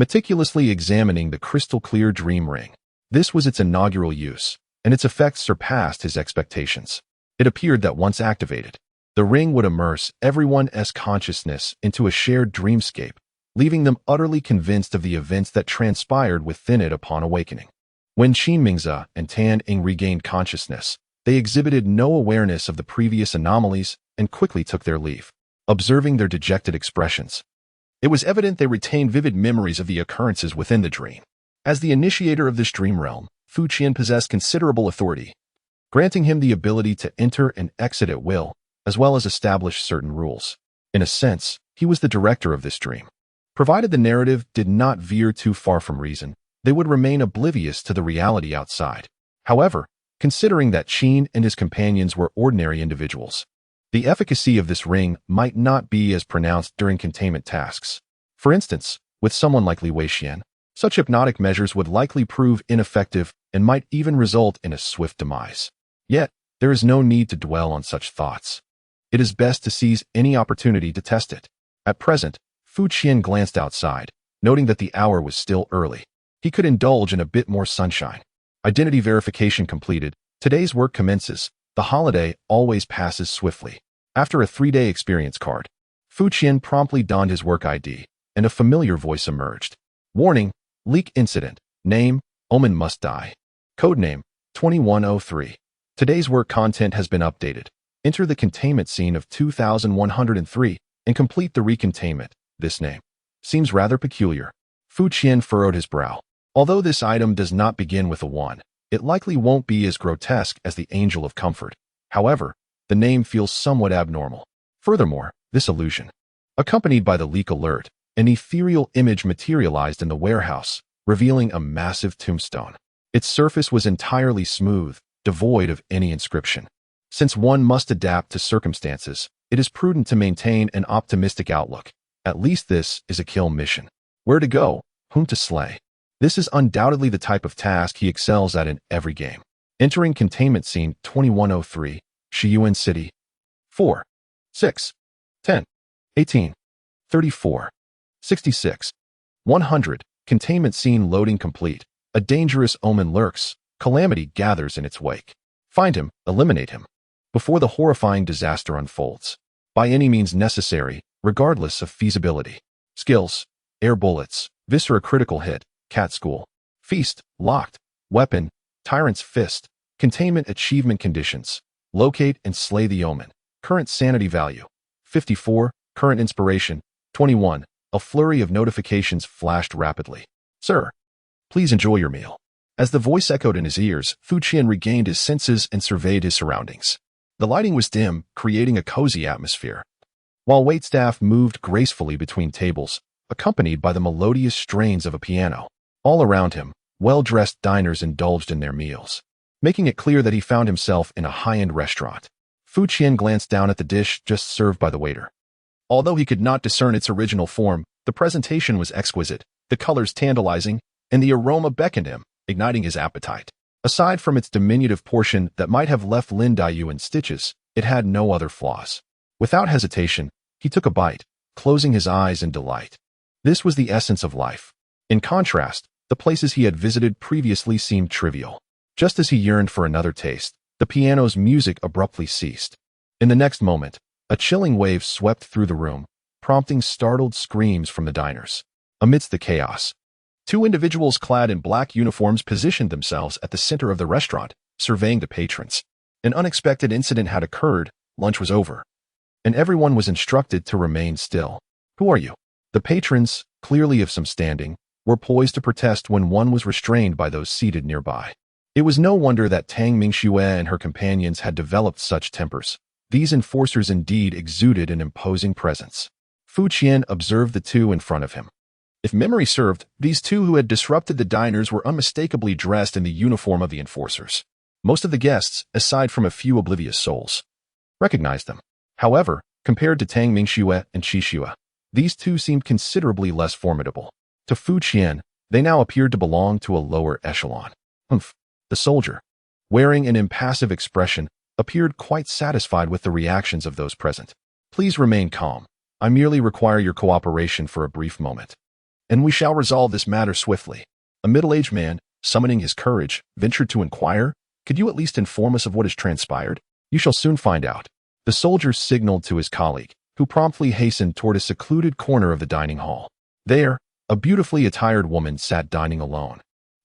[SPEAKER 1] meticulously examining the crystal-clear dream ring. This was its inaugural use, and its effects surpassed his expectations. It appeared that once activated, the ring would immerse everyone's consciousness into a shared dreamscape, leaving them utterly convinced of the events that transpired within it upon awakening. When Qin Mingze and Tan Ying regained consciousness, they exhibited no awareness of the previous anomalies and quickly took their leave. Observing their dejected expressions, it was evident they retained vivid memories of the occurrences within the dream. As the initiator of this dream realm, Fu Qian possessed considerable authority, granting him the ability to enter and exit at will, as well as establish certain rules. In a sense, he was the director of this dream. Provided the narrative did not veer too far from reason, they would remain oblivious to the reality outside. However, considering that Qin and his companions were ordinary individuals, the efficacy of this ring might not be as pronounced during containment tasks. For instance, with someone like Li Weixian, such hypnotic measures would likely prove ineffective and might even result in a swift demise. Yet, there is no need to dwell on such thoughts. It is best to seize any opportunity to test it. At present, Fu Qian glanced outside, noting that the hour was still early. He could indulge in a bit more sunshine. Identity verification completed. Today's work commences. The holiday always passes swiftly. After a 3-day experience card, Fu Qian promptly donned his work ID, and a familiar voice emerged. Warning, leak incident. Name, Omen must die. Codename, 2103. Today's work content has been updated. Enter the containment scene of 2103 and complete the recontainment. This name seems rather peculiar. Fu Qian furrowed his brow. Although this item does not begin with a 1, it likely won't be as grotesque as the Angel of Comfort. However, the name feels somewhat abnormal. Furthermore, this illusion, accompanied by the leak alert, an ethereal image materialized in the warehouse, revealing a massive tombstone. Its surface was entirely smooth, devoid of any inscription. Since one must adapt to circumstances, it is prudent to maintain an optimistic outlook. At least this is a kill mission. Where to go? Whom to slay? This is undoubtedly the type of task he excels at in every game. Entering containment scene 2103, Shiyuan City. 4, 6, 10, 18, 34, 66, 100. Containment scene loading complete. A dangerous omen lurks. Calamity gathers in its wake. Find him, eliminate him, before the horrifying disaster unfolds. By any means necessary, regardless of feasibility. Skills: air bullets, viscera critical hit, cat school, feast, locked, weapon, tyrant's fist, containment achievement conditions, locate and slay the omen. Current sanity value, 54, current inspiration, 21. A flurry of notifications flashed rapidly. Sir, please enjoy your meal. As the voice echoed in his ears, Fu Qian regained his senses and surveyed his surroundings. The lighting was dim, creating a cozy atmosphere, while waitstaff moved gracefully between tables, accompanied by the melodious strains of a piano. All around him, well-dressed diners indulged in their meals, making it clear that he found himself in a high-end restaurant. Fu Qian glanced down at the dish just served by the waiter. Although he could not discern its original form, the presentation was exquisite, the colors tantalizing, and the aroma beckoned him, igniting his appetite. Aside from its diminutive portion that might have left Lin Daiyu in stitches, it had no other flaws. Without hesitation, he took a bite, closing his eyes in delight. This was the essence of life. In contrast, the places he had visited previously seemed trivial. Just as he yearned for another taste, the piano's music abruptly ceased. In the next moment, a chilling wave swept through the room, prompting startled screams from the diners. Amidst the chaos, two individuals clad in black uniforms positioned themselves at the center of the restaurant, surveying the patrons. An unexpected incident had occurred, lunch was over, and everyone was instructed to remain still. Who are you? The patrons, clearly of some standing, were poised to protest when one was restrained by those seated nearby. It was no wonder that Tang Mingxue and her companions had developed such tempers. These enforcers indeed exuded an imposing presence. Fu Qian observed the two in front of him. If memory served, these two who had disrupted the diners were unmistakably dressed in the uniform of the enforcers. Most of the guests, aside from a few oblivious souls, recognized them. However, compared to Tang Mingxue and Qi Xue, these two seemed considerably less formidable. To Fu Qian, they now appeared to belong to a lower echelon. The soldier, wearing an impassive expression, appeared quite satisfied with the reactions of those present. Please remain calm. I merely require your cooperation for a brief moment. and we shall resolve this matter swiftly. A middle-aged man, summoning his courage, ventured to inquire, "Could you at least inform us of what has transpired?" "You shall soon find out." The soldier signaled to his colleague, who promptly hastened toward a secluded corner of the dining hall. There, a beautifully attired woman sat dining alone,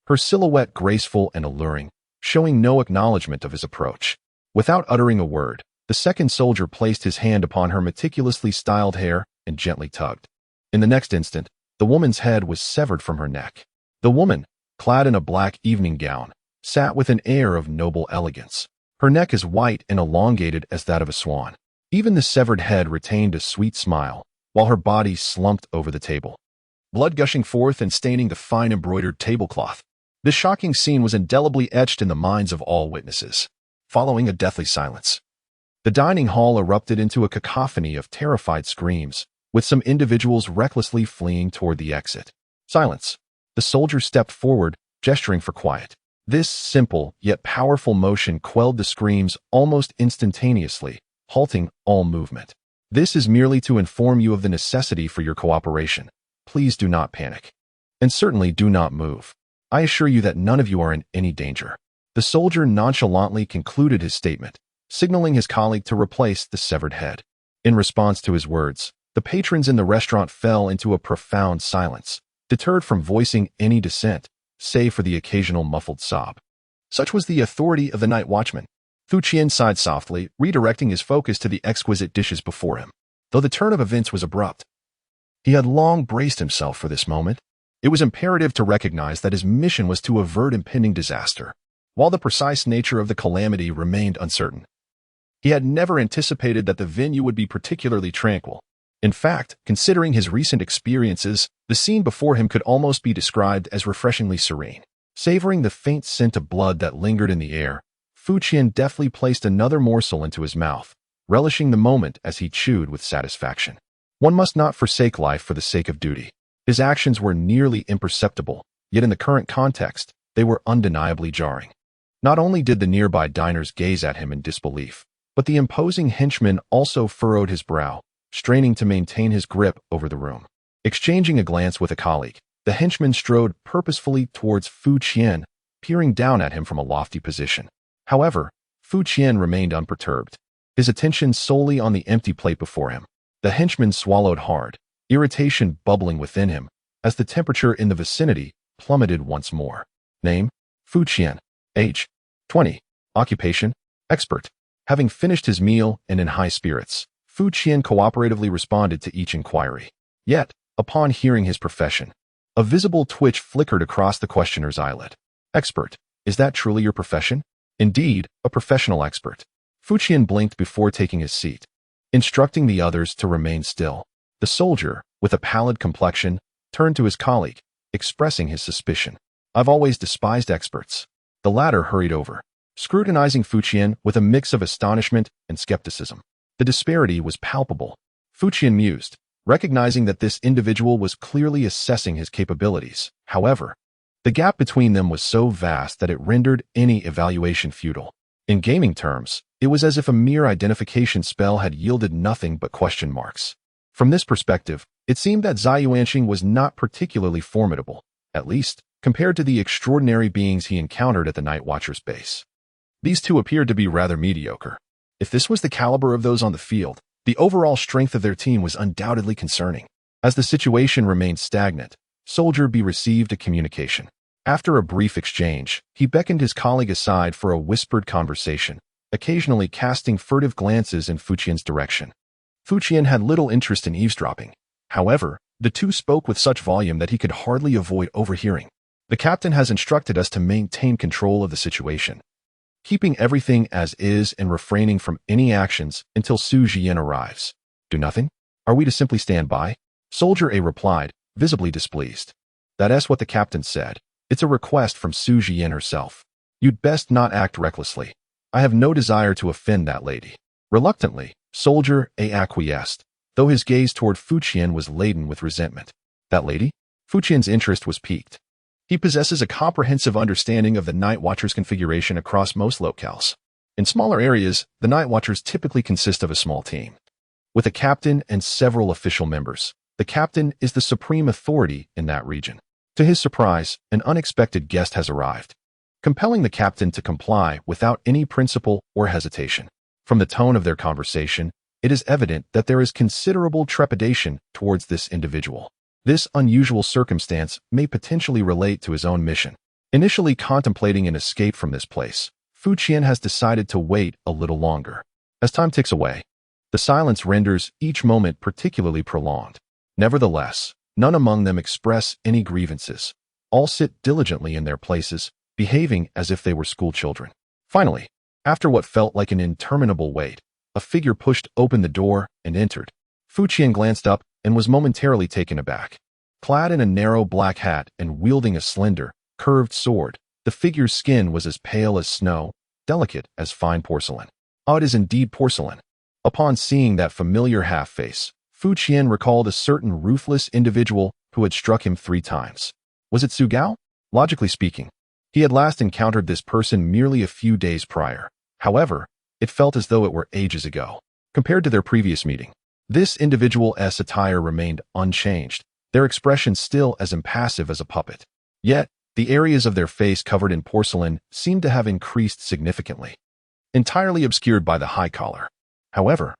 [SPEAKER 1] her silhouette graceful and alluring, showing no acknowledgement of his approach. Without uttering a word, the second soldier placed his hand upon her meticulously styled hair and gently tugged. In the next instant, the woman's head was severed from her neck. The woman, clad in a black evening gown, sat with an air of noble elegance, her neck as white and elongated as that of a swan. Even the severed head retained a sweet smile, while her body slumped over the table, blood gushing forth and staining the fine embroidered tablecloth. This shocking scene was indelibly etched in the minds of all witnesses. Following a deathly silence, the dining hall erupted into a cacophony of terrified screams, with some individuals recklessly fleeing toward the exit. Silence. The soldier stepped forward, gesturing for quiet. This simple yet powerful motion quelled the screams almost instantaneously, halting all movement. "This is merely to inform you of the necessity for your cooperation. Please do not panic. And certainly do not move. I assure you that none of you are in any danger." The soldier nonchalantly concluded his statement, signaling his colleague to replace the severed head. In response to his words, the patrons in the restaurant fell into a profound silence, deterred from voicing any dissent, save for the occasional muffled sob. Such was the authority of the night watchman. Fu Qian sighed softly, redirecting his focus to the exquisite dishes before him. Though the turn of events was abrupt, he had long braced himself for this moment. It was imperative to recognize that his mission was to avert impending disaster, while the precise nature of the calamity remained uncertain. He had never anticipated that the venue would be particularly tranquil. In fact, considering his recent experiences, the scene before him could almost be described as refreshingly serene. Savoring the faint scent of blood that lingered in the air, Fu Qian deftly placed another morsel into his mouth, relishing the moment as he chewed with satisfaction. One must not forsake life for the sake of duty. His actions were nearly imperceptible, yet in the current context, they were undeniably jarring. Not only did the nearby diners gaze at him in disbelief, but the imposing henchman also furrowed his brow, straining to maintain his grip over the room. Exchanging a glance with a colleague, the henchman strode purposefully towards Fu Qian, peering down at him from a lofty position. However, Fu Qian remained unperturbed, his attention solely on the empty plate before him. The henchman swallowed hard, irritation bubbling within him, as the temperature in the vicinity plummeted once more. Name: Fu Qian. Age: 20. Occupation: expert. Having finished his meal and in high spirits, Fu Qian cooperatively responded to each inquiry. Yet, upon hearing his profession, a visible twitch flickered across the questioner's eyelid. Expert: is that truly your profession? Indeed, a professional expert. Fu Qian blinked before taking his seat, instructing the others to remain still. The soldier, with a pallid complexion, turned to his colleague, expressing his suspicion. "I've always despised experts." The latter hurried over, scrutinizing Fu Qian with a mix of astonishment and skepticism. The disparity was palpable. Fu Qian mused, recognizing that this individual was clearly assessing his capabilities. However, the gap between them was so vast that it rendered any evaluation futile. In gaming terms, it was as if a mere identification spell had yielded nothing but question marks. From this perspective, it seemed that Zai Yuanxing was not particularly formidable, at least compared to the extraordinary beings he encountered at the Night Watcher's base. These two appeared to be rather mediocre. If this was the caliber of those on the field, the overall strength of their team was undoubtedly concerning. As the situation remained stagnant, Soldier B received a communication. After a brief exchange, he beckoned his colleague aside for a whispered conversation, occasionally casting furtive glances in Fu Qian's direction. Fu Qian had little interest in eavesdropping. However, the two spoke with such volume that he could hardly avoid overhearing. "The captain has instructed us to maintain control of the situation, keeping everything as is and refraining from any actions until Su Jian arrives." "Do nothing? Are we to simply stand by?" Soldier A replied, visibly displeased. "That's what the captain said. It's a request from Su Jian herself. You'd best not act recklessly. I have no desire to offend that lady." Reluctantly, Soldier A acquiesced, though his gaze toward Fu Qian was laden with resentment. "That lady?" Fu Qian's interest was piqued. He possesses a comprehensive understanding of the Night Watcher's configuration across most locales. In smaller areas, the Night Watchers typically consist of a small team, with a captain and several official members, The captain is the supreme authority in that region. To his surprise, an unexpected guest has arrived, compelling the captain to comply without any principle or hesitation. From the tone of their conversation, it is evident that there is considerable trepidation towards this individual. This unusual circumstance may potentially relate to his own mission. Initially contemplating an escape from this place, Fu Qian has decided to wait a little longer. As time ticks away, the silence renders each moment particularly prolonged. Nevertheless, none among them express any grievances. All sit diligently in their places, behaving as if they were schoolchildren. Finally, after what felt like an interminable wait, a figure pushed open the door and entered. Fu Qian glanced up and was momentarily taken aback. Clad in a narrow black hat and wielding a slender, curved sword, the figure's skin was as pale as snow, delicate as fine porcelain. Oh, it is indeed porcelain. Upon seeing that familiar half-face, Fu Qian recalled a certain ruthless individual who had struck him 3 times. Was it Su Gao? Logically speaking, he had last encountered this person merely a few days prior. However, it felt as though it were ages ago. Compared to their previous meeting, this individual's attire remained unchanged, their expression still as impassive as a puppet. Yet, the areas of their face covered in porcelain seemed to have increased significantly, entirely obscured by the high collar. However,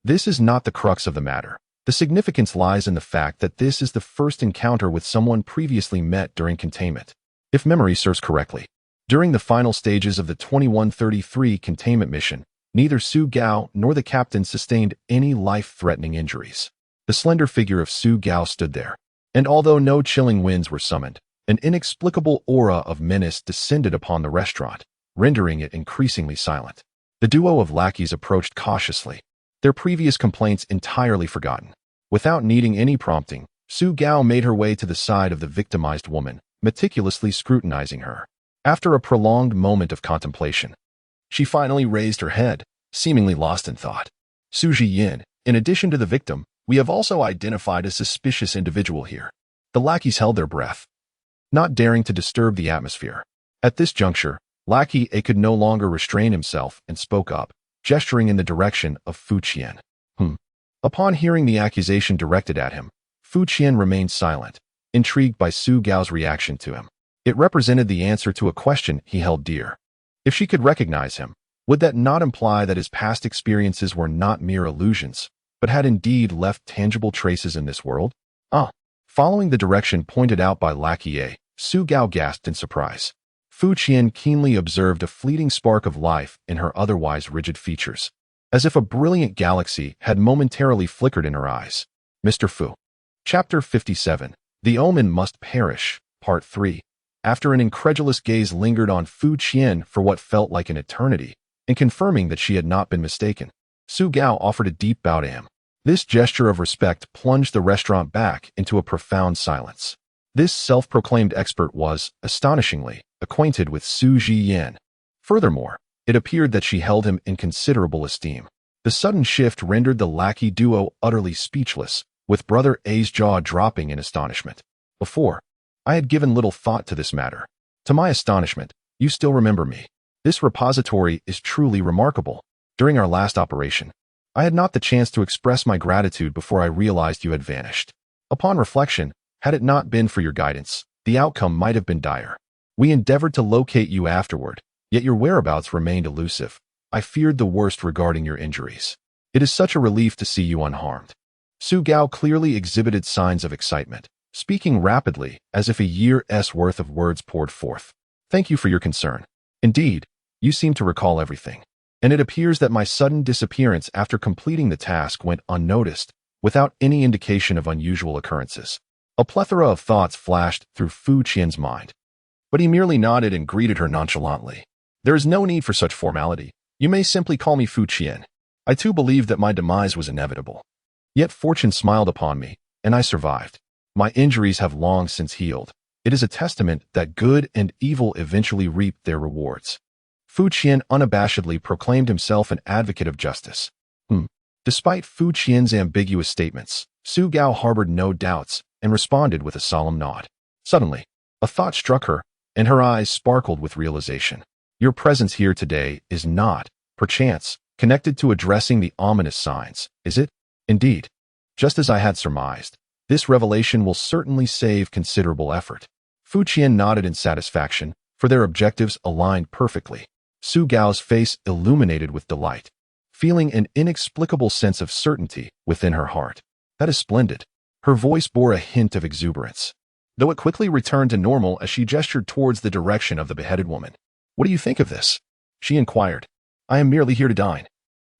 [SPEAKER 1] this is not the crux of the matter. The significance lies in the fact that this is the first encounter with someone previously met during containment. If memory serves correctly, during the final stages of the 2133 containment mission, neither Su Gao nor the captain sustained any life-threatening injuries. The slender figure of Su Gao stood there, and although no chilling winds were summoned, an inexplicable aura of menace descended upon the restaurant, rendering it increasingly silent. The duo of lackeys approached cautiously, their previous complaints entirely forgotten. Without needing any prompting, Su Gao made her way to the side of the victimized woman, meticulously scrutinizing her. After a prolonged moment of contemplation, she finally raised her head, seemingly lost in thought. Su Jiyin, in addition to the victim, we have also identified a suspicious individual here. The lackeys held their breath, not daring to disturb the atmosphere. At this juncture, Lackey A could no longer restrain himself and spoke up, gesturing in the direction of Fu Qian. Upon hearing the accusation directed at him, Fu Qian remained silent, intrigued by Su Gao's reaction to him. It represented the answer to a question he held dear. If she could recognize him, would that not imply that his past experiences were not mere illusions, but had indeed left tangible traces in this world? Following the direction pointed out by Lackey A, Su Gao gasped in surprise. Fu Qian keenly observed a fleeting spark of life in her otherwise rigid features, as if a brilliant galaxy had momentarily flickered in her eyes. Mr. Fu. Chapter 57. The Omen Must Perish, Part 3. After an incredulous gaze lingered on Fu Qian for what felt like an eternity, and confirming that she had not been mistaken, Su Gao offered a deep bow to him. This gesture of respect plunged the restaurant back into a profound silence. This self-proclaimed expert was, astonishingly, acquainted with Su Jiyin. Furthermore, it appeared that she held him in considerable esteem. The sudden shift rendered the lackey duo utterly speechless, with Brother A's jaw dropping in astonishment. Before, I had given little thought to this matter. To my astonishment, you still remember me. This repository is truly remarkable. During our last operation, I had not the chance to express my gratitude before I realized you had vanished. Upon reflection, had it not been for your guidance, the outcome might have been dire. We endeavored to locate you afterward, yet your whereabouts remained elusive. I feared the worst regarding your injuries. It is such a relief to see you unharmed. Su Gao clearly exhibited signs of excitement, speaking rapidly as if a year's worth of words poured forth. Thank you for your concern. Indeed, you seem to recall everything. And it appears that my sudden disappearance after completing the task went unnoticed, without any indication of unusual occurrences. A plethora of thoughts flashed through Fu Qian's mind, but he merely nodded and greeted her nonchalantly. There is no need for such formality. You may simply call me Fu Qian. I too believed that my demise was inevitable. Yet fortune smiled upon me, and I survived. My injuries have long since healed. It is a testament that good and evil eventually reap their rewards. Fu Qian unabashedly proclaimed himself an advocate of justice. Despite Fu Qian's ambiguous statements, Su Gao harbored no doubts and responded with a solemn nod. Suddenly, a thought struck her, and her eyes sparkled with realization. Your presence here today is not, perchance, connected to addressing the ominous signs, is it? Indeed, just as I had surmised, This revelation will certainly save considerable effort. Fu Qian nodded in satisfaction, for their objectives aligned perfectly. Su Gao's face illuminated with delight, feeling an inexplicable sense of certainty within her heart. That is splendid. Her voice bore a hint of exuberance, though it quickly returned to normal as she gestured towards the direction of the beheaded woman. What do you think of this? She inquired. I am merely here to dine.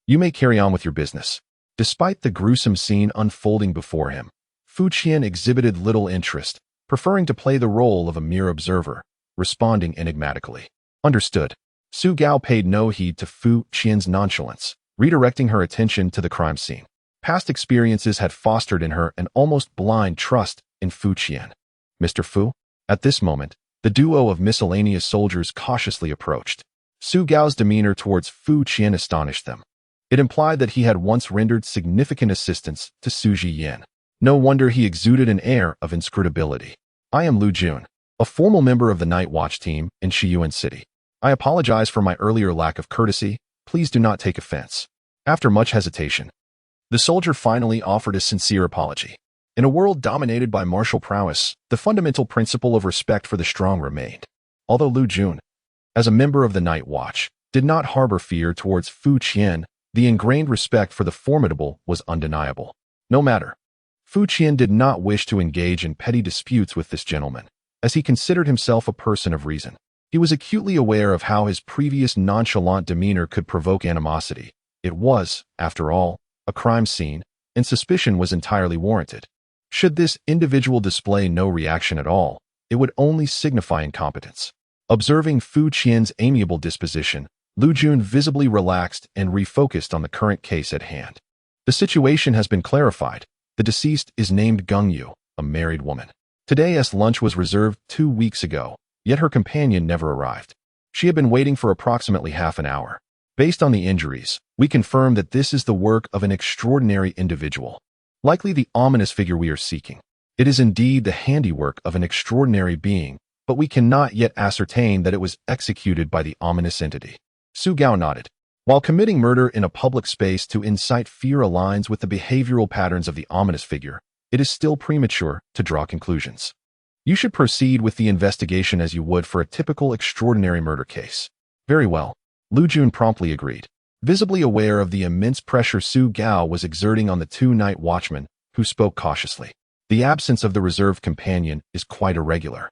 [SPEAKER 1] You may carry on with your business. Despite the gruesome scene unfolding before him, Fu Qian exhibited little interest, preferring to play the role of a mere observer, responding enigmatically. Understood. Su Gao paid no heed to Fu Qian's nonchalance, redirecting her attention to the crime scene. Past experiences had fostered in her an almost blind trust in Fu Qian. Mr. Fu? At this moment, the duo of miscellaneous soldiers cautiously approached. Su Gao's demeanor towards Fu Qian astonished them. It implied that he had once rendered significant assistance to Su Jiyan. No wonder he exuded an air of inscrutability. I am Lu Jun, a formal member of the Night Watch team in Shiyuan City. I apologize for my earlier lack of courtesy. Please do not take offense. After much hesitation, the soldier finally offered a sincere apology. In a world dominated by martial prowess, the fundamental principle of respect for the strong remained. Although Lu Jun, as a member of the Night Watch, did not harbor fear towards Fu Qian, the ingrained respect for the formidable was undeniable. No matter. Fu Qian did not wish to engage in petty disputes with this gentleman, as he considered himself a person of reason. He was acutely aware of how his previous nonchalant demeanor could provoke animosity. It was, after all, a crime scene, and suspicion was entirely warranted. Should this individual display no reaction at all, it would only signify incompetence. Observing Fu Qian's amiable disposition, Lu Jun visibly relaxed and refocused on the current case at hand. The situation has been clarified. The deceased is named Gung Yu, a married woman. Today's lunch was reserved 2 weeks ago, yet her companion never arrived. She had been waiting for approximately half an hour. Based on the injuries, we confirm that this is the work of an extraordinary individual, likely the ominous figure we are seeking. It is indeed the handiwork of an extraordinary being, but we cannot yet ascertain that it was executed by the ominous entity. Su Gao nodded. While committing murder in a public space to incite fear aligns with the behavioral patterns of the ominous figure, it is still premature to draw conclusions. You should proceed with the investigation as you would for a typical extraordinary murder case. Very well. Lu Jun promptly agreed. Visibly aware of the immense pressure Su Gao was exerting on the 2 night watchmen, who spoke cautiously. The absence of the reserved companion is quite irregular.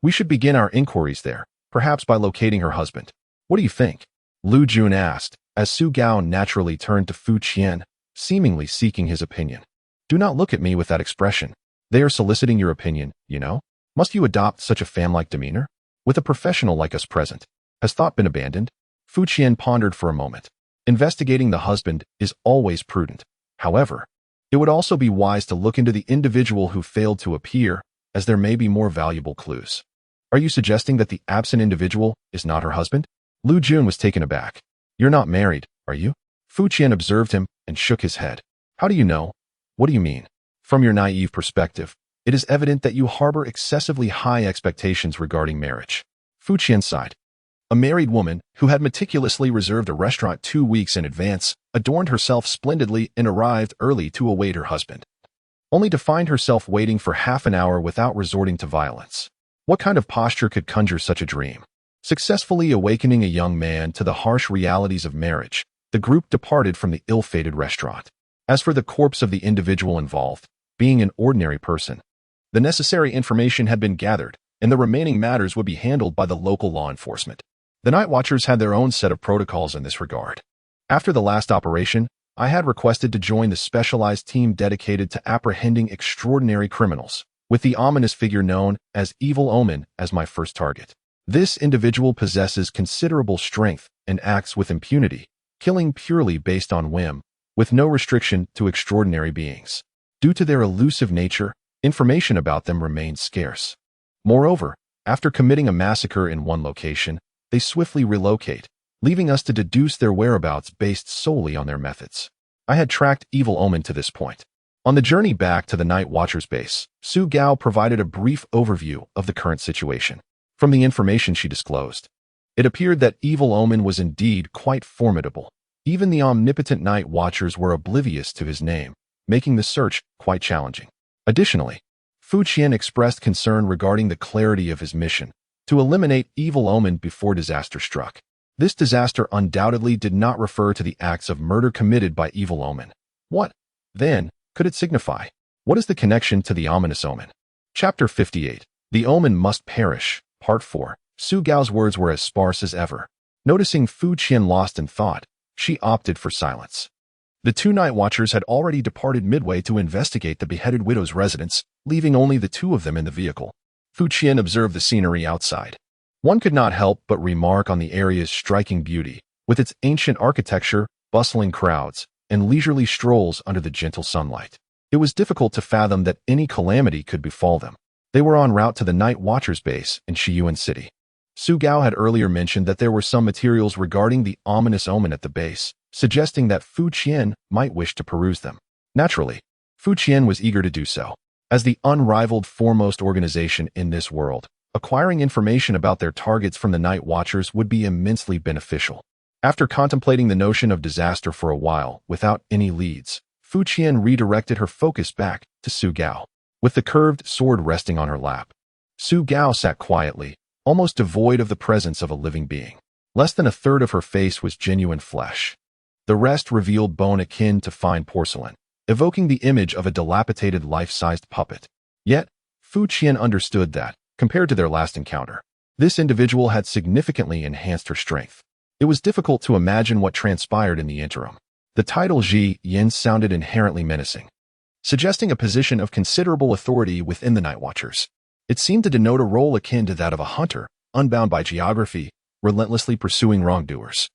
[SPEAKER 1] We should begin our inquiries there, perhaps by locating her husband. What do you think? Lu Jun asked, as Su Gao naturally turned to Fu Qian, seemingly seeking his opinion. Do not look at me with that expression. They are soliciting your opinion, you know? Must you adopt such a fan-like demeanor? With a professional like us present, has thought been abandoned? Fu Qian pondered for a moment. Investigating the husband is always prudent. However, it would also be wise to look into the individual who failed to appear, as there may be more valuable clues. Are you suggesting that the absent individual is not her husband? Lu Jun was taken aback. You're not married, are you? Fu Qian observed him and shook his head. How do you know? What do you mean? From your naive perspective, it is evident that you harbor excessively high expectations regarding marriage. Fu Qian sighed. A married woman, who had meticulously reserved a restaurant 2 weeks in advance, adorned herself splendidly and arrived early to await her husband, only to find herself waiting for half an hour without resorting to violence. What kind of posture could conjure such a dream? Successfully awakening a young man to the harsh realities of marriage, the group departed from the ill-fated restaurant. As for the corpse of the individual involved, being an ordinary person, the necessary information had been gathered, and the remaining matters would be handled by the local law enforcement. The Night Watchers had their own set of protocols in this regard. After the last operation, I had requested to join the specialized team dedicated to apprehending extraordinary criminals, with the ominous figure known as Evil Omen as my first target. This individual possesses considerable strength and acts with impunity, killing purely based on whim, with no restriction to extraordinary beings. Due to their elusive nature, information about them remains scarce. Moreover, after committing a massacre in one location, they swiftly relocate, leaving us to deduce their whereabouts based solely on their methods. I had tracked Evil Omen to this point. On the journey back to the Night Watchers base, Su Gao provided a brief overview of the current situation. From the information she disclosed, it appeared that Evil Omen was indeed quite formidable. Even the omnipotent Night Watchers were oblivious to his name, making the search quite challenging. Additionally, Fu Qian expressed concern regarding the clarity of his mission to eliminate evil omen before disaster struck. This disaster undoubtedly did not refer to the acts of murder committed by evil omen. What, then, could it signify? What is the connection to the ominous omen? Chapter 58. The Omen Must Perish, Part 4. Su Gao's words were as sparse as ever. Noticing Fu Qian lost in thought, she opted for silence. The two night watchers had already departed midway to investigate the beheaded widow's residence, leaving only the two of them in the vehicle. Fu Qian observed the scenery outside. One could not help but remark on the area's striking beauty, with its ancient architecture, bustling crowds, and leisurely strolls under the gentle sunlight. It was difficult to fathom that any calamity could befall them. They were en route to the Night Watchers base in Shiyuan City. Su Gao had earlier mentioned that there were some materials regarding the ominous omen at the base, suggesting that Fu Qian might wish to peruse them. Naturally, Fu Qian was eager to do so. As the unrivaled foremost organization in this world, acquiring information about their targets from the Night Watchers would be immensely beneficial. After contemplating the notion of disaster for a while without any leads, Fu Qian redirected her focus back to Su Gao. With the curved sword resting on her lap, Su Gao sat quietly, almost devoid of the presence of a living being. Less than a third of her face was genuine flesh. The rest revealed bone akin to fine porcelain, evoking the image of a dilapidated life-sized puppet. Yet, Fu Qian understood that, compared to their last encounter, this individual had significantly enhanced her strength. It was difficult to imagine what transpired in the interim. The title Ji Yin sounded inherently menacing, suggesting a position of considerable authority within the Night Watchers. It seemed to denote a role akin to that of a hunter, unbound by geography, relentlessly pursuing wrongdoers.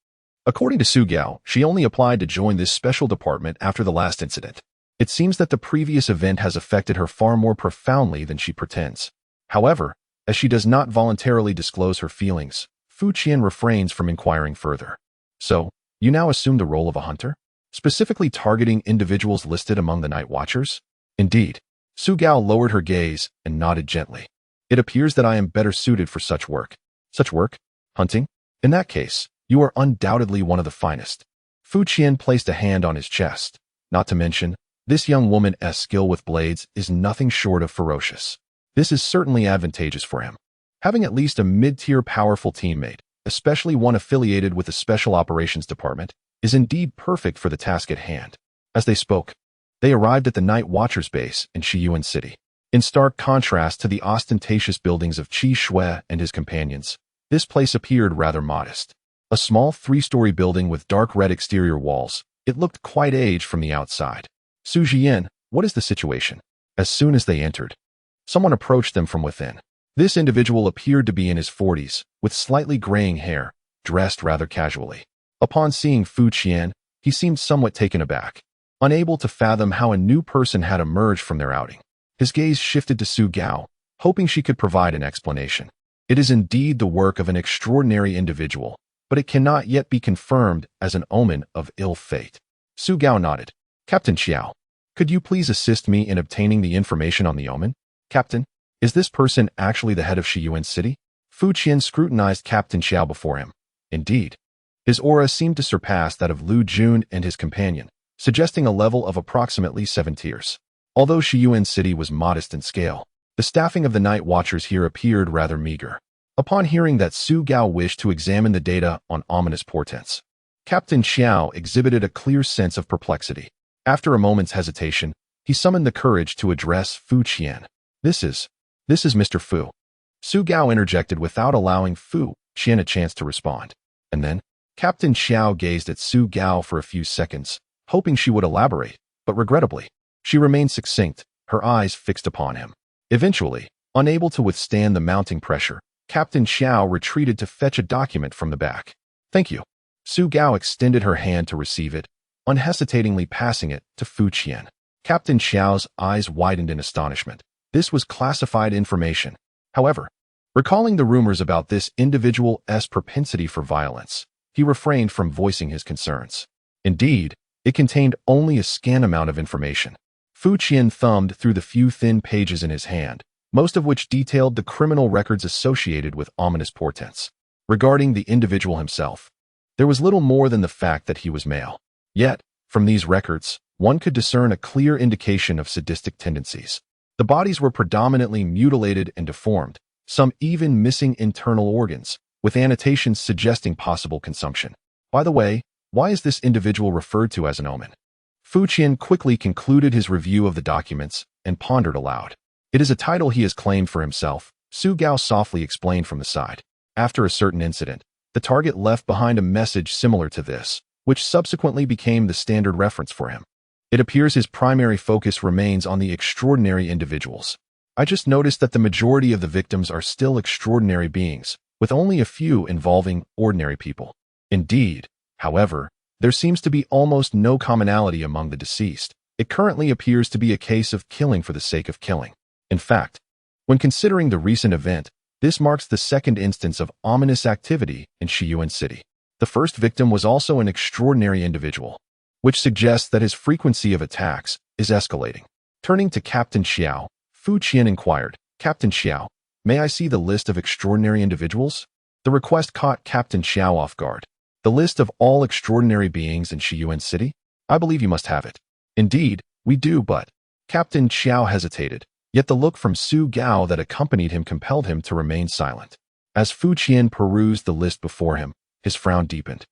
[SPEAKER 1] According to Su Gao, she only applied to join this special department after the last incident. It seems that the previous event has affected her far more profoundly than she pretends. However, as she does not voluntarily disclose her feelings, Fu Qian refrains from inquiring further. So, you now assume the role of a hunter? Specifically targeting individuals listed among the Night Watchers? Indeed. Su Gao lowered her gaze and nodded gently. It appears that I am better suited for such work. Such work? Hunting? In that case, you are undoubtedly one of the finest. Fu Qian placed a hand on his chest. Not to mention, this young woman's skill with blades is nothing short of ferocious. This is certainly advantageous for him. Having at least a mid-tier powerful teammate, especially one affiliated with the Special Operations Department, is indeed perfect for the task at hand. As they spoke, they arrived at the Night Watchers base in Shiyuan City. In stark contrast to the ostentatious buildings of Qi Shui and his companions, this place appeared rather modest. A small three-story building with dark red exterior walls, it looked quite aged from the outside. Su Jian, what is the situation? As soon as they entered, someone approached them from within. This individual appeared to be in his 40s, with slightly graying hair, dressed rather casually. Upon seeing Fu Qian, he seemed somewhat taken aback, unable to fathom how a new person had emerged from their outing. His gaze shifted to Su Gao, hoping she could provide an explanation. It is indeed the work of an extraordinary individual, but it cannot yet be confirmed as an omen of ill fate. Su Gao nodded. Captain Xiao, could you please assist me in obtaining the information on the omen? Captain, is this person actually the head of Shiyuan City? Fu Qian scrutinized Captain Xiao before him. Indeed. His aura seemed to surpass that of Lu Jun and his companion, suggesting a level of approximately 7 tiers. Although Shiyuan City was modest in scale, the staffing of the Night Watchers here appeared rather meager. Upon hearing that Su Gao wished to examine the data on ominous portents, Captain Xiao exhibited a clear sense of perplexity. After a moment's hesitation, he summoned the courage to address Fu Qian. This is Mr. Fu. Su Gao interjected without allowing Fu Qian a chance to respond. And then, Captain Xiao gazed at Su Gao for a few seconds, hoping she would elaborate, but regrettably, she remained succinct, her eyes fixed upon him. Eventually, unable to withstand the mounting pressure, Captain Xiao retreated to fetch a document from the back. Thank you. Su Gao extended her hand to receive it, unhesitatingly passing it to Fu Qian. Captain Xiao's eyes widened in astonishment. This was classified information. However, recalling the rumors about this individual's propensity for violence, he refrained from voicing his concerns. Indeed, it contained only a scant amount of information. Fu Qian thumbed through the few thin pages in his hand, most of which detailed the criminal records associated with ominous portents. Regarding the individual himself, there was little more than the fact that he was male. Yet, from these records, one could discern a clear indication of sadistic tendencies. The bodies were predominantly mutilated and deformed, some even missing internal organs, with annotations suggesting possible consumption. By the way, why is this individual referred to as an omen? Fu Qian quickly concluded his review of the documents and pondered aloud. It is a title he has claimed for himself, Su Gao softly explained from the side. After a certain incident, the target left behind a message similar to this, which subsequently became the standard reference for him. It appears his primary focus remains on the extraordinary individuals. I just noticed that the majority of the victims are still extraordinary beings, with only a few involving ordinary people. Indeed, however, there seems to be almost no commonality among the deceased. It currently appears to be a case of killing for the sake of killing. In fact, when considering the recent event, this marks the second instance of ominous activity in Shiyuan City. The first victim was also an extraordinary individual, which suggests that his frequency of attacks is escalating. Turning to Captain Xiao, Fu Qian inquired, "Captain Xiao, may I see the list of extraordinary individuals?" The request caught Captain Xiao off guard. "The list of all extraordinary beings in Shiyuan City? I believe you must have it." "Indeed, we do, but..." Captain Xiao hesitated, yet the look from Su Gao that accompanied him compelled him to remain silent. As Fu Qian perused the list before him, his frown deepened.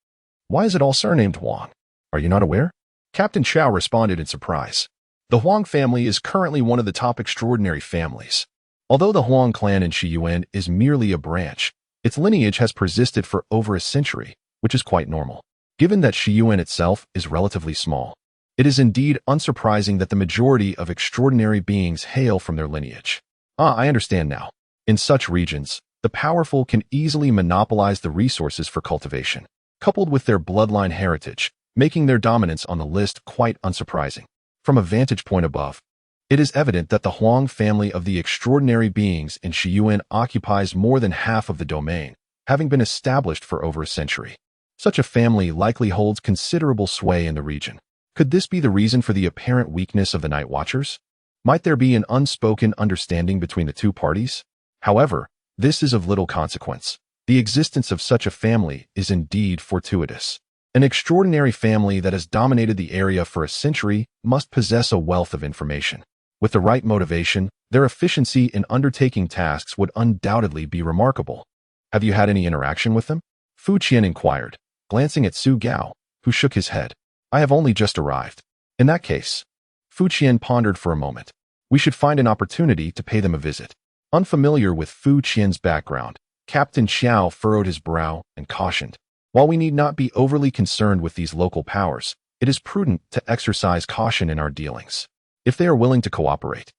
[SPEAKER 1] "Why is it all surnamed Huang? Are you not aware?" Captain Xiao responded in surprise. The Huang family is currently one of the top extraordinary families. Although the Huang clan in Shiyuan is merely a branch, its lineage has persisted for over a century, which is quite normal. Given that Shiyuan itself is relatively small, it is indeed unsurprising that the majority of extraordinary beings hail from their lineage. I understand now. In such regions, the powerful can easily monopolize the resources for cultivation, coupled with their bloodline heritage, making their dominance on the list quite unsurprising. From a vantage point above, it is evident that the Huang family of the extraordinary beings in Shiyuan occupies more than half of the domain, having been established for over a century. Such a family likely holds considerable sway in the region. Could this be the reason for the apparent weakness of the Night Watchers? Might there be an unspoken understanding between the two parties? However, this is of little consequence. The existence of such a family is indeed fortuitous. An extraordinary family that has dominated the area for a century must possess a wealth of information. With the right motivation, their efficiency in undertaking tasks would undoubtedly be remarkable. "Have you had any interaction with them?" Fu Qian inquired, glancing at Su Gao, who shook his head. "I have only just arrived." "In that case," Fu Qian pondered for a moment, "we should find an opportunity to pay them a visit." Unfamiliar with Fu Qian's background, Captain Xiao furrowed his brow and cautioned, "While we need not be overly concerned with these local powers, it is prudent to exercise caution in our dealings. If they are willing to cooperate,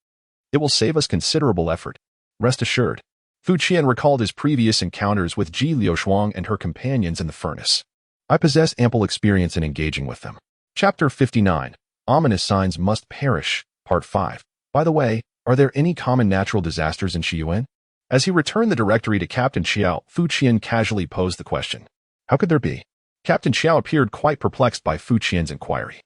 [SPEAKER 1] it will save us considerable effort. Rest assured." Fu Qian recalled his previous encounters with Ji Liushuang and her companions in the furnace. "I possess ample experience in engaging with them." Chapter 59, Ominous Signs Must Perish, Part 5. By the way, are there any common natural disasters in Shiyuan? As he returned the directory to Captain Xiao, Fu Qian casually posed the question. How could there be? Captain Xiao appeared quite perplexed by Fu Qian's inquiry.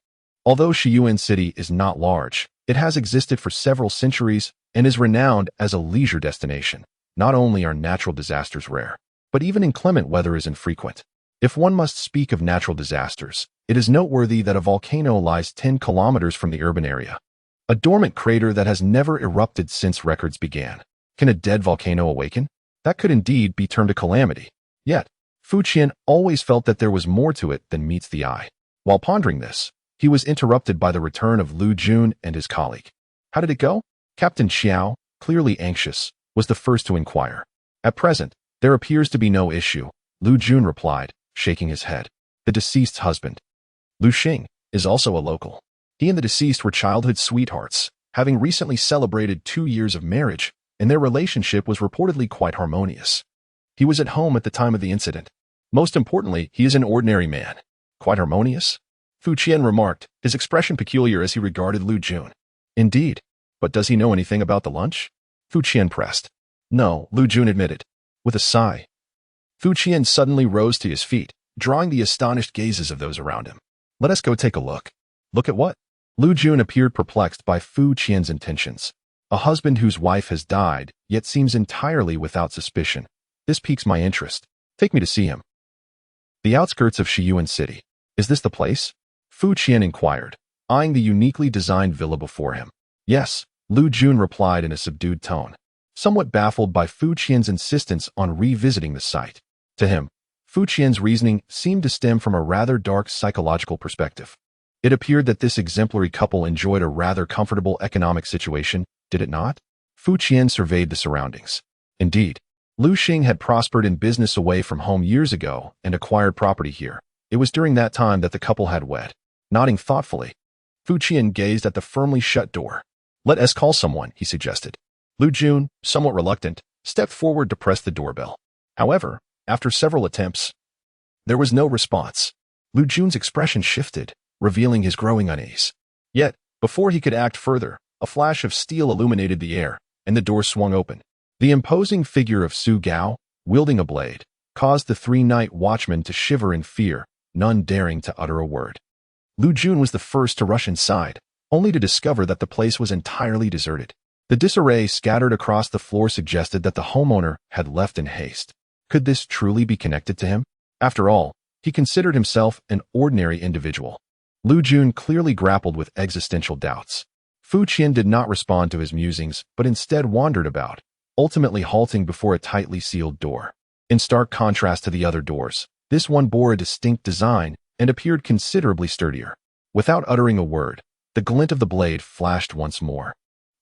[SPEAKER 1] Although Shiyuan City is not large, it has existed for several centuries and is renowned as a leisure destination. Not only are natural disasters rare, but even inclement weather is infrequent. If one must speak of natural disasters, it is noteworthy that a volcano lies 10 kilometers from the urban area. A dormant crater that has never erupted since records began. Can a dead volcano awaken? That could indeed be termed a calamity. Yet, Fu Qian always felt that there was more to it than meets the eye. While pondering this, he was interrupted by the return of Lu Jun and his colleague. "How did it go?" Captain Xiao, clearly anxious, was the first to inquire. "At present, there appears to be no issue," Lu Jun replied, shaking his head. "The deceased's husband, Lu Xing, is also a local. He and the deceased were childhood sweethearts, having recently celebrated 2 years of marriage, and their relationship was reportedly quite harmonious. He was at home at the time of the incident. Most importantly, he is an ordinary man." "Quite harmonious?" Fu Qian remarked, his expression peculiar as he regarded Lu Jun. "Indeed. But does he know anything about the lunch?" Fu Qian pressed. "No," Lu Jun admitted, with a sigh. Fu Qian suddenly rose to his feet, drawing the astonished gazes of those around him. "Let us go take a look." "Look at what?" Lu Jun appeared perplexed by Fu Qian's intentions. "A husband whose wife has died, yet seems entirely without suspicion. This piques my interest. Take me to see him." The outskirts of Shiyuan City. "Is this the place?" Fu Qian inquired, eyeing the uniquely designed villa before him. "Yes, Lu Jun replied in a subdued tone, somewhat baffled by Fu Qian's insistence on revisiting the site. To him, Fu Qian's reasoning seemed to stem from a rather dark psychological perspective. It appeared that this exemplary couple enjoyed a rather comfortable economic situation, did it not? Fu Qian surveyed the surroundings. Indeed, Lu Xing had prospered in business away from home years ago and acquired property here. It was during that time that the couple had wed. Nodding thoughtfully, Fu Qian gazed at the firmly shut door. "Let us call someone," he suggested. Lu Jun, somewhat reluctant, stepped forward to press the doorbell. However, after several attempts, there was no response. Lu Jun's expression shifted, revealing his growing unease. Yet, before he could act further, a flash of steel illuminated the air, and the door swung open. The imposing figure of Su Gao, wielding a blade, caused the three night watchmen to shiver in fear, none daring to utter a word. Lu Jun was the first to rush inside, only to discover that the place was entirely deserted. The disarray scattered across the floor suggested that the homeowner had left in haste. Could this truly be connected to him? After all, he considered himself an ordinary individual. Lu Jun clearly grappled with existential doubts. Fu Qian did not respond to his musings, but instead wandered about, ultimately halting before a tightly sealed door. In stark contrast to the other doors, this one bore a distinct design and appeared considerably sturdier. Without uttering a word, the glint of the blade flashed once more,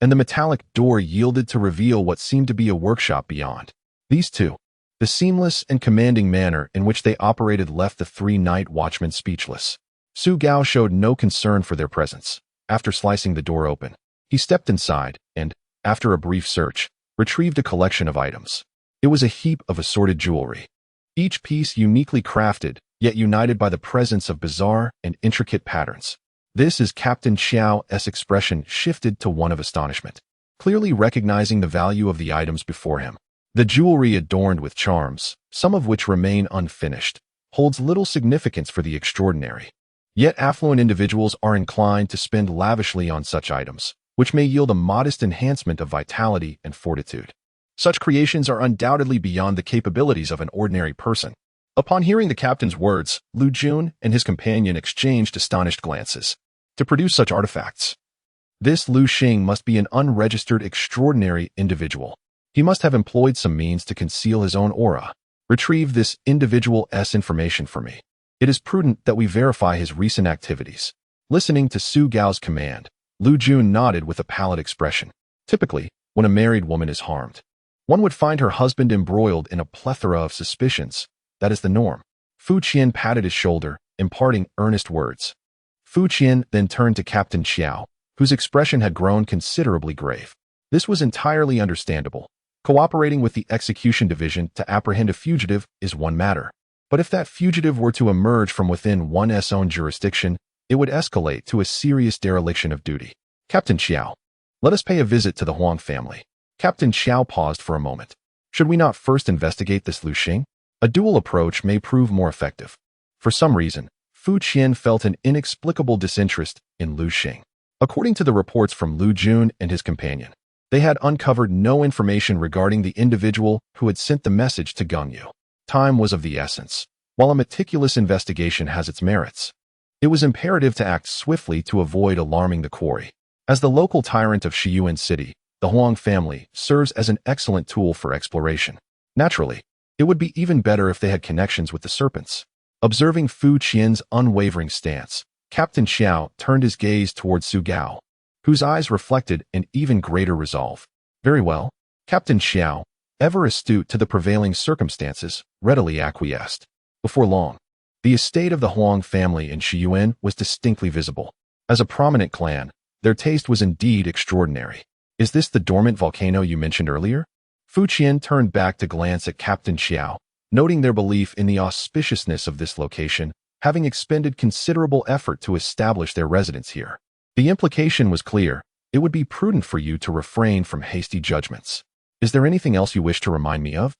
[SPEAKER 1] and the metallic door yielded to reveal what seemed to be a workshop beyond. These two, the seamless and commanding manner in which they operated left the three night watchmen speechless. Su Gao showed no concern for their presence. After slicing the door open, he stepped inside and, after a brief search, retrieved a collection of items. It was a heap of assorted jewelry, each piece uniquely crafted, yet united by the presence of bizarre and intricate patterns. This is Captain Xiao's expression shifted to one of astonishment, clearly recognizing the value of the items before him. The jewelry adorned with charms, some of which remain unfinished, holds little significance for the extraordinary. Yet affluent individuals are inclined to spend lavishly on such items, which may yield a modest enhancement of vitality and fortitude. Such creations are undoubtedly beyond the capabilities of an ordinary person. Upon hearing the captain's words, Lu Jun and his companion exchanged astonished glances. To produce such artifacts, this Lu Xing must be an unregistered extraordinary individual. He must have employed some means to conceal his own aura. Retrieve this individual's information for me. It is prudent that we verify his recent activities. Listening to Su Gao's command, Lu Jun nodded with a pallid expression. Typically, when a married woman is harmed, one would find her husband embroiled in a plethora of suspicions. That is the norm. Fu Qian patted his shoulder, imparting earnest words. Fu Qian then turned to Captain Xiao, whose expression had grown considerably grave. This was entirely understandable. Cooperating with the execution division to apprehend a fugitive is one matter. But if that fugitive were to emerge from within one's own jurisdiction, it would escalate to a serious dereliction of duty. Captain Xiao, let us pay a visit to the Huang family. Captain Xiao paused for a moment. Should we not first investigate this Lu Xing? A dual approach may prove more effective. For some reason, Fu Qian felt an inexplicable disinterest in Lu Xing. According to the reports from Lu Jun and his companion, they had uncovered no information regarding the individual who had sent the message to Gengyu. Time was of the essence. While a meticulous investigation has its merits, it was imperative to act swiftly to avoid alarming the quarry. As the local tyrant of Shiyuan City, the Huang family serves as an excellent tool for exploration. Naturally, it would be even better if they had connections with the serpents. Observing Fu Qian's unwavering stance, Captain Xiao turned his gaze towards Su Gao, whose eyes reflected an even greater resolve. Very well, Captain Xiao, ever astute to the prevailing circumstances, readily acquiesced. Before long, the estate of the Huang family in Shiyuan was distinctly visible. As a prominent clan, their taste was indeed extraordinary. Is this the dormant volcano you mentioned earlier? Fu Qian turned back to glance at Captain Xiao, noting their belief in the auspiciousness of this location, having expended considerable effort to establish their residence here. The implication was clear. It would be prudent for you to refrain from hasty judgments. Is there anything else you wish to remind me of?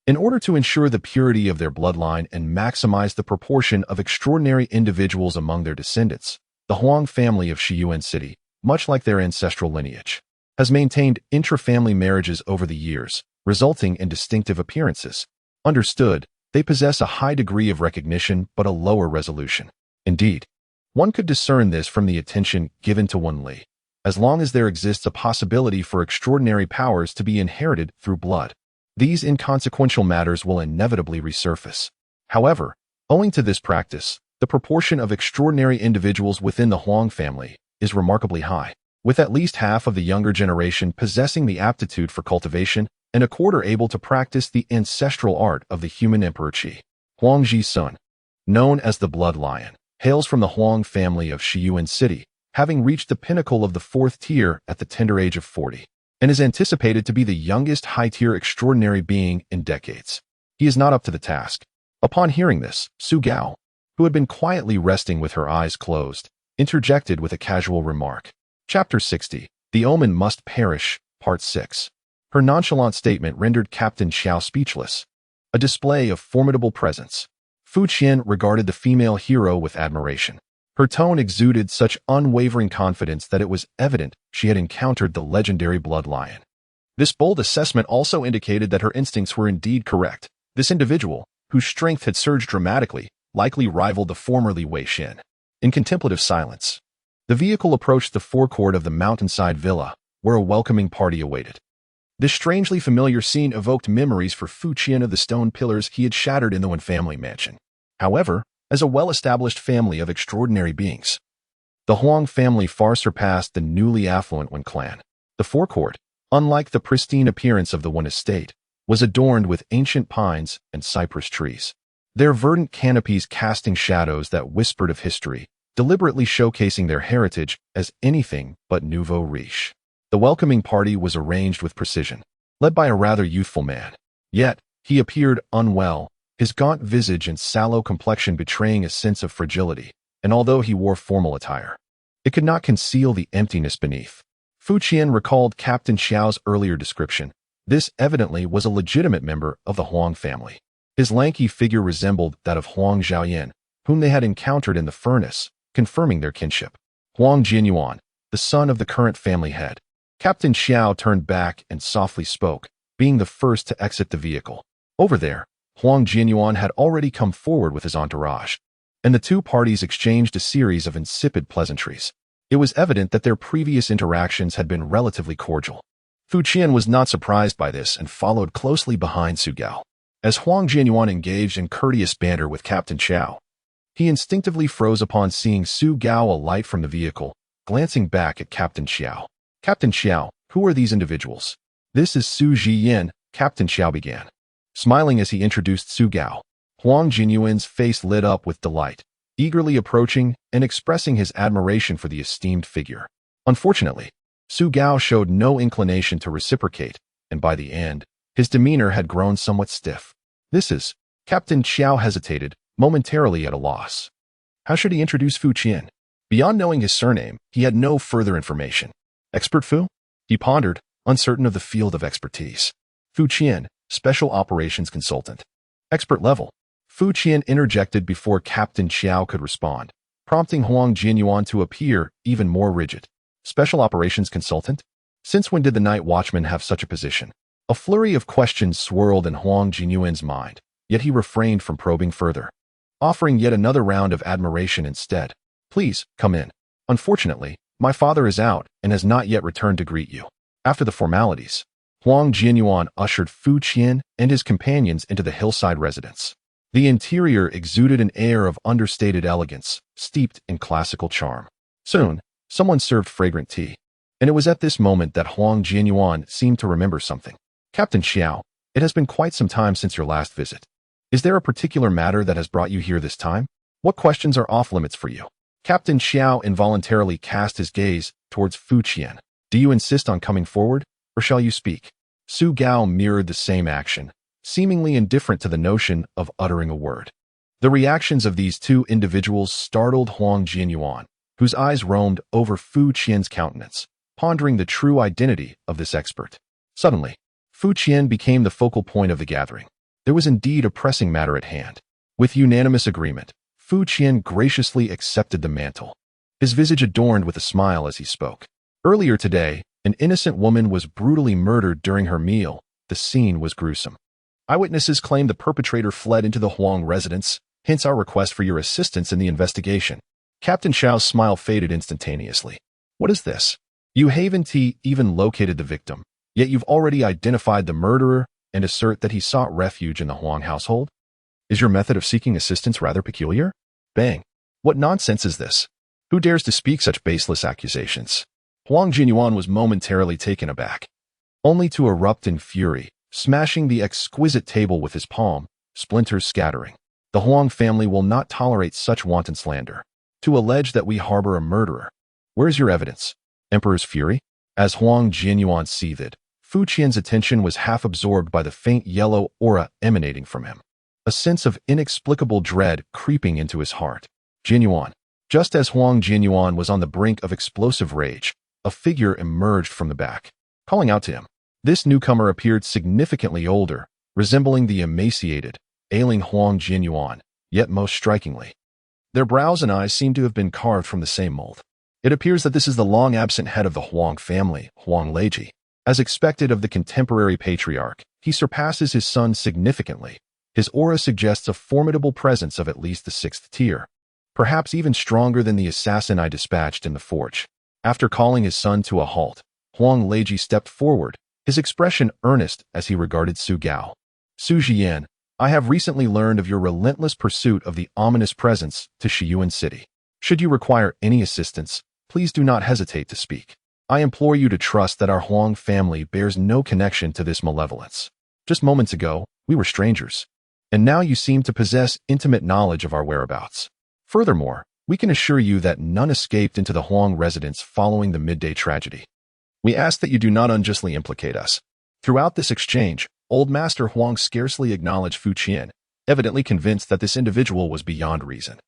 [SPEAKER 1] In order to ensure the purity of their bloodline and maximize the proportion of extraordinary individuals among their descendants, the Huang family of Shiyuan City, much like their ancestral lineage, has maintained intra-family marriages over the years, resulting in distinctive appearances. Understood, they possess a high degree of recognition but a lower resolution. Indeed, one could discern this from the attention given to Wen Li. as long as there exists a possibility for extraordinary powers to be inherited through blood. These inconsequential matters will inevitably resurface. However, owing to this practice, the proportion of extraordinary individuals within the Huang family is remarkably high, with at least half of the younger generation possessing the aptitude for cultivation and a quarter able to practice the ancestral art of the human emperor Qi. Huang Ji-sun, known as the Blood Lion, hails from the Huang family of Shiyuan City, having reached the pinnacle of the 4th tier at the tender age of 40, and is anticipated to be the youngest high-tier extraordinary being in decades. He is not up to the task. Upon hearing this, Su Gao, who had been quietly resting with her eyes closed, interjected with a casual remark. Chapter 60, The Omen Must Perish, Part 6. Her nonchalant statement rendered Captain Xiao speechless. A display of formidable presence. Fu Qian regarded the female hero with admiration. Her tone exuded such unwavering confidence that it was evident she had encountered the legendary Blood Lion. This bold assessment also indicated that her instincts were indeed correct. This individual, whose strength had surged dramatically, likely rivaled the formerly Wei Xin. In contemplative silence, the vehicle approached the forecourt of the mountainside villa, where a welcoming party awaited. This strangely familiar scene evoked memories for Fu Qian of the stone pillars he had shattered in the Wen family mansion. However, as a well-established family of extraordinary beings, the Huang family far surpassed the newly affluent Wen clan. The forecourt, unlike the pristine appearance of the Wen estate, was adorned with ancient pines and cypress trees, their verdant canopies casting shadows that whispered of history, deliberately showcasing their heritage as anything but nouveau riche. The welcoming party was arranged with precision, led by a rather youthful man. Yet, he appeared unwell, his gaunt visage and sallow complexion betraying a sense of fragility, and although he wore formal attire, it could not conceal the emptiness beneath. Fu Qian recalled Captain Xiao's earlier description. This evidently was a legitimate member of the Huang family. His lanky figure resembled that of Huang Zhaoyan, whom they had encountered in the furnace, confirming their kinship. Huang Jianyuan, the son of the current family head. Captain Xiao turned back and softly spoke, being the first to exit the vehicle. Over there, Huang Jianyuan had already come forward with his entourage, and the two parties exchanged a series of insipid pleasantries. It was evident that their previous interactions had been relatively cordial. Fu Qian was not surprised by this and followed closely behind Su Gao. As Huang Jianyuan engaged in courteous banter with Captain Xiao, he instinctively froze upon seeing Su Gao alight from the vehicle, glancing back at Captain Xiao. Captain Xiao, who are these individuals? This is Su Jiyin, Captain Xiao began. Smiling as he introduced Su Gao, Huang Jianyuan's face lit up with delight, eagerly approaching and expressing his admiration for the esteemed figure. Unfortunately, Su Gao showed no inclination to reciprocate, and by the end, his demeanor had grown somewhat stiff. This is, Captain Xiao hesitated, momentarily at a loss. How should he introduce Fu Qian? Beyond knowing his surname, he had no further information. Expert Fu? He pondered, uncertain of the field of expertise. Fu Qian, Special Operations Consultant. Expert level. Fu Qian interjected before Captain Xiao could respond, prompting Huang Jianyuan to appear even more rigid. Special Operations Consultant? Since when did the Night Watchman have such a position? A flurry of questions swirled in Huang Jianyuan's mind, yet he refrained from probing further, offering yet another round of admiration instead. Please, come in. Unfortunately, my father is out and has not yet returned to greet you. After the formalities, Huang Jianyuan ushered Fu Qian and his companions into the hillside residence. The interior exuded an air of understated elegance, steeped in classical charm. Soon, someone served fragrant tea, and it was at this moment that Huang Jianyuan seemed to remember something. Captain Xiao, it has been quite some time since your last visit. Is there a particular matter that has brought you here this time? What questions are off-limits for you? Captain Xiao involuntarily cast his gaze towards Fu Qian. Do you insist on coming forward, or shall you speak? Su Gao mirrored the same action, seemingly indifferent to the notion of uttering a word. The reactions of these two individuals startled Huang Jianyuan, whose eyes roamed over Fu Qian's countenance, pondering the true identity of this expert. Suddenly, Fu Qian became the focal point of the gathering. There was indeed a pressing matter at hand. With unanimous agreement, Fu Qian graciously accepted the mantle, his visage adorned with a smile as he spoke. Earlier today, an innocent woman was brutally murdered during her meal. The scene was gruesome. Eyewitnesses claim the perpetrator fled into the Huang residence, hence our request for your assistance in the investigation. Captain Xiao's smile faded instantaneously. What is this? You haven't even located the victim, yet you've already identified the murderer and assert that he sought refuge in the Huang household? Is your method of seeking assistance rather peculiar? Bang. What nonsense is this? Who dares to speak such baseless accusations? Huang Jinyuan was momentarily taken aback, only to erupt in fury, smashing the exquisite table with his palm, splinters scattering. The Huang family will not tolerate such wanton slander. To allege that we harbor a murderer. Where's your evidence? Emperor's fury? As Huang Jinyuan seethed, Fu Qian's attention was half absorbed by the faint yellow aura emanating from him. A sense of inexplicable dread creeping into his heart. Jinyuan. Just as Huang Jinyuan was on the brink of explosive rage, a figure emerged from the back, calling out to him. This newcomer appeared significantly older, resembling the emaciated, ailing Huang Jinyuan, yet most strikingly. Their brows and eyes seemed to have been carved from the same mold. It appears that this is the long-absent head of the Huang family, Huang Leiji. As expected of the contemporary patriarch, he surpasses his son significantly. His aura suggests a formidable presence of at least the 6th tier, perhaps even stronger than the assassin I dispatched in the forge. After calling his son to a halt, Huang Leiji stepped forward, his expression earnest as he regarded Su Gao. Su Jian, I have recently learned of your relentless pursuit of the ominous presence to Shiyuan City. Should you require any assistance, please do not hesitate to speak. I implore you to trust that our Huang family bears no connection to this malevolence. Just moments ago, we were strangers, and now you seem to possess intimate knowledge of our whereabouts. Furthermore, we can assure you that none escaped into the Huang residence following the midday tragedy. We ask that you do not unjustly implicate us. Throughout this exchange, Old Master Huang scarcely acknowledged Fu Qian, evidently convinced that this individual was beyond reason.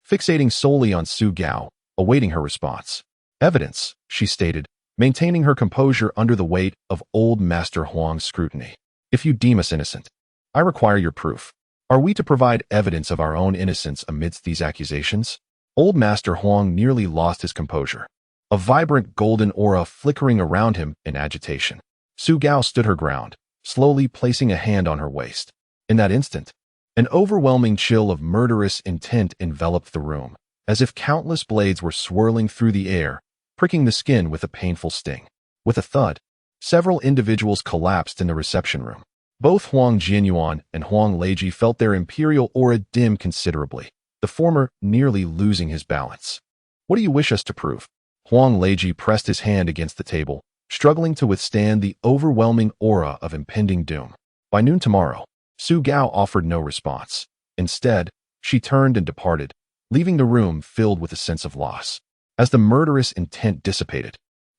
[SPEAKER 1] Fixating solely on Su Gao, awaiting her response. Evidence, she stated, maintaining her composure under the weight of Old Master Huang's scrutiny. If you deem us innocent, I require your proof. Are we to provide evidence of our own innocence amidst these accusations? Old Master Huang nearly lost his composure, a vibrant golden aura flickering around him in agitation. Su Gao stood her ground, slowly placing a hand on her waist. In that instant, an overwhelming chill of murderous intent enveloped the room, as if countless blades were swirling through the air, pricking the skin with a painful sting. With a thud, several individuals collapsed in the reception room. Both Huang Jinyuan and Huang Leiji felt their imperial aura dim considerably, the former nearly losing his balance. What do you wish us to prove? Huang Leiji pressed his hand against the table, struggling to withstand the overwhelming aura of impending doom. By noon tomorrow, Su Gao offered no response. Instead, she turned and departed, leaving the room filled with a sense of loss. As the murderous intent dissipated,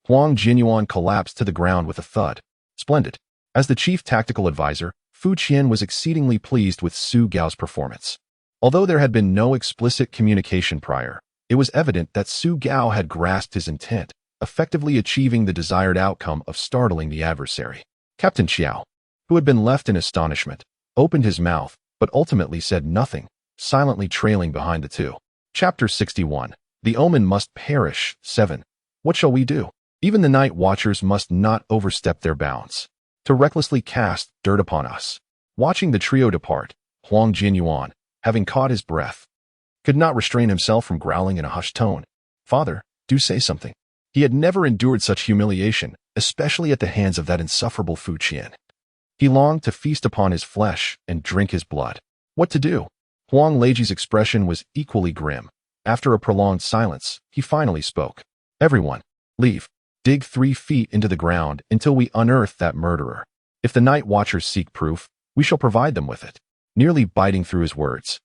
[SPEAKER 1] Huang Jinyuan collapsed to the ground with a thud. Splendid. As the chief tactical advisor, Fu Qian was exceedingly pleased with Su Gao's performance. Although there had been no explicit communication prior, it was evident that Su Gao had grasped his intent, effectively achieving the desired outcome of startling the adversary. Captain Xiao, who had been left in astonishment, opened his mouth, but ultimately said nothing, silently trailing behind the two. Chapter 61. The Omen Must Perish. 7. What shall we do? Even the night watchers must not overstep their bounds, to recklessly cast dirt upon us. Watching the trio depart, Huang Jinyuan, having caught his breath, could not restrain himself from growling in a hushed tone. Father, do say something. He had never endured such humiliation, especially at the hands of that insufferable Fu Qian. He longed to feast upon his flesh and drink his blood. What to do? Huang Leiji's expression was equally grim. After a prolonged silence, he finally spoke. Everyone, leave. Dig 3 feet into the ground until we unearth that murderer. If the night watchers seek proof, we shall provide them with it. Nearly biting through his words,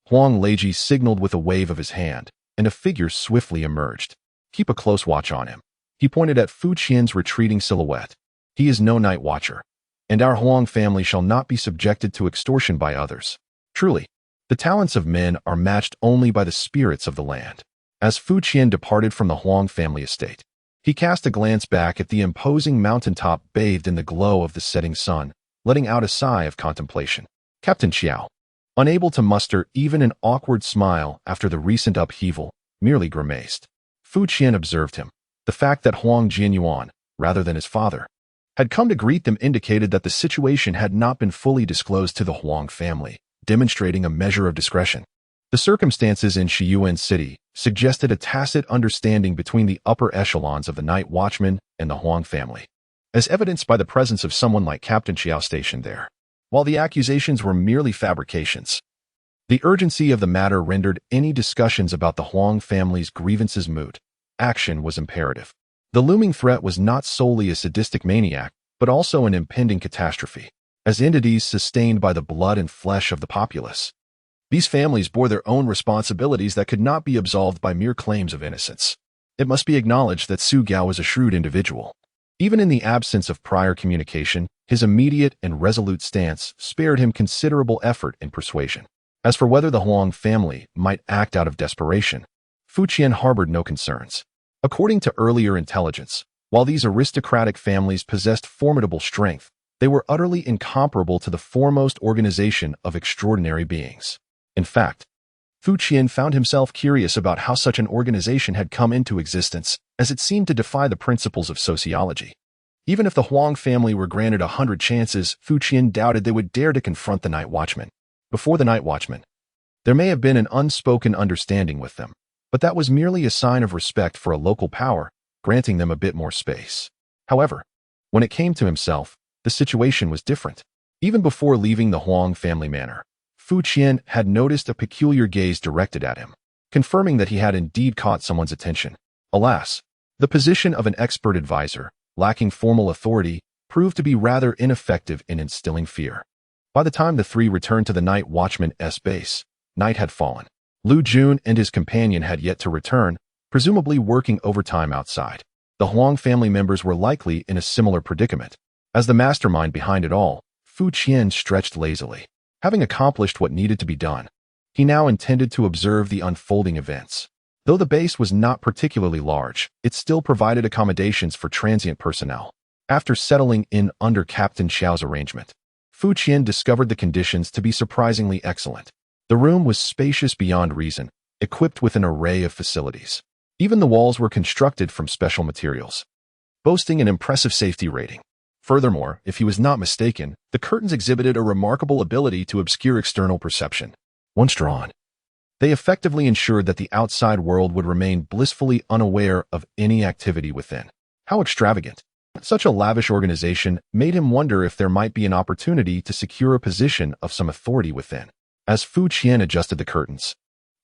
[SPEAKER 1] Huang Leiji signaled with a wave of his hand, and a figure swiftly emerged. Keep a close watch on him. He pointed at Fu Qian's retreating silhouette. He is no night watcher, and our Huang family shall not be subjected to extortion by others. Truly, the talents of men are matched only by the spirits of the land. As Fu Qian departed from the Huang family estate, he cast a glance back at the imposing mountaintop bathed in the glow of the setting sun, letting out a sigh of contemplation. Captain Xiao, unable to muster even an awkward smile after the recent upheaval, merely grimaced. Fu Qian observed him. The fact that Huang Jinyuan, rather than his father, had come to greet them indicated that the situation had not been fully disclosed to the Huang family, demonstrating a measure of discretion. The circumstances in Shiyuan City suggested a tacit understanding between the upper echelons of the Night Watchman and the Huang family, as evidenced by the presence of someone like Captain Xiao stationed there. While the accusations were merely fabrications, the urgency of the matter rendered any discussions about the Huang family's grievances moot. Action was imperative. The looming threat was not solely a sadistic maniac, but also an impending catastrophe, as entities sustained by the blood and flesh of the populace. These families bore their own responsibilities that could not be absolved by mere claims of innocence. It must be acknowledged that Su Gao was a shrewd individual. Even in the absence of prior communication, his immediate and resolute stance spared him considerable effort and persuasion. As for whether the Huang family might act out of desperation, Fu Qian harbored no concerns. According to earlier intelligence, while these aristocratic families possessed formidable strength, they were utterly incomparable to the foremost organization of extraordinary beings. In fact, Fu Qian found himself curious about how such an organization had come into existence, as it seemed to defy the principles of sociology. Even if the Huang family were granted 100 chances, Fu Qian doubted they would dare to confront the Night Watchman. Before the Night Watchman, there may have been an unspoken understanding with them, but that was merely a sign of respect for a local power, granting them a bit more space. However, when it came to himself, the situation was different. Even before leaving the Huang family manor, Fu Qian had noticed a peculiar gaze directed at him, confirming that he had indeed caught someone's attention. Alas, the position of an expert advisor, lacking formal authority, proved to be rather ineffective in instilling fear. By the time the three returned to the Night Watchman's base, night had fallen. Lu Jun and his companion had yet to return, presumably working overtime outside. The Huang family members were likely in a similar predicament. As the mastermind behind it all, Fu Qian stretched lazily. Having accomplished what needed to be done, he now intended to observe the unfolding events. Though the base was not particularly large, it still provided accommodations for transient personnel. After settling in under Captain Xiao's arrangement, Fu Qian discovered the conditions to be surprisingly excellent. The room was spacious beyond reason, equipped with an array of facilities. Even the walls were constructed from special materials, boasting an impressive safety rating. Furthermore, if he was not mistaken, the curtains exhibited a remarkable ability to obscure external perception. Once drawn, they effectively ensured that the outside world would remain blissfully unaware of any activity within. How extravagant! Such a lavish organization made him wonder if there might be an opportunity to secure a position of some authority within. As Fu Qian adjusted the curtains,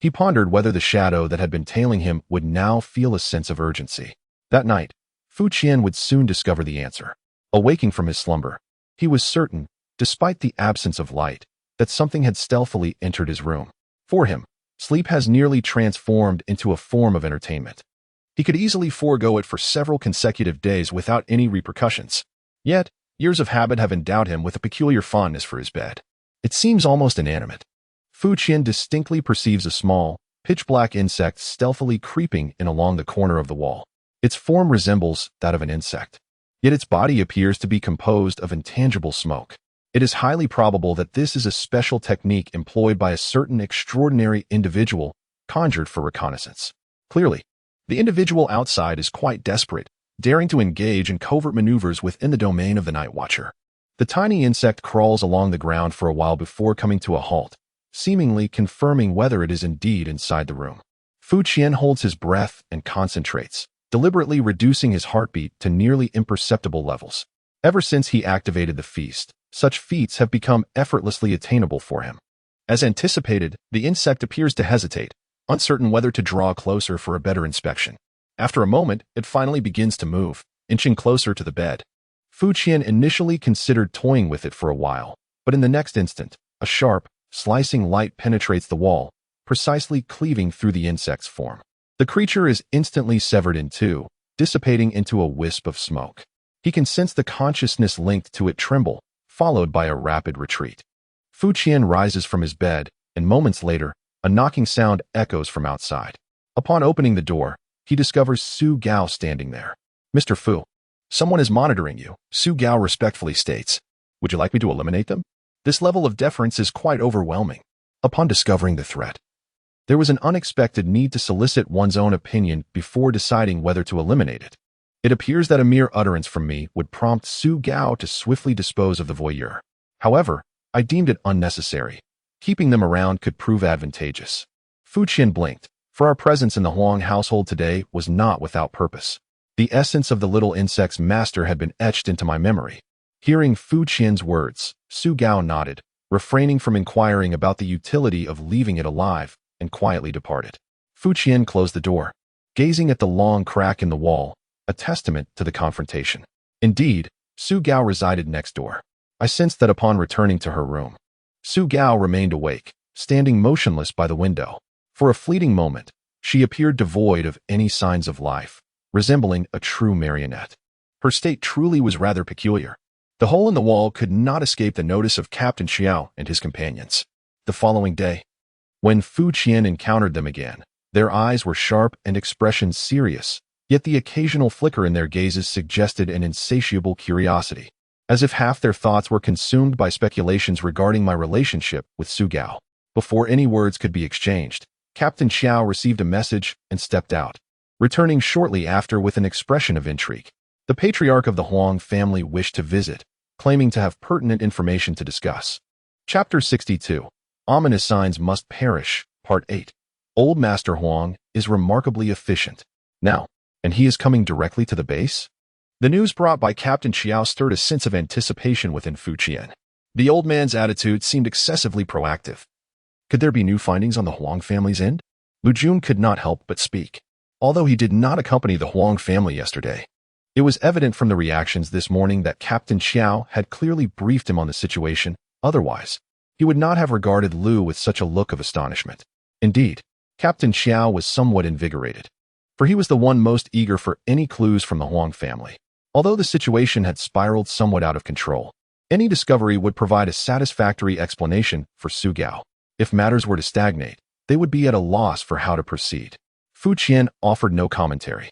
[SPEAKER 1] he pondered whether the shadow that had been tailing him would now feel a sense of urgency. That night, Fu Qian would soon discover the answer. Awaking from his slumber, he was certain, despite the absence of light, that something had stealthily entered his room. For him, sleep has nearly transformed into a form of entertainment. He could easily forego it for several consecutive days without any repercussions. Yet, years of habit have endowed him with a peculiar fondness for his bed. It seems almost inanimate. Fu Qian distinctly perceives a small, pitch-black insect stealthily creeping in along the corner of the wall. Its form resembles that of an insect, yet its body appears to be composed of intangible smoke. It is highly probable that this is a special technique employed by a certain extraordinary individual conjured for reconnaissance. Clearly, the individual outside is quite desperate, daring to engage in covert maneuvers within the domain of the Night Watcher. The tiny insect crawls along the ground for a while before coming to a halt, seemingly confirming whether it is indeed inside the room. Fu Qian holds his breath and concentrates, deliberately reducing his heartbeat to nearly imperceptible levels. Ever since he activated the feast, such feats have become effortlessly attainable for him. As anticipated, the insect appears to hesitate, uncertain whether to draw closer for a better inspection. After a moment, it finally begins to move, inching closer to the bed. Fu Qian initially considered toying with it for a while, but in the next instant, a sharp, slicing light penetrates the wall, precisely cleaving through the insect's form. The creature is instantly severed in two, dissipating into a wisp of smoke. He can sense the consciousness linked to it tremble, followed by a rapid retreat. Fu Qian rises from his bed, and moments later, a knocking sound echoes from outside. Upon opening the door, he discovers Su Gao standing there. "Mr. Fu, someone is monitoring you," Su Gao respectfully states. "Would you like me to eliminate them?" This level of deference is quite overwhelming. Upon discovering the threat, there was an unexpected need to solicit one's own opinion before deciding whether to eliminate it. It appears that a mere utterance from me would prompt Su Gao to swiftly dispose of the voyeur. However, I deemed it unnecessary. Keeping them around could prove advantageous. Fu Qian blinked, for our presence in the Huang household today was not without purpose. The essence of the little insect's master had been etched into my memory. Hearing Fu Qian's words, Su Gao nodded, refraining from inquiring about the utility of leaving it alive, and quietly departed. Fu Qian closed the door, gazing at the long crack in the wall, a testament to the confrontation. Indeed, Su Gao resided next door. I sensed that upon returning to her room. Su Gao remained awake, standing motionless by the window. For a fleeting moment, she appeared devoid of any signs of life, resembling a true marionette. Her state truly was rather peculiar. The hole in the wall could not escape the notice of Captain Xiao and his companions. The following day, when Fu Qian encountered them again, their eyes were sharp and expressions serious, yet the occasional flicker in their gazes suggested an insatiable curiosity, as if half their thoughts were consumed by speculations regarding my relationship with Su Gao. Before any words could be exchanged, Captain Xiao received a message and stepped out, returning shortly after with an expression of intrigue. The patriarch of the Huang family wished to visit, claiming to have pertinent information to discuss. Chapter 62. Ominous Signs Must Perish, Part 8. Old Master Huang is remarkably efficient. Now, and he is coming directly to the base? The news brought by Captain Xiao stirred a sense of anticipation within Fu Qian. The old man's attitude seemed excessively proactive. Could there be new findings on the Huang family's end? Lu Jun could not help but speak. Although he did not accompany the Huang family yesterday, it was evident from the reactions this morning that Captain Xiao had clearly briefed him on the situation. Otherwise, he would not have regarded Lu with such a look of astonishment. Indeed, Captain Xiao was somewhat invigorated, for he was the one most eager for any clues from the Huang family. Although the situation had spiraled somewhat out of control, any discovery would provide a satisfactory explanation for Su Gao. If matters were to stagnate, they would be at a loss for how to proceed. Fu Qian offered no commentary,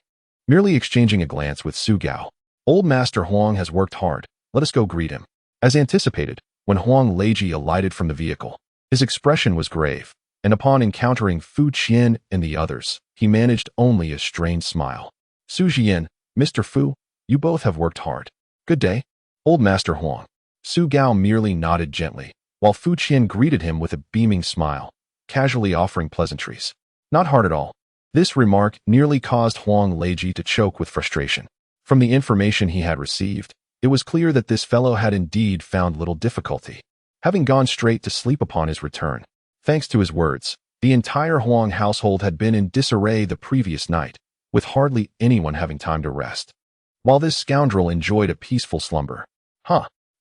[SPEAKER 1] merely exchanging a glance with Su Gao. Old Master Huang has worked hard. Let us go greet him. As anticipated, when Huang Leiji alighted from the vehicle, his expression was grave, and upon encountering Fu Qian and the others, he managed only a strained smile. Su Jian, Mr. Fu, you both have worked hard. Good day, Old Master Huang. Su Gao merely nodded gently, while Fu Qian greeted him with a beaming smile, casually offering pleasantries. Not hard at all. This remark nearly caused Huang Leiji to choke with frustration. From the information he had received, it was clear that this fellow had indeed found little difficulty, having gone straight to sleep upon his return. Thanks to his words, the entire Huang household had been in disarray the previous night, with hardly anyone having time to rest, while this scoundrel enjoyed a peaceful slumber.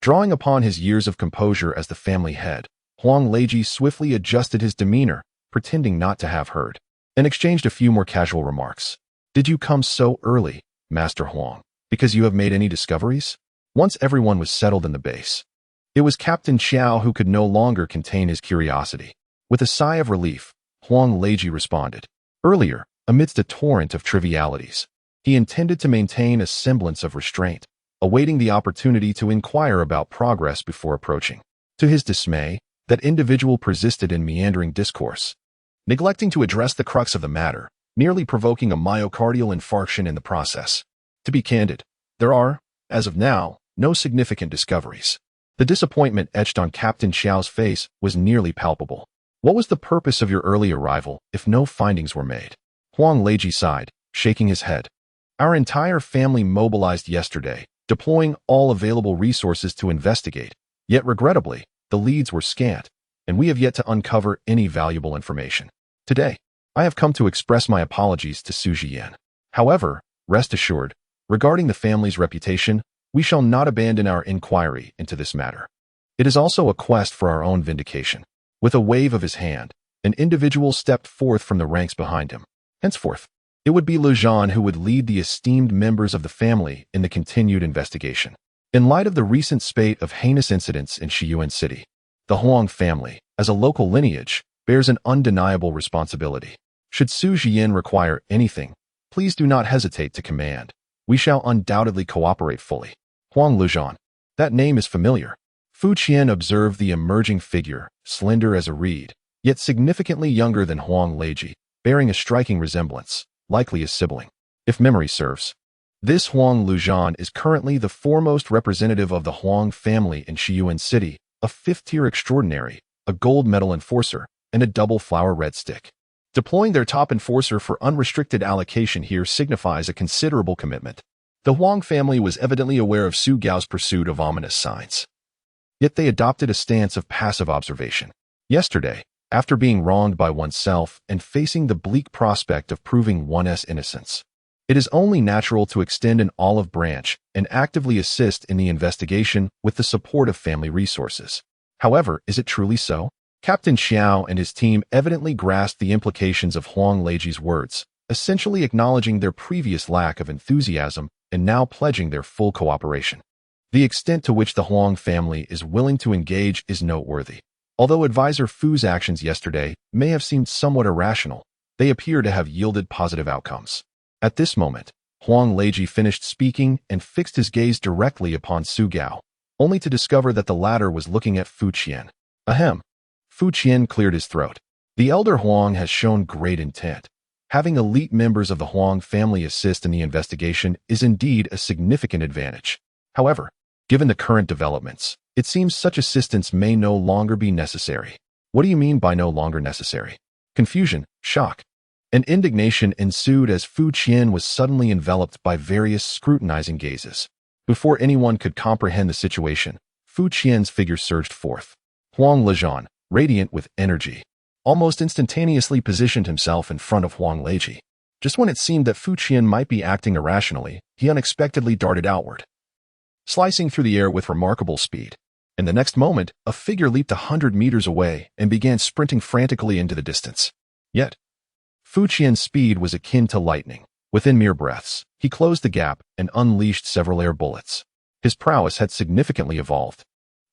[SPEAKER 1] Drawing upon his years of composure as the family head, Huang Leiji swiftly adjusted his demeanor, pretending not to have heard, and exchanged a few more casual remarks. Did you come so early, Master Huang, because you have made any discoveries? Once everyone was settled in the base, it was Captain Xiao who could no longer contain his curiosity. With a sigh of relief, Huang Leiji responded. Earlier, amidst a torrent of trivialities, he intended to maintain a semblance of restraint, awaiting the opportunity to inquire about progress before approaching. To his dismay, that individual persisted in meandering discourse, neglecting to address the crux of the matter, nearly provoking a myocardial infarction in the process. To be candid, there are, as of now, no significant discoveries. The disappointment etched on Captain Xiao's face was nearly palpable. What was the purpose of your early arrival if no findings were made? Huang Leiji sighed, shaking his head. Our entire family mobilized yesterday, deploying all available resources to investigate, yet regrettably, the leads were scant, and we have yet to uncover any valuable information. Today, I have come to express my apologies to Su Jian. However, rest assured, regarding the family's reputation, we shall not abandon our inquiry into this matter. It is also a quest for our own vindication. With a wave of his hand, an individual stepped forth from the ranks behind him. Henceforth, it would be Lu Zhan who would lead the esteemed members of the family in the continued investigation. In light of the recent spate of heinous incidents in Shiyuan City, the Huang family, as a local lineage, bears an undeniable responsibility. Should Su Jian require anything, please do not hesitate to command. We shall undoubtedly cooperate fully. Huang Luzhan. That name is familiar. Fu Qian observed the emerging figure, slender as a reed, yet significantly younger than Huang Leiji, bearing a striking resemblance, likely a sibling. If memory serves, this Huang Luzhan is currently the foremost representative of the Huang family in Shiyuan City, a fifth-tier extraordinary, a gold medal enforcer, and a double flower red stick. Deploying their top enforcer for unrestricted allocation here signifies a considerable commitment. The Huang family was evidently aware of Su Gao's pursuit of ominous signs. Yet they adopted a stance of passive observation. Yesterday, after being wronged by oneself and facing the bleak prospect of proving one's innocence, it is only natural to extend an olive branch and actively assist in the investigation with the support of family resources. However, is it truly so? Captain Xiao and his team evidently grasped the implications of Huang Leiji's words, essentially acknowledging their previous lack of enthusiasm and now pledging their full cooperation. The extent to which the Huang family is willing to engage is noteworthy. Although Advisor Fu's actions yesterday may have seemed somewhat irrational, they appear to have yielded positive outcomes. At this moment, Huang Leiji finished speaking and fixed his gaze directly upon Su Gao, only to discover that the latter was looking at Fu Qian. Ahem. Fu Qian cleared his throat. The elder Huang has shown great intent. Having elite members of the Huang family assist in the investigation is indeed a significant advantage. However, given the current developments, it seems such assistance may no longer be necessary. What do you mean by no longer necessary? Confusion, shock, and indignation ensued as Fu Qian was suddenly enveloped by various scrutinizing gazes. Before anyone could comprehend the situation, Fu Qian's figure surged forth. Huang Lejian, radiant with energy, almost instantaneously positioned himself in front of Huang Leiji. Just when it seemed that Fu Qian might be acting irrationally, he unexpectedly darted outward, slicing through the air with remarkable speed. In the next moment, a figure leaped 100 meters away and began sprinting frantically into the distance. Yet, Fu Qian's speed was akin to lightning. Within mere breaths, he closed the gap and unleashed several air bullets. His prowess had significantly evolved,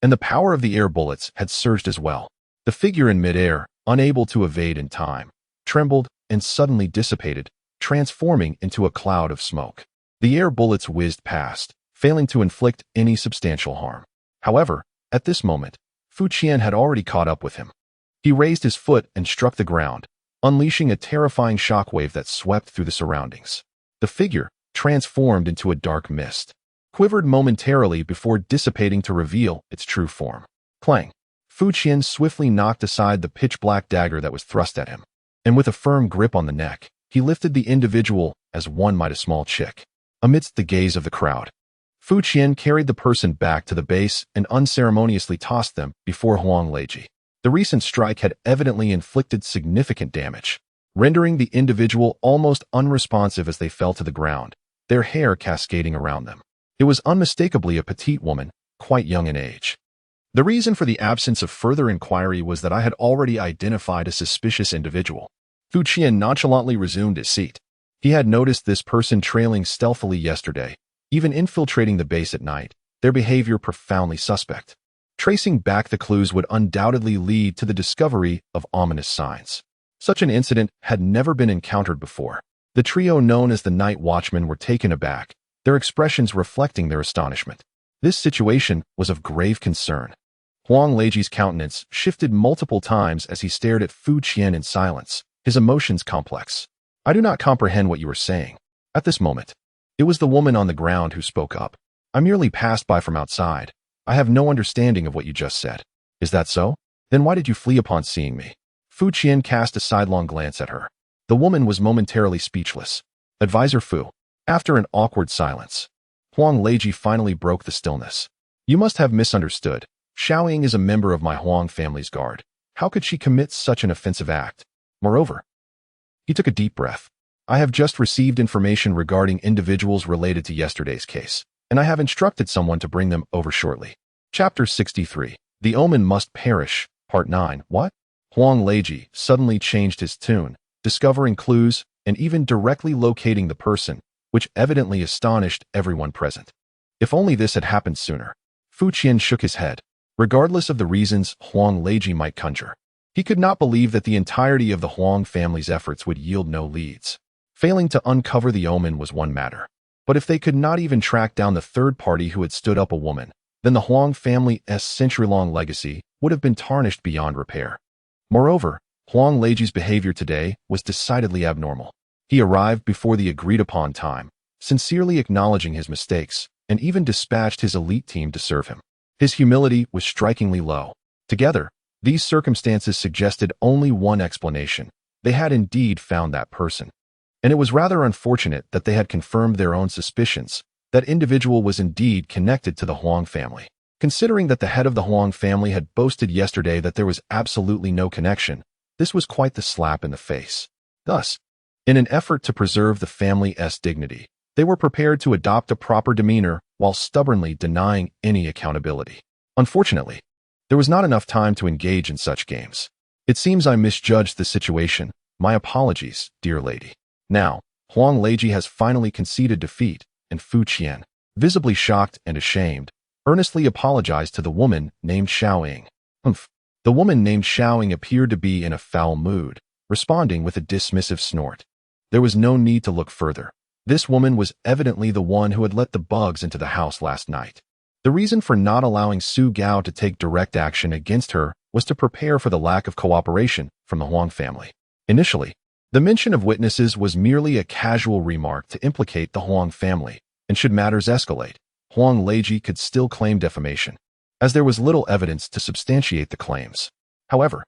[SPEAKER 1] and the power of the air bullets had surged as well. The figure in midair, unable to evade in time, trembled and suddenly dissipated, transforming into a cloud of smoke. The air bullets whizzed past, failing to inflict any substantial harm. However, at this moment, Fu Qian had already caught up with him. He raised his foot and struck the ground, unleashing a terrifying shockwave that swept through the surroundings. The figure, transformed into a dark mist, quivered momentarily before dissipating to reveal its true form. Clang! Fu Qian swiftly knocked aside the pitch-black dagger that was thrust at him, and with a firm grip on the neck, he lifted the individual as one might a small chick. Amidst the gaze of the crowd, Fu Qian carried the person back to the base and unceremoniously tossed them before Huang Leiji. The recent strike had evidently inflicted significant damage, rendering the individual almost unresponsive as they fell to the ground, their hair cascading around them. It was unmistakably a petite woman, quite young in age. The reason for the absence of further inquiry was that I had already identified a suspicious individual. Fu Qian nonchalantly resumed his seat. He had noticed this person trailing stealthily yesterday, even infiltrating the base at night, their behavior profoundly suspect. Tracing back the clues would undoubtedly lead to the discovery of ominous signs. Such an incident had never been encountered before. The trio known as the Night Watchmen were taken aback, their expressions reflecting their astonishment. This situation was of grave concern. Huang Leiji's countenance shifted multiple times as he stared at Fu Qian in silence, his emotions complex. I do not comprehend what you are saying. At this moment, it was the woman on the ground who spoke up. I merely passed by from outside. I have no understanding of what you just said. Is that so? Then why did you flee upon seeing me? Fu Qian cast a sidelong glance at her. The woman was momentarily speechless. Advisor Fu. After an awkward silence, Huang Leiji finally broke the stillness. You must have misunderstood. Xiaoying is a member of my Huang family's guard. How could she commit such an offensive act? Moreover, he took a deep breath. I have just received information regarding individuals related to yesterday's case, and I have instructed someone to bring them over shortly. Chapter 63. The Omen Must Perish. Part 9. What? Huang Leiji suddenly changed his tune, discovering clues and even directly locating the person, which evidently astonished everyone present. If only this had happened sooner. Fu Qian shook his head. Regardless of the reasons Huang Leiji might conjure, he could not believe that the entirety of the Huang family's efforts would yield no leads. Failing to uncover the omen was one matter, but if they could not even track down the third party who had stood up a woman, then the Huang family's century-long legacy would have been tarnished beyond repair. Moreover, Huang Leiji's behavior today was decidedly abnormal. He arrived before the agreed-upon time, sincerely acknowledging his mistakes, and even dispatched his elite team to serve him. His humility was strikingly low. Together, these circumstances suggested only one explanation. They had indeed found that person. And it was rather unfortunate that they had confirmed their own suspicions. That individual was indeed connected to the Huang family. Considering that the head of the Huang family had boasted yesterday that there was absolutely no connection, this was quite the slap in the face. Thus, in an effort to preserve the family's dignity, they were prepared to adopt a proper demeanor while stubbornly denying any accountability. Unfortunately, there was not enough time to engage in such games. It seems I misjudged the situation. My apologies, dear lady. Now, Huang Leiji has finally conceded defeat, and Fu Qian, visibly shocked and ashamed, earnestly apologized to the woman named Xiaoying. The woman named Xiaoying appeared to be in a foul mood, responding with a dismissive snort. There was no need to look further. This woman was evidently the one who had let the bugs into the house last night. The reason for not allowing Su Gao to take direct action against her was to prepare for the lack of cooperation from the Huang family. Initially, the mention of witnesses was merely a casual remark to implicate the Huang family, and should matters escalate, Huang Leiji could still claim defamation, as there was little evidence to substantiate the claims. However,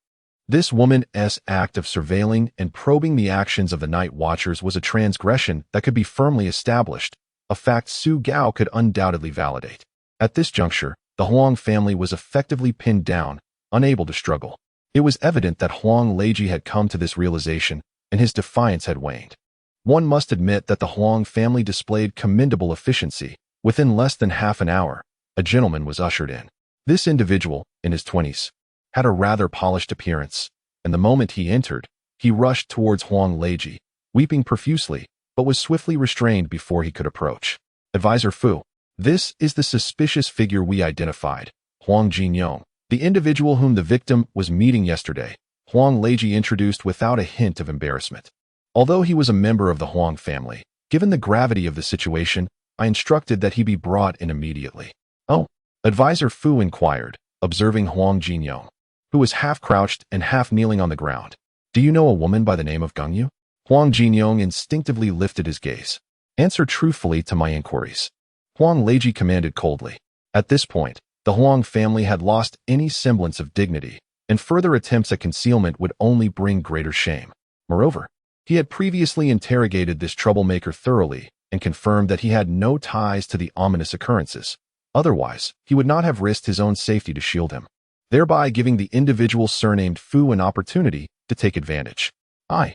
[SPEAKER 1] this woman's act of surveilling and probing the actions of the night watchers was a transgression that could be firmly established, a fact Su Gao could undoubtedly validate. At this juncture, the Huang family was effectively pinned down, unable to struggle. It was evident that Huang Leiji had come to this realization, and his defiance had waned. One must admit that the Huang family displayed commendable efficiency. Within less than half an hour, a gentleman was ushered in. This individual, in his 20s, had a rather polished appearance, and the moment he entered, he rushed towards Huang Leiji, weeping profusely, but was swiftly restrained before he could approach. Advisor Fu, this is the suspicious figure we identified, Huang Jinyong, the individual whom the victim was meeting yesterday, Huang Leiji introduced without a hint of embarrassment. Although he was a member of the Huang family, given the gravity of the situation, I instructed that he be brought in immediately. Oh, Advisor Fu inquired, observing Huang Jinyong, who was half crouched and half kneeling on the ground. Do you know a woman by the name of Gengyu? Huang Jinyong instinctively lifted his gaze. Answer truthfully to my inquiries. Huang Leiji commanded coldly. At this point, the Huang family had lost any semblance of dignity, and further attempts at concealment would only bring greater shame. Moreover, he had previously interrogated this troublemaker thoroughly and confirmed that he had no ties to the ominous occurrences. Otherwise, he would not have risked his own safety to shield him, thereby giving the individual surnamed Fu an opportunity to take advantage. I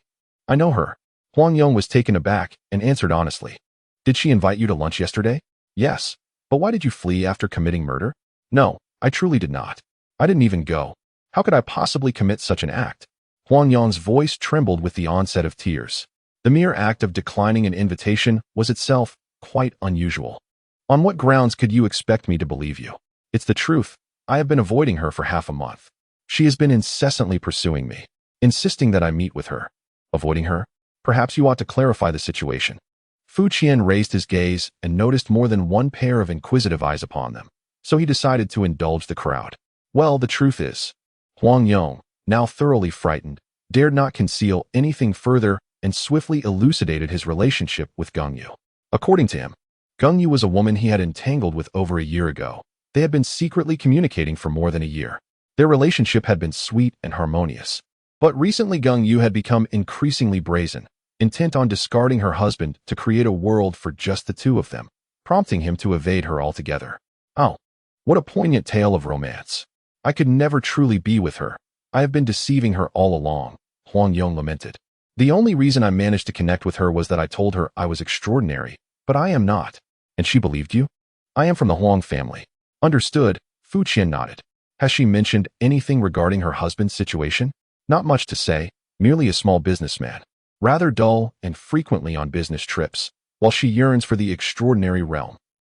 [SPEAKER 1] know her. Huang Yong was taken aback and answered honestly. Did she invite you to lunch yesterday? Yes. But why did you flee after committing murder? No, I truly did not. I didn't even go. How could I possibly commit such an act? Huang Yong's voice trembled with the onset of tears. The mere act of declining an invitation was itself quite unusual. On what grounds could you expect me to believe you? It's the truth. I have been avoiding her for half a month. She has been incessantly pursuing me, insisting that I meet with her. Avoiding her? Perhaps you ought to clarify the situation. Fu Qian raised his gaze and noticed more than one pair of inquisitive eyes upon them, so he decided to indulge the crowd. Well, the truth is, Huang Yong, now thoroughly frightened, dared not conceal anything further and swiftly elucidated his relationship with Gengyu. According to him, Gengyu was a woman he had entangled with over a year ago. They had been secretly communicating for more than a year. Their relationship had been sweet and harmonious. But recently Gengyu had become increasingly brazen, intent on discarding her husband to create a world for just the two of them, prompting him to evade her altogether. Oh, what a poignant tale of romance. I could never truly be with her. I have been deceiving her all along, Huang Yong lamented. The only reason I managed to connect with her was that I told her I was extraordinary, but I am not. And she believed you? I am from the Huang family. Understood, Fu Qian nodded. Has she mentioned anything regarding her husband's situation? Not much to say, merely a small businessman. Rather dull and frequently on business trips, while she yearns for the extraordinary realm.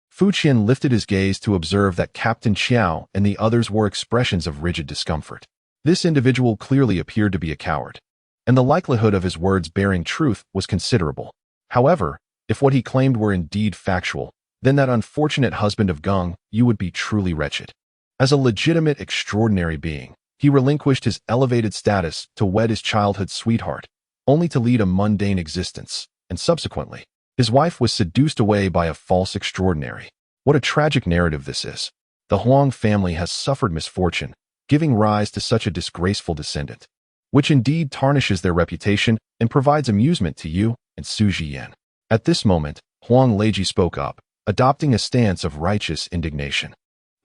[SPEAKER 1] Fu Qian lifted his gaze to observe that Captain Qiao and the others wore expressions of rigid discomfort. This individual clearly appeared to be a coward, and the likelihood of his words bearing truth was considerable. However, if what he claimed were indeed factual, then that unfortunate husband of Geng Yu would be truly wretched. As a legitimate, extraordinary being, he relinquished his elevated status to wed his childhood sweetheart, only to lead a mundane existence, and subsequently, his wife was seduced away by a false extraordinary. What a tragic narrative this is. The Huang family has suffered misfortune, giving rise to such a disgraceful descendant. which indeed tarnishes their reputation and provides amusement to you and Su Jian. At this moment, Huang Leiji spoke up, adopting a stance of righteous indignation.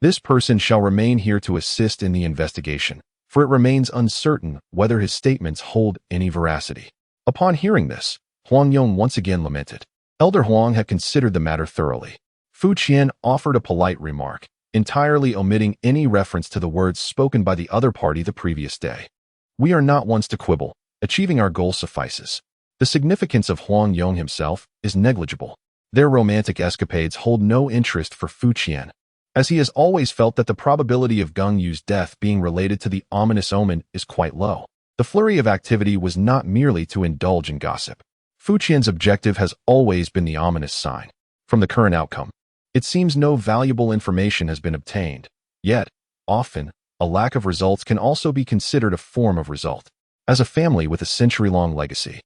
[SPEAKER 1] This person shall remain here to assist in the investigation, for it remains uncertain whether his statements hold any veracity. Upon hearing this, Huang Yong once again lamented. Elder Huang had considered the matter thoroughly. Fu Qian offered a polite remark, entirely omitting any reference to the words spoken by the other party the previous day. We are not ones to quibble. Achieving our goal suffices. The significance of Huang Yong himself is negligible. Their romantic escapades hold no interest for Fu Qian, as he has always felt that the probability of Geng Yu's death being related to the ominous omen is quite low. The flurry of activity was not merely to indulge in gossip. Fu Qian's objective has always been the ominous sign. From the current outcome, it seems no valuable information has been obtained. Yet, often, a lack of results can also be considered a form of result. As a family with a century-long legacy,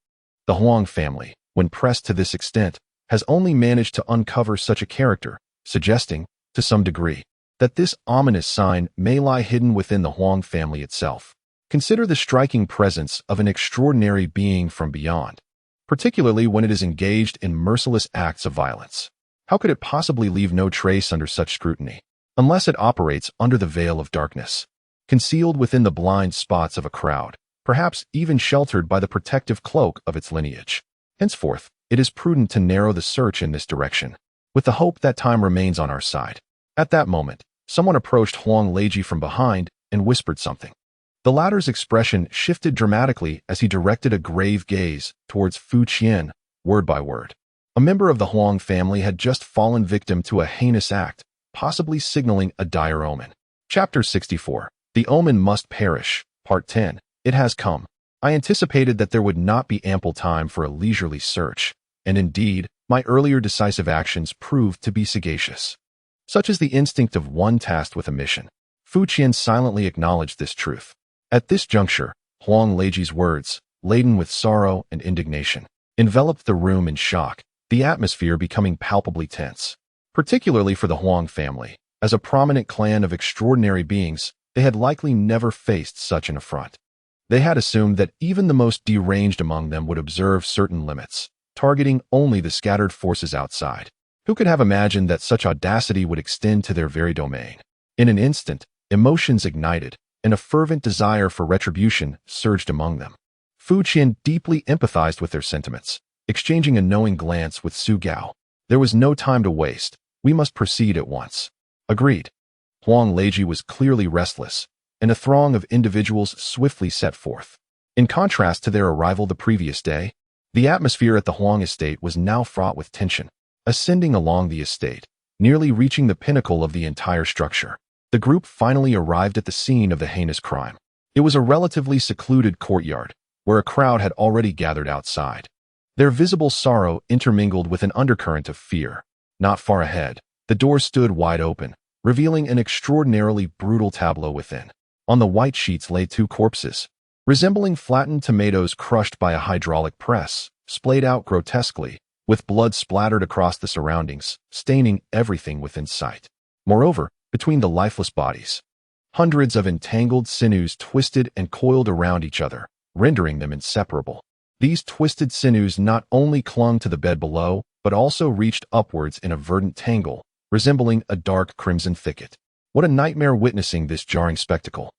[SPEAKER 1] the Huang family, when pressed to this extent, has only managed to uncover such a character, suggesting, to some degree, that this ominous sign may lie hidden within the Huang family itself. Consider the striking presence of an extraordinary being from beyond, particularly when it is engaged in merciless acts of violence. How could it possibly leave no trace under such scrutiny, unless it operates under the veil of darkness, concealed within the blind spots of a crowd, perhaps even sheltered by the protective cloak of its lineage? Henceforth, it is prudent to narrow the search in this direction, with the hope that time remains on our side. At that moment, someone approached Huang Leiji from behind and whispered something. The latter's expression shifted dramatically as he directed a grave gaze towards Fu Qian, word by word. A member of the Huang family had just fallen victim to a heinous act, possibly signaling a dire omen. Chapter 64. The Omen Must Perish, Part 10. It has come. I anticipated that there would not be ample time for a leisurely search, and indeed, my earlier decisive actions proved to be sagacious. Such is the instinct of one tasked with a mission. Fu Qian silently acknowledged this truth. At this juncture, Huang Leiji's words, laden with sorrow and indignation, enveloped the room in shock, the atmosphere becoming palpably tense. Particularly for the Huang family, as a prominent clan of extraordinary beings, they had likely never faced such an affront. They had assumed that even the most deranged among them would observe certain limits, targeting only the scattered forces outside. Who could have imagined that such audacity would extend to their very domain? In an instant, emotions ignited, and a fervent desire for retribution surged among them. Fu Qian deeply empathized with their sentiments, exchanging a knowing glance with Su Gao. There was no time to waste. We must proceed at once. Agreed. Huang Leiji was clearly restless, and a throng of individuals swiftly set forth. In contrast to their arrival the previous day, the atmosphere at the Huang estate was now fraught with tension. Ascending along the estate, nearly reaching the pinnacle of the entire structure, the group finally arrived at the scene of the heinous crime. It was a relatively secluded courtyard, where a crowd had already gathered outside. Their visible sorrow intermingled with an undercurrent of fear. Not far ahead, the door stood wide open, revealing an extraordinarily brutal tableau within. On the white sheets lay two corpses, resembling flattened tomatoes crushed by a hydraulic press, splayed out grotesquely, with blood splattered across the surroundings, staining everything within sight. Moreover, between the lifeless bodies, hundreds of entangled sinews twisted and coiled around each other, rendering them inseparable. These twisted sinews not only clung to the bed below, but also reached upwards in a verdant tangle, resembling a dark crimson thicket. What a nightmare witnessing this jarring spectacle.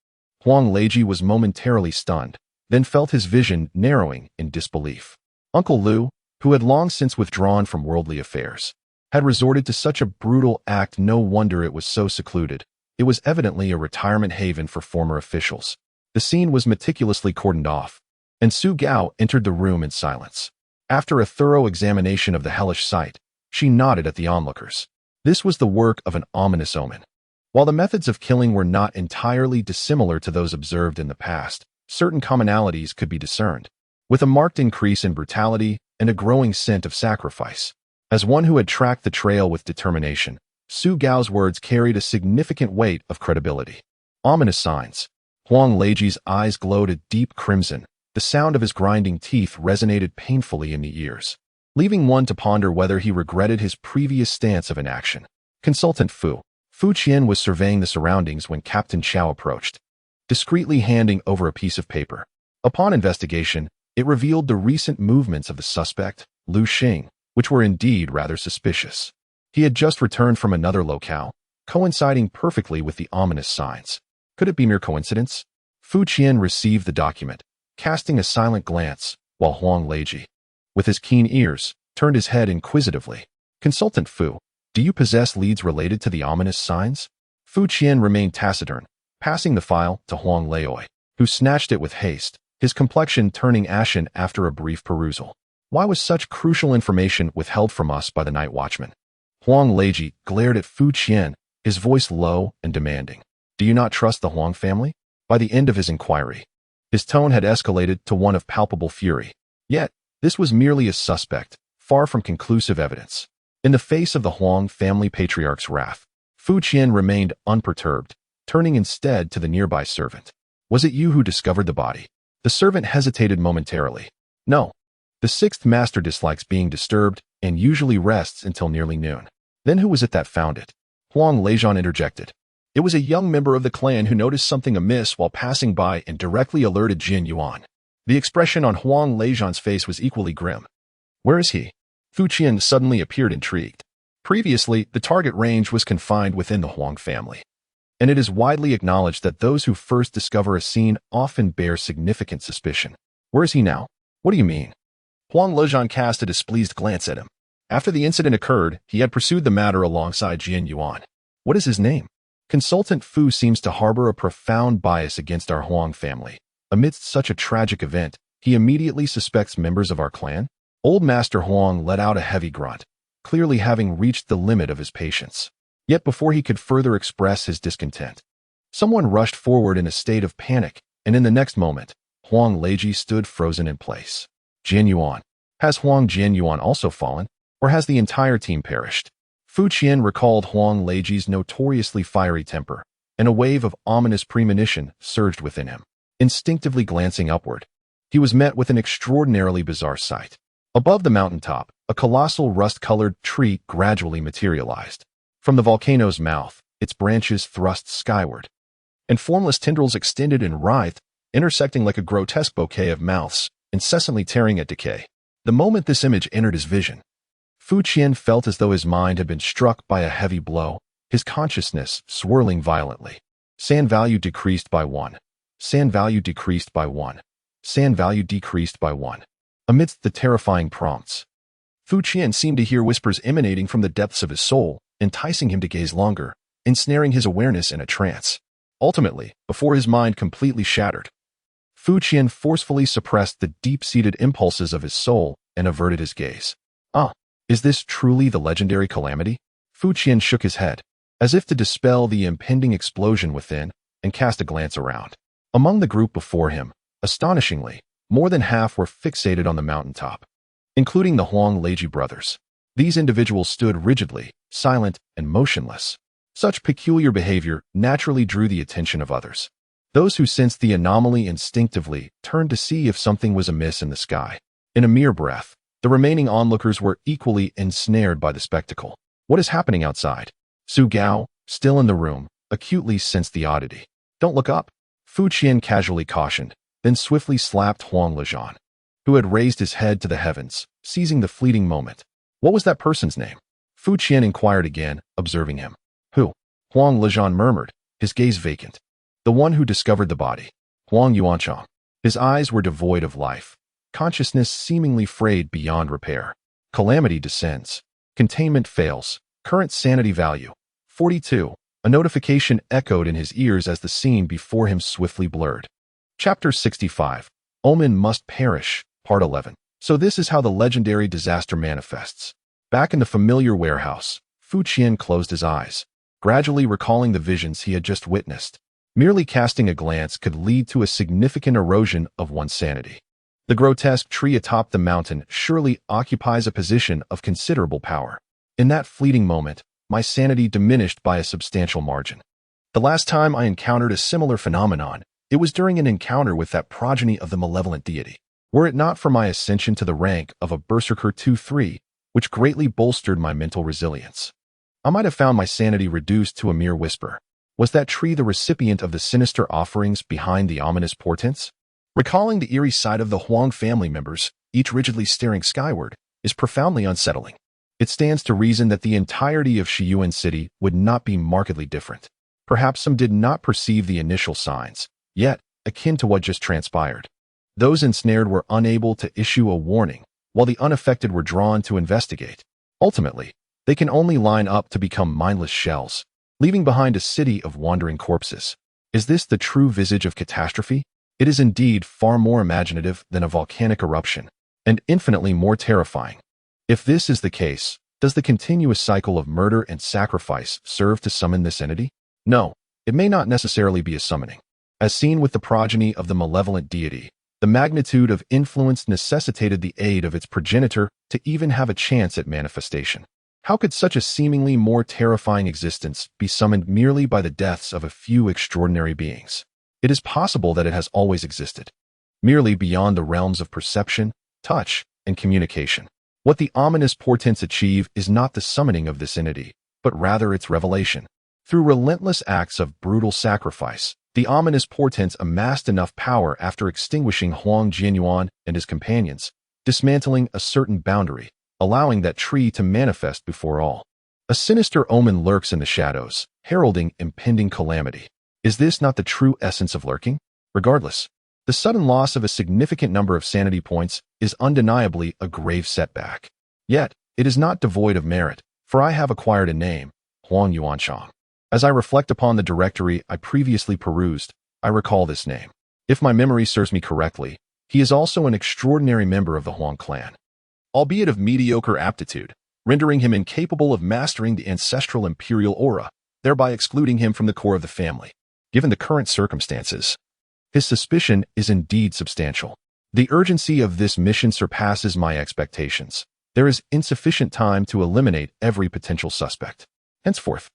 [SPEAKER 1] Huang Leiji was momentarily stunned, then felt his vision narrowing in disbelief. Uncle Liu, who had long since withdrawn from worldly affairs, had resorted to such a brutal act. No wonder it was so secluded. It was evidently a retirement haven for former officials. The scene was meticulously cordoned off, and Su Gao entered the room in silence. After a thorough examination of the hellish sight, she nodded at the onlookers. This was the work of an ominous omen. While the methods of killing were not entirely dissimilar to those observed in the past, certain commonalities could be discerned, with a marked increase in brutality and a growing scent of sacrifice. As one who had tracked the trail with determination, Su Gao's words carried a significant weight of credibility. Ominous signs. Huang Leiji's eyes glowed a deep crimson. The sound of his grinding teeth resonated painfully in the ears, leaving one to ponder whether he regretted his previous stance of inaction. Consultant Fu Qian was surveying the surroundings when Captain Qiao approached, discreetly handing over a piece of paper. Upon investigation, it revealed the recent movements of the suspect, Lu Xing, which were indeed rather suspicious. He had just returned from another locale, coinciding perfectly with the ominous signs. Could it be mere coincidence? Fu Qian received the document, casting a silent glance, while Huang Leiji, with his keen ears, turned his head inquisitively. Consultant Fu, do you possess leads related to the ominous signs? Fu Qian remained taciturn, passing the file to Huang Leoi, who snatched it with haste, his complexion turning ashen after a brief perusal. Why was such crucial information withheld from us by the night watchman? Huang Leiji glared at Fu Qian, his voice low and demanding. Do you not trust the Huang family? By the end of his inquiry, his tone had escalated to one of palpable fury. Yet, this was merely a suspect, far from conclusive evidence. In the face of the Huang family patriarch's wrath, Fu Qian remained unperturbed, turning instead to the nearby servant. Was it you who discovered the body? The servant hesitated momentarily. No. The sixth master dislikes being disturbed and usually rests until nearly noon. Then who was it that found it? Huang Leijian interjected. It was a young member of the clan who noticed something amiss while passing by and directly alerted Jin Yuan. The expression on Huang Leijian's face was equally grim. Where is he? Fu Qian suddenly appeared intrigued. Previously, the target range was confined within the Huang family, and it is widely acknowledged that those who first discover a scene often bear significant suspicion. Where is he now? What do you mean? Huang Leijian cast a displeased glance at him. After the incident occurred, he had pursued the matter alongside Jin Yuan. What is his name? Consultant Fu seems to harbor a profound bias against our Huang family. Amidst such a tragic event, he immediately suspects members of our clan? Old Master Huang let out a heavy grunt, clearly having reached the limit of his patience. Yet before he could further express his discontent, someone rushed forward in a state of panic, and in the next moment, Huang Leiji stood frozen in place. Jin Yuan. Has Huang Jin Yuan also fallen, or has the entire team perished? Fu Qian recalled Huang Leiji's notoriously fiery temper, and a wave of ominous premonition surged within him. Instinctively glancing upward, he was met with an extraordinarily bizarre sight. Above the mountaintop, a colossal rust-colored tree gradually materialized. From the volcano's mouth, its branches thrust skyward, and formless tendrils extended and writhed, intersecting like a grotesque bouquet of mouths, incessantly tearing at decay. The moment this image entered his vision, Fu Qian felt as though his mind had been struck by a heavy blow, his consciousness swirling violently. Sand value decreased by 1. Sand value decreased by 1. Sand value decreased by 1. Amidst the terrifying prompts, Fu Qian seemed to hear whispers emanating from the depths of his soul, enticing him to gaze longer, ensnaring his awareness in a trance. Ultimately, before his mind completely shattered, Fu Qian forcefully suppressed the deep-seated impulses of his soul and averted his gaze. Is this truly the legendary calamity? Fu Qian shook his head, as if to dispel the impending explosion within, and cast a glance around. Among the group before him, astonishingly, more than half were fixated on the mountaintop, including the Huang Leiji brothers. These individuals stood rigidly, silent, and motionless. Such peculiar behavior naturally drew the attention of others. Those who sensed the anomaly instinctively turned to see if something was amiss in the sky. In a mere breath, the remaining onlookers were equally ensnared by the spectacle. What is happening outside? Su Gao, still in the room, acutely sensed the oddity. Don't look up, Fu Qian casually cautioned, then swiftly slapped Huang Leijian, who had raised his head to the heavens, seizing the fleeting moment. What was that person's name? Fu Qian inquired again, observing him. Who? Huang Leijian murmured, his gaze vacant. The one who discovered the body. Huang Yuanchang. His eyes were devoid of life, consciousness seemingly frayed beyond repair. Calamity descends. Containment fails. Current sanity value. 42. A notification echoed in his ears as the scene before him swiftly blurred. Chapter 65. Omen Must Perish, Part 11. So this is how the legendary disaster manifests. Back in the familiar warehouse, Fu Qian closed his eyes, gradually recalling the visions he had just witnessed. Merely casting a glance could lead to a significant erosion of one's sanity. The grotesque tree atop the mountain surely occupies a position of considerable power. In that fleeting moment, my sanity diminished by a substantial margin. The last time I encountered a similar phenomenon, it was during an encounter with that progeny of the malevolent deity. Were it not for my ascension to the rank of a Berserker 2-3, which greatly bolstered my mental resilience, I might have found my sanity reduced to a mere whisper. Was that tree the recipient of the sinister offerings behind the ominous portents? Recalling the eerie sight of the Huang family members, each rigidly staring skyward, is profoundly unsettling. It stands to reason that the entirety of Shiyuan City would not be markedly different. Perhaps some did not perceive the initial signs, yet akin to what just transpired. Those ensnared were unable to issue a warning, while the unaffected were drawn to investigate. Ultimately, they can only line up to become mindless shells, leaving behind a city of wandering corpses. Is this the true visage of catastrophe? It is indeed far more imaginative than a volcanic eruption, and infinitely more terrifying. If this is the case, does the continuous cycle of murder and sacrifice serve to summon this entity? No, it may not necessarily be a summoning. As seen with the progeny of the malevolent deity, the magnitude of influence necessitated the aid of its progenitor to even have a chance at manifestation. How could such a seemingly more terrifying existence be summoned merely by the deaths of a few extraordinary beings? It is possible that it has always existed, merely beyond the realms of perception, touch, and communication. What the ominous portents achieve is not the summoning of this entity, but rather its revelation. Through relentless acts of brutal sacrifice, the ominous portents amassed enough power after extinguishing Huang Jianyuan and his companions, dismantling a certain boundary, allowing that tree to manifest before all. A sinister omen lurks in the shadows, heralding impending calamity. Is this not the true essence of lurking? Regardless, the sudden loss of a significant number of sanity points is undeniably a grave setback. Yet, it is not devoid of merit, for I have acquired a name, Huang Yuanchang. As I reflect upon the directory I previously perused, I recall this name. If my memory serves me correctly, he is also an extraordinary member of the Huang clan, albeit of mediocre aptitude, rendering him incapable of mastering the ancestral imperial aura, thereby excluding him from the core of the family. Given the current circumstances, his suspicion is indeed substantial. The urgency of this mission surpasses my expectations. There is insufficient time to eliminate every potential suspect. Henceforth,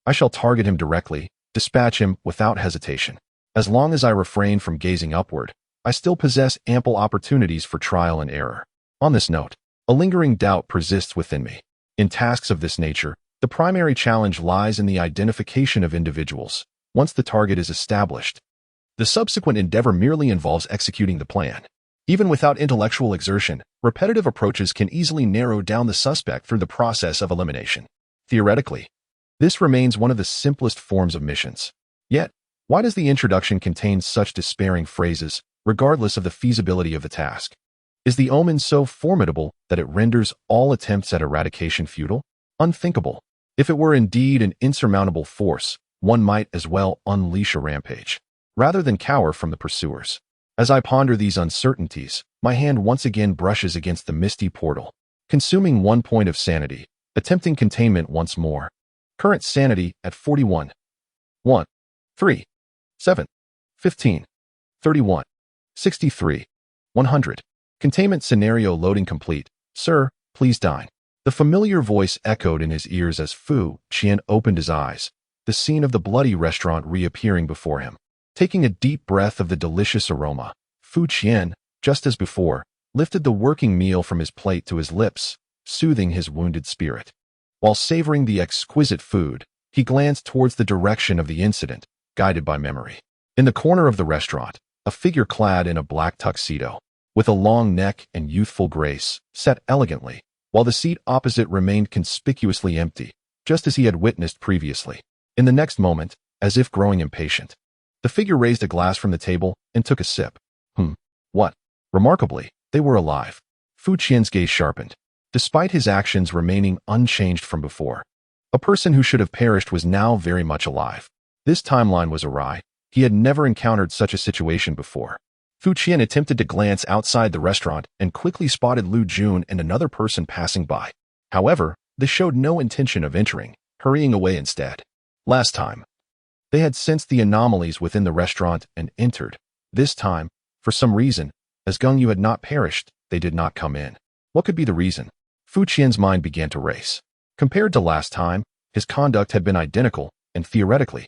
[SPEAKER 1] I shall target him directly, dispatch him without hesitation. As long as I refrain from gazing upward, I still possess ample opportunities for trial and error. On this note, a lingering doubt persists within me. In tasks of this nature, the primary challenge lies in the identification of individuals. Once the target is established, the subsequent endeavor merely involves executing the plan. Even without intellectual exertion, repetitive approaches can easily narrow down the suspect through the process of elimination. Theoretically, this remains one of the simplest forms of missions. Yet, why does the introduction contain such despairing phrases, regardless of the feasibility of the task? Is the omen so formidable that it renders all attempts at eradication futile? Unthinkable. If it were indeed an insurmountable force, one might as well unleash a rampage, rather than cower from the pursuers. As I ponder these uncertainties, my hand once again brushes against the misty portal, consuming 1 point of sanity, attempting containment once more. Current sanity at 41. 1, 3, 7, 15, 31, 63, 100. Containment scenario loading complete. Sir, please dine. The familiar voice echoed in his ears as Fu Qian opened his eyes, the scene of the bloody restaurant reappearing before him. Taking a deep breath of the delicious aroma, Fu Qian, just as before, lifted the working meal from his plate to his lips, soothing his wounded spirit. While savoring the exquisite food, he glanced towards the direction of the incident, guided by memory. In the corner of the restaurant, a figure clad in a black tuxedo, with a long neck and youthful grace, sat elegantly, while the seat opposite remained conspicuously empty, just as he had witnessed previously. In the next moment, as if growing impatient, the figure raised a glass from the table and took a sip. What? Remarkably, they were alive. Fu Qian's gaze sharpened, despite his actions remaining unchanged from before. A person who should have perished was now very much alive. This timeline was awry. He had never encountered such a situation before. Fu Qian attempted to glance outside the restaurant and quickly spotted Lu Jun and another person passing by. However, they showed no intention of entering, hurrying away instead. Last time, they had sensed the anomalies within the restaurant and entered. This time, for some reason, as Geng Yu had not perished, they did not come in. What could be the reason? Fu Qian's mind began to race. Compared to last time, his conduct had been identical, and theoretically,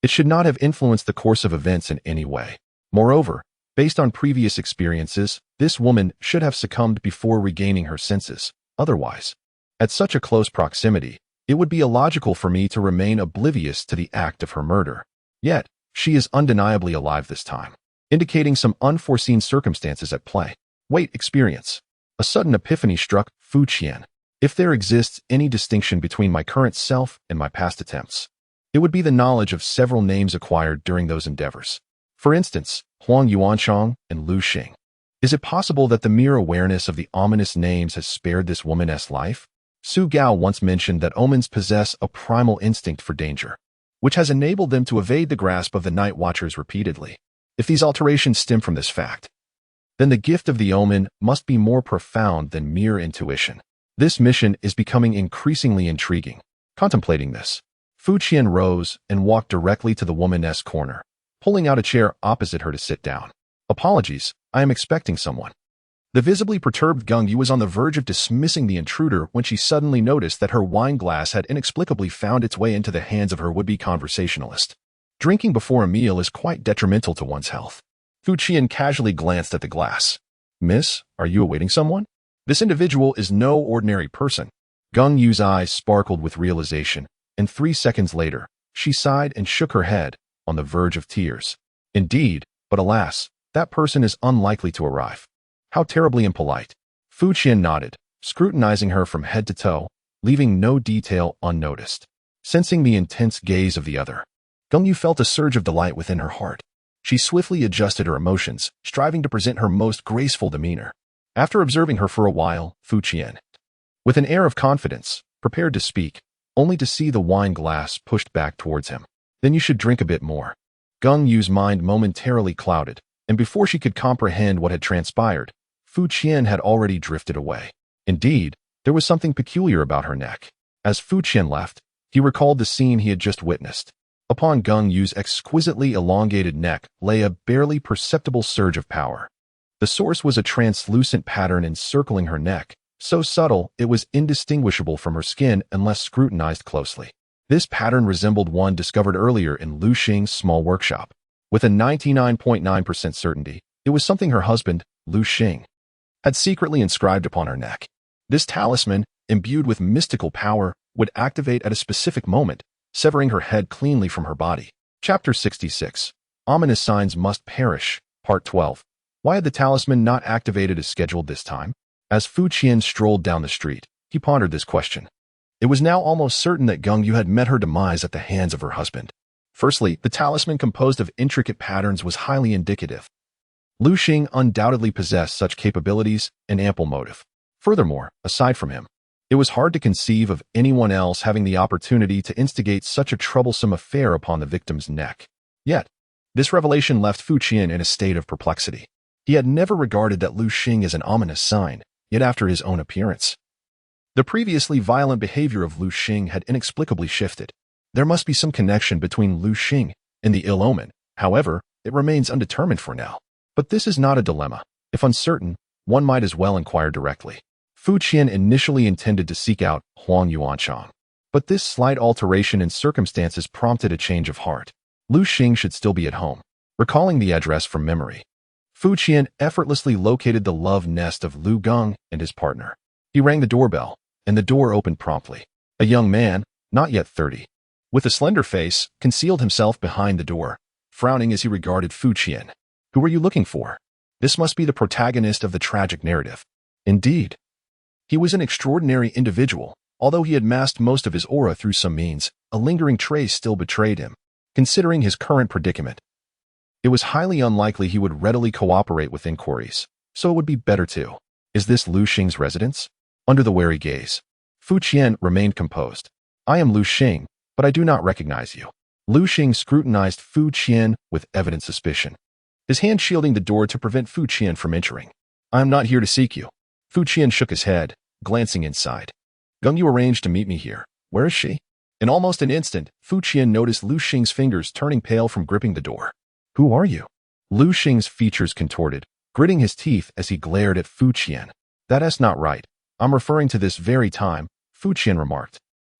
[SPEAKER 1] it should not have influenced the course of events in any way. Moreover, based on previous experiences, this woman should have succumbed before regaining her senses. Otherwise, at such a close proximity, it would be illogical for me to remain oblivious to the act of her murder. Yet, she is undeniably alive this time. indicating some unforeseen circumstances at play. Wait, experience. A sudden epiphany struck Fu Qian. If there exists any distinction between my current self and my past attempts, it would be the knowledge of several names acquired during those endeavors. For instance, Huang Yuanchang and Lu Xing. Is it possible that the mere awareness of the ominous names has spared this woman's life? Su Gao once mentioned that omens possess a primal instinct for danger, which has enabled them to evade the grasp of the Night Watchers repeatedly. If these alterations stem from this fact, then the gift of the omen must be more profound than mere intuition. This mission is becoming increasingly intriguing. Contemplating this, Fu Qian rose and walked directly to the woman's corner, pulling out a chair opposite her to sit down. Apologies, I am expecting someone. The visibly perturbed Gung Yu was on the verge of dismissing the intruder when she suddenly noticed that her wine glass had inexplicably found its way into the hands of her would-be conversationalist. Drinking before a meal is quite detrimental to one's health. Fu Qian casually glanced at the glass. Miss, are you awaiting someone? This individual is no ordinary person. Gung Yu's eyes sparkled with realization, and 3 seconds later, she sighed and shook her head, on the verge of tears. Indeed, but alas, that person is unlikely to arrive. How terribly impolite. Fu Qian nodded, scrutinizing her from head to toe, leaving no detail unnoticed. Sensing the intense gaze of the other, Gung Yu felt a surge of delight within her heart. She swiftly adjusted her emotions, striving to present her most graceful demeanor. After observing her for a while, Fu Qian, with an air of confidence, prepared to speak, only to see the wine glass pushed back towards him. Then you should drink a bit more. Gung Yu's mind momentarily clouded, and before she could comprehend what had transpired, Fu Qian had already drifted away. Indeed, there was something peculiar about her neck. As Fu Qian left, he recalled the scene he had just witnessed. Upon Gung Yu's exquisitely elongated neck lay a barely perceptible surge of power. The source was a translucent pattern encircling her neck, so subtle it was indistinguishable from her skin unless scrutinized closely. This pattern resembled one discovered earlier in Lu Xing's small workshop. With a 99.9% certainty, it was something her husband, Lu Xing, had secretly inscribed upon her neck. This talisman, imbued with mystical power, would activate at a specific moment, severing her head cleanly from her body. Chapter 66. Ominous Signs Must Perish, Part 12. Why had the talisman not activated as scheduled this time? As Fu Qian strolled down the street, he pondered this question. It was now almost certain that Gung Yu had met her demise at the hands of her husband. Firstly, the talisman composed of intricate patterns was highly indicative. Lu Xing undoubtedly possessed such capabilities and ample motive. Furthermore, aside from him, it was hard to conceive of anyone else having the opportunity to instigate such a troublesome affair upon the victim's neck. Yet, this revelation left Fu Qian in a state of perplexity. He had never regarded that Lu Xing as an ominous sign, yet after his own appearance, the previously violent behavior of Lu Xing had inexplicably shifted. There must be some connection between Lu Xing and the ill omen. However, it remains undetermined for now. But this is not a dilemma. If uncertain, one might as well inquire directly. Fu Qian initially intended to seek out Huang Yuanchang, but this slight alteration in circumstances prompted a change of heart. Lu Xing should still be at home. Recalling the address from memory, Fu Qian effortlessly located the love nest of Lu Gung and his partner. He rang the doorbell, and the door opened promptly. A young man, not yet 30, with a slender face, concealed himself behind the door, frowning as he regarded Fu Qian. Who are you looking for? This must be the protagonist of the tragic narrative. Indeed. He was an extraordinary individual. Although he had masked most of his aura through some means, a lingering trace still betrayed him. Considering his current predicament, it was highly unlikely he would readily cooperate with inquiries, so it would be better to. Is this Lu Xing's residence? Under the wary gaze, Fu Qian remained composed. I am Lu Xing, but I do not recognize you. Lu Xing scrutinized Fu Qian with evident suspicion, his hand shielding the door to prevent Fu Qian from entering. I am not here to seek you. Fu Qian shook his head, glancing inside. Gung Yu arranged to meet me here. Where is she? In almost an instant, Fu Qian noticed Lu Xing's fingers turning pale from gripping the door. Who are you? Lu Xing's features contorted, gritting his teeth as he glared at Fu Qian. That's not right. I'm referring to this very time, Fu Qian remarked.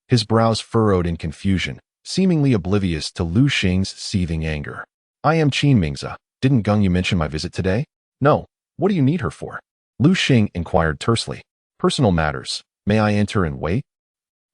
[SPEAKER 1] His brows furrowed in confusion, seemingly oblivious to Lu Xing's seething anger. I am Qin Mingzi. Didn't Gung Yu mention my visit today? No. What do you need her for? Lu Xing inquired tersely. Personal matters. May I enter and wait?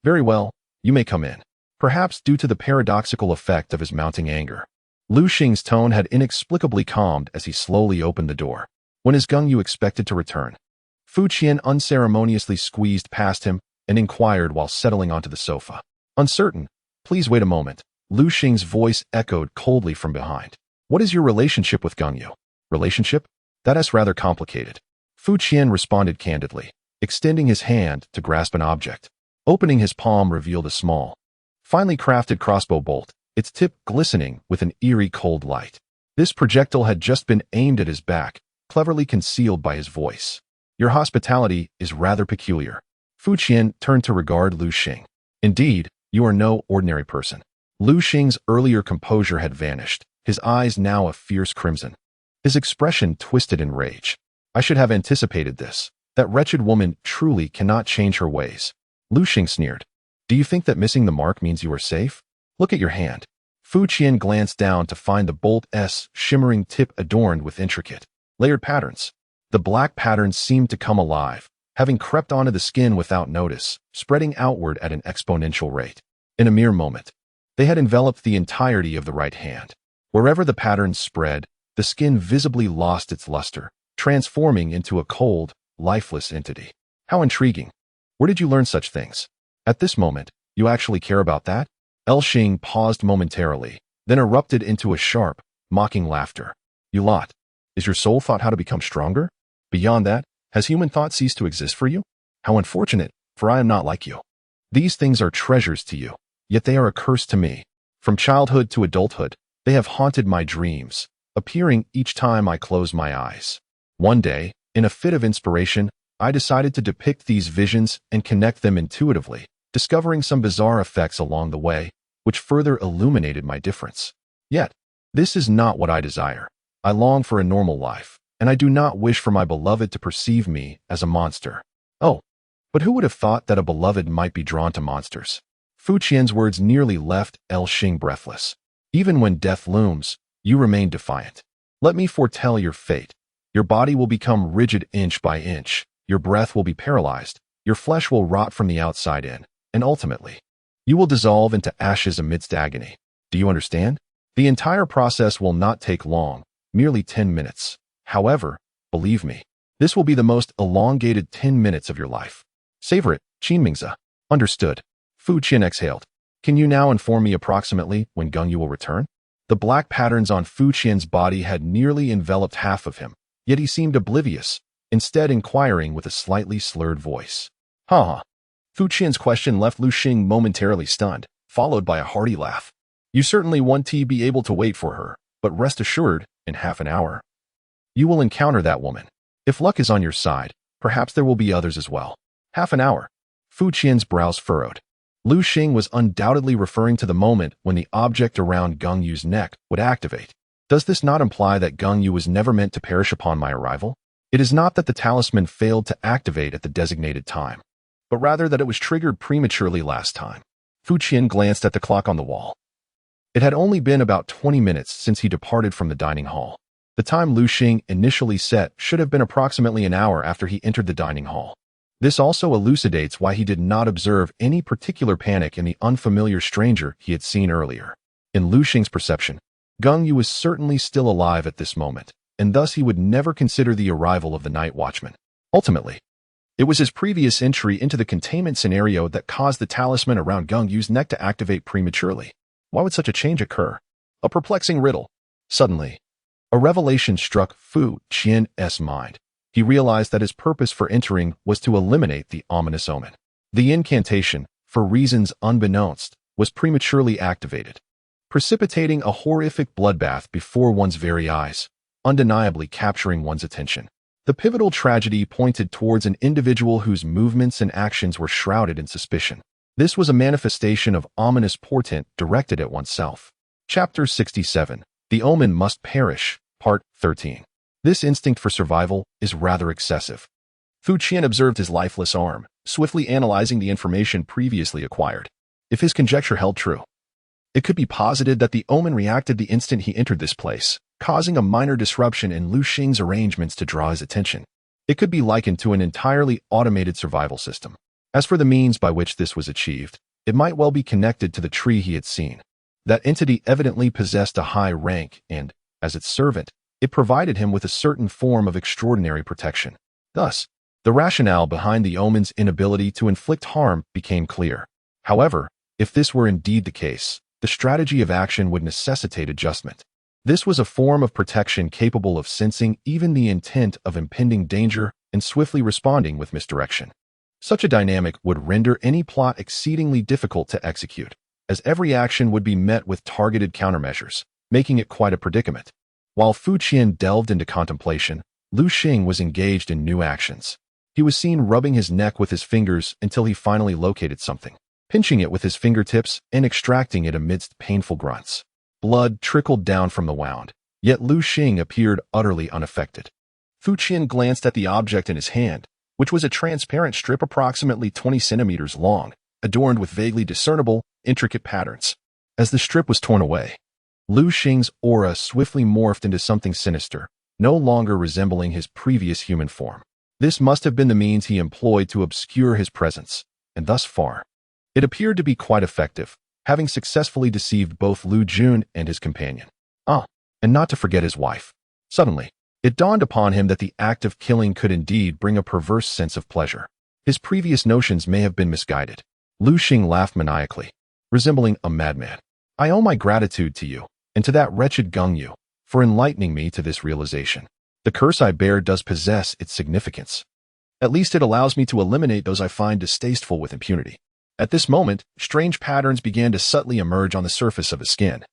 [SPEAKER 1] Very well. You may come in. Perhaps due to the paradoxical effect of his mounting anger, Lu Xing's tone had inexplicably calmed as he slowly opened the door. When is Gang Yu expected to return? Fu Qian unceremoniously squeezed past him and inquired while settling onto the sofa. Uncertain. Please wait a moment. Lu Xing's voice echoed coldly from behind. What is your relationship with Gang Yu? Relationship? That is rather complicated. Fu Qian responded candidly, extending his hand to grasp an object. Opening his palm revealed a small, finely crafted crossbow bolt, its tip glistening with an eerie cold light. This projectile had just been aimed at his back, cleverly concealed by his voice. Your hospitality is rather peculiar. Fu Qian turned to regard Lu Xing. Indeed, you are no ordinary person. Lu Xing's earlier composure had vanished, his eyes now a fierce crimson. His expression twisted in rage. I should have anticipated this. That wretched woman truly cannot change her ways. Lu Xing sneered. Do you think that missing the mark means you are safe? Look at your hand. Fu Qian glanced down to find the bolt's shimmering tip adorned with intricate, layered patterns. The black patterns seemed to come alive, having crept onto the skin without notice, spreading outward at an exponential rate. In a mere moment, they had enveloped the entirety of the right hand. Wherever the patterns spread, the skin visibly lost its luster, transforming into a cold, lifeless entity. How intriguing. Where did you learn such things? At this moment, you actually care about that? El Xing paused momentarily, then erupted into a sharp, mocking laughter. You lot. Is your soul thought how to become stronger? Beyond that, has human thought ceased to exist for you? How unfortunate, for I am not like you. These things are treasures to you, yet they are a curse to me. From childhood to adulthood, they have haunted my dreams, appearing each time I close my eyes. One day, in a fit of inspiration, I decided to depict these visions and connect them intuitively, discovering some bizarre effects along the way, which further illuminated my difference. Yet, this is not what I desire. I long for a normal life, and I do not wish for my beloved to perceive me as a monster. Oh, but who would have thought that a beloved might be drawn to monsters? Fu Qian's words nearly left El Xing breathless. Even when death looms, you remain defiant. Let me foretell your fate. Your body will become rigid inch by inch, your breath will be paralyzed, your flesh will rot from the outside in, and ultimately, you will dissolve into ashes amidst agony. Do you understand? The entire process will not take long, merely 10 minutes. However, believe me, this will be the most elongated 10 minutes of your life. Savor it, Qinmingzi. Understood. Fu Qian exhaled. Can you now inform me approximately when Gang Yu will return? The black patterns on Fu Qian's body had nearly enveloped half of him, yet he seemed oblivious, instead inquiring with a slightly slurred voice. Ha. Fu Qian's question left Lu Xing momentarily stunned, followed by a hearty laugh. You certainly want to be able to wait for her, but rest assured, in half an hour, you will encounter that woman. If luck is on your side, perhaps there will be others as well. Half an hour. Fu Qian's brows furrowed. Lu Xing was undoubtedly referring to the moment when the object around Gang Yu's neck would activate. Does this not imply that Gang Yu was never meant to perish upon my arrival? It is not that the talisman failed to activate at the designated time, but rather that it was triggered prematurely last time. Fu Qian glanced at the clock on the wall. It had only been about 20 minutes since he departed from the dining hall. The time Lu Xing initially set should have been approximately an hour after he entered the dining hall. This also elucidates why he did not observe any particular panic in the unfamiliar stranger he had seen earlier. In Lu Xing's perception, Gang Yu was certainly still alive at this moment, and thus he would never consider the arrival of the night watchman. Ultimately, it was his previous entry into the containment scenario that caused the talisman around Gang Yu's neck to activate prematurely. Why would such a change occur? A perplexing riddle. Suddenly, a revelation struck Fu Qian's mind. He realized that his purpose for entering was to eliminate the ominous omen. The incantation, for reasons unbeknownst, was prematurely activated, precipitating a horrific bloodbath before one's very eyes, undeniably capturing one's attention. The pivotal tragedy pointed towards an individual whose movements and actions were shrouded in suspicion. This was a manifestation of ominous portent directed at oneself. Chapter 67. The Omen Must Perish, Part 13. This instinct for survival is rather excessive. Fu Qian observed his lifeless arm, swiftly analyzing the information previously acquired. If his conjecture held true, it could be posited that the omen reacted the instant he entered this place, causing a minor disruption in Lu Xing's arrangements to draw his attention. It could be likened to an entirely automated survival system. As for the means by which this was achieved, it might well be connected to the tree he had seen. That entity evidently possessed a high rank and, as its servant, it provided him with a certain form of extraordinary protection. Thus, the rationale behind the omen's inability to inflict harm became clear. However, if this were indeed the case, the strategy of action would necessitate adjustment. This was a form of protection capable of sensing even the intent of impending danger and swiftly responding with misdirection. Such a dynamic would render any plot exceedingly difficult to execute, as every action would be met with targeted countermeasures, making it quite a predicament. While Fu Qian delved into contemplation, Lu Xing was engaged in new actions. He was seen rubbing his neck with his fingers until he finally located something, pinching it with his fingertips and extracting it amidst painful grunts. Blood trickled down from the wound, yet Lu Xing appeared utterly unaffected. Fu Qian glanced at the object in his hand, which was a transparent strip approximately 20 centimeters long, adorned with vaguely discernible, intricate patterns. As the strip was torn away, Lu Xing's aura swiftly morphed into something sinister, no longer resembling his previous human form. This must have been the means he employed to obscure his presence, and thus far, it appeared to be quite effective, having successfully deceived both Lu Jun and his companion. And not to forget his wife. Suddenly, it dawned upon him that the act of killing could indeed bring a perverse sense of pleasure. His previous notions may have been misguided. Lu Xing laughed maniacally, resembling a madman. I owe my gratitude to you, and to that wretched Gung Yu, for enlightening me to this realization. The curse I bear does possess its significance. At least it allows me to eliminate those I find distasteful with impunity. At this moment, strange patterns began to subtly emerge on the surface of his skin,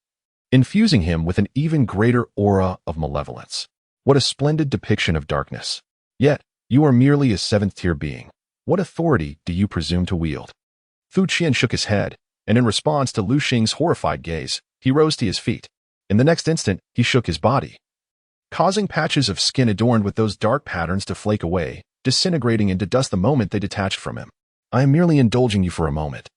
[SPEAKER 1] infusing him with an even greater aura of malevolence. What a splendid depiction of darkness. Yet, you are merely a seventh-tier being. What authority do you presume to wield? Fu Qian shook his head, and in response to Lu Xing's horrified gaze, he rose to his feet. In the next instant, he shook his body, causing patches of skin adorned with those dark patterns to flake away, disintegrating into dust the moment they detached from him. I am merely indulging you for a moment.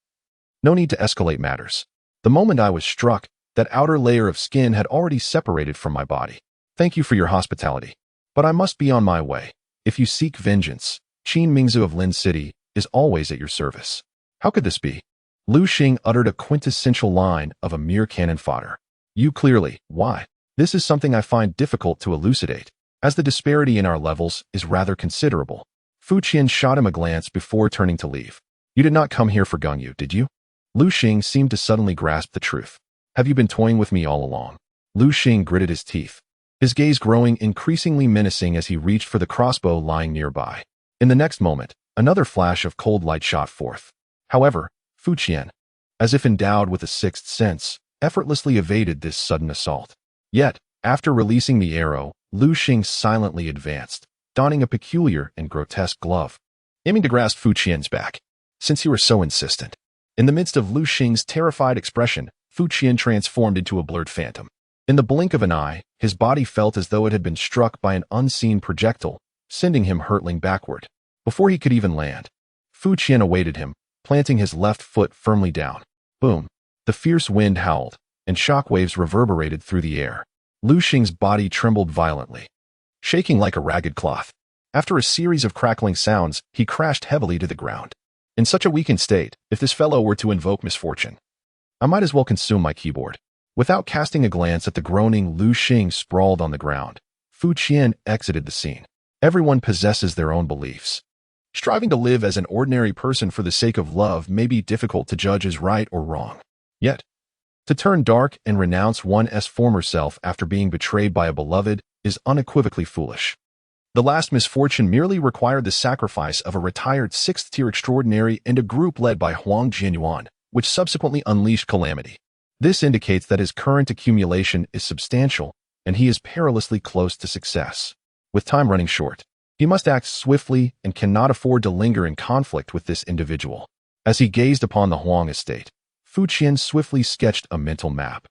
[SPEAKER 1] No need to escalate matters. The moment I was struck, that outer layer of skin had already separated from my body. Thank you for your hospitality, but I must be on my way. If you seek vengeance, Qin Mingzu of Lin City is always at your service. How could this be? Lu Xing uttered a quintessential line of a mere cannon fodder. You clearly. Why? This is something I find difficult to elucidate, as the disparity in our levels is rather considerable. Fu Qian shot him a glance before turning to leave. You did not come here for Gung Yu, did you? Lu Xing seemed to suddenly grasp the truth. Have you been toying with me all along? Lu Xing gritted his teeth, his gaze growing increasingly menacing as he reached for the crossbow lying nearby. In the next moment, another flash of cold light shot forth. However, Fu Qian, as if endowed with a sixth sense, effortlessly evaded this sudden assault. Yet, after releasing the arrow, Lu Xing silently advanced, donning a peculiar and grotesque glove, aiming to grasp Fu Qian's back. Since you were so insistent. In the midst of Lu Xing's terrified expression, Fu Qian transformed into a blurred phantom. In the blink of an eye, his body felt as though it had been struck by an unseen projectile, sending him hurtling backward. Before he could even land, Fu Qian awaited him, planting his left foot firmly down. Boom! The fierce wind howled, and shockwaves reverberated through the air. Lu Xing's body trembled violently, shaking like a ragged cloth. After a series of crackling sounds, he crashed heavily to the ground. In such a weakened state, if this fellow were to invoke misfortune, I might as well consume my keyboard. Without casting a glance at the groaning Lu Xing sprawled on the ground, Fu Qian exited the scene. Everyone possesses their own beliefs. Striving to live as an ordinary person for the sake of love may be difficult to judge as right or wrong. Yet, to turn dark and renounce one's former self after being betrayed by a beloved is unequivocally foolish. The last misfortune merely required the sacrifice of a retired sixth-tier extraordinary and a group led by Huang Jianyuan, which subsequently unleashed calamity. This indicates that his current accumulation is substantial, and he is perilously close to success. With time running short, he must act swiftly and cannot afford to linger in conflict with this individual. As he gazed upon the Huang estate, Fu Qian swiftly sketched a mental map.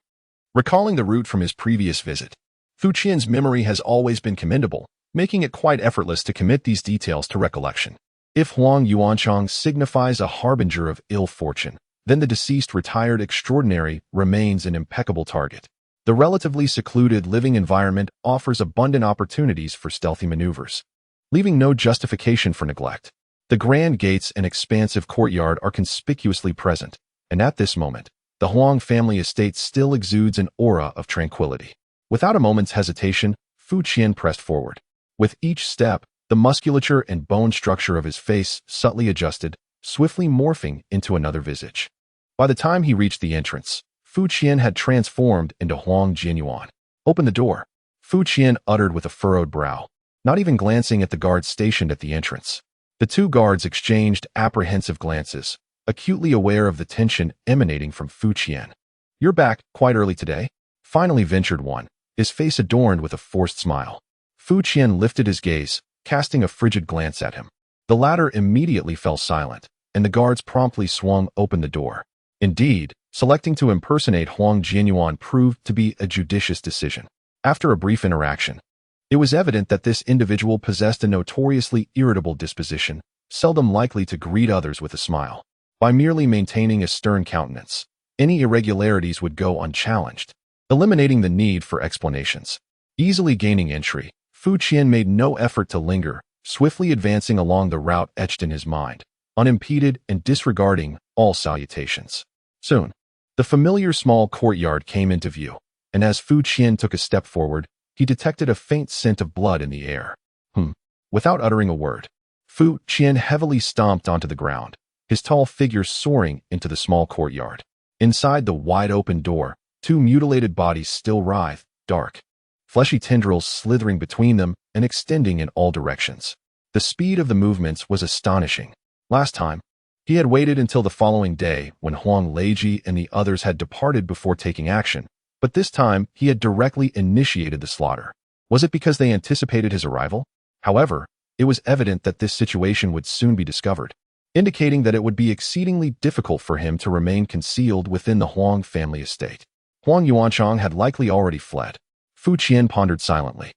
[SPEAKER 1] Recalling the route from his previous visit, Fu Qian's memory has always been commendable, making it quite effortless to commit these details to recollection. If Huang Yuanchang signifies a harbinger of ill fortune, then the deceased retired extraordinary remains an impeccable target. The relatively secluded living environment offers abundant opportunities for stealthy maneuvers, leaving no justification for neglect. The grand gates and expansive courtyard are conspicuously present, and at this moment, The Huang family estate still exudes an aura of tranquility. Without a moment's hesitation, Fu Qian pressed forward. With each step, the musculature and bone structure of his face subtly adjusted, swiftly morphing into another visage. By the time he reached the entrance, Fu Qian had transformed into Huang Jianyuan. "Open the door," Fu Qian uttered with a furrowed brow, not even glancing at the guards stationed at the entrance. The two guards exchanged apprehensive glances, acutely aware of the tension emanating from Fu Qian. "You're back quite early today?" finally ventured one, his face adorned with a forced smile. Fu Qian lifted his gaze, casting a frigid glance at him. The latter immediately fell silent, and the guards promptly swung open the door. Indeed, selecting to impersonate Huang Jianyuan proved to be a judicious decision. After a brief interaction, it was evident that this individual possessed a notoriously irritable disposition, seldom likely to greet others with a smile. By merely maintaining a stern countenance, any irregularities would go unchallenged, eliminating the need for explanations. Easily gaining entry, Fu Qian made no effort to linger, swiftly advancing along the route etched in his mind, unimpeded and disregarding all salutations. Soon, the familiar small courtyard came into view, and as Fu Qian took a step forward, he detected a faint scent of blood in the air. Without uttering a word, Fu Qian heavily stomped onto the ground, his tall figure soaring into the small courtyard. Inside the wide-open door, two mutilated bodies still writhed, dark, fleshy tendrils slithering between them and extending in all directions. The speed of the movements was astonishing. Last time, he had waited until the following day when Huang Leiji and the others had departed before taking action, but this time he had directly initiated the slaughter. Was it because they anticipated his arrival? However, it was evident that this situation would soon be discovered, indicating that it would be exceedingly difficult for him to remain concealed within the Huang family estate. Huang Yuanchang had likely already fled. Fu Qian pondered silently,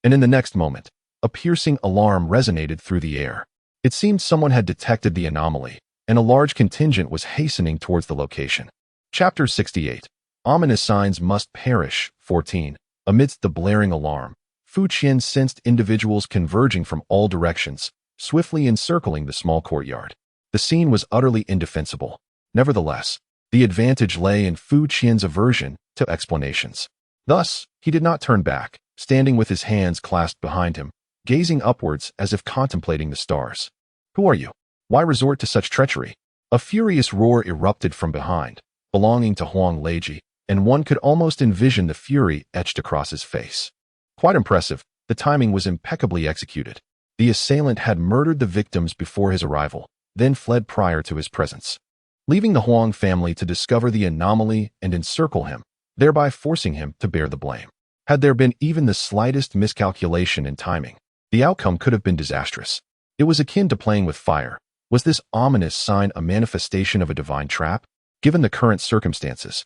[SPEAKER 1] and in the next moment, a piercing alarm resonated through the air. It seemed someone had detected the anomaly, and a large contingent was hastening towards the location. Chapter 68. Ominous Signs Must Perish. 14. Amidst the blaring alarm, Fu Qian sensed individuals converging from all directions, swiftly encircling the small courtyard. The scene was utterly indefensible. Nevertheless, the advantage lay in Fu Qian's aversion to explanations. Thus, he did not turn back, standing with his hands clasped behind him, gazing upwards as if contemplating the stars. "Who are you? Why resort to such treachery?" A furious roar erupted from behind, belonging to Huang Leiji, and one could almost envision the fury etched across his face. Quite impressive, the timing was impeccably executed. The assailant had murdered the victims before his arrival, then fled prior to his presence, leaving the Huang family to discover the anomaly and encircle him, thereby forcing him to bear the blame. Had there been even the slightest miscalculation in timing, the outcome could have been disastrous. It was akin to playing with fire. Was this ominous sign a manifestation of a divine trap? Given the current circumstances,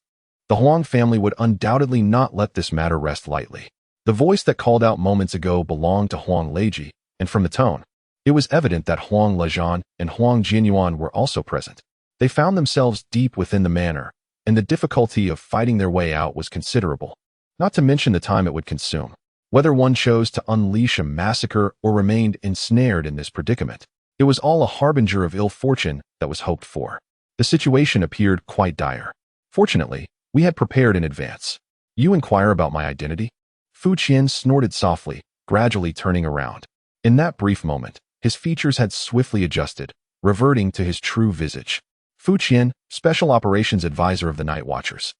[SPEAKER 1] the Huang family would undoubtedly not let this matter rest lightly. The voice that called out moments ago belonged to Huang Leiji, and from the tone, it was evident that Huang Lejian and Huang Jianyuan were also present. They found themselves deep within the manor, and the difficulty of fighting their way out was considerable, not to mention the time it would consume. Whether one chose to unleash a massacre or remained ensnared in this predicament, it was all a harbinger of ill fortune that was hoped for. The situation appeared quite dire. "Fortunately, we had prepared in advance. You inquire about my identity?" Fu Qian snorted softly, gradually turning around. In that brief moment, his features had swiftly adjusted, reverting to his true visage. Fu Qian, Special Operations Advisor of the Night Watchers.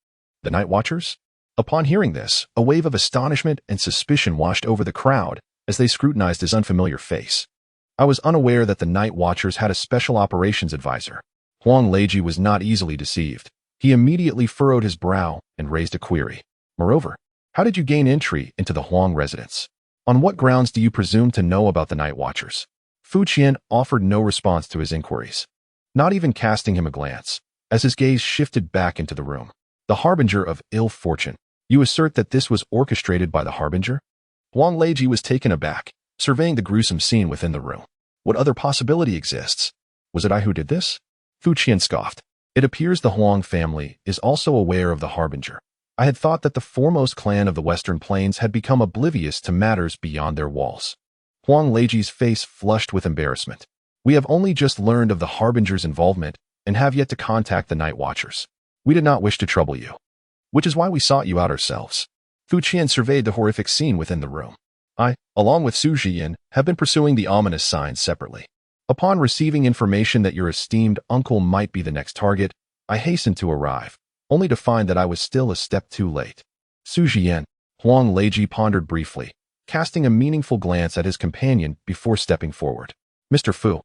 [SPEAKER 1] The Night Watchers? Upon hearing this, a wave of astonishment and suspicion washed over the crowd as they scrutinized his unfamiliar face. I was unaware that the Night Watchers had a Special Operations Advisor. Huang Leiji was not easily deceived. He immediately furrowed his brow and raised a query. "Moreover, how did you gain entry into the Huang residence? On what grounds do you presume to know about the Night Watchers?" Fu Qian offered no response to his inquiries, not even casting him a glance, as his gaze shifted back into the room. "The harbinger of ill fortune. You assert that this was orchestrated by the harbinger?" Huang Leiji was taken aback, surveying the gruesome scene within the room. "What other possibility exists? Was it I who did this?" Fu Qian scoffed. "It appears the Huang family is also aware of the harbinger. I had thought that the foremost clan of the Western Plains had become oblivious to matters beyond their walls." Huang Leiji's face flushed with embarrassment. "We have only just learned of the harbinger's involvement and have yet to contact the Night Watchers." We did not wish to trouble you, which is why we sought you out ourselves. Fu Qian surveyed the horrific scene within the room. I, along with Su Jiyin, have been pursuing the ominous signs separately. Upon receiving information that your esteemed uncle might be the next target, I hastened to arrive, only to find that I was still a step too late. Su Jiyin, Huang Leiji pondered briefly, casting a meaningful glance at his companion before stepping forward. Mr. Fu,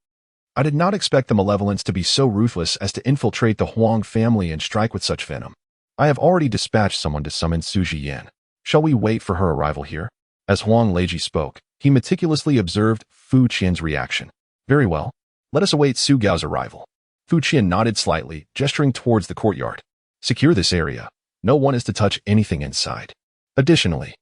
[SPEAKER 1] I did not expect the malevolence to be so ruthless as to infiltrate the Huang family and strike with such venom. I have already dispatched someone to summon Su Jiyin. Shall we wait for her arrival here? As Huang Leiji spoke, he meticulously observed Fu Qian's reaction. Very well. Let us await Su Gao's arrival. Fu Qian nodded slightly, gesturing towards the courtyard. Secure this area. No one is to touch anything inside. Additionally,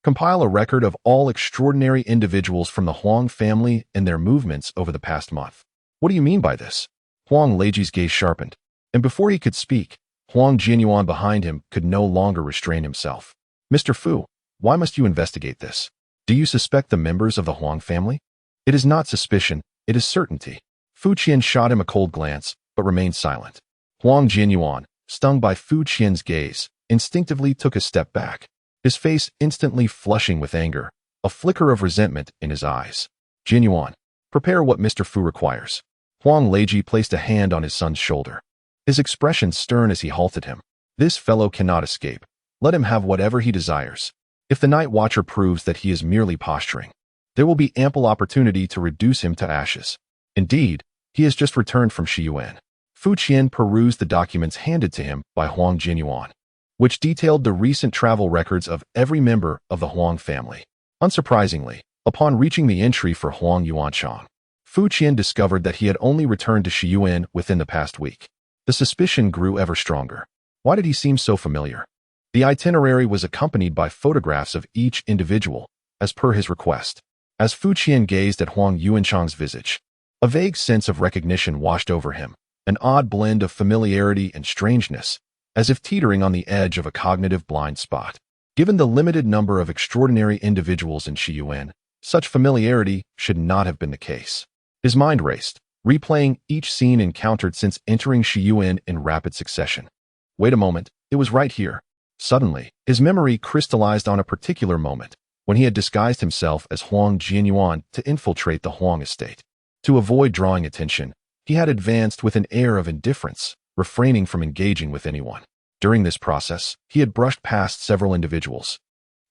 [SPEAKER 1] compile a record of all extraordinary individuals from the Huang family and their movements over the past month. What do you mean by this? Huang Leiji's gaze sharpened, and before he could speak, Huang Jianyuan behind him could no longer restrain himself. Mr. Fu, why must you investigate this? Do you suspect the members of the Huang family? It is not suspicion, it is certainty. Fu Qian shot him a cold glance, but remained silent. Huang Jianyuan, stung by Fu Qian's gaze, instinctively took a step back, his face instantly flushing with anger, a flicker of resentment in his eyes. Jianyuan, prepare what Mr. Fu requires. Huang Leiji placed a hand on his son's shoulder, his expression stern as he halted him. This fellow cannot escape. Let him have whatever he desires. If the Night Watcher proves that he is merely posturing, there will be ample opportunity to reduce him to ashes. Indeed, he has just returned from Shiyuan. Fu Qian perused the documents handed to him by Huang Jianyuan, which detailed the recent travel records of every member of the Huang family. Unsurprisingly, upon reaching the entry for Huang Yuanchang, Fu Qian discovered that he had only returned to Shiyuan within the past week. The suspicion grew ever stronger. Why did he seem so familiar? The itinerary was accompanied by photographs of each individual, as per his request. As Fu Qian gazed at Huang Yuanchang's visage, a vague sense of recognition washed over him, an odd blend of familiarity and strangeness, as if teetering on the edge of a cognitive blind spot. Given the limited number of extraordinary individuals in Shiyuan, such familiarity should not have been the case. His mind raced, replaying each scene encountered since entering Shiyuan in rapid succession. Wait a moment, it was right here. Suddenly, his memory crystallized on a particular moment, when he had disguised himself as Huang Jianyuan to infiltrate the Huang estate. To avoid drawing attention, he had advanced with an air of indifference, refraining from engaging with anyone. During this process, he had brushed past several individuals,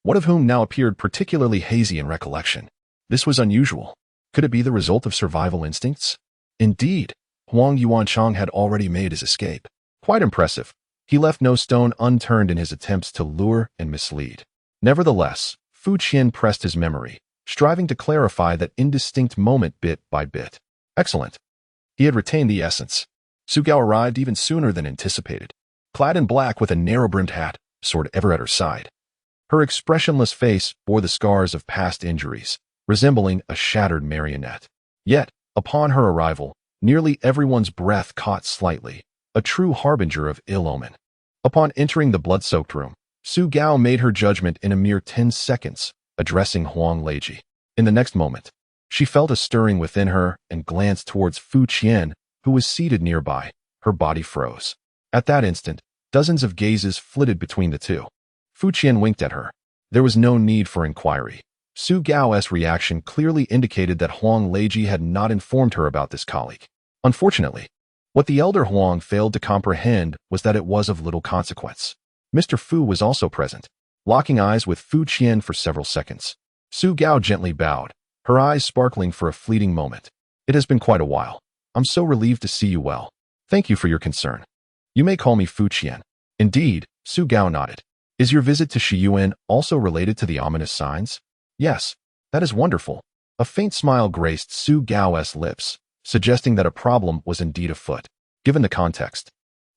[SPEAKER 1] one of whom now appeared particularly hazy in recollection. This was unusual. Could it be the result of survival instincts? Indeed, Huang Yuanchang had already made his escape. Quite impressive. He left no stone unturned in his attempts to lure and mislead. Nevertheless, Fu Qian pressed his memory, striving to clarify that indistinct moment bit by bit. Excellent. He had retained the essence. Su Gao arrived even sooner than anticipated, clad in black with a narrow-brimmed hat, sword ever at her side. Her expressionless face bore the scars of past injuries, resembling a shattered marionette. Yet, upon her arrival, nearly everyone's breath caught slightly, a true harbinger of ill omen. Upon entering the blood-soaked room, Su Gao made her judgment in a mere 10 seconds, addressing Huang Leiji. In the next moment, she felt a stirring within her and glanced towards Fu Qian, who was seated nearby. Her body froze. At that instant, dozens of gazes flitted between the two. Fu Qian winked at her. There was no need for inquiry. Su Gao's reaction clearly indicated that Huang Leiji had not informed her about this colleague. Unfortunately, what the elder Huang failed to comprehend was that it was of little consequence. Mr. Fu was also present, locking eyes with Fu Qian for several seconds. Su Gao gently bowed, her eyes sparkling for a fleeting moment. It has been quite a while. I'm so relieved to see you well. Thank you for your concern. You may call me Fu Qian. Indeed, Su Gao nodded. Is your visit to Shiyuan also related to the ominous signs? Yes, that is wonderful. A faint smile graced Su Gao's lips, suggesting that a problem was indeed afoot. Given the context,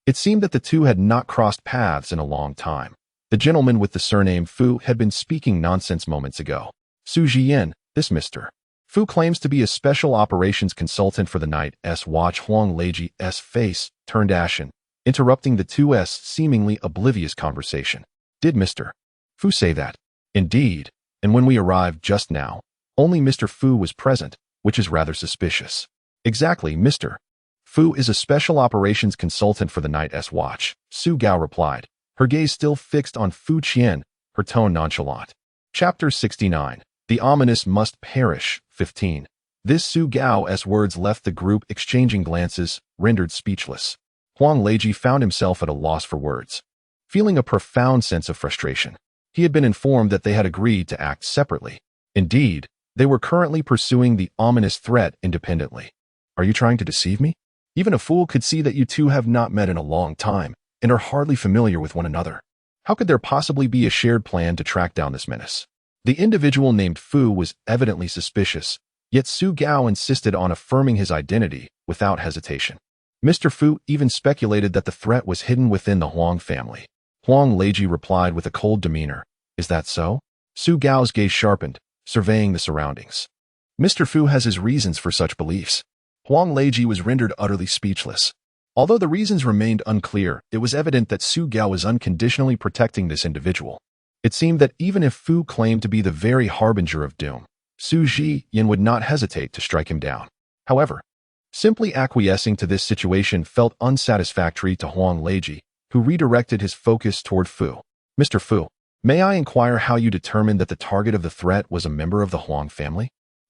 [SPEAKER 1] it seemed that the two had not crossed paths in a long time. The gentleman with the surname Fu had been speaking nonsense moments ago. Su Jiyin, this Mr. Fu claims to be a special operations consultant for the Night's Watch. Huang Leiji's face turned ashen, interrupting the two's seemingly oblivious conversation. Did Mr. Fu say that? Indeed, and when we arrived just now, only Mr. Fu was present, which is rather suspicious. Exactly, Mr. Fu is a special operations consultant for the Night's Watch, Su Gao replied, her gaze still fixed on Fu Qian, her tone nonchalant. Chapter 69. The Ominous Must Perish, 15. This Su Gao's words left the group exchanging glances, rendered speechless. Huang Leiji found himself at a loss for words. Feeling a profound sense of frustration, he had been informed that they had agreed to act separately. Indeed, they were currently pursuing the ominous threat independently. Are you trying to deceive me? Even a fool could see that you two have not met in a long time and are hardly familiar with one another. How could there possibly be a shared plan to track down this menace? The individual named Fu was evidently suspicious, yet Su Gao insisted on affirming his identity without hesitation. Mr. Fu even speculated that the threat was hidden within the Huang family. Huang Leiji replied with a cold demeanor. Is that so? Su Gao's gaze sharpened, surveying the surroundings. Mr. Fu has his reasons for such beliefs. Huang Leiji was rendered utterly speechless. Although the reasons remained unclear, it was evident that Su Gao was unconditionally protecting this individual. It seemed that even if Fu claimed to be the very harbinger of doom, Su Jiyan would not hesitate to strike him down. However, simply acquiescing to this situation felt unsatisfactory to Huang Leiji, who redirected his focus toward Fu. Mr. Fu, may I inquire how you determined that the target of the threat was a member of the Huang family?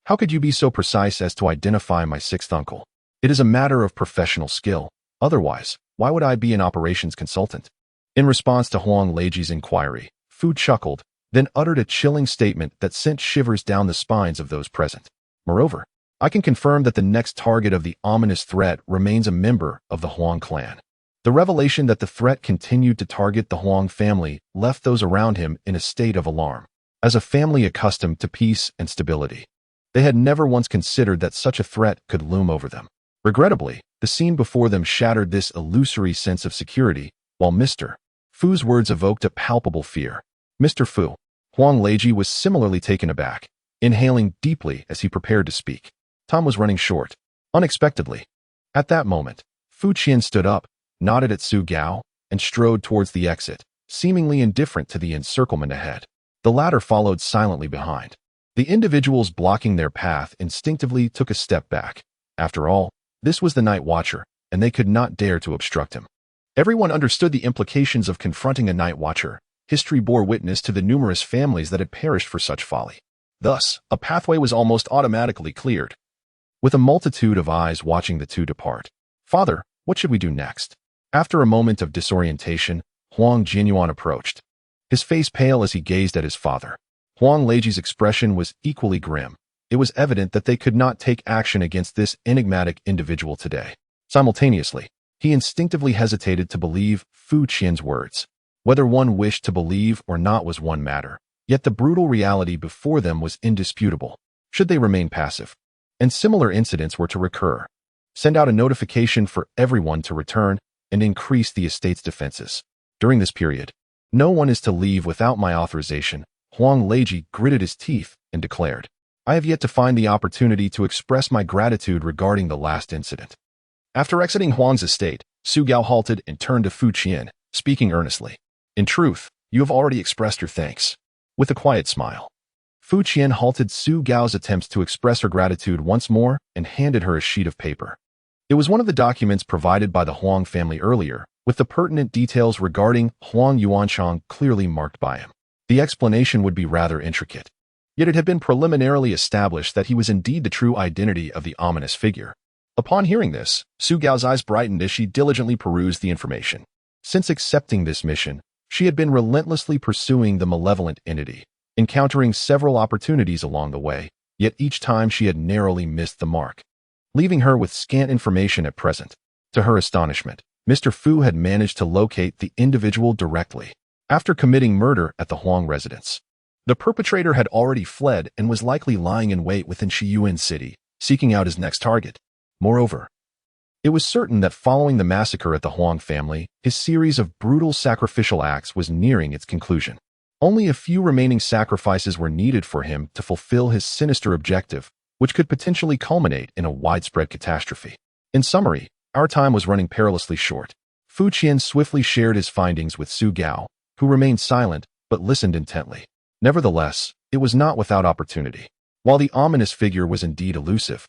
[SPEAKER 1] How could you be so precise as to identify my sixth uncle? It is a matter of professional skill. Otherwise, why would I be an operations consultant? In response to Huang Leiji's inquiry, Fu chuckled, then uttered a chilling statement that sent shivers down the spines of those present. Moreover, I can confirm that the next target of the ominous threat remains a member of the Huang clan. The revelation that the threat continued to target the Huang family left those around him in a state of alarm. As a family accustomed to peace and stability, they had never once considered that such a threat could loom over them. Regrettably, the scene before them shattered this illusory sense of security, while Mr. Fu's words evoked a palpable fear. Mr. Fu, Huang Leiji was similarly taken aback, inhaling deeply as he prepared to speak. Time was running short. Unexpectedly, at that moment, Fu Qian stood up, nodded at Su Gao, and strode towards the exit, seemingly indifferent to the encirclement ahead. The latter followed silently behind. The individuals blocking their path instinctively took a step back. After all, this was the Night Watcher, and they could not dare to obstruct him. Everyone understood the implications of confronting a Night Watcher. History bore witness to the numerous families that had perished for such folly. Thus, a pathway was almost automatically cleared. With a multitude of eyes watching the two depart. Father, what should we do next? After a moment of disorientation, Huang Jianyuan approached. His face pale as he gazed at his father. Huang Leiji's expression was equally grim. It was evident that they could not take action against this enigmatic individual today. Simultaneously, he instinctively hesitated to believe Fu Qian's words. Whether one wished to believe or not was one matter, yet the brutal reality before them was indisputable. Should they remain passive, and similar incidents were to recur, send out a notification for everyone to return and increase the estate's defenses. During this period, no one is to leave without my authorization. Huang Leiji gritted his teeth and declared, I have yet to find the opportunity to express my gratitude regarding the last incident. After exiting Huang's estate, Su Gao halted and turned to Fu Qian, speaking earnestly. In truth, you have already expressed your thanks. With a quiet smile, Fu Qian halted Su Gao's attempts to express her gratitude once more and handed her a sheet of paper. It was one of the documents provided by the Huang family earlier, with the pertinent details regarding Huang Yuanchang clearly marked by him. The explanation would be rather intricate, yet it had been preliminarily established that he was indeed the true identity of the ominous figure. Upon hearing this, Su Gao's eyes brightened as she diligently perused the information. Since accepting this mission, she had been relentlessly pursuing the malevolent entity, encountering several opportunities along the way, yet each time she had narrowly missed the mark, leaving her with scant information at present. To her astonishment, Mr. Fu had managed to locate the individual directly. After committing murder at the Huang residence, the perpetrator had already fled and was likely lying in wait within Shiyuan City, seeking out his next target. Moreover, it was certain that following the massacre at the Huang family, his series of brutal sacrificial acts was nearing its conclusion. Only a few remaining sacrifices were needed for him to fulfill his sinister objective, which could potentially culminate in a widespread catastrophe. In summary, our time was running perilously short. Fu Qian swiftly shared his findings with Su Gao, who remained silent but listened intently. Nevertheless, it was not without opportunity. While the ominous figure was indeed elusive,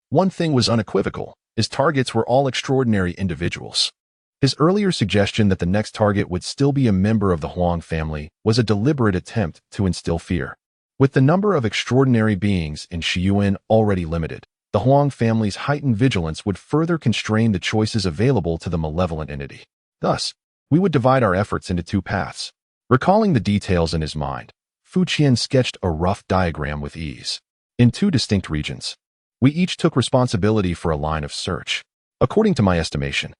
[SPEAKER 1] one thing was unequivocal. His targets were all extraordinary individuals. His earlier suggestion that the next target would still be a member of the Huang family was a deliberate attempt to instill fear. With the number of extraordinary beings in Shiyuan already limited, the Huang family's heightened vigilance would further constrain the choices available to the malevolent entity. Thus, we would divide our efforts into two paths. Recalling the details in his mind, Fu Qian sketched a rough diagram with ease. In two distinct regions, we each took responsibility for a line of search. According to my estimation,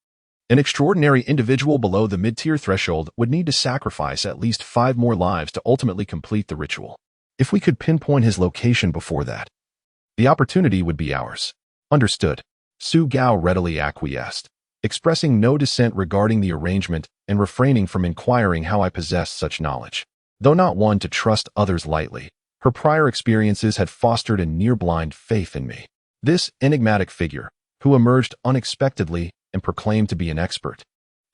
[SPEAKER 1] an extraordinary individual below the mid-tier threshold would need to sacrifice at least 5 more lives to ultimately complete the ritual. If we could pinpoint his location before that, the opportunity would be ours. Understood. Su Gao readily acquiesced, expressing no dissent regarding the arrangement and refraining from inquiring how I possessed such knowledge. Though not one to trust others lightly, her prior experiences had fostered a near-blind faith in me. This enigmatic figure, who emerged unexpectedly and proclaimed to be an expert,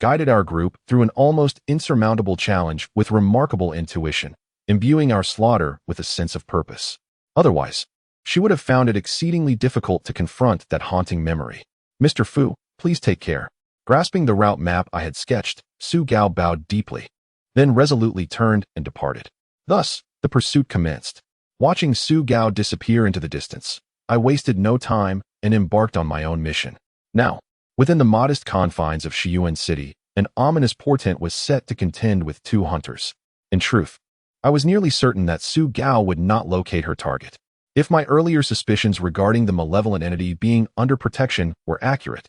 [SPEAKER 1] guided our group through an almost insurmountable challenge with remarkable intuition, imbuing our slaughter with a sense of purpose. Otherwise, she would have found it exceedingly difficult to confront that haunting memory. Mr. Fu, please take care. Grasping the route map I had sketched, Su Gao bowed deeply, then resolutely turned and departed. Thus, the pursuit commenced. Watching Su Gao disappear into the distance, I wasted no time and embarked on my own mission. Now, within the modest confines of Shiyuan City, an ominous portent was set to contend with 2 hunters. In truth, I was nearly certain that Su Gao would not locate her target. If my earlier suspicions regarding the malevolent entity being under protection were accurate,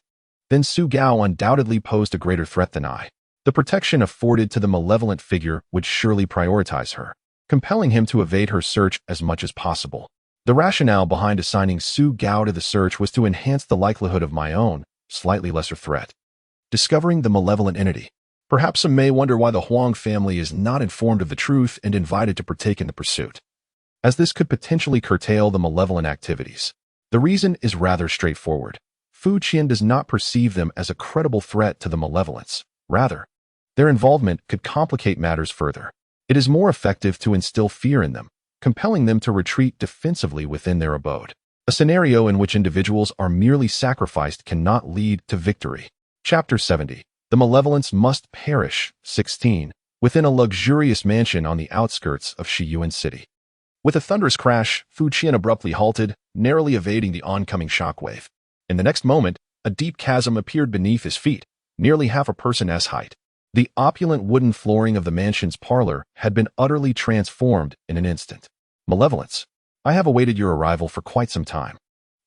[SPEAKER 1] then Su Gao undoubtedly posed a greater threat than I. The protection afforded to the malevolent figure would surely prioritize her, compelling him to evade her search as much as possible. The rationale behind assigning Su Gao to the search was to enhance the likelihood of my own, slightly lesser threat. Discovering the malevolent entity. Perhaps some may wonder why the Huang family is not informed of the truth and invited to partake in the pursuit, as this could potentially curtail the malevolent activities. The reason is rather straightforward. Fu Qian does not perceive them as a credible threat to the malevolence. Rather, their involvement could complicate matters further. It is more effective to instill fear in them, compelling them to retreat defensively within their abode. A scenario in which individuals are merely sacrificed cannot lead to victory. Chapter 70. The Malevolence Must Perish. 16. Within a luxurious mansion on the outskirts of Shiyuan City. With a thunderous crash, Fu Qian abruptly halted, narrowly evading the oncoming shockwave. In the next moment, a deep chasm appeared beneath his feet, nearly half a person's height. The opulent wooden flooring of the mansion's parlor had been utterly transformed in an instant. Malevolence, I have awaited your arrival for quite some time.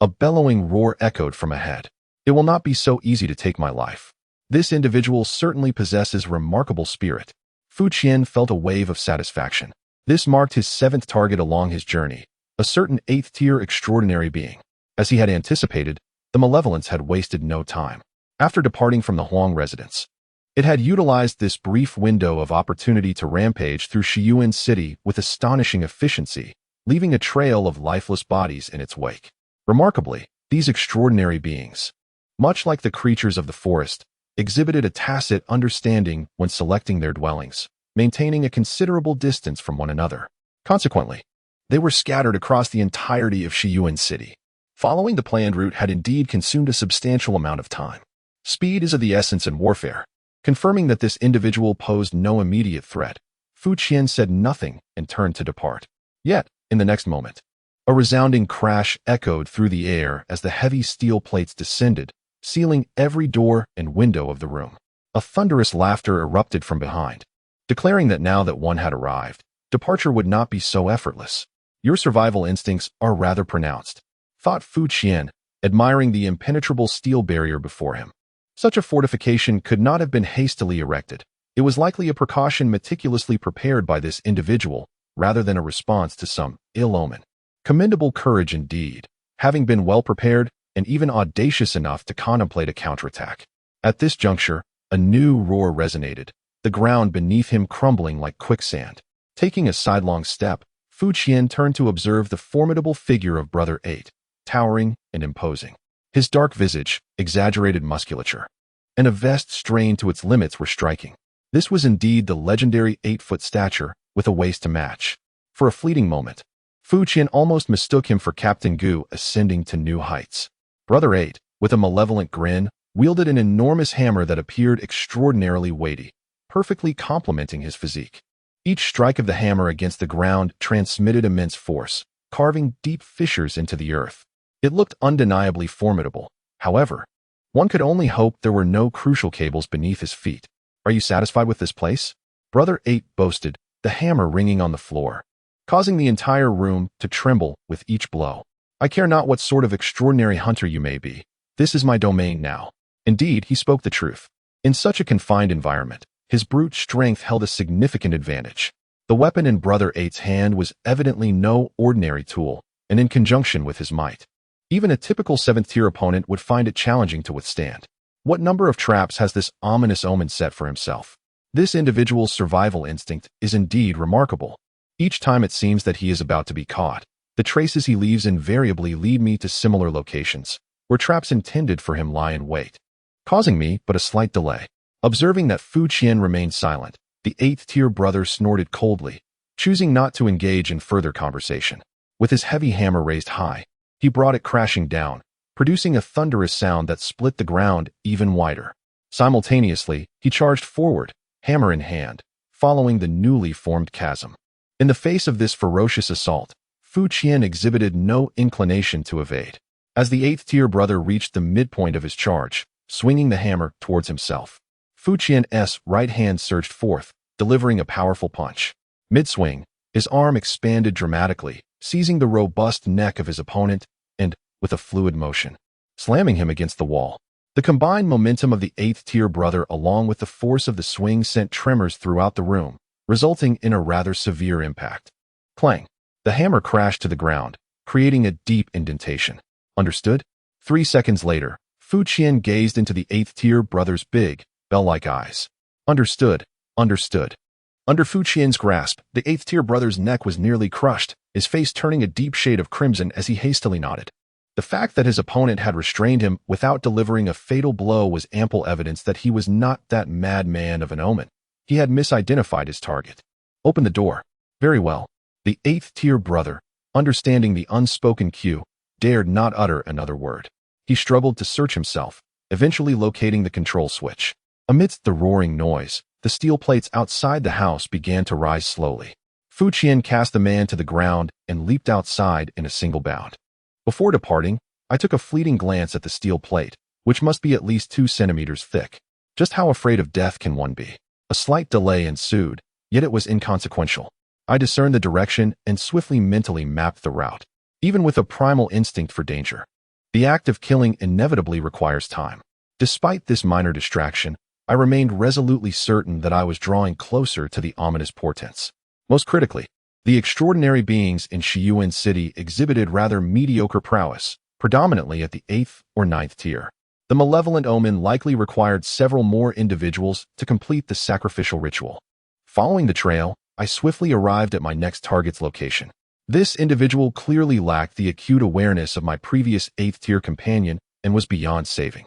[SPEAKER 1] A bellowing roar echoed from ahead. It will not be so easy to take my life. This individual certainly possesses remarkable spirit. Fu Qian felt a wave of satisfaction. This marked his 7th target along his journey, a certain 8th-tier extraordinary being. As he had anticipated, the malevolence had wasted no time. After departing from the Huang residence, it had utilized this brief window of opportunity to rampage through Shiyuan City with astonishing efficiency, leaving a trail of lifeless bodies in its wake. Remarkably, these extraordinary beings, much like the creatures of the forest, exhibited a tacit understanding when selecting their dwellings, maintaining a considerable distance from one another. Consequently, they were scattered across the entirety of Shiyuan City. Following the planned route had indeed consumed a substantial amount of time. Speed is of the essence in warfare. Confirming that this individual posed no immediate threat, Fu Qian said nothing and turned to depart. Yet, in the next moment, a resounding crash echoed through the air as the heavy steel plates descended, sealing every door and window of the room. A thunderous laughter erupted from behind, declaring that now that one had arrived, departure would not be so effortless. Your survival instincts are rather pronounced, thought Fu Qian, admiring the impenetrable steel barrier before him. Such a fortification could not have been hastily erected. It was likely a precaution meticulously prepared by this individual, rather than a response to some ill omen. Commendable courage indeed, having been well prepared and even audacious enough to contemplate a counterattack. At this juncture, a new roar resonated, the ground beneath him crumbling like quicksand. Taking a sidelong step, Fu Qian turned to observe the formidable figure of Brother 8, towering and imposing. His dark visage, exaggerated musculature, and a vest strained to its limits were striking. This was indeed the legendary 8-foot stature, with a waist to match. For a fleeting moment, Fu Qian almost mistook him for Captain Gu ascending to new heights. Brother 8, with a malevolent grin, wielded an enormous hammer that appeared extraordinarily weighty, perfectly complementing his physique. Each strike of the hammer against the ground transmitted immense force, carving deep fissures into the earth. It looked undeniably formidable. However, one could only hope there were no crucial cables beneath his feet. "Are you satisfied with this place?" Brother 8 boasted, the hammer ringing on the floor, causing the entire room to tremble with each blow. "I care not what sort of extraordinary hunter you may be. This is my domain now." Indeed, he spoke the truth. In such a confined environment, his brute strength held a significant advantage. The weapon in Brother 8's hand was evidently no ordinary tool, and in conjunction with his might, even a typical 7th-tier opponent would find it challenging to withstand. What number of traps has this ominous omen set for himself? This individual's survival instinct is indeed remarkable. Each time it seems that he is about to be caught, the traces he leaves invariably lead me to similar locations, where traps intended for him lie in wait, causing me but a slight delay. Observing that Fu Qian remained silent, the 8th-tier brother snorted coldly, choosing not to engage in further conversation. With his heavy hammer raised high, he brought it crashing down, producing a thunderous sound that split the ground even wider. Simultaneously, he charged forward, hammer in hand, following the newly formed chasm. In the face of this ferocious assault, Fu Qian exhibited no inclination to evade. As the 8th-tier brother reached the midpoint of his charge, swinging the hammer towards himself, Fu Qian's right hand surged forth, delivering a powerful punch. Mid-swing, his arm expanded dramatically, seizing the robust neck of his opponent and, with a fluid motion, slamming him against the wall. The combined momentum of the 8th-tier brother along with the force of the swing sent tremors throughout the room, resulting in a rather severe impact. Clang! The hammer crashed to the ground, creating a deep indentation. Understood? 3 seconds later, Fu Qian gazed into the 8th-tier brother's big, bell-like eyes. Understood. Understood. Under Fu Qian's grasp, the 8th-tier brother's neck was nearly crushed, his face turning a deep shade of crimson as he hastily nodded. The fact that his opponent had restrained him without delivering a fatal blow was ample evidence that he was not that madman of an omen. He had misidentified his target. Open the door. Very well. The 8th-tier brother, understanding the unspoken cue, dared not utter another word. He struggled to search himself, eventually locating the control switch. Amidst the roaring noise, the steel plates outside the house began to rise slowly. Fu Qian cast the man to the ground and leaped outside in a single bound. Before departing, I took a fleeting glance at the steel plate, which must be at least 2 centimeters thick. Just how afraid of death can one be? A slight delay ensued, yet it was inconsequential. I discerned the direction and swiftly mentally mapped the route. Even with a primal instinct for danger, the act of killing inevitably requires time. Despite this minor distraction, I remained resolutely certain that I was drawing closer to the ominous portents. Most critically, the extraordinary beings in Shiyuan City exhibited rather mediocre prowess, predominantly at the 8th or 9th tier. The malevolent omen likely required several more individuals to complete the sacrificial ritual. Following the trail, I swiftly arrived at my next target's location. This individual clearly lacked the acute awareness of my previous 8th-tier companion and was beyond saving.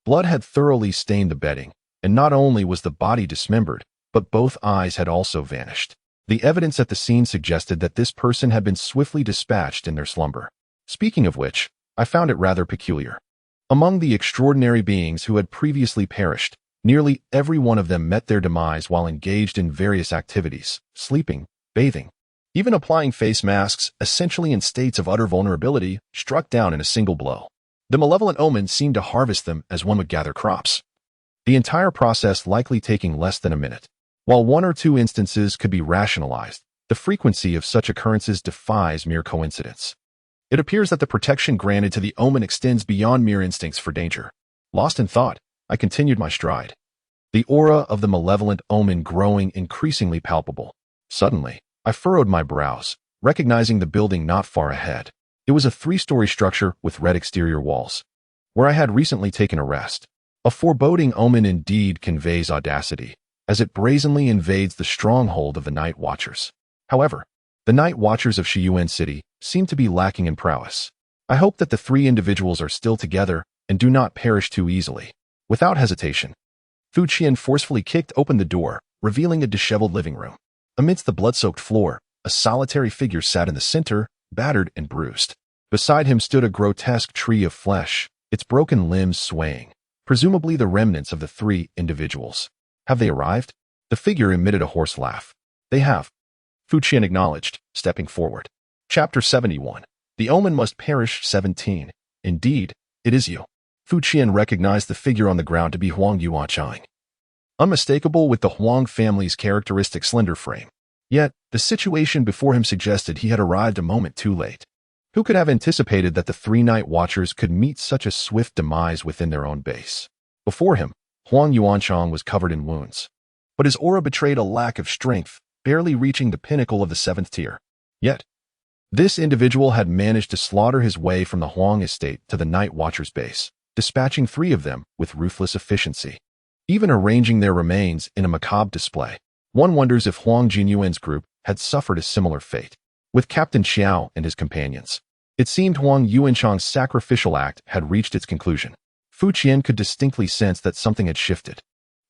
[SPEAKER 1] Blood had thoroughly stained the bedding, and not only was the body dismembered, but both eyes had also vanished. The evidence at the scene suggested that this person had been swiftly dispatched in their slumber. Speaking of which, I found it rather peculiar. Among the extraordinary beings who had previously perished, nearly every one of them met their demise while engaged in various activities, sleeping, bathing, even applying face masks, essentially in states of utter vulnerability, struck down in a single blow. The malevolent omen seemed to harvest them as one would gather crops. The entire process likely taking less than a minute. While 1 or 2 instances could be rationalized, the frequency of such occurrences defies mere coincidence. It appears that the protection granted to the omen extends beyond mere instincts for danger. Lost in thought, I continued my stride, the aura of the malevolent omen growing increasingly palpable. Suddenly, I furrowed my brows, recognizing the building not far ahead. It was a 3-story structure with red exterior walls, where I had recently taken a rest. A foreboding omen indeed conveys audacity, as it brazenly invades the stronghold of the Night Watchers. However, the Night Watchers of Shiyuan City seem to be lacking in prowess. I hope that the 3 individuals are still together and do not perish too easily. Without hesitation, Fu Qian forcefully kicked open the door, revealing a disheveled living room. Amidst the blood-soaked floor, a solitary figure sat in the center, battered and bruised. Beside him stood a grotesque tree of flesh, its broken limbs swaying, presumably the remnants of the three individuals. Have they arrived? The figure emitted a hoarse laugh. They have, Fu Qian acknowledged, stepping forward. Chapter 71. The Omen Must Perish 17. Indeed, it is you. Fu Qian recognized the figure on the ground to be Huang Yuanchang. Unmistakable with the Huang family's characteristic slender frame. Yet, the situation before him suggested he had arrived a moment too late. Who could have anticipated that the three Night Watchers could meet such a swift demise within their own base? Before him, Huang Yuanchang was covered in wounds, but his aura betrayed a lack of strength, barely reaching the pinnacle of the 7th tier. Yet, this individual had managed to slaughter his way from the Huang estate to the Night Watchers' base, dispatching 3 of them with ruthless efficiency, even arranging their remains in a macabre display. One wonders if Huang Jinyuan's group had suffered a similar fate, with Captain Xiao and his companions. It seemed Huang Yuanchang's sacrificial act had reached its conclusion. Fu Qian could distinctly sense that something had shifted.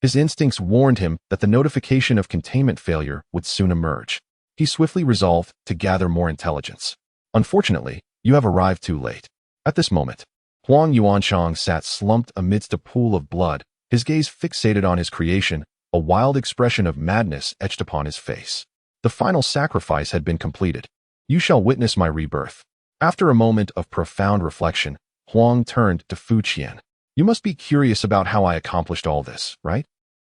[SPEAKER 1] His instincts warned him that the notification of containment failure would soon emerge. He swiftly resolved to gather more intelligence. Unfortunately, you have arrived too late. At this moment, Huang Yuanchang sat slumped amidst a pool of blood, his gaze fixated on his creation, a wild expression of madness etched upon his face. The final sacrifice had been completed. You shall witness my rebirth. After a moment of profound reflection, Huang turned to Fu Qian. You must be curious about how I accomplished all this, right?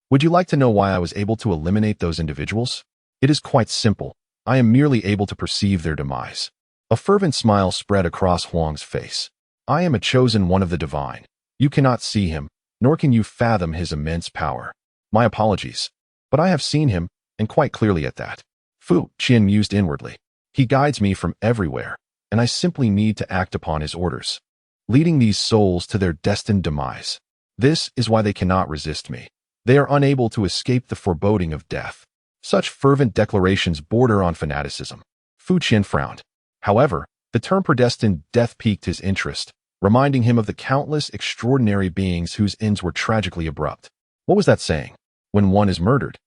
[SPEAKER 1] Would you like to know why I was able to eliminate those individuals? It is quite simple. I am merely able to perceive their demise. A fervent smile spread across Huang's face. I am a chosen one of the divine. You cannot see him, nor can you fathom his immense power. My apologies, but I have seen him, and quite clearly at that. Fu Qian mused inwardly. He guides me from everywhere, and I simply need to act upon his orders, leading these souls to their destined demise. This is why they cannot resist me. They are unable to escape the foreboding of death. Such fervent declarations border on fanaticism. Fu Qian frowned. However, the term predestined death piqued his interest, reminding him of the countless extraordinary beings whose ends were tragically abrupt. What was that saying? When one is murdered,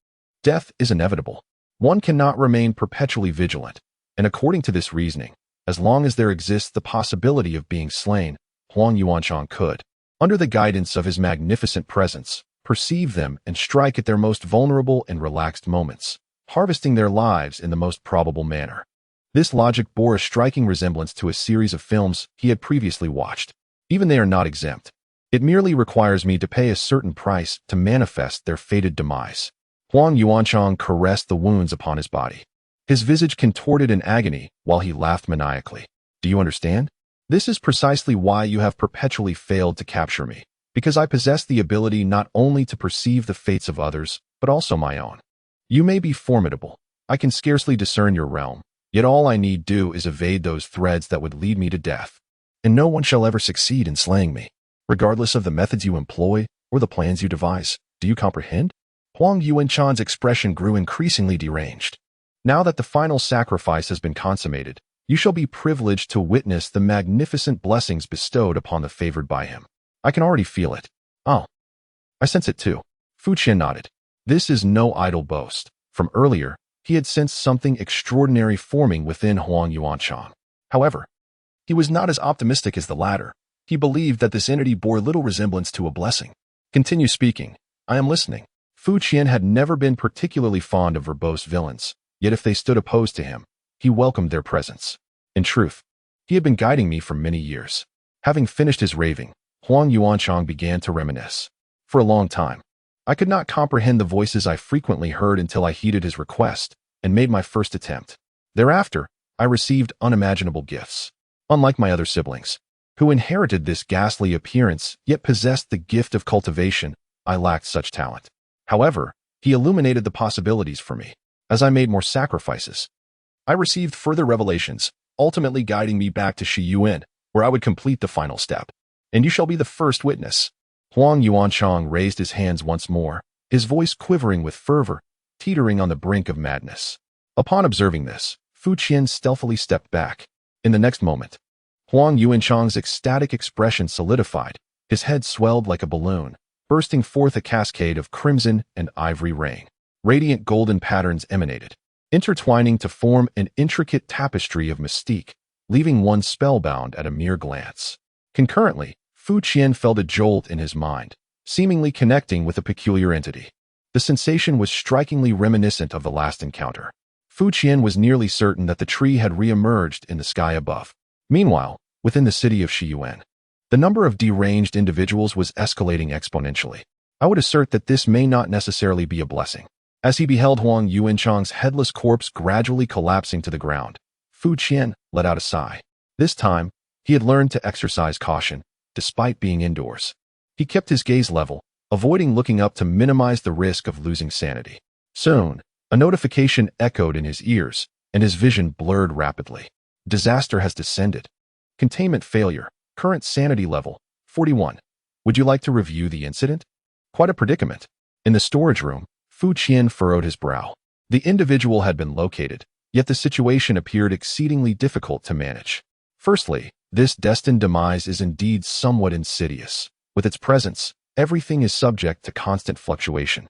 [SPEAKER 1] death is inevitable. One cannot remain perpetually vigilant, and according to this reasoning, as long as there exists the possibility of being slain, Huang Yuanchang could, under the guidance of his magnificent presence, perceive them and strike at their most vulnerable and relaxed moments, harvesting their lives in the most probable manner. This logic bore a striking resemblance to a series of films he had previously watched. Even they are not exempt. It merely requires me to pay a certain price to manifest their fated demise. Huang Yuanchang caressed the wounds upon his body. His visage contorted in agony while he laughed maniacally. Do you understand? This is precisely why you have perpetually failed to capture me, because I possess the ability not only to perceive the fates of others, but also my own. You may be formidable. I can scarcely discern your realm, yet all I need do is evade those threads that would lead me to death, and no one shall ever succeed in slaying me, regardless of the methods you employ or the plans you devise. Do you comprehend? Huang Yuanchang's expression grew increasingly deranged. Now that the final sacrifice has been consummated, you shall be privileged to witness the magnificent blessings bestowed upon the favored by him. I can already feel it. Oh, I sense it too. Fu Qian nodded. This is no idle boast. From earlier, he had sensed something extraordinary forming within Huang Yuanchang. However, he was not as optimistic as the latter. He believed that this entity bore little resemblance to a blessing. Continue speaking. I am listening. Fu Qian had never been particularly fond of verbose villains, yet if they stood opposed to him, he welcomed their presence. In truth, he had been guiding me for many years. Having finished his raving, Huang Yuanchang began to reminisce. For a long time, I could not comprehend the voices I frequently heard until I heeded his request and made my first attempt. Thereafter, I received unimaginable gifts. Unlike my other siblings, who inherited this ghastly appearance yet possessed the gift of cultivation, I lacked such talent. However, he illuminated the possibilities for me. As I made more sacrifices, I received further revelations, ultimately guiding me back to Shi Yuan, where I would complete the final step. And you shall be the first witness. Huang Yuanchang raised his hands once more, his voice quivering with fervor, teetering on the brink of madness. Upon observing this, Fu Qian stealthily stepped back. In the next moment, Huang Yuanchang's ecstatic expression solidified, his head swelled like a balloon, bursting forth a cascade of crimson and ivory rain. Radiant golden patterns emanated, intertwining to form an intricate tapestry of mystique, leaving one spellbound at a mere glance. Concurrently, Fu Qian felt a jolt in his mind, seemingly connecting with a peculiar entity. The sensation was strikingly reminiscent of the last encounter. Fu Qian was nearly certain that the tree had re-emerged in the sky above. Meanwhile, within the city of Shiyuan, the number of deranged individuals was escalating exponentially. I would assert that this may not necessarily be a blessing. As he beheld Huang Yuanchang's headless corpse gradually collapsing to the ground, Fu Qian let out a sigh. This time, he had learned to exercise caution, despite being indoors. He kept his gaze level, avoiding looking up to minimize the risk of losing sanity. Soon, a notification echoed in his ears, and his vision blurred rapidly. Disaster has descended. Containment failure. Current sanity level, 41. Would you like to review the incident? Quite a predicament. In the storage room, Fu Qian furrowed his brow. The individual had been located, yet the situation appeared exceedingly difficult to manage. Firstly, this destined demise is indeed somewhat insidious. With its presence, everything is subject to constant fluctuation,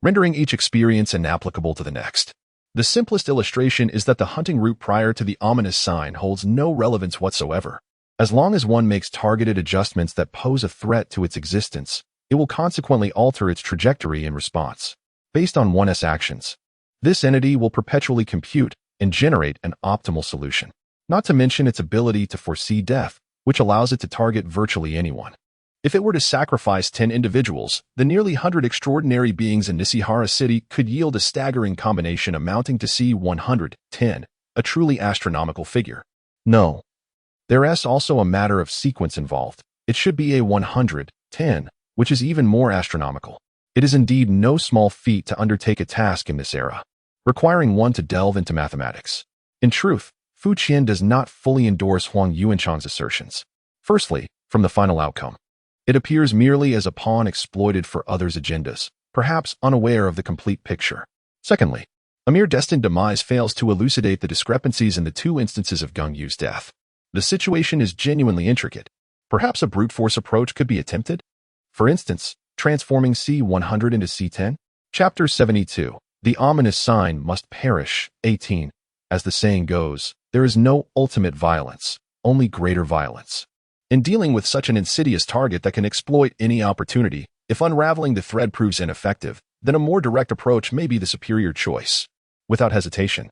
[SPEAKER 1] rendering each experience inapplicable to the next. The simplest illustration is that the hunting route prior to the ominous sign holds no relevance whatsoever. As long as one makes targeted adjustments that pose a threat to its existence, it will consequently alter its trajectory in response. Based on one's actions, this entity will perpetually compute and generate an optimal solution, not to mention its ability to foresee death, which allows it to target virtually anyone. If it were to sacrifice 10 individuals, the nearly 100 extraordinary beings in Nishihara City could yield a staggering combination amounting to C-110, a truly astronomical figure. No. There is also a matter of sequence involved. It should be a 110, which is even more astronomical. It is indeed no small feat to undertake a task in this era, requiring one to delve into mathematics. In truth, Fu Qian does not fully endorse Huang Yuanchang's assertions. Firstly, from the final outcome, it appears merely as a pawn exploited for others' agendas, perhaps unaware of the complete picture. Secondly, a mere destined demise fails to elucidate the discrepancies in the two instances of Gung Yu's death. The situation is genuinely intricate. Perhaps a brute force approach could be attempted? For instance, transforming C-100 into C-10? Chapter 72. The ominous sign must perish. 18. As the saying goes, there is no ultimate violence, only greater violence. In dealing with such an insidious target that can exploit any opportunity, if unraveling the thread proves ineffective, then a more direct approach may be the superior choice. Without hesitation,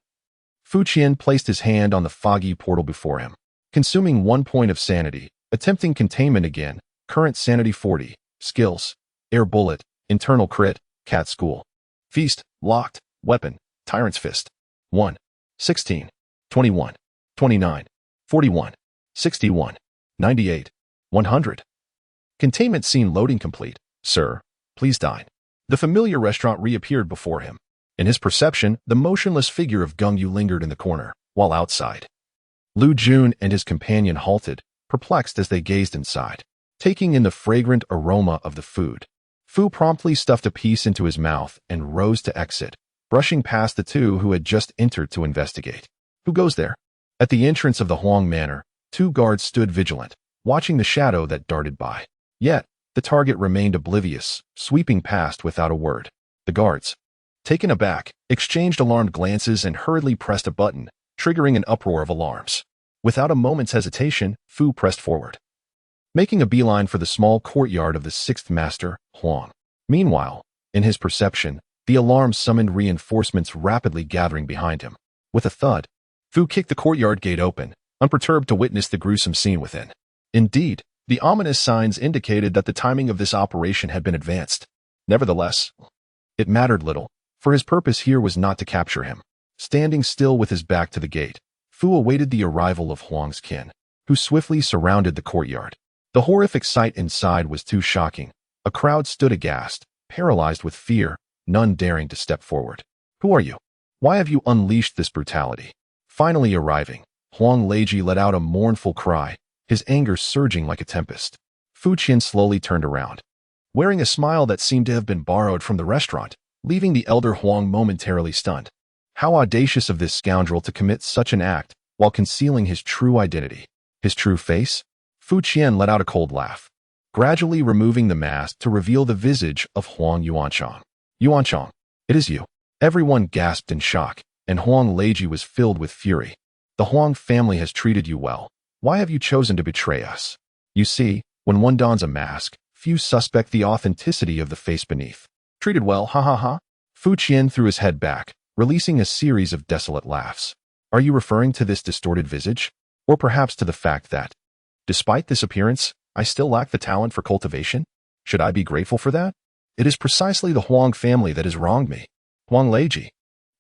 [SPEAKER 1] Fu Qian placed his hand on the foggy portal before him, consuming 1 point of sanity, attempting containment again, current sanity 40, skills, air bullet, internal crit, cat school, feast, locked, weapon, tyrant's fist, 1, 16, 21, 29, 41, 61, 98, 100. Containment scene loading complete. Sir, please dine. The familiar restaurant reappeared before him. In his perception, the motionless figure of Gung Yu lingered in the corner, while outside, Lu Jun and his companion halted, perplexed as they gazed inside, taking in the fragrant aroma of the food. Fu promptly stuffed a piece into his mouth and rose to exit, brushing past the two who had just entered to investigate. Who goes there? At the entrance of the Huang Manor, 2 guards stood vigilant, watching the shadow that darted by. Yet, the target remained oblivious, sweeping past without a word. The guards, taken aback, exchanged alarmed glances and hurriedly pressed a button, triggering an uproar of alarms. Without a moment's hesitation, Fu pressed forward, making a beeline for the small courtyard of the 6th Master, Huang. Meanwhile, in his perception, the alarm summoned reinforcements rapidly gathering behind him. With a thud, Fu kicked the courtyard gate open, unperturbed to witness the gruesome scene within. Indeed, the ominous signs indicated that the timing of this operation had been advanced. Nevertheless, it mattered little, for his purpose here was not to capture him. Standing still with his back to the gate, Fu awaited the arrival of Huang's kin, who swiftly surrounded the courtyard. The horrific sight inside was too shocking. A crowd stood aghast, paralyzed with fear, none daring to step forward. Who are you? Why have you unleashed this brutality? Finally arriving, Huang Leiji let out a mournful cry, his anger surging like a tempest. Fu Qian slowly turned around, wearing a smile that seemed to have been borrowed from the restaurant, leaving the elder Huang momentarily stunned. How audacious of this scoundrel to commit such an act while concealing his true identity. His true face? Fu Qian let out a cold laugh, gradually removing the mask to reveal the visage of Huang Yuanchang. Yuanchang, it is you. Everyone gasped in shock, and Huang Leiji was filled with fury. The Huang family has treated you well. Why have you chosen to betray us? You see, When one dons a mask, few suspect the authenticity of the face beneath. Treated well, ha ha ha. Fu Qian threw his head back, releasing a series of desolate laughs. Are you referring to this distorted visage? Or perhaps to the fact that, despite this appearance, I still lack the talent for cultivation? Should I be grateful for that? It is precisely the Huang family that has wronged me. Huang Leiji.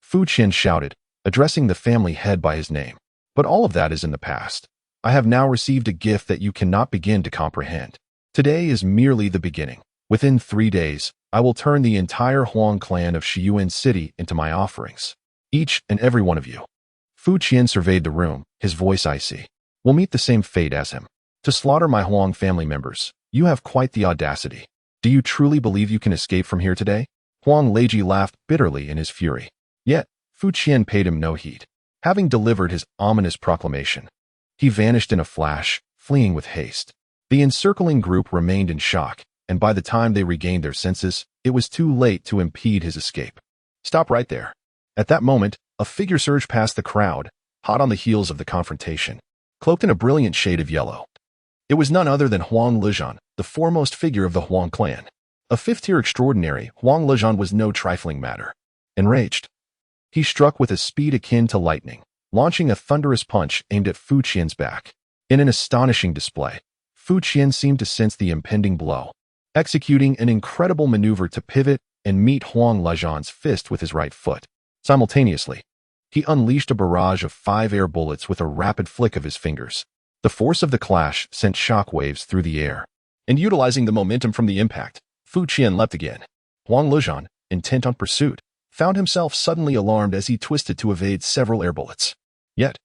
[SPEAKER 1] Fu Qian shouted, addressing the family head by his name. But all of that is in the past. I have now received a gift that you cannot begin to comprehend. Today is merely the beginning. Within 3 days, I will turn the entire Huang clan of Shiyuan City into my offerings. Each and every one of you. Fu Qian surveyed the room, his voice icy. Will meet the same fate as him. To slaughter my Huang family members, you have quite the audacity. Do you truly believe you can escape from here today? Huang Leiji laughed bitterly in his fury. Yet, Fu Qian paid him no heed. Having delivered his ominous proclamation, he vanished in a flash, fleeing with haste. The encircling group remained in shock, and by the time they regained their senses, it was too late to impede his escape. Stop right there. At that moment, a figure surged past the crowd, hot on the heels of the confrontation, cloaked in a brilliant shade of yellow. It was none other than Huang Lejian, the foremost figure of the Huang clan. A fifth-tier extraordinary, Huang Lejian was no trifling matter. Enraged, he struck with a speed akin to lightning, launching a thunderous punch aimed at Fu Qian's back. In an astonishing display, Fu Qian seemed to sense the impending blow, executing an incredible maneuver to pivot and meet Huang Lejian's fist with his right foot. Simultaneously, he unleashed a barrage of 5 air bullets with a rapid flick of his fingers. The force of the clash sent shockwaves through the air, and utilizing the momentum from the impact, Fu Qian leapt again. Huang Lejian, intent on pursuit, found himself suddenly alarmed as he twisted to evade several air bullets. Yet,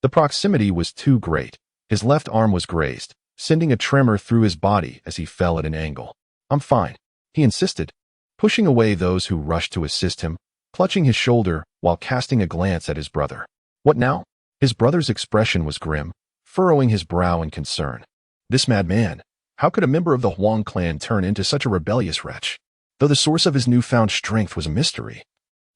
[SPEAKER 1] the proximity was too great. His left arm was grazed, sending a tremor through his body as he fell at an angle. I'm fine, he insisted, pushing away those who rushed to assist him, clutching his shoulder while casting a glance at his brother. What now? His brother's expression was grim, furrowing his brow in concern. This madman, how could a member of the Huang clan turn into such a rebellious wretch? Though the source of his newfound strength was a mystery,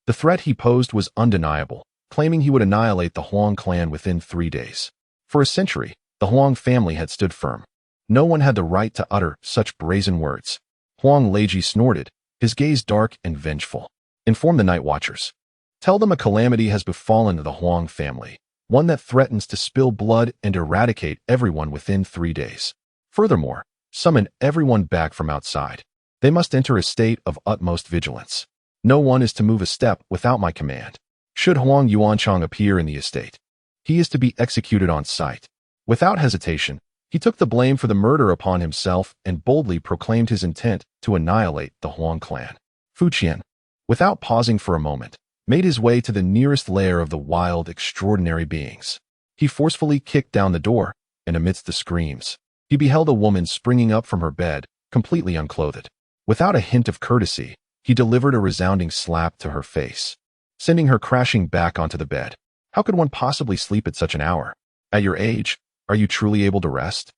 [SPEAKER 1] the threat he posed was undeniable, claiming he would annihilate the Huang clan within 3 days. For a century, the Huang family had stood firm. No one had the right to utter such brazen words. Huang Leiji snorted, his gaze dark and vengeful. Inform the night watchers. Tell them a calamity has befallen the Huang family, one that threatens to spill blood and eradicate everyone within 3 days. Furthermore, summon everyone back from outside. They must enter a state of utmost vigilance. No one is to move a step without my command. Should Huang Yuanchang appear in the estate, he is to be executed on sight. Without hesitation, he took the blame for the murder upon himself and boldly proclaimed his intent to annihilate the Huang clan. Fu Qian, without pausing for a moment, made his way to the nearest lair of the wild, extraordinary beings. He forcefully kicked down the door, and amidst the screams, he beheld a woman springing up from her bed, completely unclothed. Without a hint of courtesy, he delivered a resounding slap to her face, sending her crashing back onto the bed. How could one possibly sleep at such an hour? At your age, are you truly able to rest?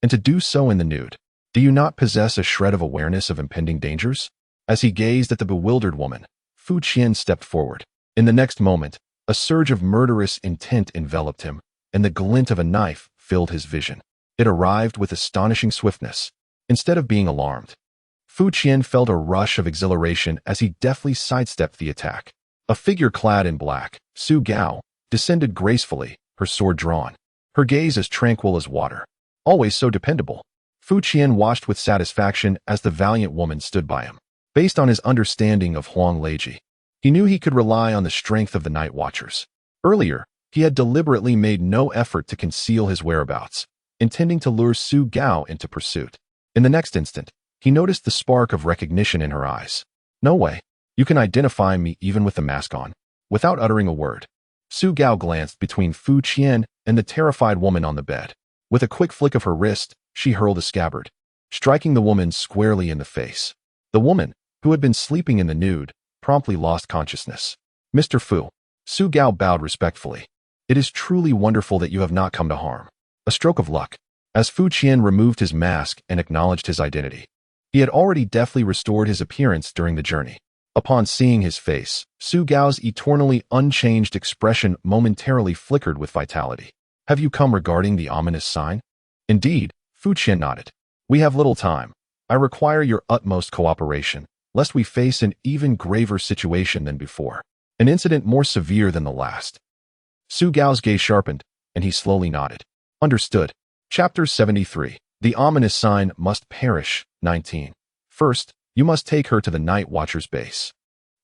[SPEAKER 1] And to do so in the nude, do you not possess a shred of awareness of impending dangers? As he gazed at the bewildered woman, Fu Qian stepped forward. In the next moment, a surge of murderous intent enveloped him, and the glint of a knife filled his vision. It arrived with astonishing swiftness. Instead of being alarmed, Fu Qian felt a rush of exhilaration as he deftly sidestepped the attack. A figure clad in black, Su Gao, descended gracefully, her sword drawn, her gaze as tranquil as water. Always so dependable. Fu Qian watched with satisfaction as the valiant woman stood by him. Based on his understanding of Huang Leiji, he knew he could rely on the strength of the night watchers. Earlier, he had deliberately made no effort to conceal his whereabouts, intending to lure Su Gao into pursuit. In the next instant, he noticed the spark of recognition in her eyes. No way. You can identify me even with the mask on. Without uttering a word, Su Gao glanced between Fu Qian and the terrified woman on the bed. With a quick flick of her wrist, she hurled a scabbard, striking the woman squarely in the face. The woman, who had been sleeping in the nude, promptly lost consciousness. Mr. Fu, Su Gao bowed respectfully. It is truly wonderful that you have not come to harm. A stroke of luck. As Fu Qian removed his mask and acknowledged his identity, he had already deftly restored his appearance during the journey. Upon seeing his face, Su Gao's eternally unchanged expression momentarily flickered with vitality. Have you come regarding the ominous sign? Indeed, Fu Qian nodded. We have little time. I require your utmost cooperation, lest we face an even graver situation than before. An incident more severe than the last. Su Gao's gaze sharpened, and he slowly nodded. Understood. Chapter 73. The ominous sign must perish. 19. First, you must take her to the Night Watcher's base.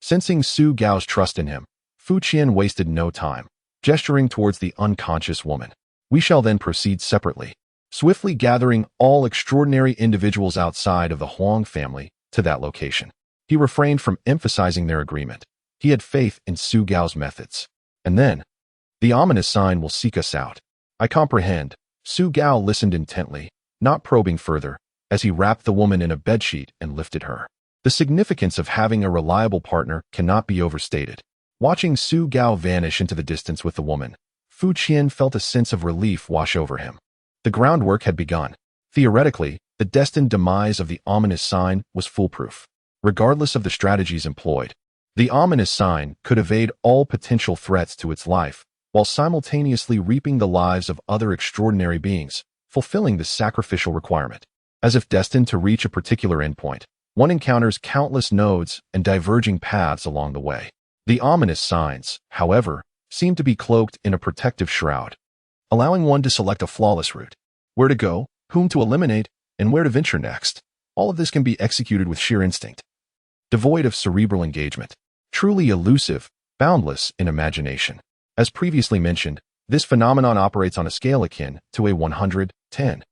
[SPEAKER 1] Sensing Su Gao's trust in him, Fu Qian wasted no time, gesturing towards the unconscious woman. We shall then proceed separately, swiftly gathering all extraordinary individuals outside of the Huang family to that location. He refrained from emphasizing their agreement. He had faith in Su Gao's methods. And then, the ominous sign will seek us out. I comprehend. Su Gao listened intently, not probing further, as he wrapped the woman in a bedsheet and lifted her. The significance of having a reliable partner cannot be overstated. Watching Su Gao vanish into the distance with the woman, Fu Qian felt a sense of relief wash over him. The groundwork had begun. Theoretically, the destined demise of the ominous sign was foolproof. Regardless of the strategies employed, the ominous sign could evade all potential threats to its life, while simultaneously reaping the lives of other extraordinary beings, fulfilling the sacrificial requirement. As if destined to reach a particular endpoint, one encounters countless nodes and diverging paths along the way. The ominous signs, however, seem to be cloaked in a protective shroud, allowing one to select a flawless route. Where to go, whom to eliminate, and where to venture next. All of this can be executed with sheer instinct, devoid of cerebral engagement, truly elusive, boundless in imagination. As previously mentioned, this phenomenon operates on a scale akin to a 110.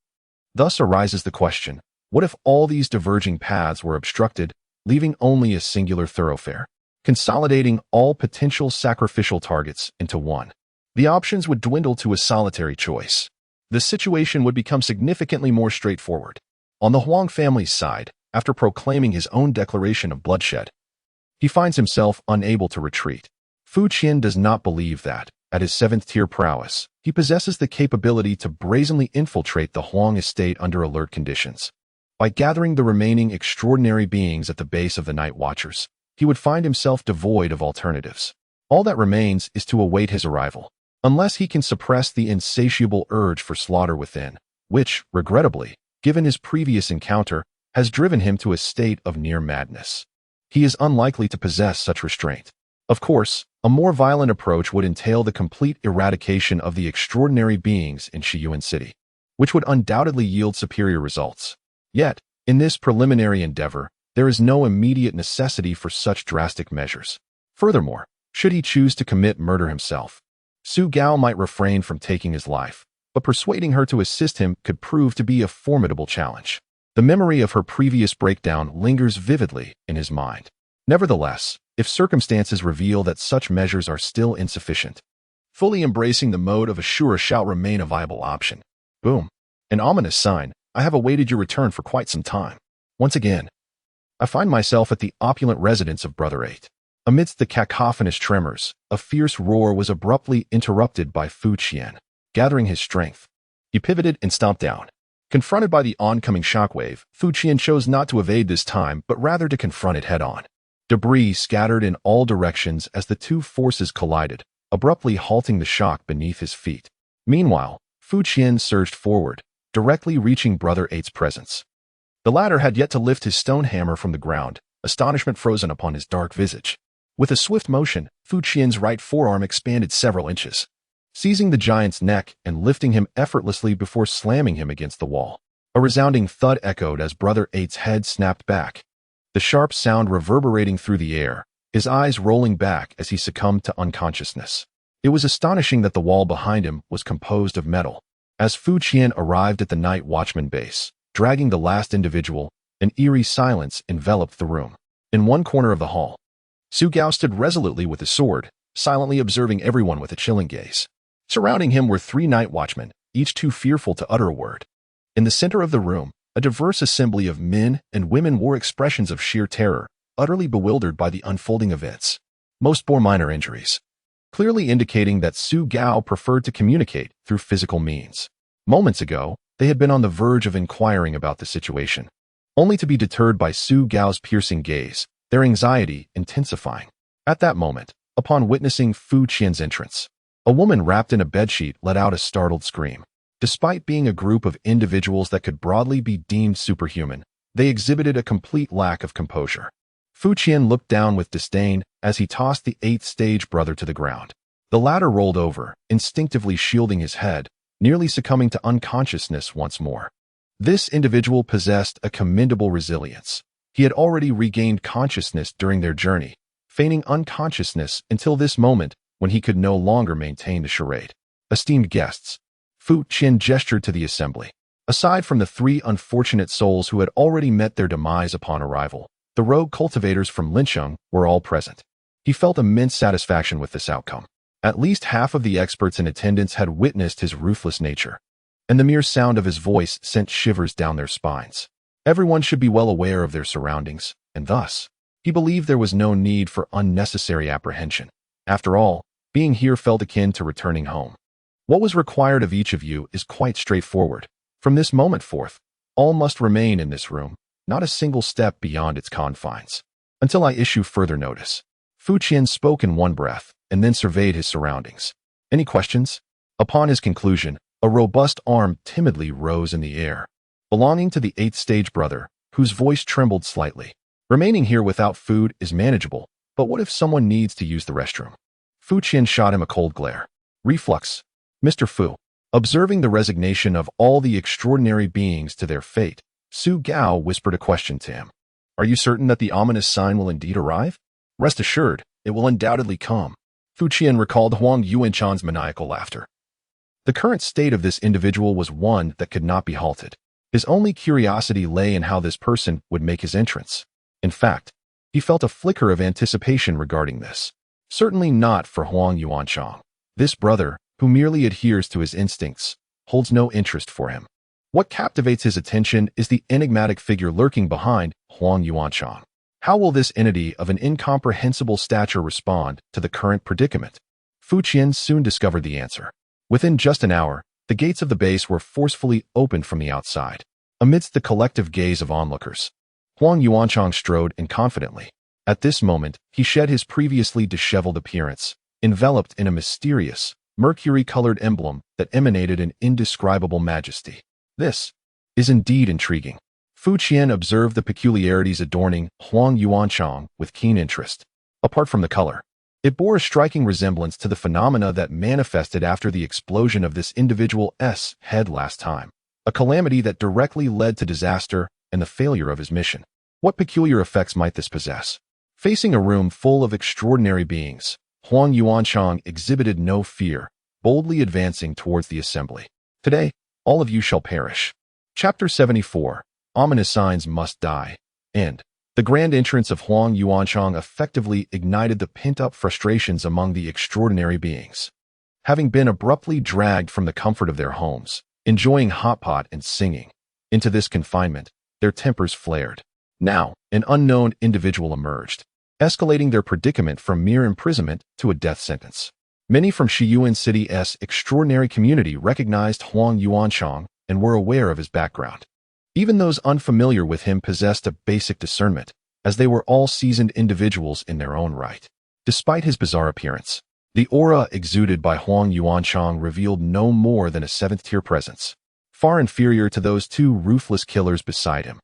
[SPEAKER 1] Thus arises the question, what if all these diverging paths were obstructed, leaving only a singular thoroughfare, consolidating all potential sacrificial targets into one? The options would dwindle to a solitary choice. The situation would become significantly more straightforward. On the Huang family's side, after proclaiming his own declaration of bloodshed, he finds himself unable to retreat. Fu Qian does not believe that, at his 7th-tier prowess, he possesses the capability to brazenly infiltrate the Huang estate under alert conditions. By gathering the remaining extraordinary beings at the base of the Night Watchers, he would find himself devoid of alternatives. All that remains is to await his arrival, unless he can suppress the insatiable urge for slaughter within, which, regrettably, given his previous encounter, has driven him to a state of near madness. He is unlikely to possess such restraint. Of course, a more violent approach would entail the complete eradication of the extraordinary beings in Shiyuan City, which would undoubtedly yield superior results. Yet, in this preliminary endeavor, there is no immediate necessity for such drastic measures. Furthermore, should he choose to commit murder himself, Su Gao might refrain from taking his life, but persuading her to assist him could prove to be a formidable challenge. The memory of her previous breakdown lingers vividly in his mind. Nevertheless, if circumstances reveal that such measures are still insufficient, fully embracing the mode of Ashura shall remain a viable option. Boom. An ominous sign. I have awaited your return for quite some time. Once again, I find myself at the opulent residence of Brother 8. Amidst the cacophonous tremors, a fierce roar was abruptly interrupted by Fu Qian. Gathering his strength, he pivoted and stomped down. Confronted by the oncoming shockwave, Fu Qian chose not to evade this time, but rather to confront it head-on. Debris scattered in all directions as the two forces collided, abruptly halting the shock beneath his feet. Meanwhile, Fu Qian surged forward, directly reaching Brother 8's presence. The latter had yet to lift his stone hammer from the ground, astonishment frozen upon his dark visage. With a swift motion, Fu Qian's right forearm expanded several inches, seizing the giant's neck and lifting him effortlessly before slamming him against the wall. A resounding thud echoed as Brother 8's head snapped back, the sharp sound reverberating through the air, his eyes rolling back as he succumbed to unconsciousness. It was astonishing that the wall behind him was composed of metal. As Fu Qian arrived at the Night Watchman base, dragging the last individual, an eerie silence enveloped the room. In one corner of the hall, Su Gao stood resolutely with his sword, silently observing everyone with a chilling gaze. Surrounding him were 3 night watchmen, each too fearful to utter a word. In the center of the room, a diverse assembly of men and women wore expressions of sheer terror, utterly bewildered by the unfolding events. Most bore minor injuries, clearly indicating that Su Gao preferred to communicate through physical means. Moments ago, they had been on the verge of inquiring about the situation, only to be deterred by Su Gao's piercing gaze, their anxiety intensifying. At that moment, upon witnessing Fu Qian's entrance, a woman wrapped in a bedsheet let out a startled scream. Despite being a group of individuals that could broadly be deemed superhuman, they exhibited a complete lack of composure. Fu Qian looked down with disdain as he tossed the eighth-stage brother to the ground. The latter rolled over, instinctively shielding his head, nearly succumbing to unconsciousness once more. This individual possessed a commendable resilience. He had already regained consciousness during their journey, feigning unconsciousness until this moment when he could no longer maintain the charade. Esteemed guests, Fu Qian gestured to the assembly. Aside from the three unfortunate souls who had already met their demise upon arrival, the rogue cultivators from Linsheng were all present. He felt immense satisfaction with this outcome. At least half of the experts in attendance had witnessed his ruthless nature, and the mere sound of his voice sent shivers down their spines. Everyone should be well aware of their surroundings, and thus, he believed there was no need for unnecessary apprehension. After all, being here felt akin to returning home. What was required of each of you is quite straightforward. From this moment forth, all must remain in this room, not a single step beyond its confines, until I issue further notice. Fu Qian spoke in one breath, and then surveyed his surroundings. Any questions? Upon his conclusion, a robust arm timidly rose in the air, belonging to the eighth-stage brother, whose voice trembled slightly. Remaining here without food is manageable, but what if someone needs to use the restroom? Fu Qian shot him a cold glare. Reflux. Mr. Fu. Observing the resignation of all the extraordinary beings to their fate, Su Gao whispered a question to him. Are you certain that the ominous sign will indeed arrive? Rest assured, it will undoubtedly come. Fu Qian recalled Huang Yuanchan's maniacal laughter. The current state of this individual was one that could not be halted. His only curiosity lay in how this person would make his entrance. In fact, he felt a flicker of anticipation regarding this. Certainly not for Huang Yuanchan. This brother, who merely adheres to his instincts, holds no interest for him. What captivates his attention is the enigmatic figure lurking behind Huang Yuanchan. How will this entity of an incomprehensible stature respond to the current predicament? Fu Qian soon discovered the answer. Within just an hour, the gates of the base were forcefully opened from the outside. Amidst the collective gaze of onlookers, Huang Yuanchan strode in confidently. At this moment, he shed his previously disheveled appearance, enveloped in a mysterious, mercury-colored emblem that emanated an indescribable majesty. This is indeed intriguing. Fu Qian observed the peculiarities adorning Huang Yuanchan with keen interest. Apart from the color, it bore a striking resemblance to the phenomena that manifested after the explosion of this individual's head last time, a calamity that directly led to disaster and the failure of his mission. What peculiar effects might this possess? Facing a room full of extraordinary beings, Huang Yuanchan exhibited no fear, boldly advancing towards the assembly. Today, all of you shall perish. Chapter 74. Ominous signs must die. End. The grand entrance of Huang Yuanchan effectively ignited the pent-up frustrations among the extraordinary beings. Having been abruptly dragged from the comfort of their homes, enjoying hot pot and singing, into this confinement, their tempers flared. Now, an unknown individual emerged, escalating their predicament from mere imprisonment to a death sentence. Many from Shiyuan City's extraordinary community recognized Huang Yuanchan and were aware of his background. Even those unfamiliar with him possessed a basic discernment, as they were all seasoned individuals in their own right. Despite his bizarre appearance, the aura exuded by Huang Yuanchan revealed no more than a seventh-tier presence, far inferior to those two ruthless killers beside him.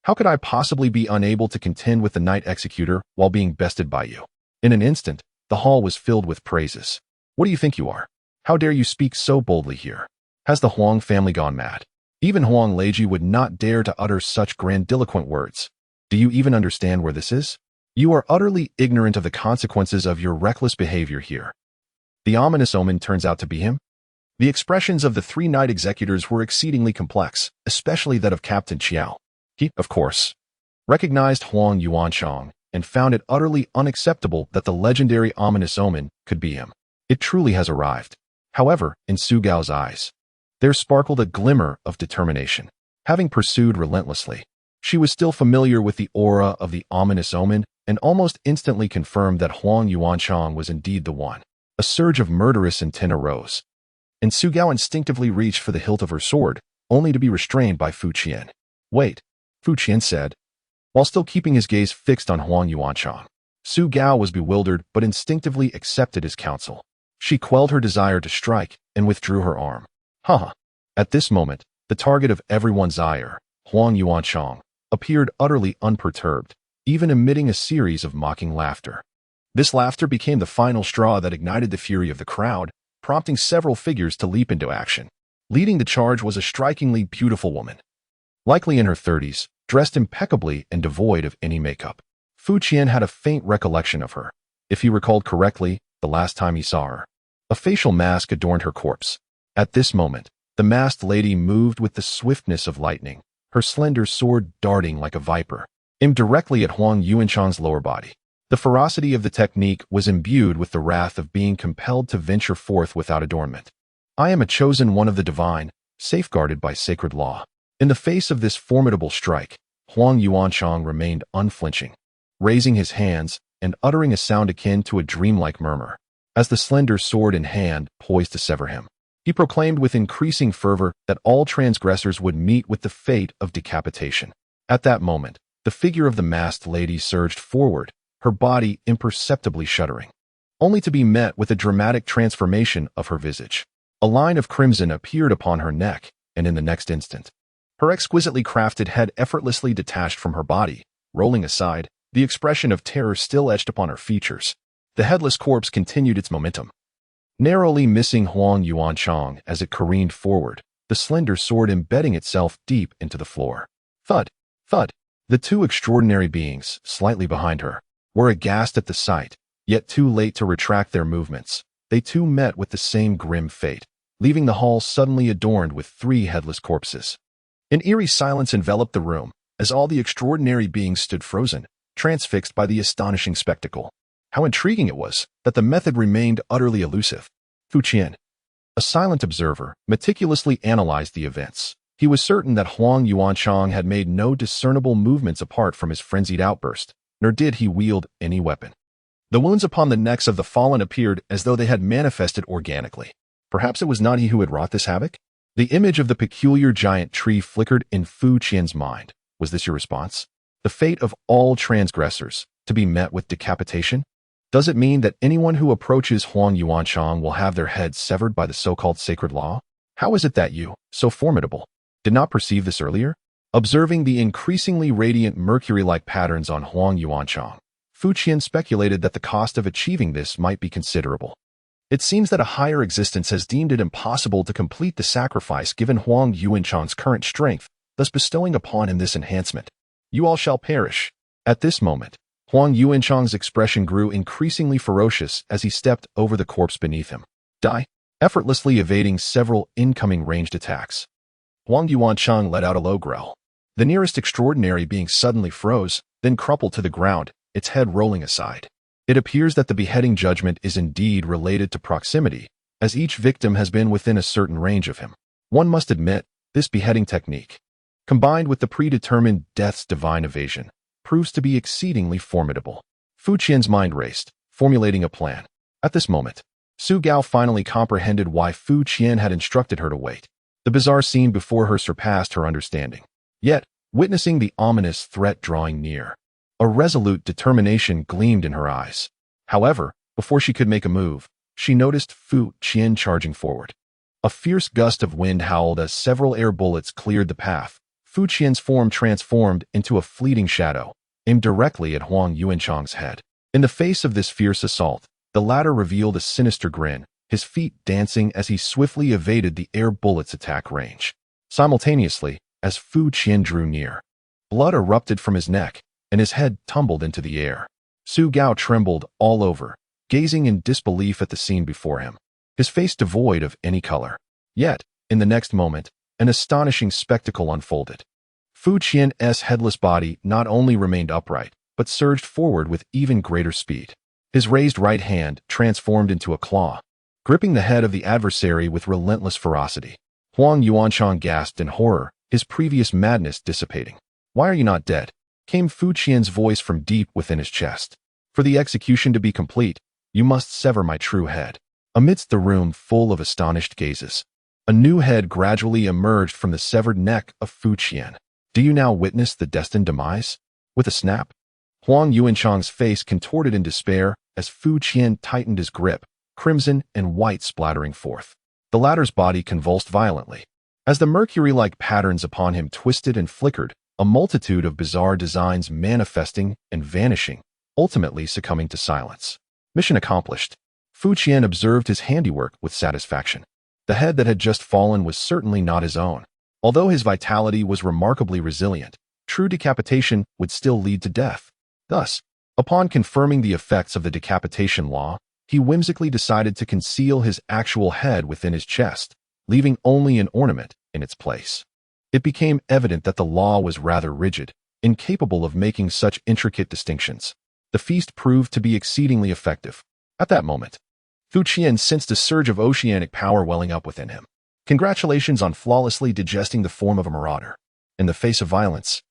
[SPEAKER 1] How could I possibly be unable to contend with the Night Executor while being bested by you? In an instant, the hall was filled with praises. What do you think you are? How dare you speak so boldly here? Has the Huang family gone mad? Even Huang Leiji would not dare to utter such grandiloquent words. Do you even understand where this is? You are utterly ignorant of the consequences of your reckless behavior here. The ominous omen turns out to be him? The expressions of the three Night Executors were exceedingly complex, especially that of Captain Chiao. He, of course, recognized Huang Yuanchan and found it utterly unacceptable that the legendary ominous omen could be him. It truly has arrived. However, in Su Gao's eyes, there sparkled a glimmer of determination. Having pursued relentlessly, she was still familiar with the aura of the ominous omen and almost instantly confirmed that Huang Yuanchan was indeed the one. A surge of murderous intent arose, and Su Gao instinctively reached for the hilt of her sword, only to be restrained by Fu Qian. Wait, Fu Qian said, while still keeping his gaze fixed on Huang Yuanchan. Su Gao was bewildered but instinctively accepted his counsel. She quelled her desire to strike and withdrew her arm. Haha. At this moment, the target of everyone's ire, Huang Yuanchang, appeared utterly unperturbed, even emitting a series of mocking laughter. This laughter became the final straw that ignited the fury of the crowd, prompting several figures to leap into action. Leading the charge was a strikingly beautiful woman, likely in her 30s, dressed impeccably and devoid of any makeup. Fu Qian had a faint recollection of her, if he recalled correctly, the last time he saw her. A facial mask adorned her corpse. At this moment, the masked lady moved with the swiftness of lightning, her slender sword darting like a viper, aimed directly at Huang Yuanchang's lower body. The ferocity of the technique was imbued with the wrath of being compelled to venture forth without adornment. I am a chosen one of the divine, safeguarded by sacred law. In the face of this formidable strike, Huang Yuanchang remained unflinching, raising his hands and uttering a sound akin to a dreamlike murmur. As the slender sword in hand poised to sever him, he proclaimed with increasing fervor that all transgressors would meet with the fate of decapitation. At that moment, the figure of the masked lady surged forward, her body imperceptibly shuddering, only to be met with a dramatic transformation of her visage. A line of crimson appeared upon her neck, and in the next instant, her exquisitely crafted head effortlessly detached from her body, rolling aside, the expression of terror still etched upon her features. The headless corpse continued its momentum, narrowly missing Huang Yuanchang as it careened forward, the slender sword embedding itself deep into the floor. Thud! Thud! The two extraordinary beings, slightly behind her, were aghast at the sight, yet too late to retract their movements. They too met with the same grim fate, leaving the hall suddenly adorned with three headless corpses. An eerie silence enveloped the room, as all the extraordinary beings stood frozen, transfixed by the astonishing spectacle. How intriguing it was that the method remained utterly elusive. Fu Qian, a silent observer, meticulously analyzed the events. He was certain that Huang Yuanchang had made no discernible movements apart from his frenzied outburst, nor did he wield any weapon. The wounds upon the necks of the fallen appeared as though they had manifested organically. Perhaps it was not he who had wrought this havoc? The image of the peculiar giant tree flickered in Fu Qian's mind. Was this your response? The fate of all transgressors, to be met with decapitation? Does it mean that anyone who approaches Huang Yuanchang will have their heads severed by the so-called sacred law? How is it that you, so formidable, did not perceive this earlier? Observing the increasingly radiant mercury-like patterns on Huang Yuanchang, Fu Qian speculated that the cost of achieving this might be considerable. It seems that a higher existence has deemed it impossible to complete the sacrifice given Huang Yuanchang's current strength, thus bestowing upon him this enhancement. You all shall perish. At this moment, Huang Yuanchang's expression grew increasingly ferocious as he stepped over the corpse beneath him, effortlessly evading several incoming ranged attacks. Huang Yuanchang let out a low growl. The nearest extraordinary being suddenly froze, then crumpled to the ground, its head rolling aside. It appears that the beheading judgment is indeed related to proximity, as each victim has been within a certain range of him. One must admit, this beheading technique, combined with the predetermined death's divine evasion, proves to be exceedingly formidable. Fu Qian's mind raced, formulating a plan. At this moment, Su Gao finally comprehended why Fu Qian had instructed her to wait. The bizarre scene before her surpassed her understanding. Yet, witnessing the ominous threat drawing near, a resolute determination gleamed in her eyes. However, before she could make a move, she noticed Fu Qian charging forward. A fierce gust of wind howled as several air bullets cleared the path. Fu Qian's form transformed into a fleeting shadow, aimed directly at Huang Yuanchang's head. In the face of this fierce assault, the latter revealed a sinister grin, his feet dancing as he swiftly evaded the air bullet's attack range. Simultaneously, as Fu Qian drew near, blood erupted from his neck, and his head tumbled into the air. Su Gao trembled all over, gazing in disbelief at the scene before him, his face devoid of any color. Yet, in the next moment, an astonishing spectacle unfolded. Fu Qian's headless body not only remained upright, but surged forward with even greater speed. His raised right hand transformed into a claw, gripping the head of the adversary with relentless ferocity. Huang Yuanchang gasped in horror, his previous madness dissipating. "Why are you not dead?" came Fu Qian's voice from deep within his chest. "For the execution to be complete, you must sever my true head." Amidst the room full of astonished gazes, a new head gradually emerged from the severed neck of Fu Qian. "Do you now witness the destined demise?" With a snap, Huang Yuanchang's face contorted in despair as Fu Qian tightened his grip, crimson and white splattering forth. The latter's body convulsed violently. As the mercury-like patterns upon him twisted and flickered, a multitude of bizarre designs manifesting and vanishing, ultimately succumbing to silence. Mission accomplished. Fu Qian observed his handiwork with satisfaction. The head that had just fallen was certainly not his own. Although his vitality was remarkably resilient, true decapitation would still lead to death. Thus, upon confirming the effects of the decapitation law, he whimsically decided to conceal his actual head within his chest, leaving only an ornament in its place. It became evident that the law was rather rigid, incapable of making such intricate distinctions. The feast proved to be exceedingly effective. At that moment, Fu Qian sensed a surge of oceanic power welling up within him. Congratulations on flawlessly digesting the form of a marauder. In the face of violence,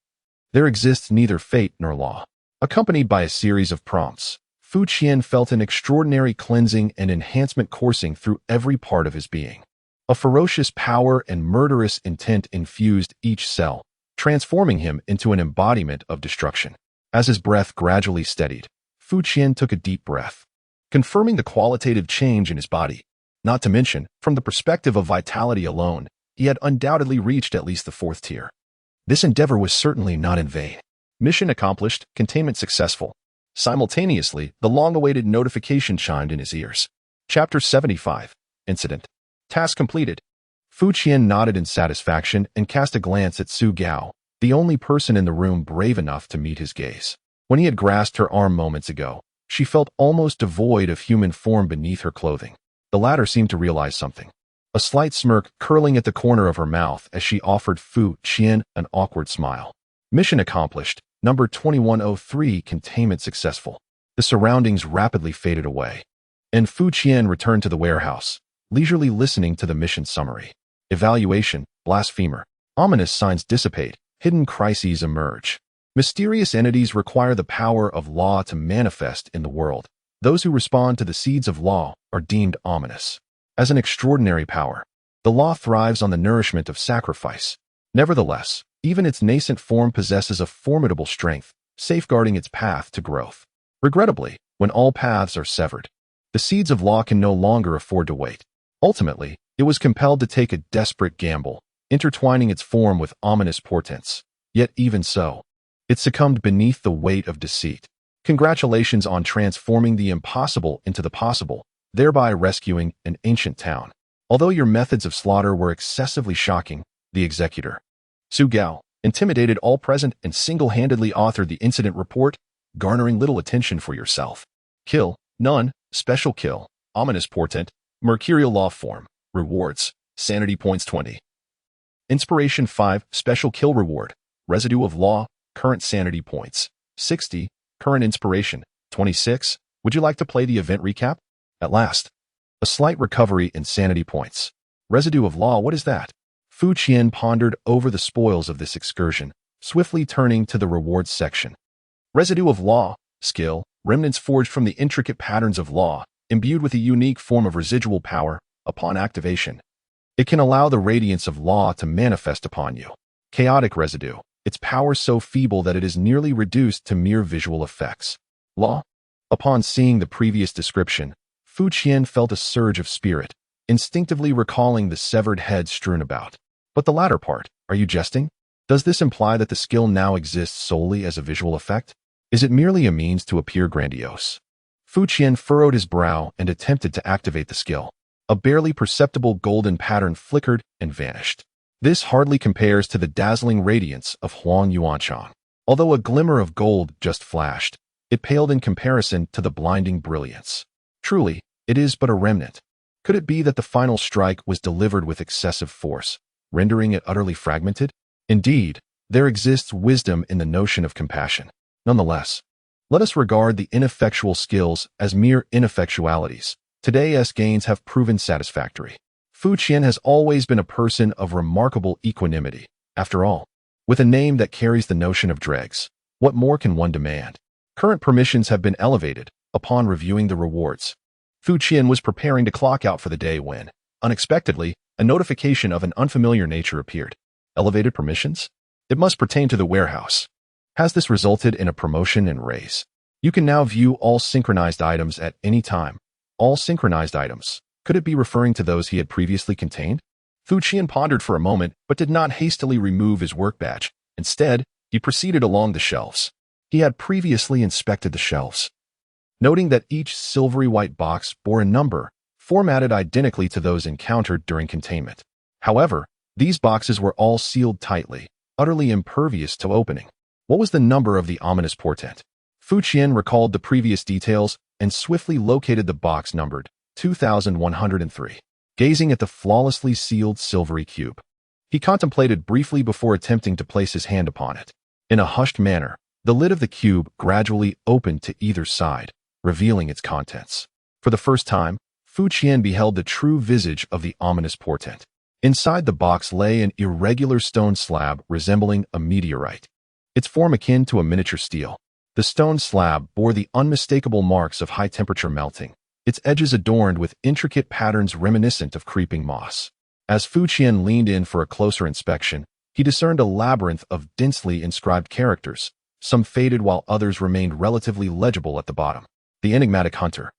[SPEAKER 1] there exists neither fate nor law. Accompanied by a series of prompts, Fu Qian felt an extraordinary cleansing and enhancement coursing through every part of his being. A ferocious power and murderous intent infused each cell, transforming him into an embodiment of destruction. As his breath gradually steadied, Fu Qian took a deep breath, confirming the qualitative change in his body. Not to mention, from the perspective of vitality alone, he had undoubtedly reached at least the 4th tier. This endeavor was certainly not in vain. Mission accomplished, containment successful. Simultaneously, the long-awaited notification chimed in his ears. Chapter 75. Incident. Task completed. Fu Qian nodded in satisfaction and cast a glance at Su Gao, the only person in the room brave enough to meet his gaze. When he had grasped her arm moments ago, she felt almost devoid of human form beneath her clothing. The latter seemed to realize something. A slight smirk curling at the corner of her mouth as she offered Fu Qian an awkward smile. Mission accomplished. Number 2103, containment successful. The surroundings rapidly faded away, and Fu Qian returned to the warehouse, leisurely listening to the mission summary. Evaluation, blasphemer. Ominous signs dissipate, hidden crises emerge. Mysterious entities require the power of law to manifest in the world. Those who respond to the seeds of law are deemed ominous. As an extraordinary power, the law thrives on the nourishment of sacrifice. Nevertheless, even its nascent form possesses a formidable strength, safeguarding its path to growth. Regrettably, when all paths are severed, the seeds of law can no longer afford to wait. Ultimately, it was compelled to take a desperate gamble, intertwining its form with ominous portents. Yet even so, it succumbed beneath the weight of deceit. Congratulations on transforming the impossible into the possible, thereby rescuing an ancient town. Although your methods of slaughter were excessively shocking, the executor, Su Gao, intimidated all present and single-handedly authored the incident report, garnering little attention for yourself. Kill, none, special kill, ominous portent, mercurial law form, rewards, sanity points 20. Inspiration 5, special kill reward, residue of law, current sanity points, 60, current inspiration, 26. Would you like to play the event recap? At last. A slight recovery in sanity points. Residue of law, what is that? Fu Qian pondered over the spoils of this excursion, swiftly turning to the rewards section. Residue of law, skill, remnants forged from the intricate patterns of law, imbued with a unique form of residual power, upon activation. It can allow the radiance of law to manifest upon you. Chaotic residue, its power so feeble that it is nearly reduced to mere visual effects. Law? Upon seeing the previous description, Fu Qian felt a surge of spirit, instinctively recalling the severed head strewn about. But the latter part, are you jesting? Does this imply that the skill now exists solely as a visual effect? Is it merely a means to appear grandiose? Fu Qian furrowed his brow and attempted to activate the skill. A barely perceptible golden pattern flickered and vanished. This hardly compares to the dazzling radiance of Huang Yuanchang. Although a glimmer of gold just flashed, it paled in comparison to the blinding brilliance. Truly, it is but a remnant. Could it be that the final strike was delivered with excessive force, rendering it utterly fragmented? Indeed, there exists wisdom in the notion of compassion. Nonetheless, let us regard the ineffectual skills as mere ineffectualities. Today's gains have proven satisfactory. Fu Qian has always been a person of remarkable equanimity. After all, with a name that carries the notion of dregs, what more can one demand? Current permissions have been elevated. Upon reviewing the rewards, Fu Qian was preparing to clock out for the day when, unexpectedly, a notification of an unfamiliar nature appeared. Elevated permissions? It must pertain to the warehouse. Has this resulted in a promotion and raise? You can now view all synchronized items at any time. All synchronized items. Could it be referring to those he had previously contained? Fu Qian pondered for a moment, but did not hastily remove his work badge. Instead, he proceeded along the shelves. He had previously inspected the shelves, noting that each silvery white box bore a number, formatted identically to those encountered during containment. However, these boxes were all sealed tightly, utterly impervious to opening. What was the number of the ominous portent? Fu Qian recalled the previous details and swiftly located the box numbered 2103. Gazing at the flawlessly sealed silvery cube, he contemplated briefly before attempting to place his hand upon it. In a hushed manner, the lid of the cube gradually opened to either side, revealing its contents. For the first time, Fu Qian beheld the true visage of the ominous portent. Inside the box lay an irregular stone slab resembling a meteorite, its form akin to a miniature steel. The stone slab bore the unmistakable marks of high-temperature melting, its edges adorned with intricate patterns reminiscent of creeping moss. As Fu Qian leaned in for a closer inspection, he discerned a labyrinth of densely inscribed characters, some faded while others remained relatively legible at the bottom. The enigmatic hunter,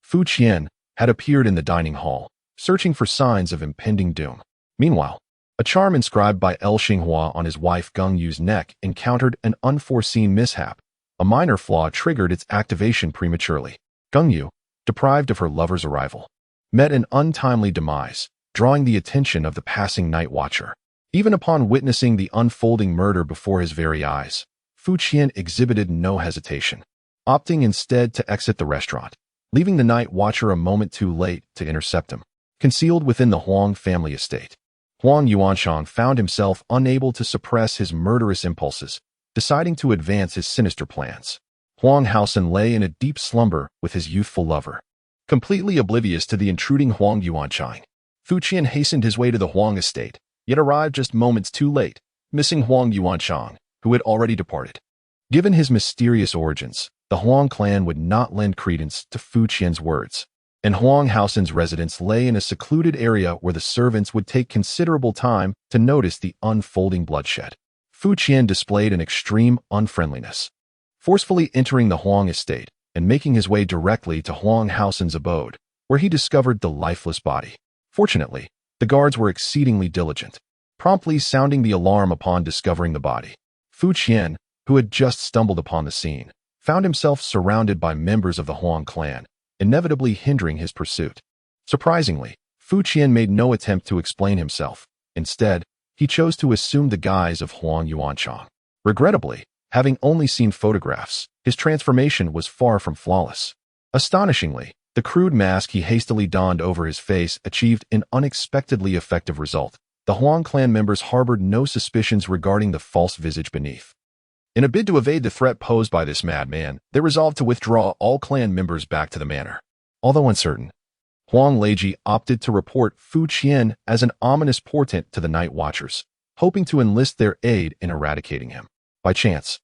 [SPEAKER 1] Fu Qian, had appeared in the dining hall, searching for signs of impending doom. Meanwhile, a charm inscribed by El Xinghua on his wife Geng Yu's neck encountered an unforeseen mishap. A minor flaw triggered its activation prematurely. Geng Yu, deprived of her lover's arrival, met an untimely demise, drawing the attention of the passing night watcher. Even upon witnessing the unfolding murder before his very eyes, Fu Qian exhibited no hesitation, opting instead to exit the restaurant, leaving the night watcher a moment too late to intercept him. Concealed within the Huang family estate, Huang Yuanshang found himself unable to suppress his murderous impulses, deciding to advance his sinister plans. Huang Haosen lay in a deep slumber with his youthful lover. Completely oblivious to the intruding Huang Yuanshang, Fu Qian hastened his way to the Huang estate, yet arrived just moments too late, missing Huang Yuanshang, who had already departed. Given his mysterious origins, the Huang clan would not lend credence to Fu Qian's words, and Huang Haosen's residence lay in a secluded area where the servants would take considerable time to notice the unfolding bloodshed. Fu Qian displayed an extreme unfriendliness, forcefully entering the Huang estate and making his way directly to Huang Haosen's abode, where he discovered the lifeless body. Fortunately, the guards were exceedingly diligent, promptly sounding the alarm upon discovering the body. Fu Qian, who had just stumbled upon the scene, found himself surrounded by members of the Huang clan, inevitably hindering his pursuit. Surprisingly, Fu Qian made no attempt to explain himself. Instead, he chose to assume the guise of Huang Yuanchang. Regrettably, having only seen photographs, his transformation was far from flawless. Astonishingly, the crude mask he hastily donned over his face achieved an unexpectedly effective result. The Huang clan members harbored no suspicions regarding the false visage beneath. In a bid to evade the threat posed by this madman, they resolved to withdraw all clan members back to the manor. Although uncertain, Huang Leiji opted to report Fu Qian as an ominous portent to the night watchers, hoping to enlist their aid in eradicating him. By chance,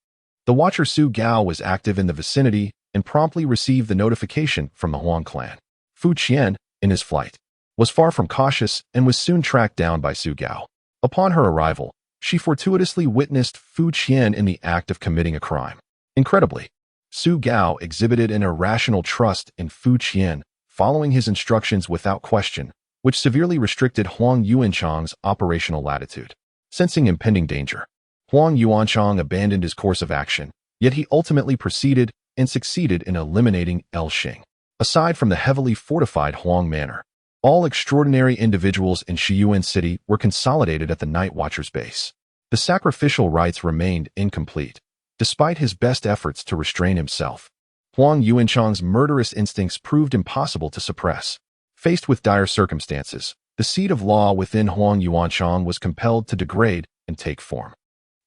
[SPEAKER 1] the watcher Su Gao was active in the vicinity and promptly received the notification from the Huang clan. Fu Qian, in his flight, was far from cautious and was soon tracked down by Su Gao. Upon her arrival, she fortuitously witnessed Fu Qian in the act of committing a crime. Incredibly, Su Gao exhibited an irrational trust in Fu Qian, following his instructions without question, which severely restricted Huang Yuanchang's operational latitude. Sensing impending danger, Huang Yuanchang abandoned his course of action, yet he ultimately proceeded and succeeded in eliminating El Xing. Aside from the heavily fortified Huang Manor, all extraordinary individuals in Shiyuan City were consolidated at the Night Watcher's base. The sacrificial rites remained incomplete, despite his best efforts to restrain himself. Huang Yuanchang's murderous instincts proved impossible to suppress. Faced with dire circumstances, the seed of law within Huang Yuanchang was compelled to degrade and take form.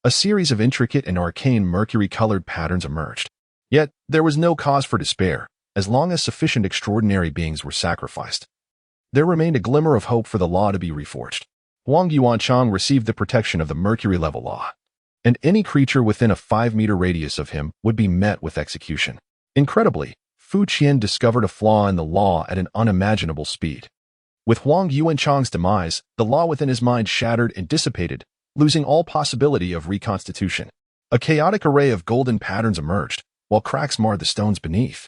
[SPEAKER 1] A series of intricate and arcane mercury-colored patterns emerged. Yet, there was no cause for despair, as long as sufficient extraordinary beings were sacrificed. There remained a glimmer of hope for the law to be reforged. Huang Yuanchang received the protection of the mercury-level law, and any creature within a 5-meter radius of him would be met with execution. Incredibly, Fu Qian discovered a flaw in the law at an unimaginable speed. With Huang Yuanchang's demise, the law within his mind shattered and dissipated, losing all possibility of reconstitution. A chaotic array of golden patterns emerged, while cracks marred the stones beneath.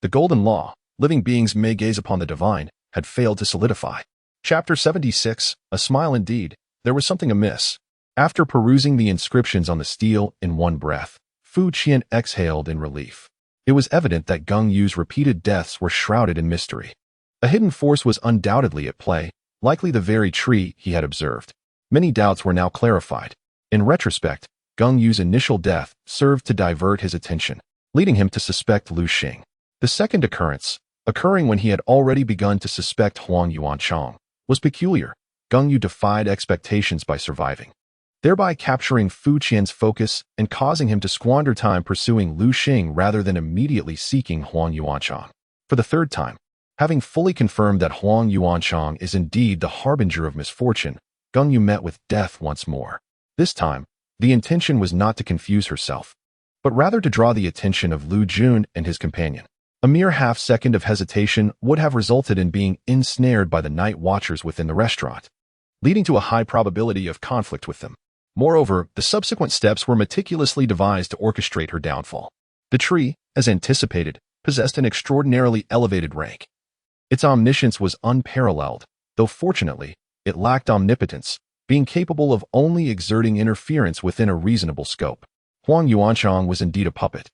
[SPEAKER 1] The golden law, living beings may gaze upon the divine, had failed to solidify. Chapter 76, A Smile Indeed. There was something amiss. After perusing the inscriptions on the stele in one breath, Fu Qian exhaled in relief. It was evident that Geng Yu's repeated deaths were shrouded in mystery. A hidden force was undoubtedly at play, likely the very tree he had observed. Many doubts were now clarified. In retrospect, Geng Yu's initial death served to divert his attention, leading him to suspect Lu Xing. The second occurrence, occurring when he had already begun to suspect Huang Yuanchang, was peculiar. Geng Yu defied expectations by surviving, thereby capturing Fu Qian's focus and causing him to squander time pursuing Lu Xing rather than immediately seeking Huang Yuanchang. For the third time, having fully confirmed that Huang Yuanchang is indeed the harbinger of misfortune, Geng Yu met with death once more. This time, the intention was not to confuse herself, but rather to draw the attention of Lu Jun and his companion. A mere half-second of hesitation would have resulted in being ensnared by the night watchers within the restaurant, leading to a high probability of conflict with them. Moreover, the subsequent steps were meticulously devised to orchestrate her downfall. The tree, as anticipated, possessed an extraordinarily elevated rank. Its omniscience was unparalleled, though fortunately, it lacked omnipotence, being capable of only exerting interference within a reasonable scope. Huang Yuanchang was indeed a puppet,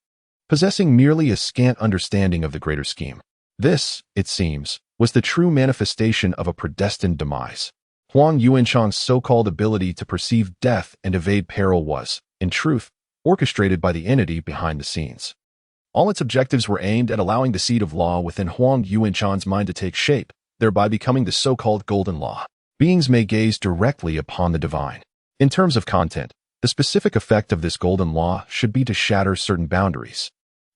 [SPEAKER 1] possessing merely a scant understanding of the greater scheme. This, it seems, was the true manifestation of a predestined demise. Huang Yuanchang's so-called ability to perceive death and evade peril was, in truth, orchestrated by the entity behind the scenes. All its objectives were aimed at allowing the seed of law within Huang Yuanchang's mind to take shape, thereby becoming the so-called golden law. Beings may gaze directly upon the divine. In terms of content, the specific effect of this golden law should be to shatter certain boundaries,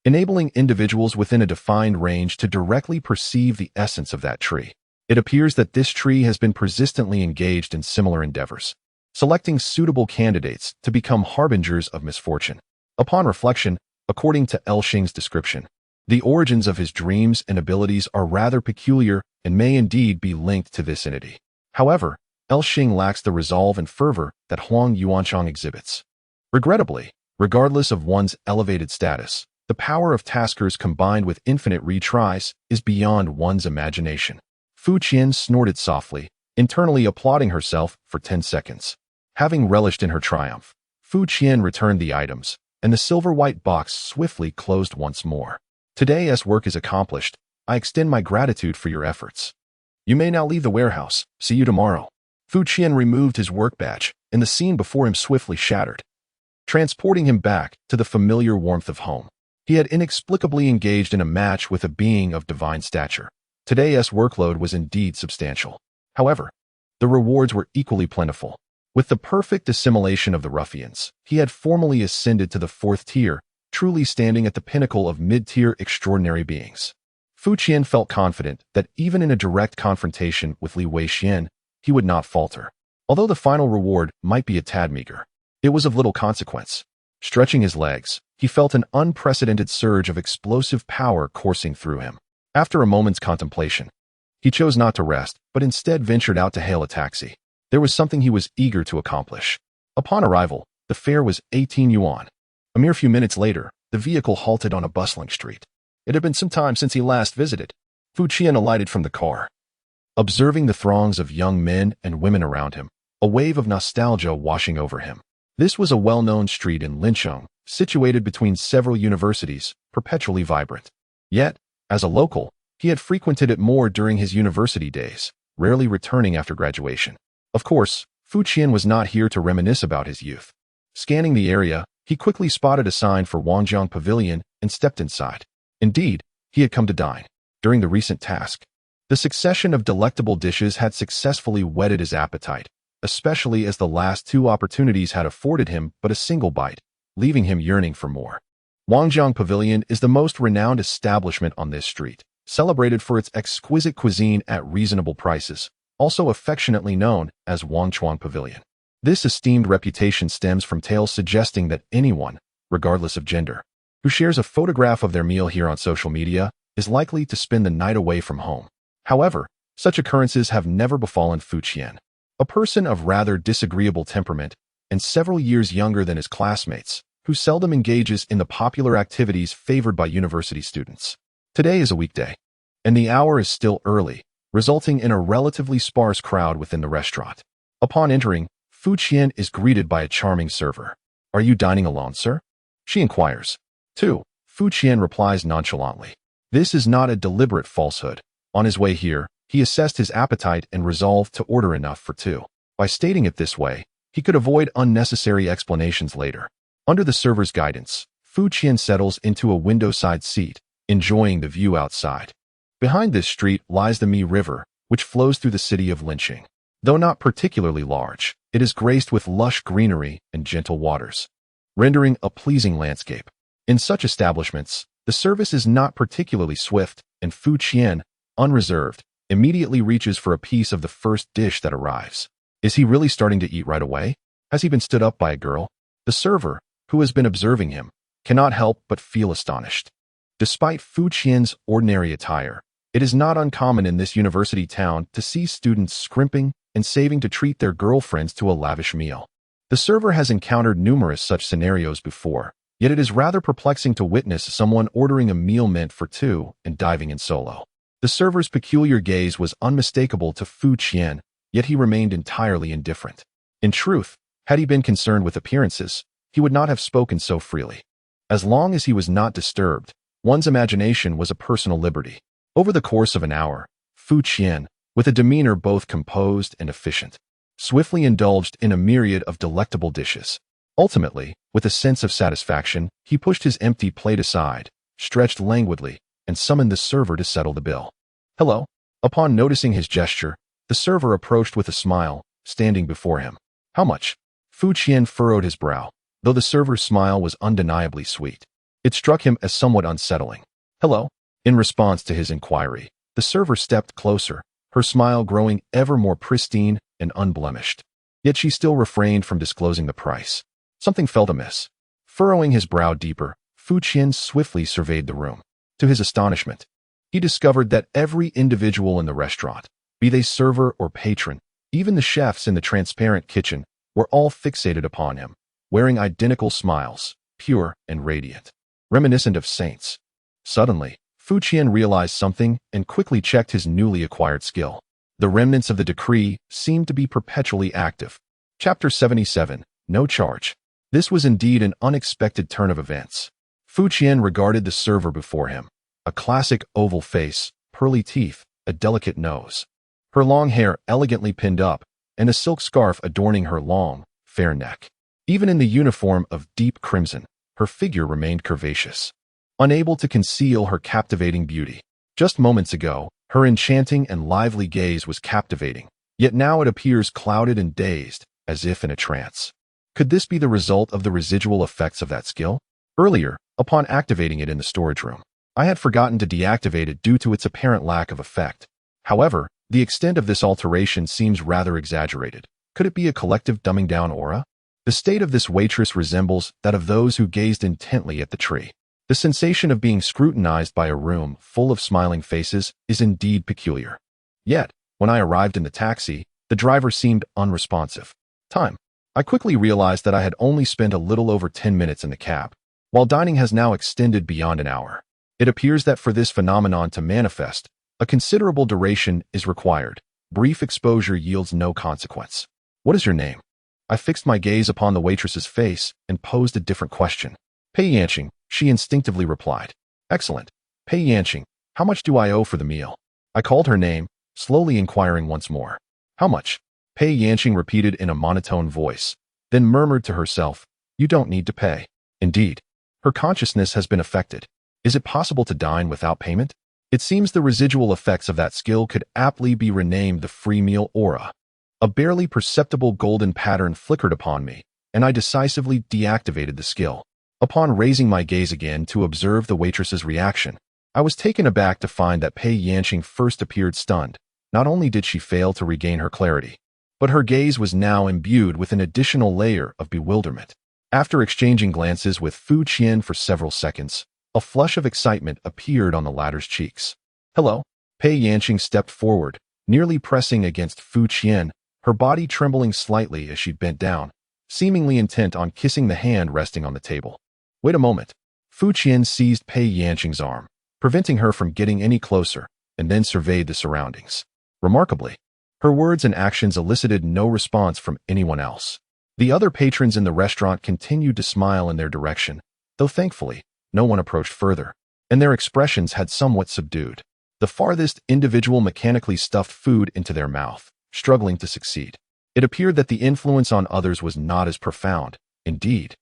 [SPEAKER 1] enabling individuals within a defined range to directly perceive the essence of that tree. It appears that this tree has been persistently engaged in similar endeavors, selecting suitable candidates to become harbingers of misfortune. Upon reflection, according to El Xing's description, the origins of his dreams and abilities are rather peculiar and may indeed be linked to this entity. However, El Xing lacks the resolve and fervor that Huang Yuanchang exhibits. Regrettably, regardless of one's elevated status, the power of taskers combined with infinite retries is beyond one's imagination. Fu Qian snorted softly, internally applauding herself for 10 seconds. Having relished in her triumph, Fu Qian returned the items, and the silver-white box swiftly closed once more. Today's work is accomplished. I extend my gratitude for your efforts. You may now leave the warehouse. See you tomorrow. Fu Qian removed his work badge, and the scene before him swiftly shattered, transporting him back to the familiar warmth of home. He had inexplicably engaged in a match with a being of divine stature. Today's workload was indeed substantial. However, the rewards were equally plentiful. With the perfect assimilation of the ruffians, he had formally ascended to the 4th tier, truly standing at the pinnacle of mid-tier extraordinary beings. Fu Qian felt confident that even in a direct confrontation with Li Weixian, he would not falter. Although the final reward might be a tad meager, it was of little consequence. Stretching his legs, he felt an unprecedented surge of explosive power coursing through him. After a moment's contemplation, he chose not to rest, but instead ventured out to hail a taxi. There was something he was eager to accomplish. Upon arrival, the fare was 18 yuan. A mere few minutes later, the vehicle halted on a bustling street. It had been some time since he last visited. Fu Qian alighted from the car. Observing the throngs of young men and women around him, a wave of nostalgia washing over him. This was a well-known street in Lincheng, situated between several universities, perpetually vibrant. Yet, as a local, he had frequented it more during his university days, rarely returning after graduation. Of course, Fu Qian was not here to reminisce about his youth. Scanning the area, he quickly spotted a sign for Wangjiang Pavilion and stepped inside. Indeed, he had come to dine. During the recent task, the succession of delectable dishes had successfully whetted his appetite, especially as the last 2 opportunities had afforded him but a single bite, leaving him yearning for more. Wangjiang Pavilion is the most renowned establishment on this street, celebrated for its exquisite cuisine at reasonable prices, also affectionately known as Wangchuang Pavilion. This esteemed reputation stems from tales suggesting that anyone, regardless of gender, who shares a photograph of their meal here on social media is likely to spend the night away from home. However, such occurrences have never befallen Fu Qian, a person of rather disagreeable temperament and several years younger than his classmates, who seldom engages in the popular activities favored by university students. Today is a weekday, and the hour is still early, resulting in a relatively sparse crowd within the restaurant. Upon entering, Fu Qian is greeted by a charming server. "Are you dining alone, sir?" she inquires. 2. Fu Qian replies nonchalantly. This is not a deliberate falsehood. On his way here, he assessed his appetite and resolved to order enough for two. By stating it this way, he could avoid unnecessary explanations later. Under the server's guidance, Fu Qian settles into a window-side seat, enjoying the view outside. Behind this street lies the Mi River, which flows through the city of Linqing. Though not particularly large, it is graced with lush greenery and gentle waters, rendering a pleasing landscape. In such establishments, the service is not particularly swift, and Fu Qian, unreserved, immediately reaches for a piece of the first dish that arrives. Is he really starting to eat right away? Has he been stood up by a girl? The server, who has been observing him, cannot help but feel astonished. Despite Fu Qian's ordinary attire, it is not uncommon in this university town to see students scrimping and saving to treat their girlfriends to a lavish meal. The server has encountered numerous such scenarios before, yet it is rather perplexing to witness someone ordering a meal meant for two and diving in solo. The server's peculiar gaze was unmistakable to Fu Qian, yet he remained entirely indifferent. In truth, had he been concerned with appearances, he would not have spoken so freely. As long as he was not disturbed, one's imagination was a personal liberty. Over the course of an hour, Fu Qian, with a demeanor both composed and efficient, swiftly indulged in a myriad of delectable dishes. Ultimately, with a sense of satisfaction, he pushed his empty plate aside, stretched languidly, and summoned the server to settle the bill. "Hello." Upon noticing his gesture, the server approached with a smile, standing before him. "How much?" Fu Qian furrowed his brow, though the server's smile was undeniably sweet. It struck him as somewhat unsettling. "Hello." In response to his inquiry, the server stepped closer, her smile growing ever more pristine and unblemished. Yet she still refrained from disclosing the price. Something felt amiss. Furrowing his brow deeper, Fu Qian swiftly surveyed the room. To his astonishment, he discovered that every individual in the restaurant, be they server or patron, even the chefs in the transparent kitchen, were all fixated upon him, wearing identical smiles, pure and radiant, reminiscent of saints. Suddenly, Fu Qian realized something and quickly checked his newly acquired skill. The remnants of the decree seemed to be perpetually active. Chapter 77, No Charge. This was indeed an unexpected turn of events. Fu Qian regarded the server before him, a classic oval face, pearly teeth, a delicate nose, her long hair elegantly pinned up, and a silk scarf adorning her long, fair neck. Even in the uniform of deep crimson, her figure remained curvaceous, unable to conceal her captivating beauty. Just moments ago, her enchanting and lively gaze was captivating, yet now it appears clouded and dazed, as if in a trance. Could this be the result of the residual effects of that skill? Earlier, upon activating it in the storage room, I had forgotten to deactivate it due to its apparent lack of effect. However, the extent of this alteration seems rather exaggerated. Could it be a collective dumbing down aura? The state of this waitress resembles that of those who gazed intently at the tree. The sensation of being scrutinized by a room full of smiling faces is indeed peculiar. Yet, when I arrived in the taxi, the driver seemed unresponsive. Time. I quickly realized that I had only spent a little over 10 minutes in the cab, while dining has now extended beyond an hour. It appears that for this phenomenon to manifest, a considerable duration is required. Brief exposure yields no consequence. "What is your name?" I fixed my gaze upon the waitress's face and posed a different question. "Pei Yanqing," she instinctively replied. "Excellent. Pei Yanqing, how much do I owe for the meal?" I called her name, slowly inquiring once more. "How much?" Pei Yanqing repeated in a monotone voice, then murmured to herself, "You don't need to pay." Indeed, her consciousness has been affected. Is it possible to dine without payment? It seems the residual effects of that skill could aptly be renamed the free meal aura. A barely perceptible golden pattern flickered upon me, and I decisively deactivated the skill. Upon raising my gaze again to observe the waitress's reaction, I was taken aback to find that Pei Yanqing first appeared stunned. Not only did she fail to regain her clarity, but her gaze was now imbued with an additional layer of bewilderment. After exchanging glances with Fu Qian for several seconds, a flush of excitement appeared on the latter's cheeks. "Hello." Pei Yanqing stepped forward, nearly pressing against Fu Qian, her body trembling slightly as she bent down, seemingly intent on kissing the hand resting on the table. "Wait a moment." Fu Qian seized Pei Yanqing's arm, preventing her from getting any closer, and then surveyed the surroundings. Remarkably, her words and actions elicited no response from anyone else. The other patrons in the restaurant continued to smile in their direction, though thankfully, no one approached further, and their expressions had somewhat subdued. The farthest individual mechanically stuffed food into their mouth, struggling to succeed. It appeared that the influence on others was not as profound. Indeed,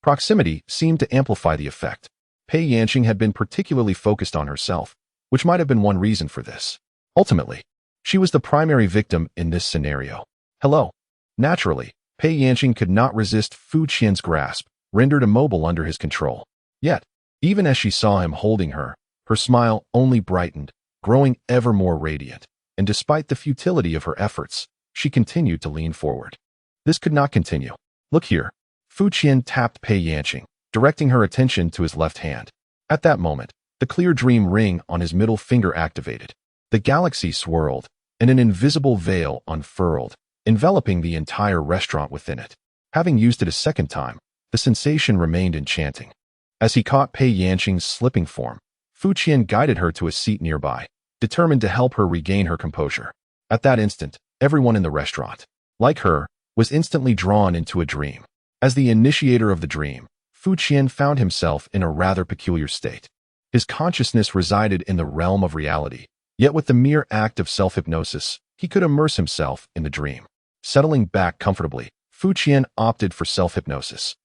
[SPEAKER 1] proximity seemed to amplify the effect. Pei Yanqing had been particularly focused on herself, which might have been one reason for this. Ultimately, she was the primary victim in this scenario. Hello. Naturally, Pei Yanqing could not resist Fu Qian's grasp, rendered immobile under his control. Yet, even as she saw him holding her, her smile only brightened, growing ever more radiant, and despite the futility of her efforts, she continued to lean forward. This could not continue. Look here. Fu Qian tapped Pei Yanqing, directing her attention to his left hand. At that moment, the clear dream ring on his middle finger activated. The galaxy swirled, and an invisible veil unfurled, enveloping the entire restaurant within it. Having used it a second time, the sensation remained enchanting. As he caught Pei Yanqing's slipping form, Fu Qian guided her to a seat nearby, determined to help her regain her composure. At that instant, everyone in the restaurant, like her, was instantly drawn into a dream. As the initiator of the dream, Fu Qian found himself in a rather peculiar state. His consciousness resided in the realm of reality, yet with the mere act of self-hypnosis, he could immerse himself in the dream. Settling back comfortably, Fu Qian opted for self-hypnosis.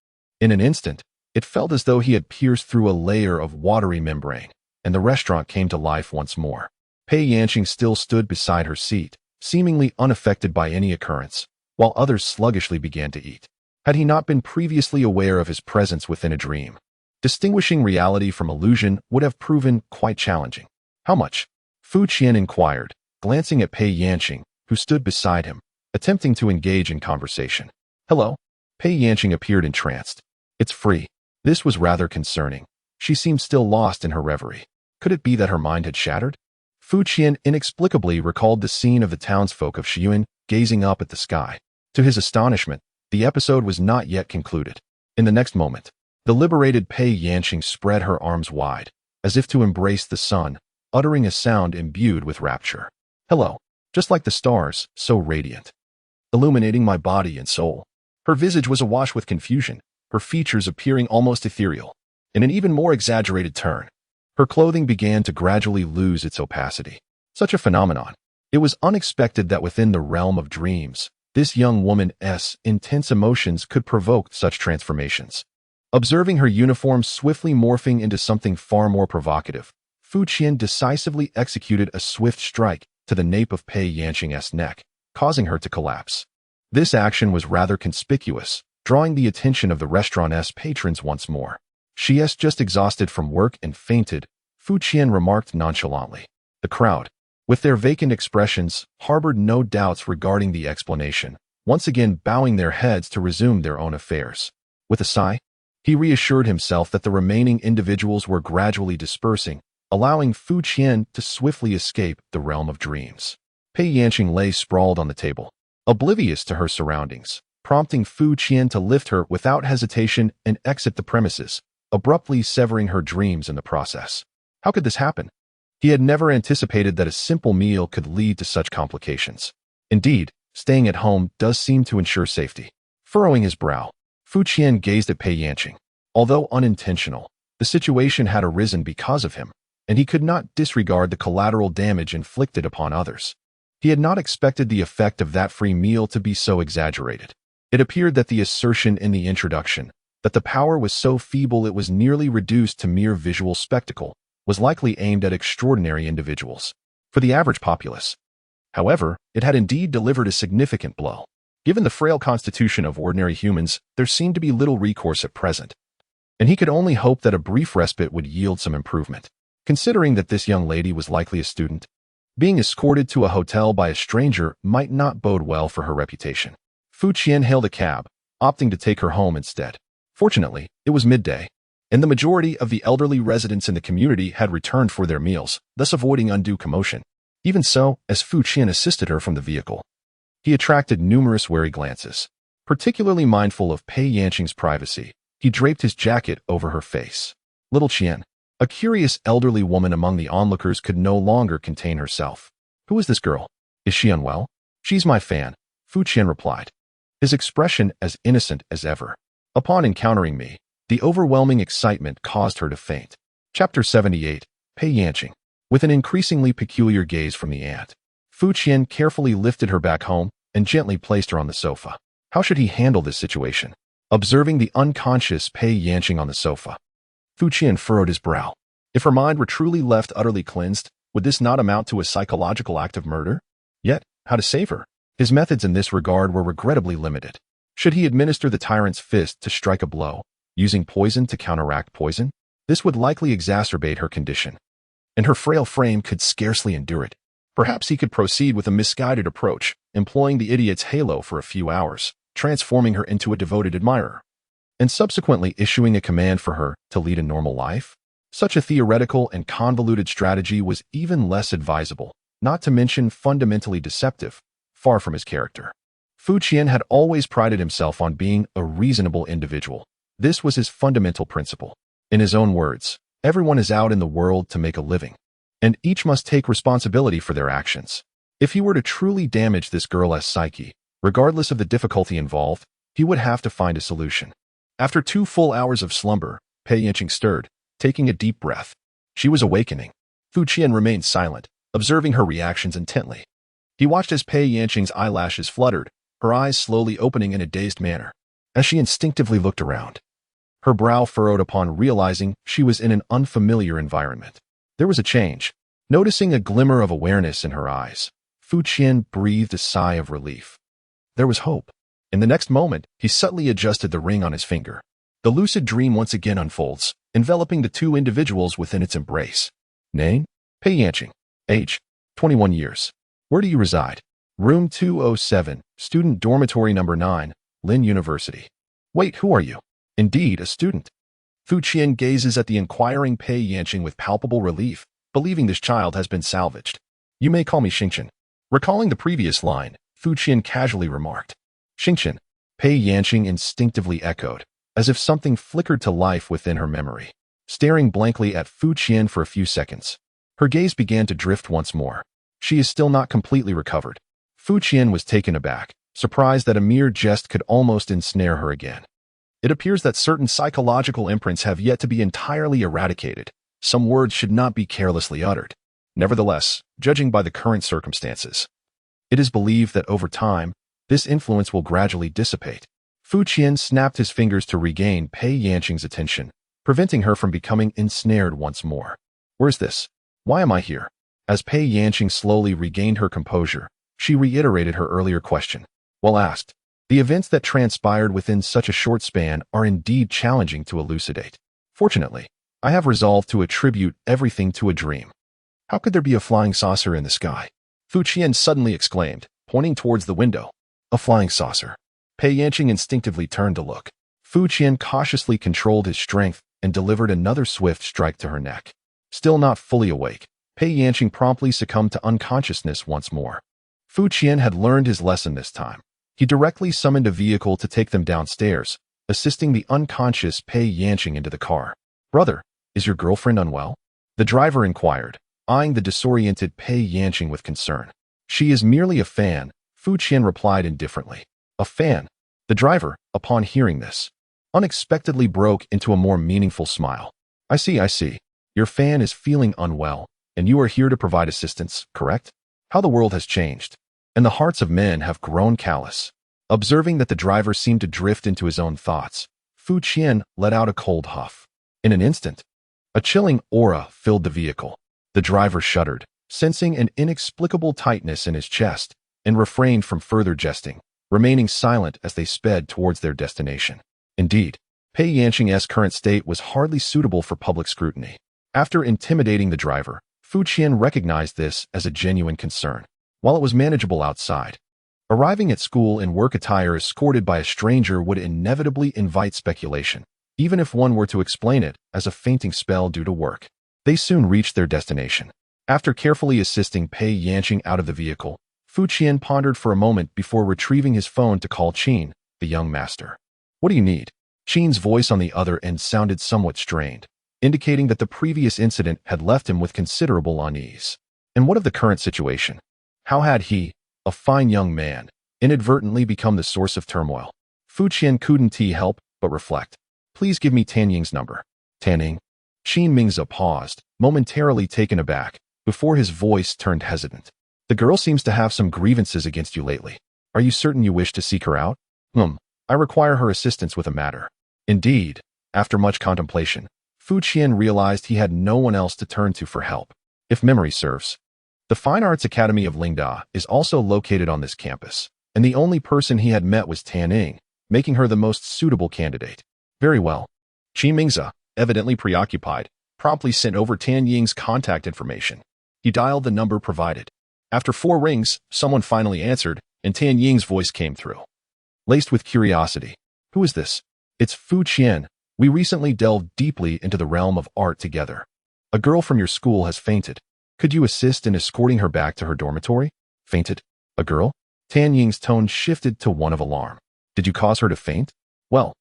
[SPEAKER 1] In an instant, it felt as though he had pierced through a layer of watery membrane, and the restaurant came to life once more. Pei Yanqing still stood beside her seat, seemingly unaffected by any occurrence, while others sluggishly began to eat. Had he not been previously aware of his presence within a dream, distinguishing reality from illusion would have proven quite challenging. How much? Fu Qian inquired, glancing at Pei Yanqing, who stood beside him, attempting to engage in conversation. Hello? Pei Yanqing appeared entranced. It's free. This was rather concerning. She seemed still lost in her reverie. Could it be that her mind had shattered? Fu Qian inexplicably recalled the scene of the townsfolk of Shiyuan gazing up at the sky. To his astonishment, the episode was not yet concluded. In the next moment, the liberated Pei Yanqing spread her arms wide, as if to embrace the sun, uttering a sound imbued with rapture. Hello, just like the stars, so radiant, illuminating my body and soul. Her visage was awash with confusion, her features appearing almost ethereal. In an even more exaggerated turn, her clothing began to gradually lose its opacity. Such a phenomenon. It was unexpected that within the realm of dreams, this young woman's intense emotions could provoke such transformations. Observing her uniform swiftly morphing into something far more provocative, Fu Qian decisively executed a swift strike to the nape of Pei Yanqing's neck, causing her to collapse. This action was rather conspicuous, drawing the attention of the restaurant's patrons once more. She's just exhausted from work and fainted, Fu Qian remarked nonchalantly. The crowd, with their vacant expressions, harbored no doubts regarding the explanation, once again bowing their heads to resume their own affairs. With a sigh, he reassured himself that the remaining individuals were gradually dispersing, allowing Fu Qian to swiftly escape the realm of dreams. Pei Yanqing lay sprawled on the table, oblivious to her surroundings, prompting Fu Qian to lift her without hesitation and exit the premises, abruptly severing her dreams in the process. How could this happen? He had never anticipated that a simple meal could lead to such complications. Indeed, staying at home does seem to ensure safety. Furrowing his brow, Fu Qian gazed at Pei Yanqing. Although unintentional, the situation had arisen because of him, and he could not disregard the collateral damage inflicted upon others. He had not expected the effect of that free meal to be so exaggerated. It appeared that the assertion in the introduction, that the power was so feeble it was nearly reduced to mere visual spectacle, was likely aimed at extraordinary individuals. For the average populace, however, it had indeed delivered a significant blow. Given the frail constitution of ordinary humans, there seemed to be little recourse at present, and he could only hope that a brief respite would yield some improvement. Considering that this young lady was likely a student, being escorted to a hotel by a stranger might not bode well for her reputation. Fu Qian hailed a cab, opting to take her home instead. Fortunately, it was midday, and the majority of the elderly residents in the community had returned for their meals, thus avoiding undue commotion. Even so, as Fu Qian assisted her from the vehicle, he attracted numerous wary glances. Particularly mindful of Pei Yanqing's privacy, he draped his jacket over her face. Little Qian, a curious elderly woman among the onlookers, could no longer contain herself. Who is this girl? Is she unwell? She's my fan, Fu Qian replied, his expression as innocent as ever. Upon encountering me, the overwhelming excitement caused her to faint. Chapter 78, Pei Yanqing. With an increasingly peculiar gaze from the aunt, Fu Qian carefully lifted her back home and gently placed her on the sofa. How should he handle this situation? Observing the unconscious Pei Yanqing on the sofa, Fu Qian furrowed his brow. If her mind were truly left utterly cleansed, would this not amount to a psychological act of murder? Yet, how to save her? His methods in this regard were regrettably limited. Should he administer the tyrant's fist to strike a blow, using poison to counteract poison? This would likely exacerbate her condition, and her frail frame could scarcely endure it. Perhaps he could proceed with a misguided approach, employing the idiot's halo for a few hours, transforming her into a devoted admirer, and subsequently issuing a command for her to lead a normal life? Such a theoretical and convoluted strategy was even less advisable, not to mention fundamentally deceptive, far from his character. Fu Qian had always prided himself on being a reasonable individual. This was his fundamental principle. In his own words, everyone is out in the world to make a living, and each must take responsibility for their actions. If he were to truly damage this girl's psyche, regardless of the difficulty involved, he would have to find a solution. After 2 full hours of slumber, Pei Yanqing stirred, taking a deep breath. She was awakening. Fu Qian remained silent, observing her reactions intently. He watched as Pei Yanqing's eyelashes fluttered, her eyes slowly opening in a dazed manner. As she instinctively looked around, her brow furrowed upon realizing she was in an unfamiliar environment. There was a change. Noticing a glimmer of awareness in her eyes, Fu Qian breathed a sigh of relief. There was hope. In the next moment, he subtly adjusted the ring on his finger. The lucid dream once again unfolds, enveloping the 2 individuals within its embrace. Name? Pei Yanqing. Age? 21 years. Where do you reside? Room 207, student dormitory number 9, Lin University. Wait, who are you? Indeed, a student. Fu Qian gazes at the inquiring Pei Yanqing with palpable relief, believing this child has been salvaged. You may call me Xingqian. Recalling the previous line, Fu Qian casually remarked. Xingqian, Pei Yanqing instinctively echoed, as if something flickered to life within her memory. Staring blankly at Fu Qian for a few seconds, her gaze began to drift once more. She is still not completely recovered. Fu Qian was taken aback, surprised that a mere jest could almost ensnare her again. It appears that certain psychological imprints have yet to be entirely eradicated. Some words should not be carelessly uttered. Nevertheless, judging by the current circumstances, it is believed that over time, this influence will gradually dissipate. Fu Qian snapped his fingers to regain Pei Yanqing's attention, preventing her from becoming ensnared once more. Where's this? Why am I here? As Pei Yanqing slowly regained her composure, she reiterated her earlier question. Well asked. The events that transpired within such a short span are indeed challenging to elucidate. Fortunately, I have resolved to attribute everything to a dream. How could there be a flying saucer in the sky? Fu Qian suddenly exclaimed, pointing towards the window. A flying saucer. Pei Yanqing instinctively turned to look. Fu Qian cautiously controlled his strength and delivered another swift strike to her neck. Still not fully awake, Pei Yanqing promptly succumbed to unconsciousness once more. Fu Qian had learned his lesson this time. He directly summoned a vehicle to take them downstairs, assisting the unconscious Pei Yanqing into the car. Brother, is your girlfriend unwell? The driver inquired, eyeing the disoriented Pei Yanqing with concern. She is merely a fan, Fu Qian replied indifferently. A fan? The driver, upon hearing this, unexpectedly broke into a more meaningful smile. I see. Your fan is feeling unwell, and you are here to provide assistance, correct? How the world has changed, and the hearts of men have grown callous. Observing that the driver seemed to drift into his own thoughts, Fu Qian let out a cold huff. In an instant, a chilling aura filled the vehicle. The driver shuddered, sensing an inexplicable tightness in his chest, and refrained from further jesting, remaining silent as they sped towards their destination. Indeed, Pei Yanqing's current state was hardly suitable for public scrutiny. After intimidating the driver, Fu Qian recognized this as a genuine concern. While it was manageable outside, arriving at school in work attire escorted by a stranger would inevitably invite speculation, even if one were to explain it as a fainting spell due to work. They soon reached their destination. After carefully assisting Pei Yanqing out of the vehicle, Fu Qian pondered for a moment before retrieving his phone to call Qin, the young master. What do you need? Qin's voice on the other end sounded somewhat strained, indicating that the previous incident had left him with considerable unease. And what of the current situation? How had he, a fine young man, inadvertently become the source of turmoil? Fu Qian couldn't help but reflect. Please give me Tan Ying's number. Tan Ying? Qin Mingzi paused, momentarily taken aback, before his voice turned hesitant. The girl seems to have some grievances against you lately. Are you certain you wish to seek her out? I require her assistance with a matter. Indeed, after much contemplation, Fu Qian realized he had no one else to turn to for help. If memory serves, the Fine Arts Academy of Lingda is also located on this campus, and the only person he had met was Tan Ying, making her the most suitable candidate. Very well. Qin Mingzi, evidently preoccupied, promptly sent over Tan Ying's contact information. He dialed the number provided. After 4 rings, someone finally answered, and Tan Ying's voice came through. Laced with curiosity. Who is this? It's Fu Qian. We recently delved deeply into the realm of art together. A girl from your school has fainted. Could you assist in escorting her back to her dormitory? Fainted? A girl? Tan Ying's tone shifted to one of alarm. Did you cause her to faint? Well,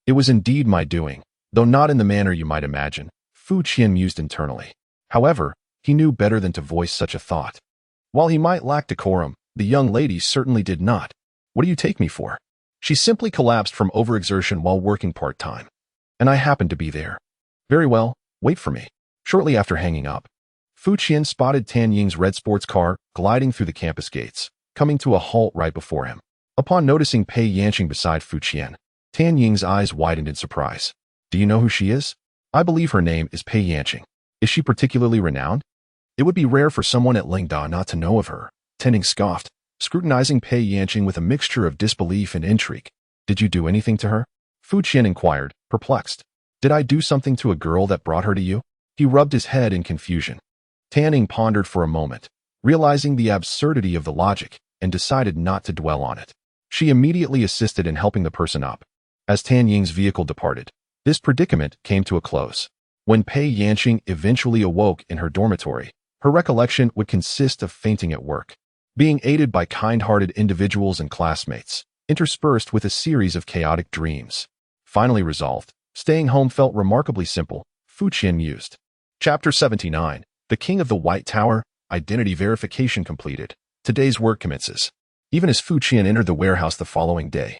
[SPEAKER 1] it was indeed my doing, though not in the manner you might imagine, Fu Qian mused internally. However, he knew better than to voice such a thought. While he might lack decorum, the young lady certainly did not. What do you take me for? She simply collapsed from overexertion while working part-time. And I happened to be there. Very well, wait for me. Shortly after hanging up, Fu Qian spotted Tan Ying's red sports car gliding through the campus gates, coming to a halt right before him. Upon noticing Pei Yanqing beside Fu Qian, Tan Ying's eyes widened in surprise. Do you know who she is? I believe her name is Pei Yanqing. Is she particularly renowned? It would be rare for someone at Lingda not to know of her. Tan Ying scoffed, scrutinizing Pei Yanqing with a mixture of disbelief and intrigue. Did you do anything to her? Fu Qian inquired, perplexed. Did I do something to a girl that brought her to you? He rubbed his head in confusion. Tan Ying pondered for a moment, realizing the absurdity of the logic, and decided not to dwell on it. She immediately assisted in helping the person up. As Tan Ying's vehicle departed, this predicament came to a close. When Pei Yanqing eventually awoke in her dormitory, her recollection would consist of fainting at work, being aided by kind-hearted individuals and classmates, interspersed with a series of chaotic dreams. Finally resolved, staying home felt remarkably simple, Fu Qian mused. Chapter 79. The King of the White Tower, Identity Verification completed. Today's work commences. Even as Fu Qian entered the warehouse the following day,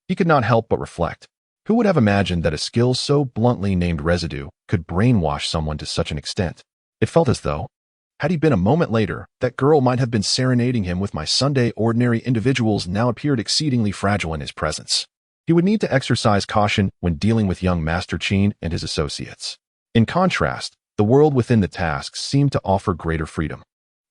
[SPEAKER 1] he could not help but reflect. Who would have imagined that a skill so bluntly named residue could brainwash someone to such an extent? It felt as though, had he been a moment later, that girl might have been serenading him with my Sunday ordinary individuals now appeared exceedingly fragile in his presence. He would need to exercise caution when dealing with young Master Qin and his associates. In contrast, the world within the tasks seemed to offer greater freedom.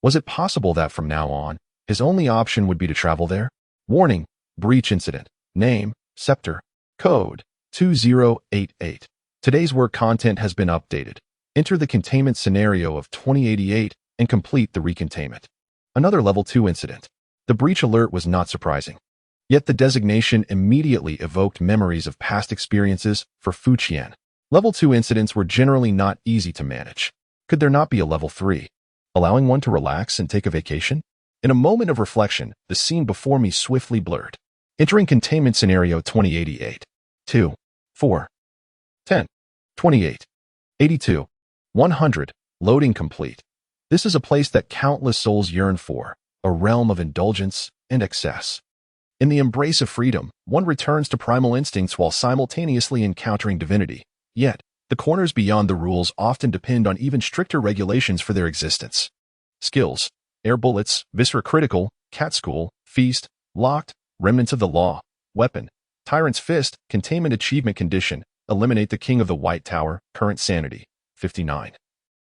[SPEAKER 1] Was it possible that from now on, his only option would be to travel there? Warning, breach incident. Name, Scepter. Code, 2088. Today's work content has been updated. Enter the containment scenario of 2088 and complete the recontainment. Another level 2 incident. The breach alert was not surprising. Yet the designation immediately evoked memories of past experiences for Fu Qian. Level 2 incidents were generally not easy to manage. Could there not be a level 3? Allowing one to relax and take a vacation? In a moment of reflection, the scene before me swiftly blurred. Entering containment scenario 2088. 2, 4, 10, 28, 82, 100, loading complete. This is a place that countless souls yearn for, a realm of indulgence and excess. In the embrace of freedom, one returns to primal instincts while simultaneously encountering divinity. Yet, the corners beyond the rules often depend on even stricter regulations for their existence. Skills: air bullets, viscera critical, cat school, feast, locked, remnants of the law, weapon, tyrant's fist, containment achievement condition, eliminate the King of the White Tower, current sanity, 59.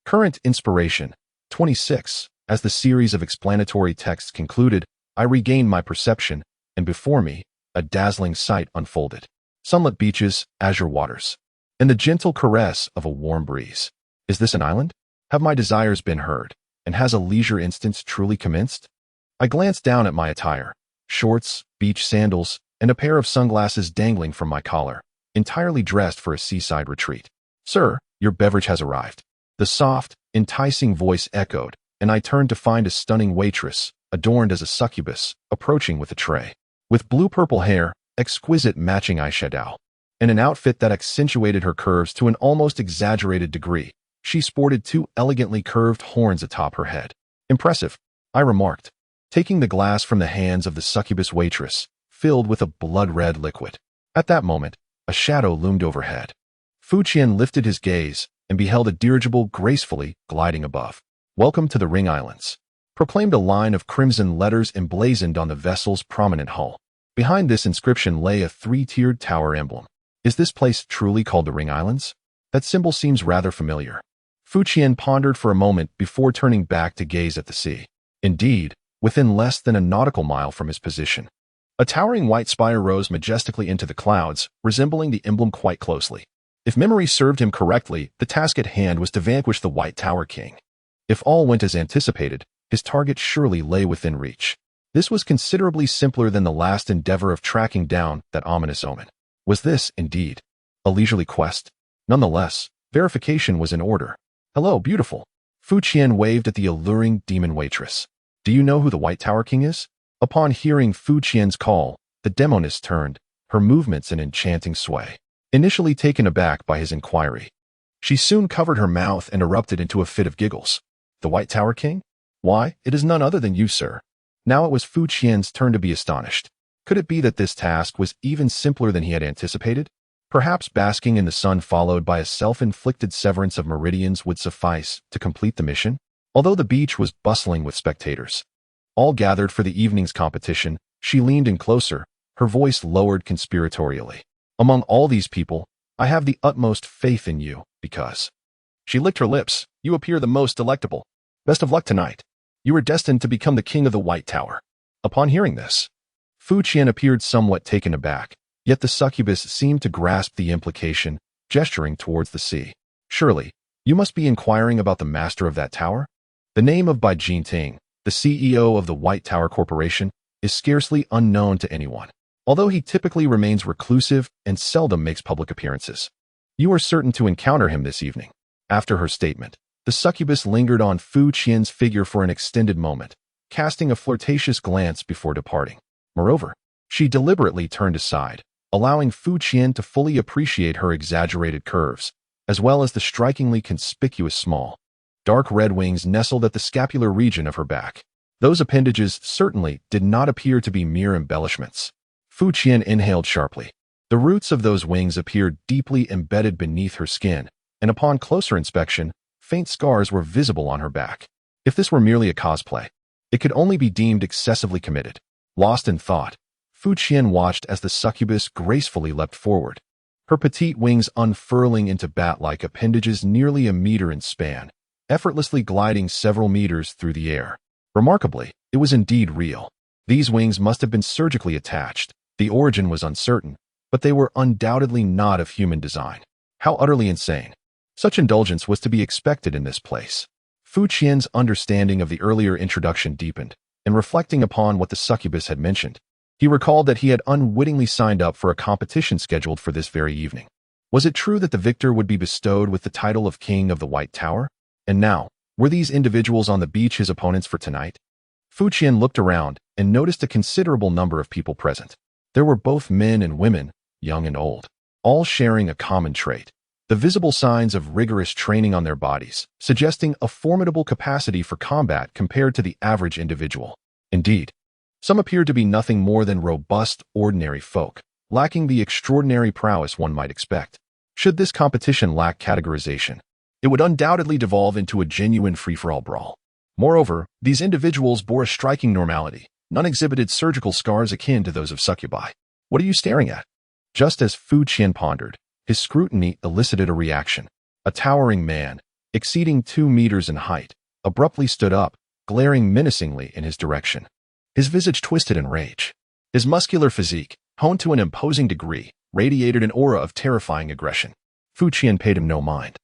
[SPEAKER 1] Current inspiration, 26. As the series of explanatory texts concluded, I regained my perception, and before me, a dazzling sight unfolded. Sunlit beaches, azure waters, and the gentle caress of a warm breeze. Is this an island? Have my desires been heard, and has a leisure instance truly commenced? I glanced down at my attire, shorts, beach sandals, and a pair of sunglasses dangling from my collar, entirely dressed for a seaside retreat. Sir, your beverage has arrived. The soft, enticing voice echoed, and I turned to find a stunning waitress, adorned as a succubus, approaching with a tray. With blue-purple hair, exquisite matching eyeshadow, and an outfit that accentuated her curves to an almost exaggerated degree, she sported 2 elegantly curved horns atop her head. Impressive, I remarked. taking the glass from the hands of the succubus waitress, filled with a blood-red liquid. At that moment, a shadow loomed overhead. Fu Qian lifted his gaze and beheld a dirigible gracefully gliding above. "Welcome to the Ring Islands," proclaimed a line of crimson letters emblazoned on the vessel's prominent hull. Behind this inscription lay a three-tiered tower emblem. Is this place truly called the Ring Islands? That symbol seems rather familiar. Fu Qian pondered for a moment before turning back to gaze at the sea. Indeed, within less than a nautical mile from his position, a towering white spire rose majestically into the clouds, resembling the emblem quite closely. If memory served him correctly, the task at hand was to vanquish the White Tower King. If all went as anticipated, his target surely lay within reach. This was considerably simpler than the last endeavor of tracking down that ominous omen. Was this, indeed, a leisurely quest? Nonetheless, verification was in order. "Hello, beautiful." Fu Qian waved at the alluring demon waitress. "Do you know who the White Tower King is?" Upon hearing Fu Qian's call, the demoness turned, her movements an enchanting sway. Initially taken aback by his inquiry, she soon covered her mouth and erupted into a fit of giggles. "The White Tower King? Why, it is none other than you, sir." Now it was Fu Qian's turn to be astonished. Could it be that this task was even simpler than he had anticipated? Perhaps basking in the sun followed by a self-inflicted severance of meridians would suffice to complete the mission? Although the beach was bustling with spectators, all gathered for the evening's competition, she leaned in closer, her voice lowered conspiratorially. "Among all these people, I have the utmost faith in you, because—" She licked her lips. "You appear the most delectable. Best of luck tonight. You are destined to become the king of the White Tower." Upon hearing this, Fu Qian appeared somewhat taken aback, yet the succubus seemed to grasp the implication, gesturing towards the sea. "Surely, you must be inquiring about the master of that tower?" The name of Bai Jinting, the CEO of the White Tower Corporation, is scarcely unknown to anyone, although he typically remains reclusive and seldom makes public appearances. "You are certain to encounter him this evening." After her statement, the succubus lingered on Fu Qian's figure for an extended moment, casting a flirtatious glance before departing. Moreover, she deliberately turned aside, allowing Fu Qian to fully appreciate her exaggerated curves, as well as the strikingly conspicuous small, dark red wings nestled at the scapular region of her back. Those appendages certainly did not appear to be mere embellishments. Fu Qian inhaled sharply. The roots of those wings appeared deeply embedded beneath her skin, and upon closer inspection, faint scars were visible on her back. If this were merely a cosplay, it could only be deemed excessively committed. Lost in thought, Fu Qian watched as the succubus gracefully leapt forward, her petite wings unfurling into bat-like appendages nearly a meter in span, effortlessly gliding several meters through the air. Remarkably, it was indeed real. These wings must have been surgically attached. The origin was uncertain, but they were undoubtedly not of human design. How utterly insane. Such indulgence was to be expected in this place. Fu Qian's understanding of the earlier introduction deepened, and reflecting upon what the succubus had mentioned, he recalled that he had unwittingly signed up for a competition scheduled for this very evening. Was it true that the victor would be bestowed with the title of King of the White Tower? And now, were these individuals on the beach his opponents for tonight? Fu Qian looked around and noticed a considerable number of people present. There were both men and women, young and old, all sharing a common trait: the visible signs of rigorous training on their bodies, suggesting a formidable capacity for combat compared to the average individual. Indeed, some appeared to be nothing more than robust, ordinary folk, lacking the extraordinary prowess one might expect. Should this competition lack categorization, it would undoubtedly devolve into a genuine free-for-all brawl. Moreover, these individuals bore a striking normality. None exhibited surgical scars akin to those of succubi. "What are you staring at?" Just as Fu Qian pondered, his scrutiny elicited a reaction. A towering man, exceeding 2 meters in height, abruptly stood up, glaring menacingly in his direction. His visage twisted in rage. His muscular physique, honed to an imposing degree, radiated an aura of terrifying aggression. Fu Qian paid him no mind.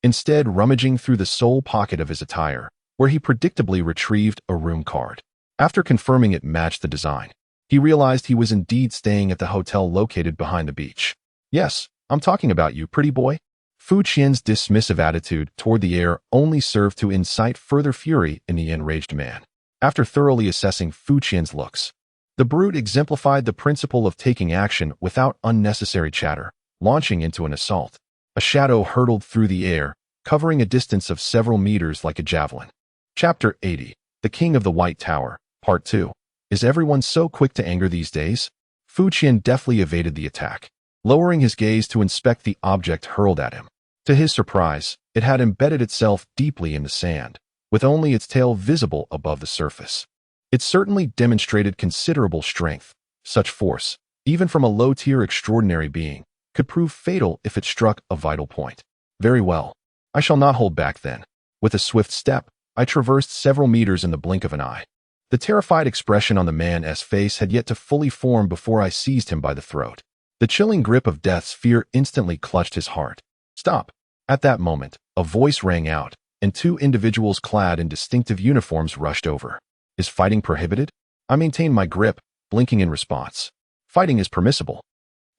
[SPEAKER 1] Instead, rummaging through the sole pocket of his attire, where he predictably retrieved a room card. After confirming it matched the design, he realized he was indeed staying at the hotel located behind the beach. "Yes, I'm talking about you, pretty boy." Fu Qian's dismissive attitude toward the air only served to incite further fury in the enraged man. After thoroughly assessing Fu Qian's looks, the brute exemplified the principle of taking action without unnecessary chatter, launching into an assault. A shadow hurtled through the air, covering a distance of several meters like a javelin. Chapter 80. The King of the White Tower, Part 2. Is everyone so quick to anger these days? Fu Qian deftly evaded the attack, lowering his gaze to inspect the object hurled at him. To his surprise, it had embedded itself deeply in the sand, with only its tail visible above the surface. It certainly demonstrated considerable strength. Such force, even from a low-tier extraordinary being, could prove fatal if it struck a vital point. Very well. I shall not hold back then. With a swift step, I traversed several meters in the blink of an eye. The terrified expression on the man's face had yet to fully form before I seized him by the throat. The chilling grip of death's fear instantly clutched his heart. Stop! At that moment, a voice rang out, and two individuals clad in distinctive uniforms rushed over. Is fighting prohibited? I maintained my grip, blinking in response. Fighting is permissible.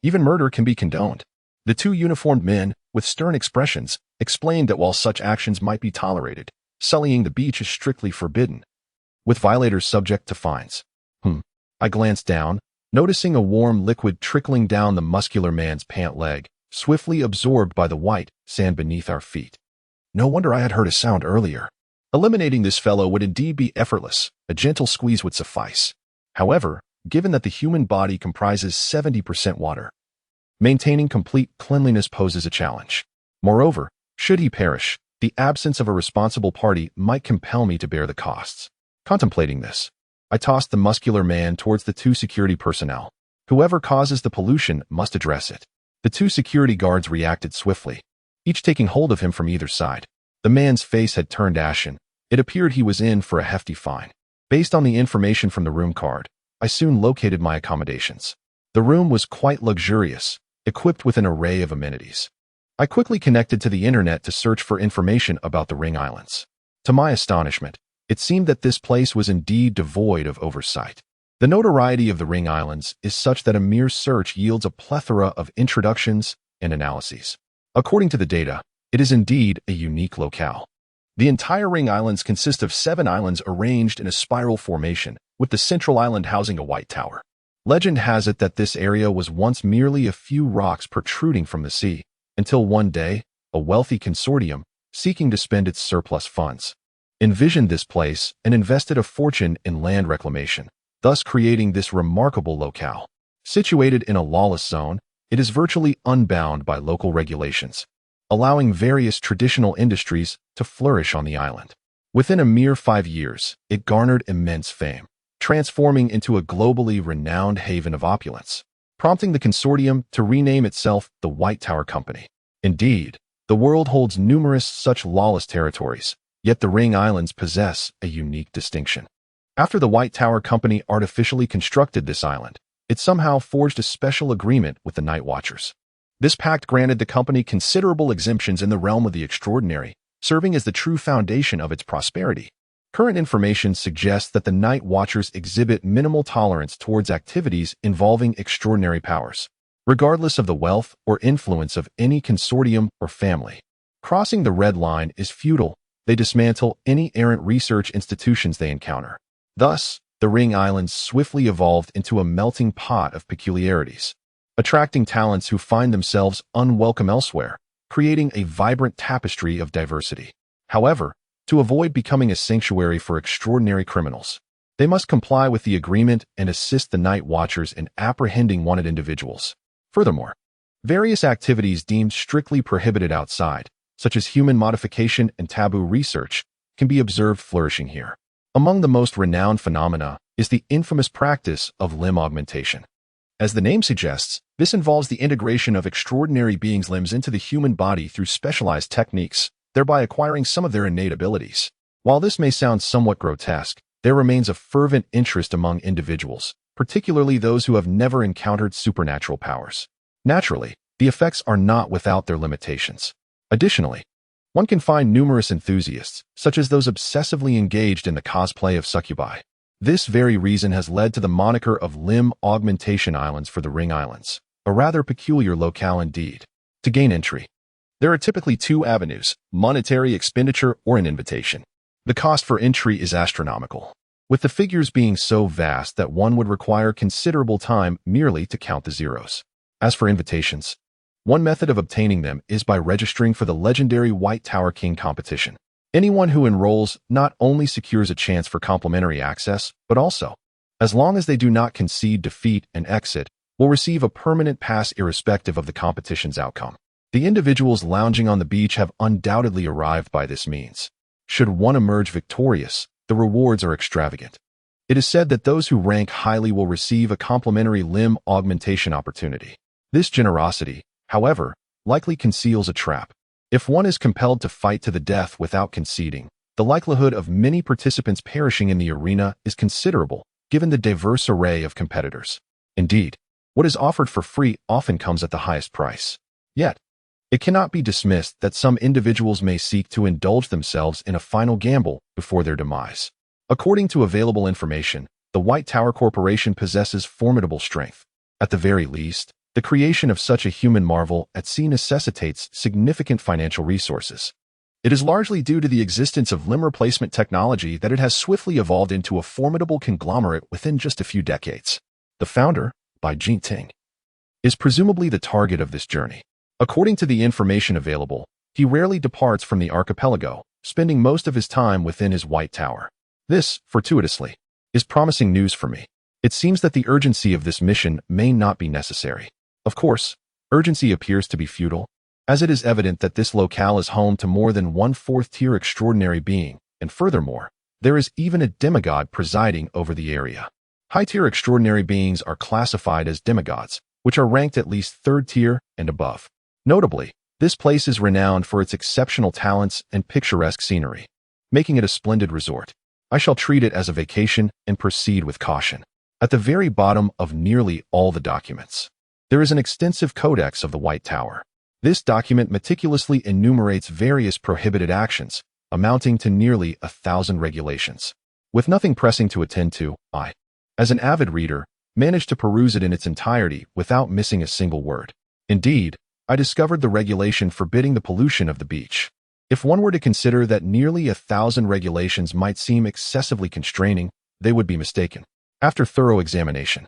[SPEAKER 1] Even murder can be condoned. The two uniformed men, with stern expressions, explained that while such actions might be tolerated, sullying the beach is strictly forbidden, with violators subject to fines. I glanced down, noticing a warm liquid trickling down the muscular man's pant leg, swiftly absorbed by the white sand beneath our feet. No wonder I had heard a sound earlier. Eliminating this fellow would indeed be effortless. A gentle squeeze would suffice. However, given that the human body comprises 70% water, maintaining complete cleanliness poses a challenge. Moreover, should he perish, the absence of a responsible party might compel me to bear the costs. Contemplating this, I tossed the muscular man towards the two security personnel. Whoever causes the pollution must address it. The two security guards reacted swiftly, each taking hold of him from either side. The man's face had turned ashen. It appeared he was in for a hefty fine. Based on the information from the room card, I soon located my accommodations. The room was quite luxurious, equipped with an array of amenities. I quickly connected to the internet to search for information about the Ring Islands. To my astonishment, it seemed that this place was indeed devoid of oversight. The notoriety of the Ring Islands is such that a mere search yields a plethora of introductions and analyses. According to the data, it is indeed a unique locale. The entire Ring Islands consist of 7 islands arranged in a spiral formation, with the central island housing a white tower. Legend has it that this area was once merely a few rocks protruding from the sea, until one day, a wealthy consortium, seeking to spend its surplus funds, envisioned this place and invested a fortune in land reclamation, thus creating this remarkable locale. Situated in a lawless zone, it is virtually unbound by local regulations, allowing various traditional industries to flourish on the island. Within a mere 5 years, it garnered immense fame, transforming into a globally renowned haven of opulence, prompting the consortium to rename itself the White Tower Company. Indeed, the world holds numerous such lawless territories, yet the Ring Islands possess a unique distinction. After the White Tower Company artificially constructed this island, it somehow forged a special agreement with the Night Watchers. This pact granted the company considerable exemptions in the realm of the extraordinary, serving as the true foundation of its prosperity. Current information suggests that the Night Watchers exhibit minimal tolerance towards activities involving extraordinary powers, regardless of the wealth or influence of any consortium or family. Crossing the red line is futile. They dismantle any errant research institutions they encounter. Thus, the Ring Islands swiftly evolved into a melting pot of peculiarities, attracting talents who find themselves unwelcome elsewhere, creating a vibrant tapestry of diversity. However, to avoid becoming a sanctuary for extraordinary criminals, they must comply with the agreement and assist the Night Watchers in apprehending wanted individuals. Furthermore, various activities deemed strictly prohibited outside, such as human modification and taboo research, can be observed flourishing here. Among the most renowned phenomena is the infamous practice of limb augmentation. As the name suggests, this involves the integration of extraordinary beings' limbs into the human body through specialized techniques, thereby acquiring some of their innate abilities. While this may sound somewhat grotesque, there remains a fervent interest among individuals, particularly those who have never encountered supernatural powers. Naturally, the effects are not without their limitations. Additionally, one can find numerous enthusiasts, such as those obsessively engaged in the cosplay of succubi. This very reason has led to the moniker of Limb Augmentation Islands for the Ring Islands, a rather peculiar locale indeed. To gain entry, there are typically 2 avenues: monetary expenditure or an invitation. The cost for entry is astronomical, with the figures being so vast that one would require considerable time merely to count the zeros. As for invitations, one method of obtaining them is by registering for the legendary White Tower King competition. Anyone who enrolls not only secures a chance for complimentary access, but also, as long as they do not concede defeat and exit, will receive a permanent pass irrespective of the competition's outcome. The individuals lounging on the beach have undoubtedly arrived by this means. Should one emerge victorious, the rewards are extravagant. It is said that those who rank highly will receive a complimentary limb augmentation opportunity. This generosity, however, likely conceals a trap. If one is compelled to fight to the death without conceding, the likelihood of many participants perishing in the arena is considerable, given the diverse array of competitors. Indeed, what is offered for free often comes at the highest price. Yet, it cannot be dismissed that some individuals may seek to indulge themselves in a final gamble before their demise. According to available information, the White Tower Corporation possesses formidable strength. At the very least, the creation of such a human marvel at sea necessitates significant financial resources. It is largely due to the existence of limb replacement technology that it has swiftly evolved into a formidable conglomerate within just a few decades. The founder, Bai Jingting, is presumably the target of this journey. According to the information available, he rarely departs from the archipelago, spending most of his time within his White Tower. This, fortuitously, is promising news for me. It seems that the urgency of this mission may not be necessary. Of course, urgency appears to be futile, as it is evident that this locale is home to more than one fourth-tier extraordinary being, and furthermore, there is even a demigod presiding over the area. High-tier extraordinary beings are classified as demigods, which are ranked at least third-tier and above. Notably, this place is renowned for its exceptional talents and picturesque scenery, making it a splendid resort. I shall treat it as a vacation and proceed with caution. At the very bottom of nearly all the documents, there is an extensive codex of the White Tower. This document meticulously enumerates various prohibited actions, amounting to nearly 1,000 regulations. With nothing pressing to attend to, I, as an avid reader, managed to peruse it in its entirety without missing a single word. Indeed, I discovered the regulation forbidding the pollution of the beach. If one were to consider that nearly 1,000 regulations might seem excessively constraining, they would be mistaken. After thorough examination,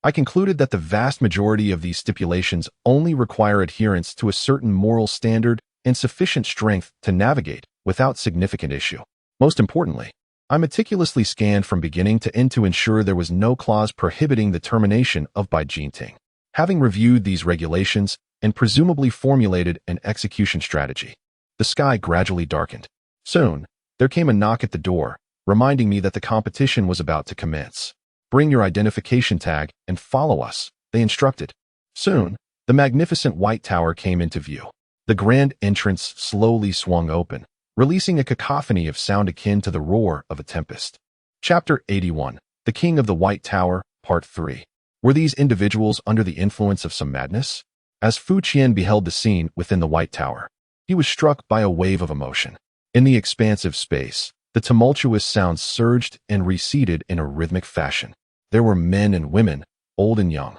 [SPEAKER 1] I concluded that the vast majority of these stipulations only require adherence to a certain moral standard and sufficient strength to navigate without significant issue. Most importantly, I meticulously scanned from beginning to end to ensure there was no clause prohibiting the termination of Bai Jingting. Having reviewed these regulations and presumably formulated an execution strategy, the sky gradually darkened. Soon, there came a knock at the door, reminding me that the competition was about to commence. "Bring your identification tag and follow us," they instructed. Soon, the magnificent White Tower came into view. The grand entrance slowly swung open, releasing a cacophony of sound akin to the roar of a tempest. Chapter 81, The King of the White Tower, Part 3. Were these individuals under the influence of some madness? As Fu Qian beheld the scene within the White Tower, he was struck by a wave of emotion. In the expansive space, the tumultuous sounds surged and receded in a rhythmic fashion. There were men and women, old and young,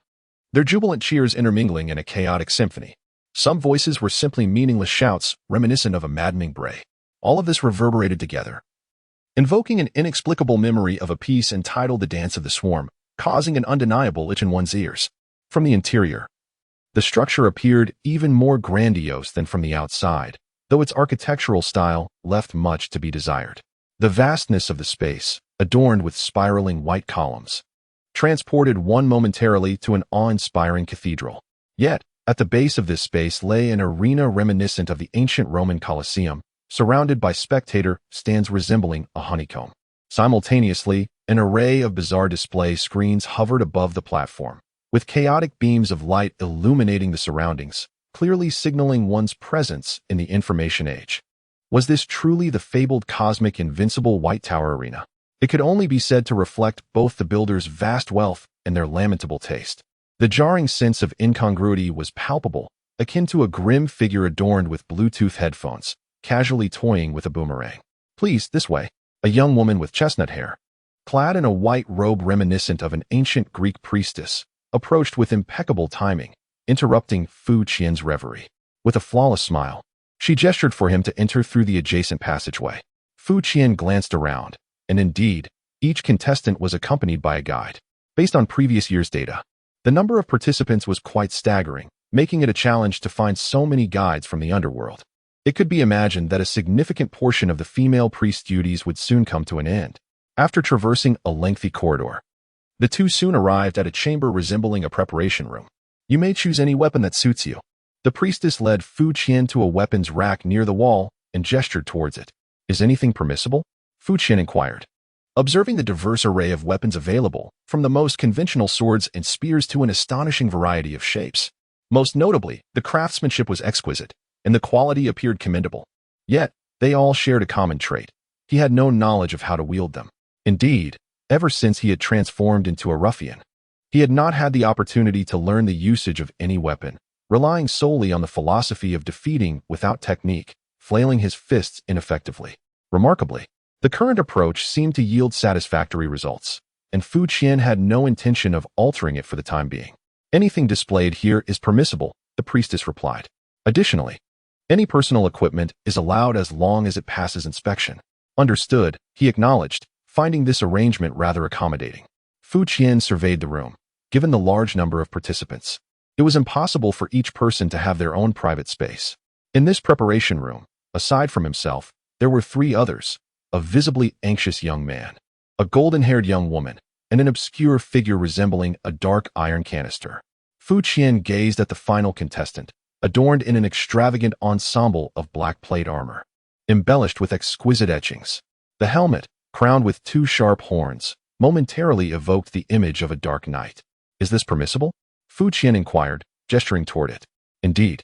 [SPEAKER 1] their jubilant cheers intermingling in a chaotic symphony. Some voices were simply meaningless shouts, reminiscent of a maddening bray. All of this reverberated together, invoking an inexplicable memory of a piece entitled The Dance of the Swarm, causing an undeniable itch in one's ears. From the interior, the structure appeared even more grandiose than from the outside, though its architectural style left much to be desired. The vastness of the space, adorned with spiraling white columns, transported one momentarily to an awe-inspiring cathedral. Yet, at the base of this space lay an arena reminiscent of the ancient Roman Colosseum, surrounded by spectator stands resembling a honeycomb. Simultaneously, an array of bizarre display screens hovered above the platform, with chaotic beams of light illuminating the surroundings, clearly signaling one's presence in the information age. Was this truly the fabled cosmic invincible White Tower Arena? It could only be said to reflect both the builders' vast wealth and their lamentable taste. The jarring sense of incongruity was palpable, akin to a grim figure adorned with Bluetooth headphones, casually toying with a boomerang. "Please, this way." A young woman with chestnut hair, clad in a white robe reminiscent of an ancient Greek priestess, approached with impeccable timing, interrupting Fu Qian's reverie. With a flawless smile, she gestured for him to enter through the adjacent passageway. Fu Qian glanced around, and indeed, each contestant was accompanied by a guide. Based on previous year's data, the number of participants was quite staggering, making it a challenge to find so many guides from the underworld. It could be imagined that a significant portion of the female priest's duties would soon come to an end. After traversing a lengthy corridor, the two soon arrived at a chamber resembling a preparation room. You may choose any weapon that suits you. The priestess led Fu Qian to a weapons rack near the wall and gestured towards it. Is anything permissible? Fu Qian inquired. Observing the diverse array of weapons available, from the most conventional swords and spears to an astonishing variety of shapes. Most notably, the craftsmanship was exquisite, and the quality appeared commendable. Yet, they all shared a common trait. He had no knowledge of how to wield them. Indeed, ever since he had transformed into a ruffian, he had not had the opportunity to learn the usage of any weapon, relying solely on the philosophy of defeating without technique, flailing his fists ineffectively. Remarkably, the current approach seemed to yield satisfactory results, and Fu Qian had no intention of altering it for the time being. Anything displayed here is permissible, the priestess replied. Additionally, any personal equipment is allowed as long as it passes inspection. Understood, he acknowledged, finding this arrangement rather accommodating. Fu Qian surveyed the room. Given the large number of participants, it was impossible for each person to have their own private space. In this preparation room, aside from himself, there were three others: a visibly anxious young man, a golden-haired young woman, and an obscure figure resembling a dark iron canister. Fu Qian gazed at the final contestant, adorned in an extravagant ensemble of black plate armor, embellished with exquisite etchings. The helmet, crowned with two sharp horns, momentarily evoked the image of a dark knight. Is this permissible? Fu Qian inquired, gesturing toward it. Indeed.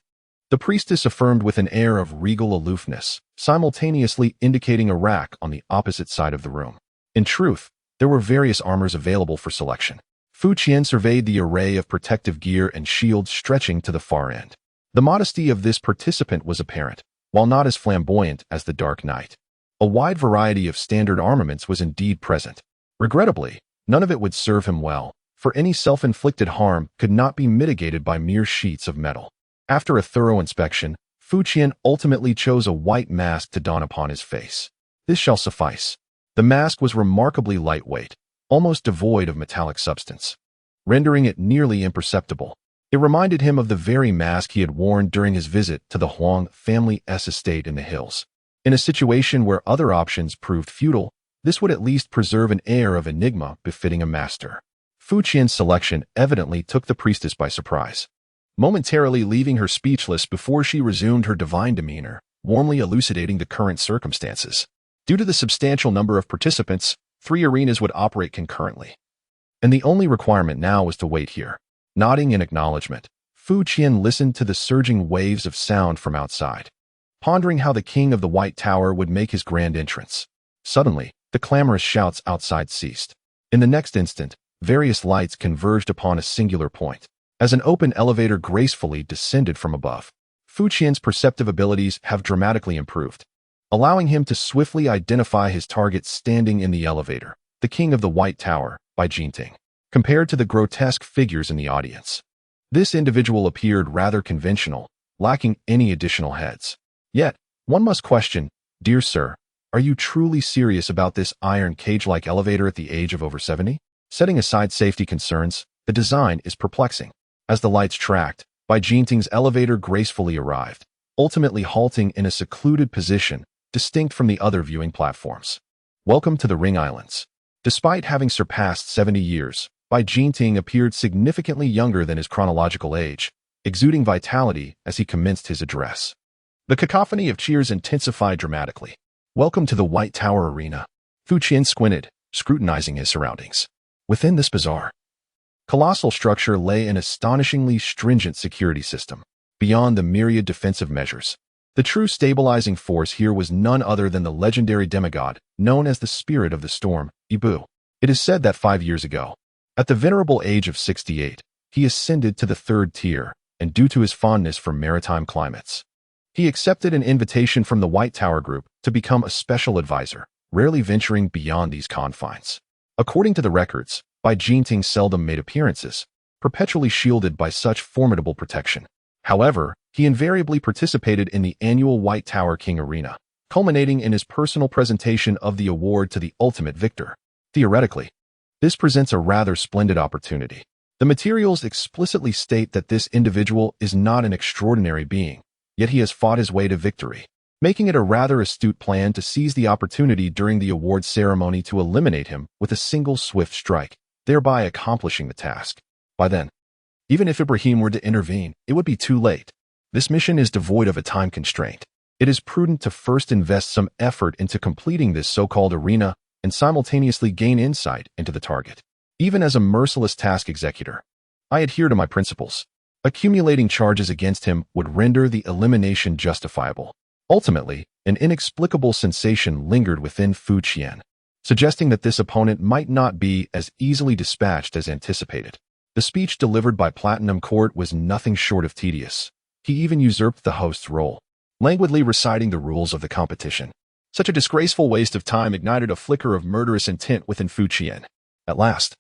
[SPEAKER 1] The priestess affirmed with an air of regal aloofness, simultaneously indicating a rack on the opposite side of the room. In truth, there were various armors available for selection. Fu Qian surveyed the array of protective gear and shields stretching to the far end. The modesty of this participant was apparent, while not as flamboyant as the Dark Knight. A wide variety of standard armaments was indeed present. Regrettably, none of it would serve him well, for any self-inflicted harm could not be mitigated by mere sheets of metal. After a thorough inspection, Fu Qian ultimately chose a white mask to don upon his face. This shall suffice. The mask was remarkably lightweight, almost devoid of metallic substance, rendering it nearly imperceptible. It reminded him of the very mask he had worn during his visit to the Huang family's estate in the hills. In a situation where other options proved futile, this would at least preserve an air of enigma befitting a master. Fu Qian's selection evidently took the priestess by surprise, momentarily leaving her speechless before she resumed her divine demeanor, warmly elucidating the current circumstances. Due to the substantial number of participants, 3 arenas would operate concurrently, and the only requirement now was to wait here. Nodding in acknowledgement, Fu Qian listened to the surging waves of sound from outside, pondering how the king of the White Tower would make his grand entrance. Suddenly, the clamorous shouts outside ceased. In the next instant, various lights converged upon a singular point. As an open elevator gracefully descended from above, Fu Qian's perceptive abilities have dramatically improved, allowing him to swiftly identify his target standing in the elevator, the king of the White Tower, by Jinting. Compared to the grotesque figures in the audience, this individual appeared rather conventional, lacking any additional heads. Yet, one must question, dear sir, are you truly serious about this iron cage-like elevator at the age of over 70? Setting aside safety concerns, the design is perplexing. As the lights tracked, Bai Jinting's elevator gracefully arrived, ultimately halting in a secluded position, distinct from the other viewing platforms. Welcome to the Ring Islands. Despite having surpassed 70 years, Bai Jinting appeared significantly younger than his chronological age, exuding vitality as he commenced his address. The cacophony of cheers intensified dramatically. Welcome to the White Tower Arena. Fu Qian squinted, scrutinizing his surroundings. Within this bizarre, colossal structure lay an astonishingly stringent security system. Beyond the myriad defensive measures, the true stabilizing force here was none other than the legendary demigod, known as the Spirit of the Storm, Ibu. It is said that 5 years ago, at the venerable age of 68, he ascended to the 3rd tier, and due to his fondness for maritime climates, he accepted an invitation from the White Tower Group to become a special advisor, rarely venturing beyond these confines. According to the records, Bai Jinting seldom made appearances, perpetually shielded by such formidable protection. However, he invariably participated in the annual White Tower King Arena, culminating in his personal presentation of the award to the ultimate victor. Theoretically, this presents a rather splendid opportunity. The materials explicitly state that this individual is not an extraordinary being, yet he has fought his way to victory, making it a rather astute plan to seize the opportunity during the awards ceremony to eliminate him with a single swift strike, thereby accomplishing the task. By then, even if Ibrahim were to intervene, it would be too late. This mission is devoid of a time constraint. It is prudent to first invest some effort into completing this so-called arena and simultaneously gain insight into the target. Even as a merciless task executor, I adhere to my principles. Accumulating charges against him would render the elimination justifiable. Ultimately, an inexplicable sensation lingered within Fu Qian, suggesting that this opponent might not be as easily dispatched as anticipated. The speech delivered by Platinum Court was nothing short of tedious. He even usurped the host's role, languidly reciting the rules of the competition. Such a disgraceful waste of time ignited a flicker of murderous intent within Fu Qian. At last,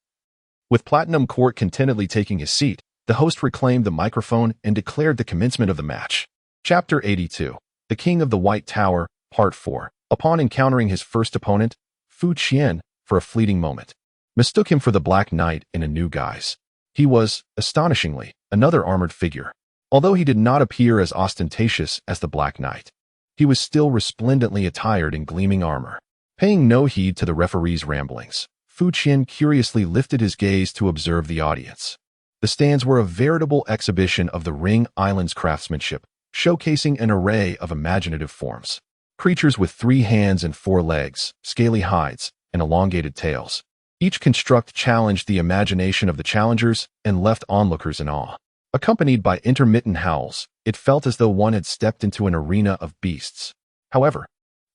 [SPEAKER 1] with Platinum Court contentedly taking his seat, the host reclaimed the microphone and declared the commencement of the match. Chapter 82. The King of the White Tower, Part 4. Upon encountering his first opponent, Fu Qian, for a fleeting moment, mistook him for the Black Knight in a new guise. He was, astonishingly, another armored figure. Although he did not appear as ostentatious as the Black Knight, he was still resplendently attired in gleaming armor. Paying no heed to the referee's ramblings, Fu Qian curiously lifted his gaze to observe the audience. The stands were a veritable exhibition of the Ring Island's craftsmanship, showcasing an array of imaginative forms. Creatures with 3 hands and 4 legs, scaly hides, and elongated tails. Each construct challenged the imagination of the challengers and left onlookers in awe. Accompanied by intermittent howls, it felt as though one had stepped into an arena of beasts. However,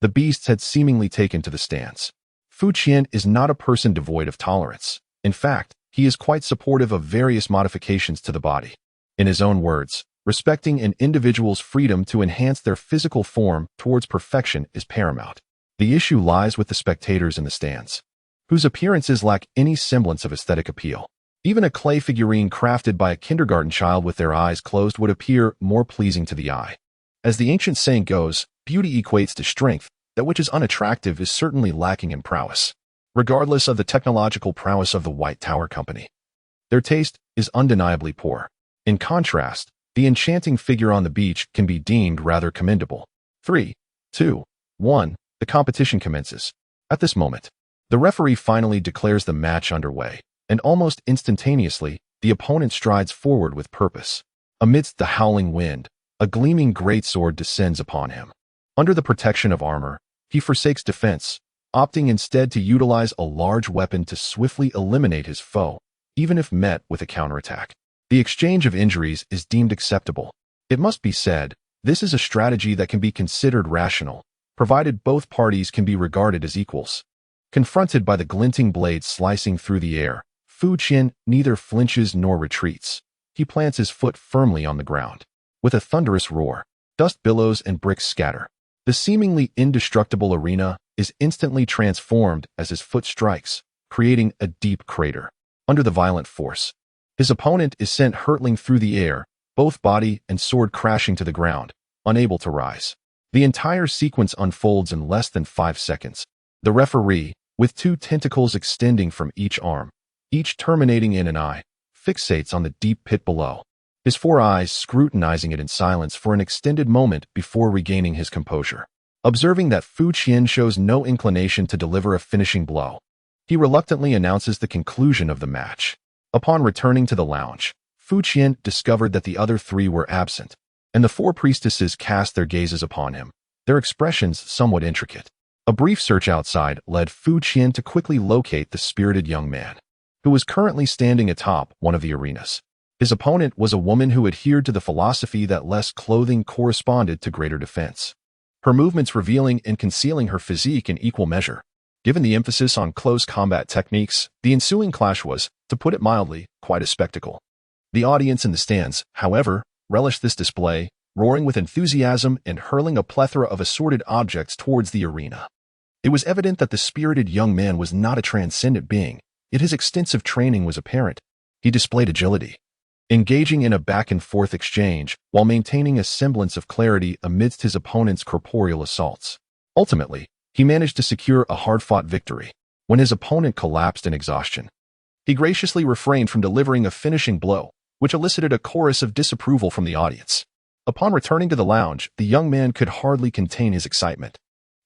[SPEAKER 1] the beasts had seemingly taken to the stands. Fu Qian is not a person devoid of tolerance. In fact, he is quite supportive of various modifications to the body. In his own words, respecting an individual's freedom to enhance their physical form towards perfection is paramount. The issue lies with the spectators in the stands, whose appearances lack any semblance of aesthetic appeal. Even a clay figurine crafted by a kindergarten child with their eyes closed would appear more pleasing to the eye. As the ancient saying goes, beauty equates to strength. That which is unattractive is certainly lacking in prowess. Regardless of the technological prowess of the White Tower Company, their taste is undeniably poor. In contrast, the enchanting figure on the beach can be deemed rather commendable. 3, 2, 1. The competition commences. At this moment, the referee finally declares the match underway, and almost instantaneously, the opponent strides forward with purpose. Amidst the howling wind, a gleaming greatsword descends upon him. Under the protection of armor, he forsakes defense, opting instead to utilize a large weapon to swiftly eliminate his foe, even if met with a counterattack. The exchange of injuries is deemed acceptable. It must be said, this is a strategy that can be considered rational, provided both parties can be regarded as equals. Confronted by the glinting blade slicing through the air, Fu Qian neither flinches nor retreats. He plants his foot firmly on the ground. With a thunderous roar, dust billows and bricks scatter. The seemingly indestructible arena is instantly transformed as his foot strikes, creating a deep crater. Under the violent force, his opponent is sent hurtling through the air, both body and sword crashing to the ground, unable to rise. The entire sequence unfolds in less than 5 seconds. The referee, with 2 tentacles extending from each arm, each terminating in an eye, fixates on the deep pit below, his 4 eyes scrutinizing it in silence for an extended moment before regaining his composure. Observing that Fu Qian shows no inclination to deliver a finishing blow, he reluctantly announces the conclusion of the match. Upon returning to the lounge, Fu Qian discovered that the other 3 were absent, and the 4 priestesses cast their gazes upon him, their expressions somewhat intricate. A brief search outside led Fu Qian to quickly locate the spirited young man, who was currently standing atop one of the arenas. His opponent was a woman who adhered to the philosophy that less clothing corresponded to greater defense, her movements revealing and concealing her physique in equal measure. Given the emphasis on close combat techniques, the ensuing clash was, to put it mildly, quite a spectacle. The audience in the stands, however, relished this display, roaring with enthusiasm and hurling a plethora of assorted objects towards the arena. It was evident that the spirited young man was not a transcendent being, yet his extensive training was apparent. He displayed agility, engaging in a back-and-forth exchange while maintaining a semblance of clarity amidst his opponent's corporeal assaults. Ultimately, he managed to secure a hard-fought victory. When his opponent collapsed in exhaustion, he graciously refrained from delivering a finishing blow, which elicited a chorus of disapproval from the audience. Upon returning to the lounge, the young man could hardly contain his excitement.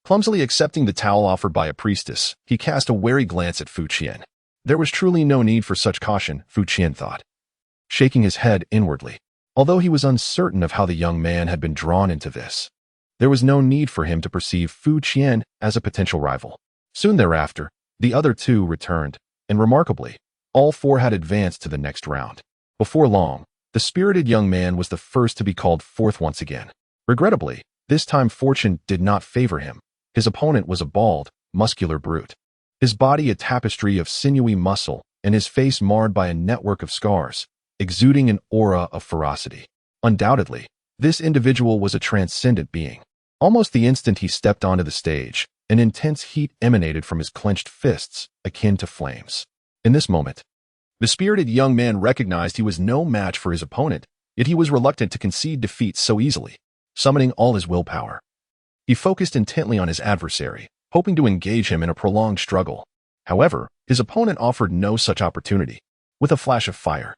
[SPEAKER 1] Clumsily accepting the towel offered by a priestess, he cast a wary glance at Fu Qian. There was truly no need for such caution, Fu Qian thought, shaking his head inwardly. Although he was uncertain of how the young man had been drawn into this, there was no need for him to perceive Fu Qian as a potential rival. Soon thereafter, the other two returned, and remarkably, all four had advanced to the next round. Before long, the spirited young man was the first to be called forth once again. Regrettably, this time fortune did not favor him. His opponent was a bald, muscular brute. His body a tapestry of sinewy muscle, and his face marred by a network of scars, exuding an aura of ferocity. Undoubtedly, this individual was a transcendent being. Almost the instant he stepped onto the stage, an intense heat emanated from his clenched fists, akin to flames. In this moment, the spirited young man recognized he was no match for his opponent, yet he was reluctant to concede defeat so easily. Summoning all his willpower, he focused intently on his adversary, hoping to engage him in a prolonged struggle. However, his opponent offered no such opportunity. With a flash of fire,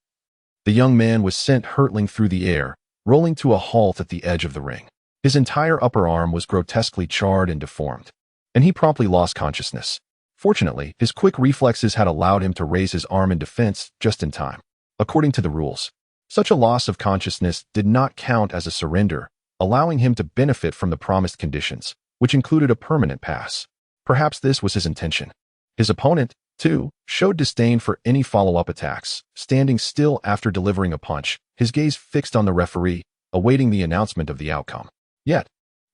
[SPEAKER 1] the young man was sent hurtling through the air, rolling to a halt at the edge of the ring. His entire upper arm was grotesquely charred and deformed, and he promptly lost consciousness. Fortunately, his quick reflexes had allowed him to raise his arm in defense just in time. According to the rules, such a loss of consciousness did not count as a surrender, allowing him to benefit from the promised conditions, which included a permanent pass. Perhaps this was his intention. His opponent, too, showed disdain for any follow-up attacks, standing still after delivering a punch, his gaze fixed on the referee, awaiting the announcement of the outcome. Yet,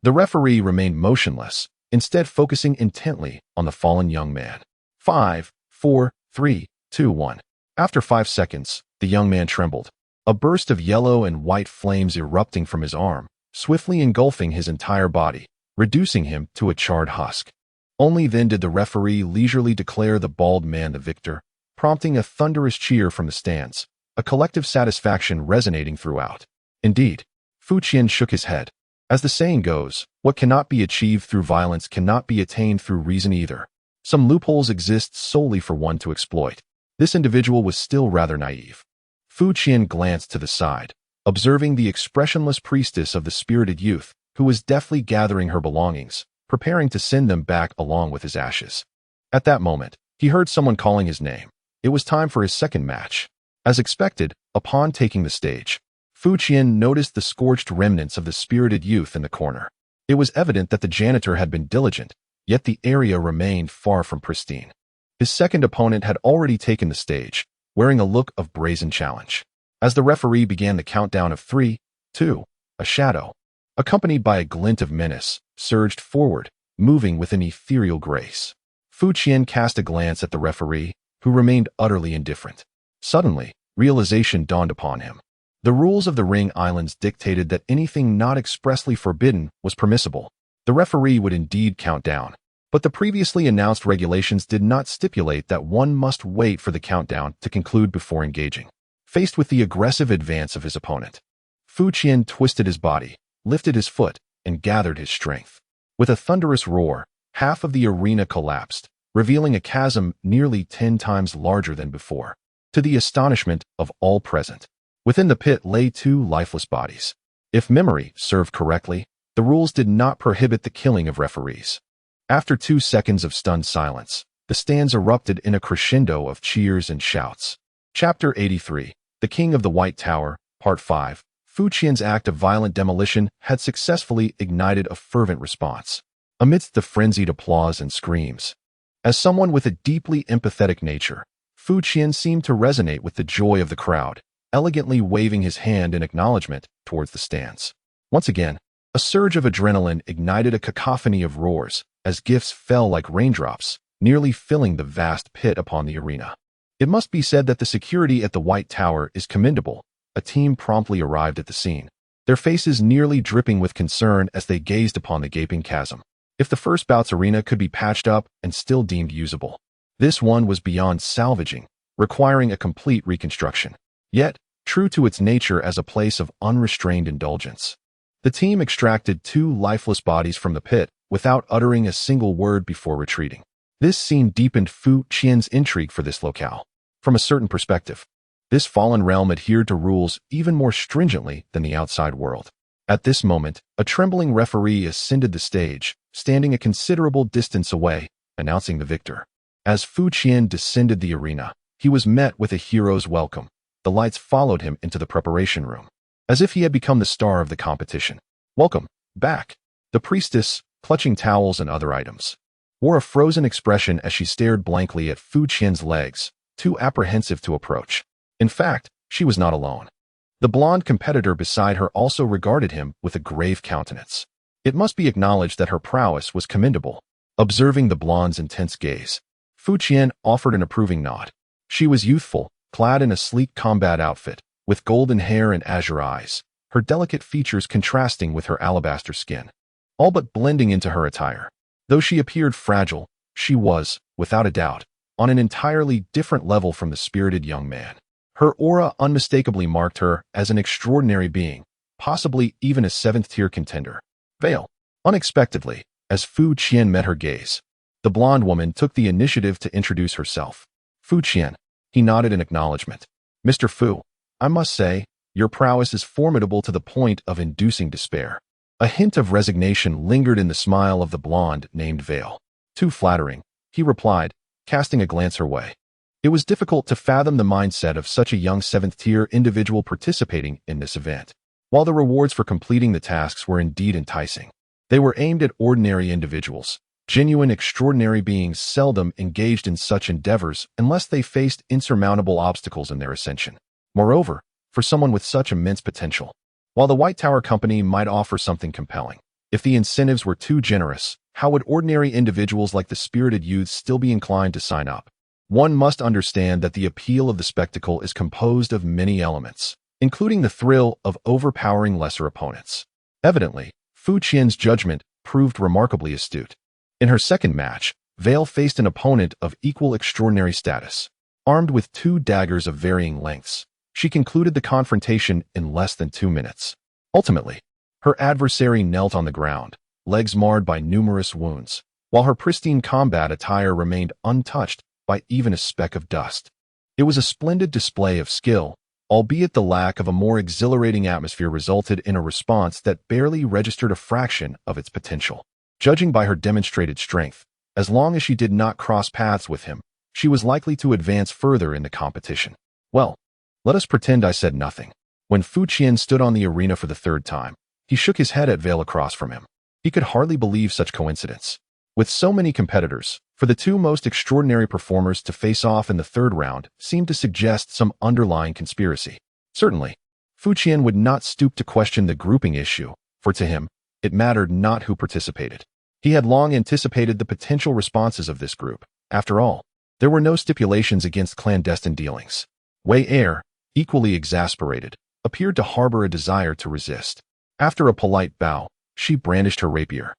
[SPEAKER 1] the referee remained motionless, instead focusing intently on the fallen young man. 5, 4, 3, 2, 1. After 5 seconds, the young man trembled, a burst of yellow and white flames erupting from his arm, swiftly engulfing his entire body, reducing him to a charred husk. Only then did the referee leisurely declare the bald man the victor, prompting a thunderous cheer from the stands, a collective satisfaction resonating throughout. Indeed, Fu Qian shook his head. As the saying goes, what cannot be achieved through violence cannot be attained through reason either. Some loopholes exist solely for one to exploit. This individual was still rather naive. Fu Qian glanced to the side, observing the expressionless priestess of the spirited youth, who was deftly gathering her belongings, preparing to send them back along with his ashes. At that moment, he heard someone calling his name. It was time for his second match. As expected, upon taking the stage, Fu Qian noticed the scorched remnants of the spirited youth in the corner. It was evident that the janitor had been diligent, yet the area remained far from pristine. His second opponent had already taken the stage, wearing a look of brazen challenge. As the referee began the countdown of 3, 2, a shadow, accompanied by a glint of menace, surged forward, moving with an ethereal grace. Fu Qian cast a glance at the referee, who remained utterly indifferent. Suddenly, realization dawned upon him. The rules of the Ring Islands dictated that anything not expressly forbidden was permissible. The referee would indeed count down, but the previously announced regulations did not stipulate that one must wait for the countdown to conclude before engaging. Faced with the aggressive advance of his opponent, Fu Qian twisted his body, lifted his foot, and gathered his strength. With a thunderous roar, half of the arena collapsed, revealing a chasm nearly 10 times larger than before. To the astonishment of all present, within the pit lay 2 lifeless bodies. If memory served correctly, the rules did not prohibit the killing of referees. After 2 seconds of stunned silence, the stands erupted in a crescendo of cheers and shouts. Chapter 83, The King of the White Tower, Part 5. Fu Qian's act of violent demolition had successfully ignited a fervent response. Amidst the frenzied applause and screams, as someone with a deeply empathetic nature, Fu Qian seemed to resonate with the joy of the crowd, elegantly waving his hand in acknowledgement towards the stands. Once again, a surge of adrenaline ignited a cacophony of roars as gifts fell like raindrops, nearly filling the vast pit upon the arena. It must be said that the security at the White Tower is commendable. A team promptly arrived at the scene, their faces nearly dripping with concern as they gazed upon the gaping chasm. If the first bout's arena could be patched up and still deemed usable, this one was beyond salvaging, requiring a complete reconstruction. Yet, true to its nature as a place of unrestrained indulgence, the team extracted 2 lifeless bodies from the pit without uttering a single word before retreating. This scene deepened Fu Qian's intrigue for this locale. From a certain perspective, this fallen realm adhered to rules even more stringently than the outside world. At this moment, a trembling referee ascended the stage, standing a considerable distance away, announcing the victor. As Fu Qian descended the arena, he was met with a hero's welcome. The lights followed him into the preparation room, as if he had become the star of the competition. "Welcome back." The priestess, clutching towels and other items, wore a frozen expression as she stared blankly at Fu Qian's legs, too apprehensive to approach. In fact, she was not alone. The blonde competitor beside her also regarded him with a grave countenance. It must be acknowledged that her prowess was commendable. Observing the blonde's intense gaze, Fu Qian offered an approving nod. She was youthful, clad in a sleek combat outfit, with golden hair and azure eyes, her delicate features contrasting with her alabaster skin, all but blending into her attire. Though she appeared fragile, she was, without a doubt, on an entirely different level from the spirited young man. Her aura unmistakably marked her as an extraordinary being, possibly even a seventh-tier contender. Veil. Unexpectedly, as Fu Qian met her gaze, the blonde woman took the initiative to introduce herself. "Fu Qian." He nodded in acknowledgement. "Mr. Fu, I must say, your prowess is formidable to the point of inducing despair." A hint of resignation lingered in the smile of the blonde named Veil. "Too flattering," he replied, casting a glance her way. It was difficult to fathom the mindset of such a young seventh-tier individual participating in this event. While the rewards for completing the tasks were indeed enticing, they were aimed at ordinary individuals. Genuine extraordinary beings seldom engaged in such endeavors unless they faced insurmountable obstacles in their ascension. Moreover, for someone with such immense potential, while the White Tower Company might offer something compelling, if the incentives were too generous, how would ordinary individuals like the spirited youths still be inclined to sign up? One must understand that the appeal of the spectacle is composed of many elements, including the thrill of overpowering lesser opponents. Evidently, Fu Qian's judgment proved remarkably astute. In her second match, Veil faced an opponent of equal extraordinary status. Armed with 2 daggers of varying lengths, she concluded the confrontation in less than 2 minutes. Ultimately, her adversary knelt on the ground, legs marred by numerous wounds, while her pristine combat attire remained untouched by even a speck of dust. It was a splendid display of skill, albeit the lack of a more exhilarating atmosphere resulted in a response that barely registered a fraction of its potential. Judging by her demonstrated strength, as long as she did not cross paths with him, she was likely to advance further in the competition. Well, let us pretend I said nothing. When Fu Qian stood on the arena for the 3rd time, he shook his head at Veil across from him. He could hardly believe such coincidence. With so many competitors, for the 2 most extraordinary performers to face off in the 3rd round seemed to suggest some underlying conspiracy. Certainly, Fu Qian would not stoop to question the grouping issue, for to him, it mattered not who participated. He had long anticipated the potential responses of this group. After all, there were no stipulations against clandestine dealings. Wei Er, equally exasperated, appeared to harbor a desire to resist. After a polite bow, she brandished her rapier,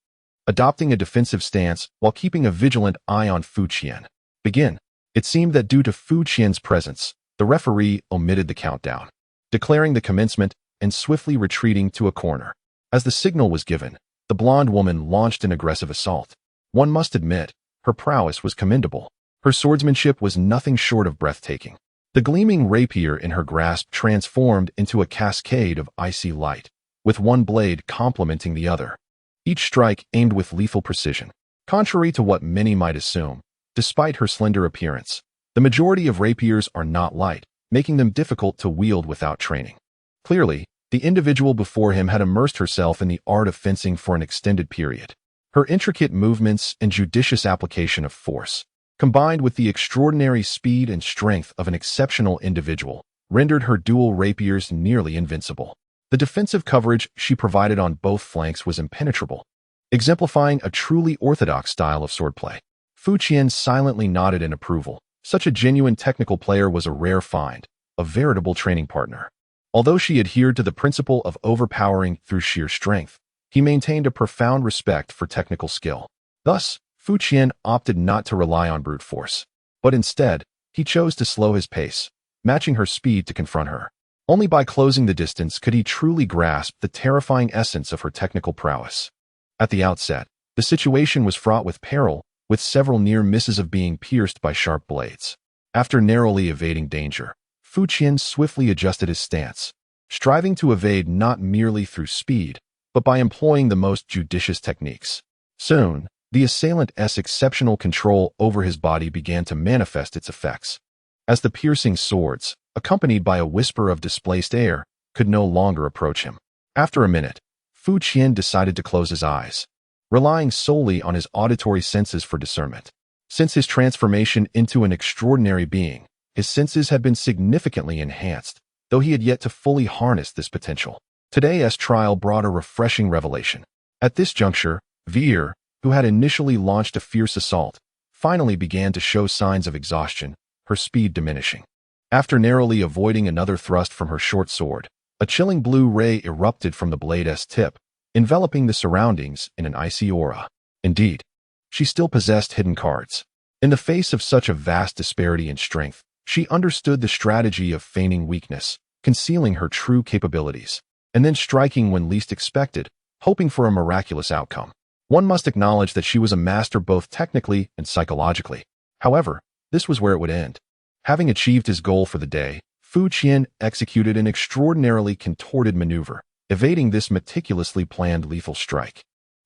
[SPEAKER 1] adopting a defensive stance while keeping a vigilant eye on Fu Qian. "Begin." It seemed that due to Fu Qian's presence, the referee omitted the countdown, declaring the commencement and swiftly retreating to a corner. As the signal was given, the blonde woman launched an aggressive assault. One must admit, her prowess was commendable. Her swordsmanship was nothing short of breathtaking. The gleaming rapier in her grasp transformed into a cascade of icy light, with one blade complementing the other, each strike aimed with lethal precision. Contrary to what many might assume, despite her slender appearance, the majority of rapiers are not light, making them difficult to wield without training. Clearly, the individual before him had immersed herself in the art of fencing for an extended period. Her intricate movements and judicious application of force, combined with the extraordinary speed and strength of an exceptional individual, rendered her dual rapiers nearly invincible. The defensive coverage she provided on both flanks was impenetrable, exemplifying a truly orthodox style of swordplay. Fu Qian silently nodded in approval. Such a genuine technical player was a rare find, a veritable training partner. Although she adhered to the principle of overpowering through sheer strength, he maintained a profound respect for technical skill. Thus, Fu Qian opted not to rely on brute force, but instead, he chose to slow his pace, matching her speed to confront her. Only by closing the distance could he truly grasp the terrifying essence of her technical prowess. At the outset, the situation was fraught with peril, with several near misses of being pierced by sharp blades. After narrowly evading danger, Fu Qian swiftly adjusted his stance, striving to evade not merely through speed, but by employing the most judicious techniques. Soon, the assailant's exceptional control over his body began to manifest its effects. As the piercing swords, accompanied by a whisper of displaced air, could no longer approach him. After a minute, Fu Qian decided to close his eyes, relying solely on his auditory senses for discernment. Since his transformation into an extraordinary being, his senses had been significantly enhanced, though he had yet to fully harness this potential. Today's trial brought a refreshing revelation. At this juncture, Veer, who had initially launched a fierce assault, finally began to show signs of exhaustion, her speed diminishing. After narrowly avoiding another thrust from her short sword, a chilling blue ray erupted from the blade's tip, enveloping the surroundings in an icy aura. Indeed, she still possessed hidden cards. In the face of such a vast disparity in strength, she understood the strategy of feigning weakness, concealing her true capabilities, and then striking when least expected, hoping for a miraculous outcome. One must acknowledge that she was a master both technically and psychologically. However, this was where it would end. Having achieved his goal for the day, Fu Qian executed an extraordinarily contorted maneuver, evading this meticulously planned lethal strike.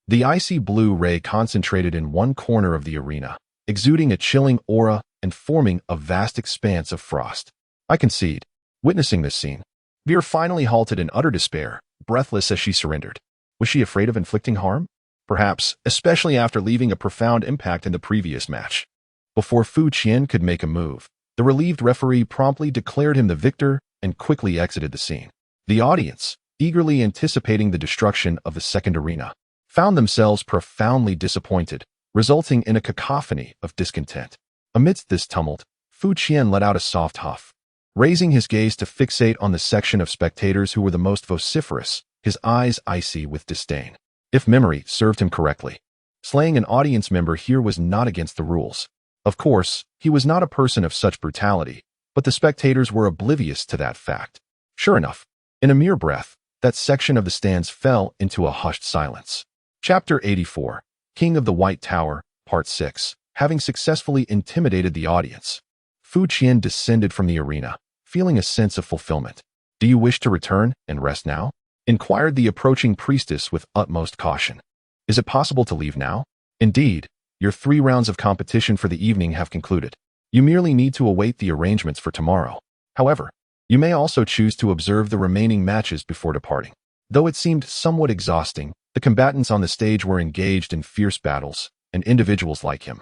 [SPEAKER 1] The icy blue ray concentrated in one corner of the arena, exuding a chilling aura and forming a vast expanse of frost. I concede. Witnessing this scene, Veer finally halted in utter despair, breathless as she surrendered. Was she afraid of inflicting harm? Perhaps, especially after leaving a profound impact in the previous match. Before Fu Qian could make a move, the relieved referee promptly declared him the victor and quickly exited the scene. The audience, eagerly anticipating the destruction of the second arena, found themselves profoundly disappointed, resulting in a cacophony of discontent. Amidst this tumult, Fu Qian let out a soft huff. Raising his gaze to fixate on the section of spectators who were the most vociferous, his eyes icy with disdain. If memory served him correctly, slaying an audience member here was not against the rules. Of course, he was not a person of such brutality, but the spectators were oblivious to that fact. Sure enough, in a mere breath, that section of the stands fell into a hushed silence. Chapter 84, King of the White Tower, Part 6. Having successfully intimidated the audience, Fu Qian descended from the arena, feeling a sense of fulfillment. "Do you wish to return and rest now?" inquired the approaching priestess with utmost caution. "Is it possible to leave now? Indeed, your 3 rounds of competition for the evening have concluded. You merely need to await the arrangements for tomorrow. However, you may also choose to observe the remaining matches before departing." Though it seemed somewhat exhausting, the combatants on the stage were engaged in fierce battles, and individuals like him,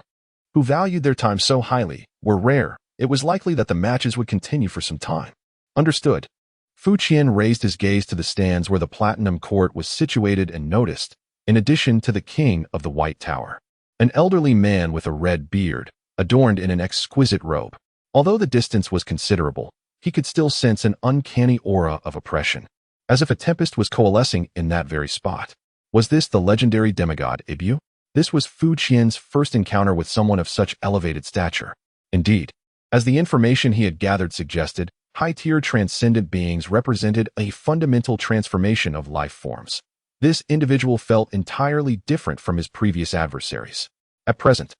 [SPEAKER 1] who valued their time so highly, were rare. It was likely that the matches would continue for some time. Understood. Fu Qian raised his gaze to the stands where the Platinum Court was situated and noticed, in addition to the King of the White Tower, an elderly man with a red beard, adorned in an exquisite robe. Although the distance was considerable, he could still sense an uncanny aura of oppression, as if a tempest was coalescing in that very spot. Was this the legendary demigod Ibu? This was Fu Qian's first encounter with someone of such elevated stature. Indeed, as the information he had gathered suggested, high-tier transcendent beings represented a fundamental transformation of life forms. This individual felt entirely different from his previous adversaries. At present,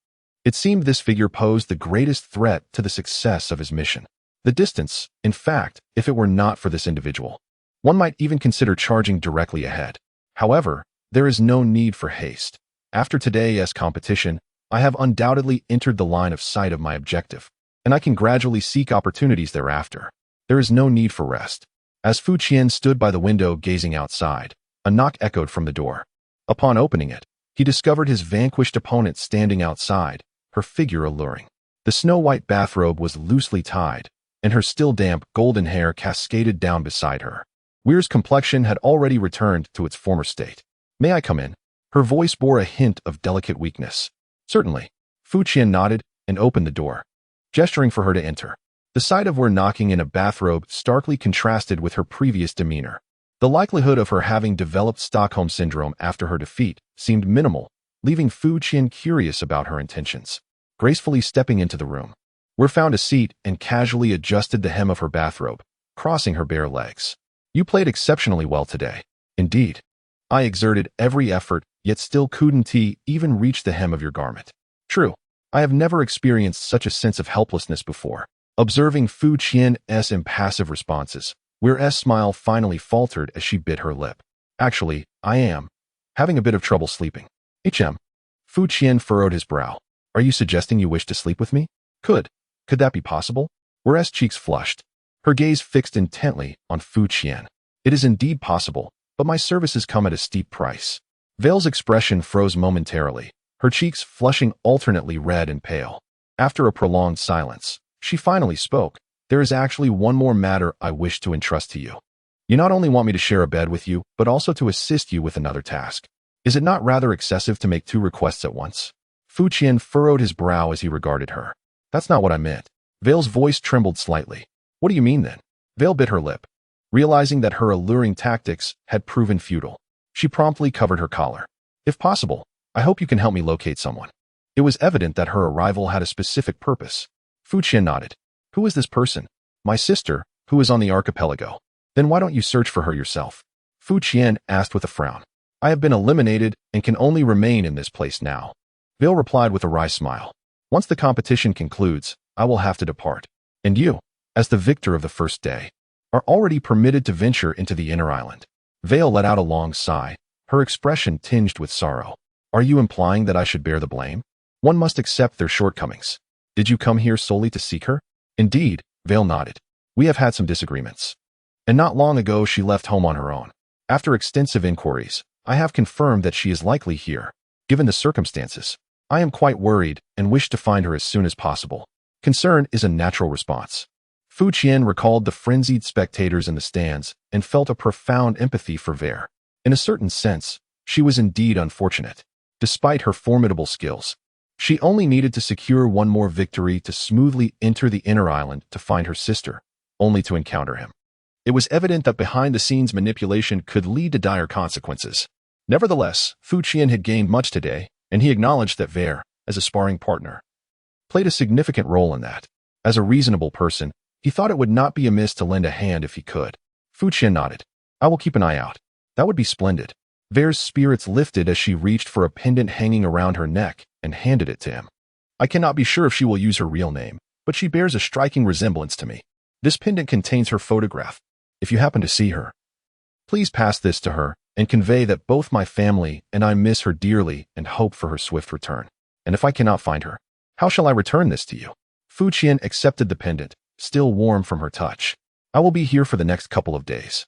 [SPEAKER 1] it seemed this figure posed the greatest threat to the success of his mission. The distance, in fact, if it were not for this individual, one might even consider charging directly ahead. However, there is no need for haste. After today's competition, I have undoubtedly entered the line of sight of my objective, and I can gradually seek opportunities thereafter. There is no need for rest. As Fu Qian stood by the window gazing outside, a knock echoed from the door. Upon opening it, he discovered his vanquished opponent standing outside, her figure alluring. The snow-white bathrobe was loosely tied, and her still damp golden hair cascaded down beside her. Weir's complexion had already returned to its former state. "May I come in?" Her voice bore a hint of delicate weakness. "Certainly." Fu Qian nodded and opened the door, gesturing for her to enter. The sight of Weir knocking in a bathrobe starkly contrasted with her previous demeanor. The likelihood of her having developed Stockholm Syndrome after her defeat seemed minimal, leaving Fu Qian curious about her intentions. Gracefully stepping into the room, Weir found a seat and casually adjusted the hem of her bathrobe, crossing her bare legs. "You played exceptionally well today." "Indeed. I exerted every effort, yet still couldn't even reach the hem of your garment." "True. I have never experienced such a sense of helplessness before." Observing Fu Qian's impassive responses, Whereas smile finally faltered as she bit her lip. Actually, I am having a bit of trouble sleeping. Fu Qian furrowed his brow. Are you suggesting you wish to sleep with me? Could that be possible? Whereas cheeks flushed. Her gaze fixed intently on Fu Qian. It is indeed possible, but my services come at a steep price. Vale's expression froze momentarily, her cheeks flushing alternately red and pale. After a prolonged silence, she finally spoke. There is actually one more matter I wish to entrust to you. You not only want me to share a bed with you, but also to assist you with another task. Is it not rather excessive to make 2 requests at once? Fu Qian furrowed his brow as he regarded her. That's not what I meant. Vale's voice trembled slightly. What do you mean then? Vale bit her lip, realizing that her alluring tactics had proven futile. She promptly covered her collar. If possible, I hope you can help me locate someone. It was evident that her arrival had a specific purpose. Fu Qian nodded. Who is this person? My sister, who is on the archipelago. Then why don't you search for her yourself? Fu Qian asked with a frown. I have been eliminated and can only remain in this place now. Vale replied with a wry smile. Once the competition concludes, I will have to depart. And you, as the victor of the first day, are already permitted to venture into the inner island. Vale let out a long sigh, her expression tinged with sorrow. Are you implying that I should bear the blame? One must accept their shortcomings. Did you come here solely to seek her? Indeed, Vale nodded. We have had some disagreements. And not long ago she left home on her own. After extensive inquiries, I have confirmed that she is likely here. Given the circumstances, I am quite worried and wish to find her as soon as possible. Concern is a natural response. Fu Qian recalled the frenzied spectators in the stands and felt a profound empathy for Vale. In a certain sense, she was indeed unfortunate. Despite her formidable skills, she only needed to secure one more victory to smoothly enter the inner island to find her sister, only to encounter him. It was evident that behind-the-scenes manipulation could lead to dire consequences. Nevertheless, Fu Qian had gained much today, and he acknowledged that Vale, as a sparring partner, played a significant role in that. As a reasonable person, he thought it would not be amiss to lend a hand if he could. Fu Qian nodded. I will keep an eye out. That would be splendid. Vale's spirits lifted as she reached for a pendant hanging around her neck and handed it to him. I cannot be sure if she will use her real name, but she bears a striking resemblance to me. This pendant contains her photograph. If you happen to see her, please pass this to her and convey that both my family and I miss her dearly and hope for her swift return. And if I cannot find her, how shall I return this to you? Fu Qian accepted the pendant, still warm from her touch. I will be here for the next couple of days.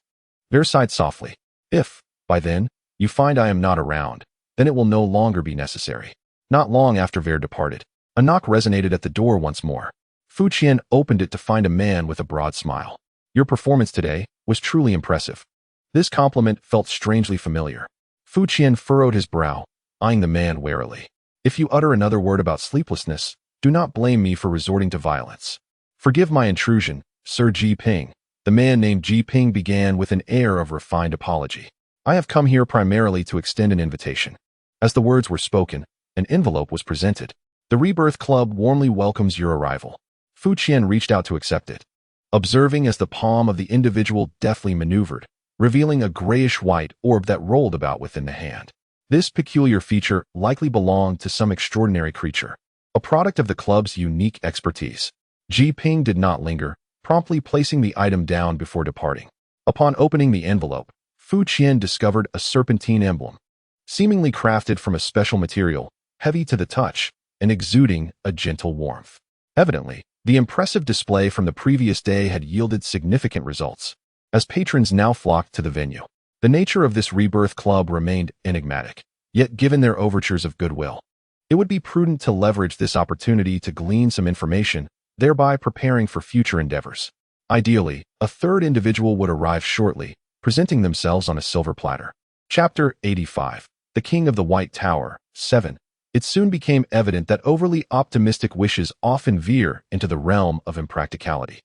[SPEAKER 1] Vale sighed softly. If, by then, you find I am not around, then it will no longer be necessary. Not long after Vale departed, a knock resonated at the door once more. Fu Qian opened it to find a man with a broad smile. Your performance today was truly impressive. This compliment felt strangely familiar. Fu Qian furrowed his brow, eyeing the man warily. If you utter another word about sleeplessness, do not blame me for resorting to violence. Forgive my intrusion, Sir Ji Ping. The man named Ji Ping began with an air of refined apology. I have come here primarily to extend an invitation. As the words were spoken, an envelope was presented. The Rebirth Club warmly welcomes your arrival. Fu Qian reached out to accept it, observing as the palm of the individual deftly maneuvered, revealing a grayish-white orb that rolled about within the hand. This peculiar feature likely belonged to some extraordinary creature, a product of the club's unique expertise. Ji Ping did not linger, promptly placing the item down before departing. Upon opening the envelope, Fu Qian discovered a serpentine emblem, seemingly crafted from a special material, heavy to the touch and exuding a gentle warmth. Evidently, the impressive display from the previous day had yielded significant results, as patrons now flocked to the venue. The nature of this Rebirth Club remained enigmatic, yet given their overtures of goodwill, it would be prudent to leverage this opportunity to glean some information, thereby preparing for future endeavors. Ideally, a third individual would arrive shortly, presenting themselves on a silver platter. Chapter 85. The King of the White Tower, 7. It soon became evident that overly optimistic wishes often veer into the realm of impracticality.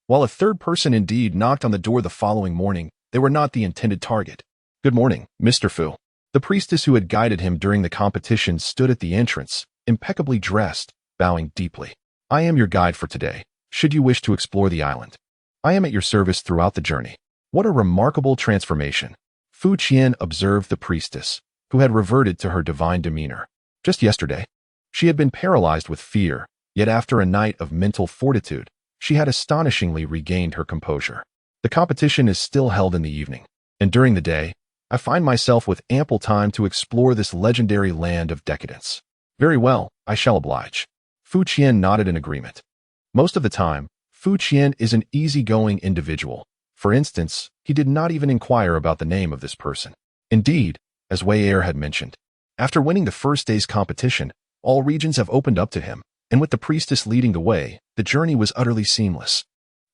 [SPEAKER 1] While a third person indeed knocked on the door the following morning, they were not the intended target. Good morning, Mr. Fu. The priestess who had guided him during the competition stood at the entrance, impeccably dressed, bowing deeply. I am your guide for today, should you wish to explore the island. I am at your service throughout the journey. What a remarkable transformation. Fu Qian observed the priestess, who had reverted to her divine demeanor. Just yesterday, she had been paralyzed with fear, yet after a night of mental fortitude, she had astonishingly regained her composure. The competition is still held in the evening, and during the day, I find myself with ample time to explore this legendary land of decadence. Very well, I shall oblige. Fu Qian nodded in agreement. Most of the time, Fu Qian is an easygoing individual. For instance, he did not even inquire about the name of this person. Indeed, as Wei Er had mentioned, after winning the first day's competition, all regions have opened up to him, and with the priestess leading the way, the journey was utterly seamless.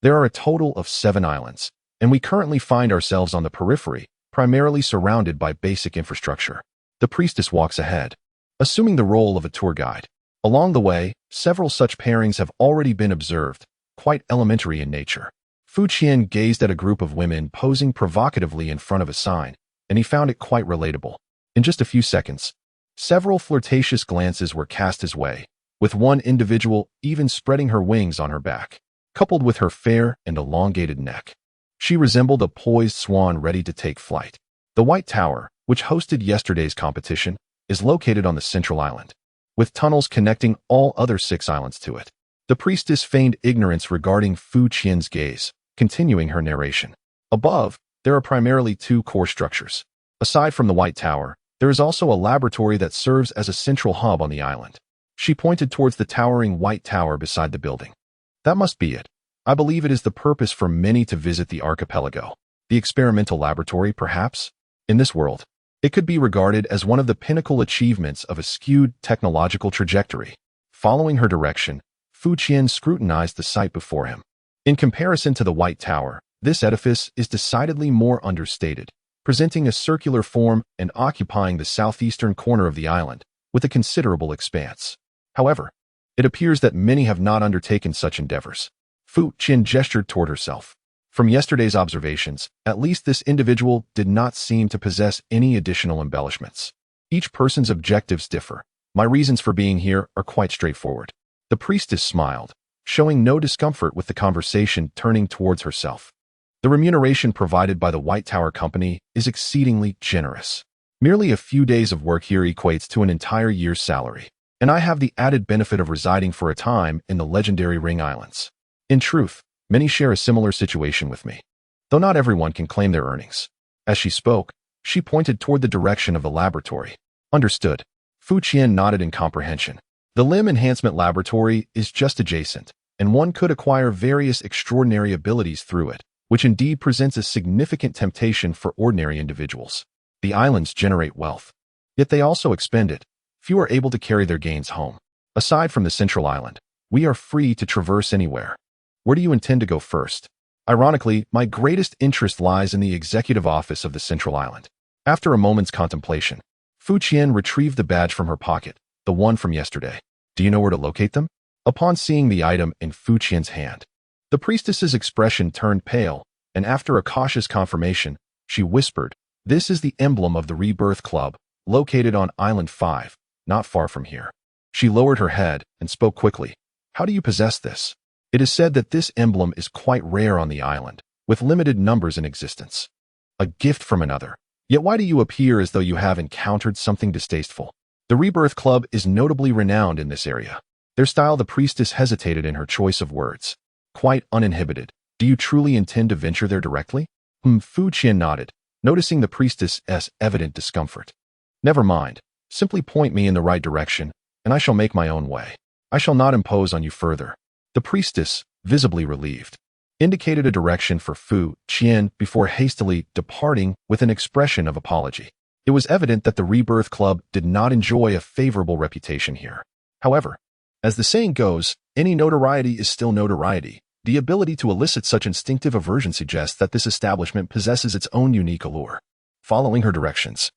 [SPEAKER 1] There are a total of 7 islands, and we currently find ourselves on the periphery, primarily surrounded by basic infrastructure. The priestess walks ahead, assuming the role of a tour guide. Along the way, several such pairings have already been observed, quite elementary in nature. Fu Qian gazed at a group of women posing provocatively in front of a sign, and he found it quite relatable. In just a few seconds, several flirtatious glances were cast his way, with one individual even spreading her wings on her back, coupled with her fair and elongated neck. She resembled a poised swan ready to take flight. The White Tower, which hosted yesterday's competition, is located on the central island, with tunnels connecting all other 6 islands to it. The priestess feigned ignorance regarding Fu Qian's gaze, continuing her narration. Above, there are primarily 2 core structures. Aside from the White Tower, there is also a laboratory that serves as a central hub on the island. She pointed towards the towering White Tower beside the building. That must be it. I believe it is the purpose for many to visit the archipelago. The experimental laboratory, perhaps? In this world, it could be regarded as one of the pinnacle achievements of a skewed technological trajectory. Following her direction, Fu Qian scrutinized the site before him. In comparison to the White Tower, this edifice is decidedly more understated, presenting a circular form and occupying the southeastern corner of the island, with a considerable expanse. However, it appears that many have not undertaken such endeavors. Fu Qian gestured toward herself. From yesterday's observations, at least this individual did not seem to possess any additional embellishments. Each person's objectives differ. My reasons for being here are quite straightforward. The priestess smiled, showing no discomfort with the conversation turning towards herself. The remuneration provided by the White Tower Company is exceedingly generous. Merely a few days of work here equates to an entire year's salary, and I have the added benefit of residing for a time in the legendary Ring Islands. In truth, many share a similar situation with me, though not everyone can claim their earnings. As she spoke, she pointed toward the direction of the laboratory. Understood. Fu Qian nodded in comprehension. The Limb Enhancement Laboratory is just adjacent, and one could acquire various extraordinary abilities through it, which indeed presents a significant temptation for ordinary individuals. The islands generate wealth, yet they also expend it. Few are able to carry their gains home. Aside from the central island, we are free to traverse anywhere. Where do you intend to go first? Ironically, my greatest interest lies in the executive office of the central island. After a moment's contemplation, Fu Qian retrieved the badge from her pocket, the one from yesterday. Do you know where to locate them? Upon seeing the item in Fu Qian's hand, the priestess's expression turned pale, and after a cautious confirmation, she whispered, "This is the emblem of the Rebirth Club, located on Island 5, not far from here." She lowered her head and spoke quickly. "How do you possess this?" It is said that this emblem is quite rare on the island, with limited numbers in existence. A gift from another. Yet why do you appear as though you have encountered something distasteful? The Rebirth Club is notably renowned in this area. Their style. The priestess hesitated in her choice of words. Quite uninhibited. Do you truly intend to venture there directly? Fu Qian nodded, noticing the priestess's evident discomfort. Never mind. Simply point me in the right direction, and I shall make my own way. I shall not impose on you further. The priestess, visibly relieved, indicated a direction for Fu Qian before hastily departing with an expression of apology. It was evident that the Rebirth Club did not enjoy a favorable reputation here. However, as the saying goes, any notoriety is still notoriety. The ability to elicit such instinctive aversion suggests that this establishment possesses its own unique allure. Following her directions,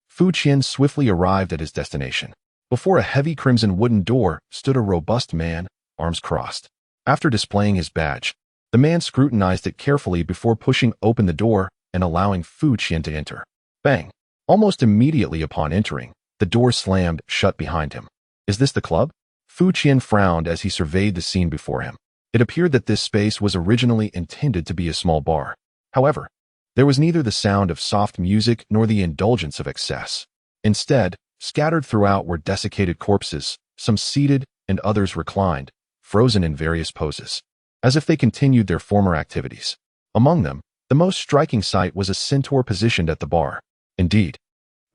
[SPEAKER 1] Fu Qian swiftly arrived at his destination. Before a heavy crimson wooden door stood a robust man, arms crossed. After displaying his badge, the man scrutinized it carefully before pushing open the door and allowing Fu Qian to enter. Bang! Almost immediately upon entering, the door slammed shut behind him. Is this the club? Fu Qian frowned as he surveyed the scene before him. It appeared that this space was originally intended to be a small bar. However, there was neither the sound of soft music nor the indulgence of excess. Instead, scattered throughout were desiccated corpses, some seated and others reclined, frozen in various poses, as if they continued their former activities. Among them, the most striking sight was a centaur positioned at the bar. Indeed,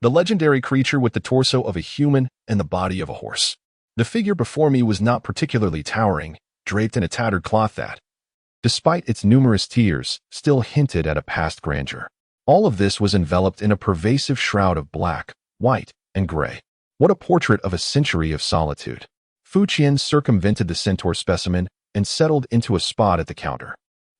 [SPEAKER 1] the legendary creature with the torso of a human and the body of a horse. The figure before me was not particularly towering, draped in a tattered cloth that, despite its numerous tears, still hinted at a past grandeur. All of this was enveloped in a pervasive shroud of black, white, and gray. What a portrait of a century of solitude. Fu Qian circumvented the centaur specimen and settled into a spot at the counter,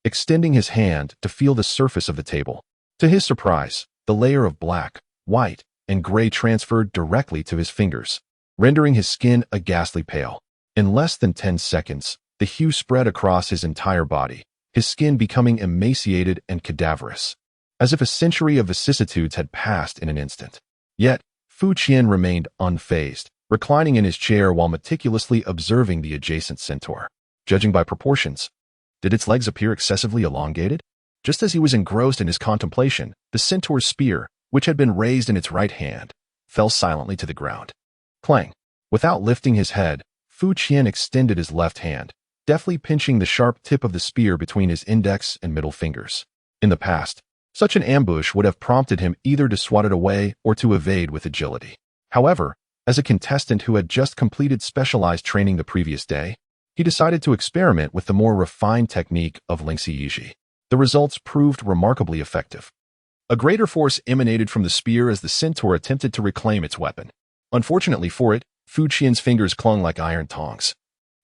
[SPEAKER 1] extending his hand to feel the surface of the table. To his surprise, the layer of black, white, and gray transferred directly to his fingers, rendering his skin a ghastly pale. In less than 10 seconds, the hue spread across his entire body, his skin becoming emaciated and cadaverous, as if a century of vicissitudes had passed in an instant. Yet, Fu Qian remained unfazed, reclining in his chair while meticulously observing the adjacent centaur. Judging by proportions, did its legs appear excessively elongated? Just as he was engrossed in his contemplation, the centaur's spear, which had been raised in its right hand, fell silently to the ground. Clang! Without lifting his head, Fu Qian extended his left hand, deftly pinching the sharp tip of the spear between his index and middle fingers. In the past, such an ambush would have prompted him either to swat it away or to evade with agility. However, as a contestant who had just completed specialized training the previous day, he decided to experiment with the more refined technique of Lingxi Yiji. The results proved remarkably effective. A greater force emanated from the spear as the centaur attempted to reclaim its weapon. Unfortunately for it, Fu Qian's fingers clung like iron tongs,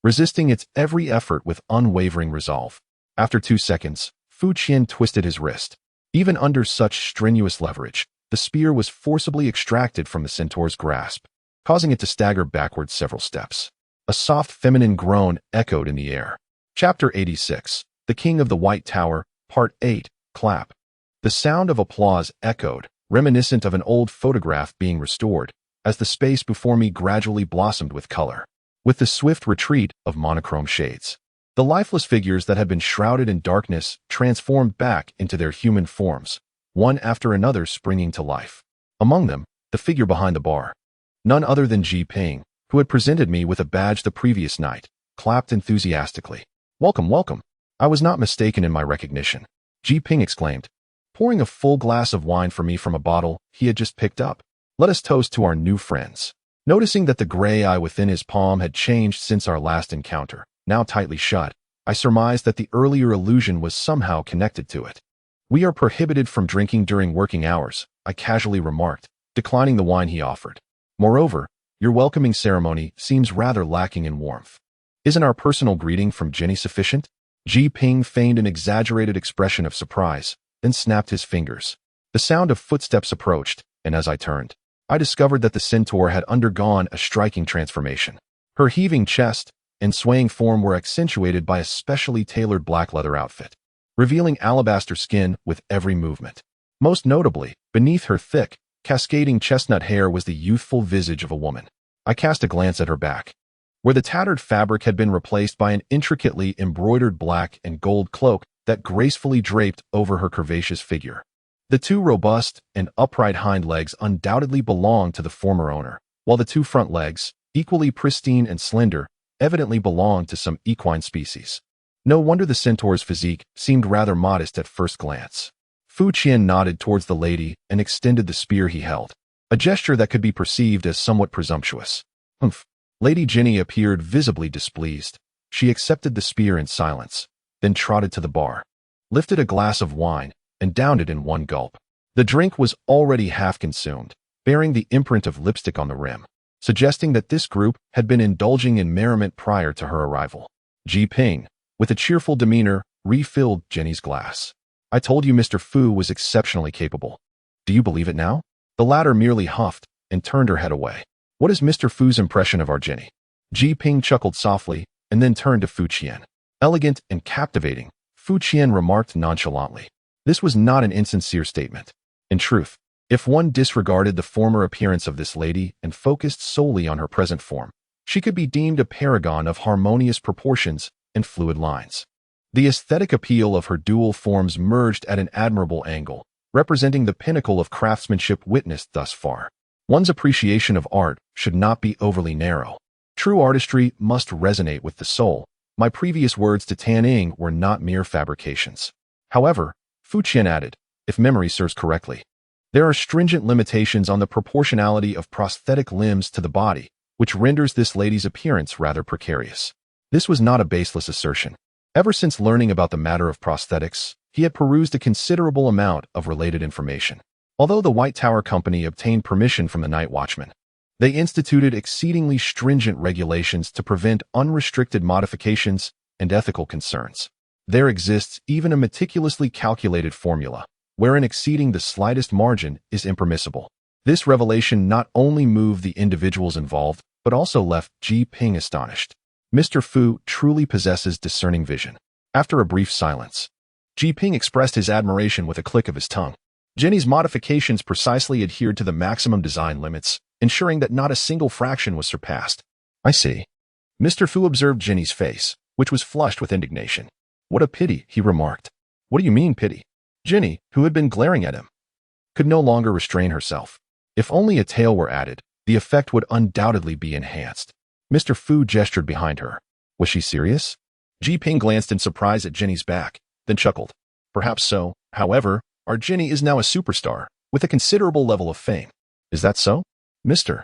[SPEAKER 1] resisting its every effort with unwavering resolve. After 2 seconds, Fu Qian twisted his wrist. Even under such strenuous leverage, the spear was forcibly extracted from the centaur's grasp, causing it to stagger backwards several steps. A soft feminine groan echoed in the air. Chapter 86, The King of the White Tower, Part 8, Clap. The sound of applause echoed, reminiscent of an old photograph being restored, as the space before me gradually blossomed with color, with the swift retreat of monochrome shades. The lifeless figures that had been shrouded in darkness transformed back into their human forms, one after another springing to life. Among them, the figure behind the bar, none other than Ji Ping, who had presented me with a badge the previous night, clapped enthusiastically. "Welcome, welcome." I was not mistaken in my recognition. Ji Ping exclaimed, pouring a full glass of wine for me from a bottle he had just picked up. "Let us toast to our new friends." Noticing that the gray eye within his palm had changed since our last encounter, now tightly shut, I surmised that the earlier illusion was somehow connected to it. "We are prohibited from drinking during working hours," I casually remarked, declining the wine he offered. "Moreover, your welcoming ceremony seems rather lacking in warmth. Isn't our personal greeting from Jenny sufficient?" Ji Ping feigned an exaggerated expression of surprise, then snapped his fingers. The sound of footsteps approached, and as I turned, I discovered that the centaur had undergone a striking transformation. Her heaving chest and swaying form were accentuated by a specially tailored black leather outfit, revealing alabaster skin with every movement. Most notably, beneath her thick, cascading chestnut hair was the youthful visage of a woman. I cast a glance at her back, where the tattered fabric had been replaced by an intricately embroidered black and gold cloak that gracefully draped over her curvaceous figure. The two robust and upright hind legs undoubtedly belonged to the former owner, while the two front legs, equally pristine and slender, evidently belonged to some equine species. No wonder the centaur's physique seemed rather modest at first glance. Fu Qian nodded towards the lady and extended the spear he held, a gesture that could be perceived as somewhat presumptuous. "Humph." Lady Jenny appeared visibly displeased. She accepted the spear in silence, then trotted to the bar, lifted a glass of wine, and downed it in one gulp. The drink was already half consumed, bearing the imprint of lipstick on the rim, suggesting that this group had been indulging in merriment prior to her arrival. Ji Ping, with a cheerful demeanor, refilled Jenny's glass. "I told you Mr. Fu was exceptionally capable. Do you believe it now?" The latter merely huffed and turned her head away. "What is Mr. Fu's impression of our Jenny?" Ji Ping chuckled softly and then turned to Fu Qian. "Elegant and captivating," Fu Qian remarked nonchalantly. This was not an insincere statement. In truth, if one disregarded the former appearance of this lady and focused solely on her present form, she could be deemed a paragon of harmonious proportions and fluid lines. The aesthetic appeal of her dual forms merged at an admirable angle, representing the pinnacle of craftsmanship witnessed thus far. One's appreciation of art should not be overly narrow. True artistry must resonate with the soul. My previous words to Tan Ing were not mere fabrications. However, Fu Qian added, if memory serves correctly, there are stringent limitations on the proportionality of prosthetic limbs to the body, which renders this lady's appearance rather precarious. This was not a baseless assertion. Ever since learning about the matter of prosthetics, he had perused a considerable amount of related information. Although the White Tower Company obtained permission from the night watchman, they instituted exceedingly stringent regulations to prevent unrestricted modifications and ethical concerns. There exists even a meticulously calculated formula, wherein exceeding the slightest margin is impermissible. This revelation not only moved the individuals involved, but also left Ji Ping astonished. Mr. Fu truly possesses discerning vision. After a brief silence, Ji Ping expressed his admiration with a click of his tongue. Jenny's modifications precisely adhered to the maximum design limits, ensuring that not a single fraction was surpassed. I see. Mr. Fu observed Jenny's face, which was flushed with indignation. What a pity, he remarked. What do you mean, pity? Jenny, who had been glaring at him, could no longer restrain herself. If only a tail were added, the effect would undoubtedly be enhanced. Mr. Fu gestured behind her. Was she serious? Ji Ping glanced in surprise at Jenny's back, then chuckled. Perhaps so. However, our Jenny is now a superstar, with a considerable level of fame. Is that so? Mr.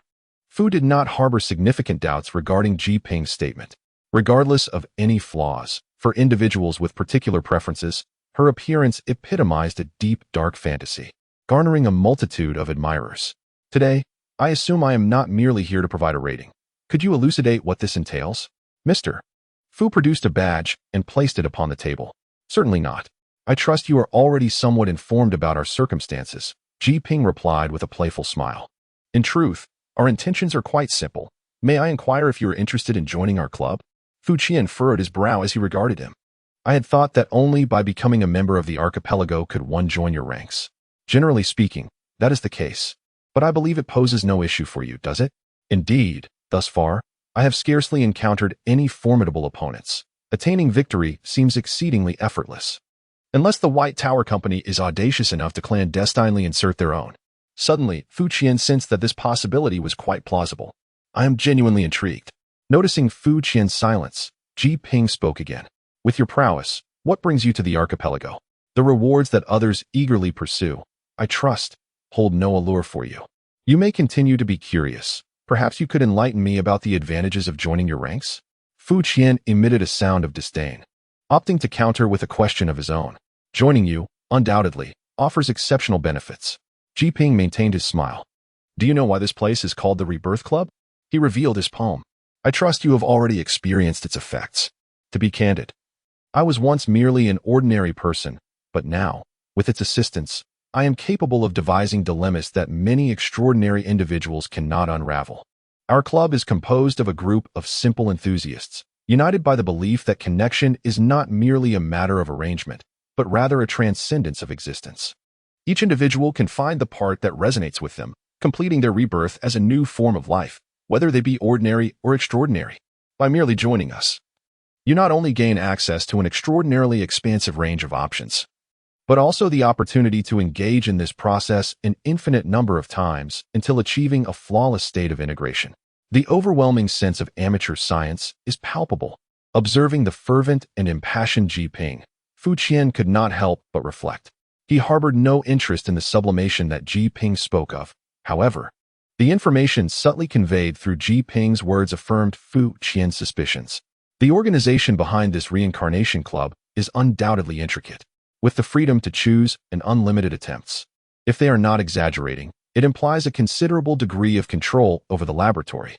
[SPEAKER 1] Fu did not harbor significant doubts regarding Ji Ping's statement. Regardless of any flaws, for individuals with particular preferences, her appearance epitomized a deep, dark fantasy, garnering a multitude of admirers. Today, I assume I am not merely here to provide a rating. Could you elucidate what this entails? Mr. Fu produced a badge and placed it upon the table. Certainly not. I trust you are already somewhat informed about our circumstances, Ji Ping replied with a playful smile. In truth, our intentions are quite simple. May I inquire if you are interested in joining our club? Fu Qian furrowed his brow as he regarded him. I had thought that only by becoming a member of the archipelago could one join your ranks. Generally speaking, that is the case. But I believe it poses no issue for you, does it? Indeed, thus far, I have scarcely encountered any formidable opponents. Attaining victory seems exceedingly effortless. Unless the White Tower Company is audacious enough to clandestinely insert their own. Suddenly, Fu Qian sensed that this possibility was quite plausible. I am genuinely intrigued. Noticing Fu Qian's silence, Ji Ping spoke again. With your prowess, what brings you to the archipelago? The rewards that others eagerly pursue, I trust, hold no allure for you. You may continue to be curious. Perhaps you could enlighten me about the advantages of joining your ranks? Fu Qian emitted a sound of disdain, opting to counter with a question of his own. Joining you, undoubtedly, offers exceptional benefits. Ji Ping maintained his smile. Do you know why this place is called the Rebirth Club? He revealed his poem. I trust you have already experienced its effects. To be candid, I was once merely an ordinary person, but now, with its assistance, I am capable of devising dilemmas that many extraordinary individuals cannot unravel. Our club is composed of a group of simple enthusiasts, united by the belief that connection is not merely a matter of arrangement, but rather a transcendence of existence. Each individual can find the part that resonates with them, completing their rebirth as a new form of life, whether they be ordinary or extraordinary. By merely joining us, you not only gain access to an extraordinarily expansive range of options, but also the opportunity to engage in this process an infinite number of times until achieving a flawless state of integration. The overwhelming sense of amateur science is palpable. Observing the fervent and impassioned Ji Ping, Fu Qian could not help but reflect. He harbored no interest in the sublimation that Ji Ping spoke of. However, the information subtly conveyed through Ji Ping's words affirmed Fu Qian's suspicions. The organization behind this reincarnation club is undoubtedly intricate, with the freedom to choose and unlimited attempts. If they are not exaggerating, it implies a considerable degree of control over the laboratory.